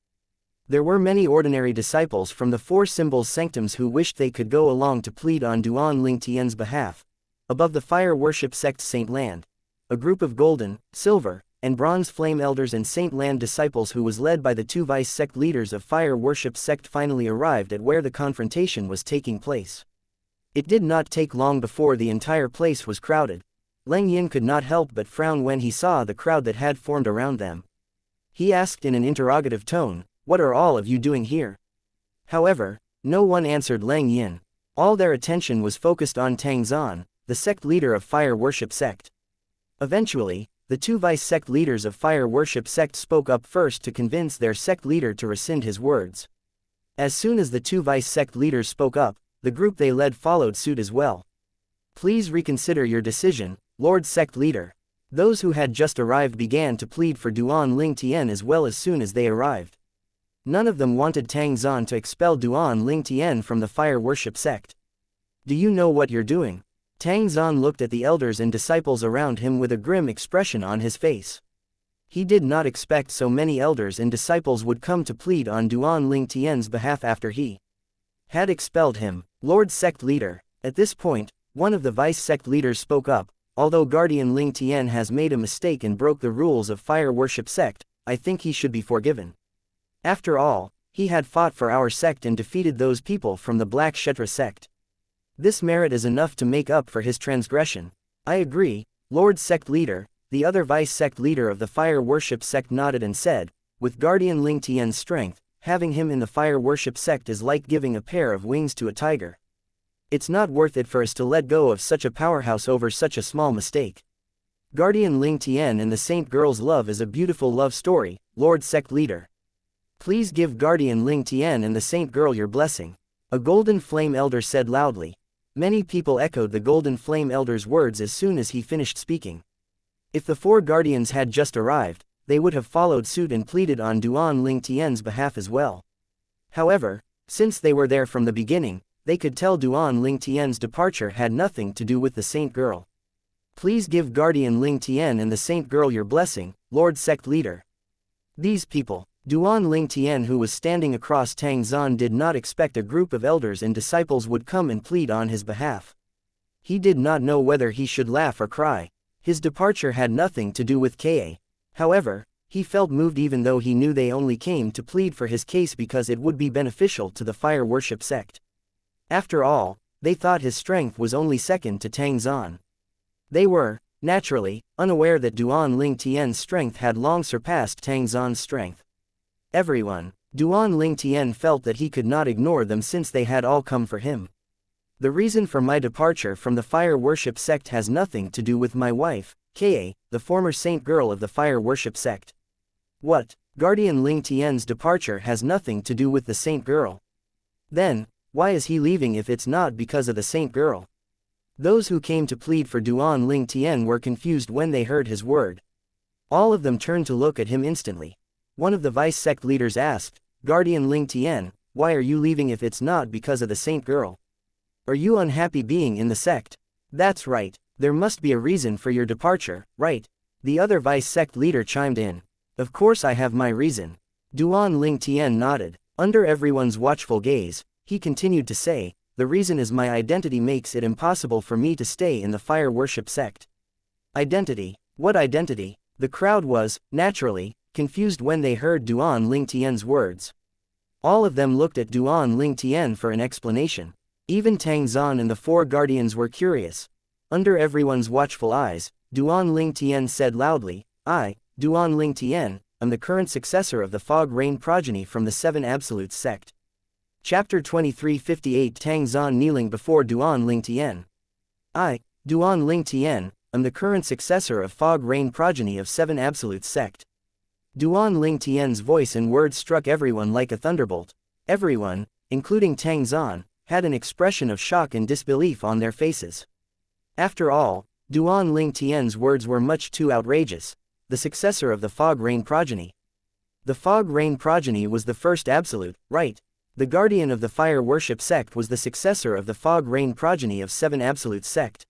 There were many ordinary disciples from the 4 symbols sanctums who wished they could go along to plead on Duan Ling Tian's behalf. Above the fire worship sect Saint Land, a group of golden, silver, and bronze flame elders and Saint Land disciples who was led by the 2 vice sect leaders of fire worship sect finally arrived at where the confrontation was taking place. It did not take long before the entire place was crowded. Leng Yin could not help but frown when he saw the crowd that had formed around them. He asked in an interrogative tone, "What are all of you doing here?" However, no one answered Leng Yin. All their attention was focused on Tang Zan, the sect leader of fire worship sect. Eventually, the 2 vice sect leaders of fire worship sect spoke up first to convince their sect leader to rescind his words. As soon as the 2 vice sect leaders spoke up, the group they led followed suit as well. "Please reconsider your decision, Lord Sect Leader." Those who had just arrived began to plead for Duan Ling Tian as well as soon as they arrived. None of them wanted Tang Zan to expel Duan Ling Tian from the fire worship sect. "Do you know what you're doing?" Tang Zan looked at the elders and disciples around him with a grim expression on his face. He did not expect so many elders and disciples would come to plead on Duan Ling Tian's behalf after he had expelled him. "Lord Sect Leader." At this point, one of the vice sect leaders spoke up, "Although Guardian Ling Tian has made a mistake and broke the rules of fire worship sect, I think he should be forgiven. After all, he had fought for our sect and defeated those people from the Black Kshetra sect. This merit is enough to make up for his transgression." "I agree, Lord Sect Leader." The other vice sect leader of the fire worship sect nodded and said, "With Guardian Ling Tian's strength, having him in the fire worship sect is like giving a pair of wings to a tiger. It's not worth it for us to let go of such a powerhouse over such a small mistake. Guardian Ling Tian and the Saint Girl's love is a beautiful love story, Lord Sect Leader. Please give Guardian Ling Tian and the Saint Girl your blessing." A golden flame elder said loudly. Many people echoed the golden flame elder's words as soon as he finished speaking. If the 4 guardians had just arrived, they would have followed suit and pleaded on Duan Ling Tian's behalf as well. However, since they were there from the beginning, they could tell Duan Ling Tian's departure had nothing to do with the Saint Girl. "Please give Guardian Ling Tian and the Saint Girl your blessing, Lord Sect Leader." These people, Duan Ling Tian who was standing across Tang Zan did not expect a group of elders and disciples would come and plead on his behalf. He did not know whether he should laugh or cry. His departure had nothing to do with Ka. However, he felt moved even though he knew they only came to plead for his case because it would be beneficial to the fire worship sect. After all, they thought his strength was only second to Tang Zan. They were, naturally, unaware that Duan Ling Tian's strength had long surpassed Tang Zan's strength. Everyone, Duan Ling Tian felt that he could not ignore them since they had all come for him. "The reason for my departure from the fire worship sect has nothing to do with my wife, Ka, the former saint girl of the fire worship sect." "What? Guardian Ling Tian's departure has nothing to do with the saint girl? Then, why is he leaving if it's not because of the saint girl?" Those who came to plead for Duan Ling Tian were confused when they heard his word. All of them turned to look at him instantly. One of the vice sect leaders asked, "Guardian Ling Tian, why are you leaving if it's not because of the saint girl? Are you unhappy being in the sect?" "That's right, there must be a reason for your departure, right?" The other vice sect leader chimed in. "Of course I have my reason. Duan Ling Tian nodded. Under everyone's watchful gaze, he continued to say, "The reason is my identity makes it impossible for me to stay in the fire worship sect." Identity? What identity? The crowd was, naturally, confused when they heard Duan Ling Tian's words. All of them looked at Duan Ling Tian for an explanation. Even Tang Zan and the four guardians were curious. Under everyone's watchful eyes, Duan Ling Tian said loudly, "I, Duan Ling Tian, am the current successor of the Fog Rain progeny from the Seven Absolutes sect." Chapter 23:58 Tang Zan kneeling before Duan Ling Tian. "I, Duan Ling Tian, am the current successor of Fog Rain progeny of Seven Absolutes sect." Duan Ling Tian's voice and words struck everyone like a thunderbolt. Everyone, including Tang Zan, had an expression of shock and disbelief on their faces. After all, Duan Ling Tian's words were much too outrageous. The successor of the Fog Rain progeny. The Fog Rain progeny was the first absolute, right? The guardian of the fire worship sect was the successor of the Fog Rain progeny of Seven Absolutes sect.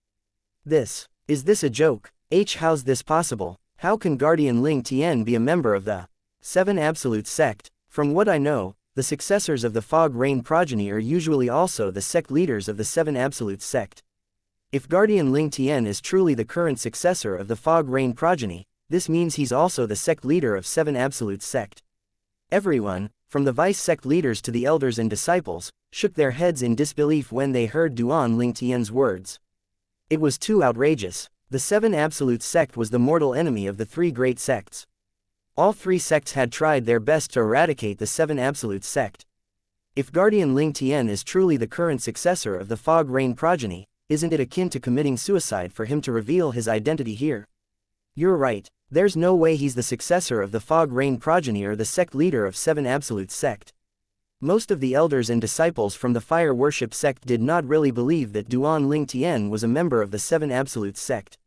Is this a joke? How's this possible? How can Guardian Ling Tian be a member of the Seven Absolutes sect? From what I know, the successors of the Fog Rain progeny are usually also the sect leaders of the Seven Absolutes sect. If Guardian Ling Tian is truly the current successor of the Fog Rain progeny, this means he's also the sect leader of Seven Absolutes sect. Everyone, from the vice sect leaders to the elders and disciples, shook their heads in disbelief when they heard Duan Ling Tian's words. It was too outrageous. The Seven Absolutes sect was the mortal enemy of the three great sects. All three sects had tried their best to eradicate the Seven Absolutes sect. If Guardian Ling Tian is truly the current successor of the Fog Rain progeny, isn't it akin to committing suicide for him to reveal his identity here? You're right, there's no way he's the successor of the Fog Rain progeny or the sect leader of Seven Absolutes sect. Most of the elders and disciples from the fire worship sect did not really believe that Duan Ling Tian was a member of the Seven Absolutes sect.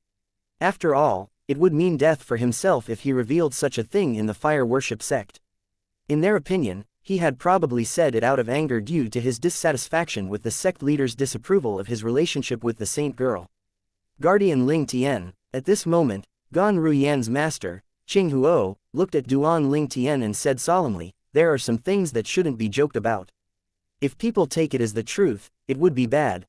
After all, it would mean death for himself if he revealed such a thing in the fire worship sect. In their opinion, he had probably said it out of anger due to his dissatisfaction with the sect leader's disapproval of his relationship with the saint girl. Guardian Ling Tian, at this moment, Gan Ruyan's master, Qing Huo, looked at Duan Ling Tian and said solemnly, "There are some things that shouldn't be joked about. If people take it as the truth, it would be bad."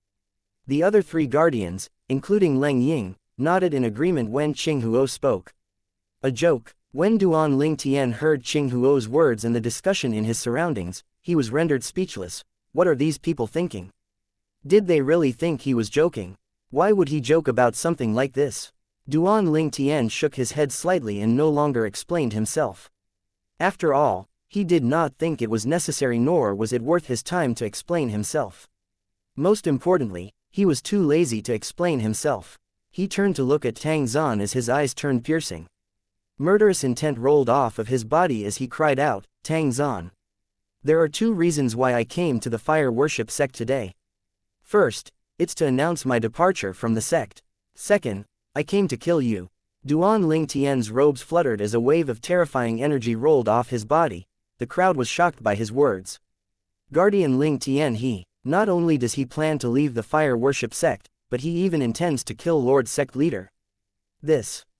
The other three guardians, including Leng Ying, nodded in agreement when Qing Huo spoke. A joke. When Duan Ling Tian heard Qing Huo's words and the discussion in his surroundings, he was rendered speechless. What are these people thinking? Did they really think he was joking? Why would he joke about something like this? Duan Ling Tian shook his head slightly and no longer explained himself. After all, he did not think it was necessary nor was it worth his time to explain himself. Most importantly, he was too lazy to explain himself. He turned to look at Tang Zan as his eyes turned piercing. Murderous intent rolled off of his body as he cried out, "Tang Zan. There are two reasons why I came to the fire worship sect today. First, it's to announce my departure from the sect. Second, I came to kill you." Duan Ling Tian's robes fluttered as a wave of terrifying energy rolled off his body. The crowd was shocked by his words. Guardian Ling Tian not only does he plan to leave the fire worship sect, but he even intends to kill Lord Sect Leader.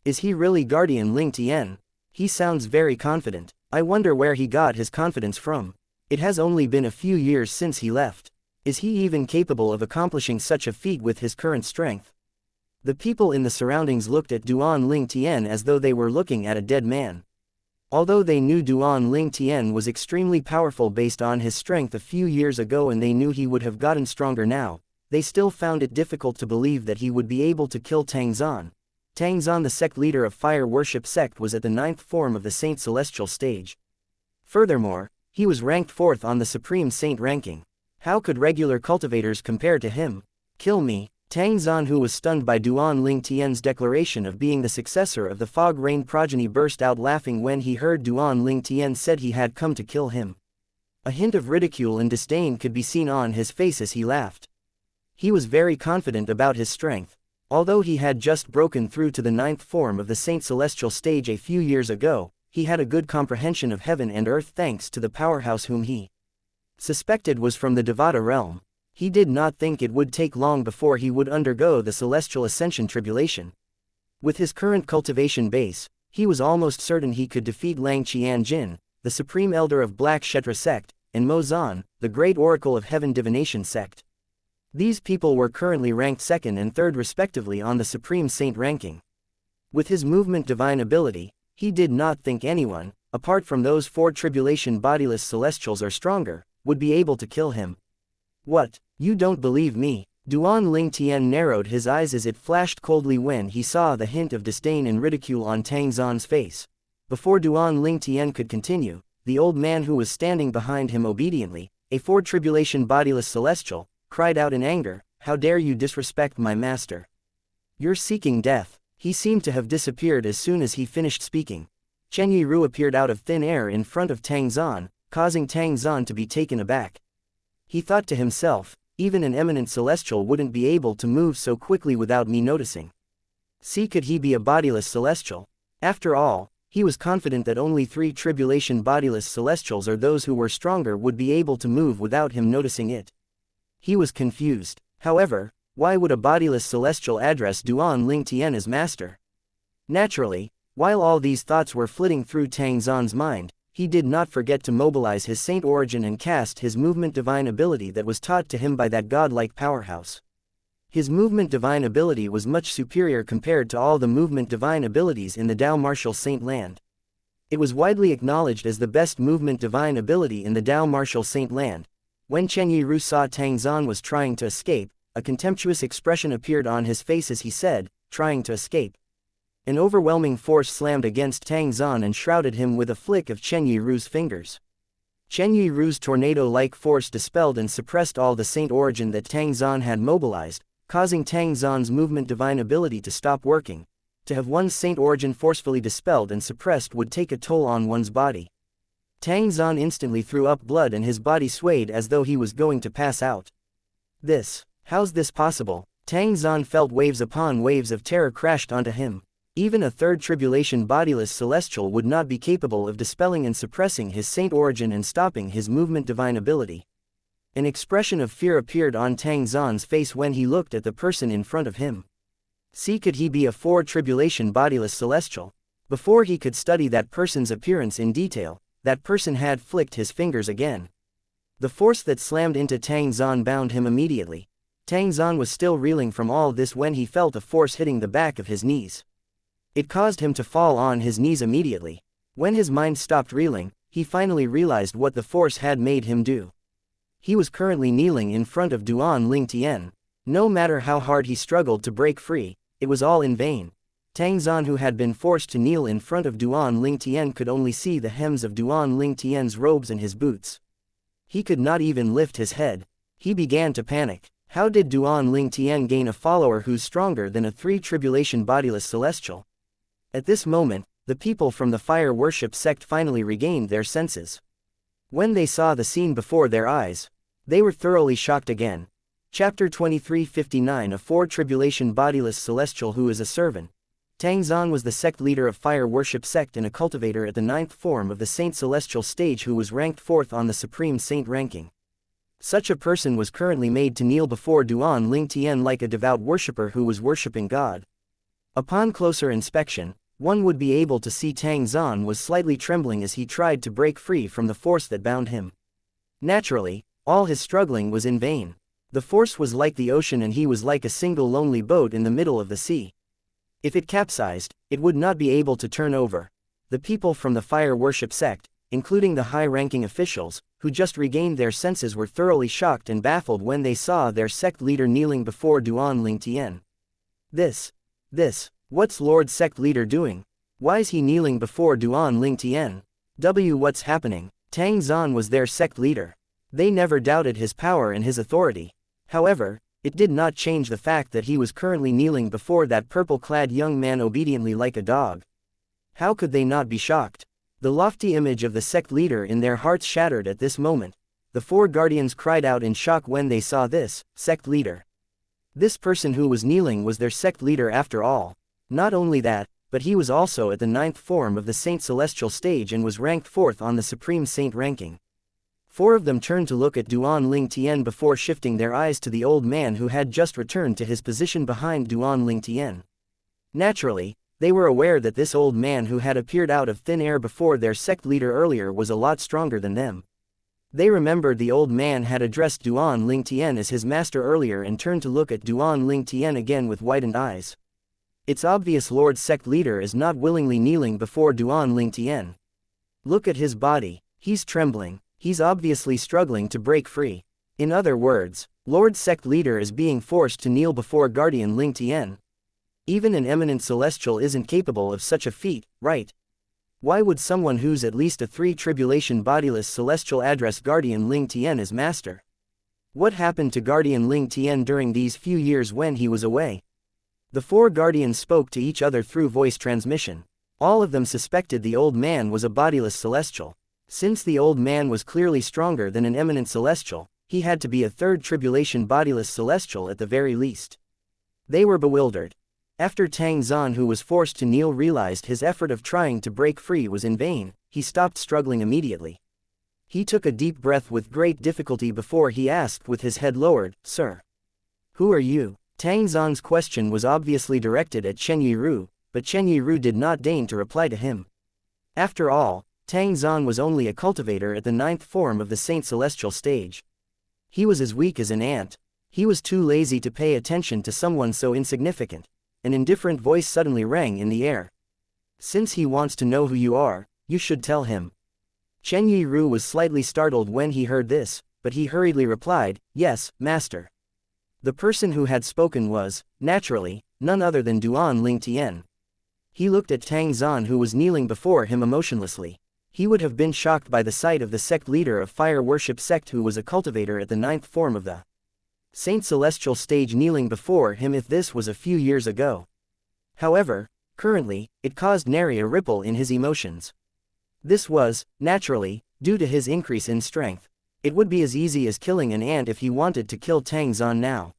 Is he really Guardian Ling Tian? He sounds very confident. I wonder where he got his confidence from. It has only been a few years since he left. Is he even capable of accomplishing such a feat with his current strength? The people in the surroundings looked at Duan Ling Tian as though they were looking at a dead man. Although they knew Duan Ling Tian was extremely powerful based on his strength a few years ago and they knew he would have gotten stronger now, they still found it difficult to believe that he would be able to kill Tang Zan. Tang Zan, the sect leader of fire worship sect, was at the 9th form of the Saint Celestial stage. Furthermore, he was ranked 4th on the Supreme Saint ranking. How could regular cultivators compare to him? "Kill me." Tang Zan, who was stunned by Duan Ling Tian's declaration of being the successor of the Fog Rain progeny, burst out laughing when he heard Duan Ling Tian said he had come to kill him. A hint of ridicule and disdain could be seen on his face as he laughed. He was very confident about his strength. Although he had just broken through to the 9th form of the Saint Celestial stage a few years ago, he had a good comprehension of heaven and earth thanks to the powerhouse whom he suspected was from the Devata realm. He did not think it would take long before he would undergo the celestial ascension tribulation. With his current cultivation base, he was almost certain he could defeat Lang Qianjin, the supreme elder of Black Kshetra sect, and Mo Zan, the great oracle of heaven divination sect. These people were currently ranked 2nd and 3rd respectively on the supreme saint ranking. With his movement divine ability, he did not think anyone, apart from those 4 tribulation bodiless celestials or stronger, would be able to kill him. What? You don't believe me? Duan Ling Tian narrowed his eyes as it flashed coldly when he saw the hint of disdain and ridicule on Tang Zan's face. Before Duan Ling Tian could continue, the old man who was standing behind him obediently, a 4 tribulation bodiless celestial, cried out in anger, "How dare you disrespect my master? You're seeking death." He seemed to have disappeared as soon as he finished speaking. Chen Yiru appeared out of thin air in front of Tang Zan, causing Tang Zan to be taken aback. He thought to himself, even an eminent celestial wouldn't be able to move so quickly without me noticing. See, could he be a bodiless celestial? After all, he was confident that only 3 tribulation bodiless celestials or those who were stronger would be able to move without him noticing it. He was confused. However, why would a bodiless celestial address Duan Ling Tian as master? Naturally, while all these thoughts were flitting through Tang Zan's mind, he did not forget to mobilize his saint origin and cast his movement divine ability that was taught to him by that godlike powerhouse. His movement divine ability was much superior compared to all the movement divine abilities in the Dao Martial Saint Land. It was widely acknowledged as the best movement divine ability in the Dao Martial Saint Land. When Chen Yiru saw Tang Zan was trying to escape, a contemptuous expression appeared on his face as he said, "Trying to escape." An overwhelming force slammed against Tang Zan and shrouded him with a flick of Chen Yiru's fingers. Chen Yiru's tornado-like force dispelled and suppressed all the saint origin that Tang Zan had mobilized, causing Tang Zan's movement divine ability to stop working. To have one's saint origin forcefully dispelled and suppressed would take a toll on one's body. Tang Zan instantly threw up blood and his body swayed as though he was going to pass out. How's this possible? Tang Zan felt waves upon waves of terror crashed onto him. Even a 3rd tribulation bodiless celestial would not be capable of dispelling and suppressing his saint origin and stopping his movement divine ability. An expression of fear appeared on Tang Zan's face when he looked at the person in front of him. See, could he be a 4 tribulation bodiless celestial? Before he could study that person's appearance in detail, that person had flicked his fingers again. The force that slammed into Tang Zan bound him immediately. Tang Zan was still reeling from all this when he felt a force hitting the back of his knees. It caused him to fall on his knees immediately. When his mind stopped reeling, he finally realized what the force had made him do. He was currently kneeling in front of Duan Ling Tian. No matter how hard he struggled to break free, it was all in vain. Tang Zan, who had been forced to kneel in front of Duan Ling Tian, could only see the hems of Duan Ling Tian's robes and his boots. He could not even lift his head. He began to panic. How did Duan Ling Tian gain a follower who's stronger than a 3 tribulation bodiless celestial? At this moment, the people from the fire worship sect finally regained their senses. When they saw the scene before their eyes, they were thoroughly shocked again. Chapter 2359. A 4 tribulation bodiless celestial who is a servant. Tang Zan was the sect leader of fire worship sect and a cultivator at the 9th form of the Saint Celestial stage who was ranked 4th on the Supreme Saint ranking. Such a person was currently made to kneel before Duan Ling Tian like a devout worshipper who was worshipping God. Upon closer inspection, one would be able to see Tang Zan was slightly trembling as he tried to break free from the force that bound him. Naturally, all his struggling was in vain. The force was like the ocean and he was like a single lonely boat in the middle of the sea. If it capsized, it would not be able to turn over. The people from the fire worship sect, including the high-ranking officials, who just regained their senses, were thoroughly shocked and baffled when they saw their sect leader kneeling before Duan Ling Tian. What's Lord Sect Leader doing? Why's he kneeling before Duan Ling Tian? What's happening? Tang Zan was their sect leader. They never doubted his power and his authority. However, it did not change the fact that he was currently kneeling before that purple-clad young man obediently like a dog. How could they not be shocked? The lofty image of the sect leader in their hearts shattered at this moment. The 4 guardians cried out in shock when they saw this sect leader. This person who was kneeling was their sect leader after all. Not only that, but he was also at the 9th form of the Saint Celestial stage and was ranked 4th on the Supreme Saint ranking. 4 of them turned to look at Duan Ling Tian before shifting their eyes to the old man who had just returned to his position behind Duan Ling Tian. Naturally, They were aware that this old man who had appeared out of thin air before their sect leader earlier was a lot stronger than them. They remembered the old man had addressed Duan Ling Tian as his master earlier and turned to look at Duan Ling Tian again with widened eyes. It's obvious Lord sect leader is not willingly kneeling before Duan Ling Tian. Look at his body, he's trembling, he's obviously struggling to break free. In other words, Lord sect leader is being forced to kneel before Guardian Ling Tian. Even an eminent celestial isn't capable of such a feat, right? Why would someone who's at least a 3 tribulation bodiless celestial address Guardian Ling Tian as master? What happened to Guardian Ling Tian during these few years when he was away? The 4 guardians spoke to each other through voice transmission. All of them suspected the old man was a bodiless celestial. Since the old man was clearly stronger than an eminent celestial, he had to be a 3rd tribulation bodiless celestial at the very least. They were bewildered. After Tang Zan, who was forced to kneel, realized his effort of trying to break free was in vain, he stopped struggling immediately. He took a deep breath with great difficulty before he asked with his head lowered, "Sir, who are you?" Tang Zan's question was obviously directed at Chen Yiru, but Chen Yiru did not deign to reply to him. After all, Tang Zan was only a cultivator at the 9th form of the Saint Celestial stage. He was as weak as an ant. He was too lazy to pay attention to someone so insignificant. An indifferent voice suddenly rang in the air. "Since he wants to know who you are, you should tell him." Chen Yiru was slightly startled when he heard this, but he hurriedly replied, "Yes, master." The person who had spoken was, naturally, none other than Duan Ling Tian. He looked at Tang Zan, who was kneeling before him emotionlessly. He would have been shocked by the sight of the sect leader of fire worship sect who was a cultivator at the 9th form of the Saint Celestial stage kneeling before him if this was a few years ago. However, currently, it caused nary a ripple in his emotions. This was, naturally, due to his increase in strength. It would be as easy as killing an ant if he wanted to kill Tang Zan now.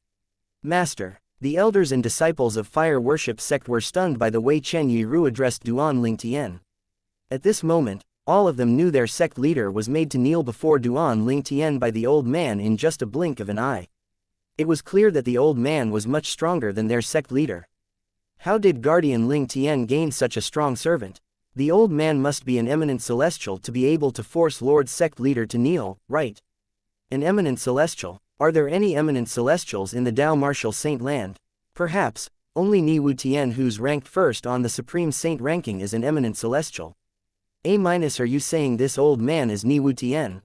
"Master." The elders and disciples of fire worship sect were stunned by the way Chen Yiru addressed Duan Ling Tian. At this moment, all of them knew their sect leader was made to kneel before Duan Ling Tian by the old man in just a blink of an eye. It was clear that the old man was much stronger than their sect leader. How did Guardian Ling Tian gain such a strong servant? The old man must be an eminent celestial to be able to force Lord sect leader to kneel, right? An eminent celestial? Are there any eminent celestials in the Dao Martial Saint land? Perhaps, only Ni Wu Tian, who's ranked first on the Supreme Saint ranking, is an eminent celestial. A-, are you saying this old man is Ni Wu Tian?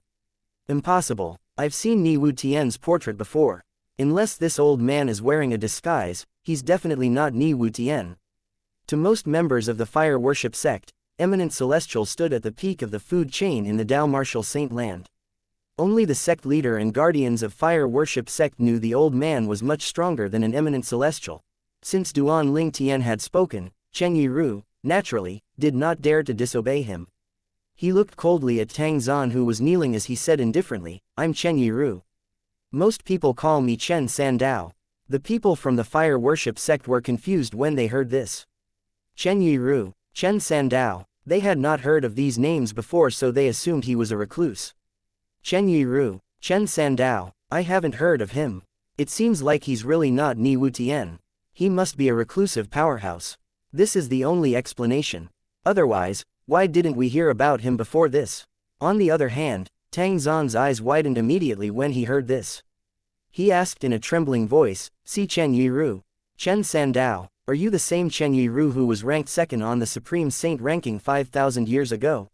Impossible. I've seen Ni Wu Tian's portrait before. Unless this old man is wearing a disguise, he's definitely not Ni Wu Tian. To most members of the fire worship sect, eminent celestials stood at the peak of the food chain in the Dao Martial Saint land. Only the sect leader and guardians of fire worship sect knew the old man was much stronger than an eminent celestial. Since Duan Ling Tian had spoken, Chen Yiru, naturally, did not dare to disobey him. He looked coldly at Tang Zan, who was kneeling, as he said indifferently, "I'm Chen Yiru. Most people call me Chen Sandao." The people from the fire worship sect were confused when they heard this. Chen Yiru, Chen Sandao. They had not heard of these names before, so they assumed he was a recluse. Chen Yiru, Chen Sandao. I haven't heard of him. It seems like he's really not Ni Wu Tian. He must be a reclusive powerhouse. This is the only explanation. Otherwise, why didn't we hear about him before this? On the other hand, Tang Zan's eyes widened immediately when he heard this. He asked in a trembling voice, "See Chen Yiru. Chen Sandao, are you the same Chen Yiru who was ranked second on the Supreme Saint ranking 5,000 years ago?"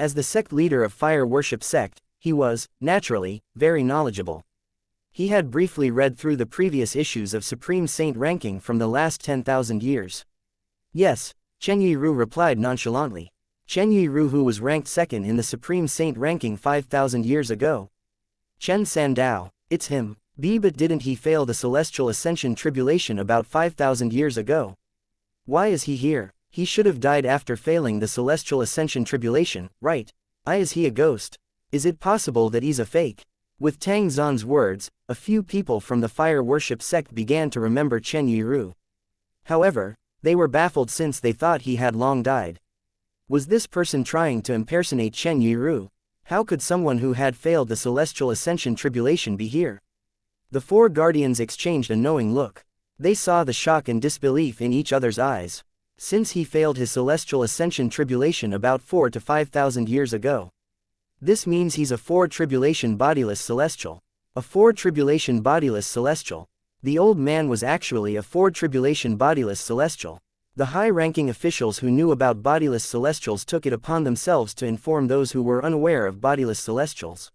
As the sect leader of fire worship sect, he was, naturally, very knowledgeable. He had briefly read through the previous issues of Supreme Saint ranking from the last 10,000 years. "Yes," Chen Yiru replied nonchalantly. Chen Yiru, who was ranked second in the Supreme Saint ranking 5,000 years ago. Chen Sandao, it's him. But didn't he fail the Celestial Ascension Tribulation about 5,000 years ago? Why is he here? He should have died after failing the Celestial Ascension Tribulation, right? Is he a ghost? Is it possible that he's a fake? With Tang Zan's words, a few people from the fire worship sect began to remember Chen Yiru. However, they were baffled since they thought he had long died. Was this person trying to impersonate Chen Yiru? How could someone who had failed the Celestial Ascension Tribulation be here? The 4 guardians exchanged a knowing look. They saw the shock and disbelief in each other's eyes. since he failed his celestial ascension tribulation about 4 to 5,000 years ago. This means he's a 4 tribulation bodiless celestial. A 4 tribulation bodiless celestial. The old man was actually a 4 tribulation bodiless celestial. The high-ranking officials who knew about bodiless celestials took it upon themselves to inform those who were unaware of bodiless celestials.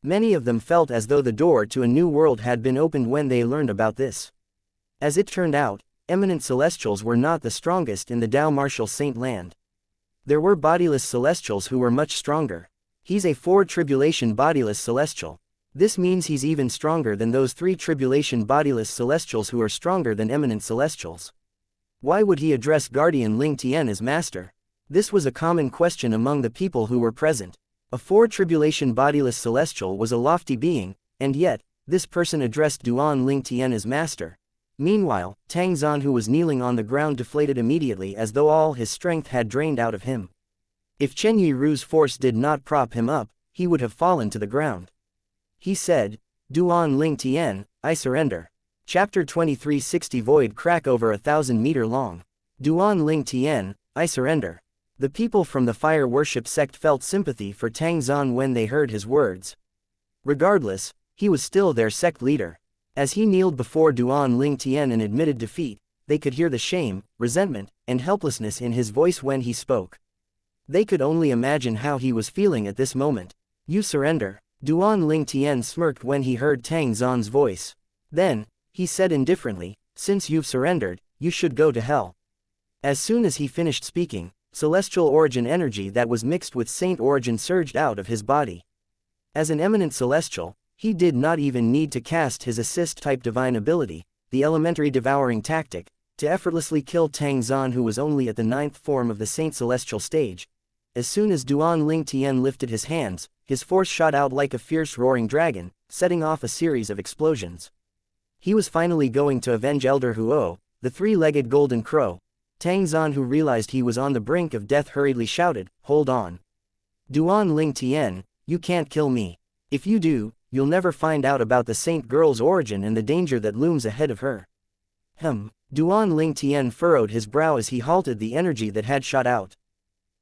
Many of them felt as though the door to a new world had been opened when they learned about this. As it turned out, eminent celestials were not the strongest in the Tao Martial Saint Land. There were bodiless celestials who were much stronger. He's a 4 tribulation bodiless celestial. This means he's even stronger than those 3 tribulation bodiless celestials who are stronger than eminent celestials. Why would he address Guardian Ling Tian as master? This was a common question among the people who were present. A 4 tribulation bodiless celestial was a lofty being, and yet, this person addressed Duan Ling Tian as master. Meanwhile, Tang Zan, who was kneeling on the ground, deflated immediately as though all his strength had drained out of him. If Chen Yiru's force did not prop him up, he would have fallen to the ground. He said, Duan Ling Tian, I surrender. Chapter 2360 Void Crack over 1,000 meter long. Duan Ling Tian, I surrender. The people from the fire worship sect felt sympathy for Tang Zan when they heard his words. Regardless, he was still their sect leader. As he kneeled before Duan Ling Tian and admitted defeat, they could hear the shame, resentment, and helplessness in his voice when he spoke. They could only imagine how he was feeling at this moment. You surrender. Duan Ling Tian smirked when he heard Tang Zan's voice. Then, he said indifferently, since you've surrendered, you should go to hell. As soon as he finished speaking, celestial origin energy that was mixed with saint origin surged out of his body. As an eminent celestial, he did not even need to cast his assist-type divine ability, the elementary devouring tactic, to effortlessly kill Tang Zan, who was only at the 9th form of the saint celestial stage. As soon as Duan Ling Tian lifted his hands, his force shot out like a fierce roaring dragon, setting off a series of explosions. He was finally going to avenge Elder Huo, the 3-legged golden crow. Tang Zan, who realized he was on the brink of death, hurriedly shouted, Hold on. Duan Ling Tian, you can't kill me. If you do, you'll never find out about the saint girl's origin and the danger that looms ahead of her. Duan Ling Tian furrowed his brow as he halted the energy that had shot out.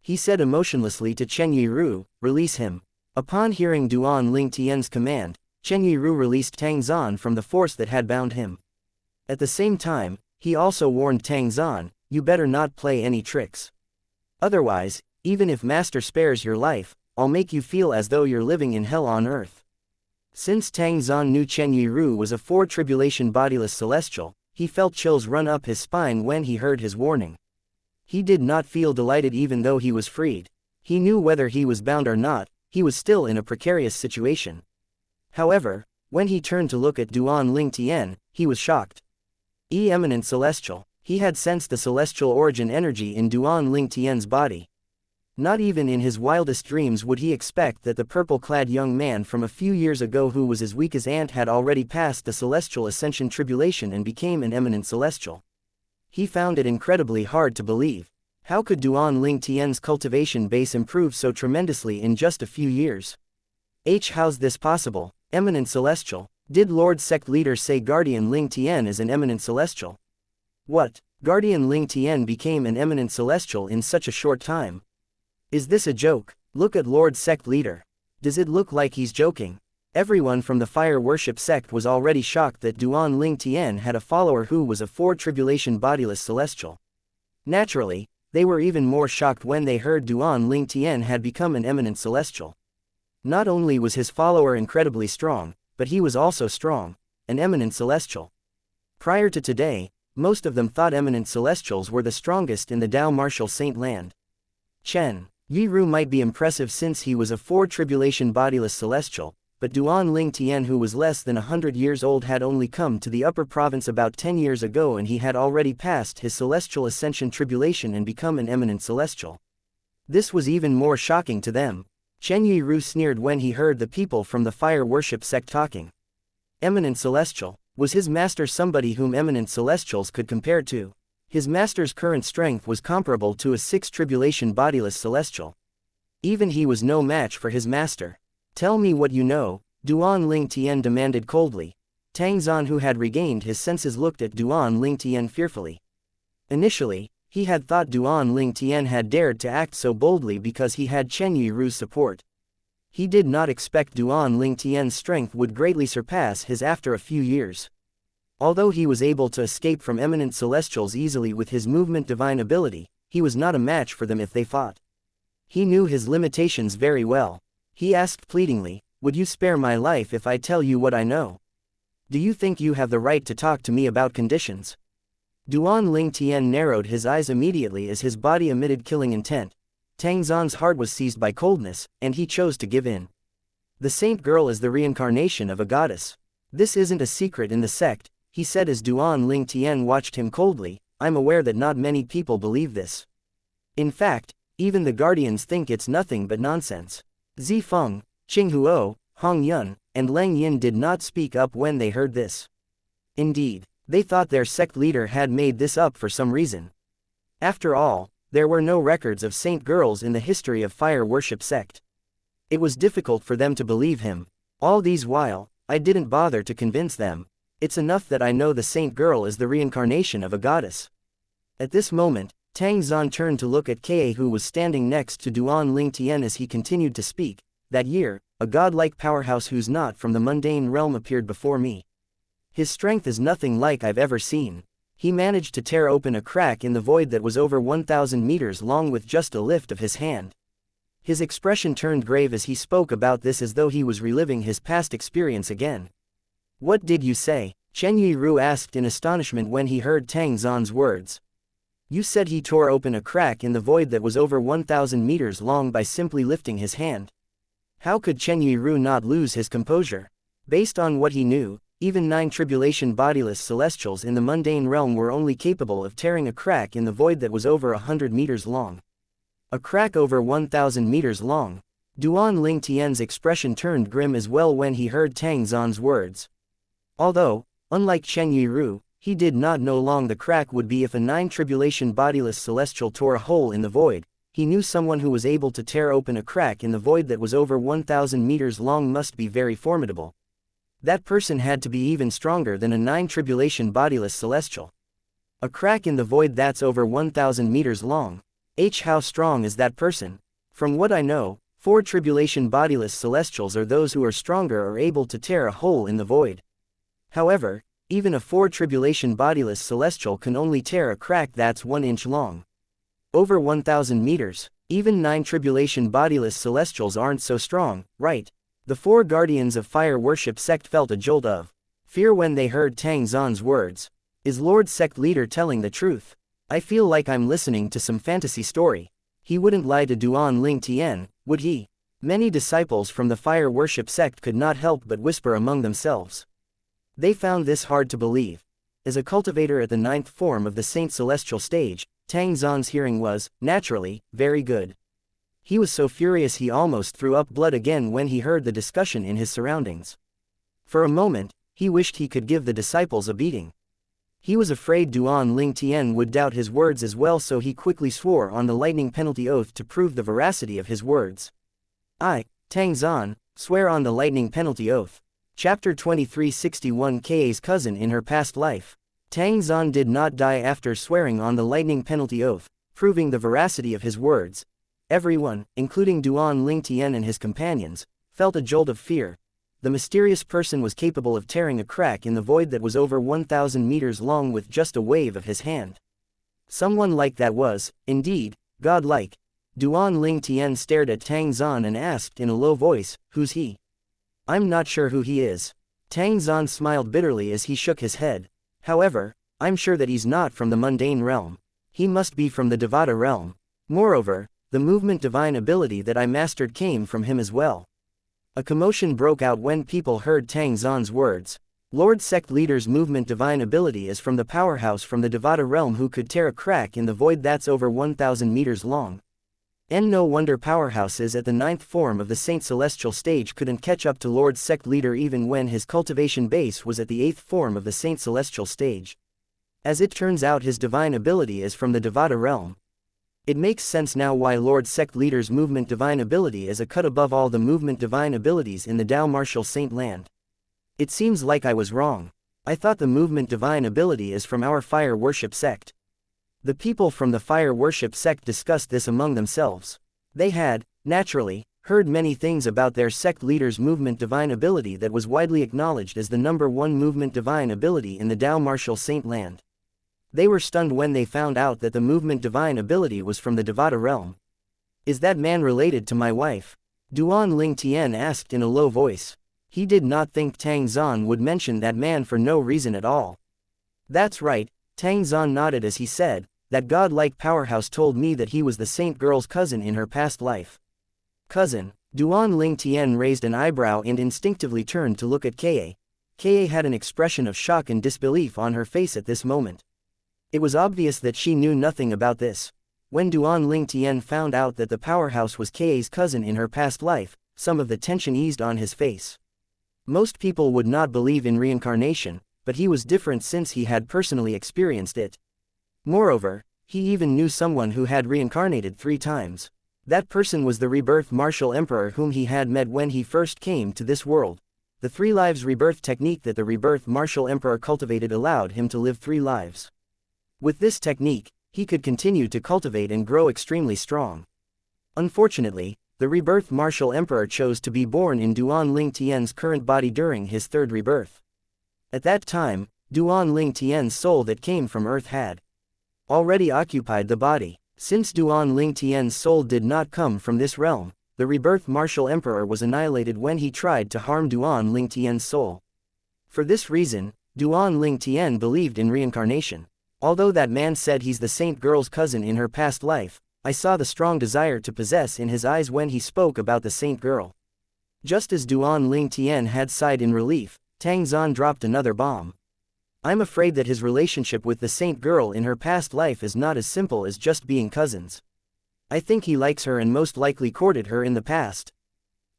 He said emotionlessly to Chen Yiru, Release him. Upon hearing Duan Ling Tian's command, Chen Yiru released Tang Zan from the force that had bound him. At the same time, he also warned Tang Zan, You better not play any tricks. Otherwise, even if Master spares your life, I'll make you feel as though you're living in hell on earth. Since Tang Zan knew Chen Yiru was a 4 tribulation bodiless celestial, he felt chills run up his spine when he heard his warning. He did not feel delighted even though he was freed. He knew whether he was bound or not, he was still in a precarious situation. However, when he turned to look at Duan Ling Tian, he was shocked. Eminent celestial. He had sensed the celestial origin energy in Duan Ling Tian's body. Not even in his wildest dreams would he expect that the purple-clad young man from a few years ago, who was as weak as ant, had already passed the celestial ascension tribulation and became an eminent celestial. He found it incredibly hard to believe. How could Duan Ling Tian's cultivation base improve so tremendously in just a few years? How's this possible? Eminent celestial. Did Lord Sect leader say Guardian Ling Tian is an eminent celestial? What? Guardian Ling Tian became an eminent celestial in such a short time? Is this a joke? Look at Lord Sect leader. Does it look like he's joking? Everyone from the fire worship sect was already shocked that Duan Ling Tian had a follower who was a 4 tribulation bodiless celestial. Naturally, they were even more shocked when they heard Duan Ling Tian had become an eminent celestial. Not only was his follower incredibly strong, but he was also strong, an eminent celestial. Prior to today, most of them thought eminent celestials were the strongest in the Tao Martial Saint Land. Chen Yiru might be impressive since he was a 4 tribulation bodiless celestial, but Duan Ling Tian, who was less than 100 years old, had only come to the upper province about 10 years ago, and he had already passed his celestial ascension tribulation and become an eminent celestial. This was even more shocking to them. Chen Yiru sneered when he heard the people from the fire worship sect talking. Eminent celestial. Was his master somebody whom eminent celestials could compare to? His master's current strength was comparable to a 6 tribulation bodiless celestial. Even he was no match for his master. Tell me what you know, Duan Ling Tian demanded coldly. Tang Zan, who had regained his senses, looked at Duan Ling Tian fearfully. Initially, He had thought Duan Ling Tian had dared to act so boldly because he had Chen Yiru's support. He did not expect Duan Ling Tian's strength would greatly surpass his after a few years. Although he was able to escape from eminent celestials easily with his movement divine ability, he was not a match for them if they fought. He knew his limitations very well. He asked pleadingly, "Would you spare my life if I tell you what I know? Do you think you have the right to talk to me about conditions?" Duan Ling Tian narrowed his eyes immediately as his body emitted killing intent. Tang Xuan's heart was seized by coldness, and he chose to give in. The saint girl is the reincarnation of a goddess. This isn't a secret in the sect, he said as Duan Ling Tian watched him coldly. I'm aware that not many people believe this. In fact, even the guardians think it's nothing but nonsense. Zi Feng, Qing Huo, Hong Yun, and Leng Yin did not speak up when they heard this. Indeed, they thought their sect leader had made this up for some reason. After all, there were no records of saint girls in the history of fire worship sect. It was difficult for them to believe him. All these while, I didn't bother to convince them. It's enough that I know the saint girl is the reincarnation of a goddess. At this moment, Tang Xuan turned to look at Kae, who was standing next to Duan Ling Tian as he continued to speak. That year, a godlike powerhouse who's not from the mundane realm appeared before me. His strength is nothing like I've ever seen. He managed to tear open a crack in the void that was over 1,000 meters long with just a lift of his hand. His expression turned grave as he spoke about this as though he was reliving his past experience again. What did you say? Chen Yiru asked in astonishment when he heard Tang Xuan's words. You said he tore open a crack in the void that was over 1,000 meters long by simply lifting his hand. How could Chen Yiru not lose his composure? Based on what he knew, even 9 tribulation bodiless celestials in the mundane realm were only capable of tearing a crack in the void that was over 100 meters long. A crack over 1,000 meters long. Duan Ling Tian's expression turned grim as well when he heard Tang Xuan's words. Although, unlike Chen Yiru, he did not know how long the crack would be if a 9 tribulation bodiless celestial tore a hole in the void. He knew someone who was able to tear open a crack in the void that was over 1,000 meters long must be very formidable. That person had to be even stronger than a 9 tribulation bodiless celestial. A crack in the void that's over 1,000 meters long. How strong is that person? From what I know, 4 tribulation bodiless celestials are those who are stronger or able to tear a hole in the void. However, even a 4 tribulation bodiless celestial can only tear a crack that's 1 inch long. Over 1,000 meters, even 9 tribulation bodiless celestials aren't so strong, right? The 4 guardians of fire worship sect felt a jolt of fear when they heard Tang Xuan's words. Is Lord sect leader telling the truth? I feel like I'm listening to some fantasy story. He wouldn't lie to Duan Ling Tian, would he? Many disciples from the fire worship sect could not help but whisper among themselves. They found this hard to believe. As a cultivator at the 9th form of the Saint Celestial stage, Tang Xuan's hearing was, naturally, very good. He was so furious he almost threw up blood again when he heard the discussion in his surroundings. For a moment, he wished he could give the disciples a beating. He was afraid Duan Ling Tian would doubt his words as well, so he quickly swore on the lightning penalty oath to prove the veracity of his words. I, Tang Xuan, swear on the lightning penalty oath. Chapter 2361 Ka's cousin in her past life. Tang Xuan did not die after swearing on the lightning penalty oath, proving the veracity of his words. Everyone, including Duan Ling Tian and his companions, felt a jolt of fear. The mysterious person was capable of tearing a crack in the void that was over 1,000 meters long with just a wave of his hand. Someone like that was, indeed, godlike. Duan Ling Tian stared at Tang Xuan and asked in a low voice, "Who's he?" "I'm not sure who he is." Tang Xuan smiled bitterly as he shook his head. "However, I'm sure that he's not from the mundane realm. He must be from the Devata realm. Moreover, the movement divine ability that I mastered came from him as well." A commotion broke out when people heard Tang Xuan's words. Lord sect leader's movement divine ability is from the powerhouse from the Devata realm who could tear a crack in the void that's over 1,000 meters long. And no wonder powerhouses at the 9th form of the Saint Celestial stage couldn't catch up to Lord sect leader even when his cultivation base was at the 8th form of the Saint Celestial stage. As it turns out, his divine ability is from the Devata realm. It makes sense now why Lord sect leader's movement divine ability is a cut above all the movement divine abilities in the Tao Martial Saint land. It seems like I was wrong. I thought the movement divine ability is from our fire worship sect. The people from the fire worship sect discussed this among themselves. They had, naturally, heard many things about their sect leader's movement divine ability that was widely acknowledged as the #1 movement divine ability in the Tao martial saint land. They were stunned when they found out that the movement divine ability was from the Devata realm. Is that man related to my wife? Duan Ling Tian asked in a low voice. He did not think Tang Zan would mention that man for no reason at all. That's right, Tang Zan nodded as he said, that godlike powerhouse told me that he was the saint girl's cousin in her past life. Cousin? Duan Ling Tian raised an eyebrow and instinctively turned to look at Ka. Ka had an expression of shock and disbelief on her face at this moment. It was obvious that she knew nothing about this. When Duan Ling Tian found out that the powerhouse was Ka's cousin in her past life, some of the tension eased on his face. Most people would not believe in reincarnation, but he was different since he had personally experienced it. Moreover, he even knew someone who had reincarnated 3 times. That person was the rebirth martial emperor whom he had met when he first came to this world. The 3 lives rebirth technique that the rebirth martial emperor cultivated allowed him to live 3 lives. With this technique, he could continue to cultivate and grow extremely strong. Unfortunately, the rebirth martial emperor chose to be born in Duan Ling Tian's current body during his 3rd rebirth. At that time, Duan Ling Tian's soul that came from Earth had already occupied the body. Since Duan Ling Tian's soul did not come from this realm, the rebirth martial emperor was annihilated when he tried to harm Duan Ling Tian's soul. For this reason, Duan Ling Tian believed in reincarnation. Although that man said he's the saint girl's cousin in her past life, I saw the strong desire to possess in his eyes when he spoke about the saint girl. Just as Duan Ling Tian had sighed in relief, Tang Zan dropped another bomb. I'm afraid that his relationship with the saint girl in her past life is not as simple as just being cousins. I think he likes her and most likely courted her in the past.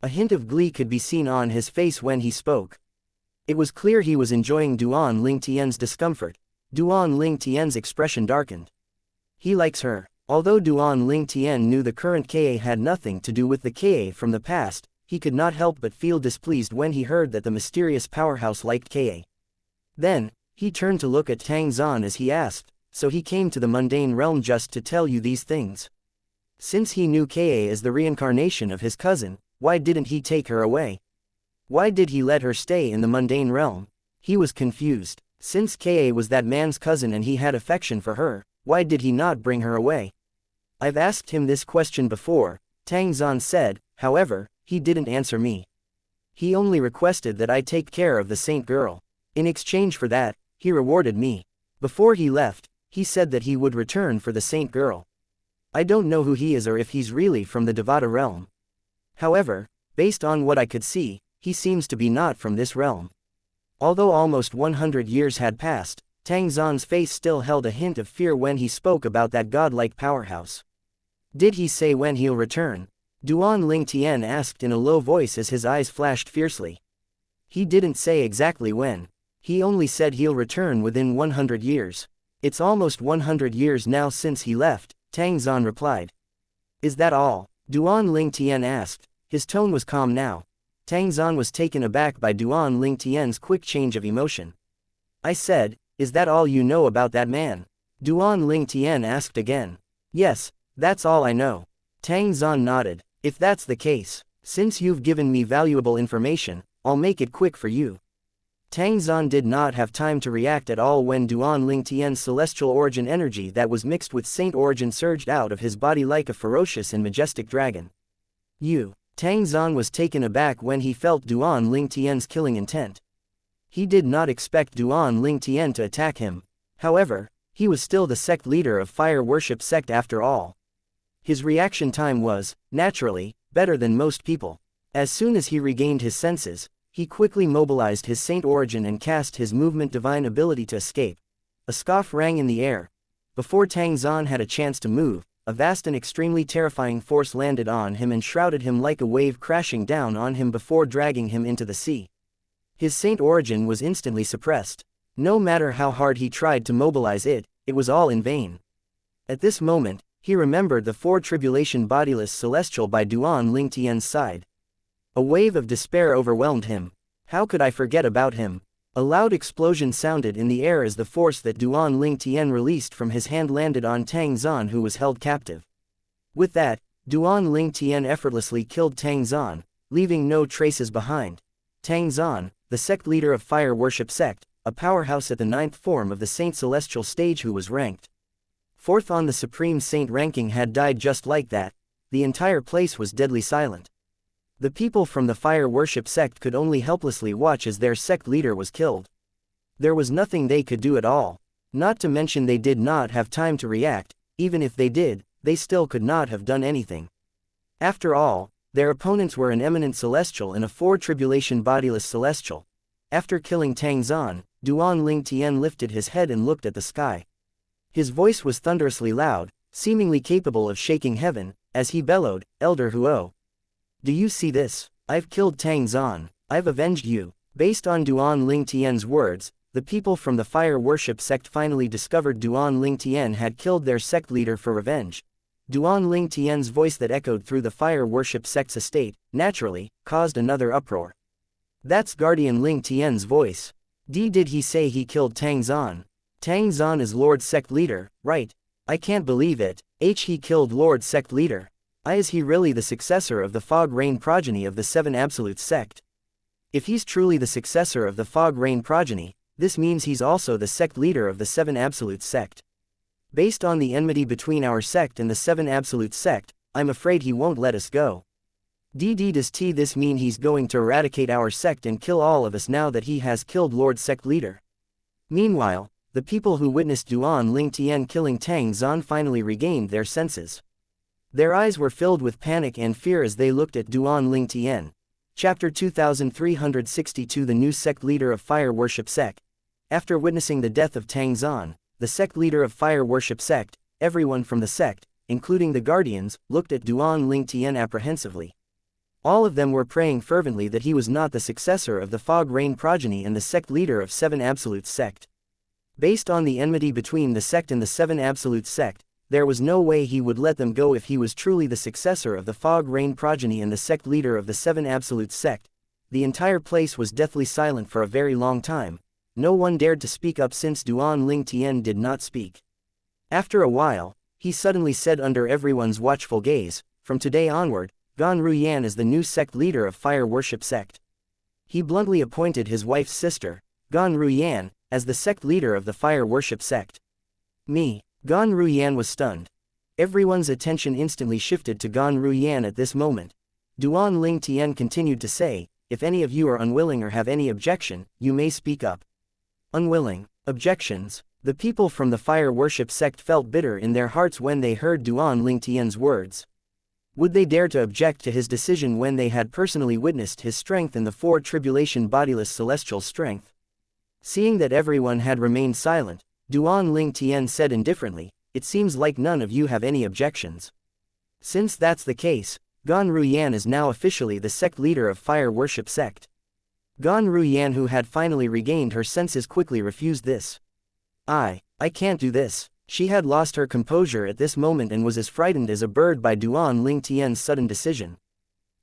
A hint of glee could be seen on his face when he spoke. It was clear he was enjoying Duan Ling Tian's discomfort. Duan Ling Tian's expression darkened. He likes her. Although Duan Ling Tian knew the current Ka had nothing to do with the Ka from the past, he could not help but feel displeased when he heard that the mysterious powerhouse liked Ka. Then, he turned to look at Tang Zan as he asked, so he came to the mundane realm just to tell you these things? Since he knew Ka as the reincarnation of his cousin, why didn't he take her away? Why did he let her stay in the mundane realm? He was confused. Since Ka was that man's cousin and he had affection for her, why did he not bring her away? I've asked him this question before, Tang Zan said, however, he didn't answer me. He only requested that I take care of the saint girl. In exchange for that, he rewarded me. Before he left, he said that he would return for the saint girl. I don't know who he is or if he's really from the Devata realm. However, based on what I could see, he seems to be not from this realm. Although almost 100 years had passed, Tang Zan's face still held a hint of fear when he spoke about that godlike powerhouse. Did he say when he'll return? Duan Ling Tian asked in a low voice as his eyes flashed fiercely. He didn't say exactly when. He only said he'll return within 100 years. It's almost 100 years now since he left, Tang Zan replied. Is that all? Duan Ling Tian asked. His tone was calm now. Tang Zan was taken aback by Duan Ling Tian's quick change of emotion. I said, is that all you know about that man? Duan Ling Tian asked again. Yes, that's all I know. Tang Zan nodded. If that's the case, since you've given me valuable information, I'll make it quick for you. Tang Zan did not have time to react at all when Duan Ling Tian's celestial origin energy that was mixed with saint origin surged out of his body like a ferocious and majestic dragon. Tang Zan was taken aback when he felt Duan Ling Tian's killing intent. He did not expect Duan Ling Tian to attack him. However, he was still the sect leader of fire worship sect after all. His reaction time was, naturally, better than most people. As soon as he regained his senses, he quickly mobilized his saint origin and cast his movement divine ability to escape. A scoff rang in the air. Before Tang Zan had a chance to move, a vast and extremely terrifying force landed on him and shrouded him like a wave crashing down on him before dragging him into the sea. His saint origin was instantly suppressed. No matter how hard he tried to mobilize it, it was all in vain. At this moment, he remembered the 4 tribulation bodiless celestial by Duan Ling Tian's side. A wave of despair overwhelmed him. How could I forget about him? A loud explosion sounded in the air as the force that Duan Ling Tian released from his hand landed on Tang Zan, who was held captive. With that, Duan Ling Tian effortlessly killed Tang Zan, leaving no traces behind. Tang Zan, the sect leader of Fire Worship Sect, a powerhouse at the 9th form of the Saint Celestial stage, who was ranked 4th on the Supreme Saint ranking, had died just like that. The entire place was deadly silent. The people from the Fire Worship Sect could only helplessly watch as their sect leader was killed. There was nothing they could do at all. Not to mention they did not have time to react. Even if they did, they still could not have done anything. After all, their opponents were an eminent celestial and a 4 tribulation bodiless celestial. After killing Tang Zan, Duan Ling Tian lifted his head and looked at the sky. His voice was thunderously loud, seemingly capable of shaking heaven, as he bellowed, "Elder Huo. Do you see this? I've killed Tang Zan. I've avenged you." Based on Duan Ling Tian's words, the people from the Fire Worship Sect finally discovered Duan Ling Tian had killed their sect leader for revenge. Duan Ling Tian's voice that echoed through the Fire Worship Sect's estate, naturally, caused another uproar. "That's Guardian Ling Tian's voice. Did he say he killed Tang Zan? Tang Zan is Lord Sect Leader, right? I can't believe it. He killed Lord Sect Leader. Is he really the successor of the Fog Rain progeny of the 7 Absolute Sect? If he's truly the successor of the Fog Rain progeny, this means he's also the sect leader of the 7 Absolute Sect. Based on the enmity between our sect and the 7 Absolute Sect, I'm afraid he won't let us go. Does this mean he's going to eradicate our sect and kill all of us now that he has killed Lord Sect Leader?" Meanwhile, the people who witnessed Duan Ling Tian killing Tang Zan finally regained their senses. Their eyes were filled with panic and fear as they looked at Duan Ling Tian. Chapter 2362. The new sect leader of Fire Worship Sect. After witnessing the death of Tang Zan, the sect leader of Fire Worship Sect, everyone from the sect, including the guardians, looked at Duan Ling Tian apprehensively. All of them were praying fervently that he was not the successor of the Fog Rain progeny and the sect leader of 7 Absolute Sect. Based on the enmity between the sect and the 7 Absolute Sect, there was no way he would let them go if he was truly the successor of the Fog Rain progeny and the sect leader of the 7 Absolute Sect. The entire place was deathly silent for a very long time. No one dared to speak up since Duan Ling Tian did not speak. After a while, he suddenly said under everyone's watchful gaze, "From today onward, Gan Ruyan is the new sect leader of Fire Worship Sect." He bluntly appointed his wife's sister, Gan Ruyan, as the sect leader of the Fire Worship Sect. Gan Ruyan was stunned. Everyone's attention instantly shifted to Gan Ruyan at this moment. Duan Ling Tian continued to say, "If any of you are unwilling or have any objection, you may speak up." Unwilling. Objections. The people from the Fire Worship Sect felt bitter in their hearts when they heard Duan Ling Tian's words. Would they dare to object to his decision when they had personally witnessed his strength in the 4 tribulation bodiless celestial strength? Seeing that everyone had remained silent, Duan Ling Tian said indifferently, "It seems like none of you have any objections. Since that's the case, Gan Ruyan is now officially the sect leader of Fire Worship Sect." Gan Ruyan, who had finally regained her senses, quickly refused this. I can't do this." She had lost her composure at this moment and was as frightened as a bird by Duan Ling Tian's sudden decision.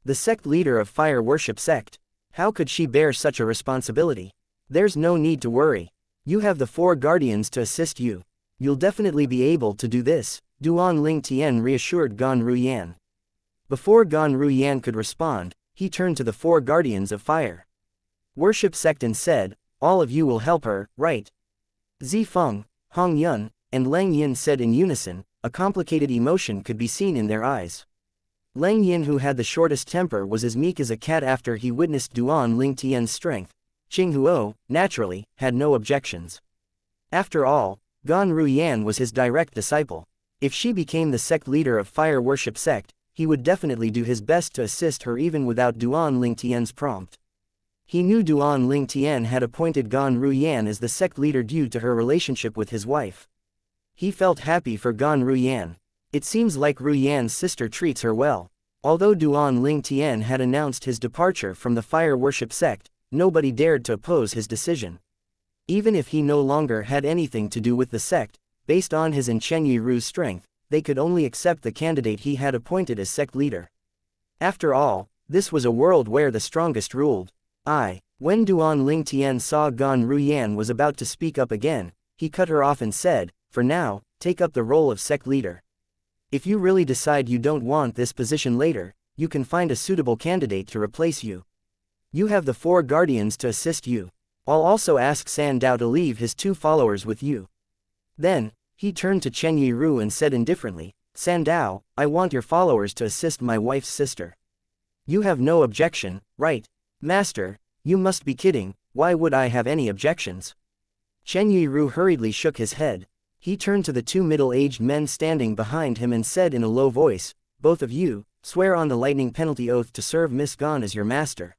The sect leader of Fire Worship Sect. How could she bear such a responsibility? "There's no need to worry. You have the 4 guardians to assist you. You'll definitely be able to do this," Duan Ling Tian reassured Gan Ruyan. Before Gan Ruyan could respond, he turned to the 4 guardians of Fire Worship Sect and said, "All of you will help her, right?" Zifeng, Hong Yun, and Leng Yin said in unison. A complicated emotion could be seen in their eyes. Leng Yin, who had the shortest temper, was as meek as a cat after he witnessed Duan Ling Tian's strength. Qing Huo, naturally, had no objections. After all, Gan Ruyan was his direct disciple. If she became the sect leader of Fire Worship Sect, he would definitely do his best to assist her even without Duan Ling Tian's prompt. He knew Duan Ling Tian had appointed Gan Ruyan as the sect leader due to her relationship with his wife. He felt happy for Gan Ruyan. It seems like Ruyan's sister treats her well. Although Duan Ling Tian had announced his departure from the Fire Worship Sect, nobody dared to oppose his decision. Even if he no longer had anything to do with the sect, based on his and Chen Yiru's strength, they could only accept the candidate he had appointed as sect leader. After all, this was a world where the strongest ruled. When Duan Ling Tian saw Gan Ruyan was about to speak up again, he cut her off and said, "For now, take up the role of sect leader. If you really decide you don't want this position later, you can find a suitable candidate to replace you. You have the 4 guardians to assist you. I'll also ask San Dao to leave his 2 followers with you." Then, he turned to Chen Yiru and said indifferently, "San Dao, I want your followers to assist my wife's sister. You have no objection, right?" "Master, you must be kidding, why would I have any objections?" Chen Yiru hurriedly shook his head. He turned to the 2 middle-aged men standing behind him and said in a low voice, "Both of you, swear on the lightning penalty oath to serve Miss Gan as your master."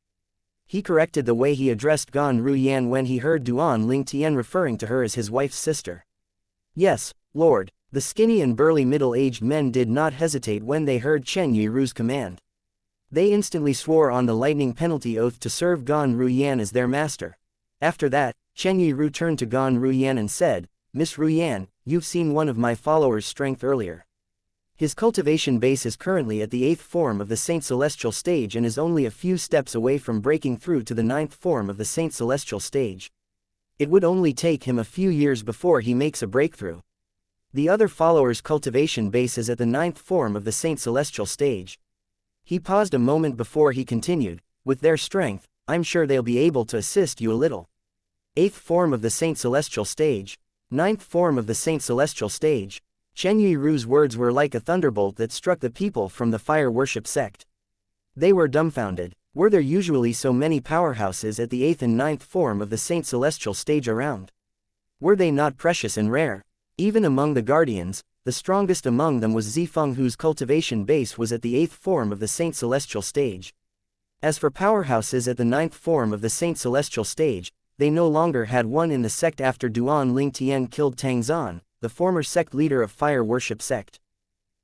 He corrected the way he addressed Gan Ruyan when he heard Duan Ling Tian referring to her as his wife's sister. "Yes, Lord." The skinny and burly middle-aged men did not hesitate when they heard Chen Yiru's command. They instantly swore on the lightning penalty oath to serve Gan Ruyan as their master. After that, Chen Yiru turned to Gan Ruyan and said, "Miss Ruyan, you've seen one of my followers' strength earlier. His cultivation base is currently at the 8th form of the Saint Celestial stage and is only a few steps away from breaking through to the 9th form of the Saint Celestial stage. It would only take him a few years before he makes a breakthrough. The other follower's cultivation base is at the 9th form of the Saint Celestial stage." He paused a moment before he continued, "With their strength, I'm sure they'll be able to assist you a little. 8th form of the Saint Celestial stage. 9th form of the Saint Celestial stage." Chen Yiru's words were like a thunderbolt that struck the people from the fire worship sect. They were dumbfounded. Were there usually so many powerhouses at the 8th and 9th form of the Saint Celestial stage around? Were they not precious and rare? Even among the guardians, the strongest among them was Zifeng, whose cultivation base was at the 8th form of the Saint Celestial stage. As for powerhouses at the 9th form of the Saint Celestial stage, they no longer had one in the sect after Duan Ling Tian killed Tang Zan, the former sect leader of fire worship sect.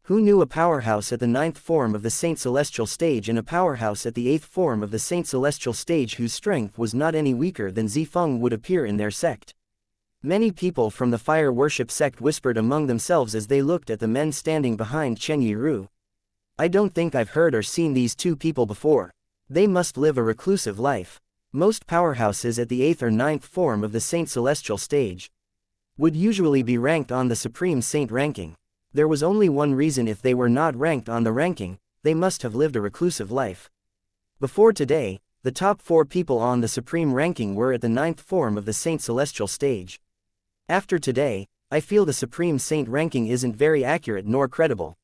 Who knew a powerhouse at the 9th form of the Saint Celestial stage and a powerhouse at the 8th form of the Saint Celestial stage whose strength was not any weaker than Zifeng would appear in their sect? Many people from the fire worship sect whispered among themselves as they looked at the men standing behind Chen Yiru. "I don't think I've heard or seen these 2 people before. They must live a reclusive life." Most powerhouses at the 8th or 9th form of the Saint Celestial stage would usually be ranked on the Supreme Saint ranking. There was only one reason: if they were not ranked on the ranking, they must have lived a reclusive life. Before today, the top 4 people on the Supreme ranking were at the 9th form of the Saint Celestial stage. After today, I feel the Supreme Saint ranking isn't very accurate nor credible.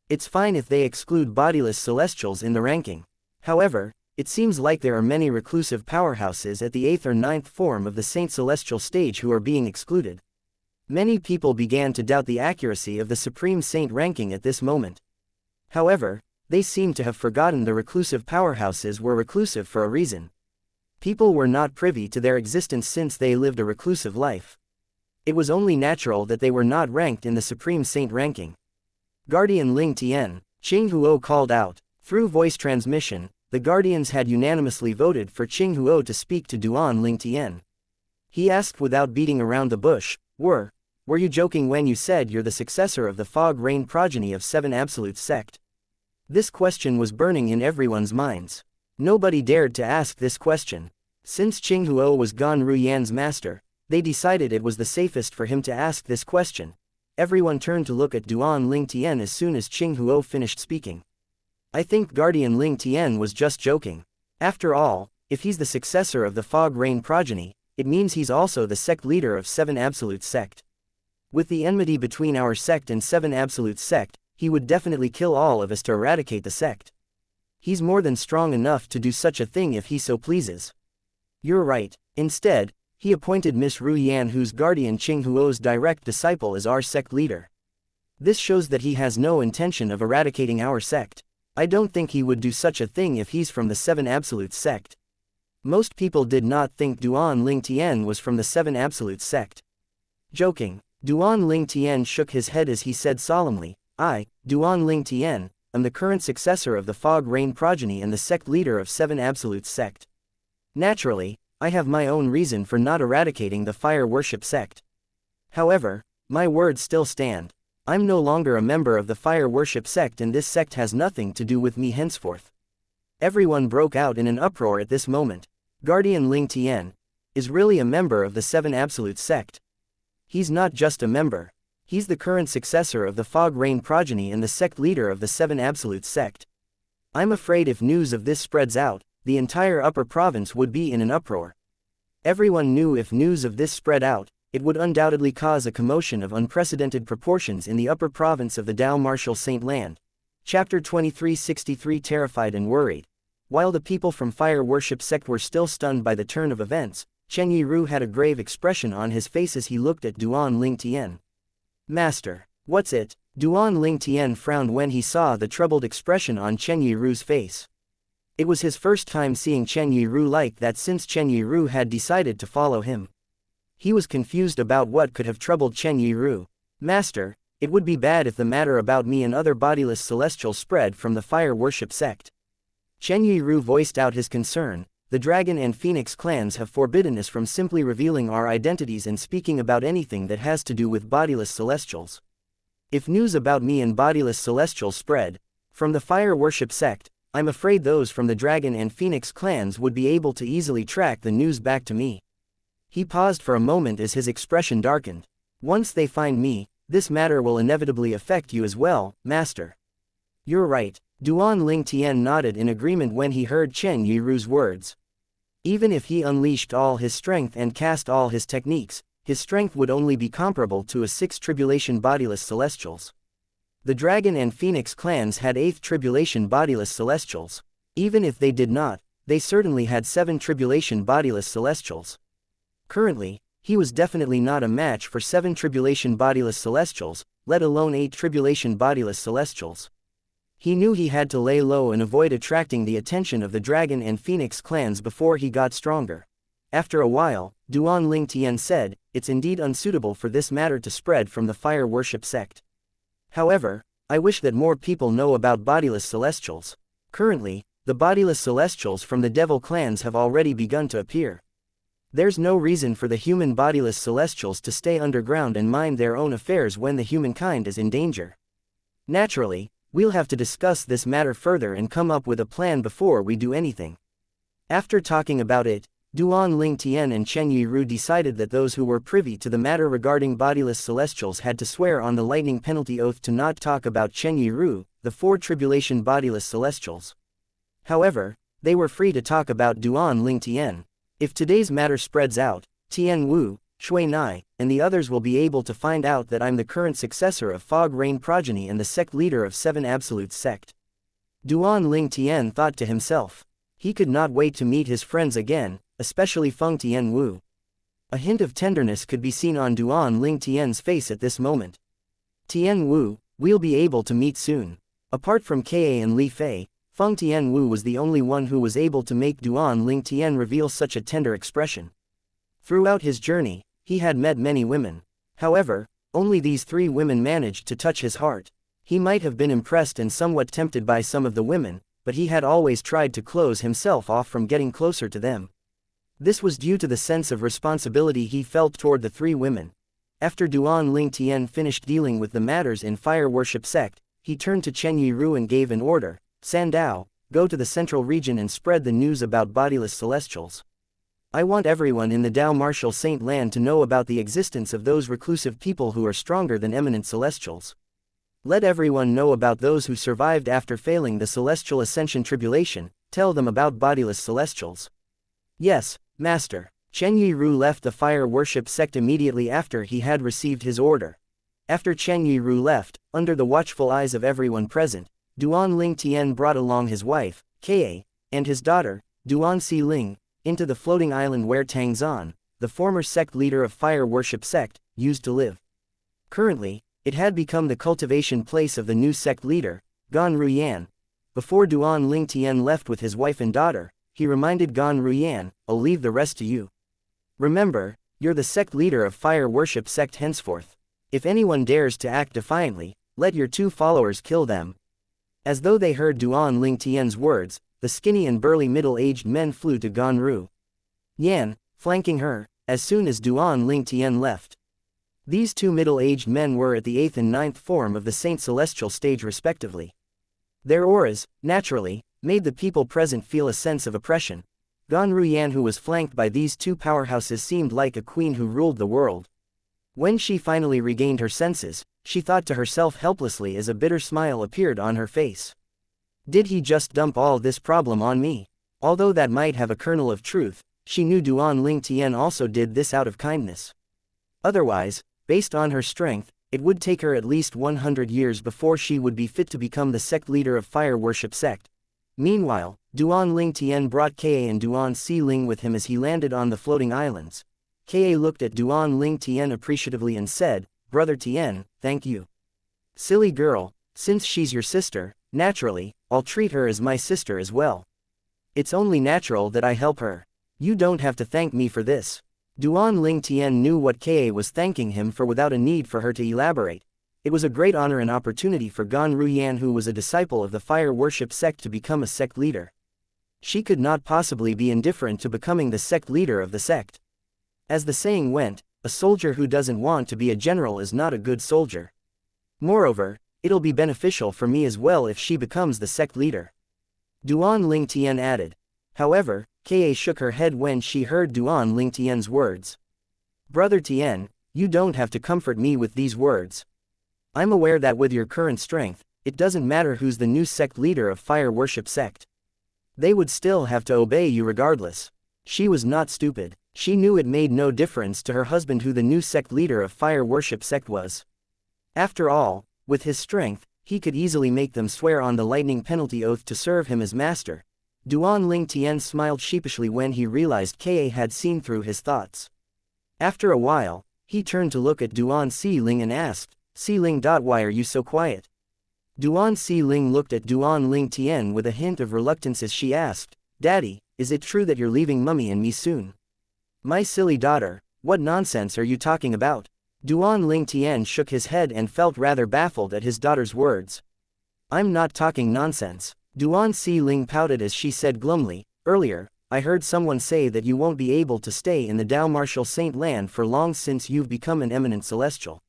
It's fine if they exclude bodiless celestials in the ranking. However, it seems like there are many reclusive powerhouses at the 8th or 9th form of the Saint Celestial stage who are being excluded. Many people began to doubt the accuracy of the Supreme Saint ranking at this moment. However, they seemed to have forgotten the reclusive powerhouses were reclusive for a reason. People were not privy to their existence since they lived a reclusive life. It was only natural that they were not ranked in the Supreme Saint ranking. "Guardian Ling Tian," Qing Huo called out. Through voice transmission, the guardians had unanimously voted for Qing Huo to speak to Duan Ling Tian. He asked without beating around the bush, Were you joking when you said you're the successor of the Fog Rain progeny of 7 Absolutes sect?" This question was burning in everyone's minds. Nobody dared to ask this question. Since Qing Huo was Gan Ruyan's master, they decided it was the safest for him to ask this question. Everyone turned to look at Duan Ling Tian as soon as Qing Huo finished speaking. "I think Guardian Ling Tian was just joking. After all, if he's the successor of the Fog Rain progeny, it means he's also the sect leader of 7 Absolute sect. With the enmity between our sect and 7 Absolute sect, he would definitely kill all of us to eradicate the sect. He's more than strong enough to do such a thing if he so pleases." "You're right." Instead, he appointed Miss Ruyan, whose guardian Qing Huo's direct disciple, as our sect leader. This shows that he has no intention of eradicating our sect. I don't think he would do such a thing if he's from the 7 Absolute sect. Most people did not think Duan Ling Tian was from the 7 Absolute sect. Joking. Duan Ling Tian shook his head as he said solemnly, "I, Duan Ling Tian, am the current successor of the Fog Rain progeny and the sect leader of 7 Absolute sect. Naturally, I have my own reason for not eradicating the fire worship sect. However, my words still stand. I'm no longer a member of the fire worship sect and this sect has nothing to do with me henceforth." Everyone broke out in an uproar at this moment. Guardian Ling Tian, is really a member of the Seven Absolutes sect. He's not just a member. He's the current successor of the Fog Rain progeny and the sect leader of the Seven Absolutes sect. I'm afraid if news of this spreads out, the entire upper province would be in an uproar. Everyone knew if news of this spread out, it would undoubtedly cause a commotion of unprecedented proportions in the upper province of the Dao Martial Saint Land. Chapter 2363. Terrified and worried. While the people from Fire Worship sect were still stunned by the turn of events, Chen Yiru had a grave expression on his face as he looked at Duan Ling Tian. Master, what's it? Duan Ling Tian frowned when he saw the troubled expression on Chen Yiru's face. It was his first time seeing Chen Yiru like that since Chen Yiru had decided to follow him. He was confused about what could have troubled Chen Yiru. Master, it would be bad if the matter about me and other bodiless celestials spread from the Fire Worship sect. Chen Yiru voiced out his concern. The Dragon and Phoenix clans have forbidden us from simply revealing our identities and speaking about anything that has to do with bodiless celestials. If news about me and bodiless celestials spread from the Fire Worship sect, I'm afraid those from the Dragon and Phoenix clans would be able to easily track the news back to me. He paused for a moment as his expression darkened. Once they find me, this matter will inevitably affect you as well, Master. You're right. Duan Ling Tian nodded in agreement when he heard Chen Yiru's words. Even if he unleashed all his strength and cast all his techniques, his strength would only be comparable to a 6th tribulation bodiless celestials. The Dragon and Phoenix clans had 8th tribulation bodiless celestials. Even if they did not, they certainly had 7 tribulation bodiless celestials. Currently, he was definitely not a match for 7 tribulation bodiless celestials, let alone 8 tribulation bodiless celestials. He knew he had to lay low and avoid attracting the attention of the Dragon and Phoenix clans before he got stronger. After a while, Duan Ling Tian said, "It's indeed unsuitable for this matter to spread from the Fire Worship sect. However, I wish that more people know about bodiless celestials. Currently, the bodiless celestials from the devil clans have already begun to appear. There's no reason for the human bodiless celestials to stay underground and mind their own affairs when the humankind is in danger. Naturally, we'll have to discuss this matter further and come up with a plan before we do anything." After talking about it, Duan Ling Tian and Chen Yiru decided that those who were privy to the matter regarding bodiless celestials had to swear on the lightning penalty oath to not talk about Chen Yiru, the 4 tribulation bodiless celestials. However, they were free to talk about Duan Ling Tian. If today's matter spreads out, Tian Wu, Shui Nai, and the others will be able to find out that I'm the current successor of Fog Rain progeny and the sect leader of Seven Absolutes sect. Duan Ling Tian thought to himself. He could not wait to meet his friends again, especially Feng Tian Wu. A hint of tenderness could be seen on Duan Ling Tian's face at this moment. Tian Wu, we'll be able to meet soon. Apart from Ka and Li Fei, Feng Tian Wu was the only one who was able to make Duan Ling Tian reveal such a tender expression. Throughout his journey, he had met many women. However, only these 3 women managed to touch his heart. He might have been impressed and somewhat tempted by some of the women, but he had always tried to close himself off from getting closer to them. This was due to the sense of responsibility he felt toward the 3 women. After Duan Ling Tian finished dealing with the matters in Fire Worship sect, he turned to Chen Yiru and gave an order. Sandao, go to the central region and spread the news about bodiless celestials. I want everyone in the Dao Martial Saint Land to know about the existence of those reclusive people who are stronger than eminent celestials. Let everyone know about those who survived after failing the Celestial Ascension Tribulation. Tell them about bodiless celestials." "Yes, Master." Chen Yiru left the Fire Worship sect immediately after he had received his order. After Chen Yiru left, under the watchful eyes of everyone present, Duan Ling Tian brought along his wife, Ka, and his daughter, Duan Si Ling, into the floating island where Tang Zan, the former sect leader of Fire Worship sect, used to live. Currently, it had become the cultivation place of the new sect leader, Gan Ruyan. Before Duan Ling Tian left with his wife and daughter, he reminded Gan Ruyan, "I'll leave the rest to you. Remember, you're the sect leader of Fire Worship sect henceforth. If anyone dares to act defiantly, let your 2 followers kill them." As though they heard Duan Ling Tian's words, the skinny and burly middle-aged men flew to Gan Ru Yan, flanking her, as soon as Duan Ling Tian left. These 2 middle-aged men were at the 8th and 9th form of the Saint Celestial stage respectively. Their auras, naturally, made the people present feel a sense of oppression. Gan Ruyan, who was flanked by these two powerhouses, seemed like a queen who ruled the world. When she finally regained her senses, she thought to herself helplessly as a bitter smile appeared on her face. Did he just dump all this problem on me? Although that might have a kernel of truth, she knew Duan Ling Tian also did this out of kindness. Otherwise, based on her strength, it would take her at least 100 years before she would be fit to become the sect leader of fire worship sect. Meanwhile, Duan Ling Tian brought Ka and Duan Si Ling with him as he landed on the floating islands. Ka looked at Duan Ling Tian appreciatively and said, "Brother Tian, thank you. Silly girl, since she's your sister, naturally, I'll treat her as my sister as well. It's only natural that I help her. You don't have to thank me for this." Duan Ling Tian knew what Ka was thanking him for without a need for her to elaborate. It was a great honor and opportunity for Gan Ruyan, who was a disciple of the fire worship sect, to become a sect leader. She could not possibly be indifferent to becoming the sect leader of the sect. As the saying went, a soldier who doesn't want to be a general is not a good soldier. Moreover, it'll be beneficial for me as well if she becomes the sect leader. Duan Ling Tian added. However, Ka shook her head when she heard Duan Ling Tian's words. "Brother Tian, you don't have to comfort me with these words. I'm aware that with your current strength, it doesn't matter who's the new sect leader of fire worship sect. They would still have to obey you regardless." She was not stupid. She knew it made no difference to her husband who the new sect leader of fire worship sect was. After all, with his strength, he could easily make them swear on the lightning penalty oath to serve him as master. Duan Ling Tian smiled sheepishly when he realized Ka had seen through his thoughts. After a while, he turned to look at Duan Si Ling and asked, "Si Ling, why are you so quiet?" Duan Si Ling looked at Duan Ling Tian with a hint of reluctance as she asked, "Daddy, is it true that you're leaving Mummy and me soon?" "My silly daughter, what nonsense are you talking about?" Duan Ling Tian shook his head and felt rather baffled at his daughter's words. "I'm not talking nonsense." Duan Si Ling pouted as she said glumly, "Earlier, I heard someone say that you won't be able to stay in the Dao Martial Saint Land for long since you've become an eminent celestial.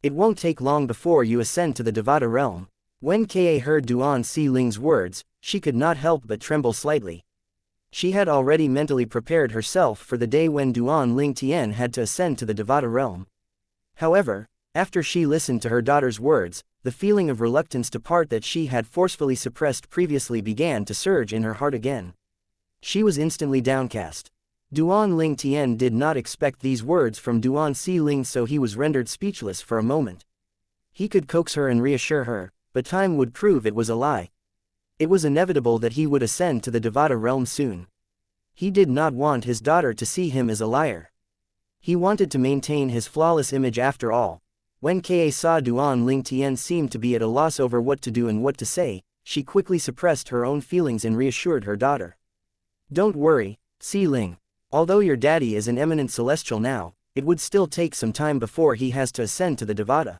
It won't take long before you ascend to the Devata realm." When Ka heard Duan Si Ling's words, she could not help but tremble slightly. She had already mentally prepared herself for the day when Duan Ling Tian had to ascend to the Devata realm. However, after she listened to her daughter's words, the feeling of reluctance to part that she had forcefully suppressed previously began to surge in her heart again. She was instantly downcast. Duan Ling Tian did not expect these words from Duan Si Ling, so he was rendered speechless for a moment. He could coax her and reassure her, but time would prove it was a lie. It was inevitable that he would ascend to the Devata realm soon. He did not want his daughter to see him as a liar. He wanted to maintain his flawless image after all. When Ka saw Duan Ling Tian seemed to be at a loss over what to do and what to say, she quickly suppressed her own feelings and reassured her daughter. "Don't worry, Si Ling. Although your daddy is an eminent celestial now, it would still take some time before he has to ascend to the Devata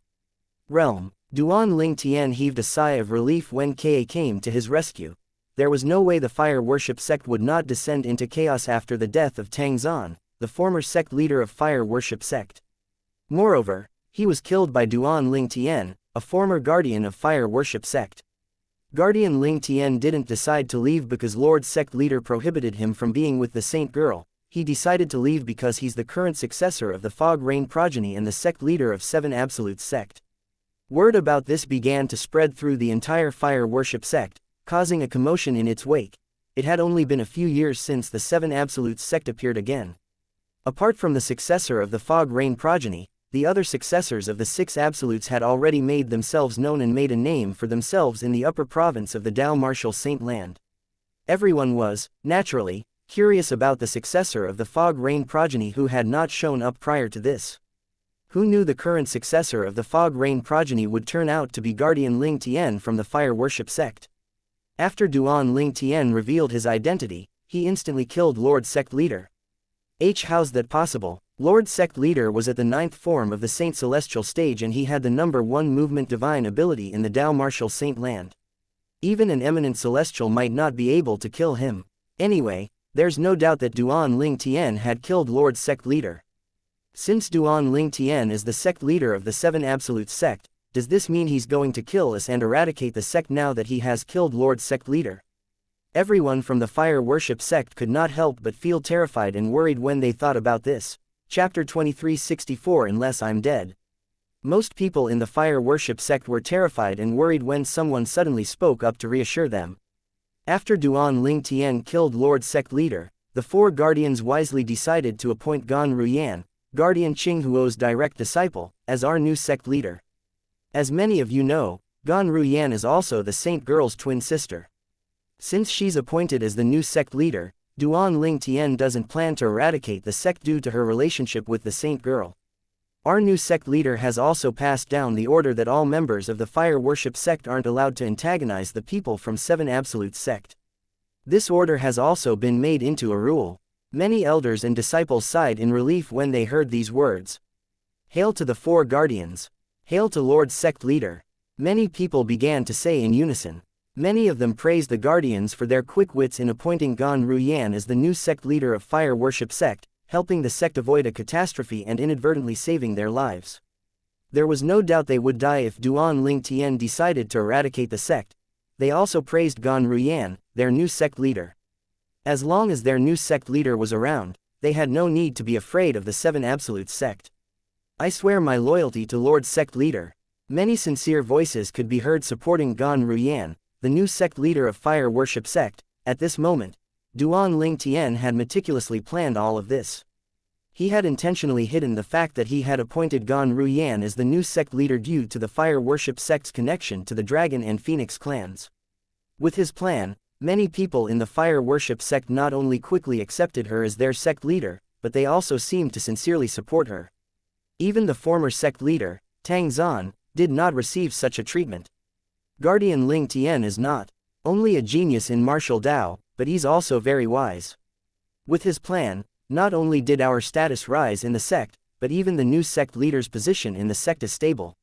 realm." Duan Ling Tian heaved a sigh of relief when Ka came to his rescue. There was no way the fire worship sect would not descend into chaos after the death of Tang Zan, the former sect leader of fire worship sect. Moreover, he was killed by Duan Ling Tian, a former guardian of fire worship sect. Guardian Ling Tian didn't decide to leave because Lord sect leader prohibited him from being with the saint girl. He decided to leave because he's the current successor of the Fog Rain progeny and the sect leader of Seven Absolutes sect. Word about this began to spread through the entire fire worship sect, causing a commotion in its wake. It had only been a few years since the Seven Absolutes sect appeared again. Apart from the successor of the Fog Rain progeny, the other successors of the Six Absolutes had already made themselves known and made a name for themselves in the upper province of the Dao Martial Saint Land. Everyone was, naturally, curious about the successor of the Fog Rain progeny who had not shown up prior to this. Who knew the current successor of the Fog Rain progeny would turn out to be Guardian Ling Tian from the fire worship sect? After Duan Ling Tian revealed his identity, he instantly killed Lord Sect Leader. How's that possible? Lord Sect Leader was at the 9th form of the Saint Celestial stage and he had the number 1 movement divine ability in the Dao Martial Saint Land. Even an eminent celestial might not be able to kill him. Anyway, there's no doubt that Duan Ling Tian had killed Lord Sect Leader. Since Duan Ling Tian is the sect leader of the Seven Absolutes sect, does this mean he's going to kill us and eradicate the sect now that he has killed Lord Sect Leader? Everyone from the fire worship sect could not help but feel terrified and worried when they thought about this. Chapter 2364 Unless I'm dead. Most people in the fire worship sect were terrified and worried when someone suddenly spoke up to reassure them. After Duan Ling Tian killed Lord Sect leader, the four guardians wisely decided to appoint Gan Ruyan, Guardian Qinghuo's direct disciple, as our new sect leader. As many of you know, Gan Ruyan is also the Saint Girl's twin sister. Since she's appointed as the new sect leader, Duan Ling Tian doesn't plan to eradicate the sect due to her relationship with the Saint Girl. Our new sect leader has also passed down the order that all members of the fire worship sect aren't allowed to antagonize the people from Seven Absolute sect. This order has also been made into a rule. Many elders and disciples sighed in relief when they heard these words. Hail to the four guardians! Hail to Lord Sect Leader! Many people began to say in unison. Many of them praised the guardians for their quick wits in appointing Gan Ruyan as the new sect leader of fire worship sect, helping the sect avoid a catastrophe and inadvertently saving their lives. There was no doubt they would die if Duan Ling Tian decided to eradicate the sect. They also praised Gan Ruyan, their new sect leader. As long as their new sect leader was around, they had no need to be afraid of the Seven Absolute sect. I swear my loyalty to Lord Sect Leader. Many sincere voices could be heard supporting Gan Ruyan, the new sect leader of fire worship sect. At this moment, Duan Ling Tian had meticulously planned all of this. He had intentionally hidden the fact that he had appointed Gan Ruyan as the new sect leader due to the fire worship sect's connection to the Dragon and Phoenix clans. With his plan, many people in the fire worship sect not only quickly accepted her as their sect leader, but they also seemed to sincerely support her. Even the former sect leader, Tang Zan, did not receive such a treatment. Guardian Ling Tian is not only a genius in martial Dao, but he's also very wise. With his plan, not only did our status rise in the sect, but even the new sect leader's position in the sect is stable.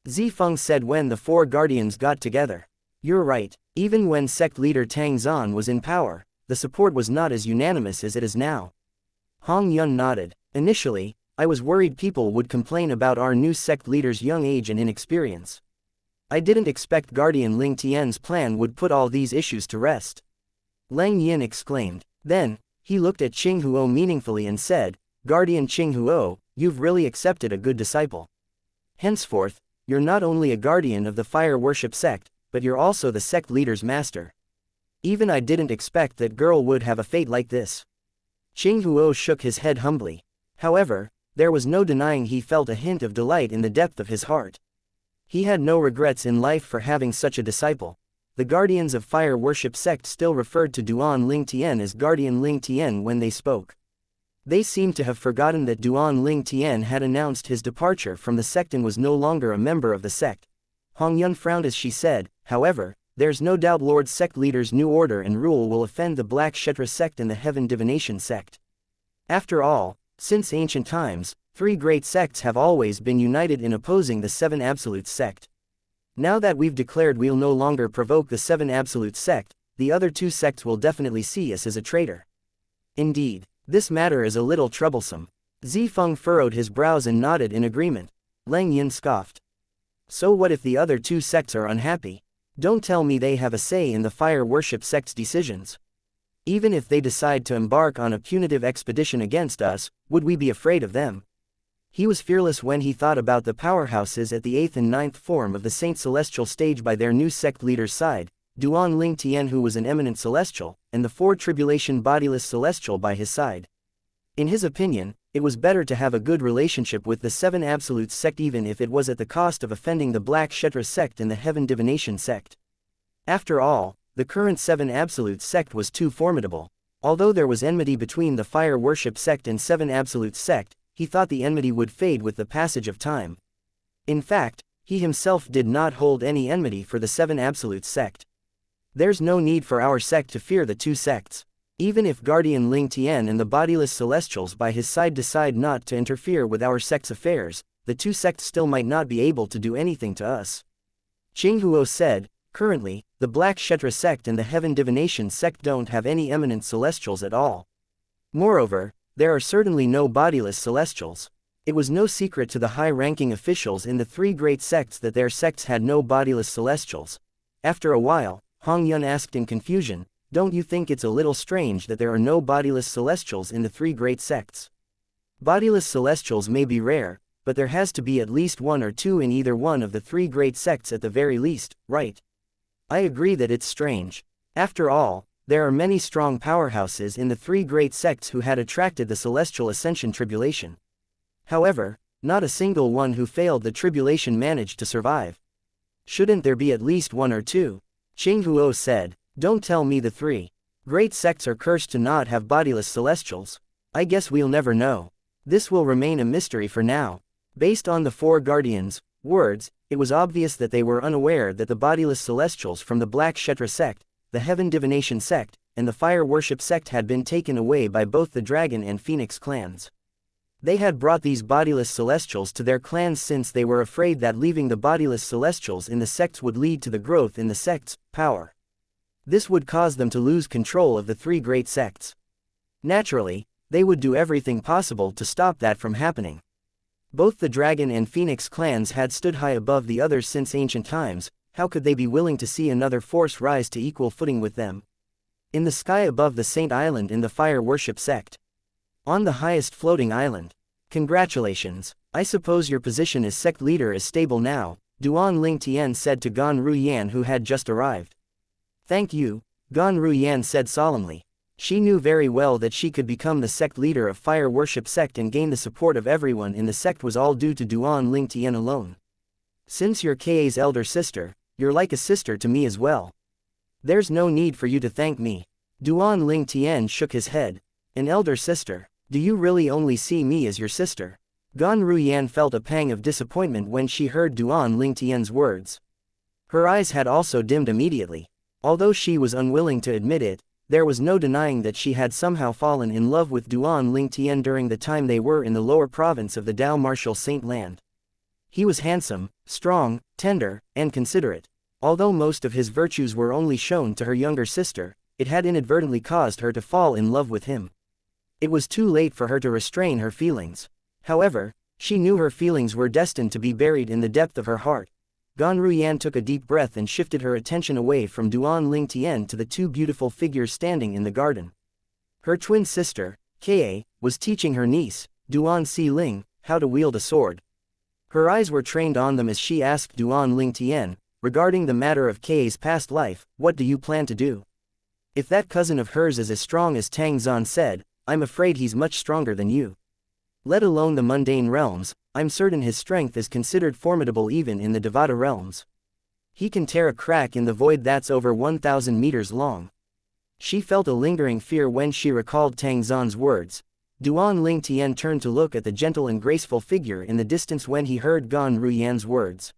Zifeng said when the four guardians got together. You're right, even when sect leader Tang Zan was in power, the support was not as unanimous as it is now. Hong Yun nodded. Initially, I was worried people would complain about our new sect leader's young age and inexperience. I didn't expect Guardian Ling Tian's plan would put all these issues to rest. Lang Yin exclaimed. Then, he looked at Qinghuo meaningfully and said, Guardian Qinghuo, you've really accepted a good disciple. Henceforth, you're not only a guardian of the fire worship sect, but you're also the sect leader's master. Even I didn't expect that girl would have a fate like this. Qinghuo shook his head humbly. However, there was no denying he felt a hint of delight in the depth of his heart. He had no regrets in life for having such a disciple. The guardians of fire worship sect still referred to Duan Ling Tian as Guardian Ling Tian when they spoke. They seemed to have forgotten that Duan Ling Tian had announced his departure from the sect and was no longer a member of the sect. Hong Yun frowned as she said, however, there's no doubt Lord Sect Leader's new order and rule will offend the Black Kshetra sect and the Heaven Divination sect. After all, since ancient times, three great sects have always been united in opposing the Seven Absolute sect. Now that we've declared we'll no longer provoke the Seven Absolute sect, the other two sects will definitely see us as a traitor. Indeed, this matter is a little troublesome. Zifeng furrowed his brows and nodded in agreement. Lang Yin scoffed. So what if the other two sects are unhappy? Don't tell me they have a say in the fire worship sect's decisions. Even if they decide to embark on a punitive expedition against us, would we be afraid of them? He was fearless when he thought about the powerhouses at the 8th and 9th form of the Saint Celestial stage by their new sect leader's side, Duan Ling Tian who was an eminent celestial, and the four tribulation bodiless celestial by his side. In his opinion, it was better to have a good relationship with the Seven Absolute sect even if it was at the cost of offending the Black Kshetra sect and the Heaven Divination sect. After all, the current Seven Absolute sect was too formidable. Although there was enmity between the Fire Worship sect and Seven Absolute sect, he thought the enmity would fade with the passage of time. In fact, he himself did not hold any enmity for the Seven Absolute sect. There's no need for our sect to fear the two sects. Even if Guardian Ling Tian and the bodiless celestials by his side decide not to interfere with our sect's affairs, the two sects still might not be able to do anything to us. Qinghuo said, currently, the Black Kshetra sect and the Heaven Divination sect don't have any eminent celestials at all. Moreover, there are certainly no bodiless celestials. It was no secret to the high-ranking officials in the three great sects that their sects had no bodiless celestials. After a while, Hong Yun asked in confusion, don't you think it's a little strange that there are no bodiless celestials in the three great sects? Bodiless celestials may be rare, but there has to be at least one or two in either one of the three great sects at the very least, right? I agree that it's strange. After all, there are many strong powerhouses in the three great sects who had attracted the celestial ascension tribulation. However, not a single one who failed the tribulation managed to survive. Shouldn't there be at least one or two? Ching Huo said, don't tell me the three great sects are cursed to not have bodiless celestials. I guess we'll never know. This will remain a mystery for now. Based on the four guardians' words, it was obvious that they were unaware that the bodiless celestials from the Black Kshetra sect, the Heaven Divination sect, and the Fire Worship sect had been taken away by both the Dragon and Phoenix clans. They had brought these bodiless celestials to their clans since they were afraid that leaving the bodiless celestials in the sects would lead to the growth in the sects' power. This would cause them to lose control of the three great sects. Naturally, they would do everything possible to stop that from happening. Both the Dragon and Phoenix clans had stood high above the others since ancient times. How could they be willing to see another force rise to equal footing with them? In the sky above the Saint Island in the Fire Worship sect. On the highest floating island. Congratulations, I suppose your position as sect leader is stable now, Duan Ling Tian said to Gan Ruyan who had just arrived. Thank you, Gan Ruyan said solemnly. She knew very well that she could become the sect leader of Fire Worship sect and gain the support of everyone in the sect was all due to Duan Ling Tian alone. Since you're Ka's elder sister, you're like a sister to me as well. There's no need for you to thank me. Duan Ling Tian shook his head. An elder sister? Do you really only see me as your sister? Gan Ruyan felt a pang of disappointment when she heard Duan Ling Tian's words. Her eyes had also dimmed immediately. Although she was unwilling to admit it, there was no denying that she had somehow fallen in love with Duan Ling Tian during the time they were in the lower province of the Dao Martial Saint Land. He was handsome, strong, tender, and considerate. Although most of his virtues were only shown to her younger sister, it had inadvertently caused her to fall in love with him. It was too late for her to restrain her feelings. However, she knew her feelings were destined to be buried in the depth of her heart. Gan Ruyan took a deep breath and shifted her attention away from Duan Ling Tian to the two beautiful figures standing in the garden. Her twin sister, Ka, was teaching her niece, Duan Si Ling, how to wield a sword. Her eyes were trained on them as she asked Duan Ling Tian, regarding the matter of Ka's past life, what do you plan to do? If that cousin of hers is as strong as Tang Zan said, I'm afraid he's much stronger than you. Let alone the mundane realms, I'm certain his strength is considered formidable even in the Devata realms. He can tear a crack in the void that's over 1,000 meters long. She felt a lingering fear when she recalled Tang Zan's words. Duan Ling Tian turned to look at the gentle and graceful figure in the distance when he heard Gan Ruyan's words.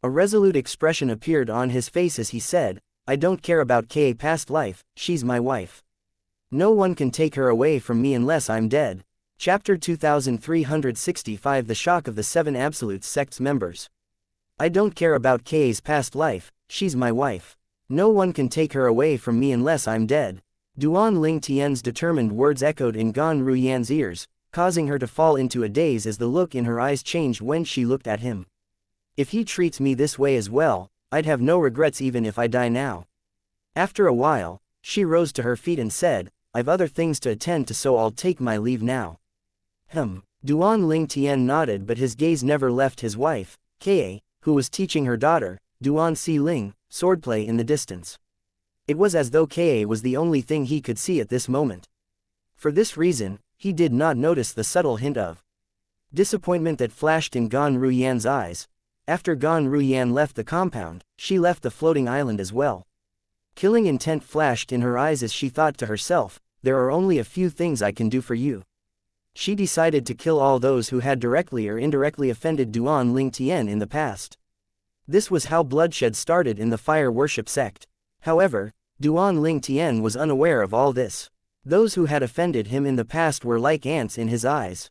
A resolute expression appeared on his face as he said, I don't care about Ka's past life, she's my wife. No one can take her away from me unless I'm dead. Chapter 2365 The Shock of the Seven Absolute Sects Members. I don't care about Ka's past life, she's my wife. No one can take her away from me unless I'm dead. Duan Ling Tian's determined words echoed in Gan Ruyan's ears, causing her to fall into a daze as the look in her eyes changed when she looked at him. If he treats me this way as well, I'd have no regrets even if I die now. After a while, she rose to her feet and said, I've other things to attend to so I'll take my leave now. Duan Ling Tian nodded but his gaze never left his wife, Ka, who was teaching her daughter, Duan Si Ling, swordplay in the distance. It was as though Ka was the only thing he could see at this moment. For this reason, he did not notice the subtle hint of disappointment that flashed in Gan Ruyan's eyes. After Gan Ruyan left the compound, she left the floating island as well. Killing intent flashed in her eyes as she thought to herself, there are only a few things I can do for you. She decided to kill all those who had directly or indirectly offended Duan Ling Tian in the past. This was how bloodshed started in the Fire Worship sect. However, Duan Ling Tian was unaware of all this. Those who had offended him in the past were like ants in his eyes.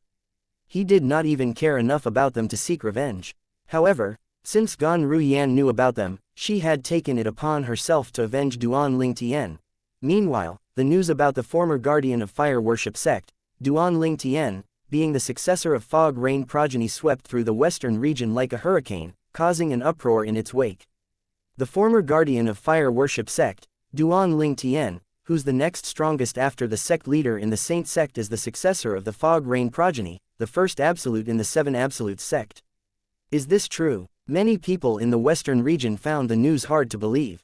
He did not even care enough about them to seek revenge. However, since Gan Ruyan knew about them, she had taken it upon herself to avenge Duan Ling Tian. Meanwhile, the news about the former guardian of Fire Worship sect, Duan Ling Tian, being the successor of Fog Rain progeny swept through the western region like a hurricane, causing an uproar in its wake. The former guardian of Fire Worship sect, Duan Ling Tian, who's the next strongest after the sect leader in the Saint sect, is the successor of the Fog Rain progeny, the first absolute in the Seven Absolutes sect. Is this true? Many people in the Western region found the news hard to believe.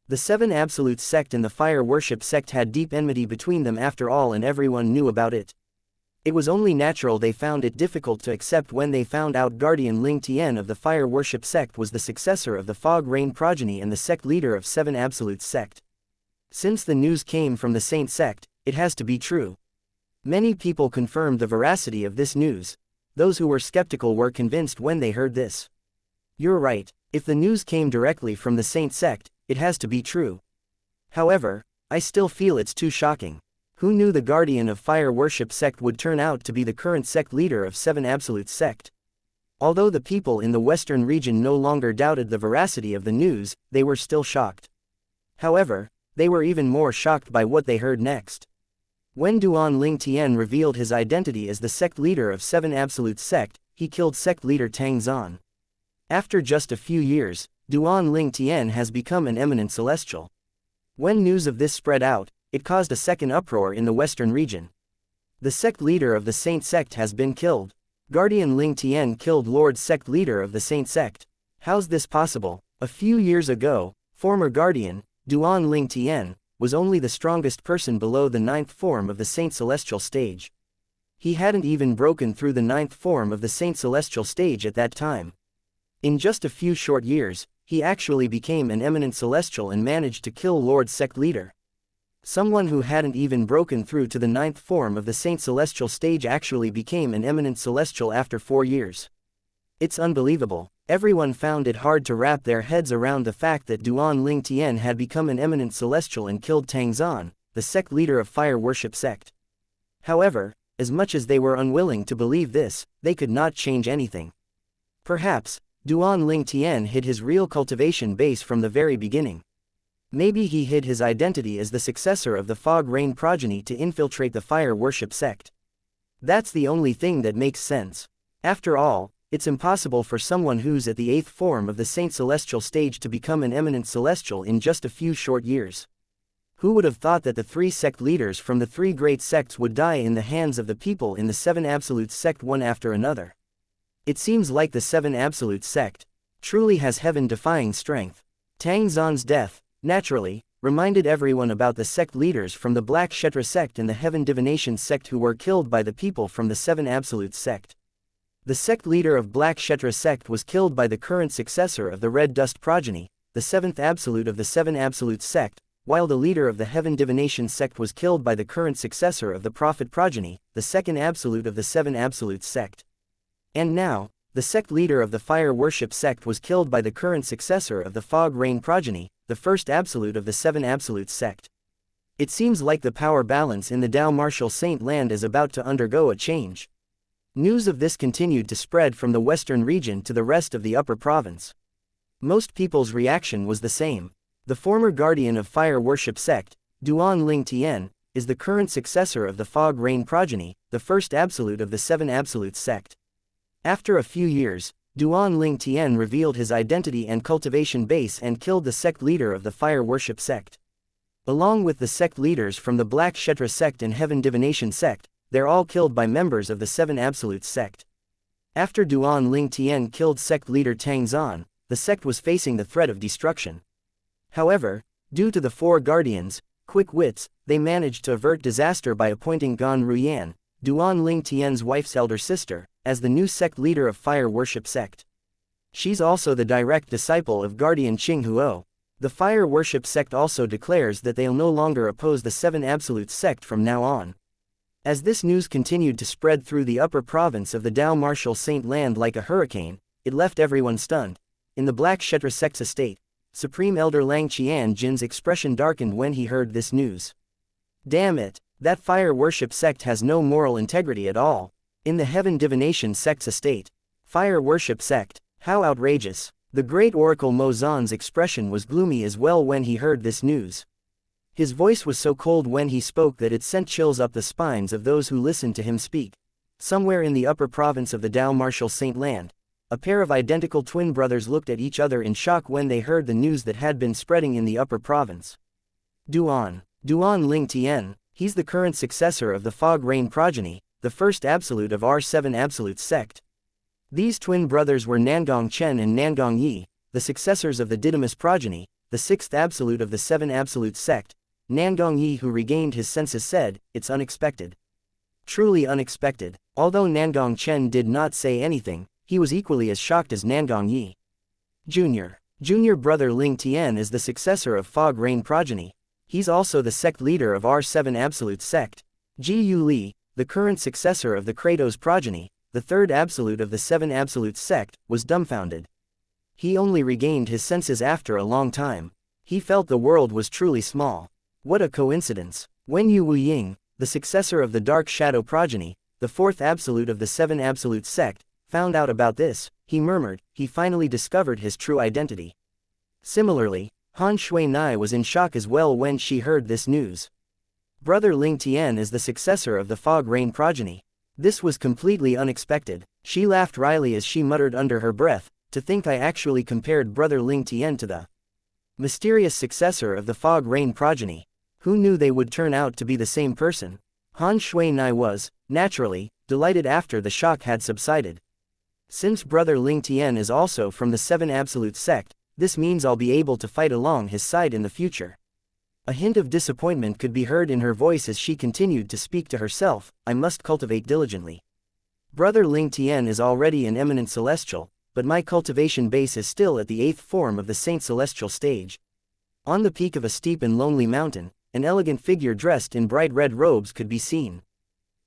The Seven Absolutes sect and the Fire Worship sect had deep enmity between them after all, and everyone knew about it. It was only natural they found it difficult to accept when they found out Guardian Ling Tian of the Fire Worship sect was the successor of the Fog Rain progeny and the sect leader of Seven Absolutes sect. Since the news came from the Saint sect, it has to be true. Many people confirmed the veracity of this news. Those who were skeptical were convinced when they heard this. You're right, if the news came directly from the Saint sect, it has to be true. However, I still feel it's too shocking. Who knew the Guardian of Fire Worship sect would turn out to be the current sect leader of Seven Absolutes sect? Although the people in the Western region no longer doubted the veracity of the news, they were still shocked. However, they were even more shocked by what they heard next. When Duan Ling Tian revealed his identity as the sect leader of Seven Absolutes sect, he killed sect leader Tang Zan. After just a few years, Duan Ling Tian has become an eminent celestial. When news of this spread out, it caused a second uproar in the Western region. The sect leader of the Saint sect has been killed. Guardian Ling Tian killed Lord sect leader of the Saint sect. How's this possible? A few years ago, former Guardian, Duan Ling Tian, was only the strongest person below the 9th form of the Saint Celestial stage. He hadn't even broken through the 9th form of the Saint Celestial stage at that time. In just a few short years, he actually became an eminent celestial and managed to kill Lord sect leader. Someone who hadn't even broken through to the 9th form of the Saint Celestial stage actually became an eminent celestial after 4 years. It's unbelievable. Everyone found it hard to wrap their heads around the fact that Duan Ling Tian had become an eminent celestial and killed Tang Zan, the sect leader of Fire Worship sect. However, as much as they were unwilling to believe this, they could not change anything. Perhaps, Duan Ling Tian hid his real cultivation base from the very beginning. Maybe he hid his identity as the successor of the Fog Rain progeny to infiltrate the Fire Worship sect. That's the only thing that makes sense. After all, it's impossible for someone who's at the 8th form of the Saint Celestial stage to become an eminent celestial in just a few short years. Who would have thought that the 3 sect leaders from the 3 great sects would die in the hands of the people in the Seven Absolutes sect one after another? It seems like the Seven Absolutes sect truly has heaven-defying strength. Tang Zan's death, naturally, reminded everyone about the sect leaders from the Black Kshetra sect and the Heaven Divination sect who were killed by the people from the Seven Absolutes sect. The sect leader of Black Kshetra sect was killed by the current successor of the Red Dust progeny, the 7th absolute of the Seven Absolutes sect, while the leader of the Heaven Divination sect was killed by the current successor of the Prophet progeny, the 2nd absolute of the Seven Absolutes sect. And now, the sect leader of the Fire Worship sect was killed by the current successor of the Fog Rain progeny, the 1st absolute of the Seven Absolutes sect. It seems like the power balance in the Dao Martial Saint land is about to undergo a change. News of this continued to spread from the western region to the rest of the upper province. Most people's reaction was the same. The former guardian of Fire Worship sect, Duan Ling Tian, is the current successor of the Fog Rain progeny, the 1st absolute of the Seven Absolutes sect. After a few years, Duan Ling Tian revealed his identity and cultivation base and killed the sect leader of the Fire Worship sect. Along with the sect leaders from the Black Kshetra sect and Heaven Divination sect, they're all killed by members of the Seven Absolutes sect. After Duan Ling Tian killed sect leader Tang Zan, the sect was facing the threat of destruction. However, due to the 4 guardians' quick wits, they managed to avert disaster by appointing Gan Ruyan, Duan Ling Tian's wife's elder sister, as the new sect leader of Fire Worship sect. She's also the direct disciple of Guardian Qing Huo. The Fire Worship sect also declares that they'll no longer oppose the Seven Absolutes sect from now on. As this news continued to spread through the upper province of the Dao Martial Saint land like a hurricane, it left everyone stunned. In the Black Kshetra sect's estate, Supreme Elder Lang Qian Jin's expression darkened when he heard this news. Damn it, that Fire Worship sect has no moral integrity at all. In the Heaven Divination sect's estate, Fire Worship sect, how outrageous. The great Oracle Mo Zan's expression was gloomy as well when he heard this news. His voice was so cold when he spoke that it sent chills up the spines of those who listened to him speak. Somewhere in the upper province of the Dao Martial Saint land, a pair of identical twin brothers looked at each other in shock when they heard the news that had been spreading in the upper province. Duan Ling Tian, he's the current successor of the Fog Rain progeny, the first absolute of R7 absolute sect. These twin brothers were Nangong Chen and Nangong Yi, the successors of the Didymus progeny, the sixth absolute of the 7 absolute sect. Nangong Yi, who regained his senses, said, "It's unexpected. Truly unexpected." Although Nangong Chen did not say anything, he was equally as shocked as Nangong Yi. Junior brother Ling Tian is the successor of Fog Rain progeny. He's also the sect leader of R7 absolute sect. Ji Yu Li, the current successor of the Kratos progeny, the third absolute of the 7 absolute sect, was dumbfounded. He only regained his senses after a long time. He felt the world was truly small. What a coincidence. When Yu Wuying, the successor of the Dark Shadow progeny, the fourth absolute of the 7 absolute sect, found out about this, he murmured, he finally discovered his true identity. Similarly, Han Shui Nai was in shock as well when she heard this news. Brother Ling Tian is the successor of the Fog Rain progeny. This was completely unexpected. She laughed wryly as she muttered under her breath, "To think I actually compared brother Ling Tian to the mysterious successor of the Fog Rain progeny. Who knew they would turn out to be the same person?" Han Shui Nai was, naturally, delighted after the shock had subsided. Since brother Ling Tian is also from the 7 absolute sect, this means I'll be able to fight along his side in the future. A hint of disappointment could be heard in her voice as she continued to speak to herself, "I must cultivate diligently. Brother Ling Tian is already an eminent celestial, but my cultivation base is still at the 8th form of the Saint Celestial stage." On the peak of a steep and lonely mountain, an elegant figure dressed in bright red robes could be seen.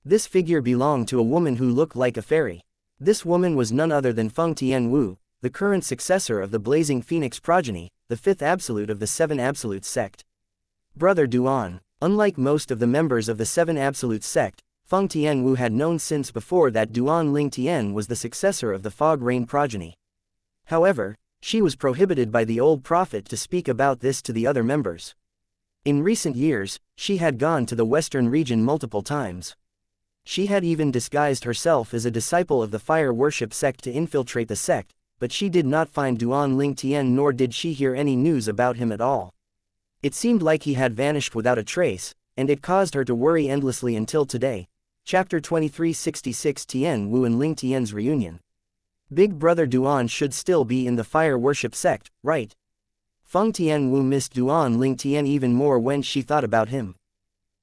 This figure belonged to a woman who looked like a fairy. This woman was none other than Feng Tianwu, the current successor of the Blazing Phoenix progeny, the 5th absolute of the 7 absolute sect. Brother Duan. Unlike most of the members of the 7 absolute sect, Feng Tianwu had known since before that Duan Ling Tian was the successor of the Fog Rain progeny. However, she was prohibited by the old prophet to speak about this to the other members. In recent years, she had gone to the western region multiple times. She had even disguised herself as a disciple of the fire worship sect to infiltrate the sect, but she did not find Duan Ling Tian, nor did she hear any news about him at all. It seemed like he had vanished without a trace, and it caused her to worry endlessly until today. Chapter 2366 Tian Wu and Ling Tian's reunion. Big brother Duan should still be in the fire worship sect, right? Feng Tianwu missed Duan Ling Tian even more when she thought about him.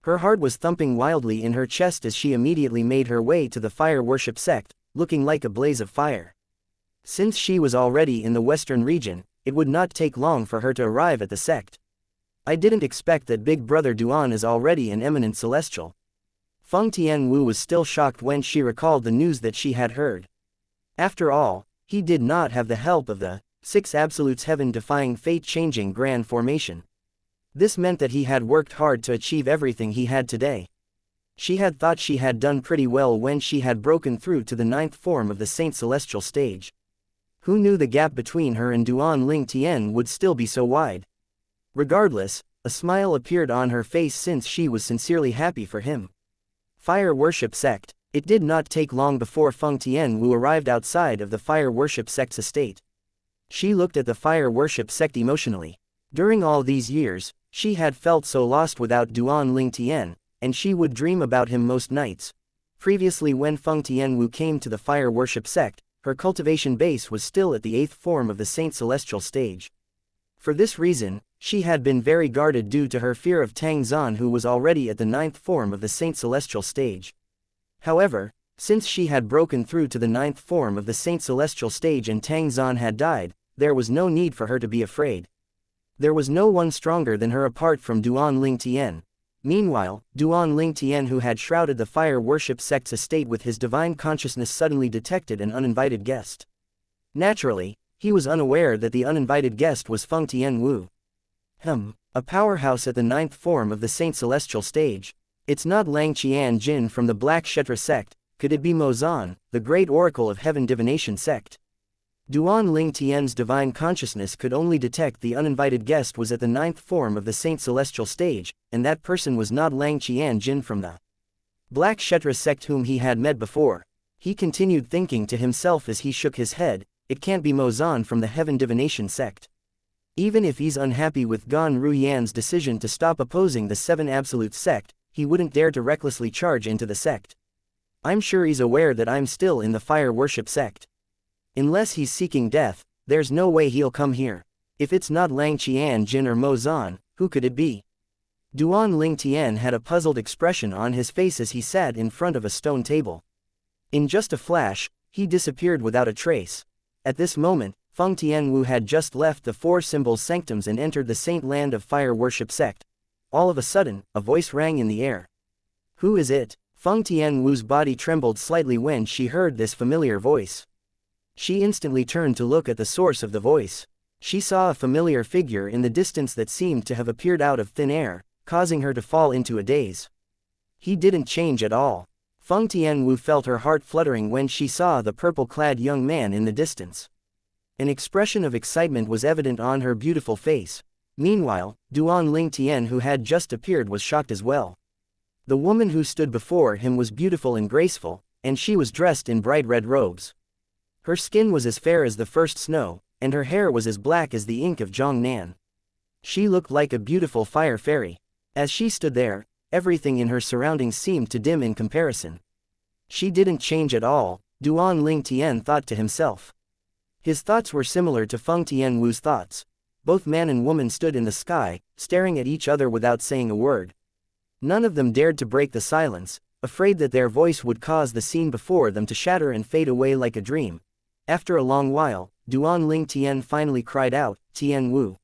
Her heart was thumping wildly in her chest as she immediately made her way to the fire worship sect, looking like a blaze of fire. Since she was already in the western region, it would not take long for her to arrive at the sect. "I didn't expect that big brother Duan is already an eminent celestial." Feng Tianwu was still shocked when she recalled the news that she had heard. After all, he did not have the help of the 6 absolutes heaven-defying fate-changing grand formation. This meant that he had worked hard to achieve everything he had today. She had thought she had done pretty well when she had broken through to the 9th form of the Saint Celestial stage. Who knew the gap between her and Duan Ling Tian would still be so wide? Regardless, a smile appeared on her face since she was sincerely happy for him. Fire worship sect. It did not take long before Feng Tianwu arrived outside of the fire worship sect's estate. She looked at the fire worship sect emotionally. During all these years, she had felt so lost without Duan Ling Tian, and she would dream about him most nights. Previously, when Feng Tianwu came to the fire worship sect, her cultivation base was still at the 8th form of the Saint Celestial stage. For this reason, she had been very guarded due to her fear of Tang Zan, who was already at the 9th form of the Saint Celestial stage. However, since she had broken through to the 9th form of the Saint Celestial stage and Tang Zan had died, there was no need for her to be afraid. There was no one stronger than her apart from Duan Ling Tian. Meanwhile, Duan Ling Tian, who had shrouded the fire worship sect's estate with his divine consciousness, suddenly detected an uninvited guest. Naturally, he was unaware that the uninvited guest was Feng Tianwu. A powerhouse at the 9th form of the Saint Celestial stage. It's not Lang Qian Jin from the Black Kshetra sect. Could it be Mo Zan, the great oracle of heaven divination sect? Duan Ling Tian's divine consciousness could only detect the uninvited guest was at the 9th form of the Saint Celestial stage, and that person was not Lang Qian Jin from the Black Kshetra sect whom he had met before. He continued thinking to himself as he shook his head, it can't be Mo Zan from the heaven divination sect. Even if he's unhappy with Gan Ruyan's decision to stop opposing the Seven Absolute sect, he wouldn't dare to recklessly charge into the sect. I'm sure he's aware that I'm still in the fire worship sect. Unless he's seeking death, there's no way he'll come here. If it's not Lang Qianjin or Mo Zan, who could it be? Duan Ling Tian had a puzzled expression on his face as he sat in front of a stone table. In just a flash, he disappeared without a trace. At this moment, Feng Tianwu had just left the Four Symbols Sanctums and entered the Saint Land of Fire Worship sect. All of a sudden, a voice rang in the air. Who is it? Feng Tianwu's body trembled slightly when she heard this familiar voice. She instantly turned to look at the source of the voice. She saw a familiar figure in the distance that seemed to have appeared out of thin air, causing her to fall into a daze. He didn't change at all. Feng Tianwu felt her heart fluttering when she saw the purple-clad young man in the distance. An expression of excitement was evident on her beautiful face. Meanwhile, Duan Ling Tian, who had just appeared, was shocked as well. The woman who stood before him was beautiful and graceful, and she was dressed in bright red robes. Her skin was as fair as the first snow, and her hair was as black as the ink of Zhongnan. She looked like a beautiful fire fairy. As she stood there, everything in her surroundings seemed to dim in comparison. She didn't change at all, Duan Ling Tian thought to himself. His thoughts were similar to Feng Tianwu's thoughts. Both man and woman stood in the sky, staring at each other without saying a word. None of them dared to break the silence, afraid that their voice would cause the scene before them to shatter and fade away like a dream. After a long while, Duan Ling Tian finally cried out, Tianwu.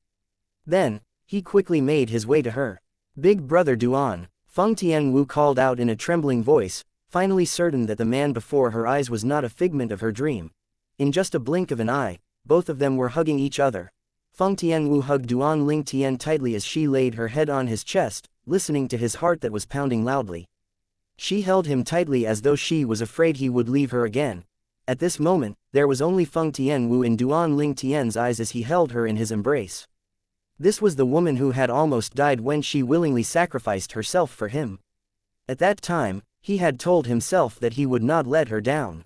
Then, he quickly made his way to her. Big brother Duan, Feng Tianwu called out in a trembling voice, finally certain that the man before her eyes was not a figment of her dream. In just a blink of an eye, both of them were hugging each other. Feng Tianwu hugged Duan Ling Tian tightly as she laid her head on his chest, listening to his heart that was pounding loudly. She held him tightly as though she was afraid he would leave her again. At this moment, there was only Feng Tianwu in Duan Ling Tian's eyes as he held her in his embrace. This was the woman who had almost died when she willingly sacrificed herself for him. At that time, he had told himself that he would not let her down.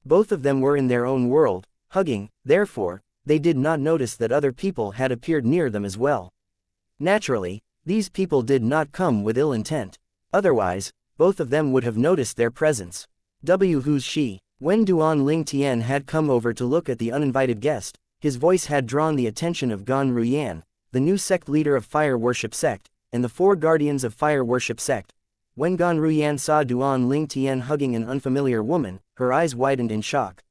Both of them were in their own world, hugging, therefore, they did not notice that other people had appeared near them as well. Naturally, these people did not come with ill intent. Otherwise, both of them would have noticed their presence. Who's she? When Duan Ling Tian had come over to look at the uninvited guest, his voice had drawn the attention of Gan Ruyan, the new sect leader of Fire Worship Sect, and the four guardians of Fire Worship Sect. When Gan Ruyan saw Duan Ling Tian hugging an unfamiliar woman, her eyes widened in shock.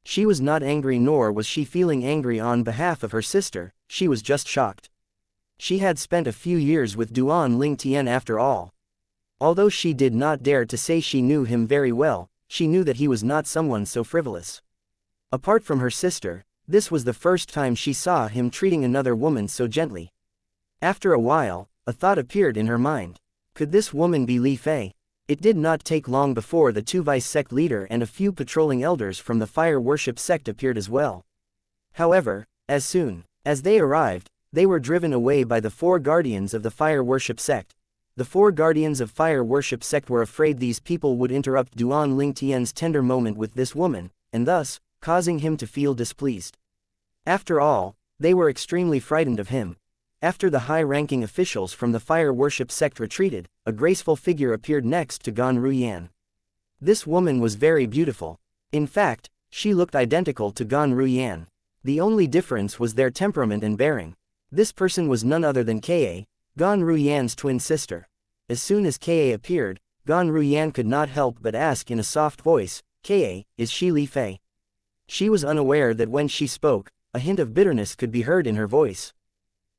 She was not angry, nor was she feeling angry on behalf of her sister, she was just shocked. She had spent a few years with Duan Ling Tian after all. Although she did not dare to say she knew him very well, she knew that he was not someone so frivolous. Apart from her sister, this was the first time she saw him treating another woman so gently. After a while, a thought appeared in her mind. Could this woman be Li Fei? It did not take long before the two vice sect leader and a few patrolling elders from the Fire Worship sect appeared as well. However, as soon as they arrived, they were driven away by the four guardians of the Fire Worship sect. The four guardians of Fire Worship sect were afraid these people would interrupt Duan Ling Tian's tender moment with this woman, and thus, causing him to feel displeased. After all, they were extremely frightened of him. After the high-ranking officials from the Fire Worship sect retreated, a graceful figure appeared next to Gan Ruyan. This woman was very beautiful. In fact, she looked identical to Gan Ruyan. The only difference was their temperament and bearing. This person was none other than Ka, Gan Ruyan's twin sister. As soon as Ka appeared, Gan Ruyan could not help but ask in a soft voice, Ka, is she Li Fei? She was unaware that when she spoke, a hint of bitterness could be heard in her voice.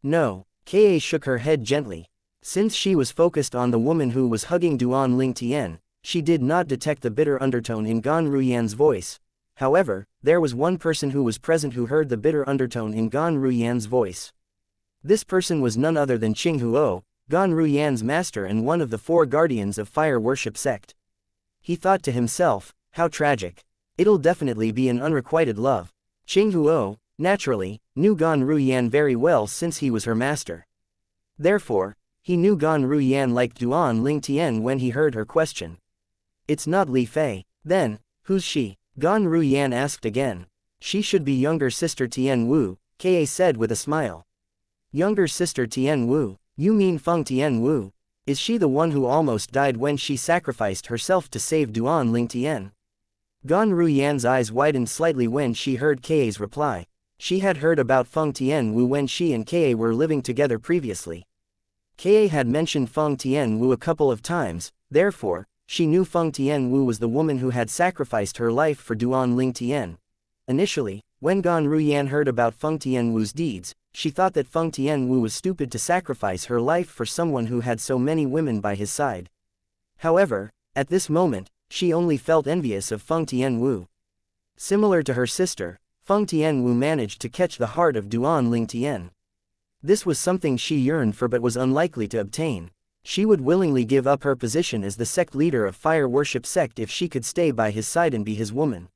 No, Ka shook her head gently. Since she was focused on the woman who was hugging Duan Ling Tian, she did not detect the bitter undertone in Gan Ruyan's voice. However, there was one person who was present who heard the bitter undertone in Gan Ruyan's voice. This person was none other than Qing Huo, Gan Ruyan's master and one of the four guardians of Fire Worship sect. He thought to himself, how tragic. It'll definitely be an unrequited love. Qing Huo, naturally, knew Gan Ruyan very well since he was her master. Therefore, he knew Gan Ruyan liked Duan Ling Tian when he heard her question. It's not Li Fei. Then, who's she? Gan Ruyan asked again. She should be younger sister Tian Wu, Ka said with a smile. Younger sister Tian Wu, you mean Feng Tian Wu? Is she the one who almost died when she sacrificed herself to save Duan Ling Tian? Gan Ruyan's eyes widened slightly when she heard Kae's reply. She had heard about Feng Tian Wu when she and Kae were living together previously. Kae had mentioned Feng Tian Wu a couple of times, therefore, she knew Feng Tian Wu was the woman who had sacrificed her life for Duan Ling Tian. Initially, when Gan Ruyan heard about Feng Tian Wu's deeds, she thought that Feng Tian Wu was stupid to sacrifice her life for someone who had so many women by his side. However, at this moment, she only felt envious of Feng Tian Wu. Similar to her sister, Feng Tian Wu managed to catch the heart of Duan Ling Tian. This was something she yearned for but was unlikely to obtain. She would willingly give up her position as the sect leader of fire worship sect if she could stay by his side and be his woman.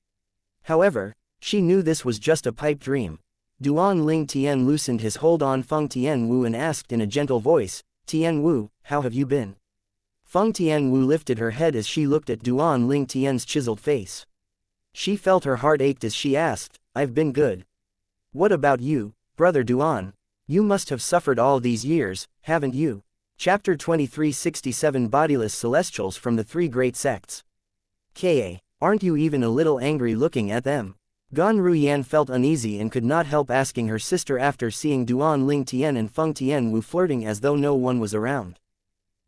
However, she knew this was just a pipe dream. Duan Ling Tian loosened his hold on Feng Tian Wu and asked in a gentle voice, "Tian Wu, how have you been?" Feng Tian Wu lifted her head as she looked at Duan Ling Tian's chiseled face. She felt her heart ached as she asked, "I've been good. What about you, brother Duan? You must have suffered all these years, haven't you?" Chapter 2367 Bodiless Celestials from the Three Great Sects. Kae, aren't you even a little angry looking at them? Gan Ruyan felt uneasy and could not help asking her sister after seeing Duan Ling Tian and Feng Tian Wu flirting as though no one was around.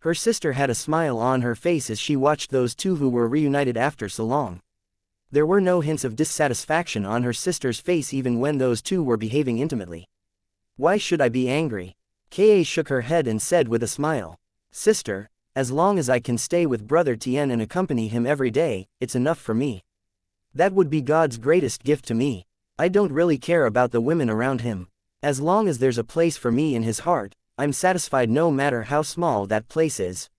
Her sister had a smile on her face as she watched those two who were reunited after so long. There were no hints of dissatisfaction on her sister's face even when those two were behaving intimately. "Why should I be angry?" Kae shook her head and said with a smile. "Sister, as long as I can stay with brother Tian and accompany him every day, it's enough for me. That would be God's greatest gift to me. I don't really care about the women around him. As long as there's a place for me in his heart, I'm satisfied no matter how small that place is."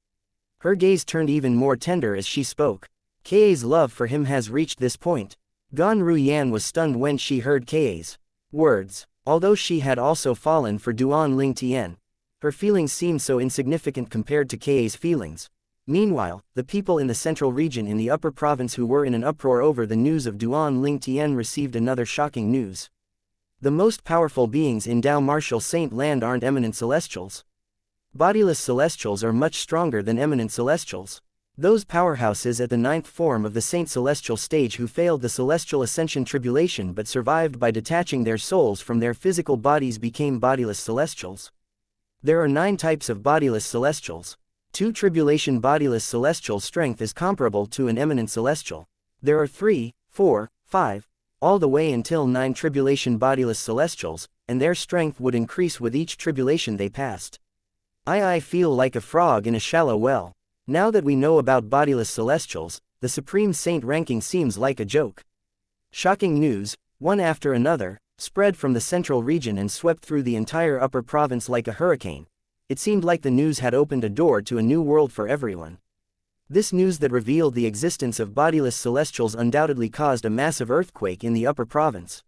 Her gaze turned even more tender as she spoke. Kae's love for him has reached this point. Gan Ruyan was stunned when she heard Kae's words. Although she had also fallen for Duan Ling Tian, her feelings seemed so insignificant compared to Kae's feelings. Meanwhile, the people in the central region in the upper province who were in an uproar over the news of Duan Ling Tian received another shocking news. The most powerful beings in Dao Martial Saint Land aren't eminent celestials. Bodiless celestials are much stronger than eminent celestials. Those powerhouses at the ninth form of the Saint Celestial stage who failed the Celestial Ascension tribulation but survived by detaching their souls from their physical bodies became bodiless celestials. There are 9 types of bodiless celestials. 2 tribulation bodiless celestial strength is comparable to an eminent celestial. There are 3, 4, 5, all the way until 9 tribulation bodiless celestials, and their strength would increase with each tribulation they passed. I feel like a frog in a shallow well. Now that we know about bodiless celestials, the Supreme Saint ranking seems like a joke. Shocking news, one after another, spread from the central region and swept through the entire upper province like a hurricane. It seemed like the news had opened a door to a new world for everyone. This news that revealed the existence of bodiless celestials undoubtedly caused a massive earthquake in the upper province.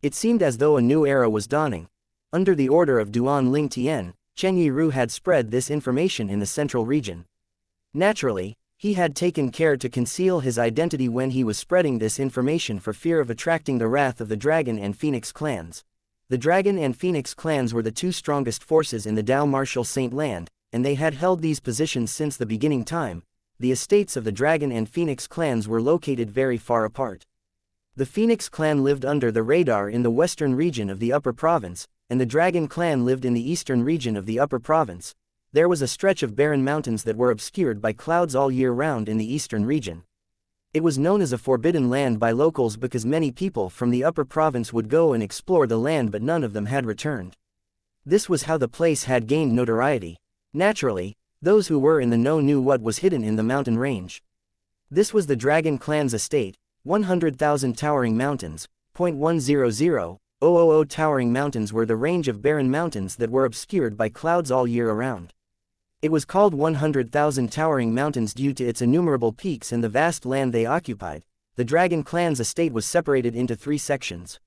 It seemed as though a new era was dawning. Under the order of Duan Ling Tian, Chen Yiru had spread this information in the central region. Naturally, he had taken care to conceal his identity when he was spreading this information for fear of attracting the wrath of the Dragon and Phoenix clans. The Dragon and Phoenix clans were the 2 strongest forces in the Dao Martial Saint Land, and they had held these positions since the beginning time. The estates of the Dragon and Phoenix clans were located very far apart. The Phoenix clan lived under the radar in the western region of the upper province, and the Dragon clan lived in the eastern region of the upper province. There was a stretch of barren mountains that were obscured by clouds all year round in the eastern region. It was known as a forbidden land by locals because many people from the upper province would go and explore the land but none of them had returned. This was how the place had gained notoriety. Naturally, those who were in the know knew what was hidden in the mountain range. This was the Dragon clan's estate, 100,000 towering mountains, 0.100,000 towering mountains were the range of barren mountains that were obscured by clouds all year around. It was called 100,000 towering mountains due to its innumerable peaks and the vast land they occupied. The Dragon clan's estate was separated into 3 sections.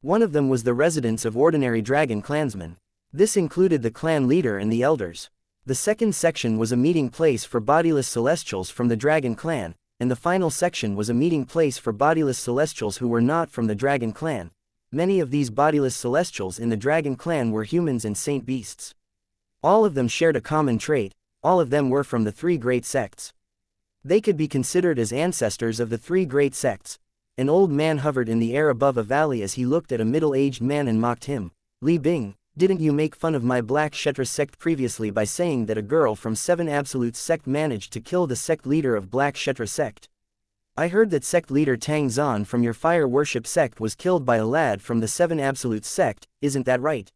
One of them was the residence of ordinary Dragon clansmen. This included the clan leader and the elders. The second section was a meeting place for bodiless celestials from the Dragon clan, and the final section was a meeting place for bodiless celestials who were not from the Dragon clan. many of these bodiless celestials in the dragon clan were humans and saint beasts. All of them shared a common trait, all of them were from the three great sects. They could be considered as ancestors of the three great sects. An old man hovered in the air above a valley as he looked at a middle-aged man and mocked him. Li Bing, didn't you make fun of my Black Kshetra sect previously by saying that a girl from Seven Absolutes sect managed to kill the sect leader of Black Kshetra sect? I heard that sect leader Tang Zan from your fire worship sect was killed by a lad from the Seven Absolutes sect, isn't that right?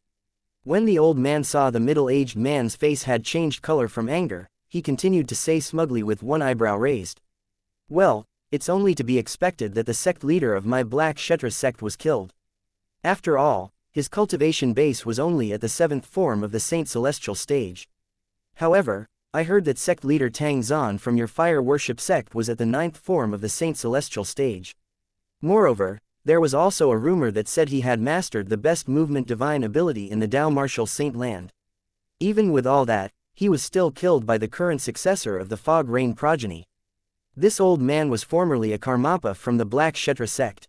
When the old man saw the middle-aged man's face had changed color from anger, he continued to say smugly with one eyebrow raised. Well, it's only to be expected that the sect leader of my Black Kshetra sect was killed. After all, his cultivation base was only at the 7th form of the Saint Celestial stage. However, I heard that sect leader Tang Zan from your fire worship sect was at the 9th form of the Saint Celestial stage. Moreover, there was also a rumor that said he had mastered the best movement divine ability in the Dao Martial Saint Land. Even with all that, he was still killed by the current successor of the Fog Rain progeny. This old man was formerly a Karmapa from the Black Kshetra sect.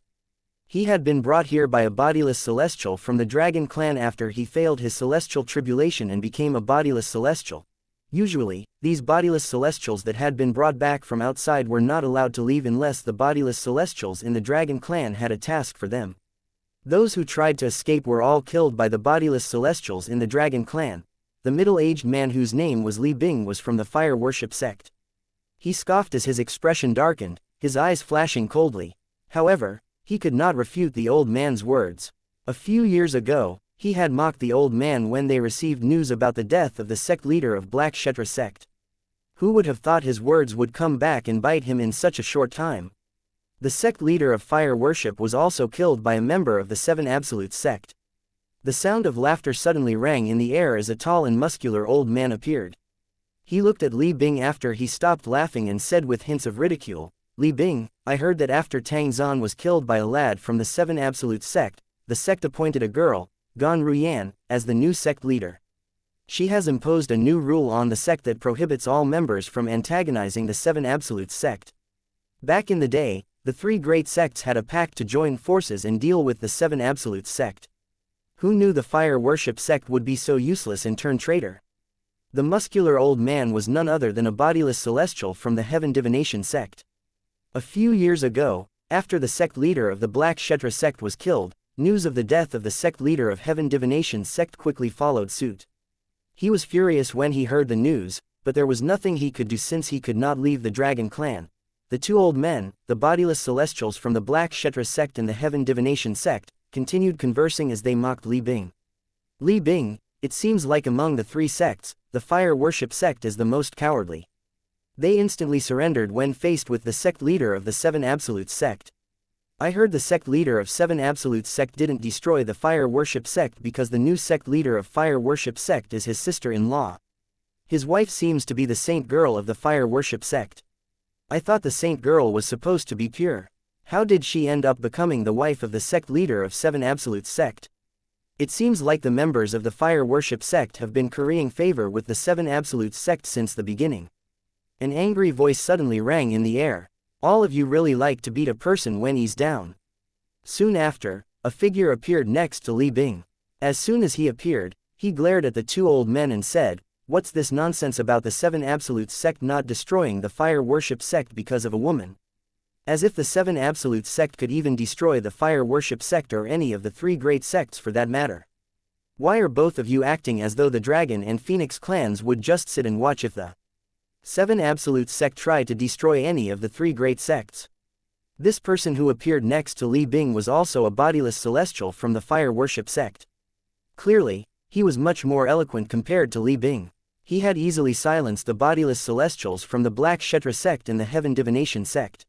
He had been brought here by a bodiless celestial from the Dragon clan after he failed his celestial tribulation and became a bodiless celestial. Usually, these bodiless celestials that had been brought back from outside were not allowed to leave unless the bodiless celestials in the Dragon clan had a task for them. Those who tried to escape were all killed by the bodiless celestials in the Dragon clan. The middle-aged man whose name was Li Bing was from the fire worship sect. He scoffed as his expression darkened, his eyes flashing coldly. However, he could not refute the old man's words. A few years ago, he had mocked the old man when they received news about the death of the sect leader of Black Kshetra sect. Who would have thought his words would come back and bite him in such a short time? The sect leader of fire worship was also killed by a member of the Seven Absolutes sect. The sound of laughter suddenly rang in the air as a tall and muscular old man appeared. He looked at Li Bing after he stopped laughing and said with hints of ridicule, Li Bing, I heard that after Tang Zan was killed by a lad from the Seven Absolutes sect, the sect appointed a girl, Gan Ruyan, as the new sect leader. She has imposed a new rule on the sect that prohibits all members from antagonizing the Seven Absolutes sect. Back in the day, the three great sects had a pact to join forces and deal with the Seven Absolutes sect. Who knew the fire worship sect would be so useless and turn traitor? The muscular old man was none other than a bodiless celestial from the Heaven Divination sect. A few years ago, after the sect leader of the Black Kshetra sect was killed, news of the death of the sect leader of Heaven Divination sect quickly followed suit. He was furious when he heard the news, but there was nothing he could do since he could not leave the Dragon clan. The two old men, the bodiless celestials from the Black Kshetra sect and the Heaven Divination sect, continued conversing as they mocked Li Bing. Li Bing, it seems like among the three sects, the fire worship sect is the most cowardly. They instantly surrendered when faced with the sect leader of the Seven Absolutes sect. I heard the sect leader of Seven Absolutes sect didn't destroy the fire worship sect because the new sect leader of fire worship sect is his sister-in-law. His wife seems to be the saint girl of the fire worship sect. I thought the saint girl was supposed to be pure. How did she end up becoming the wife of the sect leader of Seven Absolutes sect? It seems like the members of the fire worship sect have been currying favor with the Seven Absolutes sect since the beginning. An angry voice suddenly rang in the air. All of you really like to beat a person when he's down. Soon after, a figure appeared next to Li Bing. As soon as he appeared, he glared at the two old men and said, "What's this nonsense about the Seven Absolutes sect not destroying the fire worship sect because of a woman? As if the Seven Absolutes sect could even destroy the fire worship sect or any of the three great sects for that matter. Why are both of you acting as though the Dragon and Phoenix clans would just sit and watch if the Seven Absolutes sect tried to destroy any of the three great sects?" This person who appeared next to Li Bing was also a bodiless celestial from the fire worship sect. Clearly, he was much more eloquent compared to Li Bing. He had easily silenced the bodiless celestials from the Black Kshetra sect and the Heaven Divination sect.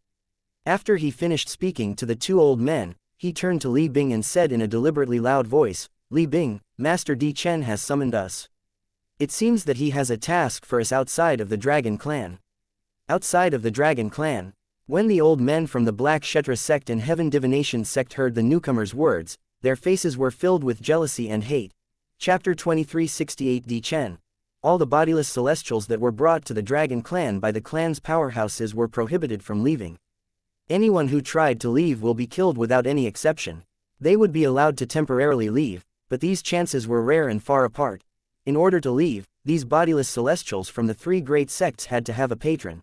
After he finished speaking to the two old men, he turned to Li Bing and said in a deliberately loud voice, "Li Bing, Master Di Chen has summoned us. It seems that he has a task for us outside of the Dragon clan." Outside of the Dragon clan? When the old men from the Black Kshetra sect and Heaven Divination sect heard the newcomer's words, their faces were filled with jealousy and hate. Chapter 2368 Di Chen. All the bodiless celestials that were brought to the Dragon clan by the clan's powerhouses were prohibited from leaving. Anyone who tried to leave will be killed without any exception. They would be allowed to temporarily leave, but these chances were rare and far apart. In order to leave, these bodiless celestials from the three great sects had to have a patron.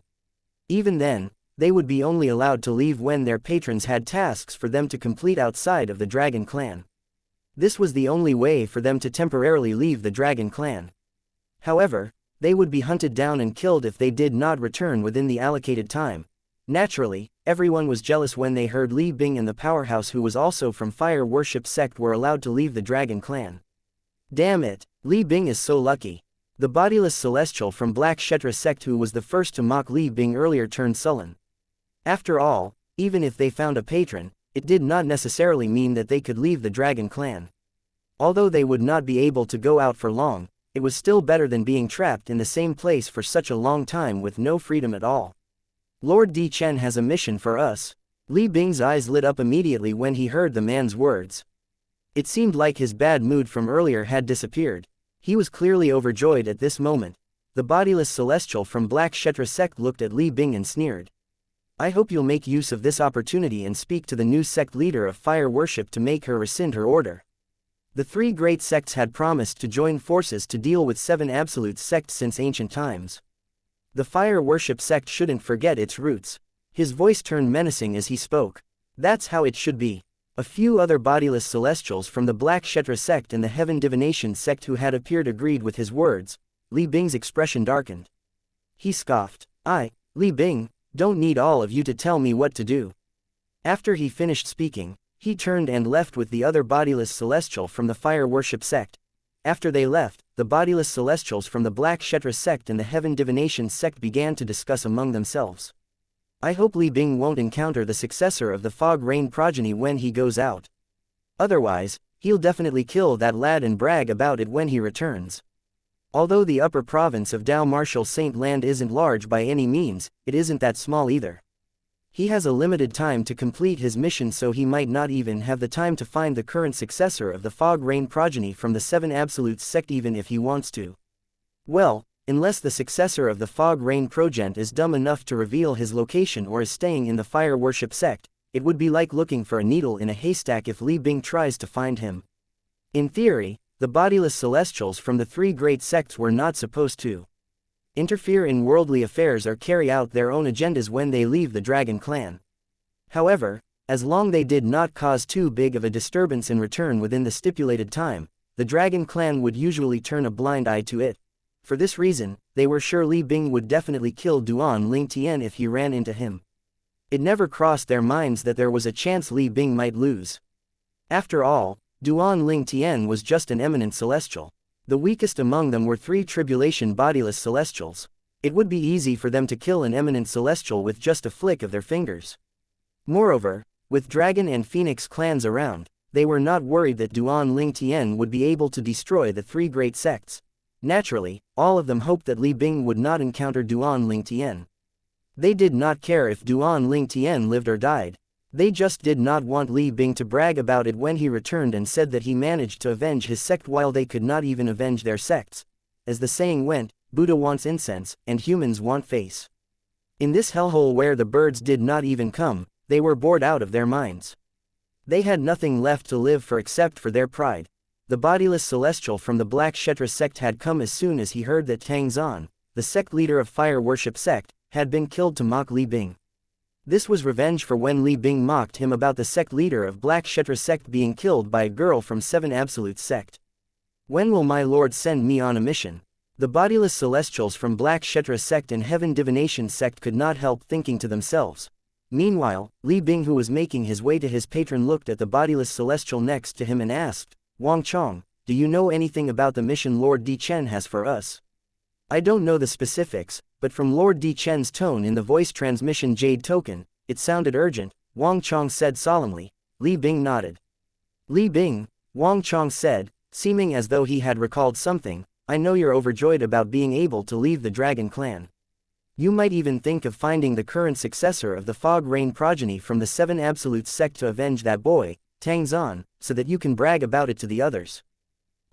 Even then, they would be only allowed to leave when their patrons had tasks for them to complete outside of the Dragon Clan. This was the only way for them to temporarily leave the Dragon Clan. However, they would be hunted down and killed if they did not return within the allocated time. Naturally, everyone was jealous when they heard Li Bing and the powerhouse, who was also from Fire Worship Sect, were allowed to leave the Dragon Clan. Damn it, Li Bing is so lucky. The bodiless celestial from Black Kshetra Sect who was the first to mock Li Bing earlier turned sullen. After all, even if they found a patron, it did not necessarily mean that they could leave the Dragon Clan. Although they would not be able to go out for long, it was still better than being trapped in the same place for such a long time with no freedom at all. Lord Di Chen has a mission for us. Li Bing's eyes lit up immediately when he heard the man's words. It seemed like his bad mood from earlier had disappeared. He was clearly overjoyed at this moment. The bodiless celestial from Black Kshetra Sect looked at Li Bing and sneered. I hope you'll make use of this opportunity and speak to the new sect leader of fire worship to make her rescind her order. The three great sects had promised to join forces to deal with 7 absolute sects since ancient times. The fire worship sect shouldn't forget its roots. His voice turned menacing as he spoke. That's how it should be. A few other bodiless celestials from the Black Kshetra Sect and the Heaven Divination Sect who had appeared agreed with his words. Li Bing's expression darkened. He scoffed. Li Bing, don't need all of you to tell me what to do. After he finished speaking, he turned and left with the other bodiless celestial from the Fire Worship Sect. After they left, the bodiless celestials from the Black Kshetra Sect and the Heaven Divination Sect began to discuss among themselves. I hope Li Bing won't encounter the successor of the Fog Rain progeny when he goes out. Otherwise, he'll definitely kill that lad and brag about it when he returns. Although the upper province of Dao Martial Saint Land isn't large by any means, it isn't that small either. He has a limited time to complete his mission, so he might not even have the time to find the current successor of the Fog Rain progeny from the 7 Absolutes sect even if he wants to. Well, unless the successor of the Fog Rain progeny is dumb enough to reveal his location or is staying in the Fire Worship Sect, it would be like looking for a needle in a haystack if Li Bing tries to find him. In theory, the bodiless celestials from the 3 great sects were not supposed to interfere in worldly affairs or carry out their own agendas when they leave the Dragon Clan. However, as long they did not cause too big of a disturbance in return within the stipulated time, the Dragon Clan would usually turn a blind eye to it. For this reason, they were sure Li Bing would definitely kill Duan Ling Tian if he ran into him. It never crossed their minds that there was a chance Li Bing might lose. After all, Duan Ling Tian was just an eminent celestial. The weakest among them were 3 tribulation bodiless celestials. It would be easy for them to kill an eminent celestial with just a flick of their fingers. Moreover, with Dragon and Phoenix clans around, they were not worried that Duan Ling Tian would be able to destroy the 3 great sects. Naturally, all of them hoped that Li Bing would not encounter Duan Ling Tian. They did not care if Duan Ling Tian lived or died. They just did not want Li Bing to brag about it when he returned and said that he managed to avenge his sect while they could not even avenge their sects. As the saying went, Buddha wants incense, and humans want face. In this hellhole where the birds did not even come, they were bored out of their minds. They had nothing left to live for except for their pride. The bodiless celestial from the Black Kshetra Sect had come as soon as he heard that Tang Zan, the sect leader of Fire Worship Sect, had been killed to mock Li Bing. This was revenge for when Li Bing mocked him about the sect leader of Black Kshetra Sect being killed by a girl from 7 Absolute Sect. When will my lord send me on a mission? The bodiless celestials from Black Kshetra Sect and Heaven Divination Sect could not help thinking to themselves. Meanwhile, Li Bing, who was making his way to his patron, looked at the bodiless celestial next to him and asked, Wang Chong, do you know anything about the mission Lord Di Chen has for us? I don't know the specifics, but from Lord Di Chen's tone in the voice transmission Jade token, it sounded urgent, Wang Chong said solemnly. Li Bing nodded. Li Bing, Wang Chong said, seeming as though he had recalled something, I know you're overjoyed about being able to leave the Dragon Clan. You might even think of finding the current successor of the Fog Rain progeny from the 7 Absolute Sect to avenge that boy, Tang Zan, so that you can brag about it to the others.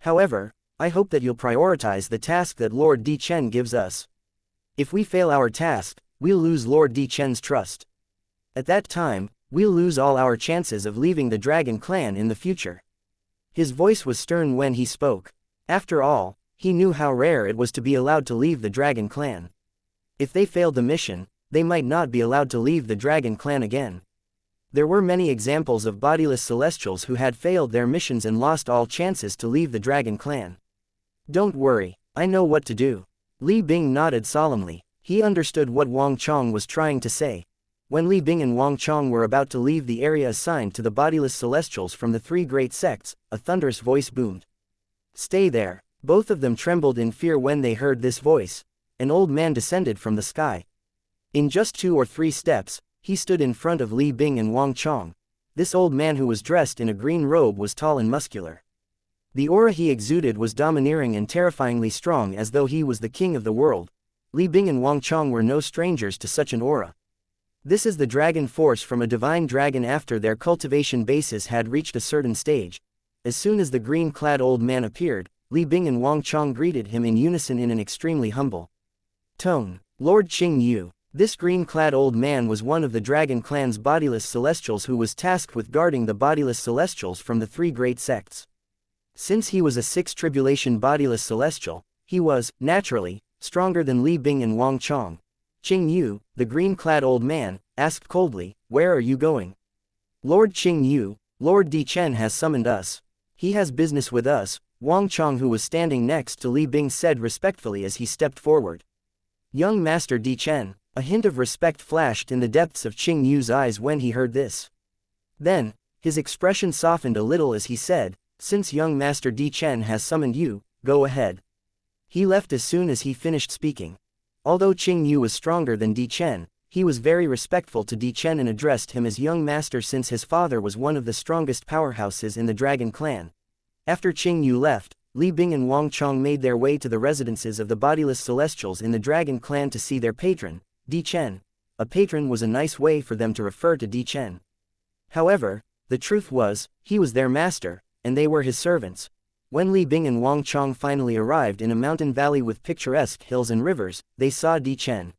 However, I hope that you'll prioritize the task that Lord Di Chen gives us. If we fail our task, we'll lose Lord Di Chen's trust. At that time, We'll lose all our chances of leaving the dragon clan in the future. His voice was stern when he spoke. After all, he knew how rare it was to be allowed to leave the dragon clan. If they failed the mission, they might not be allowed to leave the dragon clan again. There were many examples of bodiless celestials who had failed their missions and lost all chances to leave the dragon clan. Don't worry, I know what to do. Li Bing nodded solemnly. He understood what Wang Chong was trying to say. When Li Bing and Wang Chong were about to leave the area assigned to the bodiless celestials from the three great sects, a thunderous voice boomed. Stay there. Both of them trembled in fear when they heard this voice. An old man descended from the sky. In just 2 or 3 steps, he stood in front of Li Bing and Wang Chong. This old man, who was dressed in a green robe, was tall and muscular. The aura he exuded was domineering and terrifyingly strong, as though he was the king of the world. Li Bing and Wang Chong were no strangers to such an aura. This is the dragon force from a divine dragon after their cultivation basis had reached a certain stage. As soon as the green-clad old man appeared, Li Bing and Wang Chong greeted him in unison in an extremely humble tone. Lord Qing Yu. This green-clad old man was one of the dragon clan's bodiless celestials who was tasked with guarding the bodiless celestials from the 3 great sects. Since he was a 6th tribulation bodiless celestial, he was, naturally, stronger than Li Bing and Wang Chong. Qing Yu, the green-clad old man, asked coldly, "Where are you going?" "Lord Qing Yu, Lord Di Chen has summoned us. He has business with us," Wang Chong, who was standing next to Li Bing, said respectfully as he stepped forward. "Young Master Di Chen." A hint of respect flashed in the depths of Qing Yu's eyes when he heard this. Then, his expression softened a little as he said, "Since young Master Di Chen has summoned you, go ahead." He left as soon as he finished speaking. Although Qing Yu was stronger than Di Chen, he was very respectful to Di Chen and addressed him as young master, since his father was one of the strongest powerhouses in the dragon clan. After Qing Yu left, Li Bing and Wang Chong made their way to the residences of the bodiless celestials in the dragon clan to see their patron, Di Chen. A patron was a nice way for them to refer to Di Chen. However, the truth was, he was their master, and they were his servants. When Li Bing and Wang Chong finally arrived in a mountain valley with picturesque hills and rivers, they saw Di Chen.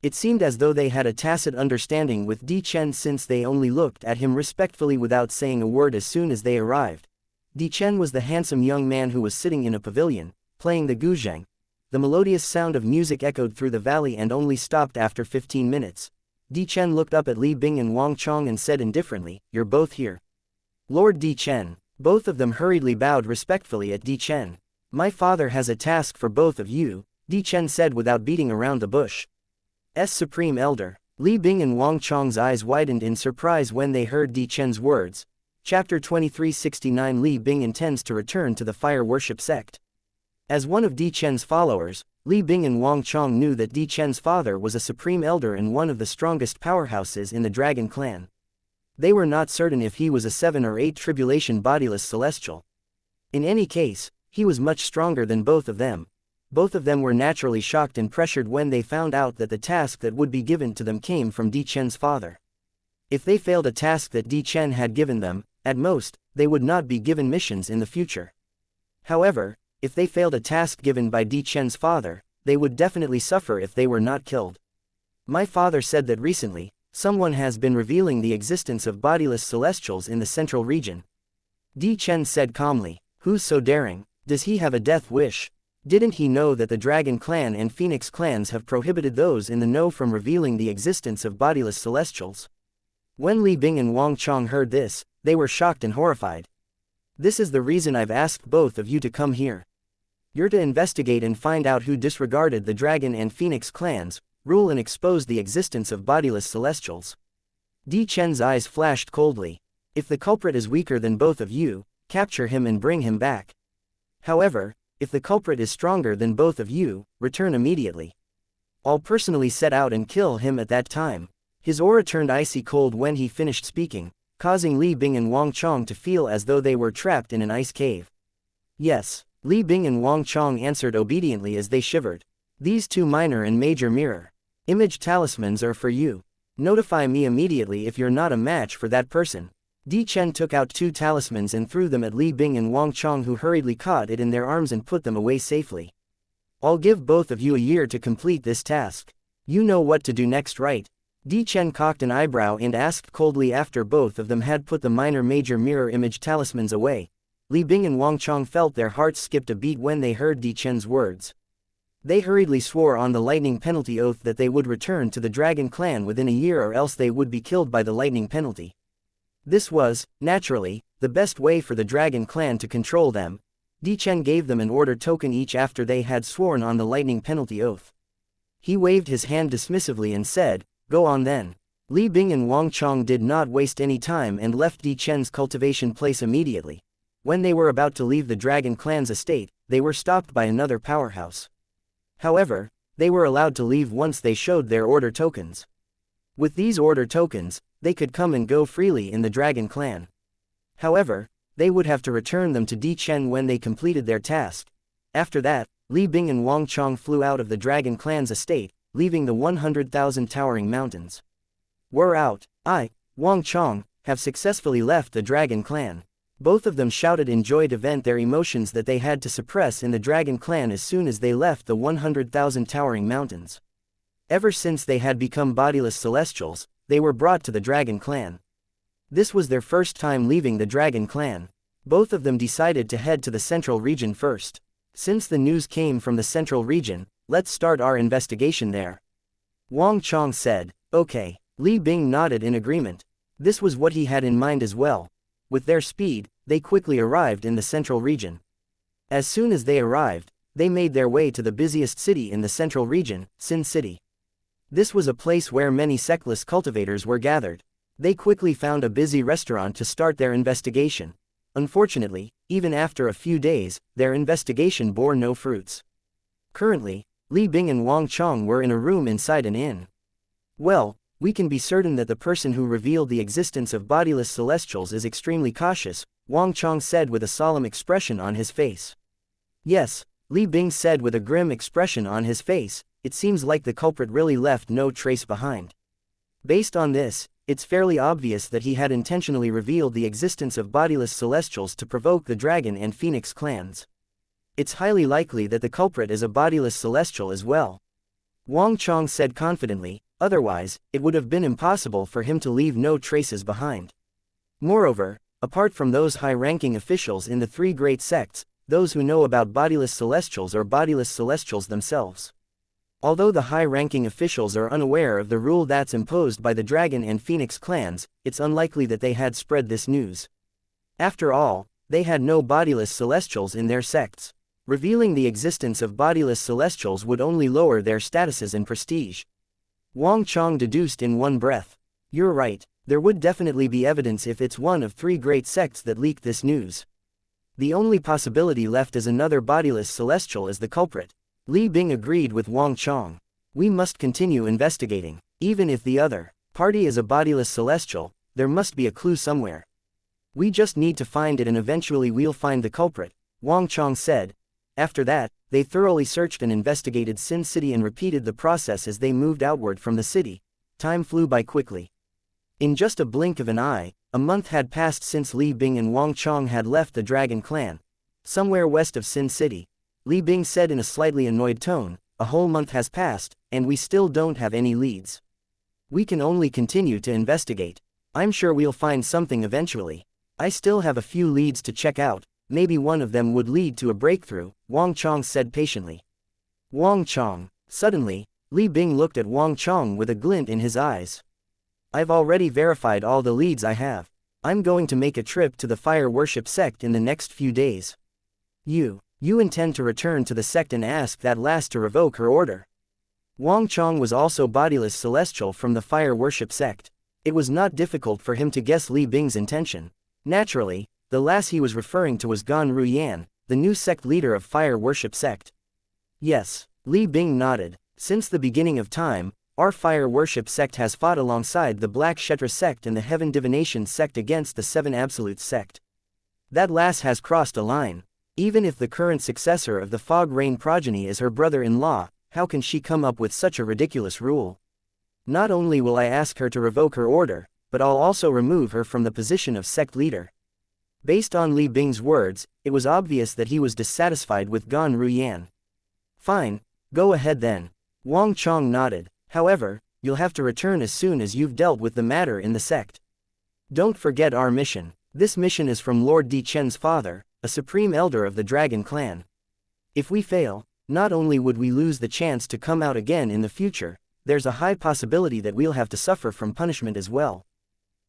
It seemed as though they had a tacit understanding with Di Chen, since they only looked at him respectfully without saying a word as soon as they arrived. Di Chen was the handsome young man who was sitting in a pavilion, playing the guzheng. The melodious sound of music echoed through the valley and only stopped after 15 minutes. Di Chen looked up at Li Bing and Wang Chong and said indifferently, "You're both here." "Lord Di Chen." Both of them hurriedly bowed respectfully at Di Chen. "My father has a task for both of you," Di Chen said without beating around the bush. Supreme Elder. Li Bing and Wang Chong's eyes widened in surprise when they heard Di Chen's words. Chapter 2369. Li Bing intends to return to the fire worship sect. As one of Di Chen's followers, Li Bing and Wang Chong knew that Di Chen's father was a supreme elder and one of the strongest powerhouses in the dragon clan. They were not certain if he was a 7 or 8 tribulation bodiless celestial. In any case, he was much stronger than both of them. Both of them were naturally shocked and pressured when they found out that the task that would be given to them came from Di Chen's father. If they failed a task that Di Chen had given them, at most, they would not be given missions in the future. However, if they failed a task given by Di Chen's father, they would definitely suffer if they were not killed. "My father said that recently, someone has been revealing the existence of bodiless celestials in the central region." Di Chen said calmly. "Who's so daring? Does he have a death wish? Didn't he know that the Dragon Clan and Phoenix clans have prohibited those in the know from revealing the existence of bodiless celestials?" When Li Bing and Wang Chong heard this, they were shocked and horrified. "This is the reason I've asked both of you to come here. You're to investigate and find out who disregarded the Dragon and Phoenix clans, rule and expose the existence of bodiless celestials." Di Chen's eyes flashed coldly. "If the culprit is weaker than both of you, capture him and bring him back. However, if the culprit is stronger than both of you, return immediately. I'll personally set out and kill him at that time." His aura turned icy cold when he finished speaking, causing Li Bing and Wang Chong to feel as though they were trapped in an ice cave. "Yes," Li Bing and Wang Chong answered obediently as they shivered. "These 2 minor and major mirror image talismans are for you. Notify me immediately if you're not a match for that person." Di Chen took out 2 talismans and threw them at Li Bing and Wang Chong, who hurriedly caught it in their arms and put them away safely. "I'll give both of you a year to complete this task. You know what to do next, right?" Di Chen cocked an eyebrow and asked coldly after both of them had put the major mirror image talismans away. Li Bing and Wang Chong felt their hearts skipped a beat when they heard Di Chen's words. They hurriedly swore on the lightning penalty oath that they would return to the Dragon Clan within a year or else they would be killed by the lightning penalty. This was, naturally, the best way for the Dragon Clan to control them. Di Chen gave them an order token each after they had sworn on the lightning penalty oath. He waved his hand dismissively and said, "Go on then." Li Bing and Wang Chong did not waste any time and left Di Chen's cultivation place immediately. When they were about to leave the Dragon Clan's estate, they were stopped by another powerhouse. However, they were allowed to leave once they showed their order tokens. With these order tokens, they could come and go freely in the Dragon Clan. However, they would have to return them to Di Chen when they completed their task. After that, Li Bing and Wang Chong flew out of the Dragon Clan's estate, leaving the 100,000 towering mountains. "We're out. I, Wang Chong, have successfully left the Dragon Clan." Both of them shouted in joy to vent their emotions that they had to suppress in the Dragon Clan as soon as they left the 100,000 towering mountains. Ever since they had become bodiless celestials, they were brought to the Dragon Clan. This was their first time leaving the Dragon Clan. Both of them decided to head to the central region first. Since the news came from the central region, let's start our investigation there. Wang Chong said. Okay. Li Bing nodded in agreement. This was what he had in mind as well. With their speed, they quickly arrived in the central region. As soon as they arrived, they made their way to the busiest city in the central region, Sin City. This was a place where many sectless cultivators were gathered. They quickly found a busy restaurant to start their investigation. Unfortunately, even after a few days, their investigation bore no fruits. Currently, Li Bing and Wang Chong were in a room inside an inn. Well, we can be certain that the person who revealed the existence of bodiless celestials is extremely cautious, Wang Chong said with a solemn expression on his face. Yes, Li Bing said with a grim expression on his face, it seems like the culprit really left no trace behind. Based on this, it's fairly obvious that he had intentionally revealed the existence of bodiless celestials to provoke the Dragon and Phoenix clans. It's highly likely that the culprit is a bodiless celestial as well. Wang Chong said confidently, otherwise, it would have been impossible for him to leave no traces behind. Moreover, apart from those high-ranking officials in the three great sects, those who know about bodiless celestials or bodiless celestials themselves. Although the high-ranking officials are unaware of the rule that's imposed by the Dragon and Phoenix clans, it's unlikely that they had spread this news. After all, they had no bodiless celestials in their sects. Revealing the existence of bodiless celestials would only lower their statuses and prestige. Wang Chong deduced in one breath. You're right, there would definitely be evidence if it's one of three great sects that leaked this news. The only possibility left is another bodiless celestial as the culprit. Li Bing agreed with Wang Chong. We must continue investigating. Even if the other party is a bodiless celestial, there must be a clue somewhere. We just need to find it and eventually we'll find the culprit, Wang Chong said. After that, they thoroughly searched and investigated Sin City and repeated the process as they moved outward from the city. Time flew by quickly. In just a blink of an eye, a month had passed since Li Bing and Wang Chong had left the Dragon Clan. Somewhere west of Sin City, Li Bing said in a slightly annoyed tone, a whole month has passed, and we still don't have any leads. We can only continue to investigate. I'm sure we'll find something eventually. I still have a few leads to check out, maybe one of them would lead to a breakthrough, Wang Chong said patiently. Wang Chong. Suddenly, Li Bing looked at Wang Chong with a glint in his eyes. I've already verified all the leads I have. I'm going to make a trip to the fire worship sect in the next few days. You intend to return to the sect and ask that last to revoke her order. Wang Chong was also bodiless celestial from the fire worship sect. It was not difficult for him to guess Li Bing's intention. Naturally, the lass he was referring to was Gan Ruyan, the new sect leader of fire worship sect. Yes, Li Bing nodded. Since the beginning of time, our fire worship sect has fought alongside the Black Kshetra sect and the Heaven Divination sect against the Seven Absolutes sect. That lass has crossed a line. Even if the current successor of the Fog Rain progeny is her brother-in-law, how can she come up with such a ridiculous rule? Not only will I ask her to revoke her order, but I'll also remove her from the position of sect leader. Based on Li Bing's words, it was obvious that he was dissatisfied with Gan Ruyan. Fine, go ahead then. Wang Chong nodded. However, you'll have to return as soon as you've dealt with the matter in the sect. Don't forget our mission. This mission is from Lord Di Chen's father, a supreme elder of the Dragon Clan. If we fail, not only would we lose the chance to come out again in the future, there's a high possibility that we'll have to suffer from punishment as well.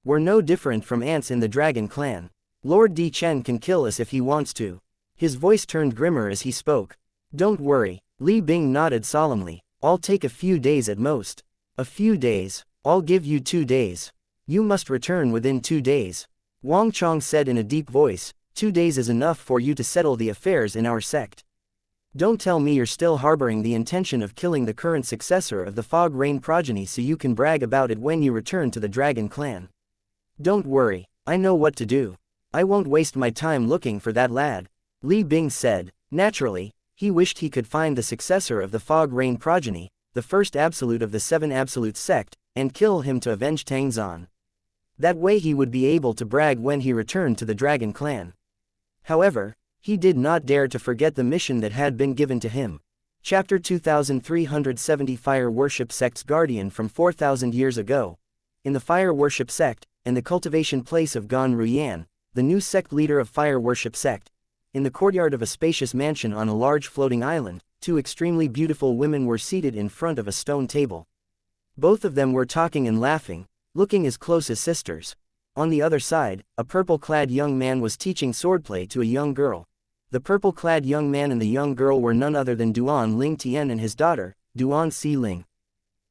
We're no different from ants in the Dragon Clan. Lord Di Chen can kill us if he wants to. His voice turned grimmer as he spoke. Don't worry, Li Bing nodded solemnly. I'll take a few days at most. A few days? I'll give you 2 days. You must return within 2 days. Wang Chong said in a deep voice, 2 days is enough for you to settle the affairs in our sect. Don't tell me you're still harboring the intention of killing the current successor of the Fog Rain progeny so you can brag about it when you return to the Dragon Clan. Don't worry, I know what to do. I won't waste my time looking for that lad. Li Bing said. Naturally, he wished he could find the successor of the Fog Rain progeny, the first absolute of the 7 Absolutes sect, and kill him to avenge Tang Zan. That way he would be able to brag when he returned to the Dragon Clan. However, he did not dare to forget the mission that had been given to him. Chapter 2370 Fire Worship Sect's Guardian from 4,000 years ago. In the Fire Worship Sect, and the cultivation place of Gan Ruyan, the new sect leader of Fire Worship Sect. In the courtyard of a spacious mansion on a large floating island, 2 extremely beautiful women were seated in front of a stone table. Both of them were talking and laughing, looking as close as sisters. On the other side, a purple-clad young man was teaching swordplay to a young girl. The purple-clad young man and the young girl were none other than Duan Ling Tian and his daughter, Duan Si Ling.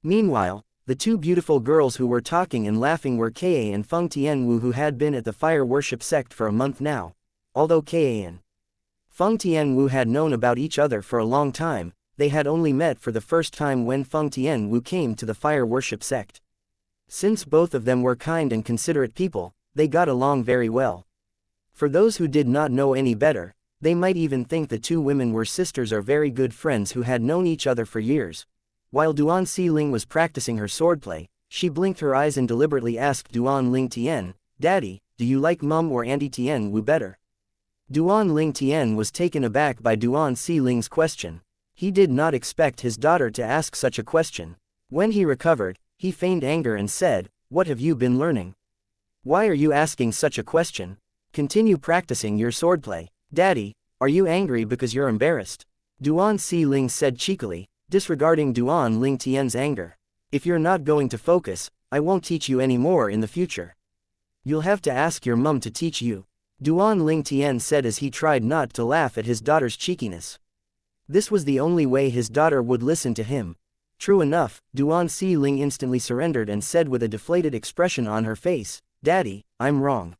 Meanwhile, the 2 beautiful girls who were talking and laughing were Ka and Feng Tianwu, who had been at the Fire Worship Sect for a month now. Although Ka and Feng Tianwu had known about each other for a long time, they had only met for the first time when Feng Tianwu came to the Fire Worship Sect. Since both of them were kind and considerate people, they got along very well. For those who did not know any better, they might even think the 2 women were sisters or very good friends who had known each other for years. While Duan Si Ling was practicing her swordplay, she blinked her eyes and deliberately asked Duan Ling Tian, "Daddy, do you like Mum or Auntie Tian Wu better?" Duan Ling Tian was taken aback by Duan Si Ling's question. He did not expect his daughter to ask such a question. When he recovered, he feigned anger and said, "What have you been learning? Why are you asking such a question? Continue practicing your swordplay." "Daddy, are you angry because you're embarrassed?" Duan Si Ling said cheekily, disregarding Duan Ling Tian's anger. "If you're not going to focus, I won't teach you any more in the future. You'll have to ask your mum to teach you," Duan Ling Tian said as he tried not to laugh at his daughter's cheekiness. This was the only way his daughter would listen to him. True enough, Duan Si Ling instantly surrendered and said with a deflated expression on her face, "Daddy, I'm wrong.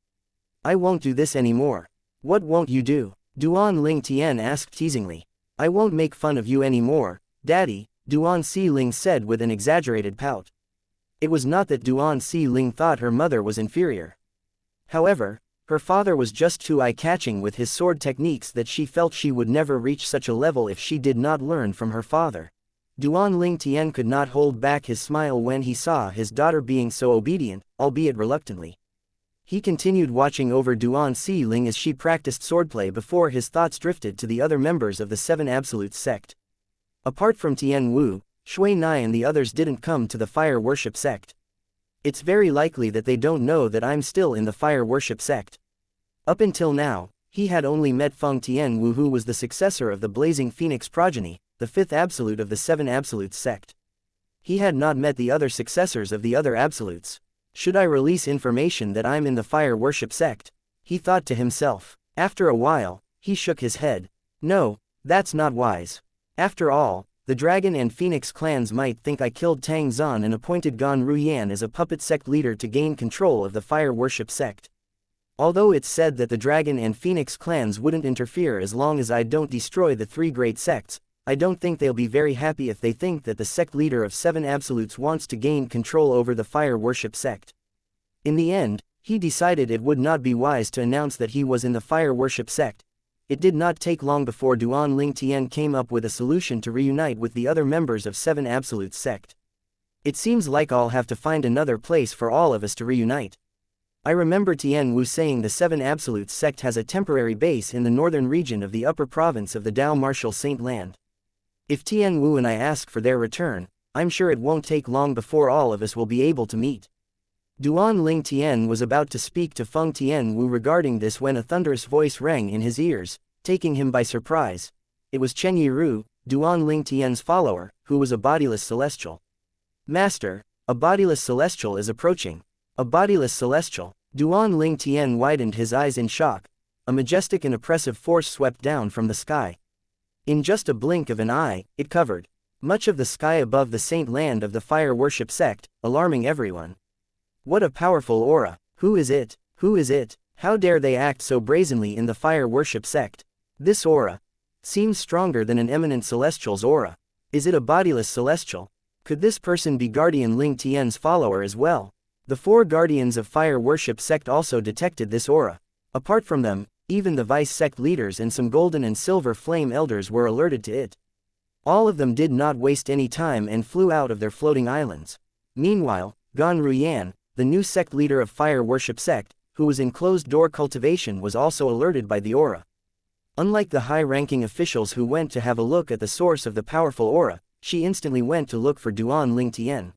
I won't do this anymore." "What won't you do?" Duan Ling Tian asked teasingly. "I won't make fun of you anymore, Daddy," Duan Si Ling said with an exaggerated pout. It was not that Duan Si Ling thought her mother was inferior. However, her father was just too eye-catching with his sword techniques that she felt she would never reach such a level if she did not learn from her father. Duan Ling Tian could not hold back his smile when he saw his daughter being so obedient, albeit reluctantly. He continued watching over Duan Si Ling as she practiced swordplay before his thoughts drifted to the other members of the 7 Absolutes sect. Apart from Tian Wu, Shui Nai and the others didn't come to the Fire Worship sect. It's very likely that they don't know that I'm still in the Fire Worship sect. Up until now, he had only met Feng Tianwu, who was the successor of the Blazing Phoenix progeny, the 5th Absolute of the 7 Absolutes sect. He had not met the other successors of the other Absolutes. Should I release information that I'm in the Fire Worship sect? He thought to himself. After a while, he shook his head. No, that's not wise. After all, the Dragon and Phoenix clans might think I killed Tang Zan and appointed Gan Ruyan as a puppet sect leader to gain control of the Fire Worship sect. Although it's said that the Dragon and Phoenix clans wouldn't interfere as long as I don't destroy the 3 great sects, I don't think they'll be very happy if they think that the sect leader of 7 Absolutes wants to gain control over the Fire Worship sect. In the end, he decided it would not be wise to announce that he was in the Fire Worship sect. It did not take long before Duan Ling Tian came up with a solution to reunite with the other members of 7 Absolutes sect. It seems like I'll have to find another place for all of us to reunite. I remember Tian Wu saying the 7 Absolutes sect has a temporary base in the northern region of the upper province of the Dao Martial Saint Land. If Tian Wu and I ask for their return, I'm sure it won't take long before all of us will be able to meet. Duan Ling Tian was about to speak to Feng Tianwu regarding this when a thunderous voice rang in his ears, taking him by surprise. It was Chen Yiru, Duan Ling Tian's follower, who was a bodiless celestial. Master, a bodiless celestial is approaching. A bodiless celestial. Duan Ling Tian widened his eyes in shock. A majestic and oppressive force swept down from the sky. In just a blink of an eye, it covered much of the sky above the saint land of the fire worship sect, alarming everyone. What a powerful aura! Who is it? Who is it? How dare they act so brazenly in the fire worship sect? This aura seems stronger than an eminent celestial's aura. Is it a bodiless celestial? Could this person be Guardian Ling Tian's follower as well? The 4 guardians of fire worship sect also detected this aura. Apart from them, even the vice sect leaders and some golden and silver flame elders were alerted to it. All of them did not waste any time and flew out of their floating islands. Meanwhile, Gan Ruyan, the new sect leader of fire worship sect, who was in closed-door cultivation, was also alerted by the aura. Unlike the high-ranking officials who went to have a look at the source of the powerful aura, she instantly went to look for Duan Ling Tian.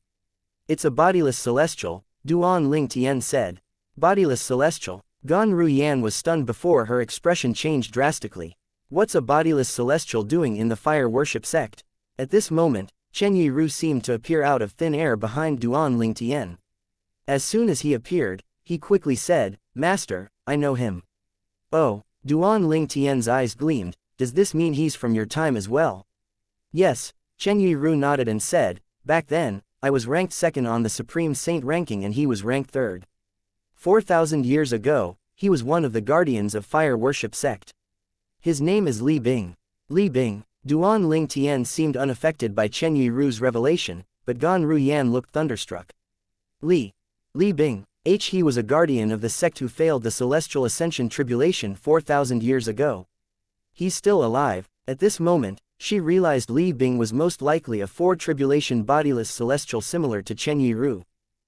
It's a bodiless celestial, Duan Ling Tian said. Bodiless celestial. Gan Ruyan was stunned before her expression changed drastically. What's a bodiless celestial doing in the fire worship sect? At this moment, Chen Yiru seemed to appear out of thin air behind Duan Ling Tian. As soon as he appeared, he quickly said, Master, I know him. Oh, Duan Ling Tian's eyes gleamed. Does this mean he's from your time as well? Yes, Chen Yiru nodded and said, back then, I was ranked 2nd on the Supreme Saint ranking and he was ranked 3rd. 4,000 years ago, he was one of the guardians of fire worship sect. His name is Li Bing. Li Bing. Duan Ling Tian seemed unaffected by Chen Yiru's revelation, but Gan Ruyan looked thunderstruck. Li Bing. He was a guardian of the sect who failed the Celestial Ascension Tribulation 4,000 years ago. He's still alive. At this moment, she realized Li Bing was most likely a 4 tribulation bodiless celestial similar to Chen Yiru.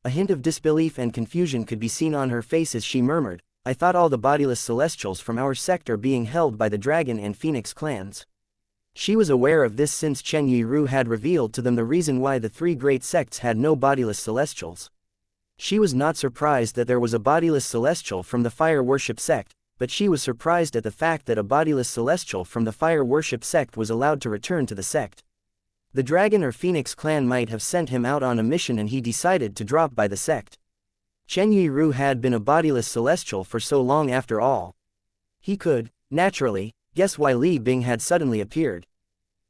A hint of disbelief and confusion could be seen on her face as she murmured, I thought all the bodiless celestials from our sect are being held by the Dragon and Phoenix clans. She was aware of this since Chen Yiru had revealed to them the reason why the 3 great sects had no bodiless celestials. She was not surprised that there was a bodiless celestial from the fire worship sect, but she was surprised at the fact that a bodiless celestial from the fire worship sect was allowed to return to the sect. The Dragon or Phoenix clan might have sent him out on a mission and he decided to drop by the sect. Chen Yiru had been a bodiless celestial for so long after all. He could, naturally, guess why Li Bing had suddenly appeared.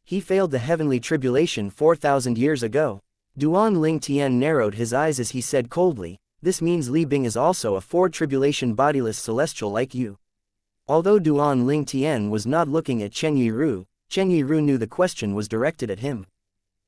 He failed the heavenly tribulation 4,000 years ago. Duan Ling Tian narrowed his eyes as he said coldly, this means Li Bing is also a 4 tribulation bodiless celestial like you. Although Duan Ling Tian was not looking at Chen Yiru knew the question was directed at him.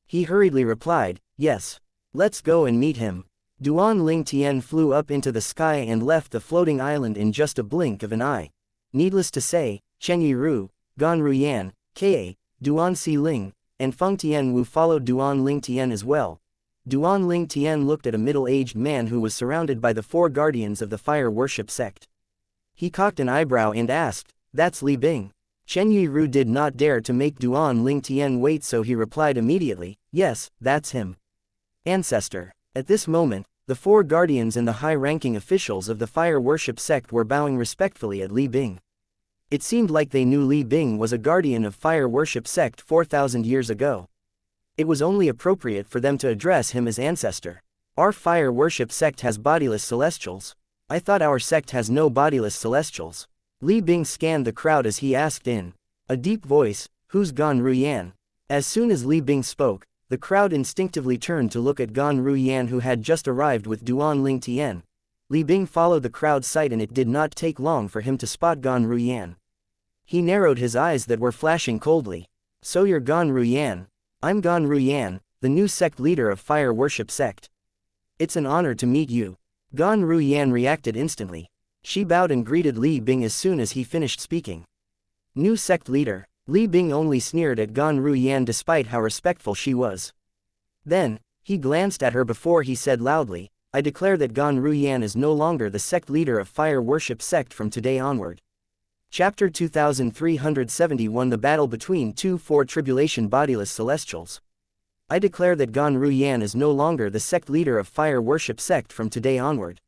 He hurriedly replied, yes. Let's go and meet him. Duan Ling Tian flew up into the sky and left the floating island in just a blink of an eye. Needless to say, Chen Yiru, Gan Ruyan, Ka, Duan Si Ling, and Feng Tianwu followed Duan Ling Tian as well. Duan Ling Tian looked at a middle-aged man who was surrounded by the 4 guardians of the fire worship sect. He cocked an eyebrow and asked, that's Li Bing. Chen Yiru did not dare to make Duan Ling Tian wait, so he replied immediately, yes, that's him. Ancestor. At this moment, the 4 guardians and the high-ranking officials of the fire worship sect were bowing respectfully at Li Bing. It seemed like they knew Li Bing was a guardian of fire worship sect 4,000 years ago. It was only appropriate for them to address him as ancestor. Our fire worship sect has bodiless celestials. I thought our sect has no bodiless celestials. Li Bing scanned the crowd as he asked in a deep voice, who's Gan Ruyan? As soon as Li Bing spoke, the crowd instinctively turned to look at Gan Ruyan, who had just arrived with Duan Ling Tian. Li Bing followed the crowd's sight and it did not take long for him to spot Gan Ruyan. He narrowed his eyes that were flashing coldly. So you're Gan Ruyan. I'm Gan Ruyan, the new sect leader of fire worship sect. It's an honor to meet you. Gan Ruyan reacted instantly. She bowed and greeted Li Bing as soon as he finished speaking. New sect leader. Li Bing only sneered at Gan Ruyan despite how respectful she was. Then, he glanced at her before he said loudly, I declare that Gan Ruyan is no longer the sect leader of fire worship sect from today onward. Chapter 2371 The battle between 2 4 tribulation bodiless celestials. I declare that Gan Ruyan is no longer the sect leader of fire worship sect from today onward.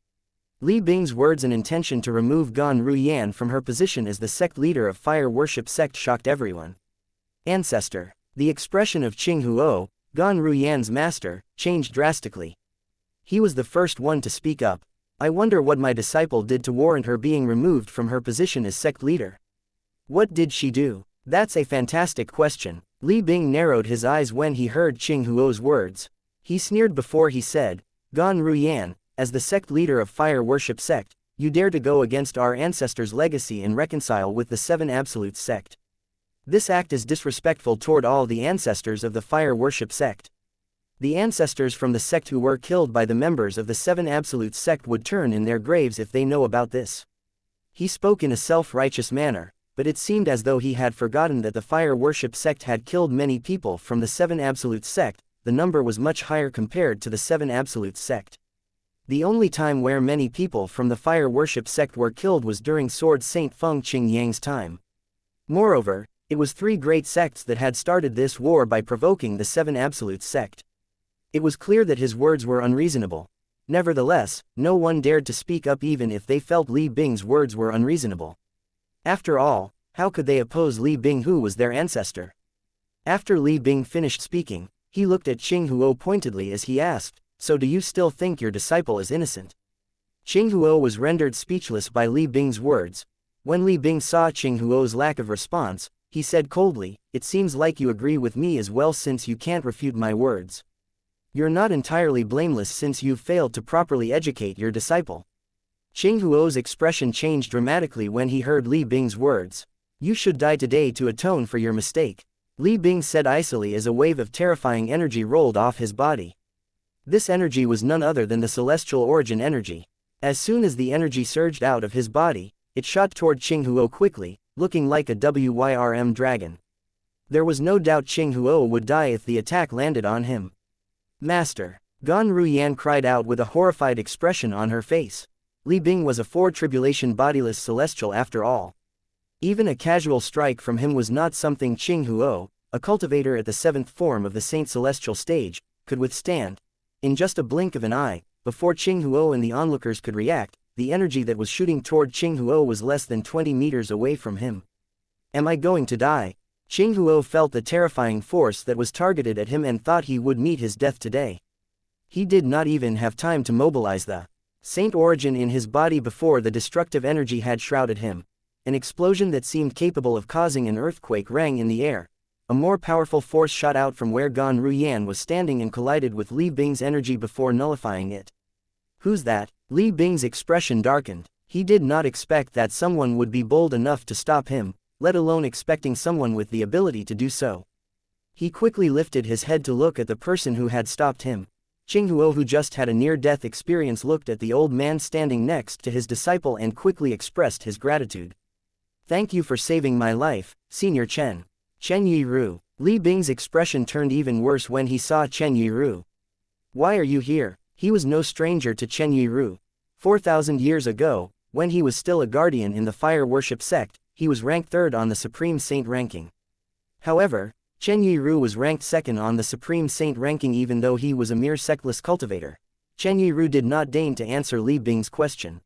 Li Bing's words and intention to remove Gan Ruyan from her position as the sect leader of fire worship sect shocked everyone. Ancestor. The expression of Qing Huo, Gan Ruyan's master, changed drastically. He was the first one to speak up. I wonder what my disciple did to warrant her being removed from her position as sect leader. What did she do? That's a fantastic question. Li Bing narrowed his eyes when he heard Qing Huo's words. He sneered before he said, Gan Ruyan, as the sect leader of fire worship sect, you dare to go against our ancestors' legacy and reconcile with the Seven Absolutes sect. This act is disrespectful toward all the ancestors of the fire worship sect. The ancestors from the sect who were killed by the members of the Seven Absolutes sect would turn in their graves if they know about this. He spoke in a self-righteous manner, but it seemed as though he had forgotten that the fire worship sect had killed many people from the Seven Absolutes sect. The number was much higher compared to the Seven Absolutes sect. The only time where many people from the fire worship sect were killed was during Sword Saint Feng Qingyang's time. Moreover, it was three great sects that had started this war by provoking the Seven Absolutes sect. It was clear that his words were unreasonable. Nevertheless, no one dared to speak up even if they felt Li Bing's words were unreasonable. After all, how could they oppose Li Bing who was their ancestor? After Li Bing finished speaking, he looked at Qing Huo pointedly as he asked, so do you still think your disciple is innocent? Qing Huo was rendered speechless by Li Bing's words. When Li Bing saw Qing Huo's lack of response, he said coldly, it seems like you agree with me as well since you can't refute my words. You're not entirely blameless since you've failed to properly educate your disciple. Qing Huo's expression changed dramatically when he heard Li Bing's words. You should die today to atone for your mistake, Li Bing said icily as a wave of terrifying energy rolled off his body. This energy was none other than the celestial origin energy. As soon as the energy surged out of his body, it shot toward Qing Huo quickly, looking like a WYRM dragon. There was no doubt Qing Huo would die if the attack landed on him. Master. Gan Ruyan cried out with a horrified expression on her face. Li Bing was a four-tribulation bodiless celestial after all. Even a casual strike from him was not something Qing Huo, a cultivator at the seventh form of the Saint Celestial stage, could withstand. In just a blink of an eye, before Qing Huo and the onlookers could react, the energy that was shooting toward Qing Huo was less than 20 meters away from him. Am I going to die? Qing Huo felt the terrifying force that was targeted at him and thought he would meet his death today. He did not even have time to mobilize the Saint origin in his body before the destructive energy had shrouded him. An explosion that seemed capable of causing an earthquake rang in the air. A more powerful force shot out from where Gan Ruyan was standing and collided with Li Bing's energy before nullifying it. Who's that? Li Bing's expression darkened. He did not expect that someone would be bold enough to stop him, let alone expecting someone with the ability to do so. He quickly lifted his head to look at the person who had stopped him. Qing Huo, who just had a near-death experience, looked at the old man standing next to his disciple and quickly expressed his gratitude. Thank you for saving my life, Senior Chen. Chen Yiru. Li Bing's expression turned even worse when he saw Chen Yiru. Why are you here? He was no stranger to Chen Yiru. 4,000 years ago, when he was still a guardian in the fire worship sect, he was ranked third on the Supreme Saint ranking. However, Chen Yiru was ranked second on the Supreme Saint ranking even though he was a mere sectless cultivator. Chen Yiru did not deign to answer Li Bing's question.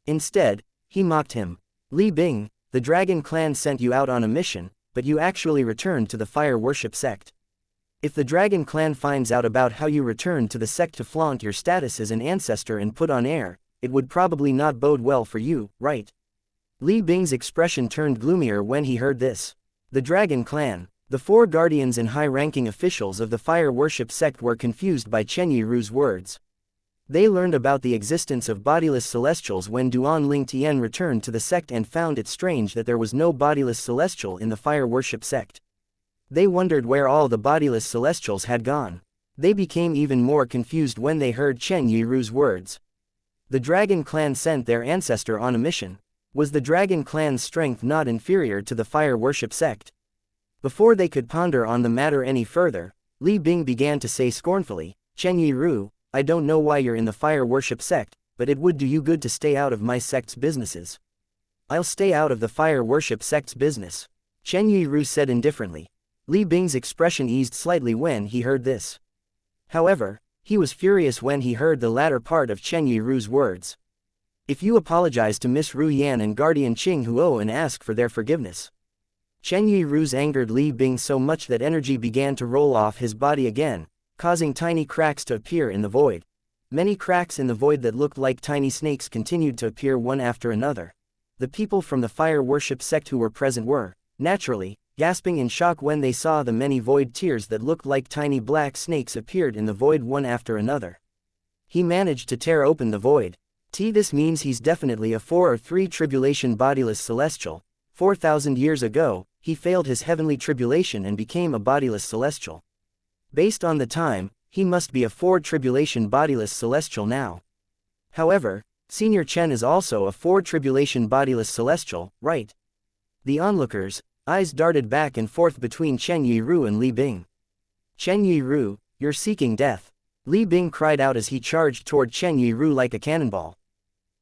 Instead, he mocked him. Li Bing, the Dragon Clan sent you out on a mission, but you actually returned to the fire worship sect. If the Dragon Clan finds out about how you returned to the sect to flaunt your status as an ancestor and put on air, it would probably not bode well for you, right? Li Bing's expression turned gloomier when he heard this. The Dragon Clan, the four guardians and high-ranking officials of the fire worship sect were confused by Chen Yiru's words. They learned about the existence of bodiless celestials when Duan Ling Tian returned to the sect and found it strange that there was no bodiless celestial in the fire worship sect. They wondered where all the bodiless celestials had gone. They became even more confused when they heard Chen Yiru's words. The Dragon Clan sent their ancestor on a mission. Was the Dragon Clan's strength not inferior to the fire worship sect? Before they could ponder on the matter any further, Li Bing began to say scornfully, Chen Yiru, I don't know why you're in the fire worship sect, but it would do you good to stay out of my sect's businesses. I'll stay out of the fire worship sect's business, Chen Yiru said indifferently. Li Bing's expression eased slightly when he heard this. However, he was furious when he heard the latter part of Chen Yiru's words. If you apologize to Miss Ru Yan and Guardian Qing Huo and ask for their forgiveness. Chen Yiru's angered Li Bing so much that energy began to roll off his body again, causing tiny cracks to appear in the void. Many cracks in the void that looked like tiny snakes continued to appear one after another. The people from the fire worship sect who were present were, naturally, gasping in shock when they saw the many void tears that looked like tiny black snakes appeared in the void one after another. He managed to tear open the void. This means he's definitely a 4 or 3 tribulation bodiless celestial. 4,000 years ago, he failed his heavenly tribulation and became a bodiless celestial. Based on the time, he must be a 4 tribulation bodiless celestial now. However, Senior Chen is also a 4 tribulation bodiless celestial, right? The onlookers' eyes darted back and forth between Chen Yiru and Li Bing. Chen Yiru, you're seeking death. Li Bing cried out as he charged toward Chen Yiru like a cannonball.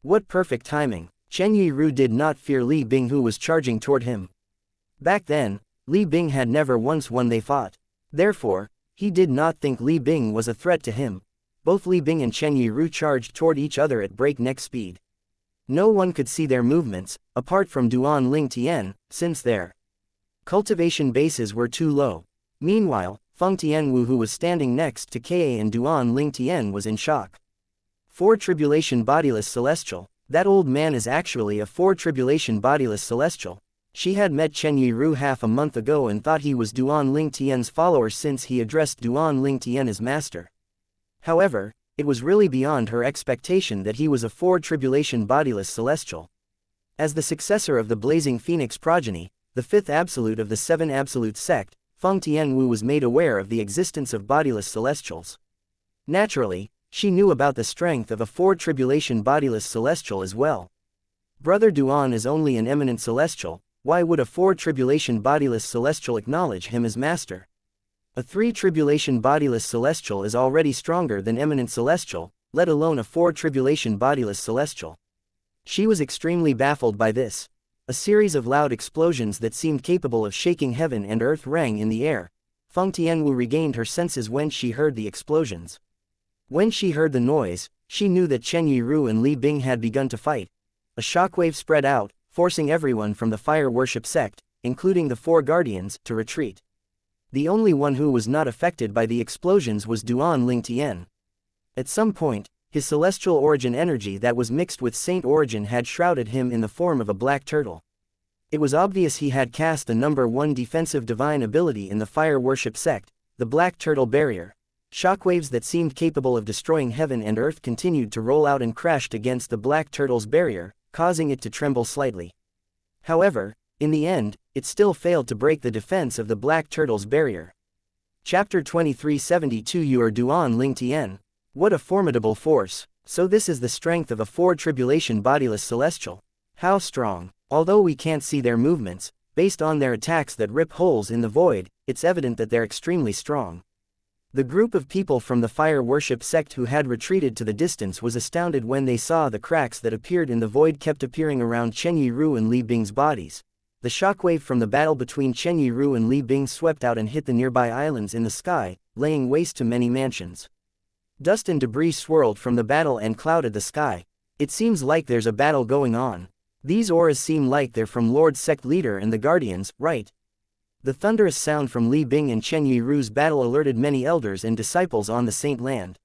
What perfect timing! Chen Yiru did not fear Li Bing who was charging toward him. Back then, Li Bing had never once won they fought. Therefore, he did not think Li Bing was a threat to him. Both Li Bing and Chen Yiru charged toward each other at breakneck speed. No one could see their movements, apart from Duan Ling Tian, since their cultivation bases were too low. Meanwhile, Feng Tianwu who was standing next to Ka and Duan Ling Tian was in shock. 4 tribulation bodiless celestial. That old man is actually a 4 tribulation bodiless celestial. She had met Chen Yiru half a month ago and thought he was Duan Ling Tian's follower since he addressed Duan Ling Tian as master. However, it was really beyond her expectation that he was a 4 tribulation bodiless celestial. As the successor of the Blazing Phoenix progeny, the 5th absolute of the 7 absolute sect, Feng Tianwu was made aware of the existence of bodiless celestials. Naturally, she knew about the strength of a 4 tribulation bodiless celestial as well. Brother Duan is only an eminent celestial, why would a 4 tribulation bodiless celestial acknowledge him as master? A 3 tribulation bodiless celestial is already stronger than eminent celestial, let alone a 4 tribulation bodiless celestial. She was extremely baffled by this. A series of loud explosions that seemed capable of shaking heaven and earth rang in the air. Feng Tianwu regained her senses when she heard the explosions. When she heard the noise, she knew that Chen Yiru and Li Bing had begun to fight. A shockwave spread out, forcing everyone from the fire worship sect, including the 4 guardians, to retreat. The only one who was not affected by the explosions was Duan Ling Tian. At some point, his celestial origin energy that was mixed with saint origin had shrouded him in the form of a black turtle. It was obvious he had cast the number 1 defensive divine ability in the fire worship sect, the black turtle barrier. Shockwaves that seemed capable of destroying heaven and earth continued to roll out and crashed against the black turtle's barrier, causing it to tremble slightly. However, in the end, it still failed to break the defense of the black turtle's barrier. Chapter 2372 You are Duan Ling Tian. What a formidable force. So this is the strength of a 4 tribulation bodiless celestial. How strong. Although we can't see their movements, based on their attacks that rip holes in the void, it's evident that they're extremely strong. The group of people from the fire worship sect who had retreated to the distance was astounded when they saw the cracks that appeared in the void kept appearing around Chen Yiru and Li Bing's bodies. The shockwave from the battle between Chen Yiru and Li Bing swept out and hit the nearby islands in the sky, laying waste to many mansions. Dust and debris swirled from the battle and clouded the sky. It seems like there's a battle going on. These auras seem like they're from Lord Sect Leader and the Guardians, right? The thunderous sound from Li Bing and Chen Yiru's battle alerted many elders and disciples on the Saint Land.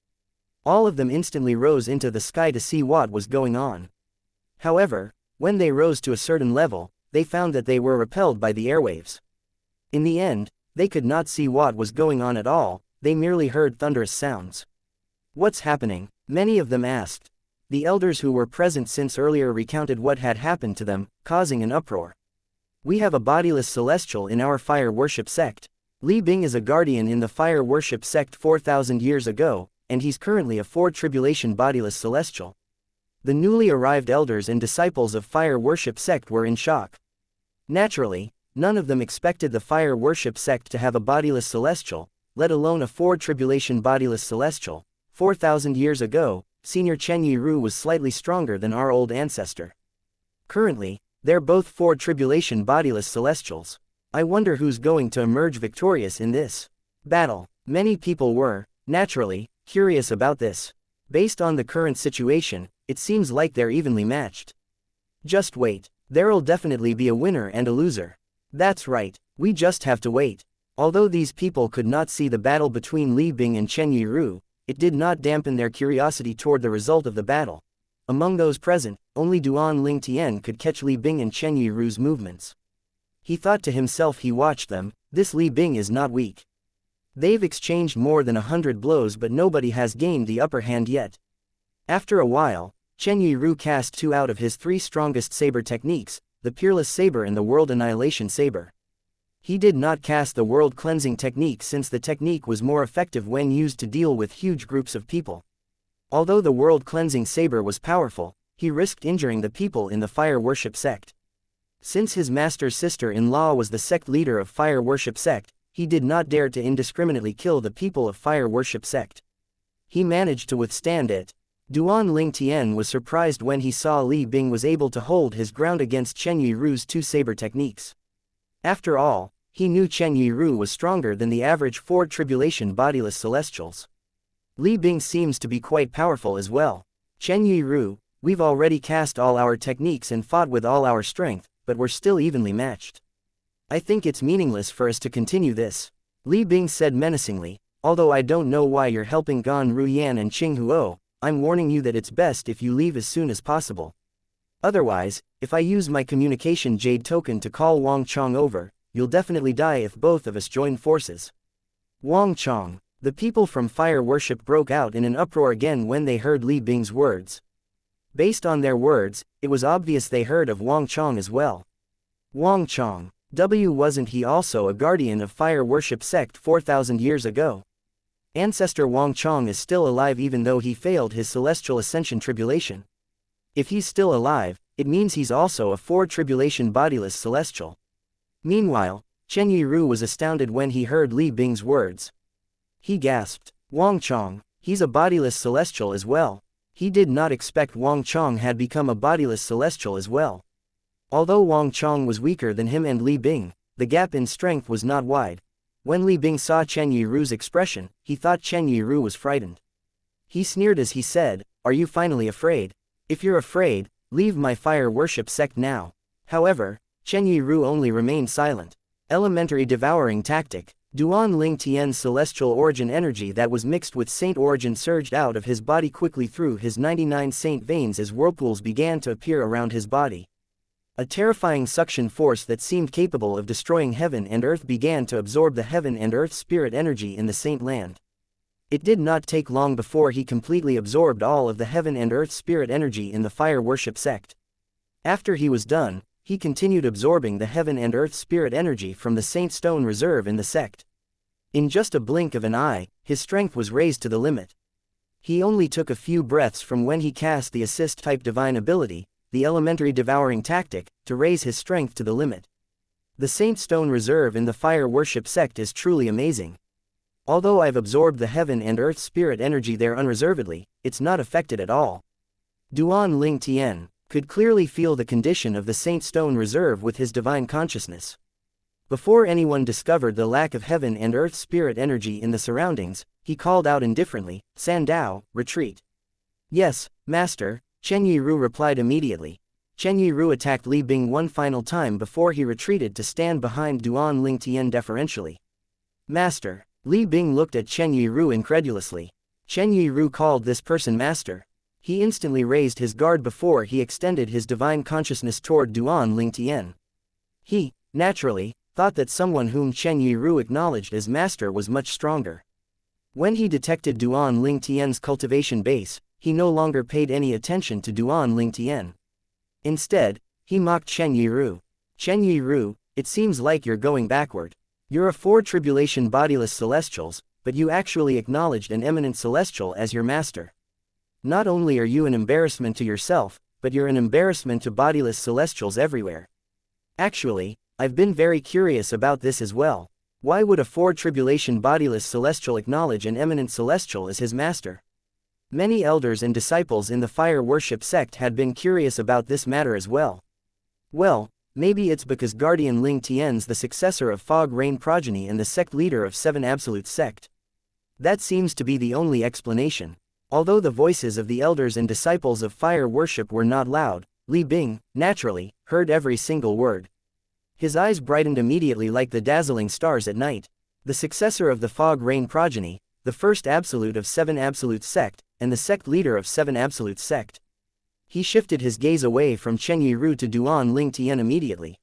All of them instantly rose into the sky to see what was going on. However, when they rose to a certain level, they found that they were repelled by the airwaves. In the end, they could not see what was going on at all, they merely heard thunderous sounds. What's happening? Many of them asked. The elders who were present since earlier recounted what had happened to them, causing an uproar. We have a bodiless celestial in our fire worship sect. Li Bing is a guardian in the fire worship sect 4,000 years ago, and he's currently a 4 tribulation bodiless celestial. The newly arrived elders and disciples of fire worship sect were in shock. Naturally, none of them expected the fire worship sect to have a bodiless celestial, let alone a 4 tribulation bodiless celestial. 4,000 years ago, Senior Chen Yiru was slightly stronger than our old ancestor. Currently, they're both 4 tribulation bodiless celestials. I wonder who's going to emerge victorious in this battle. Many people were, naturally, curious about this. Based on the current situation, it seems like they're evenly matched. Just wait. There'll definitely be a winner and a loser. That's right, we just have to wait. Although these people could not see the battle between Li Bing and Chen Yiru, it did not dampen their curiosity toward the result of the battle. Among those present, only Duan Ling Tian could catch Li Bing and Chen Yiru's movements. He thought to himself. He watched them, this Li Bing is not weak. They've exchanged more than 100 blows, but nobody has gained the upper hand yet. After a while, Chen Yiru cast 2 out of his 3 strongest saber techniques, the Peerless Saber and the World Annihilation Saber. He did not cast the World Cleansing technique since the technique was more effective when used to deal with huge groups of people. Although the World Cleansing Saber was powerful, he risked injuring the people in the Fire Worship sect. Since his master's sister-in-law was the sect leader of Fire Worship sect, he did not dare to indiscriminately kill the people of Fire Worship sect. He managed to withstand it. Duan Ling Tian was surprised when he saw Li Bing was able to hold his ground against Chen Yiru's 2 saber techniques. After all, he knew Chen Yiru was stronger than the average 4 tribulation bodiless celestials. Li Bing seems to be quite powerful as well. Chen Yiru, we've already cast all our techniques and fought with all our strength, but we're still evenly matched. I think it's meaningless for us to continue this. Li Bing said menacingly, although I don't know why you're helping Gan Ruyan and Qing Huo, I'm warning you that it's best if you leave as soon as possible. Otherwise, if I use my communication jade token to call Wang Chong over, you'll definitely die if both of us join forces. Wang Chong. The people from Fire Worship broke out in an uproar again when they heard Li Bing's words. Based on their words, it was obvious they heard of Wang Chong as well. Wang Chong. Wasn't he also a guardian of Fire Worship sect 4,000 years ago? Ancestor Wang Chong is still alive even though he failed his celestial ascension tribulation. If he's still alive, it means he's also a 4 tribulation bodiless celestial. Meanwhile, Chen Yiru was astounded when he heard Li Bing's words. He gasped, Wang Chong, he's a bodiless celestial as well. He did not expect Wang Chong had become a bodiless celestial as well. Although Wang Chong was weaker than him and Li Bing, the gap in strength was not wide. When Li Bing saw Chen Yiru's expression, he thought Chen Yiru was frightened. He sneered as he said, are you finally afraid? If you're afraid, leave my Fire Worship sect now. However, Chen Yiru only remained silent. Elementary devouring tactic. Duan Ling Tian's celestial origin energy that was mixed with saint origin surged out of his body quickly through his 99 saint veins as whirlpools began to appear around his body. A terrifying suction force that seemed capable of destroying heaven and earth began to absorb the heaven and earth spirit energy in the saint land. It did not take long before he completely absorbed all of the heaven and earth spirit energy in the Fire Worship sect. After he was done, he continued absorbing the heaven and earth spirit energy from the Saint Stone Reserve in the sect. In just a blink of an eye, his strength was raised to the limit. He only took a few breaths from when he cast the assist-type divine ability, the elementary devouring tactic, to raise his strength to the limit. The Saint Stone Reserve in the Fire Worship sect is truly amazing. Although I've absorbed the heaven and earth spirit energy there unreservedly, it's not affected at all. Duan Ling Tian could clearly feel the condition of the Saint Stone Reserve with his divine consciousness. Before anyone discovered the lack of heaven and earth spirit energy in the surroundings, he called out indifferently, Sandao, retreat. Yes, master, Chen Yiru replied immediately. Chen Yiru attacked Li Bing one final time before he retreated to stand behind Duan Ling Tian deferentially. Master. Li Bing looked at Chen Yiru incredulously. Chen Yiru called this person master. He instantly raised his guard before he extended his divine consciousness toward Duan Ling Tian. He, naturally, thought that someone whom Chen Yiru acknowledged as master was much stronger. When he detected Duan Ling Tian's cultivation base, he no longer paid any attention to Duan Ling Tian. Instead, he mocked Chen Yiru. Chen Yiru, it seems like you're going backward. You're a 4 tribulation bodiless celestials, but you actually acknowledged an eminent celestial as your master. Not only are you an embarrassment to yourself, but you're an embarrassment to bodiless celestials everywhere. Actually, I've been very curious about this as well. Why would a 4 tribulation bodiless celestial acknowledge an eminent celestial as his master? Many elders and disciples in the Fire Worship sect had been curious about this matter as well. Well, Maybe it's because Guardian Ling Tian's the successor of Fog Rain progeny and the sect leader of Seven Absolute sect. That seems to be the only explanation. Although the voices of the elders and disciples of fire worship were not loud, Li Bing, naturally, heard every single word. His eyes brightened immediately like the dazzling stars at night. The successor of the Fog Rain progeny, the first absolute of Seven Absolute sect, and the sect leader of Seven Absolute sect. He shifted his gaze away from Chen Yiru to Duan Ling Tian immediately.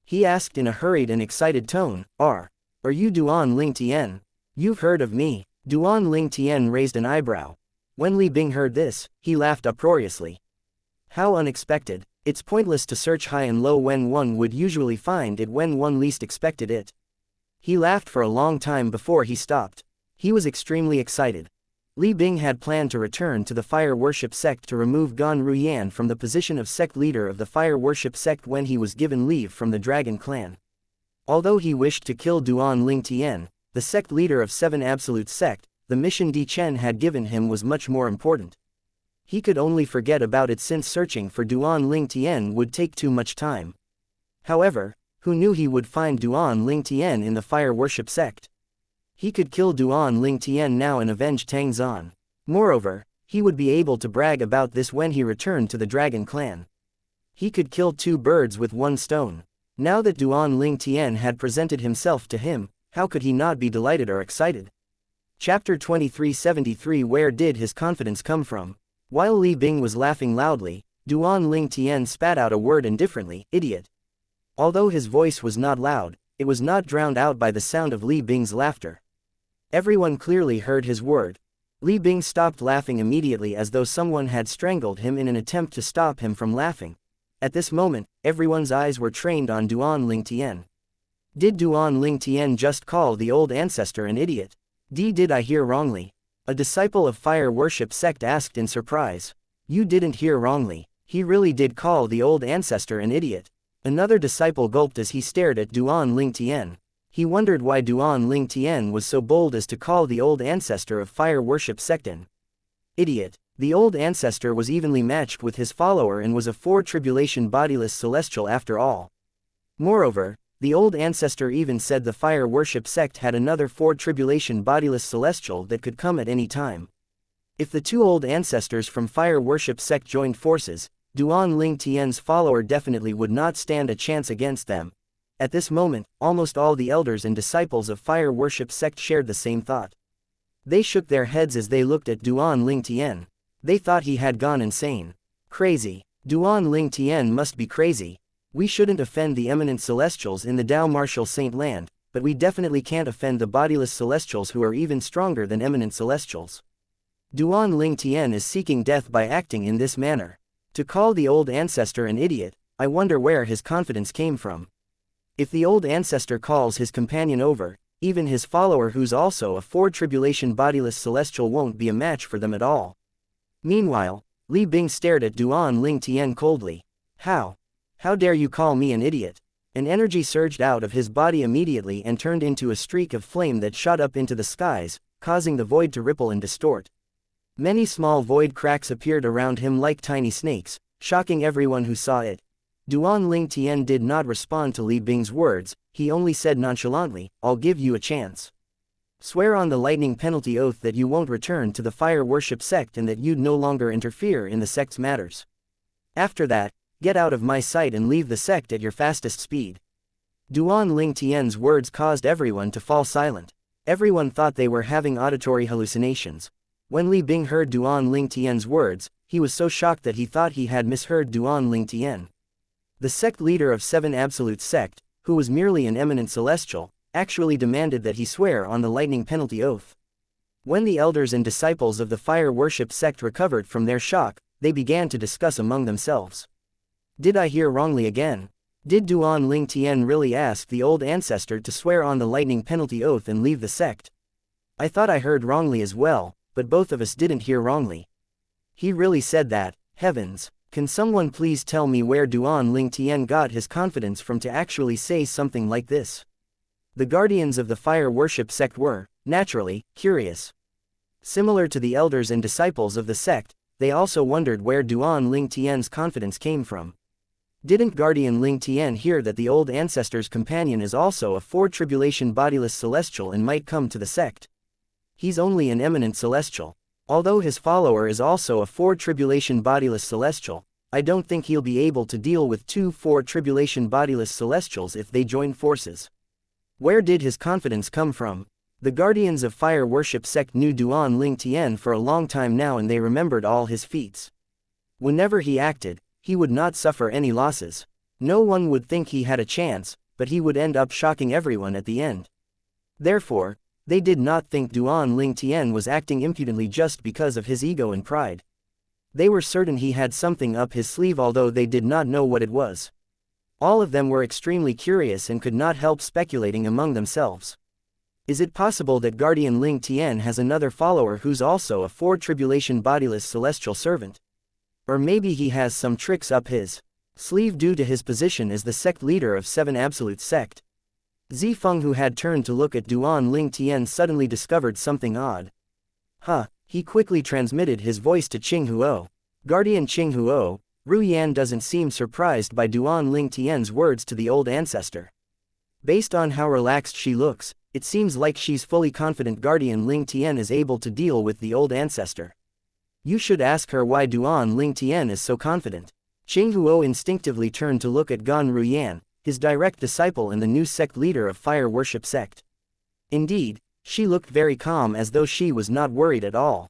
He asked in a hurried and excited tone, Are you Duan Ling Tian? You've heard of me. Duan Ling Tian raised an eyebrow. When Li Bing heard this, he laughed uproariously. How unexpected. It's pointless to search high and low when one would usually find it when one least expected it. He laughed for a long time before he stopped. He was extremely excited. Li Bing had planned to return to the fire worship sect to remove Gan Ruyan from the position of sect leader of the fire worship sect when he was given leave from the Dragon Clan. Although he wished to kill Duan Ling Tian, the sect leader of Seven Absolute sect, the mission Di Chen had given him was much more important. He could only forget about it since searching for Duan Ling Tian would take too much time. However, who knew he would find Duan Ling Tian in the fire worship sect? He could kill Duan Ling Tian now and avenge Tang Zan. Moreover, he would be able to brag about this when he returned to the Dragon Clan. He could kill two birds with one stone. Now that Duan Ling Tian had presented himself to him, how could he not be delighted or excited? Chapter 2373 Where did his confidence come from? While Li Bing was laughing loudly, Duan Ling Tian spat out a word indifferently, idiot. Although his voice was not loud, it was not drowned out by the sound of Li Bing's laughter. Everyone clearly heard his word. Li Bing stopped laughing immediately as though someone had strangled him in an attempt to stop him from laughing. At this moment, everyone's eyes were trained on Duan Ling Tian. Did Duan Ling Tian just call the old ancestor an idiot? Did I hear wrongly? A disciple of fire worship sect asked in surprise. You didn't hear wrongly. He really did call the old ancestor an idiot. Another disciple gulped as he stared at Duan Ling Tian. He wondered why Duan Ling Tian was so bold as to call the old ancestor of fire worship sect an idiot. The old ancestor was evenly matched with his follower and was a four-tribulation bodiless celestial after all. Moreover, the old ancestor even said the fire worship sect had another four-tribulation bodiless celestial that could come at any time. If the two old ancestors from fire worship sect joined forces, Duan Ling Tian's follower definitely would not stand a chance against them. At this moment, almost all the elders and disciples of fire worship sect shared the same thought. They shook their heads as they looked at Duan Ling Tian. They thought he had gone insane. Crazy. Duan Ling Tian must be crazy. We shouldn't offend the eminent celestials in the Dao Martial Saint Land, but we definitely can't offend the bodiless celestials who are even stronger than eminent celestials. Duan Ling Tian is seeking death by acting in this manner. To call the old ancestor an idiot, I wonder where his confidence came from. If the old ancestor calls his companion over, even his follower who's also a four-tribulation bodiless celestial won't be a match for them at all. Meanwhile, Li Bing stared at Duan Ling Tian coldly. How dare you call me an idiot? An energy surged out of his body immediately and turned into a streak of flame that shot up into the skies, causing the void to ripple and distort. Many small void cracks appeared around him like tiny snakes, shocking everyone who saw it. Duan Ling Tian did not respond to Li Bing's words, he only said nonchalantly, I'll give you a chance. Swear on the lightning penalty oath that you won't return to the fire worship sect and that you'd no longer interfere in the sect's matters. After that, get out of my sight and leave the sect at your fastest speed. Duan Ling Tian's words caused everyone to fall silent. Everyone thought they were having auditory hallucinations. When Li Bing heard Duan Ling Tian's words, he was so shocked that he thought he had misheard Duan Ling Tian. The sect leader of Seven Absolute sect, who was merely an eminent celestial, actually demanded that he swear on the lightning penalty oath. When the elders and disciples of the fire worship sect recovered from their shock, they began to discuss among themselves. Did I hear wrongly again? Did Duan Ling Tian really ask the old ancestor to swear on the lightning penalty oath and leave the sect? I thought I heard wrongly as well, but both of us didn't hear wrongly. He really said that. Heavens! Can someone please tell me where Duan Ling Tian got his confidence from to actually say something like this? The guardians of the fire worship sect were, naturally, curious. Similar to the elders and disciples of the sect, they also wondered where Duan Ling Tian's confidence came from. Didn't Guardian Ling Tian hear that the old ancestor's companion is also a four-tribulation bodiless celestial and might come to the sect? He's only an eminent celestial. Although his follower is also a four-tribulation bodiless celestial, I don't think he'll be able to deal with two four-tribulation bodiless celestials if they join forces. Where did his confidence come from? The Guardians of Fire Worship sect knew Duan Ling Tian for a long time now, and they remembered all his feats. Whenever he acted, he would not suffer any losses. No one would think he had a chance, but he would end up shocking everyone at the end. Therefore, they did not think Duan Ling Tian was acting impudently just because of his ego and pride. They were certain he had something up his sleeve, although they did not know what it was. All of them were extremely curious and could not help speculating among themselves. Is it possible that Guardian Ling Tian has another follower who's also a four-tribulation bodiless celestial servant? Or maybe he has some tricks up his sleeve due to his position as the sect leader of Seven Absolute Sect. Zifeng, who had turned to look at Duan Ling Tian, suddenly discovered something odd. He quickly transmitted his voice to Qing Huo. Guardian Qing Huo, Ru Yan doesn't seem surprised by Duan Ling Tian's words to the old ancestor. Based on how relaxed she looks, it seems like she's fully confident Guardian Ling Tian is able to deal with the old ancestor. You should ask her why Duan Ling Tian is so confident. Qing Huo instinctively turned to look at Gan Ruyan, his direct disciple and the new sect leader of Fire Worship sect. Indeed, she looked very calm, as though she was not worried at all.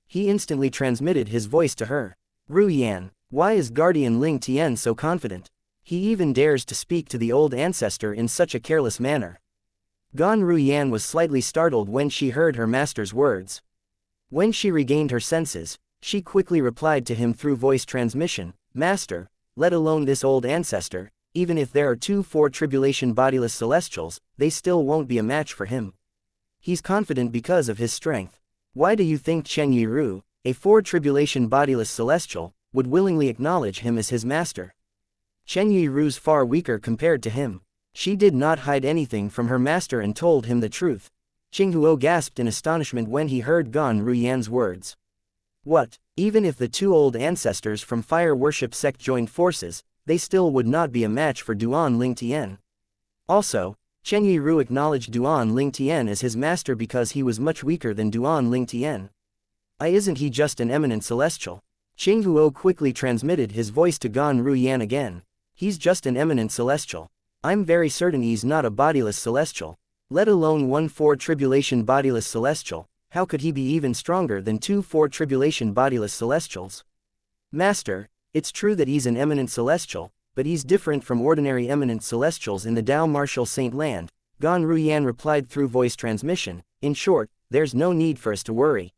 He instantly transmitted his voice to her. Ru Yan, why is Guardian Ling Tian so confident? He even dares to speak to the old ancestor in such a careless manner. Gan Ruyan was slightly startled when she heard her master's words. When she regained her senses, she quickly replied to him through voice transmission, "Master, let alone this old ancestor, even if there are two four-tribulation bodiless celestials, they still won't be a match for him. He's confident because of his strength. Why do you think Chen Yiru, a four-tribulation bodiless celestial, would willingly acknowledge him as his master? Chen Yiru's far weaker compared to him. She did not hide anything from her master and told him the truth." Qing Huo gasped in astonishment when he heard Gan Ruyan's words. What, even if the two old ancestors from Fire Worship sect joined forces, they still would not be a match for Duan Ling Tian. Also, Chen Yiru acknowledged Duan Ling Tian as his master because he was much weaker than Duan Ling Tian. Isn't he just an eminent celestial? Qing Huo quickly transmitted his voice to Gan Ruyan again. He's just an eminent celestial. I'm very certain he's not a bodiless celestial. Let alone one four-tribulation bodiless celestial. How could he be even stronger than two four-tribulation bodiless celestials? Master, it's true that he's an eminent celestial, but he's different from ordinary eminent celestials in the Dao Martial Saint Land, Gan Ruyan replied through voice transmission. In short, there's no need for us to worry.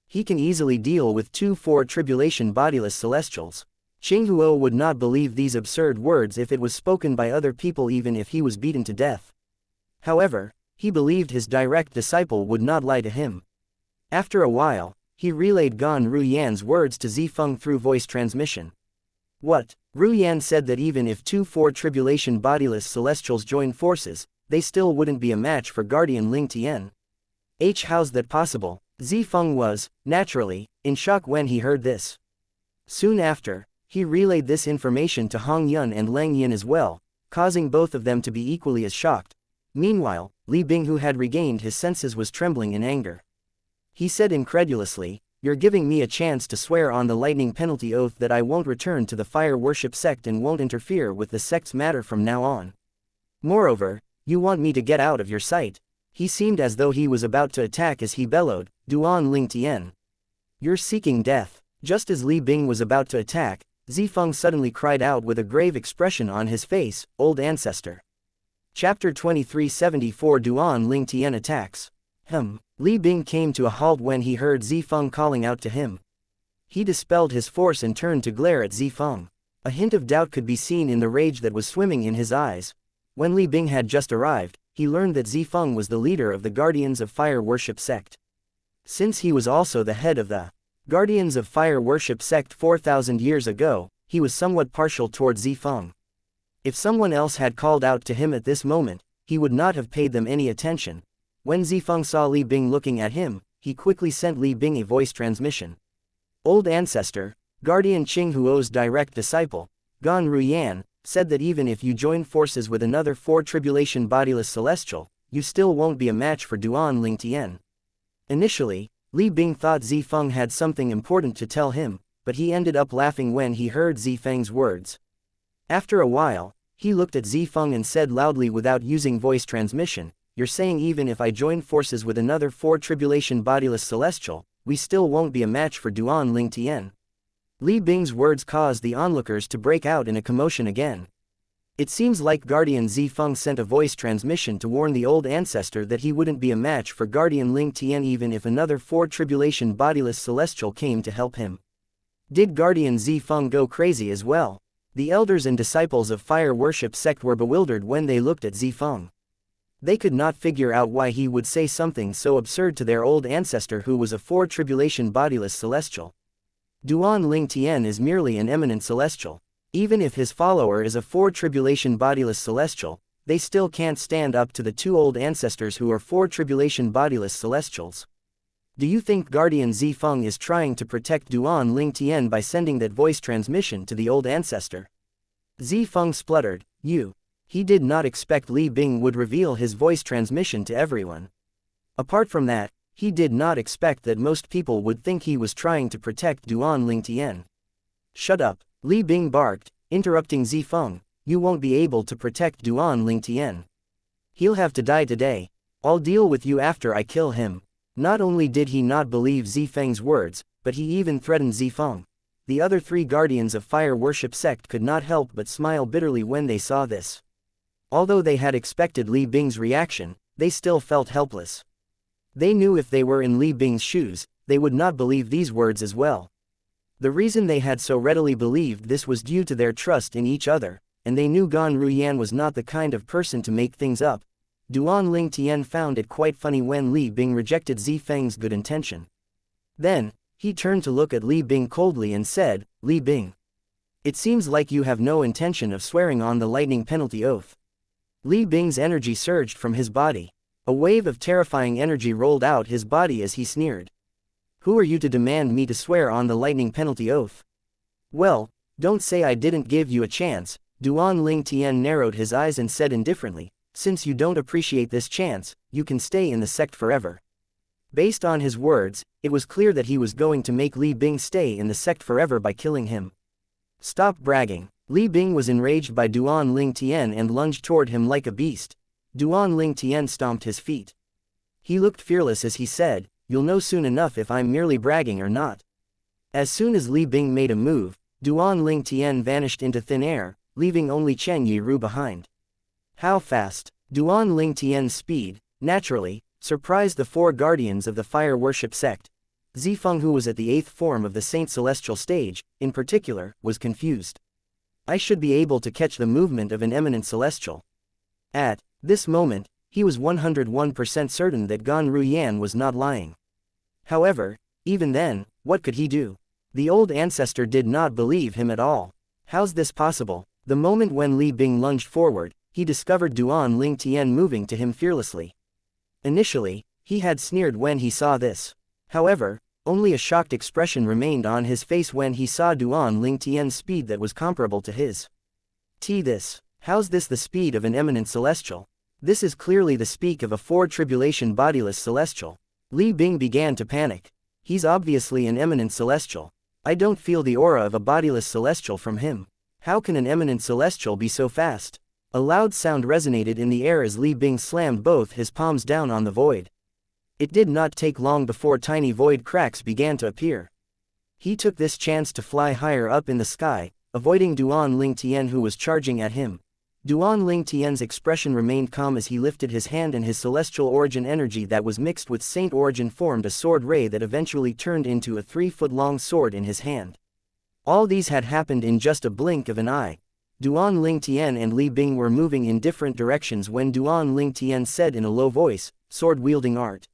He can easily deal with two four-tribulation bodiless celestials. Qing Huo would not believe these absurd words if it was spoken by other people, even if he was beaten to death. However, he believed his direct disciple would not lie to him. After a while, he relayed Gan Ruyan's words to Zifeng through voice transmission. What? Ruyan said that even if two four-tribulation bodiless celestials joined forces, they still wouldn't be a match for Guardian Ling Tian. How's that possible? Zifeng was, naturally, in shock when he heard this. Soon after, he relayed this information to Hong Yun and Lang Yin as well, causing both of them to be equally as shocked. Meanwhile, Li Bing, who had regained his senses, was trembling in anger. He said incredulously, "You're giving me a chance to swear on the lightning penalty oath that I won't return to the Fire Worship sect and won't interfere with the sect's matter from now on. Moreover, you want me to get out of your sight." He seemed as though he was about to attack as he bellowed, "Duan Ling Tian, you're seeking death." Just as Li Bing was about to attack, Zifeng suddenly cried out with a grave expression on his face, "Old Ancestor." Chapter 2374 Duan Ling Tian attacks. Li Bing came to a halt when he heard Zifeng calling out to him. He dispelled his force and turned to glare at Zifeng. A hint of doubt could be seen in the rage that was swimming in his eyes. When Li Bing had just arrived, he learned that Zifeng was the leader of the Guardians of Fire Worship sect. Since he was also the head of the Guardians of Fire Worship sect 4,000 years ago, he was somewhat partial towards Zifeng. If someone else had called out to him at this moment, he would not have paid them any attention. When Zifeng saw Li Bing looking at him, he quickly sent Li Bing a voice transmission. "Old Ancestor, Guardian Qing Huo's direct disciple, Gan Ruyan, said that even if you join forces with another 4 tribulation bodiless celestial, you still won't be a match for Duan Ling Tian. Initially, Li Bing thought Zifeng had something important to tell him, but he ended up laughing when he heard Zifeng's words. After a while, he looked at Zifeng and said loudly without using voice transmission, "You're saying even if I join forces with another 4 tribulation bodiless celestial, we still won't be a match for Duan Ling Tian." Li Bing's words caused the onlookers to break out in a commotion again. It seems like Guardian Zifeng sent a voice transmission to warn the old ancestor that he wouldn't be a match for Guardian Ling Tian even if another 4 tribulation bodiless celestial came to help him. Did Guardian Zifeng go crazy as well? The elders and disciples of fire worship sect were bewildered when they looked at Zifeng. They could not figure out why he would say something so absurd to their old ancestor who was a 4 tribulation bodiless celestial. Duan Ling Tian is merely an eminent celestial. Even if his follower is a 4 tribulation bodiless celestial, they still can't stand up to the 2 old ancestors who are 4 tribulation bodiless celestials. Do you think Guardian Zifeng is trying to protect Duan Ling Tian by sending that voice transmission to the old ancestor? Zifeng spluttered, He did not expect Li Bing would reveal his voice transmission to everyone. Apart from that, he did not expect that most people would think he was trying to protect Duan Ling Tian. "Shut up," Li Bing barked, interrupting Zifeng, "You won't be able to protect Duan Ling Tian. He'll have to die today. I'll deal with you after I kill him." Not only did he not believe Zifeng's words, but he even threatened Zifeng. The other 3 guardians of fire worship sect could not help but smile bitterly when they saw this. Although they had expected Li Bing's reaction, they still felt helpless. They knew if they were in Li Bing's shoes, they would not believe these words as well. The reason they had so readily believed this was due to their trust in each other, and they knew Gan Ruyan was not the kind of person to make things up. Duan Ling Tian found it quite funny when Li Bing rejected Zifeng's good intention. Then, he turned to look at Li Bing coldly and said, "Li Bing, it seems like you have no intention of swearing on the lightning penalty oath." Li Bing's energy surged from his body. A wave of terrifying energy rolled out his body as he sneered. "Who are you to demand me to swear on the lightning penalty oath?" "Well, don't say I didn't give you a chance." Duan Ling Tian narrowed his eyes and said indifferently, "Since you don't appreciate this chance, you can stay in the sect forever." Based on his words, it was clear that he was going to make Li Bing stay in the sect forever by killing him. "Stop bragging." Li Bing was enraged by Duan Ling Tian and lunged toward him like a beast. Duan Ling Tian stomped his feet. He looked fearless as he said, "You'll know soon enough if I'm merely bragging or not." As soon as Li Bing made a move, Duan Ling Tian vanished into thin air, leaving only Chen Yiru behind. How fast? Duan Ling Tian's speed, naturally, surprised the 4 guardians of the fire worship sect. Zifeng, who was at the 8th form of the Saint Celestial stage, in particular, was confused. "I should be able to catch the movement of an eminent celestial." At this moment, he was 101% certain that Gan Ruyan was not lying. However, even then, what could he do? The old ancestor did not believe him at all. How's this possible? The moment when Li Bing lunged forward, he discovered Duan Ling Tian moving to him fearlessly. Initially, he had sneered when he saw this. However, only a shocked expression remained on his face when he saw Duan Ling Tian's speed that was comparable to his. How's this the speed of an eminent celestial? This is clearly the speed of a 4 tribulation bodiless celestial. Li Bing began to panic. He's obviously an eminent celestial. I don't feel the aura of a bodiless celestial from him. How can an eminent celestial be so fast? A loud sound resonated in the air as Li Bing slammed both his palms down on the void. It did not take long before tiny void cracks began to appear. He took this chance to fly higher up in the sky, avoiding Duan Ling Tian who was charging at him. Duan Ling Tian's expression remained calm as he lifted his hand, and his celestial origin energy that was mixed with saint origin formed a sword ray that eventually turned into a 3-foot-long sword in his hand. All these had happened in just a blink of an eye. Duan Ling Tian and Li Bing were moving in different directions when Duan Ling Tian said in a low voice, "Sword-wielding art."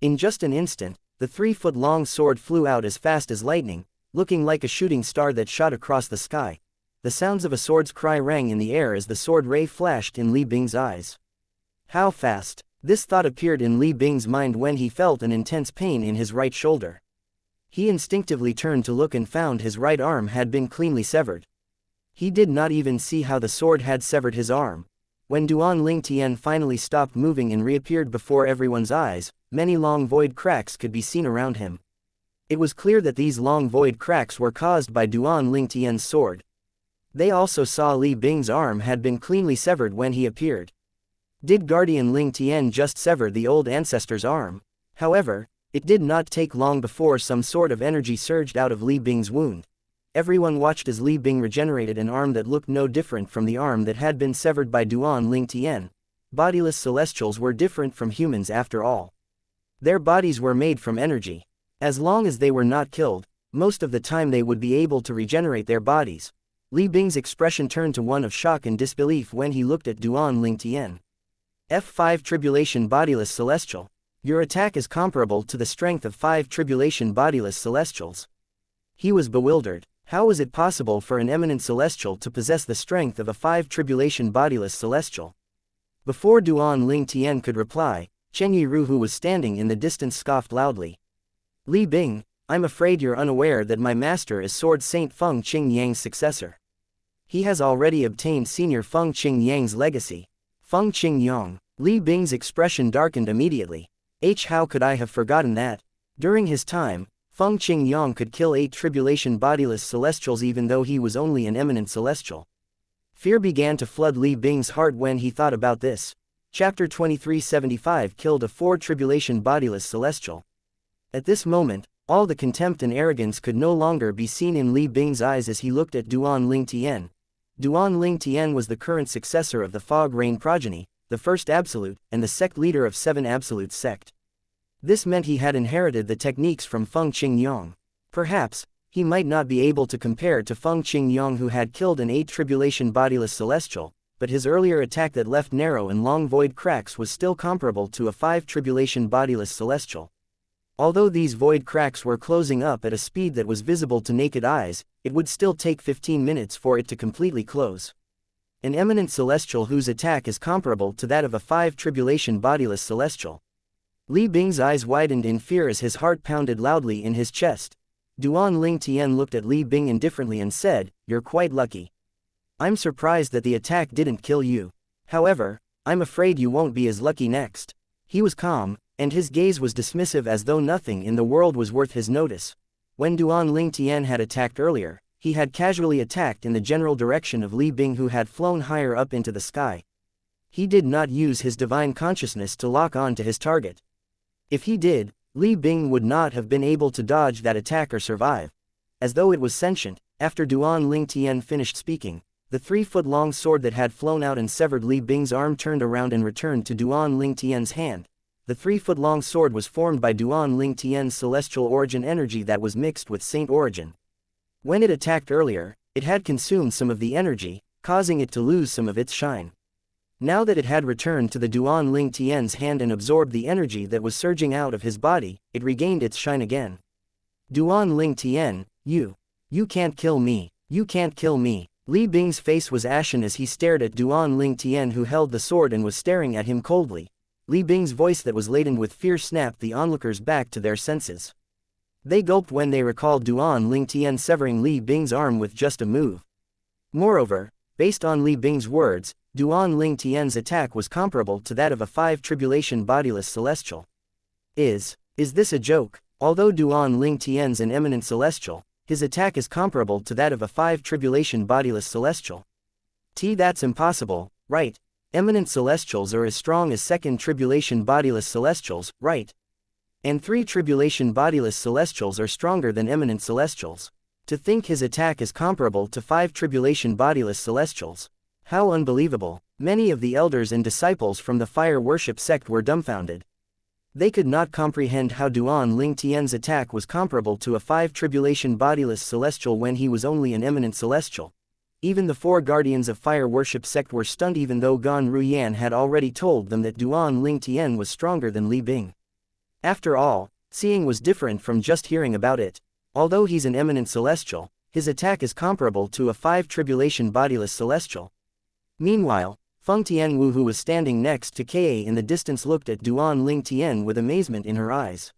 In just an instant, the 3-foot-long sword flew out as fast as lightning, looking like a shooting star that shot across the sky. The sounds of a sword's cry rang in the air as the sword ray flashed in Li Bing's eyes. How fast? This thought appeared in Li Bing's mind when he felt an intense pain in his right shoulder. He instinctively turned to look and found his right arm had been cleanly severed. He did not even see how the sword had severed his arm. When Duan Ling Tian finally stopped moving and reappeared before everyone's eyes, many long void cracks could be seen around him. It was clear that these long void cracks were caused by Duan Ling Tian's sword. They also saw Li Bing's arm had been cleanly severed when he appeared. Did Guardian Ling Tian just sever the old ancestor's arm? However, it did not take long before some sort of energy surged out of Li Bing's wound. Everyone watched as Li Bing regenerated an arm that looked no different from the arm that had been severed by Duan Ling Tian. Bodiless celestials were different from humans after all. Their bodies were made from energy. As long as they were not killed, most of the time they would be able to regenerate their bodies. Li Bing's expression turned to one of shock and disbelief when he looked at Duan Ling Tian. F5 Tribulation Bodiless Celestial. Your attack is comparable to the strength of 5 Tribulation Bodiless Celestials. He was bewildered. How was it possible for an eminent celestial to possess the strength of a 5 Tribulation Bodiless Celestial? Before Duan Ling Tian could reply, Chen Yiru, who was standing in the distance, scoffed loudly. Li Bing, I'm afraid you're unaware that my master is Sword Saint Feng Qing Yang's successor. He has already obtained Senior Feng Qing Yang's legacy. Feng Qing Yang. Li Bing's expression darkened immediately. How could I have forgotten that? During his time, Feng Qing Yang could kill 8 Tribulation Bodiless Celestials even though he was only an eminent celestial. Fear began to flood Li Bing's heart when he thought about this. Chapter 2375 killed a 4 Tribulation Bodiless Celestial. At this moment, all the contempt and arrogance could no longer be seen in Li Bing's eyes as he looked at Duan Ling Tian. Duan Ling Tian was the current successor of the Fog Rain progeny, the first absolute, and the sect leader of 7 Absolutes sect. This meant he had inherited the techniques from Feng Qing Yang. Perhaps, he might not be able to compare to Feng Qing Yang, who had killed an 8 Tribulation Bodiless Celestial, but his earlier attack that left narrow and long void cracks was still comparable to a 5 Tribulation Bodiless Celestial. Although these void cracks were closing up at a speed that was visible to naked eyes, it would still take 15 minutes for it to completely close. An eminent celestial whose attack is comparable to that of a 5 Tribulation Bodiless Celestial. Li Bing's eyes widened in fear as his heart pounded loudly in his chest. Duan Ling Tian looked at Li Bing indifferently and said, "You're quite lucky. I'm surprised that the attack didn't kill you. However, I'm afraid you won't be as lucky next." He was calm, and his gaze was dismissive as though nothing in the world was worth his notice. When Duan Ling Tian had attacked earlier, he had casually attacked in the general direction of Li Bing, who had flown higher up into the sky. He did not use his divine consciousness to lock on to his target. If he did, Li Bing would not have been able to dodge that attack or survive. As though it was sentient, after Duan Ling Tian finished speaking, the 3-foot-long sword that had flown out and severed Li Bing's arm turned around and returned to Duan Ling Tian's hand. The 3-foot-long sword was formed by Duan Ling Tian's celestial origin energy that was mixed with saint origin. When it attacked earlier, it had consumed some of the energy, causing it to lose some of its shine. Now that it had returned to the Duan Ling Tian's hand and absorbed the energy that was surging out of his body, it regained its shine again. Duan Ling Tian, you can't kill me, you can't kill me. Li Bing's face was ashen as he stared at Duan Ling Tian, who held the sword and was staring at him coldly. Li Bing's voice that was laden with fear snapped the onlookers back to their senses. They gulped when they recalled Duan Ling Tian severing Li Bing's arm with just a move. Moreover, based on Li Bing's words, Duan Ling Tian's attack was comparable to that of a 5 Tribulation Bodiless Celestial. Is this a joke? Although Duan Ling Tian's an eminent celestial, his attack is comparable to that of a 5 Tribulation Bodiless Celestial. That's impossible, right? Eminent celestials are as strong as 2nd Tribulation Bodiless Celestials, right? And 3 Tribulation Bodiless Celestials are stronger than eminent celestials. To think his attack is comparable to 5 Tribulation Bodiless Celestials. How unbelievable! Many of the elders and disciples from the fire worship sect were dumbfounded. They could not comprehend how Duan Ling Tian's attack was comparable to a 5 Tribulation Bodiless Celestial when he was only an eminent celestial. Even the 4 guardians of fire worship sect were stunned, even though Gan Ruyan had already told them that Duan Ling Tian was stronger than Li Bing. After all, seeing was different from just hearing about it. Although he's an eminent celestial, his attack is comparable to a 5 Tribulation Bodiless Celestial. Meanwhile, Feng Tianwu, who was standing next to Ka in the distance, looked at Duan Ling Tian with amazement in her eyes.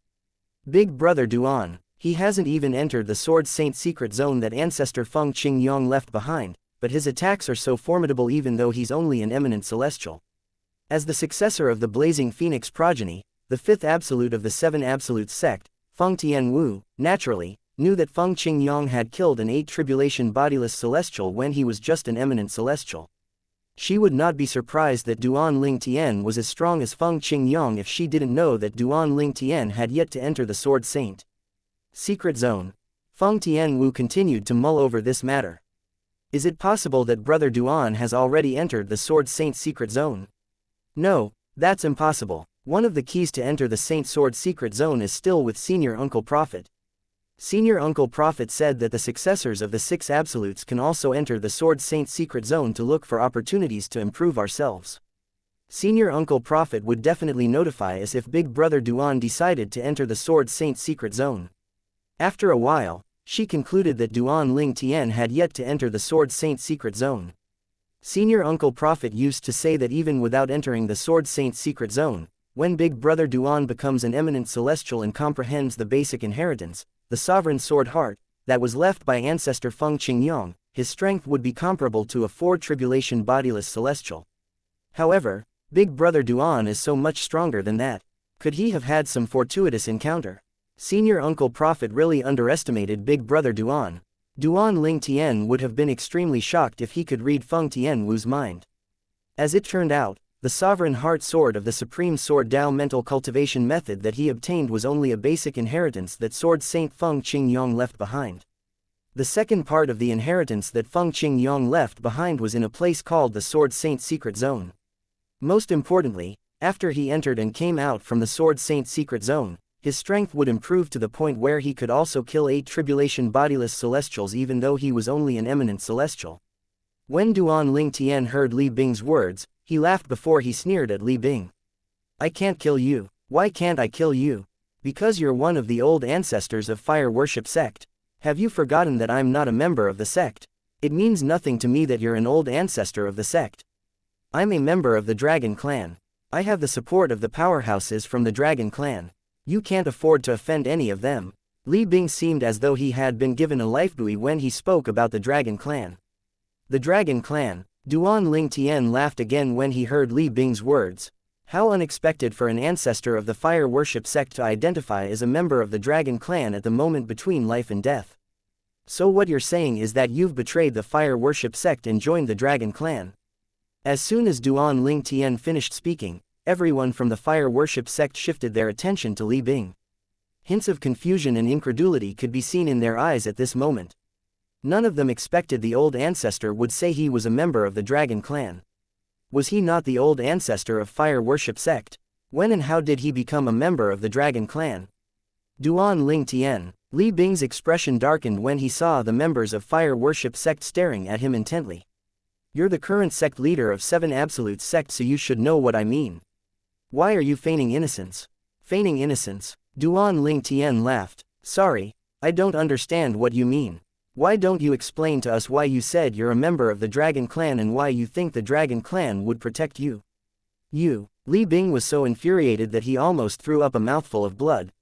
Big brother Duan, he hasn't even entered the Sword Saint secret zone that ancestor Feng Qing Yang left behind. but his attacks are so formidable even though he's only an eminent celestial. As the successor of the blazing phoenix progeny, the fifth absolute of the seven absolutes sect, Feng Tianwu, naturally, knew that Feng Qingyang had killed an 8 tribulation bodiless celestial when he was just an eminent celestial. She would not be surprised that Duan Ling Tian was as strong as Feng Qingyang if she didn't know that Duan Ling Tian had yet to enter the Sword Saint Secret Zone. Feng Tianwu continued to mull over this matter. Is it possible that Brother Duan has already entered the Sword Saint Secret Zone? No, that's impossible. One of the keys to enter the Saint Sword Secret Zone is still with Senior Uncle Prophet. Senior Uncle Prophet said that the successors of the 6 absolutes can also enter the Sword Saint Secret Zone to look for opportunities to improve ourselves. Senior Uncle Prophet would definitely notify us if Big Brother Duan decided to enter the Sword Saint Secret Zone. After a while, she concluded that Duan Ling Tian had yet to enter the Sword Saint Secret Zone. Senior Uncle Prophet used to say that even without entering the Sword Saint Secret Zone, when Big Brother Duan becomes an eminent celestial and comprehends the basic inheritance, the sovereign sword heart, that was left by ancestor Feng Qingyang, his strength would be comparable to a 4 tribulation bodiless celestial. However, Big Brother Duan is so much stronger than that. Could he have had some fortuitous encounter? Senior Uncle Prophet really underestimated Big Brother Duan. Duan Ling Tian would have been extremely shocked if he could read Feng Tianwu's mind. As it turned out, the sovereign heart sword of the supreme sword Dao mental cultivation method that he obtained was only a basic inheritance that Sword Saint Feng Qingyang left behind. The second part of the inheritance that Feng Qingyang left behind was in a place called the Sword Saint Secret Zone. Most importantly, after he entered and came out from the Sword Saint Secret Zone, his strength would improve to the point where he could also kill 8 tribulation bodiless celestials even though he was only an eminent celestial. When Duan Ling Tian heard Li Bing's words, he laughed before he sneered at Li Bing. I can't kill you. Why can't I kill you? Because you're one of the old ancestors of fire worship sect. Have you forgotten that I'm not a member of the sect? It means nothing to me that you're an old ancestor of the sect. I'm a member of the Dragon Clan. I have the support of the powerhouses from the Dragon Clan. You can't afford to offend any of them. Li Bing seemed as though he had been given a lifebuoy when he spoke about the Dragon Clan. The Dragon Clan. Duan Ling Tian laughed again when he heard Li Bing's words. How unexpected for an ancestor of the fire worship sect to identify as a member of the Dragon Clan at the moment between life and death. So what you're saying is that you've betrayed the fire worship sect and joined the Dragon Clan. As soon as Duan Ling Tian finished speaking, everyone from the fire worship sect shifted their attention to Li Bing. Hints of confusion and incredulity could be seen in their eyes at this moment. None of them expected the old ancestor would say he was a member of the Dragon Clan. Was he not the old ancestor of fire worship sect? When and how did he become a member of the Dragon Clan? Duan Ling Tian. Li Bing's expression darkened when he saw the members of fire worship sect staring at him intently. You're the current sect leader of 7 absolute sects, so you should know what I mean. Why are you feigning innocence? Feigning innocence? Duan Ling Tian laughed. Sorry, I don't understand what you mean. Why don't you explain to us why you said you're a member of the Dragon Clan and why you think the Dragon Clan would protect you? Li Bing was so infuriated that he almost threw up a mouthful of blood.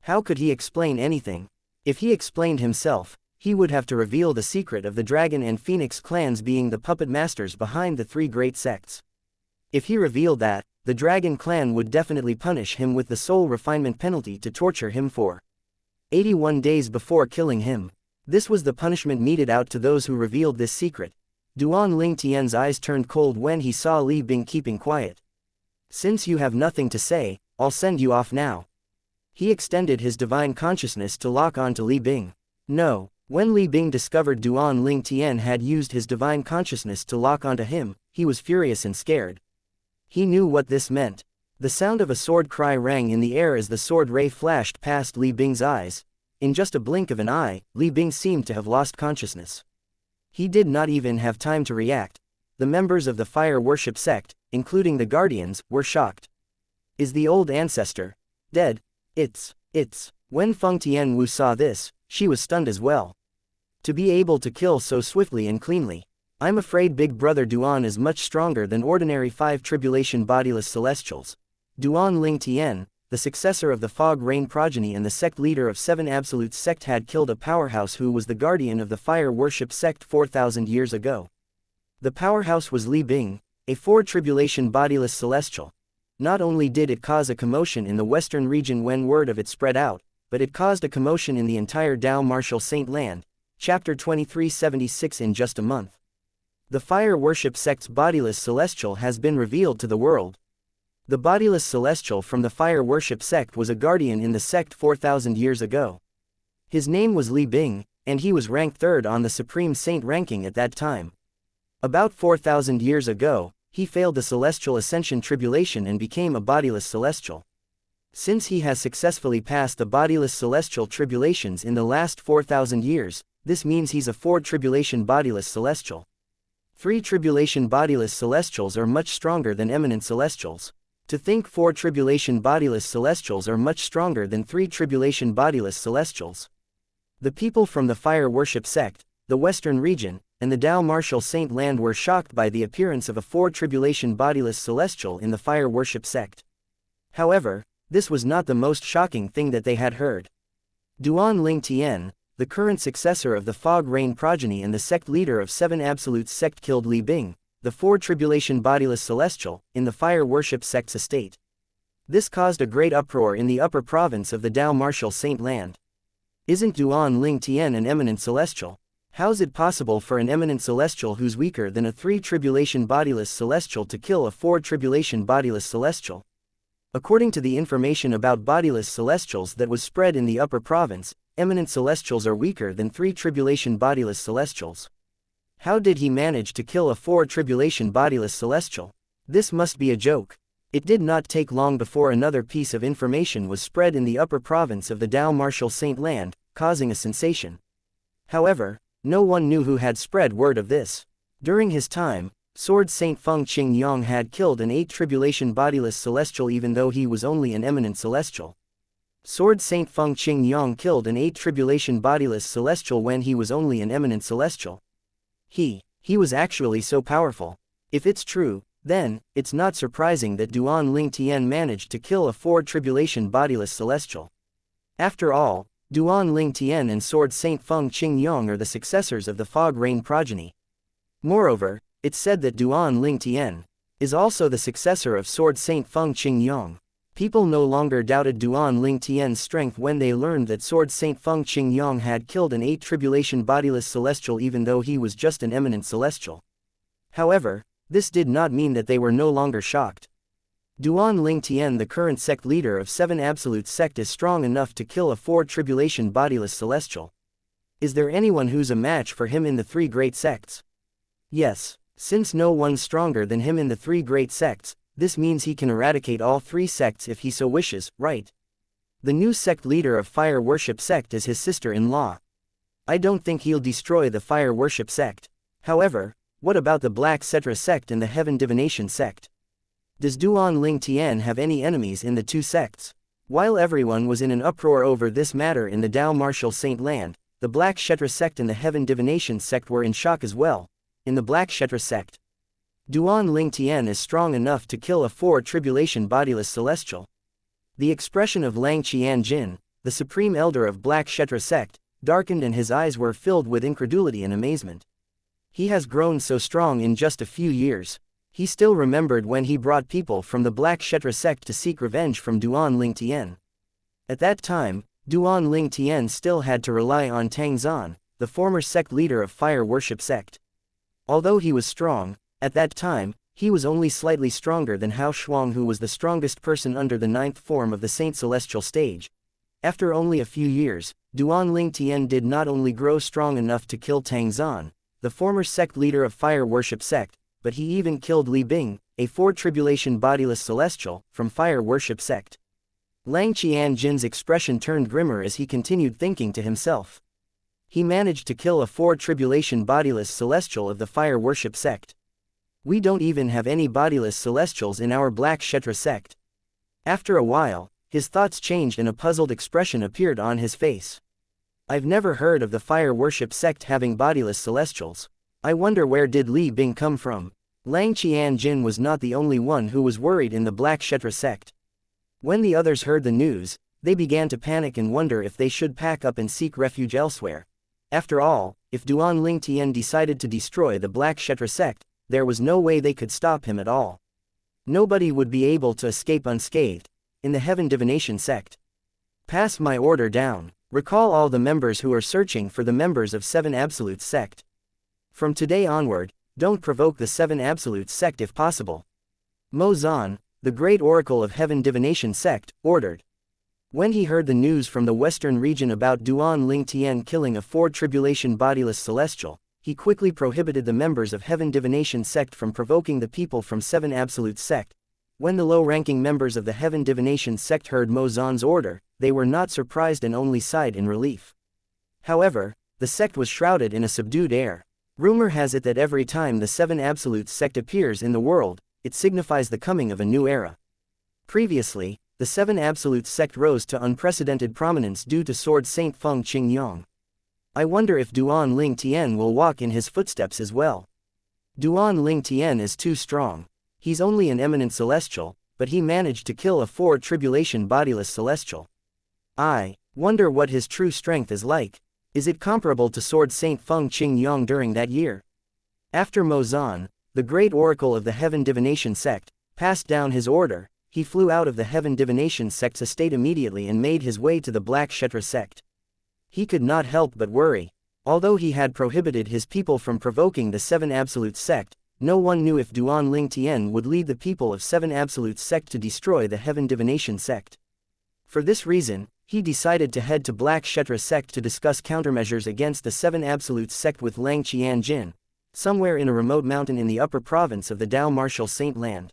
How could he explain anything? If he explained himself, he would have to reveal the secret of the Dragon and Phoenix clans being the puppet masters behind the 3 great sects. If he revealed that, the Dragon Clan would definitely punish him with the soul refinement penalty to torture him for 81 days before killing him. This was the punishment meted out to those who revealed this secret. Duan Ling Tian's eyes turned cold when he saw Li Bing keeping quiet. Since you have nothing to say, I'll send you off now. He extended his divine consciousness to lock onto Li Bing. No, when Li Bing discovered Duan Ling Tian had used his divine consciousness to lock onto him, he was furious and scared. He knew what this meant. The sound of a sword cry rang in the air as the sword ray flashed past Li Bing's eyes. In just a blink of an eye, Li Bing seemed to have lost consciousness. He did not even have time to react. The members of the fire worship sect, including the guardians, were shocked. Is the old ancestor dead? It's. When Feng Tianwu saw this, she was stunned as well. To be able to kill so swiftly and cleanly. I'm afraid Big Brother Duan is much stronger than ordinary 5 tribulation bodiless celestials. Duan Ling Tian, the successor of the Fog Rain progeny and the sect leader of Seven Absolutes sect, had killed a powerhouse who was the guardian of the fire worship sect 4,000 years ago. The powerhouse was Li Bing, a four-tribulation bodiless celestial. Not only did it cause a commotion in the western region when word of it spread out, but it caused a commotion in the entire Dao Martial Saint Land, chapter 2376, in just a month. The fire worship sect's bodiless celestial has been revealed to the world. The bodiless celestial from the fire worship sect was a guardian in the sect 4,000 years ago. His name was Li Bing, and he was ranked third on the Supreme Saint ranking at that time. About 4,000 years ago, he failed the celestial ascension tribulation and became a bodiless celestial. Since he has successfully passed the bodiless celestial tribulations in the last 4,000 years, this means he's a four-tribulation bodiless celestial. Three-tribulation bodiless celestials are much stronger than eminent celestials. To think four-tribulation bodiless celestials are much stronger than three-tribulation bodiless celestials. The people from the fire worship sect, the western region, and the Dao Martial Saint Land were shocked by the appearance of a four-tribulation bodiless celestial in the fire worship sect. However, this was not the most shocking thing that they had heard. Duan Ling Tian, the current successor of the Fog Rain progeny and the sect leader of Seven Absolutes sect, killed Li Bing, the four-tribulation bodiless celestial, in the fire worship sect's estate. This caused a great uproar in the upper province of the Dao Martial Saint Land. Isn't Duan Ling Tian an eminent celestial? How's it possible for an eminent celestial who's weaker than a three-tribulation bodiless celestial to kill a four-tribulation bodiless celestial? According to the information about bodiless celestials that was spread in the upper province, eminent celestials are weaker than three-tribulation bodiless celestials. How did he manage to kill a four-tribulation bodiless celestial? This must be a joke. It did not take long before another piece of information was spread in the upper province of the Dao Martial Saint Land, causing a sensation. However, no one knew who had spread word of this. During his time, Sword Saint Feng Qingyang had killed an eight-tribulation bodiless celestial even though he was only an eminent celestial. Sword Saint Feng Qingyang killed an eight-tribulation bodiless celestial when he was only an eminent celestial. He was actually so powerful. If it's true, then, it's not surprising that Duan Ling Tian managed to kill a four-tribulation bodiless celestial. After all, Duan Ling Tian and Sword Saint Feng Qingyang are the successors of the Fog Rain progeny. Moreover, it's said that Duan Ling Tian is also the successor of Sword Saint Feng Qingyang. People no longer doubted Duan Ling Tian's strength when they learned that Sword Saint Feng Qingyang had killed an eight-tribulation bodiless celestial even though he was just an eminent celestial. However, this did not mean that they were no longer shocked. Duan Ling Tian, the current sect leader of Seven Absolutes sect, is strong enough to kill a four-tribulation bodiless celestial. Is there anyone who's a match for him in the three great sects? Yes, since no one's stronger than him in the three great sects, this means he can eradicate all three sects if he so wishes, right? The new sect leader of fire worship sect is his sister-in-law. I don't think he'll destroy the fire worship sect. However, what about the Black Cetra sect and the Heaven Divination sect? Does Duan Ling Tian have any enemies in the two sects? While everyone was in an uproar over this matter in the Dao Martial Saint Land, the Black Cetra sect and the Heaven Divination sect were in shock as well. In the Black Cetra sect, Duan Ling Tian is strong enough to kill a four-tribulation bodiless celestial. The expression of Lang Qianjin, the supreme elder of Black Cetra sect, darkened and his eyes were filled with incredulity and amazement. He has grown so strong in just a few years. He still remembered when he brought people from the Black Cetra sect to seek revenge from Duan Ling Tian. At that time, Duan Ling Tian still had to rely on Tang Zan, the former sect leader of fire worship sect. Although he was strong, at that time, he was only slightly stronger than Hao Shuang, who was the strongest person under the ninth form of the Saint Celestial stage. After only a few years, Duan Ling Tian did not only grow strong enough to kill Tang Zan, the former sect leader of fire worship sect, but he even killed Li Bing, a four-tribulation bodiless celestial, from fire worship sect. Lang Qianjin's expression turned grimmer as he continued thinking to himself. He managed to kill a four-tribulation bodiless celestial of the fire worship sect. We don't even have any bodiless celestials in our Black Cetra sect. After a while, his thoughts changed and a puzzled expression appeared on his face. I've never heard of the fire worship sect having bodiless celestials. I wonder where did Li Bing come from? Lang Qianjin was not the only one who was worried in the Black Cetra sect. When the others heard the news, they began to panic and wonder if they should pack up and seek refuge elsewhere. After all, if Duan Ling Tian decided to destroy the Black Kshetra sect, there was no way they could stop him at all. Nobody would be able to escape unscathed. In the Heaven Divination sect. Pass my order down. Recall all the members who are searching for the members of Seven Absolutes sect. From today onward, don't provoke the Seven Absolutes sect if possible. Mo Zan, the great oracle of Heaven Divination sect, ordered. When he heard the news from the western region about Duan Ling Tian killing a four-tribulation bodiless celestial, he quickly prohibited the members of Heaven Divination sect from provoking the people from Seven Absolutes sect. When the low-ranking members of the Heaven Divination sect heard Mo Zan's order, they were not surprised and only sighed in relief. However, the sect was shrouded in a subdued air. Rumor has it that every time the Seven Absolutes sect appears in the world, it signifies the coming of a new era. Previously, the Seven Absolutes sect rose to unprecedented prominence due to Sword Saint Feng Qingyang. I wonder if Duan Ling Tian will walk in his footsteps as well. Duan Ling Tian is too strong. He's only an eminent celestial, but he managed to kill a four-tribulation bodiless celestial. I wonder what his true strength is like. Is it comparable to Sword Saint Feng Qingyang during that year? After Mo Zan, the great oracle of the Heaven Divination sect, passed down his order, he flew out of the Heaven Divination sect's estate immediately and made his way to the Black Kshetra sect. He could not help but worry. Although he had prohibited his people from provoking the Seven Absolutes sect, no one knew if Duan Ling Tian would lead the people of Seven Absolutes sect to destroy the Heaven Divination sect. For this reason, he decided to head to Black Kshetra sect to discuss countermeasures against the Seven Absolutes sect with Lang Qianjin, somewhere in a remote mountain in the upper province of the Dao Martial Saint Land.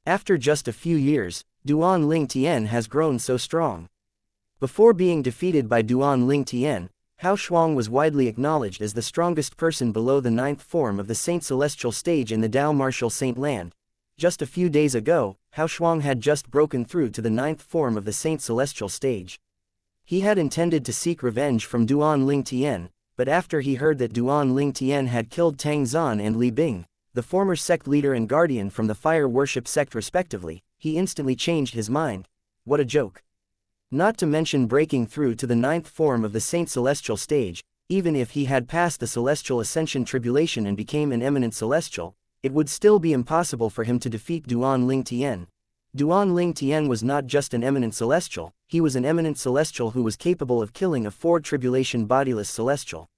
After just a few years, Duan Ling Tian has grown so strong. Before being defeated by Duan Ling Tian, Hao Shuang was widely acknowledged as the strongest person below the ninth form of the Saint Celestial stage in the Dao Martial Saint Land. Just a few days ago, Hao Shuang had just broken through to the ninth form of the Saint Celestial stage. He had intended to seek revenge from Duan Ling Tian, but after he heard that Duan Ling Tian had killed Tang Zan and Li Bing, the former sect leader and guardian from the fire worship sect respectively, he instantly changed his mind. What a joke. Not to mention breaking through to the ninth form of the Saint Celestial stage, even if he had passed the Celestial Ascension Tribulation and became an eminent celestial, it would still be impossible for him to defeat Duan Ling Tian. Duan Ling Tian was not just an eminent celestial, he was an eminent celestial who was capable of killing a four-tribulation bodiless celestial.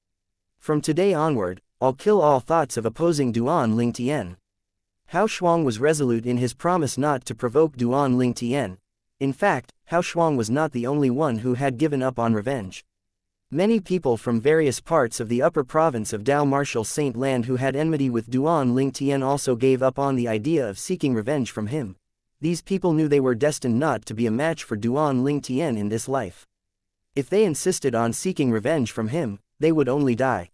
From today onward, I'll kill all thoughts of opposing Duan Ling Tian. Hao Shuang was resolute in his promise not to provoke Duan Ling Tian. In fact, Hao Shuang was not the only one who had given up on revenge. Many people from various parts of the upper province of Dao Martial Saint Land who had enmity with Duan Ling Tian also gave up on the idea of seeking revenge from him. These people knew they were destined not to be a match for Duan Ling Tian in this life. If they insisted on seeking revenge from him, they would only die.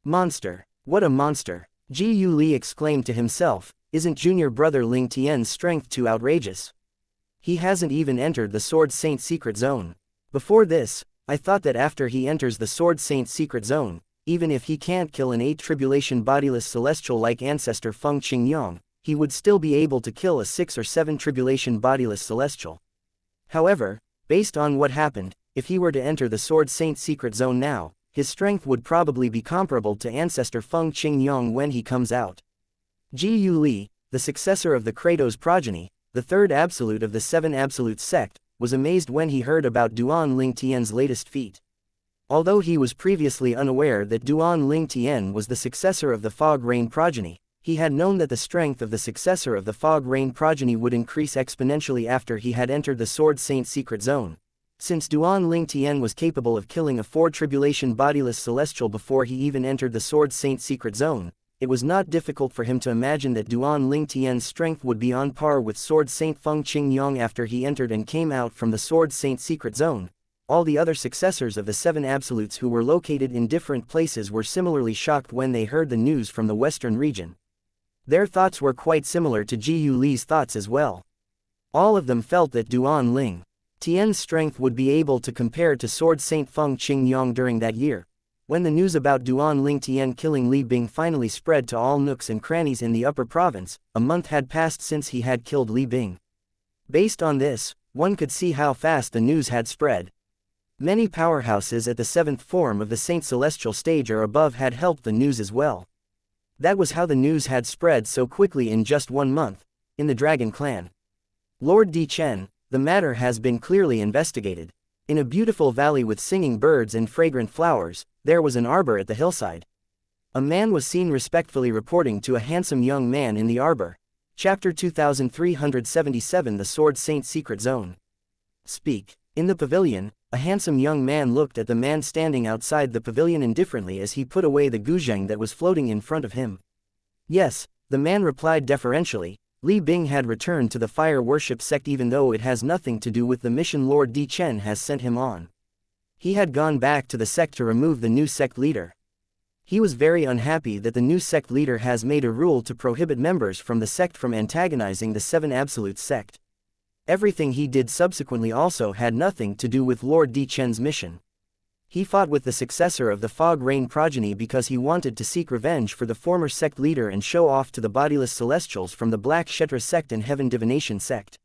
Monster! What a monster! Ji Yu Li exclaimed to himself, isn't junior brother Ling Tian's strength too outrageous? He hasn't even entered the Sword Saint secret zone. Before this, I thought that after he enters the Sword Saint secret zone, even if he can't kill an 8-tribulation bodiless celestial like ancestor Feng Qingyang, he would still be able to kill a 6 or 7 tribulation bodiless celestial. However, based on what happened, if he were to enter the Sword Saint secret zone now, his strength would probably be comparable to ancestor Feng Qingyang when he comes out. Ji Yu Li, the successor of the Kratos progeny, the third absolute of the Seven Absolutes sect, was amazed when he heard about Duan Ling Tian's latest feat. Although he was previously unaware that Duan Ling Tian was the successor of the Fog Rain progeny, he had known that the strength of the successor of the Fog Rain progeny would increase exponentially after he had entered the Sword Saint secret zone. Since Duan Ling Tian was capable of killing a 4-tribulation bodiless celestial before he even entered the Sword Saint secret zone, it was not difficult for him to imagine that Duan Ling Tian's strength would be on par with Sword Saint Feng Qingyang after he entered and came out from the Sword Saint secret zone. All the other successors of the Seven Absolutes who were located in different places were similarly shocked when they heard the news from the western region. Their thoughts were quite similar to Ji Yu Li's thoughts as well. All of them felt that Duan Ling Tian's strength would be able to compare to Sword Saint Feng Qingyang during that year. When the news about Duan Ling Tian killing Li Bing finally spread to all nooks and crannies in the upper province, a month had passed since he had killed Li Bing. Based on this, one could see how fast the news had spread. Many powerhouses at the seventh form of the Saint Celestial stage or above had helped the news as well. That was how the news had spread so quickly in just 1 month, in the Dragon Clan. Lord Chen, the matter has been clearly investigated. In a beautiful valley with singing birds and fragrant flowers, there was an arbor at the hillside. A man was seen respectfully reporting to a handsome young man in the arbor. Chapter 2377 The Sword Saint Secret Zone. Speak. In the pavilion, a handsome young man looked at the man standing outside the pavilion indifferently as he put away the guzheng that was floating in front of him. Yes, the man replied deferentially. Li Bing had returned to the fire worship sect even though it has nothing to do with the mission Lord Chen has sent him on. He had gone back to the sect to remove the new sect leader. He was very unhappy that the new sect leader has made a rule to prohibit members from the sect from antagonizing the Seven Absolutes sect. Everything he did subsequently also had nothing to do with Lord Chen's mission. He fought with the successor of the Fog Rain progeny because he wanted to seek revenge for the former sect leader and show off to the bodiless celestials from the Black Kshetra sect and Heaven Divination sect.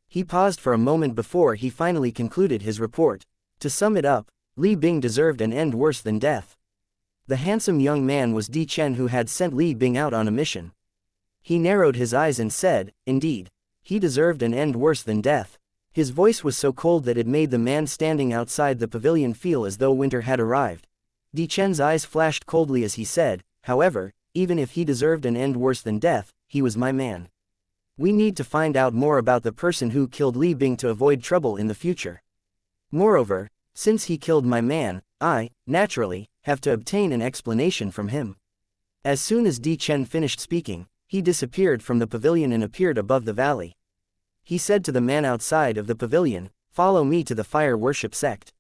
He paused for a moment before he finally concluded his report. To sum it up, Li Bing deserved an end worse than death. The handsome young man was Chen who had sent Li Bing out on a mission. He narrowed his eyes and said, "Indeed. He deserved an end worse than death." His voice was so cold that it made the man standing outside the pavilion feel as though winter had arrived. Chen's eyes flashed coldly as he said, "However, even if he deserved an end worse than death, he was my man. We need to find out more about the person who killed Li Bing to avoid trouble in the future. Moreover, since he killed my man, I, naturally, have to obtain an explanation from him." As soon as Chen finished speaking, he disappeared from the pavilion and appeared above the valley. He said to the man outside of the pavilion, "Follow me to the fire worship sect."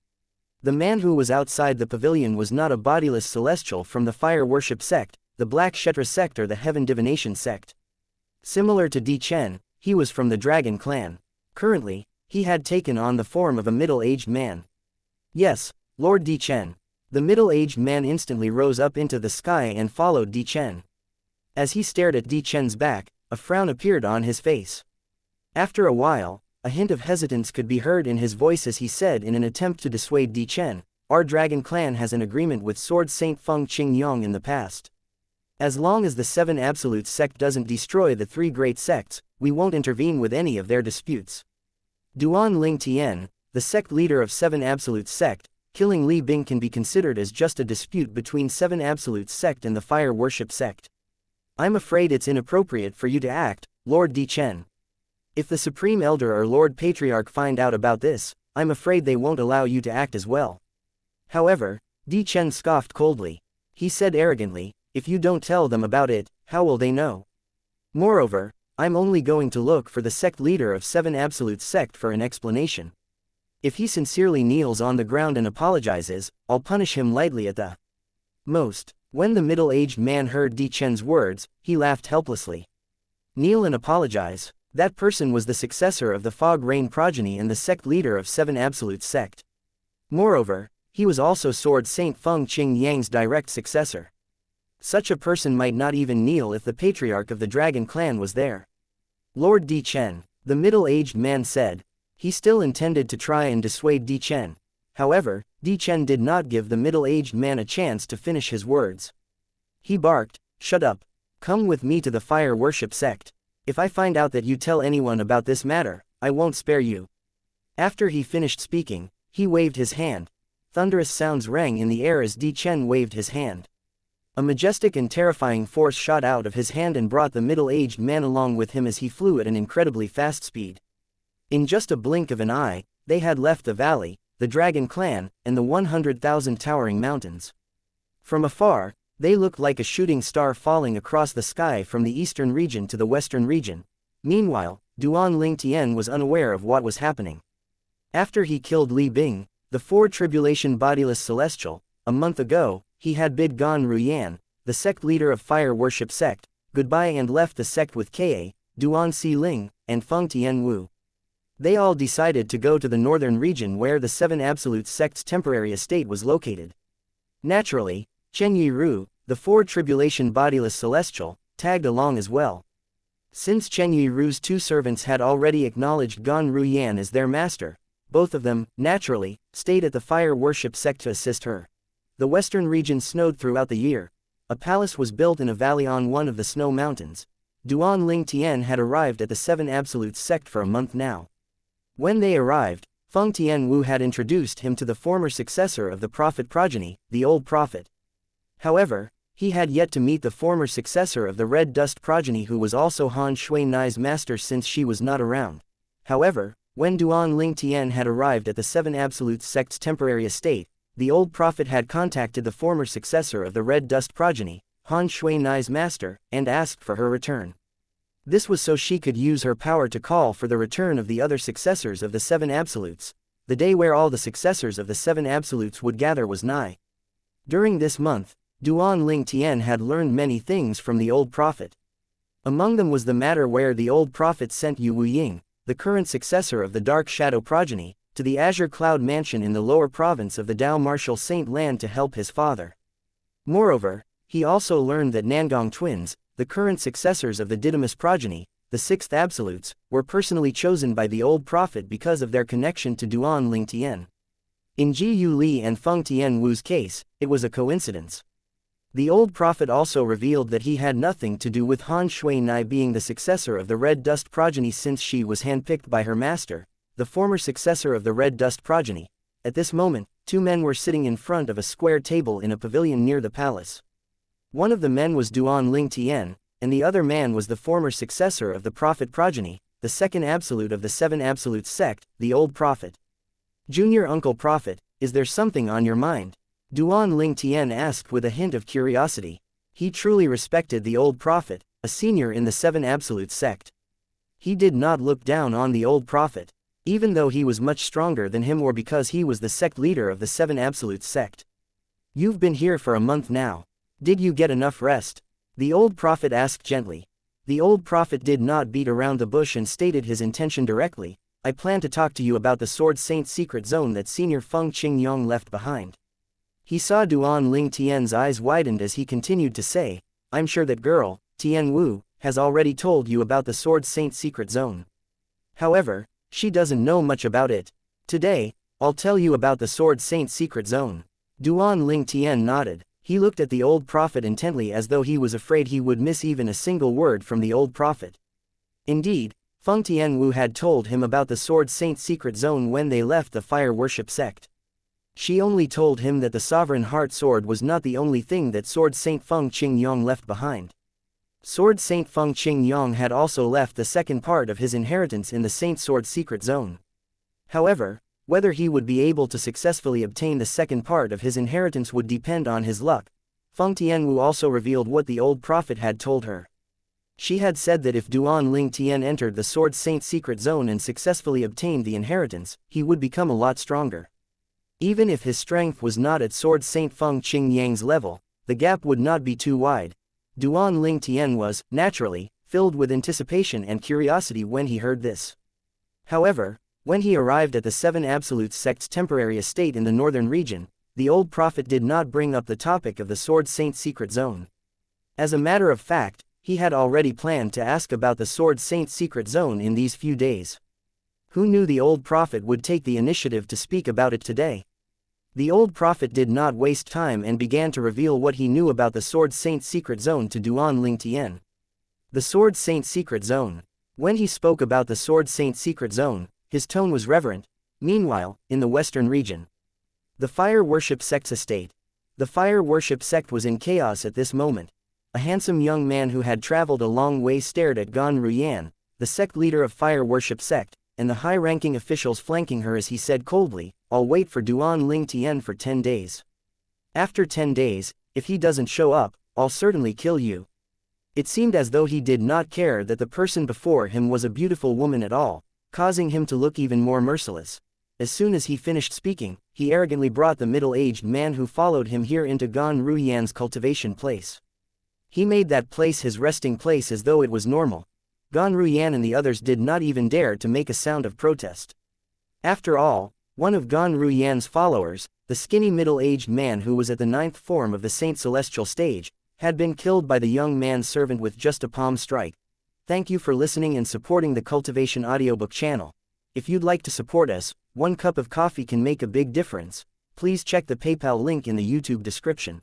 The man who was outside the pavilion was not a bodiless celestial from the fire worship sect, the Black Kshetra sect or the Heaven Divination sect. Similar to Chen, he was from the Dragon Clan. Currently, he had taken on the form of a middle-aged man. "Yes, Lord Chen." The middle-aged man instantly rose up into the sky and followed Chen. As he stared at Chen's back, a frown appeared on his face. After a while, a hint of hesitance could be heard in his voice as he said in an attempt to dissuade Chen, "Our Dragon Clan has an agreement with Sword Saint Feng Qingyong in the past. As long as the Seven Absolutes sect doesn't destroy the three great sects, we won't intervene with any of their disputes. Duan Ling Tian, the sect leader of Seven Absolutes sect, killing Li Bing can be considered as just a dispute between Seven Absolutes sect and the Fire Worship sect. I'm afraid it's inappropriate for you to act, Lord Chen. If the Supreme Elder or Lord Patriarch find out about this, I'm afraid they won't allow you to act as well." However, Chen scoffed coldly. He said arrogantly, "If you don't tell them about it, how will they know? Moreover, I'm only going to look for the sect leader of Seven Absolute sect for an explanation. If he sincerely kneels on the ground and apologizes, I'll punish him lightly at the most." When the middle-aged man heard Chen's words, he laughed helplessly. "Kneel and apologize." That person was the successor of the Fog Rain progeny and the sect leader of Seven Absolute sect. Moreover, he was also Sword Saint Feng Qingyang's direct successor. Such a person might not even kneel if the patriarch of the Dragon Clan was there. "Lord Chen," the middle-aged man said. He still intended to try and dissuade Chen. However, Chen did not give the middle-aged man a chance to finish his words. He barked, "Shut up. Come with me to the fire worship sect. If I find out that you tell anyone about this matter, I won't spare you." After he finished speaking, he waved his hand. Thunderous sounds rang in the air as Chen waved his hand. A majestic and terrifying force shot out of his hand and brought the middle-aged man along with him as he flew at an incredibly fast speed. In just a blink of an eye, they had left the valley, the Dragon Clan, and the 100,000 towering mountains. From afar, they looked like a shooting star falling across the sky from the eastern region to the western region. Meanwhile, Duan Ling Tian was unaware of what was happening. After he killed Li Bing, the Four Tribulation Bodiless Celestial, a month ago, he had bid Gan Ruyan, the sect leader of Fire Worship sect, goodbye and left the sect with Ka, Duan Si Ling, and Feng Tian Wu. They all decided to go to the northern region where the Seven Absolute sect's temporary estate was located. Naturally, Chen Yiru, the Four Tribulation Bodiless Celestial, tagged along as well. Since Chen Yiru's two servants had already acknowledged Gan Ruyan as their master, both of them, naturally, stayed at the fire worship sect to assist her. The western region snowed throughout the year. A palace was built in a valley on one of the snow mountains. Duan Ling Tian had arrived at the Seven Absolutes sect for a month now. When they arrived, Feng Tianwu had introduced him to the former successor of the prophet progeny, the old prophet. However, he had yet to meet the former successor of the Red Dust progeny, who was also Han Shui-Nai's master since she was not around. However, when Duan Ling Tian had arrived at the Seven Absolutes sect's temporary estate, the old prophet had contacted the former successor of the Red Dust progeny, Han Shui-Nai's master, and asked for her return. This was so she could use her power to call for the return of the other successors of the Seven Absolutes. The day where all the successors of the Seven Absolutes would gather was nigh. During this month, Duan Ling Tian had learned many things from the old prophet. Among them was the matter where the old prophet sent Yu Wuying, the current successor of the Dark Shadow progeny, to the Azure Cloud Mansion in the lower province of the Dao Martial Saint Land to help his father. Moreover, he also learned that Nangong twins, the current successors of the Didymus progeny, the Sixth Absolutes, were personally chosen by the old prophet because of their connection to Duan Ling Tian. In Ji Yu Li and Feng Tianwu's case, it was a coincidence. The old prophet also revealed that he had nothing to do with Han Shui-Nai being the successor of the Red Dust progeny, since she was handpicked by her master, the former successor of the Red Dust progeny. At this moment, two men were sitting in front of a square table in a pavilion near the palace. One of the men was Duan Ling Tian, and the other man was the former successor of the prophet progeny, the second absolute of the Seven Absolutes sect, the old prophet. "Junior Uncle Prophet, is there something on your mind?" Duan Ling Tian asked with a hint of curiosity. He truly respected the old prophet, a senior in the Seven Absolutes sect. He did not look down on the old prophet, even though he was much stronger than him or because he was the sect leader of the Seven Absolutes sect. "You've been here for a month now. Did you get enough rest?" the old prophet asked gently. The old prophet did not beat around the bush and stated his intention directly. "I plan to talk to you about the Sword Saint secret zone that Senior Feng Qingyong left behind." He saw Duan Ling Tian's eyes widened as he continued to say, "I'm sure that girl, Tianwu, has already told you about the Sword Saint secret zone. However, she doesn't know much about it. Today, I'll tell you about the Sword Saint secret zone." Duan Ling Tian nodded. He looked at the old prophet intently as though he was afraid he would miss even a single word from the old prophet. Indeed, Feng Tianwu had told him about the Sword Saint secret zone when they left the fire worship sect. She only told him that the Sovereign Heart Sword was not the only thing that Sword Saint Feng Qingyong left behind. Sword Saint Feng Qingyong had also left the second part of his inheritance in the Saint Sword secret zone. However, whether he would be able to successfully obtain the second part of his inheritance would depend on his luck. Feng Tianwu also revealed what the old prophet had told her. She had said that if Duan Ling Tian entered the Sword Saint secret zone and successfully obtained the inheritance, he would become a lot stronger. Even if his strength was not at Sword Saint Feng Qingyang's level, the gap would not be too wide. Duan Ling Tian was, naturally, filled with anticipation and curiosity when he heard this. However, when he arrived at the Seven Absolutes sect's temporary estate in the northern region, the old prophet did not bring up the topic of the Sword Saint secret zone. As a matter of fact, he had already planned to ask about the Sword Saint secret zone in these few days. Who knew the old prophet would take the initiative to speak about it today? The old prophet did not waste time and began to reveal what he knew about the Sword Saint secret zone to Duan Ling Tian. The Sword Saint secret zone. When he spoke about the Sword Saint secret zone, his tone was reverent. Meanwhile, in the western region, the fire worship sect's estate. The fire worship sect was in chaos at this moment. A handsome young man who had traveled a long way stared at Gan Ruyan, the sect leader of fire worship sect, and the high-ranking officials flanking her as he said coldly, "I'll wait for Duan Ling Tian for 10 days. After 10 days, if he doesn't show up, I'll certainly kill you." It seemed as though he did not care that the person before him was a beautiful woman at all, causing him to look even more merciless. As soon as he finished speaking, he arrogantly brought the middle-aged man who followed him here into Gan Ruyan's cultivation place. He made that place his resting place as though it was normal. Gan Ruyan and the others did not even dare to make a sound of protest. After all, one of Gan Ruyan's followers, the skinny middle-aged man who was at the 9th form of the Saint Celestial stage, had been killed by the young man's servant with just a palm strike. Thank you for listening and supporting the Cultivation Audiobook channel. If you'd like to support us, 1 cup of coffee can make a big difference. Please check the PayPal link in the YouTube description.